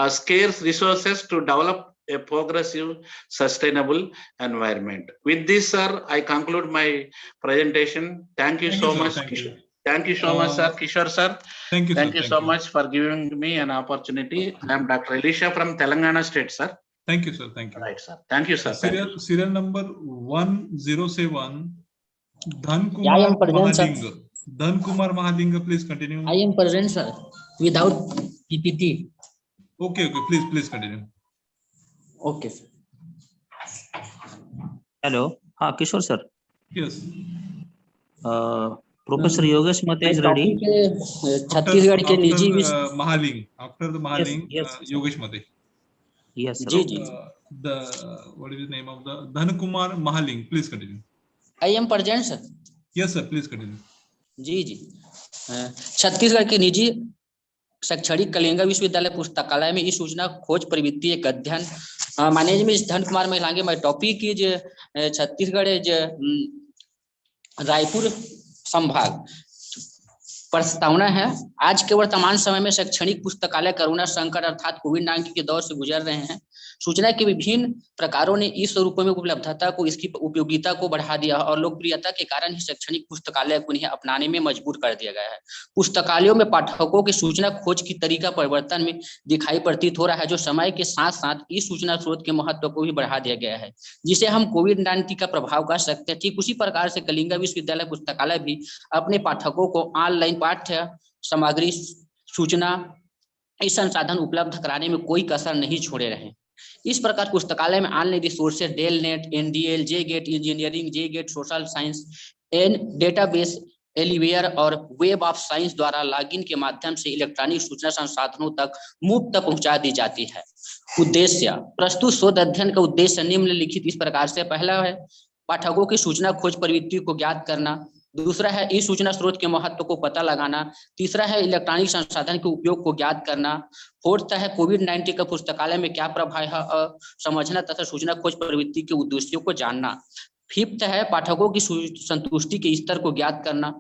scarce resources to develop a progressive, sustainable environment. With this, sir, I conclude my presentation. Thank you so much. Thank you. Thank you so much, sir. Kishore sir. Thank you, Thank sir. you so much for giving me an opportunity. I am Dr. Elisha from Telangana State, sir. Thank you, sir. Thank you. Right, sir. Thank you, sir. Thank you. Serial number 107, Dhan Yeah, I am Kumar present, sir. Mahalinga. Dhan Kumar Mahalinga, please continue. I am present, sir, without PPT. Okay, please continue. Okay, sir. Hello. Kishore sir. Yes. Professor Yogesh Mate is ready. Chhattisgarh के निजी Mahaling. After the Mahaling, yes, Yogesh Mate. Yes, sir. What is the name of the Dhan Kumar Mahaling? Please continue. I am present, sir. Yes, sir. Please continue. जी छत्तीसगढ़ के निजी शैक्षणिक कलिंगा विश्वविद्यालय पुस्तकालय में ई सूचना खोज प्रवृत्ति एक अध्ययन My name is Dhan Kumar Mahilange. My topic is Chhattisgarh Raipur संभाग प्रस्तावना है। आज के वर्तमान समय में शैक्षणिक पुस्तकालय कोरोना संकट अर्थात कोविड-19 के दौर से गुजर रहे हैं। सूचना के विभिन्न प्रकारों ने इस स्वरूपों में उपलब्धता को, इसकी उपयोगिता को बढ़ा दिया और लोकप्रियता के कारण ही शैक्षणिक पुस्तकालय को इन्हें अपनाने में मजबूर कर दिया गया है। पुस्तकालयों में पाठकों के सूचना खोज की तरीका परिवर्तन में दिखाई प्रतीत हो रहा है, जो समय के साथ साथ इस सूचना स्रोत के महत्व को भी बढ़ा दिया गया है, जिसे हम कोविड-19 का प्रभाव कह सकते हैं। ठीक उसी प्रकार से कलिंगा विश्वविद्यालय पुस्तकालय भी अपने पाठकों को ऑनलाइन पाठ्य सामग्री, सूचना, इस संसाधन उपलब्ध कराने में कोई कसर नहीं छोड़े रहे। इस प्रकार पुस्तकालय में online resources DELNET, NDL, J gate engineering, J gate social science, N database, एलिवेयर और वेब ऑफ साइंस द्वारा लॉगिन के माध्यम से इलेक्ट्रॉनिक सूचना संसाधनों तक मुफ्त पहुंचा दी जाती है। उद्देश्य, प्रस्तुत शोध अध्ययन का उद्देश्य निम्नलिखित इस प्रकार से पहला है पाठकों की सूचना खोज प्रवृत्ति को ज्ञात करना, दूसरा है इस सूचना स्रोत के महत्व को पता लगाना, तीसरा है इलेक्ट्रॉनिक संसाधन के उपयोग को ज्ञात करना, फोर्थ है कोविड-19 का पुस्तकालय में क्या प्रभाव है समझना तथा सूचना खोज प्रवृत्ति के उद्देश्यों को जानना, फिफ्थ है पाठकों की संतुष्टि के स्तर को ज्ञात करना,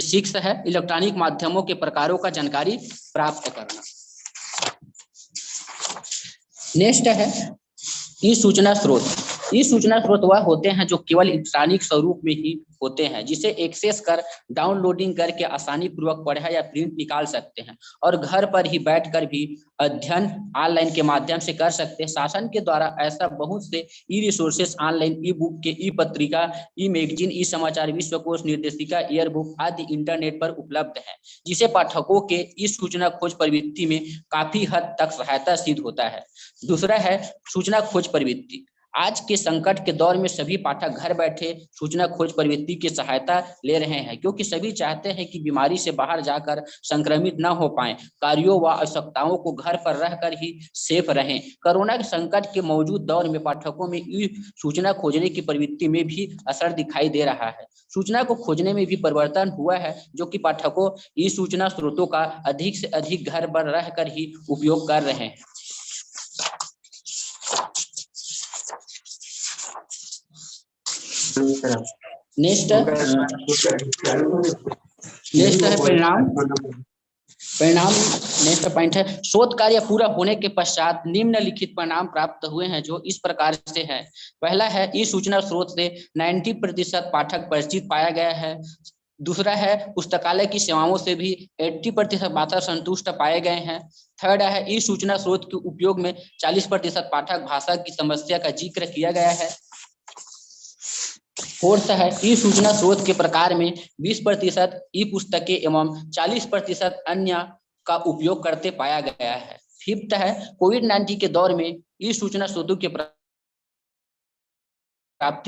सिक्स है इलेक्ट्रॉनिक माध्यमों के प्रकारों का जानकारी प्राप्त करना। नेक्स्ट है ई सूचना स्रोत। ई सूचना स्रोत वह होते हैं जो केवल इलेक्ट्रॉनिक स्वरूप में ही होते हैं, जिसे एक्सेस कर डाउनलोडिंग करके आसानी पूर्वक पढ़ा या प्रिंट निकाल सकते हैं और घर पर ही बैठकर भी अध्ययन ऑनलाइन के माध्यम से कर सकते हैं। शासन के द्वारा ऐसा बहुत से ई रिसोर्सेस ऑनलाइन, ई बुक के, ई पत्रिका, ई मैगजीन, ई समाचार, विश्वकोश, निर्देशिका, ईयर बुक आदि इंटरनेट पर उपलब्ध है, जिसे पाठकों के इस सूचना खोज प्रवृत्ति में काफी हद तक सहायता सिद्ध होता है। दूसरा है सूचना खोज प्रवृत्ति। आज के संकट के दौर में सभी पाठक घर बैठे सूचना खोज प्रवृत्ति की सहायता ले रहे हैं, क्योंकि सभी चाहते हैं कि बीमारी से बाहर जाकर संक्रमित न हो पाएं, कार्यों व आवश्यकताओं को घर पर रहकर ही सेफ रहें। कोरोना के संकट के मौजूद दौर में पाठकों में सूचना खोजने की प्रवृत्ति में भी असर दिखाई दे रहा है। सूचना को खोजने में भी परिवर्तन हुआ है, जो कि पाठकों इस सूचना स्रोतों का अधिक से अधिक घर पर रहकर ही उपयोग कर रहे हैं। नेक्स्ट है परिणाम। नेक्स्ट पॉइंट है शोध कार्य पूरा होने के पश्चात निम्नलिखित परिणाम प्राप्त हुए हैं, जो इस प्रकार से है। पहला है इस सूचना स्रोत से 90% पाठक परिचित पाया गया है। दूसरा है पुस्तकालय की सेवाओं से भी 80% पाठक संतुष्ट पाए गए हैं। थर्ड है इस सूचना स्रोत के उपयोग में 40% पाठक भाषा की समस्या का जिक्र किया गया है। फोर्थ है ई सूचना स्रोत के प्रकार में 20% ई पुस्तकें एवं 40% अन्य का उपयोग करते पाया गया है। फिफ्थ है कोविड-19 के दौर में ई सूचना स्रोतों के प्राप्ति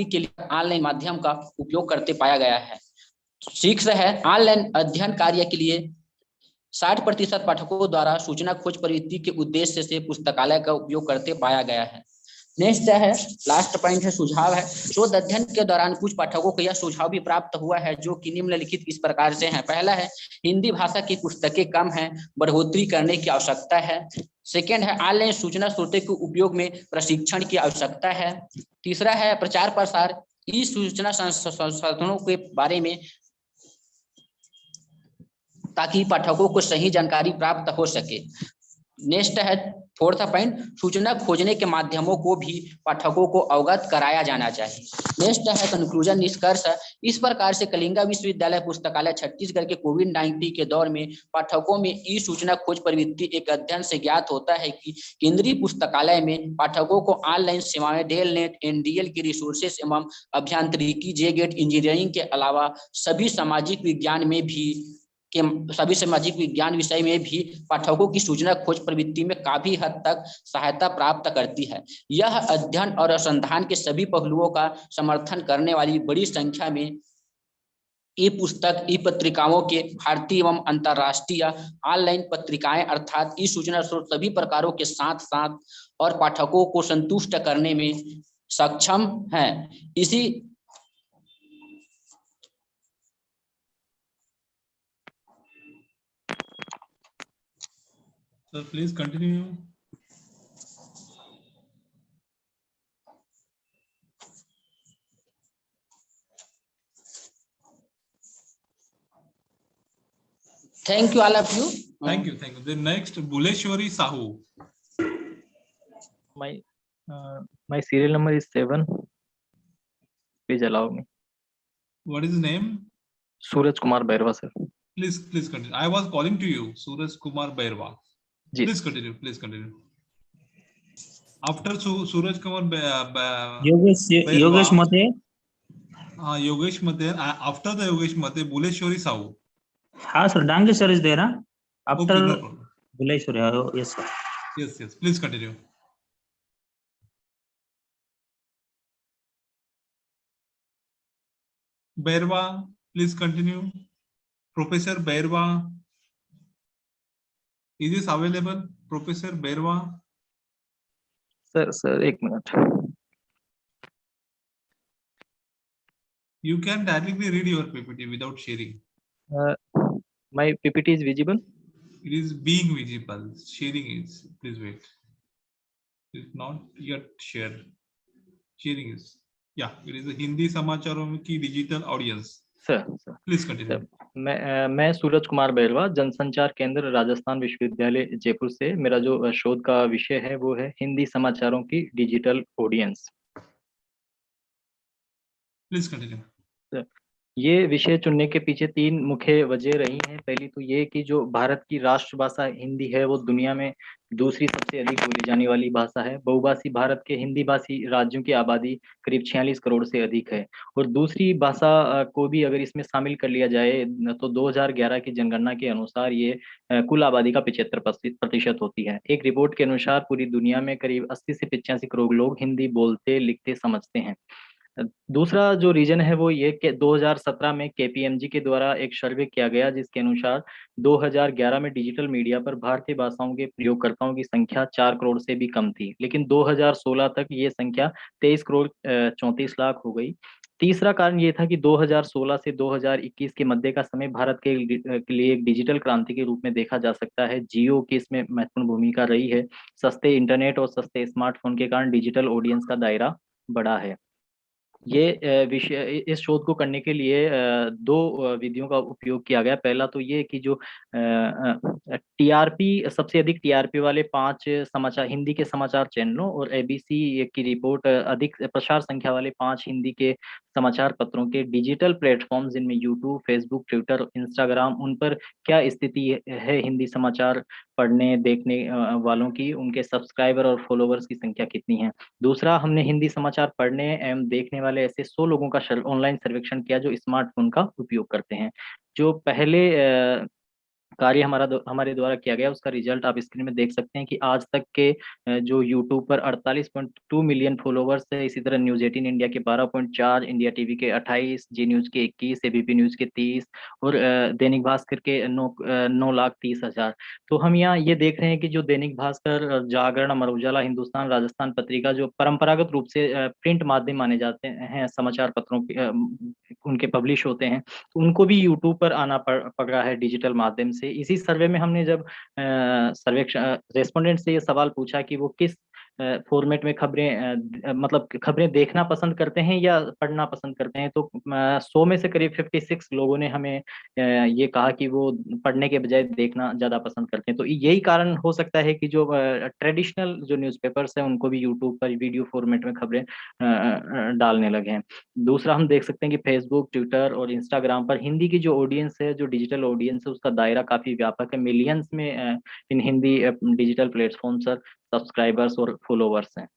के लिए ऑनलाइन माध्यम का उपयोग करते पाया गया है। सिक्स है ऑनलाइन अध्ययन कार्य के लिए 60% पाठकों द्वारा सूचना खोज प्रवृत्ति के उद्देश्य से पुस्तकालय का उपयोग करते पाया गया है। नेक्स्ट है लास्ट पॉइंट है सुझाव है। शोध अध्ययन के दौरान कुछ पाठकों को यह सुझाव भी प्राप्त हुआ है, जो कि निम्नलिखित इस प्रकार से हैं। पहला है हिंदी भाषा की पुस्तकें कम हैं, बढ़ोतरी करने की आवश्यकता है। सेकेंड है ऑनलाइन सूचना स्रोतों के उपयोग में प्रशिक्षण की आवश्यकता है। तीसरा है प्रचार प्रसार इस सूचना संसाधनों के बारे में, ताकि पाठकों को सही जानकारी प्राप्त हो सके। नेक्स्ट है फोर्थ पॉइंट, सूचना खोजने के माध्यमों को भी पाठकों को अवगत कराया जाना चाहिए। नेक्स्ट है कंक्लूजन, निष्कर्ष। इस प्रकार से कलिंगा विश्वविद्यालय पुस्तकालय छत्तीसगढ़ के कोविड-19 के दौर में पाठकों में ई सूचना खोज प्रवृत्ति एक अध्ययन से ज्ञात होता है कि केंद्रीय पुस्तकालय में पाठकों को ऑनलाइन सेवाएं डेल नेट एनडीएल की रिसोर्सेस एवं अभियांत्रिकी जेगेट इंजीनियरिंग के अलावा सभी सामाजिक विज्ञान विषय में भी पाठकों की सूचना खोज प्रवृत्ति में काफी हद तक सहायता प्राप्त करती है। यह अध्ययन और अनुसंधान के सभी पहलुओं का समर्थन करने वाली बड़ी संख्या में ई पुस्तक ई पत्रिकाओं के भारतीय एवं अंतरराष्ट्रीय ऑनलाइन पत्रिकाएं अर्थात ई सूचना स्रोत सभी प्रकारों के साथ साथ और पाठकों को संतुष्ट करने में सक्षम है। इसी Sir, please continue. Thank you all of you. Thank you. The next, Buleshwari Sahu. My serial number is 7. Please allow me. What is his name? Suraj Kumar Bairwa, sir. Please continue. I was calling to you, Suraj Kumar Bairwa. Please continue. After Suraj Kumar Yogesh Mate. Yogesh Mate. After the Yogesh Mate, Buleshwari Sahu. हाँ sir, Dange sir is there. After Okay, no problem. Buleshwari, yes sir. Yes. Please continue. Bairwa, please continue. Professor Bairwa, is this available? Professor Bairwa. Sir, एक minute. You can directly read your PPT without sharing. My PPT is visible? It is being visible. Sharing is. Please wait. It's not yet shared. Sharing is. Yeah, it is a Hindi समाचारों की digital audience. Sir Please continue. मैं सूरज कुमार बैरवा, जनसंचार केंद्र राजस्थान विश्वविद्यालय जयपुर से। मेरा जो शोध का विषय है वो है हिंदी समाचारों की डिजिटल ऑडियंस। Please continue. ये विषय चुनने के पीछे 3 मुख्य वजह रही हैं। पहली तो ये कि जो भारत की राष्ट्रभाषा हिंदी है वो दुनिया में दूसरी सबसे अधिक बोली जाने वाली भाषा है। बहुभाषी भारत के हिंदी भाषी राज्यों की आबादी करीब 46 करोड़ से अधिक है। और दूसरी भाषा को भी अगर इसमें शामिल कर लिया जाए तो 2011 की जनगणना के अनुसार ये कुल आबादी का 75% होती है। एक रिपोर्ट के अनुसार पूरी दुनिया में करीब 80 से 85 करोड़ लोग हिंदी बोलते लिखते समझते हैं। दूसरा जो रीजन है वो ये कि 2017 में केपीएमजी के द्वारा एक सर्वे किया गया जिसके अनुसार 2011 में डिजिटल मीडिया पर भारतीय भाषाओं के प्रयोगकर्ताओं की संख्या 4 करोड़ से भी कम थी, लेकिन 2016 तक ये संख्या 23 करोड़ 34 लाख हो गई। तीसरा कारण ये था कि 2016 से 2021 के मध्य का समय भारत के लिए एक डिजिटल क्रांति के रूप में देखा जा सकता है। जियो की इसमें महत्वपूर्ण भूमिका रही है। सस्ते इंटरनेट और सस्ते स्मार्टफोन के कारण डिजिटल ऑडियंस का दायरा बढ़ा है। ये विषय इस शोध को करने के लिए 2 विधियों का उपयोग किया गया। पहला तो ये कि जो टीआरपी सबसे अधिक टीआरपी वाले 5 समाचार हिंदी के समाचार चैनलों और एबीसी की रिपोर्ट अधिक प्रसार संख्या वाले 5 हिंदी के समाचार पत्रों के डिजिटल प्लेटफॉर्म जिनमें यूट्यूब, फेसबुक, ट्विटर, इंस्टाग्राम, उन पर क्या स्थिति है हिंदी समाचार पढ़ने देखने वालों की, उनके सब्सक्राइबर और फॉलोवर्स की संख्या कितनी है। दूसरा, हमने हिंदी समाचार पढ़ने एवं देखने वाले ऐसे 100 लोगों का ऑनलाइन सर्वेक्षण किया जो स्मार्टफोन का उपयोग करते हैं। जो पहले कार्य हमारे द्वारा किया गया उसका रिजल्ट आप स्क्रीन में देख सकते हैं कि आज तक के जो यूट्यूब पर 48.2 मिलियन फॉलोवर्स है। इसी तरह न्यूज 18 इंडिया के 12.4, इंडिया टीवी के 28, जी न्यूज के 21, एबीपी न्यूज के 30 और दैनिक भास्कर के 9,30,000। तो हम यहाँ ये देख रहे हैं कि जो दैनिक भास्कर, जागरण, अमर उजाला, हिंदुस्तान, राजस्थान पत्रिका जो परंपरागत रूप से प्रिंट माध्यम माने जाते हैं, समाचार पत्रों के उनके पब्लिश होते हैं, तो उनको भी यूट्यूब पर आना पड़ रहा है डिजिटल माध्यम से। इसी सर्वे में हमने जब सर्वेक्षण रेस्पोंडेंट से ये सवाल पूछा कि वो किस फॉर्मेट में खबरें मतलब खबरें देखना पसंद करते हैं या पढ़ना पसंद करते हैं। तो 100 में से करीब 56 लोगों ने हमें ये कहा कि वो पढ़ने के बजाय देखना ज़्यादा पसंद करते हैं। तो यही कारण हो सकता है कि जो ट्रेडिशनल जो न्यूज़पेपर्स हैं उनको भी यूट्यूब पर वीडियो फॉर्मेट में खबरें डालने लगे हैं। दूसरा हम देख सकते हैं कि फेसबुक, ट्विटर और इंस्टाग्राम पर हिंदी की जो ऑडियंस है, जो डिजिटल ऑडियंस है, उसका दायरा काफ़ी व्यापक है। मिलियंस में इन हिंदी डिजिटल प्लेटफॉर्म पर सब्सक्राइबर्स और फॉलोवर्स हैं।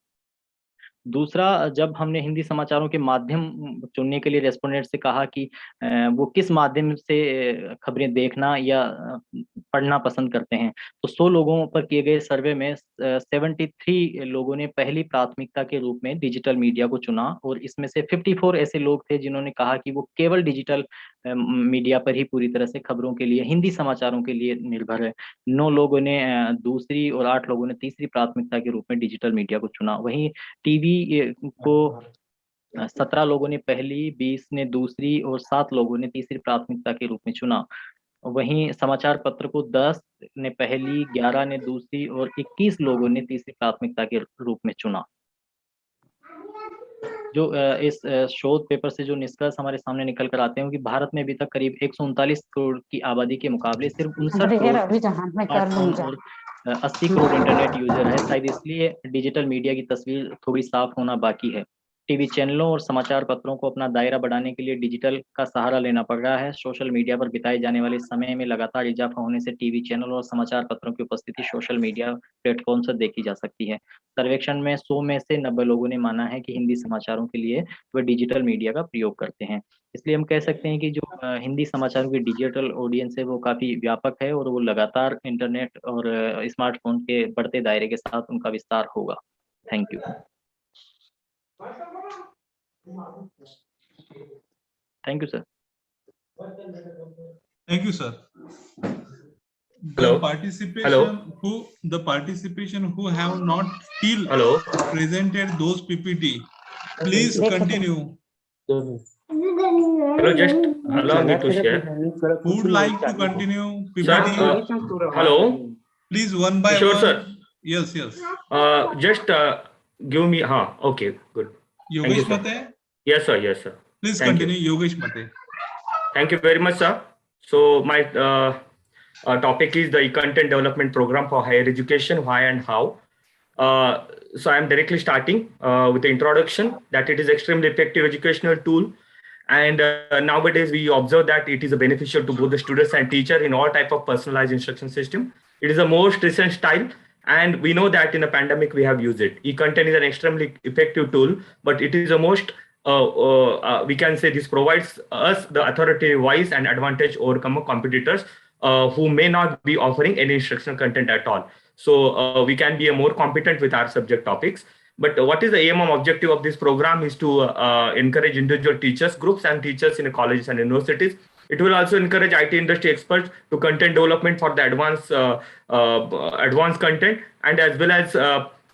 दूसरा, जब हमने हिंदी समाचारों के माध्यम चुनने के लिए रेस्पोंडेंट से कहा कि वो किस माध्यम से खबरें देखना या पढ़ना पसंद करते हैं, तो 100 लोगों पर किए गए सर्वे में 73 लोगों ने पहली प्राथमिकता के रूप में डिजिटल मीडिया को चुना और इसमें से 54 ऐसे लोग थे जिन्होंने कहा कि वो केवल डिजिटल मीडिया पर ही पूरी तरह से खबरों के लिए, हिंदी समाचारों के लिए निर्भर है। 9 लोगों ने दूसरी और 8 लोगों ने तीसरी प्राथमिकता के रूप में डिजिटल मीडिया को चुना। वहीं टीवी को 17 लोगों ने पहली, 20 ने दूसरी और 7 लोगों ने तीसरी प्राथमिकता के रूप में चुना। वहीं समाचार पत्र को 10 ने पहली, 11 ने दूसरी और 21 लोगों ने तीसरी प्राथमिकता के रूप में चुना। जो इस शोध पेपर से जो निष्कर्ष हमारे सामने निकल कर आते हैं कि भारत में अभी तक करीब 139 करोड़ की आबादी के मुकाबले सिर्फ 59 करोड़ स्मार्टफोन और 80 करोड़ इंटरनेट यूजर है। शायद इसलिए डिजिटल मीडिया की तस्वीर थोड़ी साफ होना बाकी है। टीवी चैनलों और समाचार पत्रों को अपना दायरा बढ़ाने के लिए डिजिटल का सहारा लेना पड़ रहा है। सोशल मीडिया पर बिताए जाने वाले समय में लगातार इजाफा होने से टीवी चैनल और समाचार पत्रों की उपस्थिति सोशल मीडिया प्लेटफॉर्म से देखी जा सकती है। सर्वेक्षण में 100 में से 90 लोगों ने माना है कि हिंदी समाचारों के लिए वे डिजिटल मीडिया का प्रयोग करते हैं। इसलिए हम कह सकते हैं कि जो हिंदी समाचारों की डिजिटल ऑडियंस है वो काफ़ी व्यापक है और वो लगातार इंटरनेट और स्मार्टफोन के बढ़ते दायरे के साथ उनका विस्तार होगा। Thank you. Thank you, sir. Thank you, sir. Hello. The participation who have not still presented those PPT, please continue. Hello, just allow me to share. Who would like to continue Sir, PPT? hello. Please one by Sure, one. sir. Yes, yes. Just give me. Okay, good. Thank you, Yogesh sir. Mate, Yes, sir. Yes, sir. please Thank continue. you. Yogesh Mate. Thank you very much, sir. So my topic is the e-content development program for higher education, why and how. So I'm directly starting with the introduction that it is extremely effective educational tool. And nowadays we observe that it is beneficial to both the students and teacher in all type of personalized instruction system. It is the most recent style. And we know that in the pandemic we have used it. E-content is an extremely effective tool, but it is the most we can say this provides us the authoritative voice and advantage over competitors who may not be offering any instructional content at all. So we can be more competent with our subject topics. But what is the aim and objective of this program is to encourage individual teachers, groups and teachers in colleges and universities. It will also encourage IT industry experts to content development for the advanced content, and as well as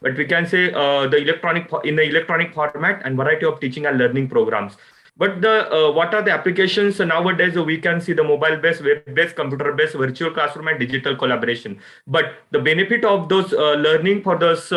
but we can say the electronic format and variety of teaching and learning programs. But the what are the applications nowadays? We can see the mobile-based, web-based, computer-based, virtual classroom, and digital collaboration. But the benefit of those learning for those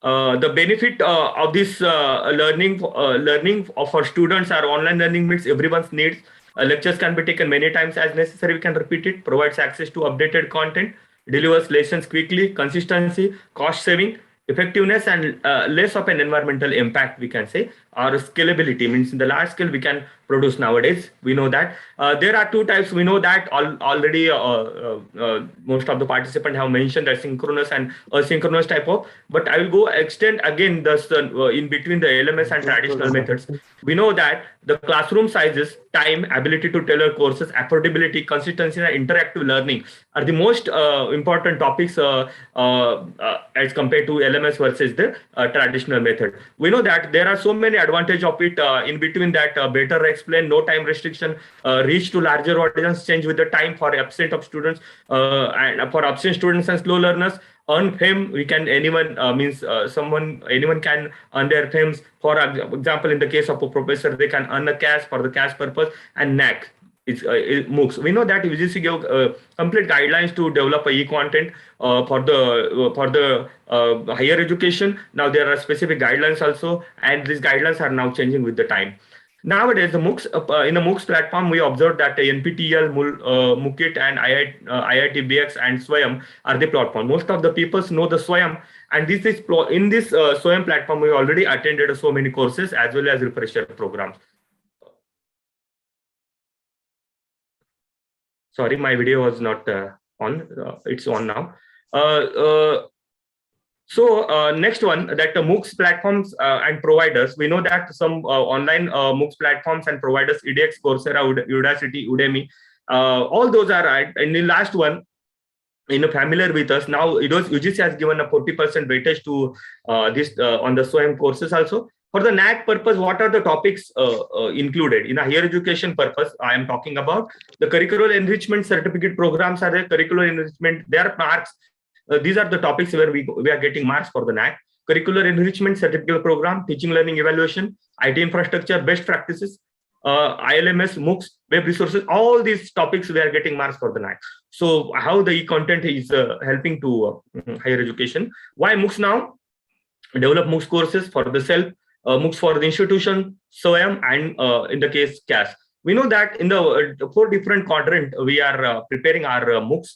the benefit of this learning for students or online learning meets everyone's needs. Lectures can be taken many times as necessary. We can repeat it. Provides access to updated content. Delivers lessons quickly. Consistency. Cost saving. Effectiveness and less of an environmental impact, we can say, or scalability, means in the large scale we can produce nowadays. We know that there are two types. We know that already most of the participants have mentioned the synchronous and asynchronous type of, but I will go extend again this in between the LMS and traditional methods. We know that the classroom sizes, time, ability to tailor courses, affordability, consistency, and interactive learning are the most important topics as compared to LMS versus the traditional method. We know that there are so many advantages of it. In between that, better explain, no time restriction, reach to larger audience, change with the time for absent of students and for absent students and slow learners. Earn fame, we can anyone anyone can earn their fames. For example, in the case of a professor, they can earn a cash for the cash purpose, and knack. MOOCs. We know that UGC gave complete guidelines to develop e-content for the higher education. Now there are specific guidelines also, and these guidelines are now changing with the time. Nowadays, the MOOCs in the MOOCs platform, we observed that NPTEL, MOOCIT, and IITBX and SWAYAM are the platform. Most of the people know the SWAYAM, and this is in this SWAYAM platform, we already attended so many courses as well as refresher programs. Sorry, my video was not on. It's on now. Next one, that MOOCs platforms and providers. We know that some online MOOCs platforms and providers, edX, Coursera, Udacity, Udemy, all those are right. And the last one, familiar with us now, UGC has given a 40% weightage to this on the SWAYAM courses also. For the NAC purpose, what are the topics included? In a higher education purpose, I am talking about the curricular enrichment certificate programs are there, curricular enrichment, there are marks. These are the topics where we are getting marks for the NAC. Curricular enrichment certificate program, teaching learning evaluation, IT infrastructure, best practices, ILMS, MOOCs, web resources, all these topics we are getting marks for the NAC. So how the e-content is helping to higher education. Why MOOCs now? Develop MOOCs courses for the self, MOOCs for the institution, SWAYAM, and in the case CAS. We know that in the 4 different quadrants, we are preparing our MOOCs.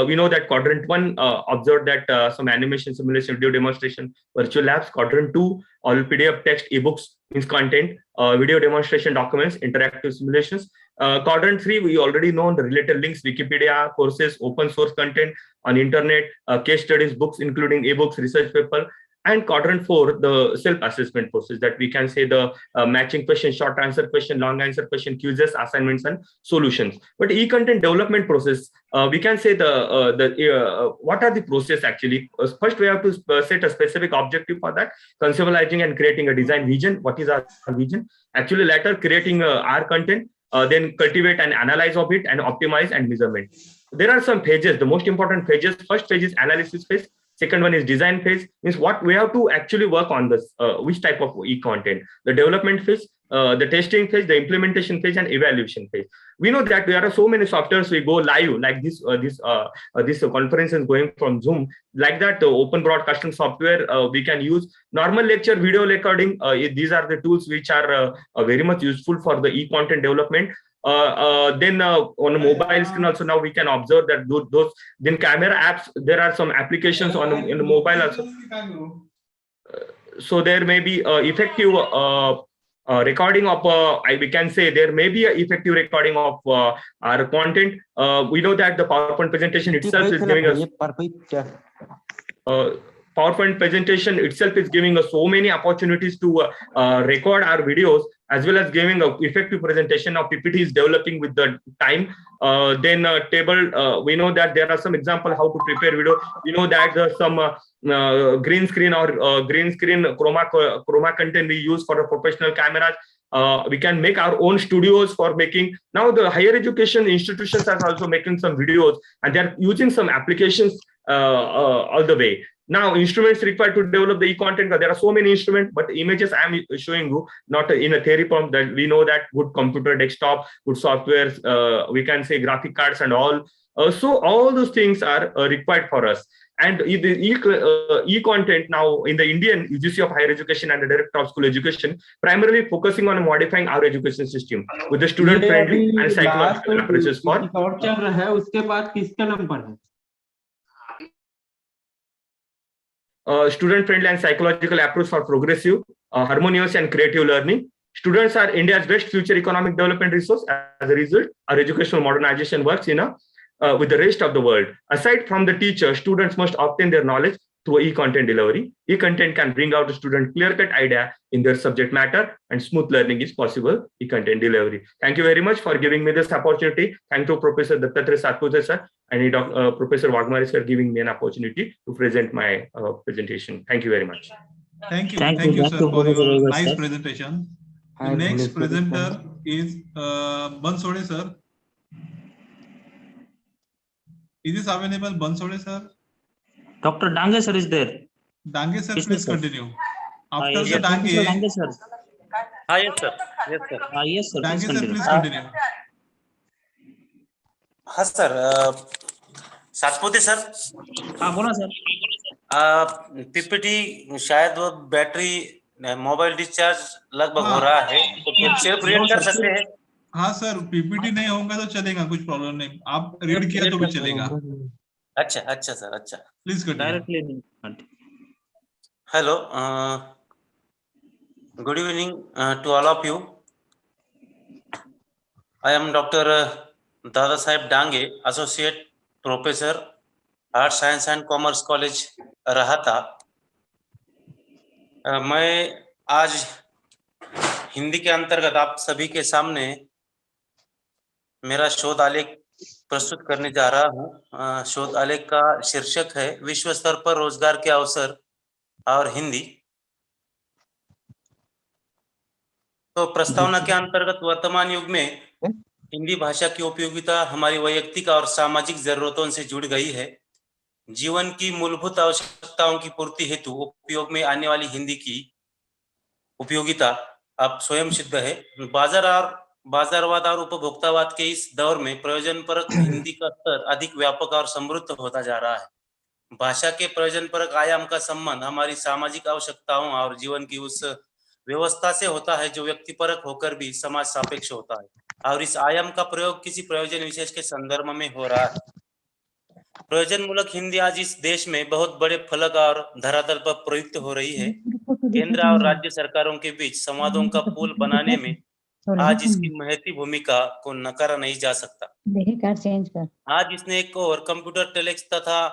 We know that quadrant 1 observed that some animation, simulation, video demonstration, virtual labs. Quadrant 2, all PDF, text, ebooks, means content, video demonstration, documents, interactive simulations. Quadrant 3, we already know the related links, Wikipedia, courses, open source content on internet, case studies, books, including ebooks, research paper. And quadrant 4, the self-assessment process, that we can say the matching question, short answer question, long answer question, quizzes, assignments, and solutions. But e-content development process, we can say what are the process actually? First, we have to set a specific objective for that, conceptualizing and creating a design vision. What is our vision? Actually, later creating our content, then cultivate and analyze of it, and optimize and measurement. There are some phases, the most important phases. First phase is analysis phase. Second one is design phase, means what we have to actually work on this, which type of e-content. The development phase, the testing phase, the implementation phase, and evaluation phase. We know that there are so many softwares we go live, like this conference is going from Zoom, like that open broadcasting software we can use. Normal lecture video recording, these are the tools which are very much useful for the e-content development. Then on a mobile screen also, now we can observe that those then camera apps, there are some applications in the mobile also. So there may be effective recording of we can say there may be an effective recording of our content. We know that the PowerPoint presentation itself is giving us PowerPoint presentation itself is giving us so many opportunities to record our videos, as well as giving an effective presentation of PPT is developing with the time. Then table, we know that there are some example how to prepare video. We know that there's some green screen or green screen chroma content we use for the professional cameras. We can make our own studios for making. Now the higher education institutions are also making some videos, and they're using some applications all the way. Now, instruments required to develop the e-content, there are so many instruments, but images I'm showing you, not in a theory form, that we know that good computer desktop, good softwares, we can say graphic cards and all. So all those things are required for us. And the e-content now in the Indian UGC of Higher Education and the Director of School Education, primarily focusing on modifying our education system with the student-friendly and psychological approaches for. Student-friendly and psychological approach for progressive, harmonious, and creative learning. Students are India's best future economic development resource. As a result, our educational modernization works with the rest of the world. Aside from the teacher, students must obtain their knowledge through e-content delivery. E-content can bring out the student clear-cut idea in their subject matter, and smooth learning is possible e-content delivery. Thank you very much for giving me this opportunity. Thank you, Professor Dattatreya Satpute sir, and Professor Wagmare sir, giving me an opportunity to present my presentation. Thank you very much. Thank you, sir, for your nice presentation. The next presenter is Bansode sir. Is this available, Bansode sir? Dr. Dange sir is there. Dange sir, please continue. After Yes, the Dange, sir. Yes, sir. Yes, sir. Yes, sir. Dange Please sir, continue. please continue. हाँ sir, Satpute sir. हाँ बोला sir. PPT शायद वो battery mobile discharge लगभग हो रहा है, तो फिर सिर्फ रीड कर सकते हैं। हाँ सर, पीपीटी नहीं होगा तो चलेगा, कुछ प्रॉब्लम नहीं, आप रीड किया तो भी चलेगा। अच्छा अच्छा सर, अच्छा please directly. Hello, good evening to all of you. I am Dr. Dada Saheb Dange, Associate Professor, Arts Science and Commerce College, Rahata. मैं आज हिंदी के अंतर्गत आप सभी के सामने मेरा शोध आलेख प्रस्तुत करने जा रहा हूँ। शोध आलेख का शीर्षक है विश्व स्तर पर रोजगार के अवसर और हिंदी। तो प्रस्तावना के अंतर्गत वर्तमान युग में हिंदी भाषा की उपयोगिता हमारी वैयक्तिक और सामाजिक जरूरतों से जुड़ गई है। जीवन की मूलभूत आवश्यकताओं की पूर्ति हेतु उपयोग में आने वाली हिंदी की उपयोगिता अब स्वयं सिद्ध है। बाजारवाद और उपभोक्तावाद के इस दौर में प्रयोजनपरक हिंदी का स्तर अधिक व्यापक और समृद्ध होता जा रहा है। भाषा के प्रयोजनपरक आयाम का संबंध हमारी सामाजिक आवश्यकताओं और जीवन की उस व्यवस्था से होता है जो व्यक्तिपरक होकर भी समाज सापेक्ष होता है, और इस आयाम का प्रयोग किसी प्रयोजन विशेष के संदर्भ में हो रहा है। प्रयोजन मूलक हिंदी आज इस देश में बहुत बड़े फलक और धरातल पर प्रयुक्त हो रही है। केंद्र और राज्य सरकारों के बीच संवादों का पुल बनाने में आज इसकी महती भूमिका को नकारा नहीं जा सकता। आज इसने एक और कंप्यूटर, टेलीक्स तथा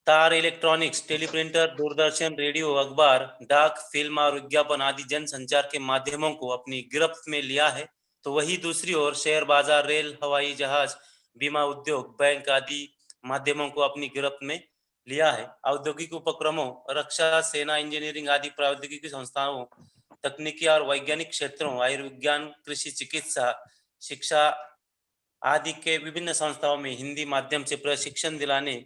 तार, इलेक्ट्रॉनिक्स, टेलीप्रिंटर, दूरदर्शन, रेडियो, अखबार, डाक, फिल्म और विज्ञापन आदि जन संचार के माध्यमों को अपनी गिरफ्त में लिया है, तो वही दूसरी ओर शेयर बाजार, रेल, हवाई जहाज, बीमा उद्योग, बैंक आदि माध्यमों को अपनी गिरफ्त में लिया है। औद्योगिक उपक्रमों, रक्षा, सेना, इंजीनियरिंग आदि प्रौद्योगिकी संस्थाओं, तकनीकी और वैज्ञानिक क्षेत्रों, आयुर्विज्ञान, कृषि, चिकित्सा, शिक्षा आदि के विभिन्न संस्थाओं में हिंदी माध्यम से प्रशिक्षण दिलाने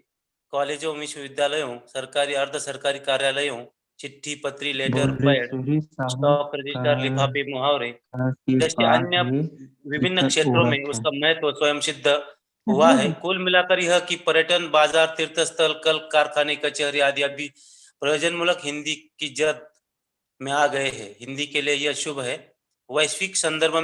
कॉलेजों, विश्वविद्यालयों, सरकारी अर्ध सरकारी कार्यालयों, चिट्ठी, पत्री, लेटर पैड, स्टॉक रजिस्टर, लिफाफे, मुहावरे जैसे अन्य विभिन्न क्षेत्रों में उसका महत्व स्वयं सिद्ध हुआ है। कुल मिलाकर यह कि पर्यटन, बाजार, तीर्थस्थल, कल कारखाने, कचहरी आदि अभी प्रयोजनमूलक हिंदी की जद में आ गए हैं। हिंदी के लिए यह शुभ है। वैश्विक संदर्भ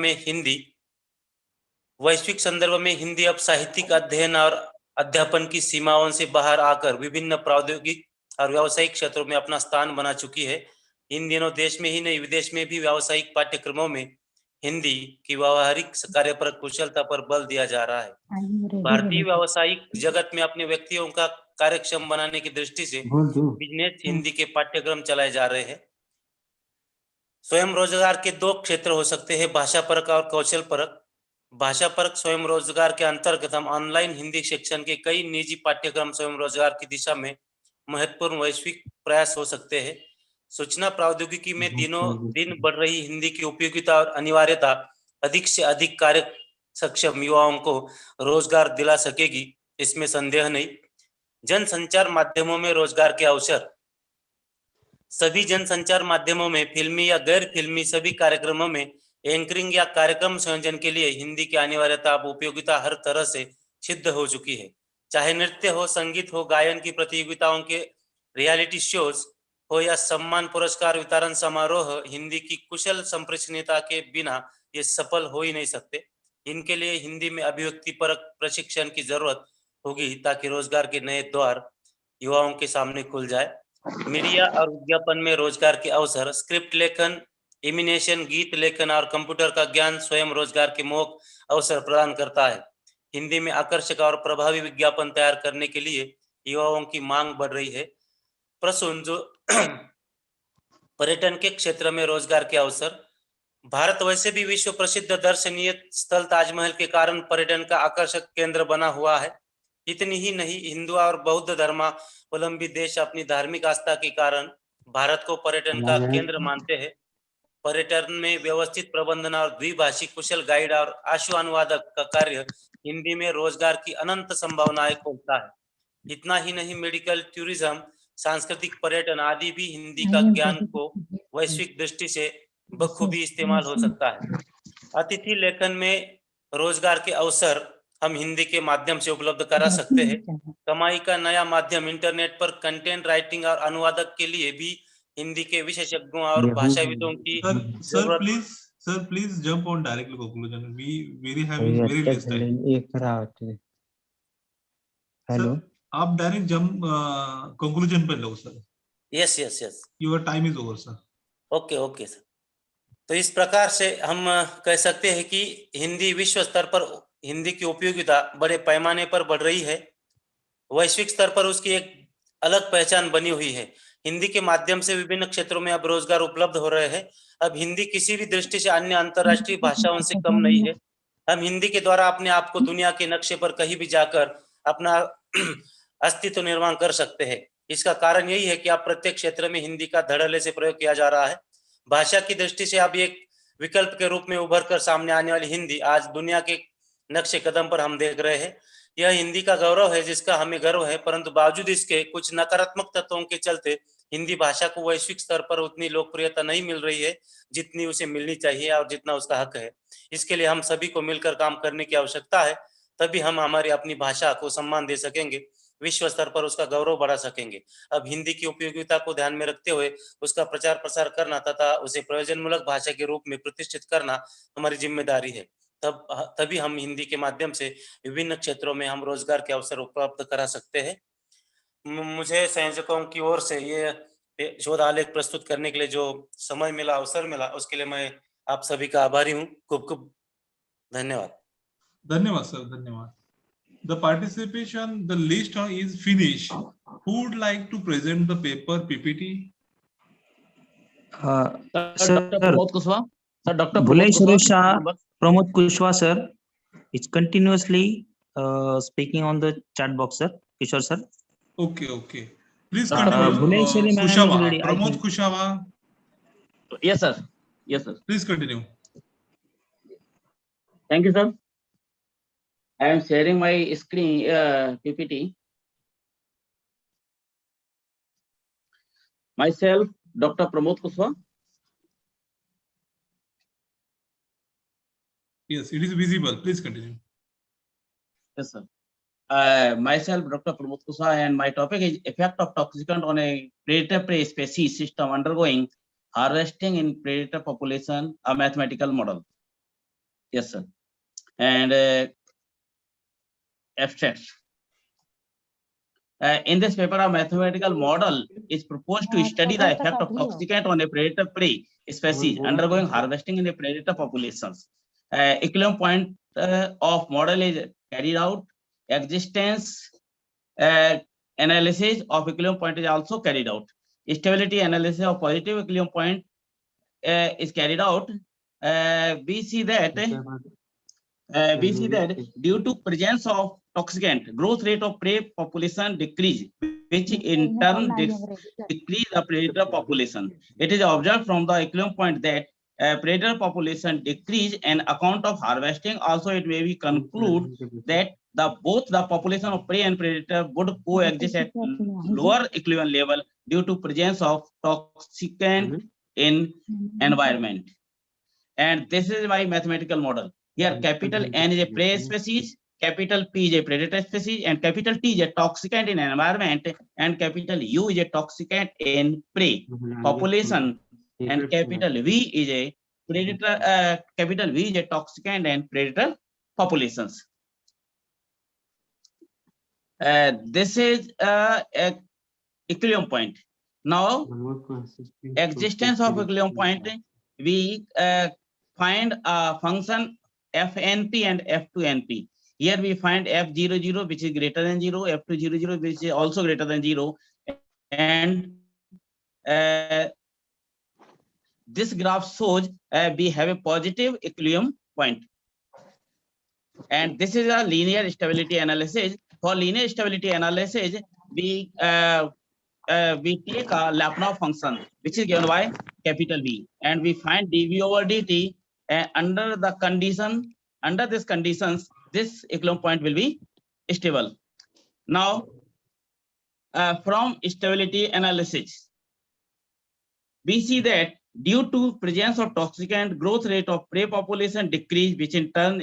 में हिंदी अब साहित्यिक अध्ययन और अध्यापन की सीमाओं से बाहर आकर विभिन्न प्रौद्योगिक और व्यावसायिक क्षेत्रों में अपना स्थान बना चुकी है। इन दिनों देश में ही नहीं, विदेश में भी व्यावसायिक पाठ्यक्रमों में हिंदी की व्यावहारिक कार्यपरक कुशलता पर बल दिया जा रहा है। भारतीय व्यावसायिक जगत में अपने व्यक्तियों का कार्यक्षम बनाने की दृष्टि से बिजनेस हिंदी के पाठ्यक्रम चलाए जा रहे हैं। स्वयं रोजगार के दो क्षेत्र हो सकते हैं, भाषा परक और कौशल परक। भाषा परक स्वयं रोजगार के अंतर्गत हम ऑनलाइन हिंदी शिक्षण के कई निजी पाठ्यक्रम स्वयं रोजगार की दिशा में महत्वपूर्ण वैश्विक प्रयास हो सकते हैं। सूचना प्रौद्योगिकी में दिनों दिन बढ़ रही हिंदी की उपयोगिता और अनिवार्यता अधिक से अधिक कार्य सक्षम युवाओं को रोजगार दिला सकेगी, इसमें संदेह नहीं। जनसंचार माध्यमों में रोजगार के अवसर। सभी जनसंचार माध्यमों में फिल्मी या गैर फिल्मी सभी कार्यक्रमों में एंकरिंग या कार्यक्रम संयोजन के लिए हिंदी की अनिवार्यता अब उपयोगिता हर तरह से सिद्ध हो चुकी है। चाहे नृत्य हो, संगीत हो, गायन की प्रतियोगिताओं के रियलिटी शोज हो या सम्मान पुरस्कार वितरण समारोह, हिंदी की कुशल संप्रेषणीयता के बिना ये सफल हो ही नहीं सकते। इनके लिए हिंदी में अभिव्यक्ति परक प्रशिक्षण की जरूरत होगी ताकि रोजगार के नए द्वार युवाओं के सामने खुल जाए। मीडिया और विज्ञापन में रोजगार के अवसर। स्क्रिप्ट लेखन, एनिमेशन, गीत लेखन और कंप्यूटर का ज्ञान स्वयं रोजगार के मोक अवसर प्रदान करता है। हिंदी में आकर्षक और प्रभावी विज्ञापन तैयार करने के लिए युवाओं की मांग बढ़ रही है। प्रसून जो पर्यटन के क्षेत्र में रोजगार के अवसर। भारत वैसे भी विश्व प्रसिद्ध दर्शनीय स्थल ताजमहल के कारण पर्यटन का आकर्षक केंद्र बना हुआ है। इतनी ही नहीं, हिंदू और बौद्ध धर्मावलंबी देश अपनी धार्मिक आस्था के कारण भारत को पर्यटन का केंद्र मानते हैं। पर्यटन में व्यवस्थित प्रबंधन और द्विभाषिक कुशल गाइड और आशु अनुवादक का कार्य हिंदी में रोजगार की अनंत संभावनाएं खोलता है। इतना ही नहीं, मेडिकल टूरिज्म, सांस्कृतिक पर्यटन आदि भी हिंदी का ज्ञान को वैश्विक दृष्टि से बखूबी इस्तेमाल हो सकता है। अतिथि लेखन में रोजगार के अवसर। हम हिंदी के माध्यम से उपलब्ध करा सकते हैं। कमाई का नया माध्यम इंटरनेट पर कंटेंट राइटिंग और अनुवादक के लिए भी हिंदी के विशेषज्ञों और भाषाविदों की जरूरत। Sir, please jump on directly conclusion. We really having very less time. Hello. Sir, आप डायरेक्ट जंप कंक्लूजन पे लो सर. Yes yes yes. Your time is over, sir. Okay okay sir. तो इस प्रकार से हम कह सकते हैं कि हिंदी विश्व स्तर पर हिंदी की उपयोगिता बड़े पैमाने पर बढ़ रही है. वैश्विक स्तर पर उसकी एक अलग पहचान बनी हुई है. हिंदी के माध्यम से विभिन्न क्षेत्रों में अब रोजगार उपलब्ध हो रहे हैं. अब हिंदी किसी भी दृष्टि से अन्य अंतर्राष्ट्रीय भाषाओं से कम नहीं है. हम हिंदी के द्वारा अपने आप को दुनिया के नक्शे पर कहीं भी जाकर अपना अस्तित्व निर्माण कर सकते हैं. इसका कारण यही है कि अब प्रत्येक क्षेत्र में हिंदी का धड़ल्ले से प्रयोग किया जा रहा है. भाषा की दृष्टि से अब एक विकल्प के रूप में उभर कर सामने आने वाली हिंदी आज दुनिया के नक्शे कदम पर हम देख रहे हैं. यह हिंदी का गौरव है जिसका हमें गर्व है, परंतु बावजूद इसके कुछ नकारात्मक तत्वों के चलते हिंदी भाषा को वैश्विक स्तर पर उतनी लोकप्रियता नहीं मिल रही है जितनी उसे मिलनी चाहिए और जितना उसका हक है. इसके लिए हम सभी को मिलकर काम करने की आवश्यकता है. तभी हम हमारी अपनी भाषा को सम्मान दे सकेंगे, विश्व स्तर पर उसका गौरव बढ़ा सकेंगे. अब हिंदी की उपयोगिता को ध्यान में रखते हुए उसका प्रचार प्रसार करना तथा उसे प्रयोजनमूलक भाषा के रूप में प्रतिष्ठित करना हमारी जिम्मेदारी है. तभी हम हिंदी के माध्यम से विभिन्न क्षेत्रों में हम रोजगार के अवसर उपलब्ध करा सकते हैं. मुझे संयोजकों की ओर से ये शोध आलेख प्रस्तुत करने के लिए जो समय मिला, अवसर मिला, उसके लिए मैं आप सभी का आभारी हूँ. खूब खूब धन्यवाद. धन्यवाद सर, धन्यवाद. The participation, the list is finished. Who would like to present the paper PPT? Dr. Pramod Kushwaha. Sir, Dr. Bhuleshwari Pramod Shah, Kushwaha. Pramod Kushwaha sir is continuously speaking on the chat box, sir. Kishore sir. Okay, okay. Please Dr. continue. Bhuleshwari ma'am is Kushwaha, ready, I Pramod think. Kushwaha. Yes, sir. Yes, sir. Please continue. Thank you, sir. I am sharing my screen PPT. Myself, Dr. Pramod Kushwaha. Yes, it is visible. Please continue. Yes, sir. Myself, Dr. Pramod Kushwaha, and my topic is effect of toxicant on a predator-prey species system undergoing harvesting in predator population, a mathematical model. Yes, sir. And abstract. In this paper, a mathematical model is proposed to study the effect of toxicant on a predator-prey species undergoing harvesting in the predator populations. Equilibrium point of model is carried out. Existence analysis of equilibrium point is also carried out. Stability analysis of positive equilibrium point is carried out. We see that due to presence of toxicant, growth rate of prey population decrease, which in turn decrease the predator population. It is observed from the equilibrium point that predator population decrease and account of harvesting. Also, it may be conclude that both the population of prey and predator would coexist at lower equilibrium level due to presence of toxicant in environment. And this is my mathematical model. Here, capital N is a prey species, capital P is a predator species, and capital T is a toxicant in environment, and capital U is a toxicant in prey population, and capital V is a predator. Capital V is a toxicant and predator populations. This is a equilibrium point. Now, existence of equilibrium point, we find a function fnp and f2np. Here we find f00 which is greater than 0, f200 which is also greater than 0, and this graph shows we have a positive equilibrium point. And this is a linear stability analysis. For linear stability analysis, we take a Lyapunov function which is given by capital V, and we find dV over dt. Under this conditions, this equilibrium point will be stable. Now, from stability analysis, we see that due to presence of toxicant, growth rate of prey population decrease, which in turn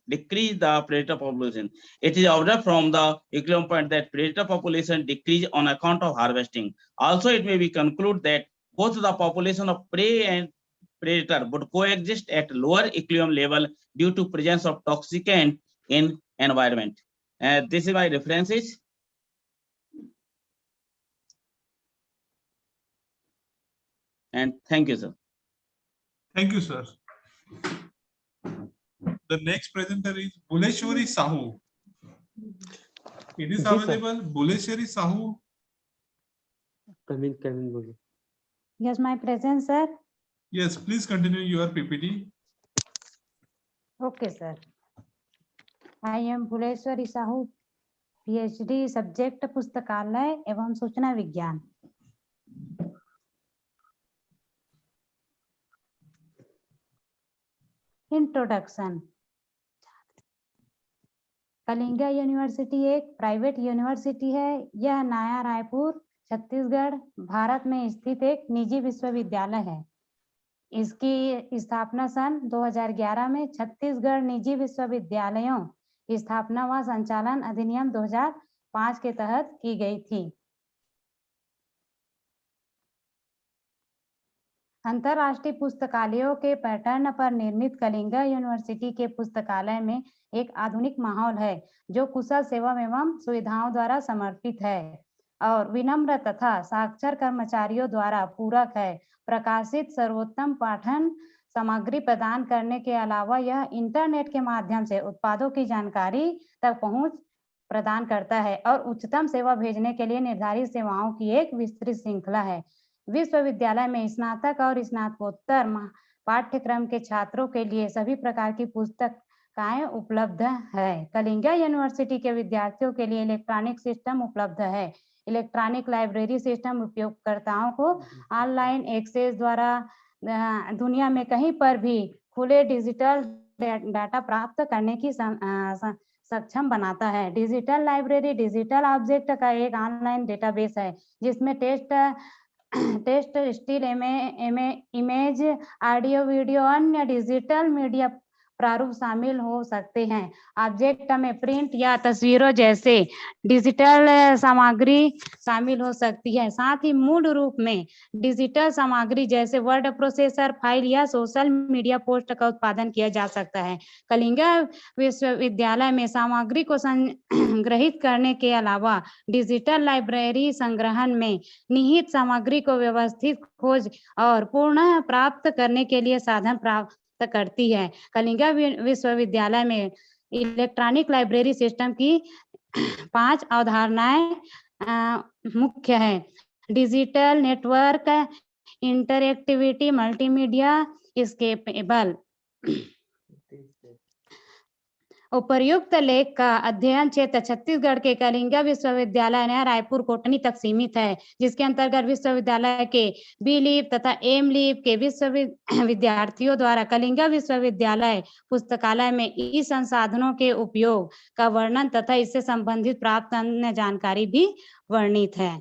decrease the predator population. It is observed from the equilibrium point that predator population decrease on account of harvesting. Also, it may be concluded that both the population of prey and predator would coexist at lower equilibrium level due to presence of toxicant in environment. This is my references. And thank you, sir. Thank you, sir. The next presenter is Buleshwari Sahu. It is available. Buleshwari Sahu. Come in. Yes, my presence, sir. Yes, please continue your PPT. Okay, sir. I am Buleshwari Sahu, PhD, subject पुस्तकालय एवं सूचना विज्ञान. Introduction. Kalinga university एक private university है. यह नया रायपुर, छत्तीसगढ़, भारत में स्थित एक निजी विश्वविद्यालय है. इसकी स्थापना सन 2011 में छत्तीसगढ़ निजी विश्वविद्यालयों स्थापना व संचालन अधिनियम 2005 के तहत की गई थी. अंतरराष्ट्रीय पुस्तकालयों के पैटर्न पर निर्मित कलिंगा यूनिवर्सिटी के पुस्तकालय में एक आधुनिक माहौल है जो कुशल सेवा एवं सुविधाओं द्वारा समर्पित है और विनम्र तथा साक्षर कर्मचारियों द्वारा पूरक है. प्रकाशित सर्वोत्तम पाठन सामग्री प्रदान करने के अलावा यह इंटरनेट के माध्यम से उत्पादों की जानकारी तक पहुंच प्रदान करता है और उच्चतम सेवा भेजने के लिए निर्धारित सेवाओं की एक विस्तृत श्रृंखला है. विश्वविद्यालय में स्नातक और स्नातकोत्तर पाठ्यक्रम के छात्रों के लिए सभी प्रकार की पुस्तकें उपलब्ध है. कलिंगा यूनिवर्सिटी के विद्यार्थियों के लिए इलेक्ट्रॉनिक सिस्टम उपलब्ध है. इलेक्ट्रॉनिक लाइब्रेरी सिस्टम उपयोगकर्ताओं को ऑनलाइन एक्सेस द्वारा दुनिया में कहीं पर भी खुले डिजिटल डाटा प्राप्त करने की सक्षम बनाता है. डिजिटल लाइब्रेरी डिजिटल ऑब्जेक्ट का एक ऑनलाइन डेटाबेस है जिसमें text, still image, audio, video, अन्य डिजिटल मीडिया प्रारूप शामिल हो सकते हैं. ऑब्जेक्ट में प्रिंट या तस्वीरों जैसे डिजिटल सामग्री शामिल हो सकती है. साथ ही मूल रूप में डिजिटल सामग्री जैसे वर्ड प्रोसेसर, फाइल या सोशल मीडिया पोस्ट का उत्पादन किया जा सकता है. कलिंगा विश्वविद्यालय में सामग्री को संग्रहित करने के अलावा डिजिटल लाइब्रेरी संग्रहण में निहित सामग्री को व्यवस्थित खोज और पुनः प्राप्त करने के लिए साधन प्राप्त करती है. कलिंगा विश्वविद्यालय में इलेक्ट्रॉनिक लाइब्रेरी सिस्टम की 5 अवधारणाएं मुख्य है. Digital network, interactivity, multimedia, skippable. उपर्युक्त लेख का अध्ययन क्षेत्र छत्तीसगढ़ के कलिंगा विश्वविद्यालय नया रायपुर कोटनी तक सीमित है, जिसके अंतर्गत विश्वविद्यालय के बी लीव तथा एम लीव के विद्यार्थियों द्वारा कलिंगा विश्वविद्यालय पुस्तकालय में ई संसाधनों के उपयोग का वर्णन तथा इससे संबंधित प्राप्त अन्य जानकारी भी वर्णित है.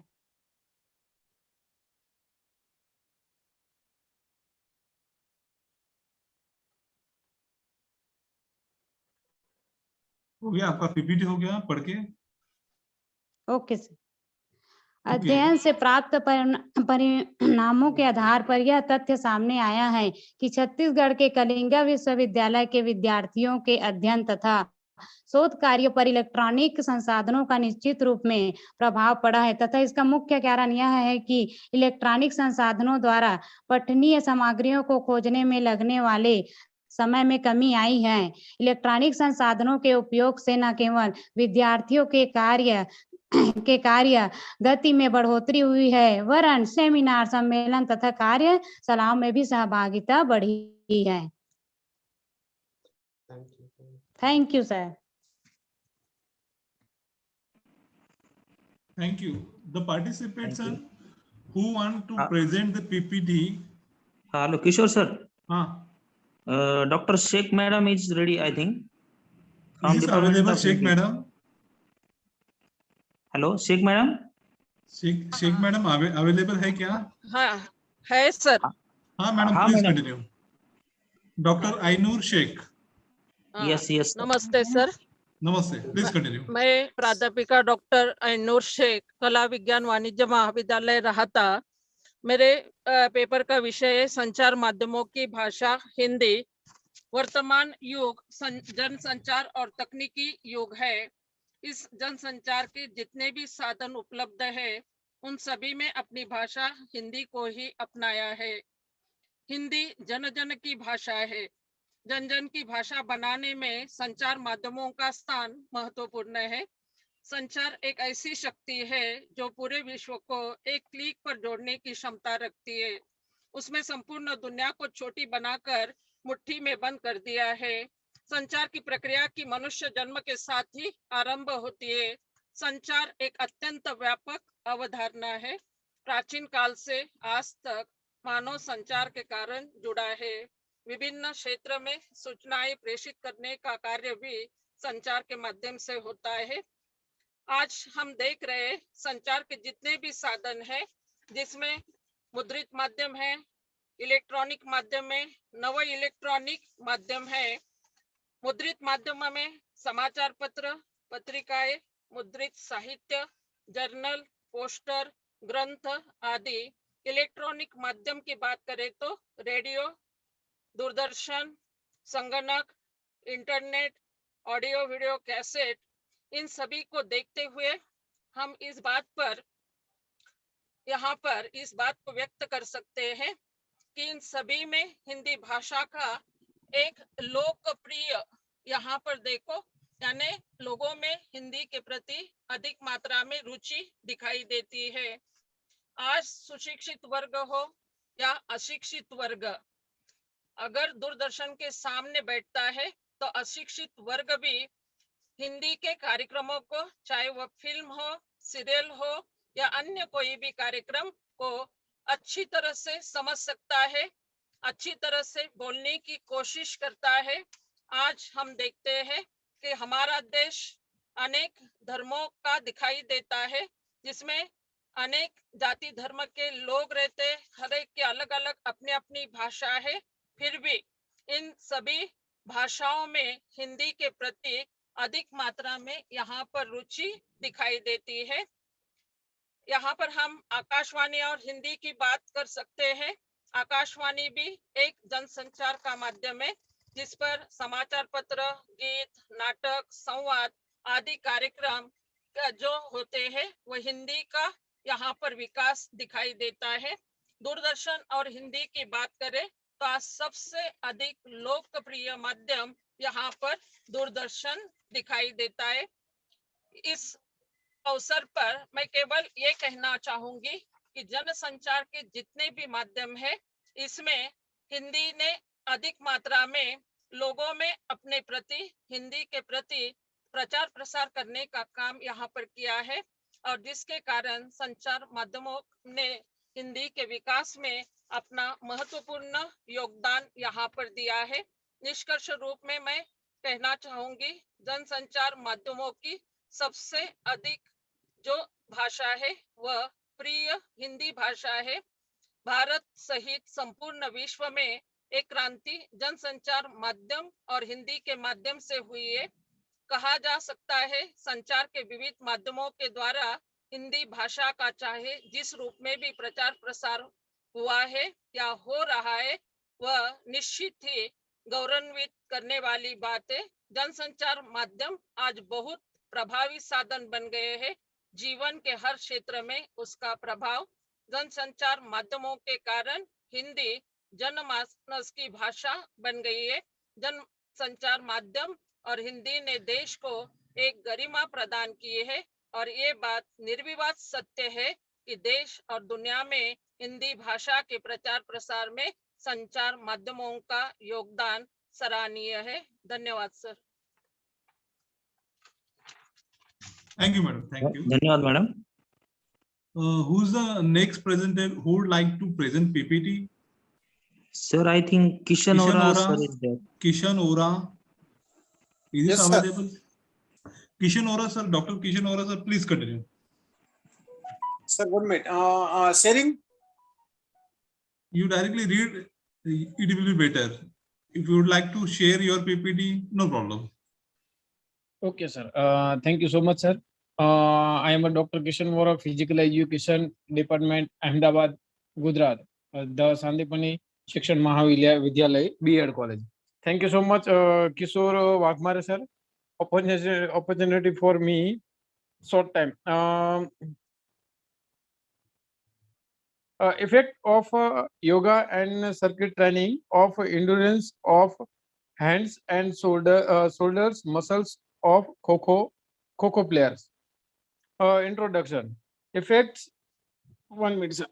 हो गया आपका पीपीटी? हो गया पढ़ के? Okay sir. अध्ययन से प्राप्त परिणामों के आधार पर यह तथ्य सामने आया है कि छत्तीसगढ़ के कलिंगा विश्वविद्यालय के विद्यार्थियों के अध्ययन तथा शोध कार्यों पर इलेक्ट्रॉनिक संसाधनों का निश्चित रूप में प्रभाव पड़ा है तथा इसका मुख्य कारण यह है कि इलेक्ट्रॉनिक संसाधनों द्वारा पठनीय सामग्रियों को खोजने में लगने वाले समय में कमी आई है. इलेक्ट्रॉनिक संसाधनों के उपयोग से न केवल विद्यार्थियों के कार्य गति में बढ़ोतरी हुई है वरन सेमिनार, सम्मेलन तथा कार्यशालाओं में भी सहभागिता बढ़ी है. Thank you sir. Thank you. The participants who want to present the PPT. Hello, Kishore sir. Dr. Sheikh madam is ready, I think. Is this available, Sheikh madam? Hello, Sheikh madam. Sheikh madam available है क्या? हाँ है sir. हाँ madam, please continue. Dr. Ainur Sheikh. Yes, yes, sir. नमस्ते sir. Namaste. Please continue. मैं प्राध्यापिका doctor नूर शेख, कला विज्ञान वाणिज्य महाविद्यालय राहता। मेरे पेपर का विषय है संचार माध्यमों की भाषा हिंदी। वर्तमान युग जनसंचार और तकनीकी युग है। इस जनसंचार के जितने भी साधन उपलब्ध है उन सभी में अपनी भाषा हिंदी को ही अपनाया है। हिंदी जन जन की भाषा है। जन जन की भाषा बनाने में संचार माध्यमों का स्थान महत्वपूर्ण है। संचार एक ऐसी शक्ति है जो पूरे विश्व को एक क्लिक पर जोड़ने की क्षमता रखती है। उसमें संपूर्ण दुनिया को छोटी बनाकर मुट्ठी में बंद कर दिया है। संचार की प्रक्रिया की मनुष्य जन्म के साथ ही आरंभ होती है। संचार एक अत्यंत व्यापक अवधारणा है। प्राचीन काल से आज तक मानव संचार के कारण जुड़ा है। विभिन्न क्षेत्र में सूचनाएं प्रेषित करने का कार्य भी संचार के माध्यम से होता है। आज हम देख रहे हैं संचार के जितने भी साधन हैं, जिसमें मुद्रित माध्यम है, इलेक्ट्रॉनिक माध्यम है, नव इलेक्ट्रॉनिक माध्यम है। मुद्रित माध्यम में समाचार पत्र, पत्रिकाएं, मुद्रित साहित्य, जर्नल, पोस्टर, ग्रंथ आदि। इलेक्ट्रॉनिक माध्यम की बात करें तो रेडियो, दूरदर्शन, संगणक, इंटरनेट, ऑडियो वीडियो कैसेट, इन सभी को देखते हुए हम इस बात को व्यक्त कर सकते हैं कि इन सभी में हिंदी भाषा का एक लोकप्रिय, यहाँ पर देखो, यानी लोगों में हिंदी के प्रति अधिक मात्रा में रुचि दिखाई देती है। आज सुशिक्षित वर्ग हो या अशिक्षित वर्ग, अगर दूरदर्शन के सामने बैठता है तो अशिक्षित वर्ग भी हिंदी के कार्यक्रमों को, चाहे वह फिल्म हो, सीरियल हो या अन्य कोई भी कार्यक्रम को अच्छी तरह से समझ सकता है, अच्छी तरह से बोलने की कोशिश करता है। आज हम देखते हैं कि हमारा देश अनेक धर्मों का दिखाई देता है, जिसमें अनेक जाति धर्म के लोग रहते हैं। हर एक की अलग अलग अपनी अपनी भाषा है, फिर भी इन सभी भाषाओं में हिंदी के प्रति अधिक मात्रा में यहाँ पर रुचि दिखाई देती है। यहाँ पर हम आकाशवाणी और हिंदी की बात कर सकते हैं। आकाशवाणी भी एक जनसंचार का माध्यम है, जिस पर समाचार पत्र, गीत, नाटक, संवाद आदि कार्यक्रम जो होते हैं वह हिंदी का यहाँ पर विकास दिखाई देता है। दूरदर्शन और हिंदी की बात करें तो आज सबसे अधिक लोकप्रिय माध्यम यहाँ पर दूरदर्शन दिखाई देता है। इस अवसर पर मैं केवल ये कहना चाहूंगी कि जनसंचार के जितने भी माध्यम है, इसमें हिंदी ने अधिक मात्रा में लोगों में अपने प्रति, हिंदी के प्रति प्रचार प्रसार करने का काम यहाँ पर किया है, और जिसके कारण संचार माध्यमों ने हिंदी के विकास में अपना महत्वपूर्ण योगदान यहाँ पर दिया है। निष्कर्ष रूप में मैं कहना चाहूंगी, जनसंचार माध्यमों की सबसे अधिक जो भाषा है वह प्रिय हिंदी भाषा है। भारत सहित संपूर्ण विश्व में एक क्रांति जनसंचार माध्यम और हिंदी के माध्यम से हुई है। कहा जा सकता है संचार के विविध माध्यमों के द्वारा हिंदी भाषा का चाहे जिस रूप में भी प्रचार प्रसार हुआ है या हो रहा है, वह निश्चित ही गौरवान्वित करने वाली बात है। जनसंचार माध्यम आज बहुत प्रभावी साधन बन गए हैं। जीवन के हर क्षेत्र में उसका प्रभाव, जनसंचार माध्यमों के कारण हिंदी जनमानस की भाषा बन गई है। जनसंचार माध्यम और हिंदी ने देश को एक गरिमा प्रदान की है, और ये बात निर्विवाद सत्य है कि देश और दुनिया में हिंदी भाषा के प्रचार प्रसार में संचार माध्यमों का योगदान सराहनीय है। धन्यवाद sir. Thank you, madam. Thank you. धन्यवाद madam. Who's the next presenter who would like to present PPT? Sir, I think Kishan Ora sir is there. Kishan Ora. Is Yes, this sir. available? Kishan Ora sir, Dr. Kishan Ora sir, please continue. Sir, 1 minute. Sharing. You directly read, it will be better. If you would like to share your PPT, no problem. Okay, sir. Thank you so much, sir. I am a Dr. Kishan Vora, Physical Education Department, Ahmedabad, Gujarat, the Sandipani Shikshan Mahavidyalaya, B.Ed College. Thank you so much, Kishore Wagmare, sir. Opportunity for me, short time. Effect of yoga and circuit training of endurance of hands and shoulders muscles of kho players. Introduction. Effects. 1 minute, sir.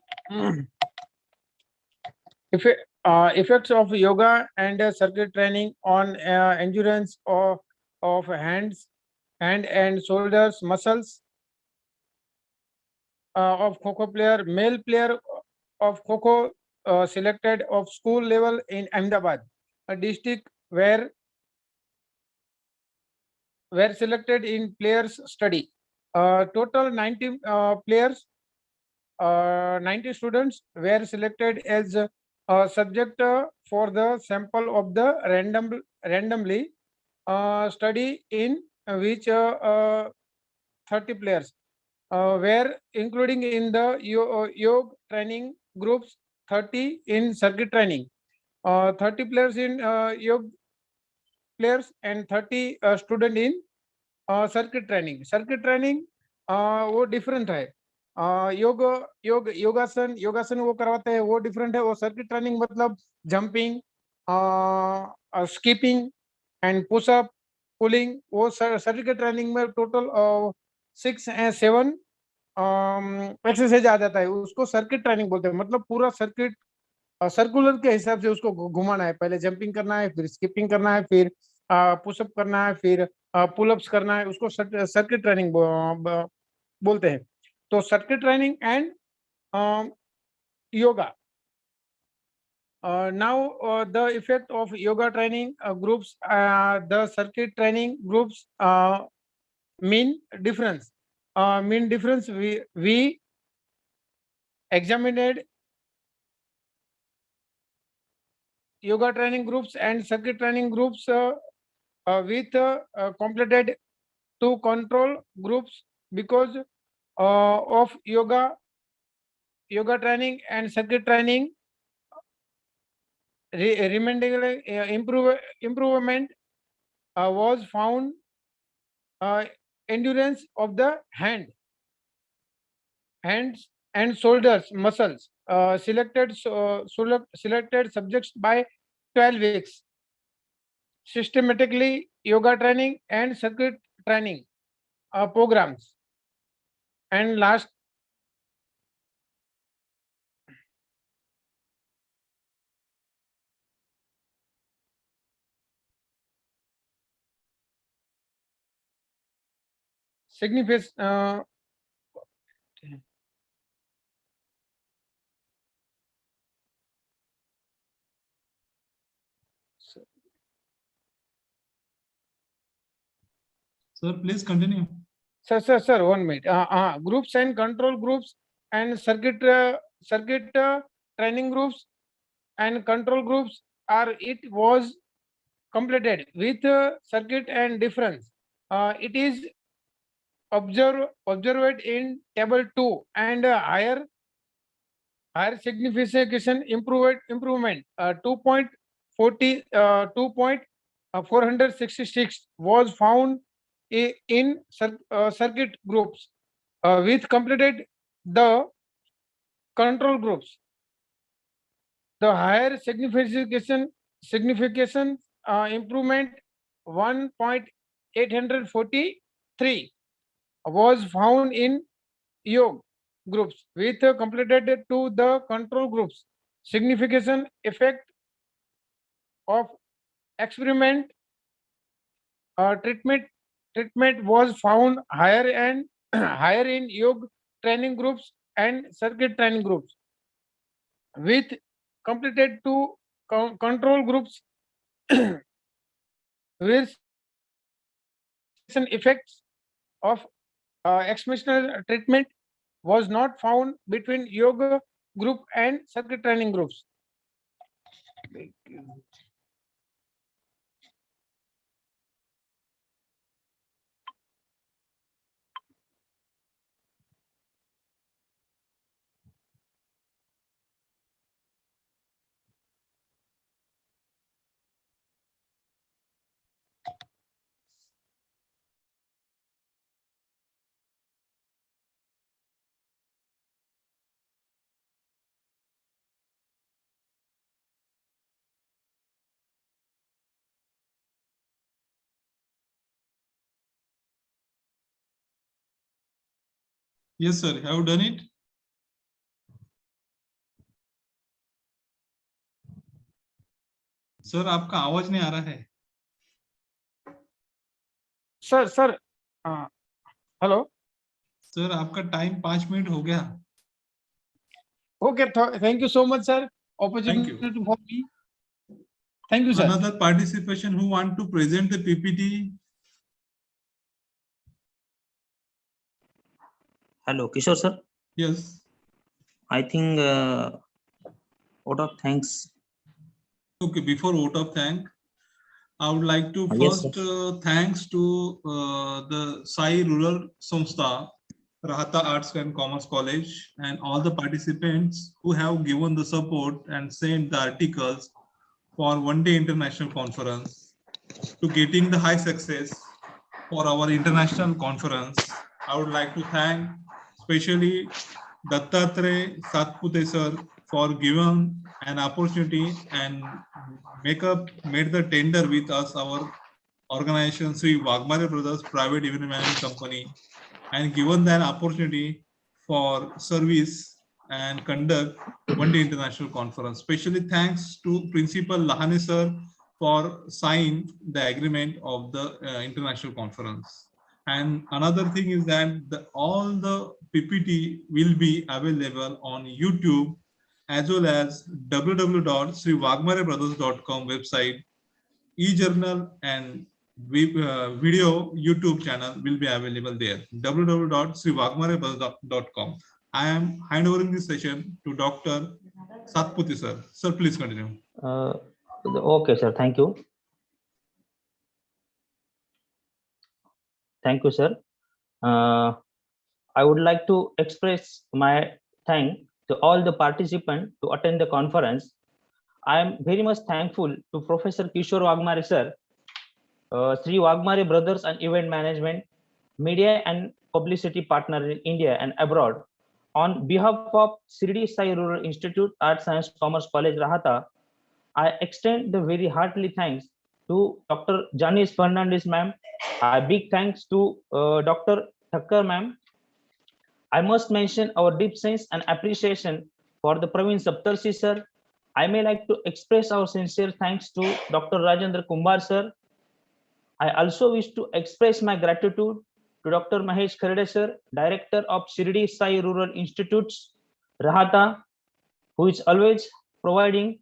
Effects of yoga and circuit training on endurance of hands, hand and shoulders muscles of kho player. Male player of kho selected of school level in Ahmedabad, a district where were selected in players study. Total 90 players, 90 students were selected as a subject for the sample of the randomly study in which 30 players were including in the yoga training groups, 30 in circuit training, 30 players in yoga players and 30 student in circuit training वो different है. योगासन वो करवाते हैं वो different है. वो circuit training मतलब jumping, skipping and pushup, pulling. वो सर्किट ट्रेनिंग में टोटल 6 and 7 एक्सरसाइज आ जाता है. उसको सर्किट ट्रेनिंग बोलते हैं. मतलब पूरा सर्किट सर्कुलर के हिसाब से उसको घुमाना है. पहले जंपिंग करना है, फिर स्किपिंग करना है, फिर पुशअप करना है, फिर पुलअप्स करना है. उसको सर्किट ट्रेनिंग बोलते हैं. तो circuit training and yoga. Now the effect of yoga training groups, the circuit training groups mean difference. We examined yoga training groups and circuit training groups with completed 2 control groups because of yoga training and circuit training. Remaining improvement was found. Endurance of the hands and shoulders muscles selected subjects by 12 weeks. Systematically yoga training and circuit training programs. And last, significant Sir, please continue. Sir, 1 minute. Groups and control groups and circuit training groups and control groups it was completed with circuit and difference. It is observed in table 2 and higher signification improvement 2.40 2.466 was found in circuit groups with completed the control groups. The higher signification improvement 1.843 was found in yoga groups with completed to the control groups. Significant effect of experiment treatment was found higher and higher in yoga training groups and circuit training groups with completed to control groups. With effects of experimental treatment was not found between yoga group and circuit training groups. Yes, sir. Have you done it? Sir आपका आवाज नहीं आ रहा है. Sir hello sir आपका time 5 minute हो गया. Okay, thank you so much, sir. Thank you. Opportunity for me. Thank you, sir. Another participation who want to present the PPT? Hello, Kishore sir. Yes. I think vote of thanks. Okay, before vote of thank, I would like to Yes, first thanks to the Sai Rural Samstha, Rahata Arts and Commerce College, and all the participants who have given the support and sent the articles for one-day international conference to getting the high success for our international conference. I would like to thank especially Dattatreya Satpute sir for giving an opportunity and made the tender with us, our organization Sri Wagmare Brothers Private Event Management Company, and given that opportunity for service and conduct one-day international conference. Especially thanks to Principal Lahane sir for sign the agreement of the international conference. And another thing is that all the PPT will be available on YouTube as well as www.sriwagmarebrothers.com website, e-journal and video YouTube channel will be available there. www.sriwagmarebrothers.com. I am handovering this session to Dr. Satputhy sir. Sir, please continue. Okay, sir. Thank you. Thank you, sir. I would like to express my thanks to all the participants to attend the conference. I am very much thankful to Professor Kishore Wagmare sir, Sri Wagmare Brothers and Event Management, media and publicity partner in India and abroad. On behalf of Shirdi Sai Rural Institute, Arts, Science, Commerce College, Rahata, I extend the very heartily thanks to Dr. Janice Fernandez ma'am. A big thanks to Dr. Thakkar ma'am. I must mention our deep sense and appreciation for the Praveen Saptarshi sir. I may like to express our sincere thanks to Dr. Rajendra Kumbar sir. I also wish to express my gratitude to Dr. Mahesh Kharde sir, Director of Shirdi Sai Rural Institutes, Rahata, who is always providing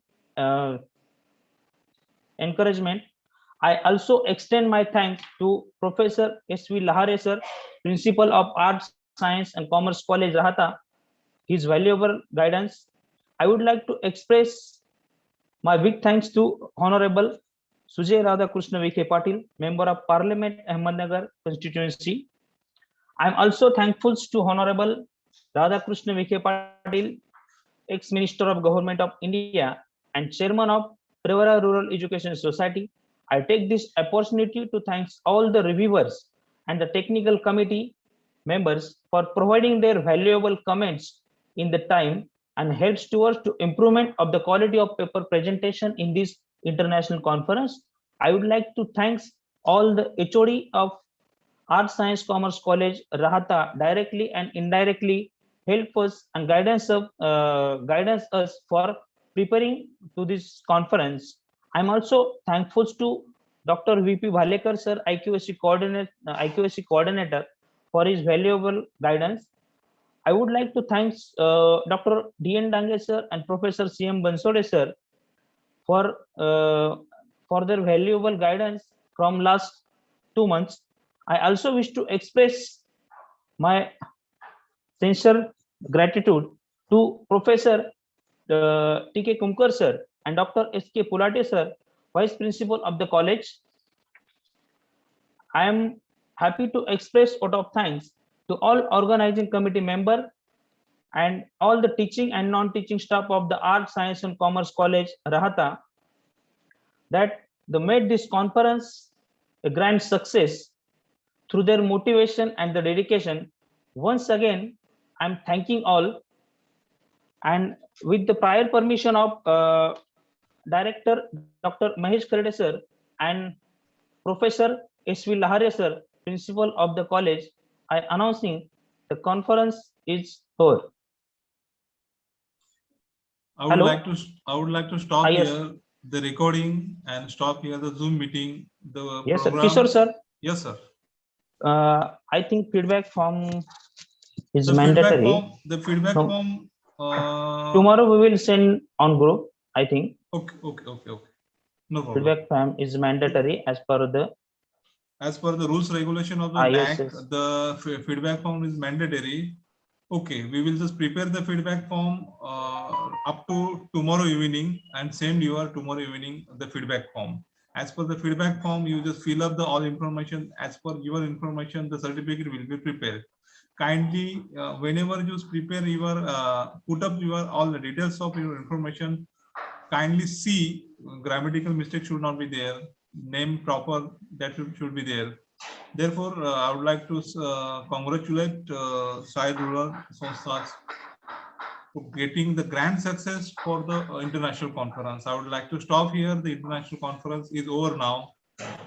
encouragement. I also extend my thanks to Professor S.V. Lahare sir, Principal of Arts, Science and Commerce College, Rahata, his valuable guidance. I would like to express my big thanks to Honorable Sujay Radha Krishna Vikhe Patil, Member of Parliament, Ahmednagar constituency. I am also thankful to Honorable Radha Krishna Vikhe Patil, ex-Minister of Government of India and Chairman of Prevara Rural Education Society. I take this opportunity to thank all the reviewers and the technical committee members for providing their valuable comments in the time and helps towards to improvement of the quality of paper presentation in this international conference. I would like to thank all the HOD of Arts, Science, Commerce College, Rahata directly and indirectly help us and guidance us for preparing to this conference. I'm also thankful to Dr. VP Bhalekar sir, IQSC coordinator for his valuable guidance. I would like to thank Dr. D.N. Dange sir and Professor C.M. Bansode sir for their valuable guidance from last 2 months. I also wish to express my sincere gratitude to Professor T.K. Kumkar sir and Dr. S.K. Pulate sir, Vice Principal of the college. I am happy to express vote of thanks to all organizing committee member and all the teaching and non-teaching staff of the Arts, Science and Commerce College, Rahata, that they made this conference a grand success through their motivation and the dedication. Once again, I'm thanking all, and with the prior permission of Director Dr. Mahesh Kharde sir and Professor S.V. Lahare sir, Principal of the college, I announcing The conference is over. I would Hello? like to stop Yes. here the recording and stop here the Zoom meeting. The Yes, sir. program. Kishore, sir. Yes, sir. I think feedback form is The mandatory. feedback No. form. Tomorrow we will send on group, I think. Okay. No problem. Feedback form is mandatory as per the rules regulation of the yes, NAC. yes. The feedback form is mandatory. Okay, we will just prepare the feedback form up to tomorrow evening and send you tomorrow evening the feedback form. As per the feedback form, you just fill up the all information. As per your information, the certificate will be prepared. Kindly, whenever you prepare your put up your all the details of your information, kindly see grammatical mistake should not be there. Name proper, that should be there. Therefore, I would like to congratulate Sai Rural Samsthas for getting the grand success for the international conference. I would like to stop here. The international conference is over now.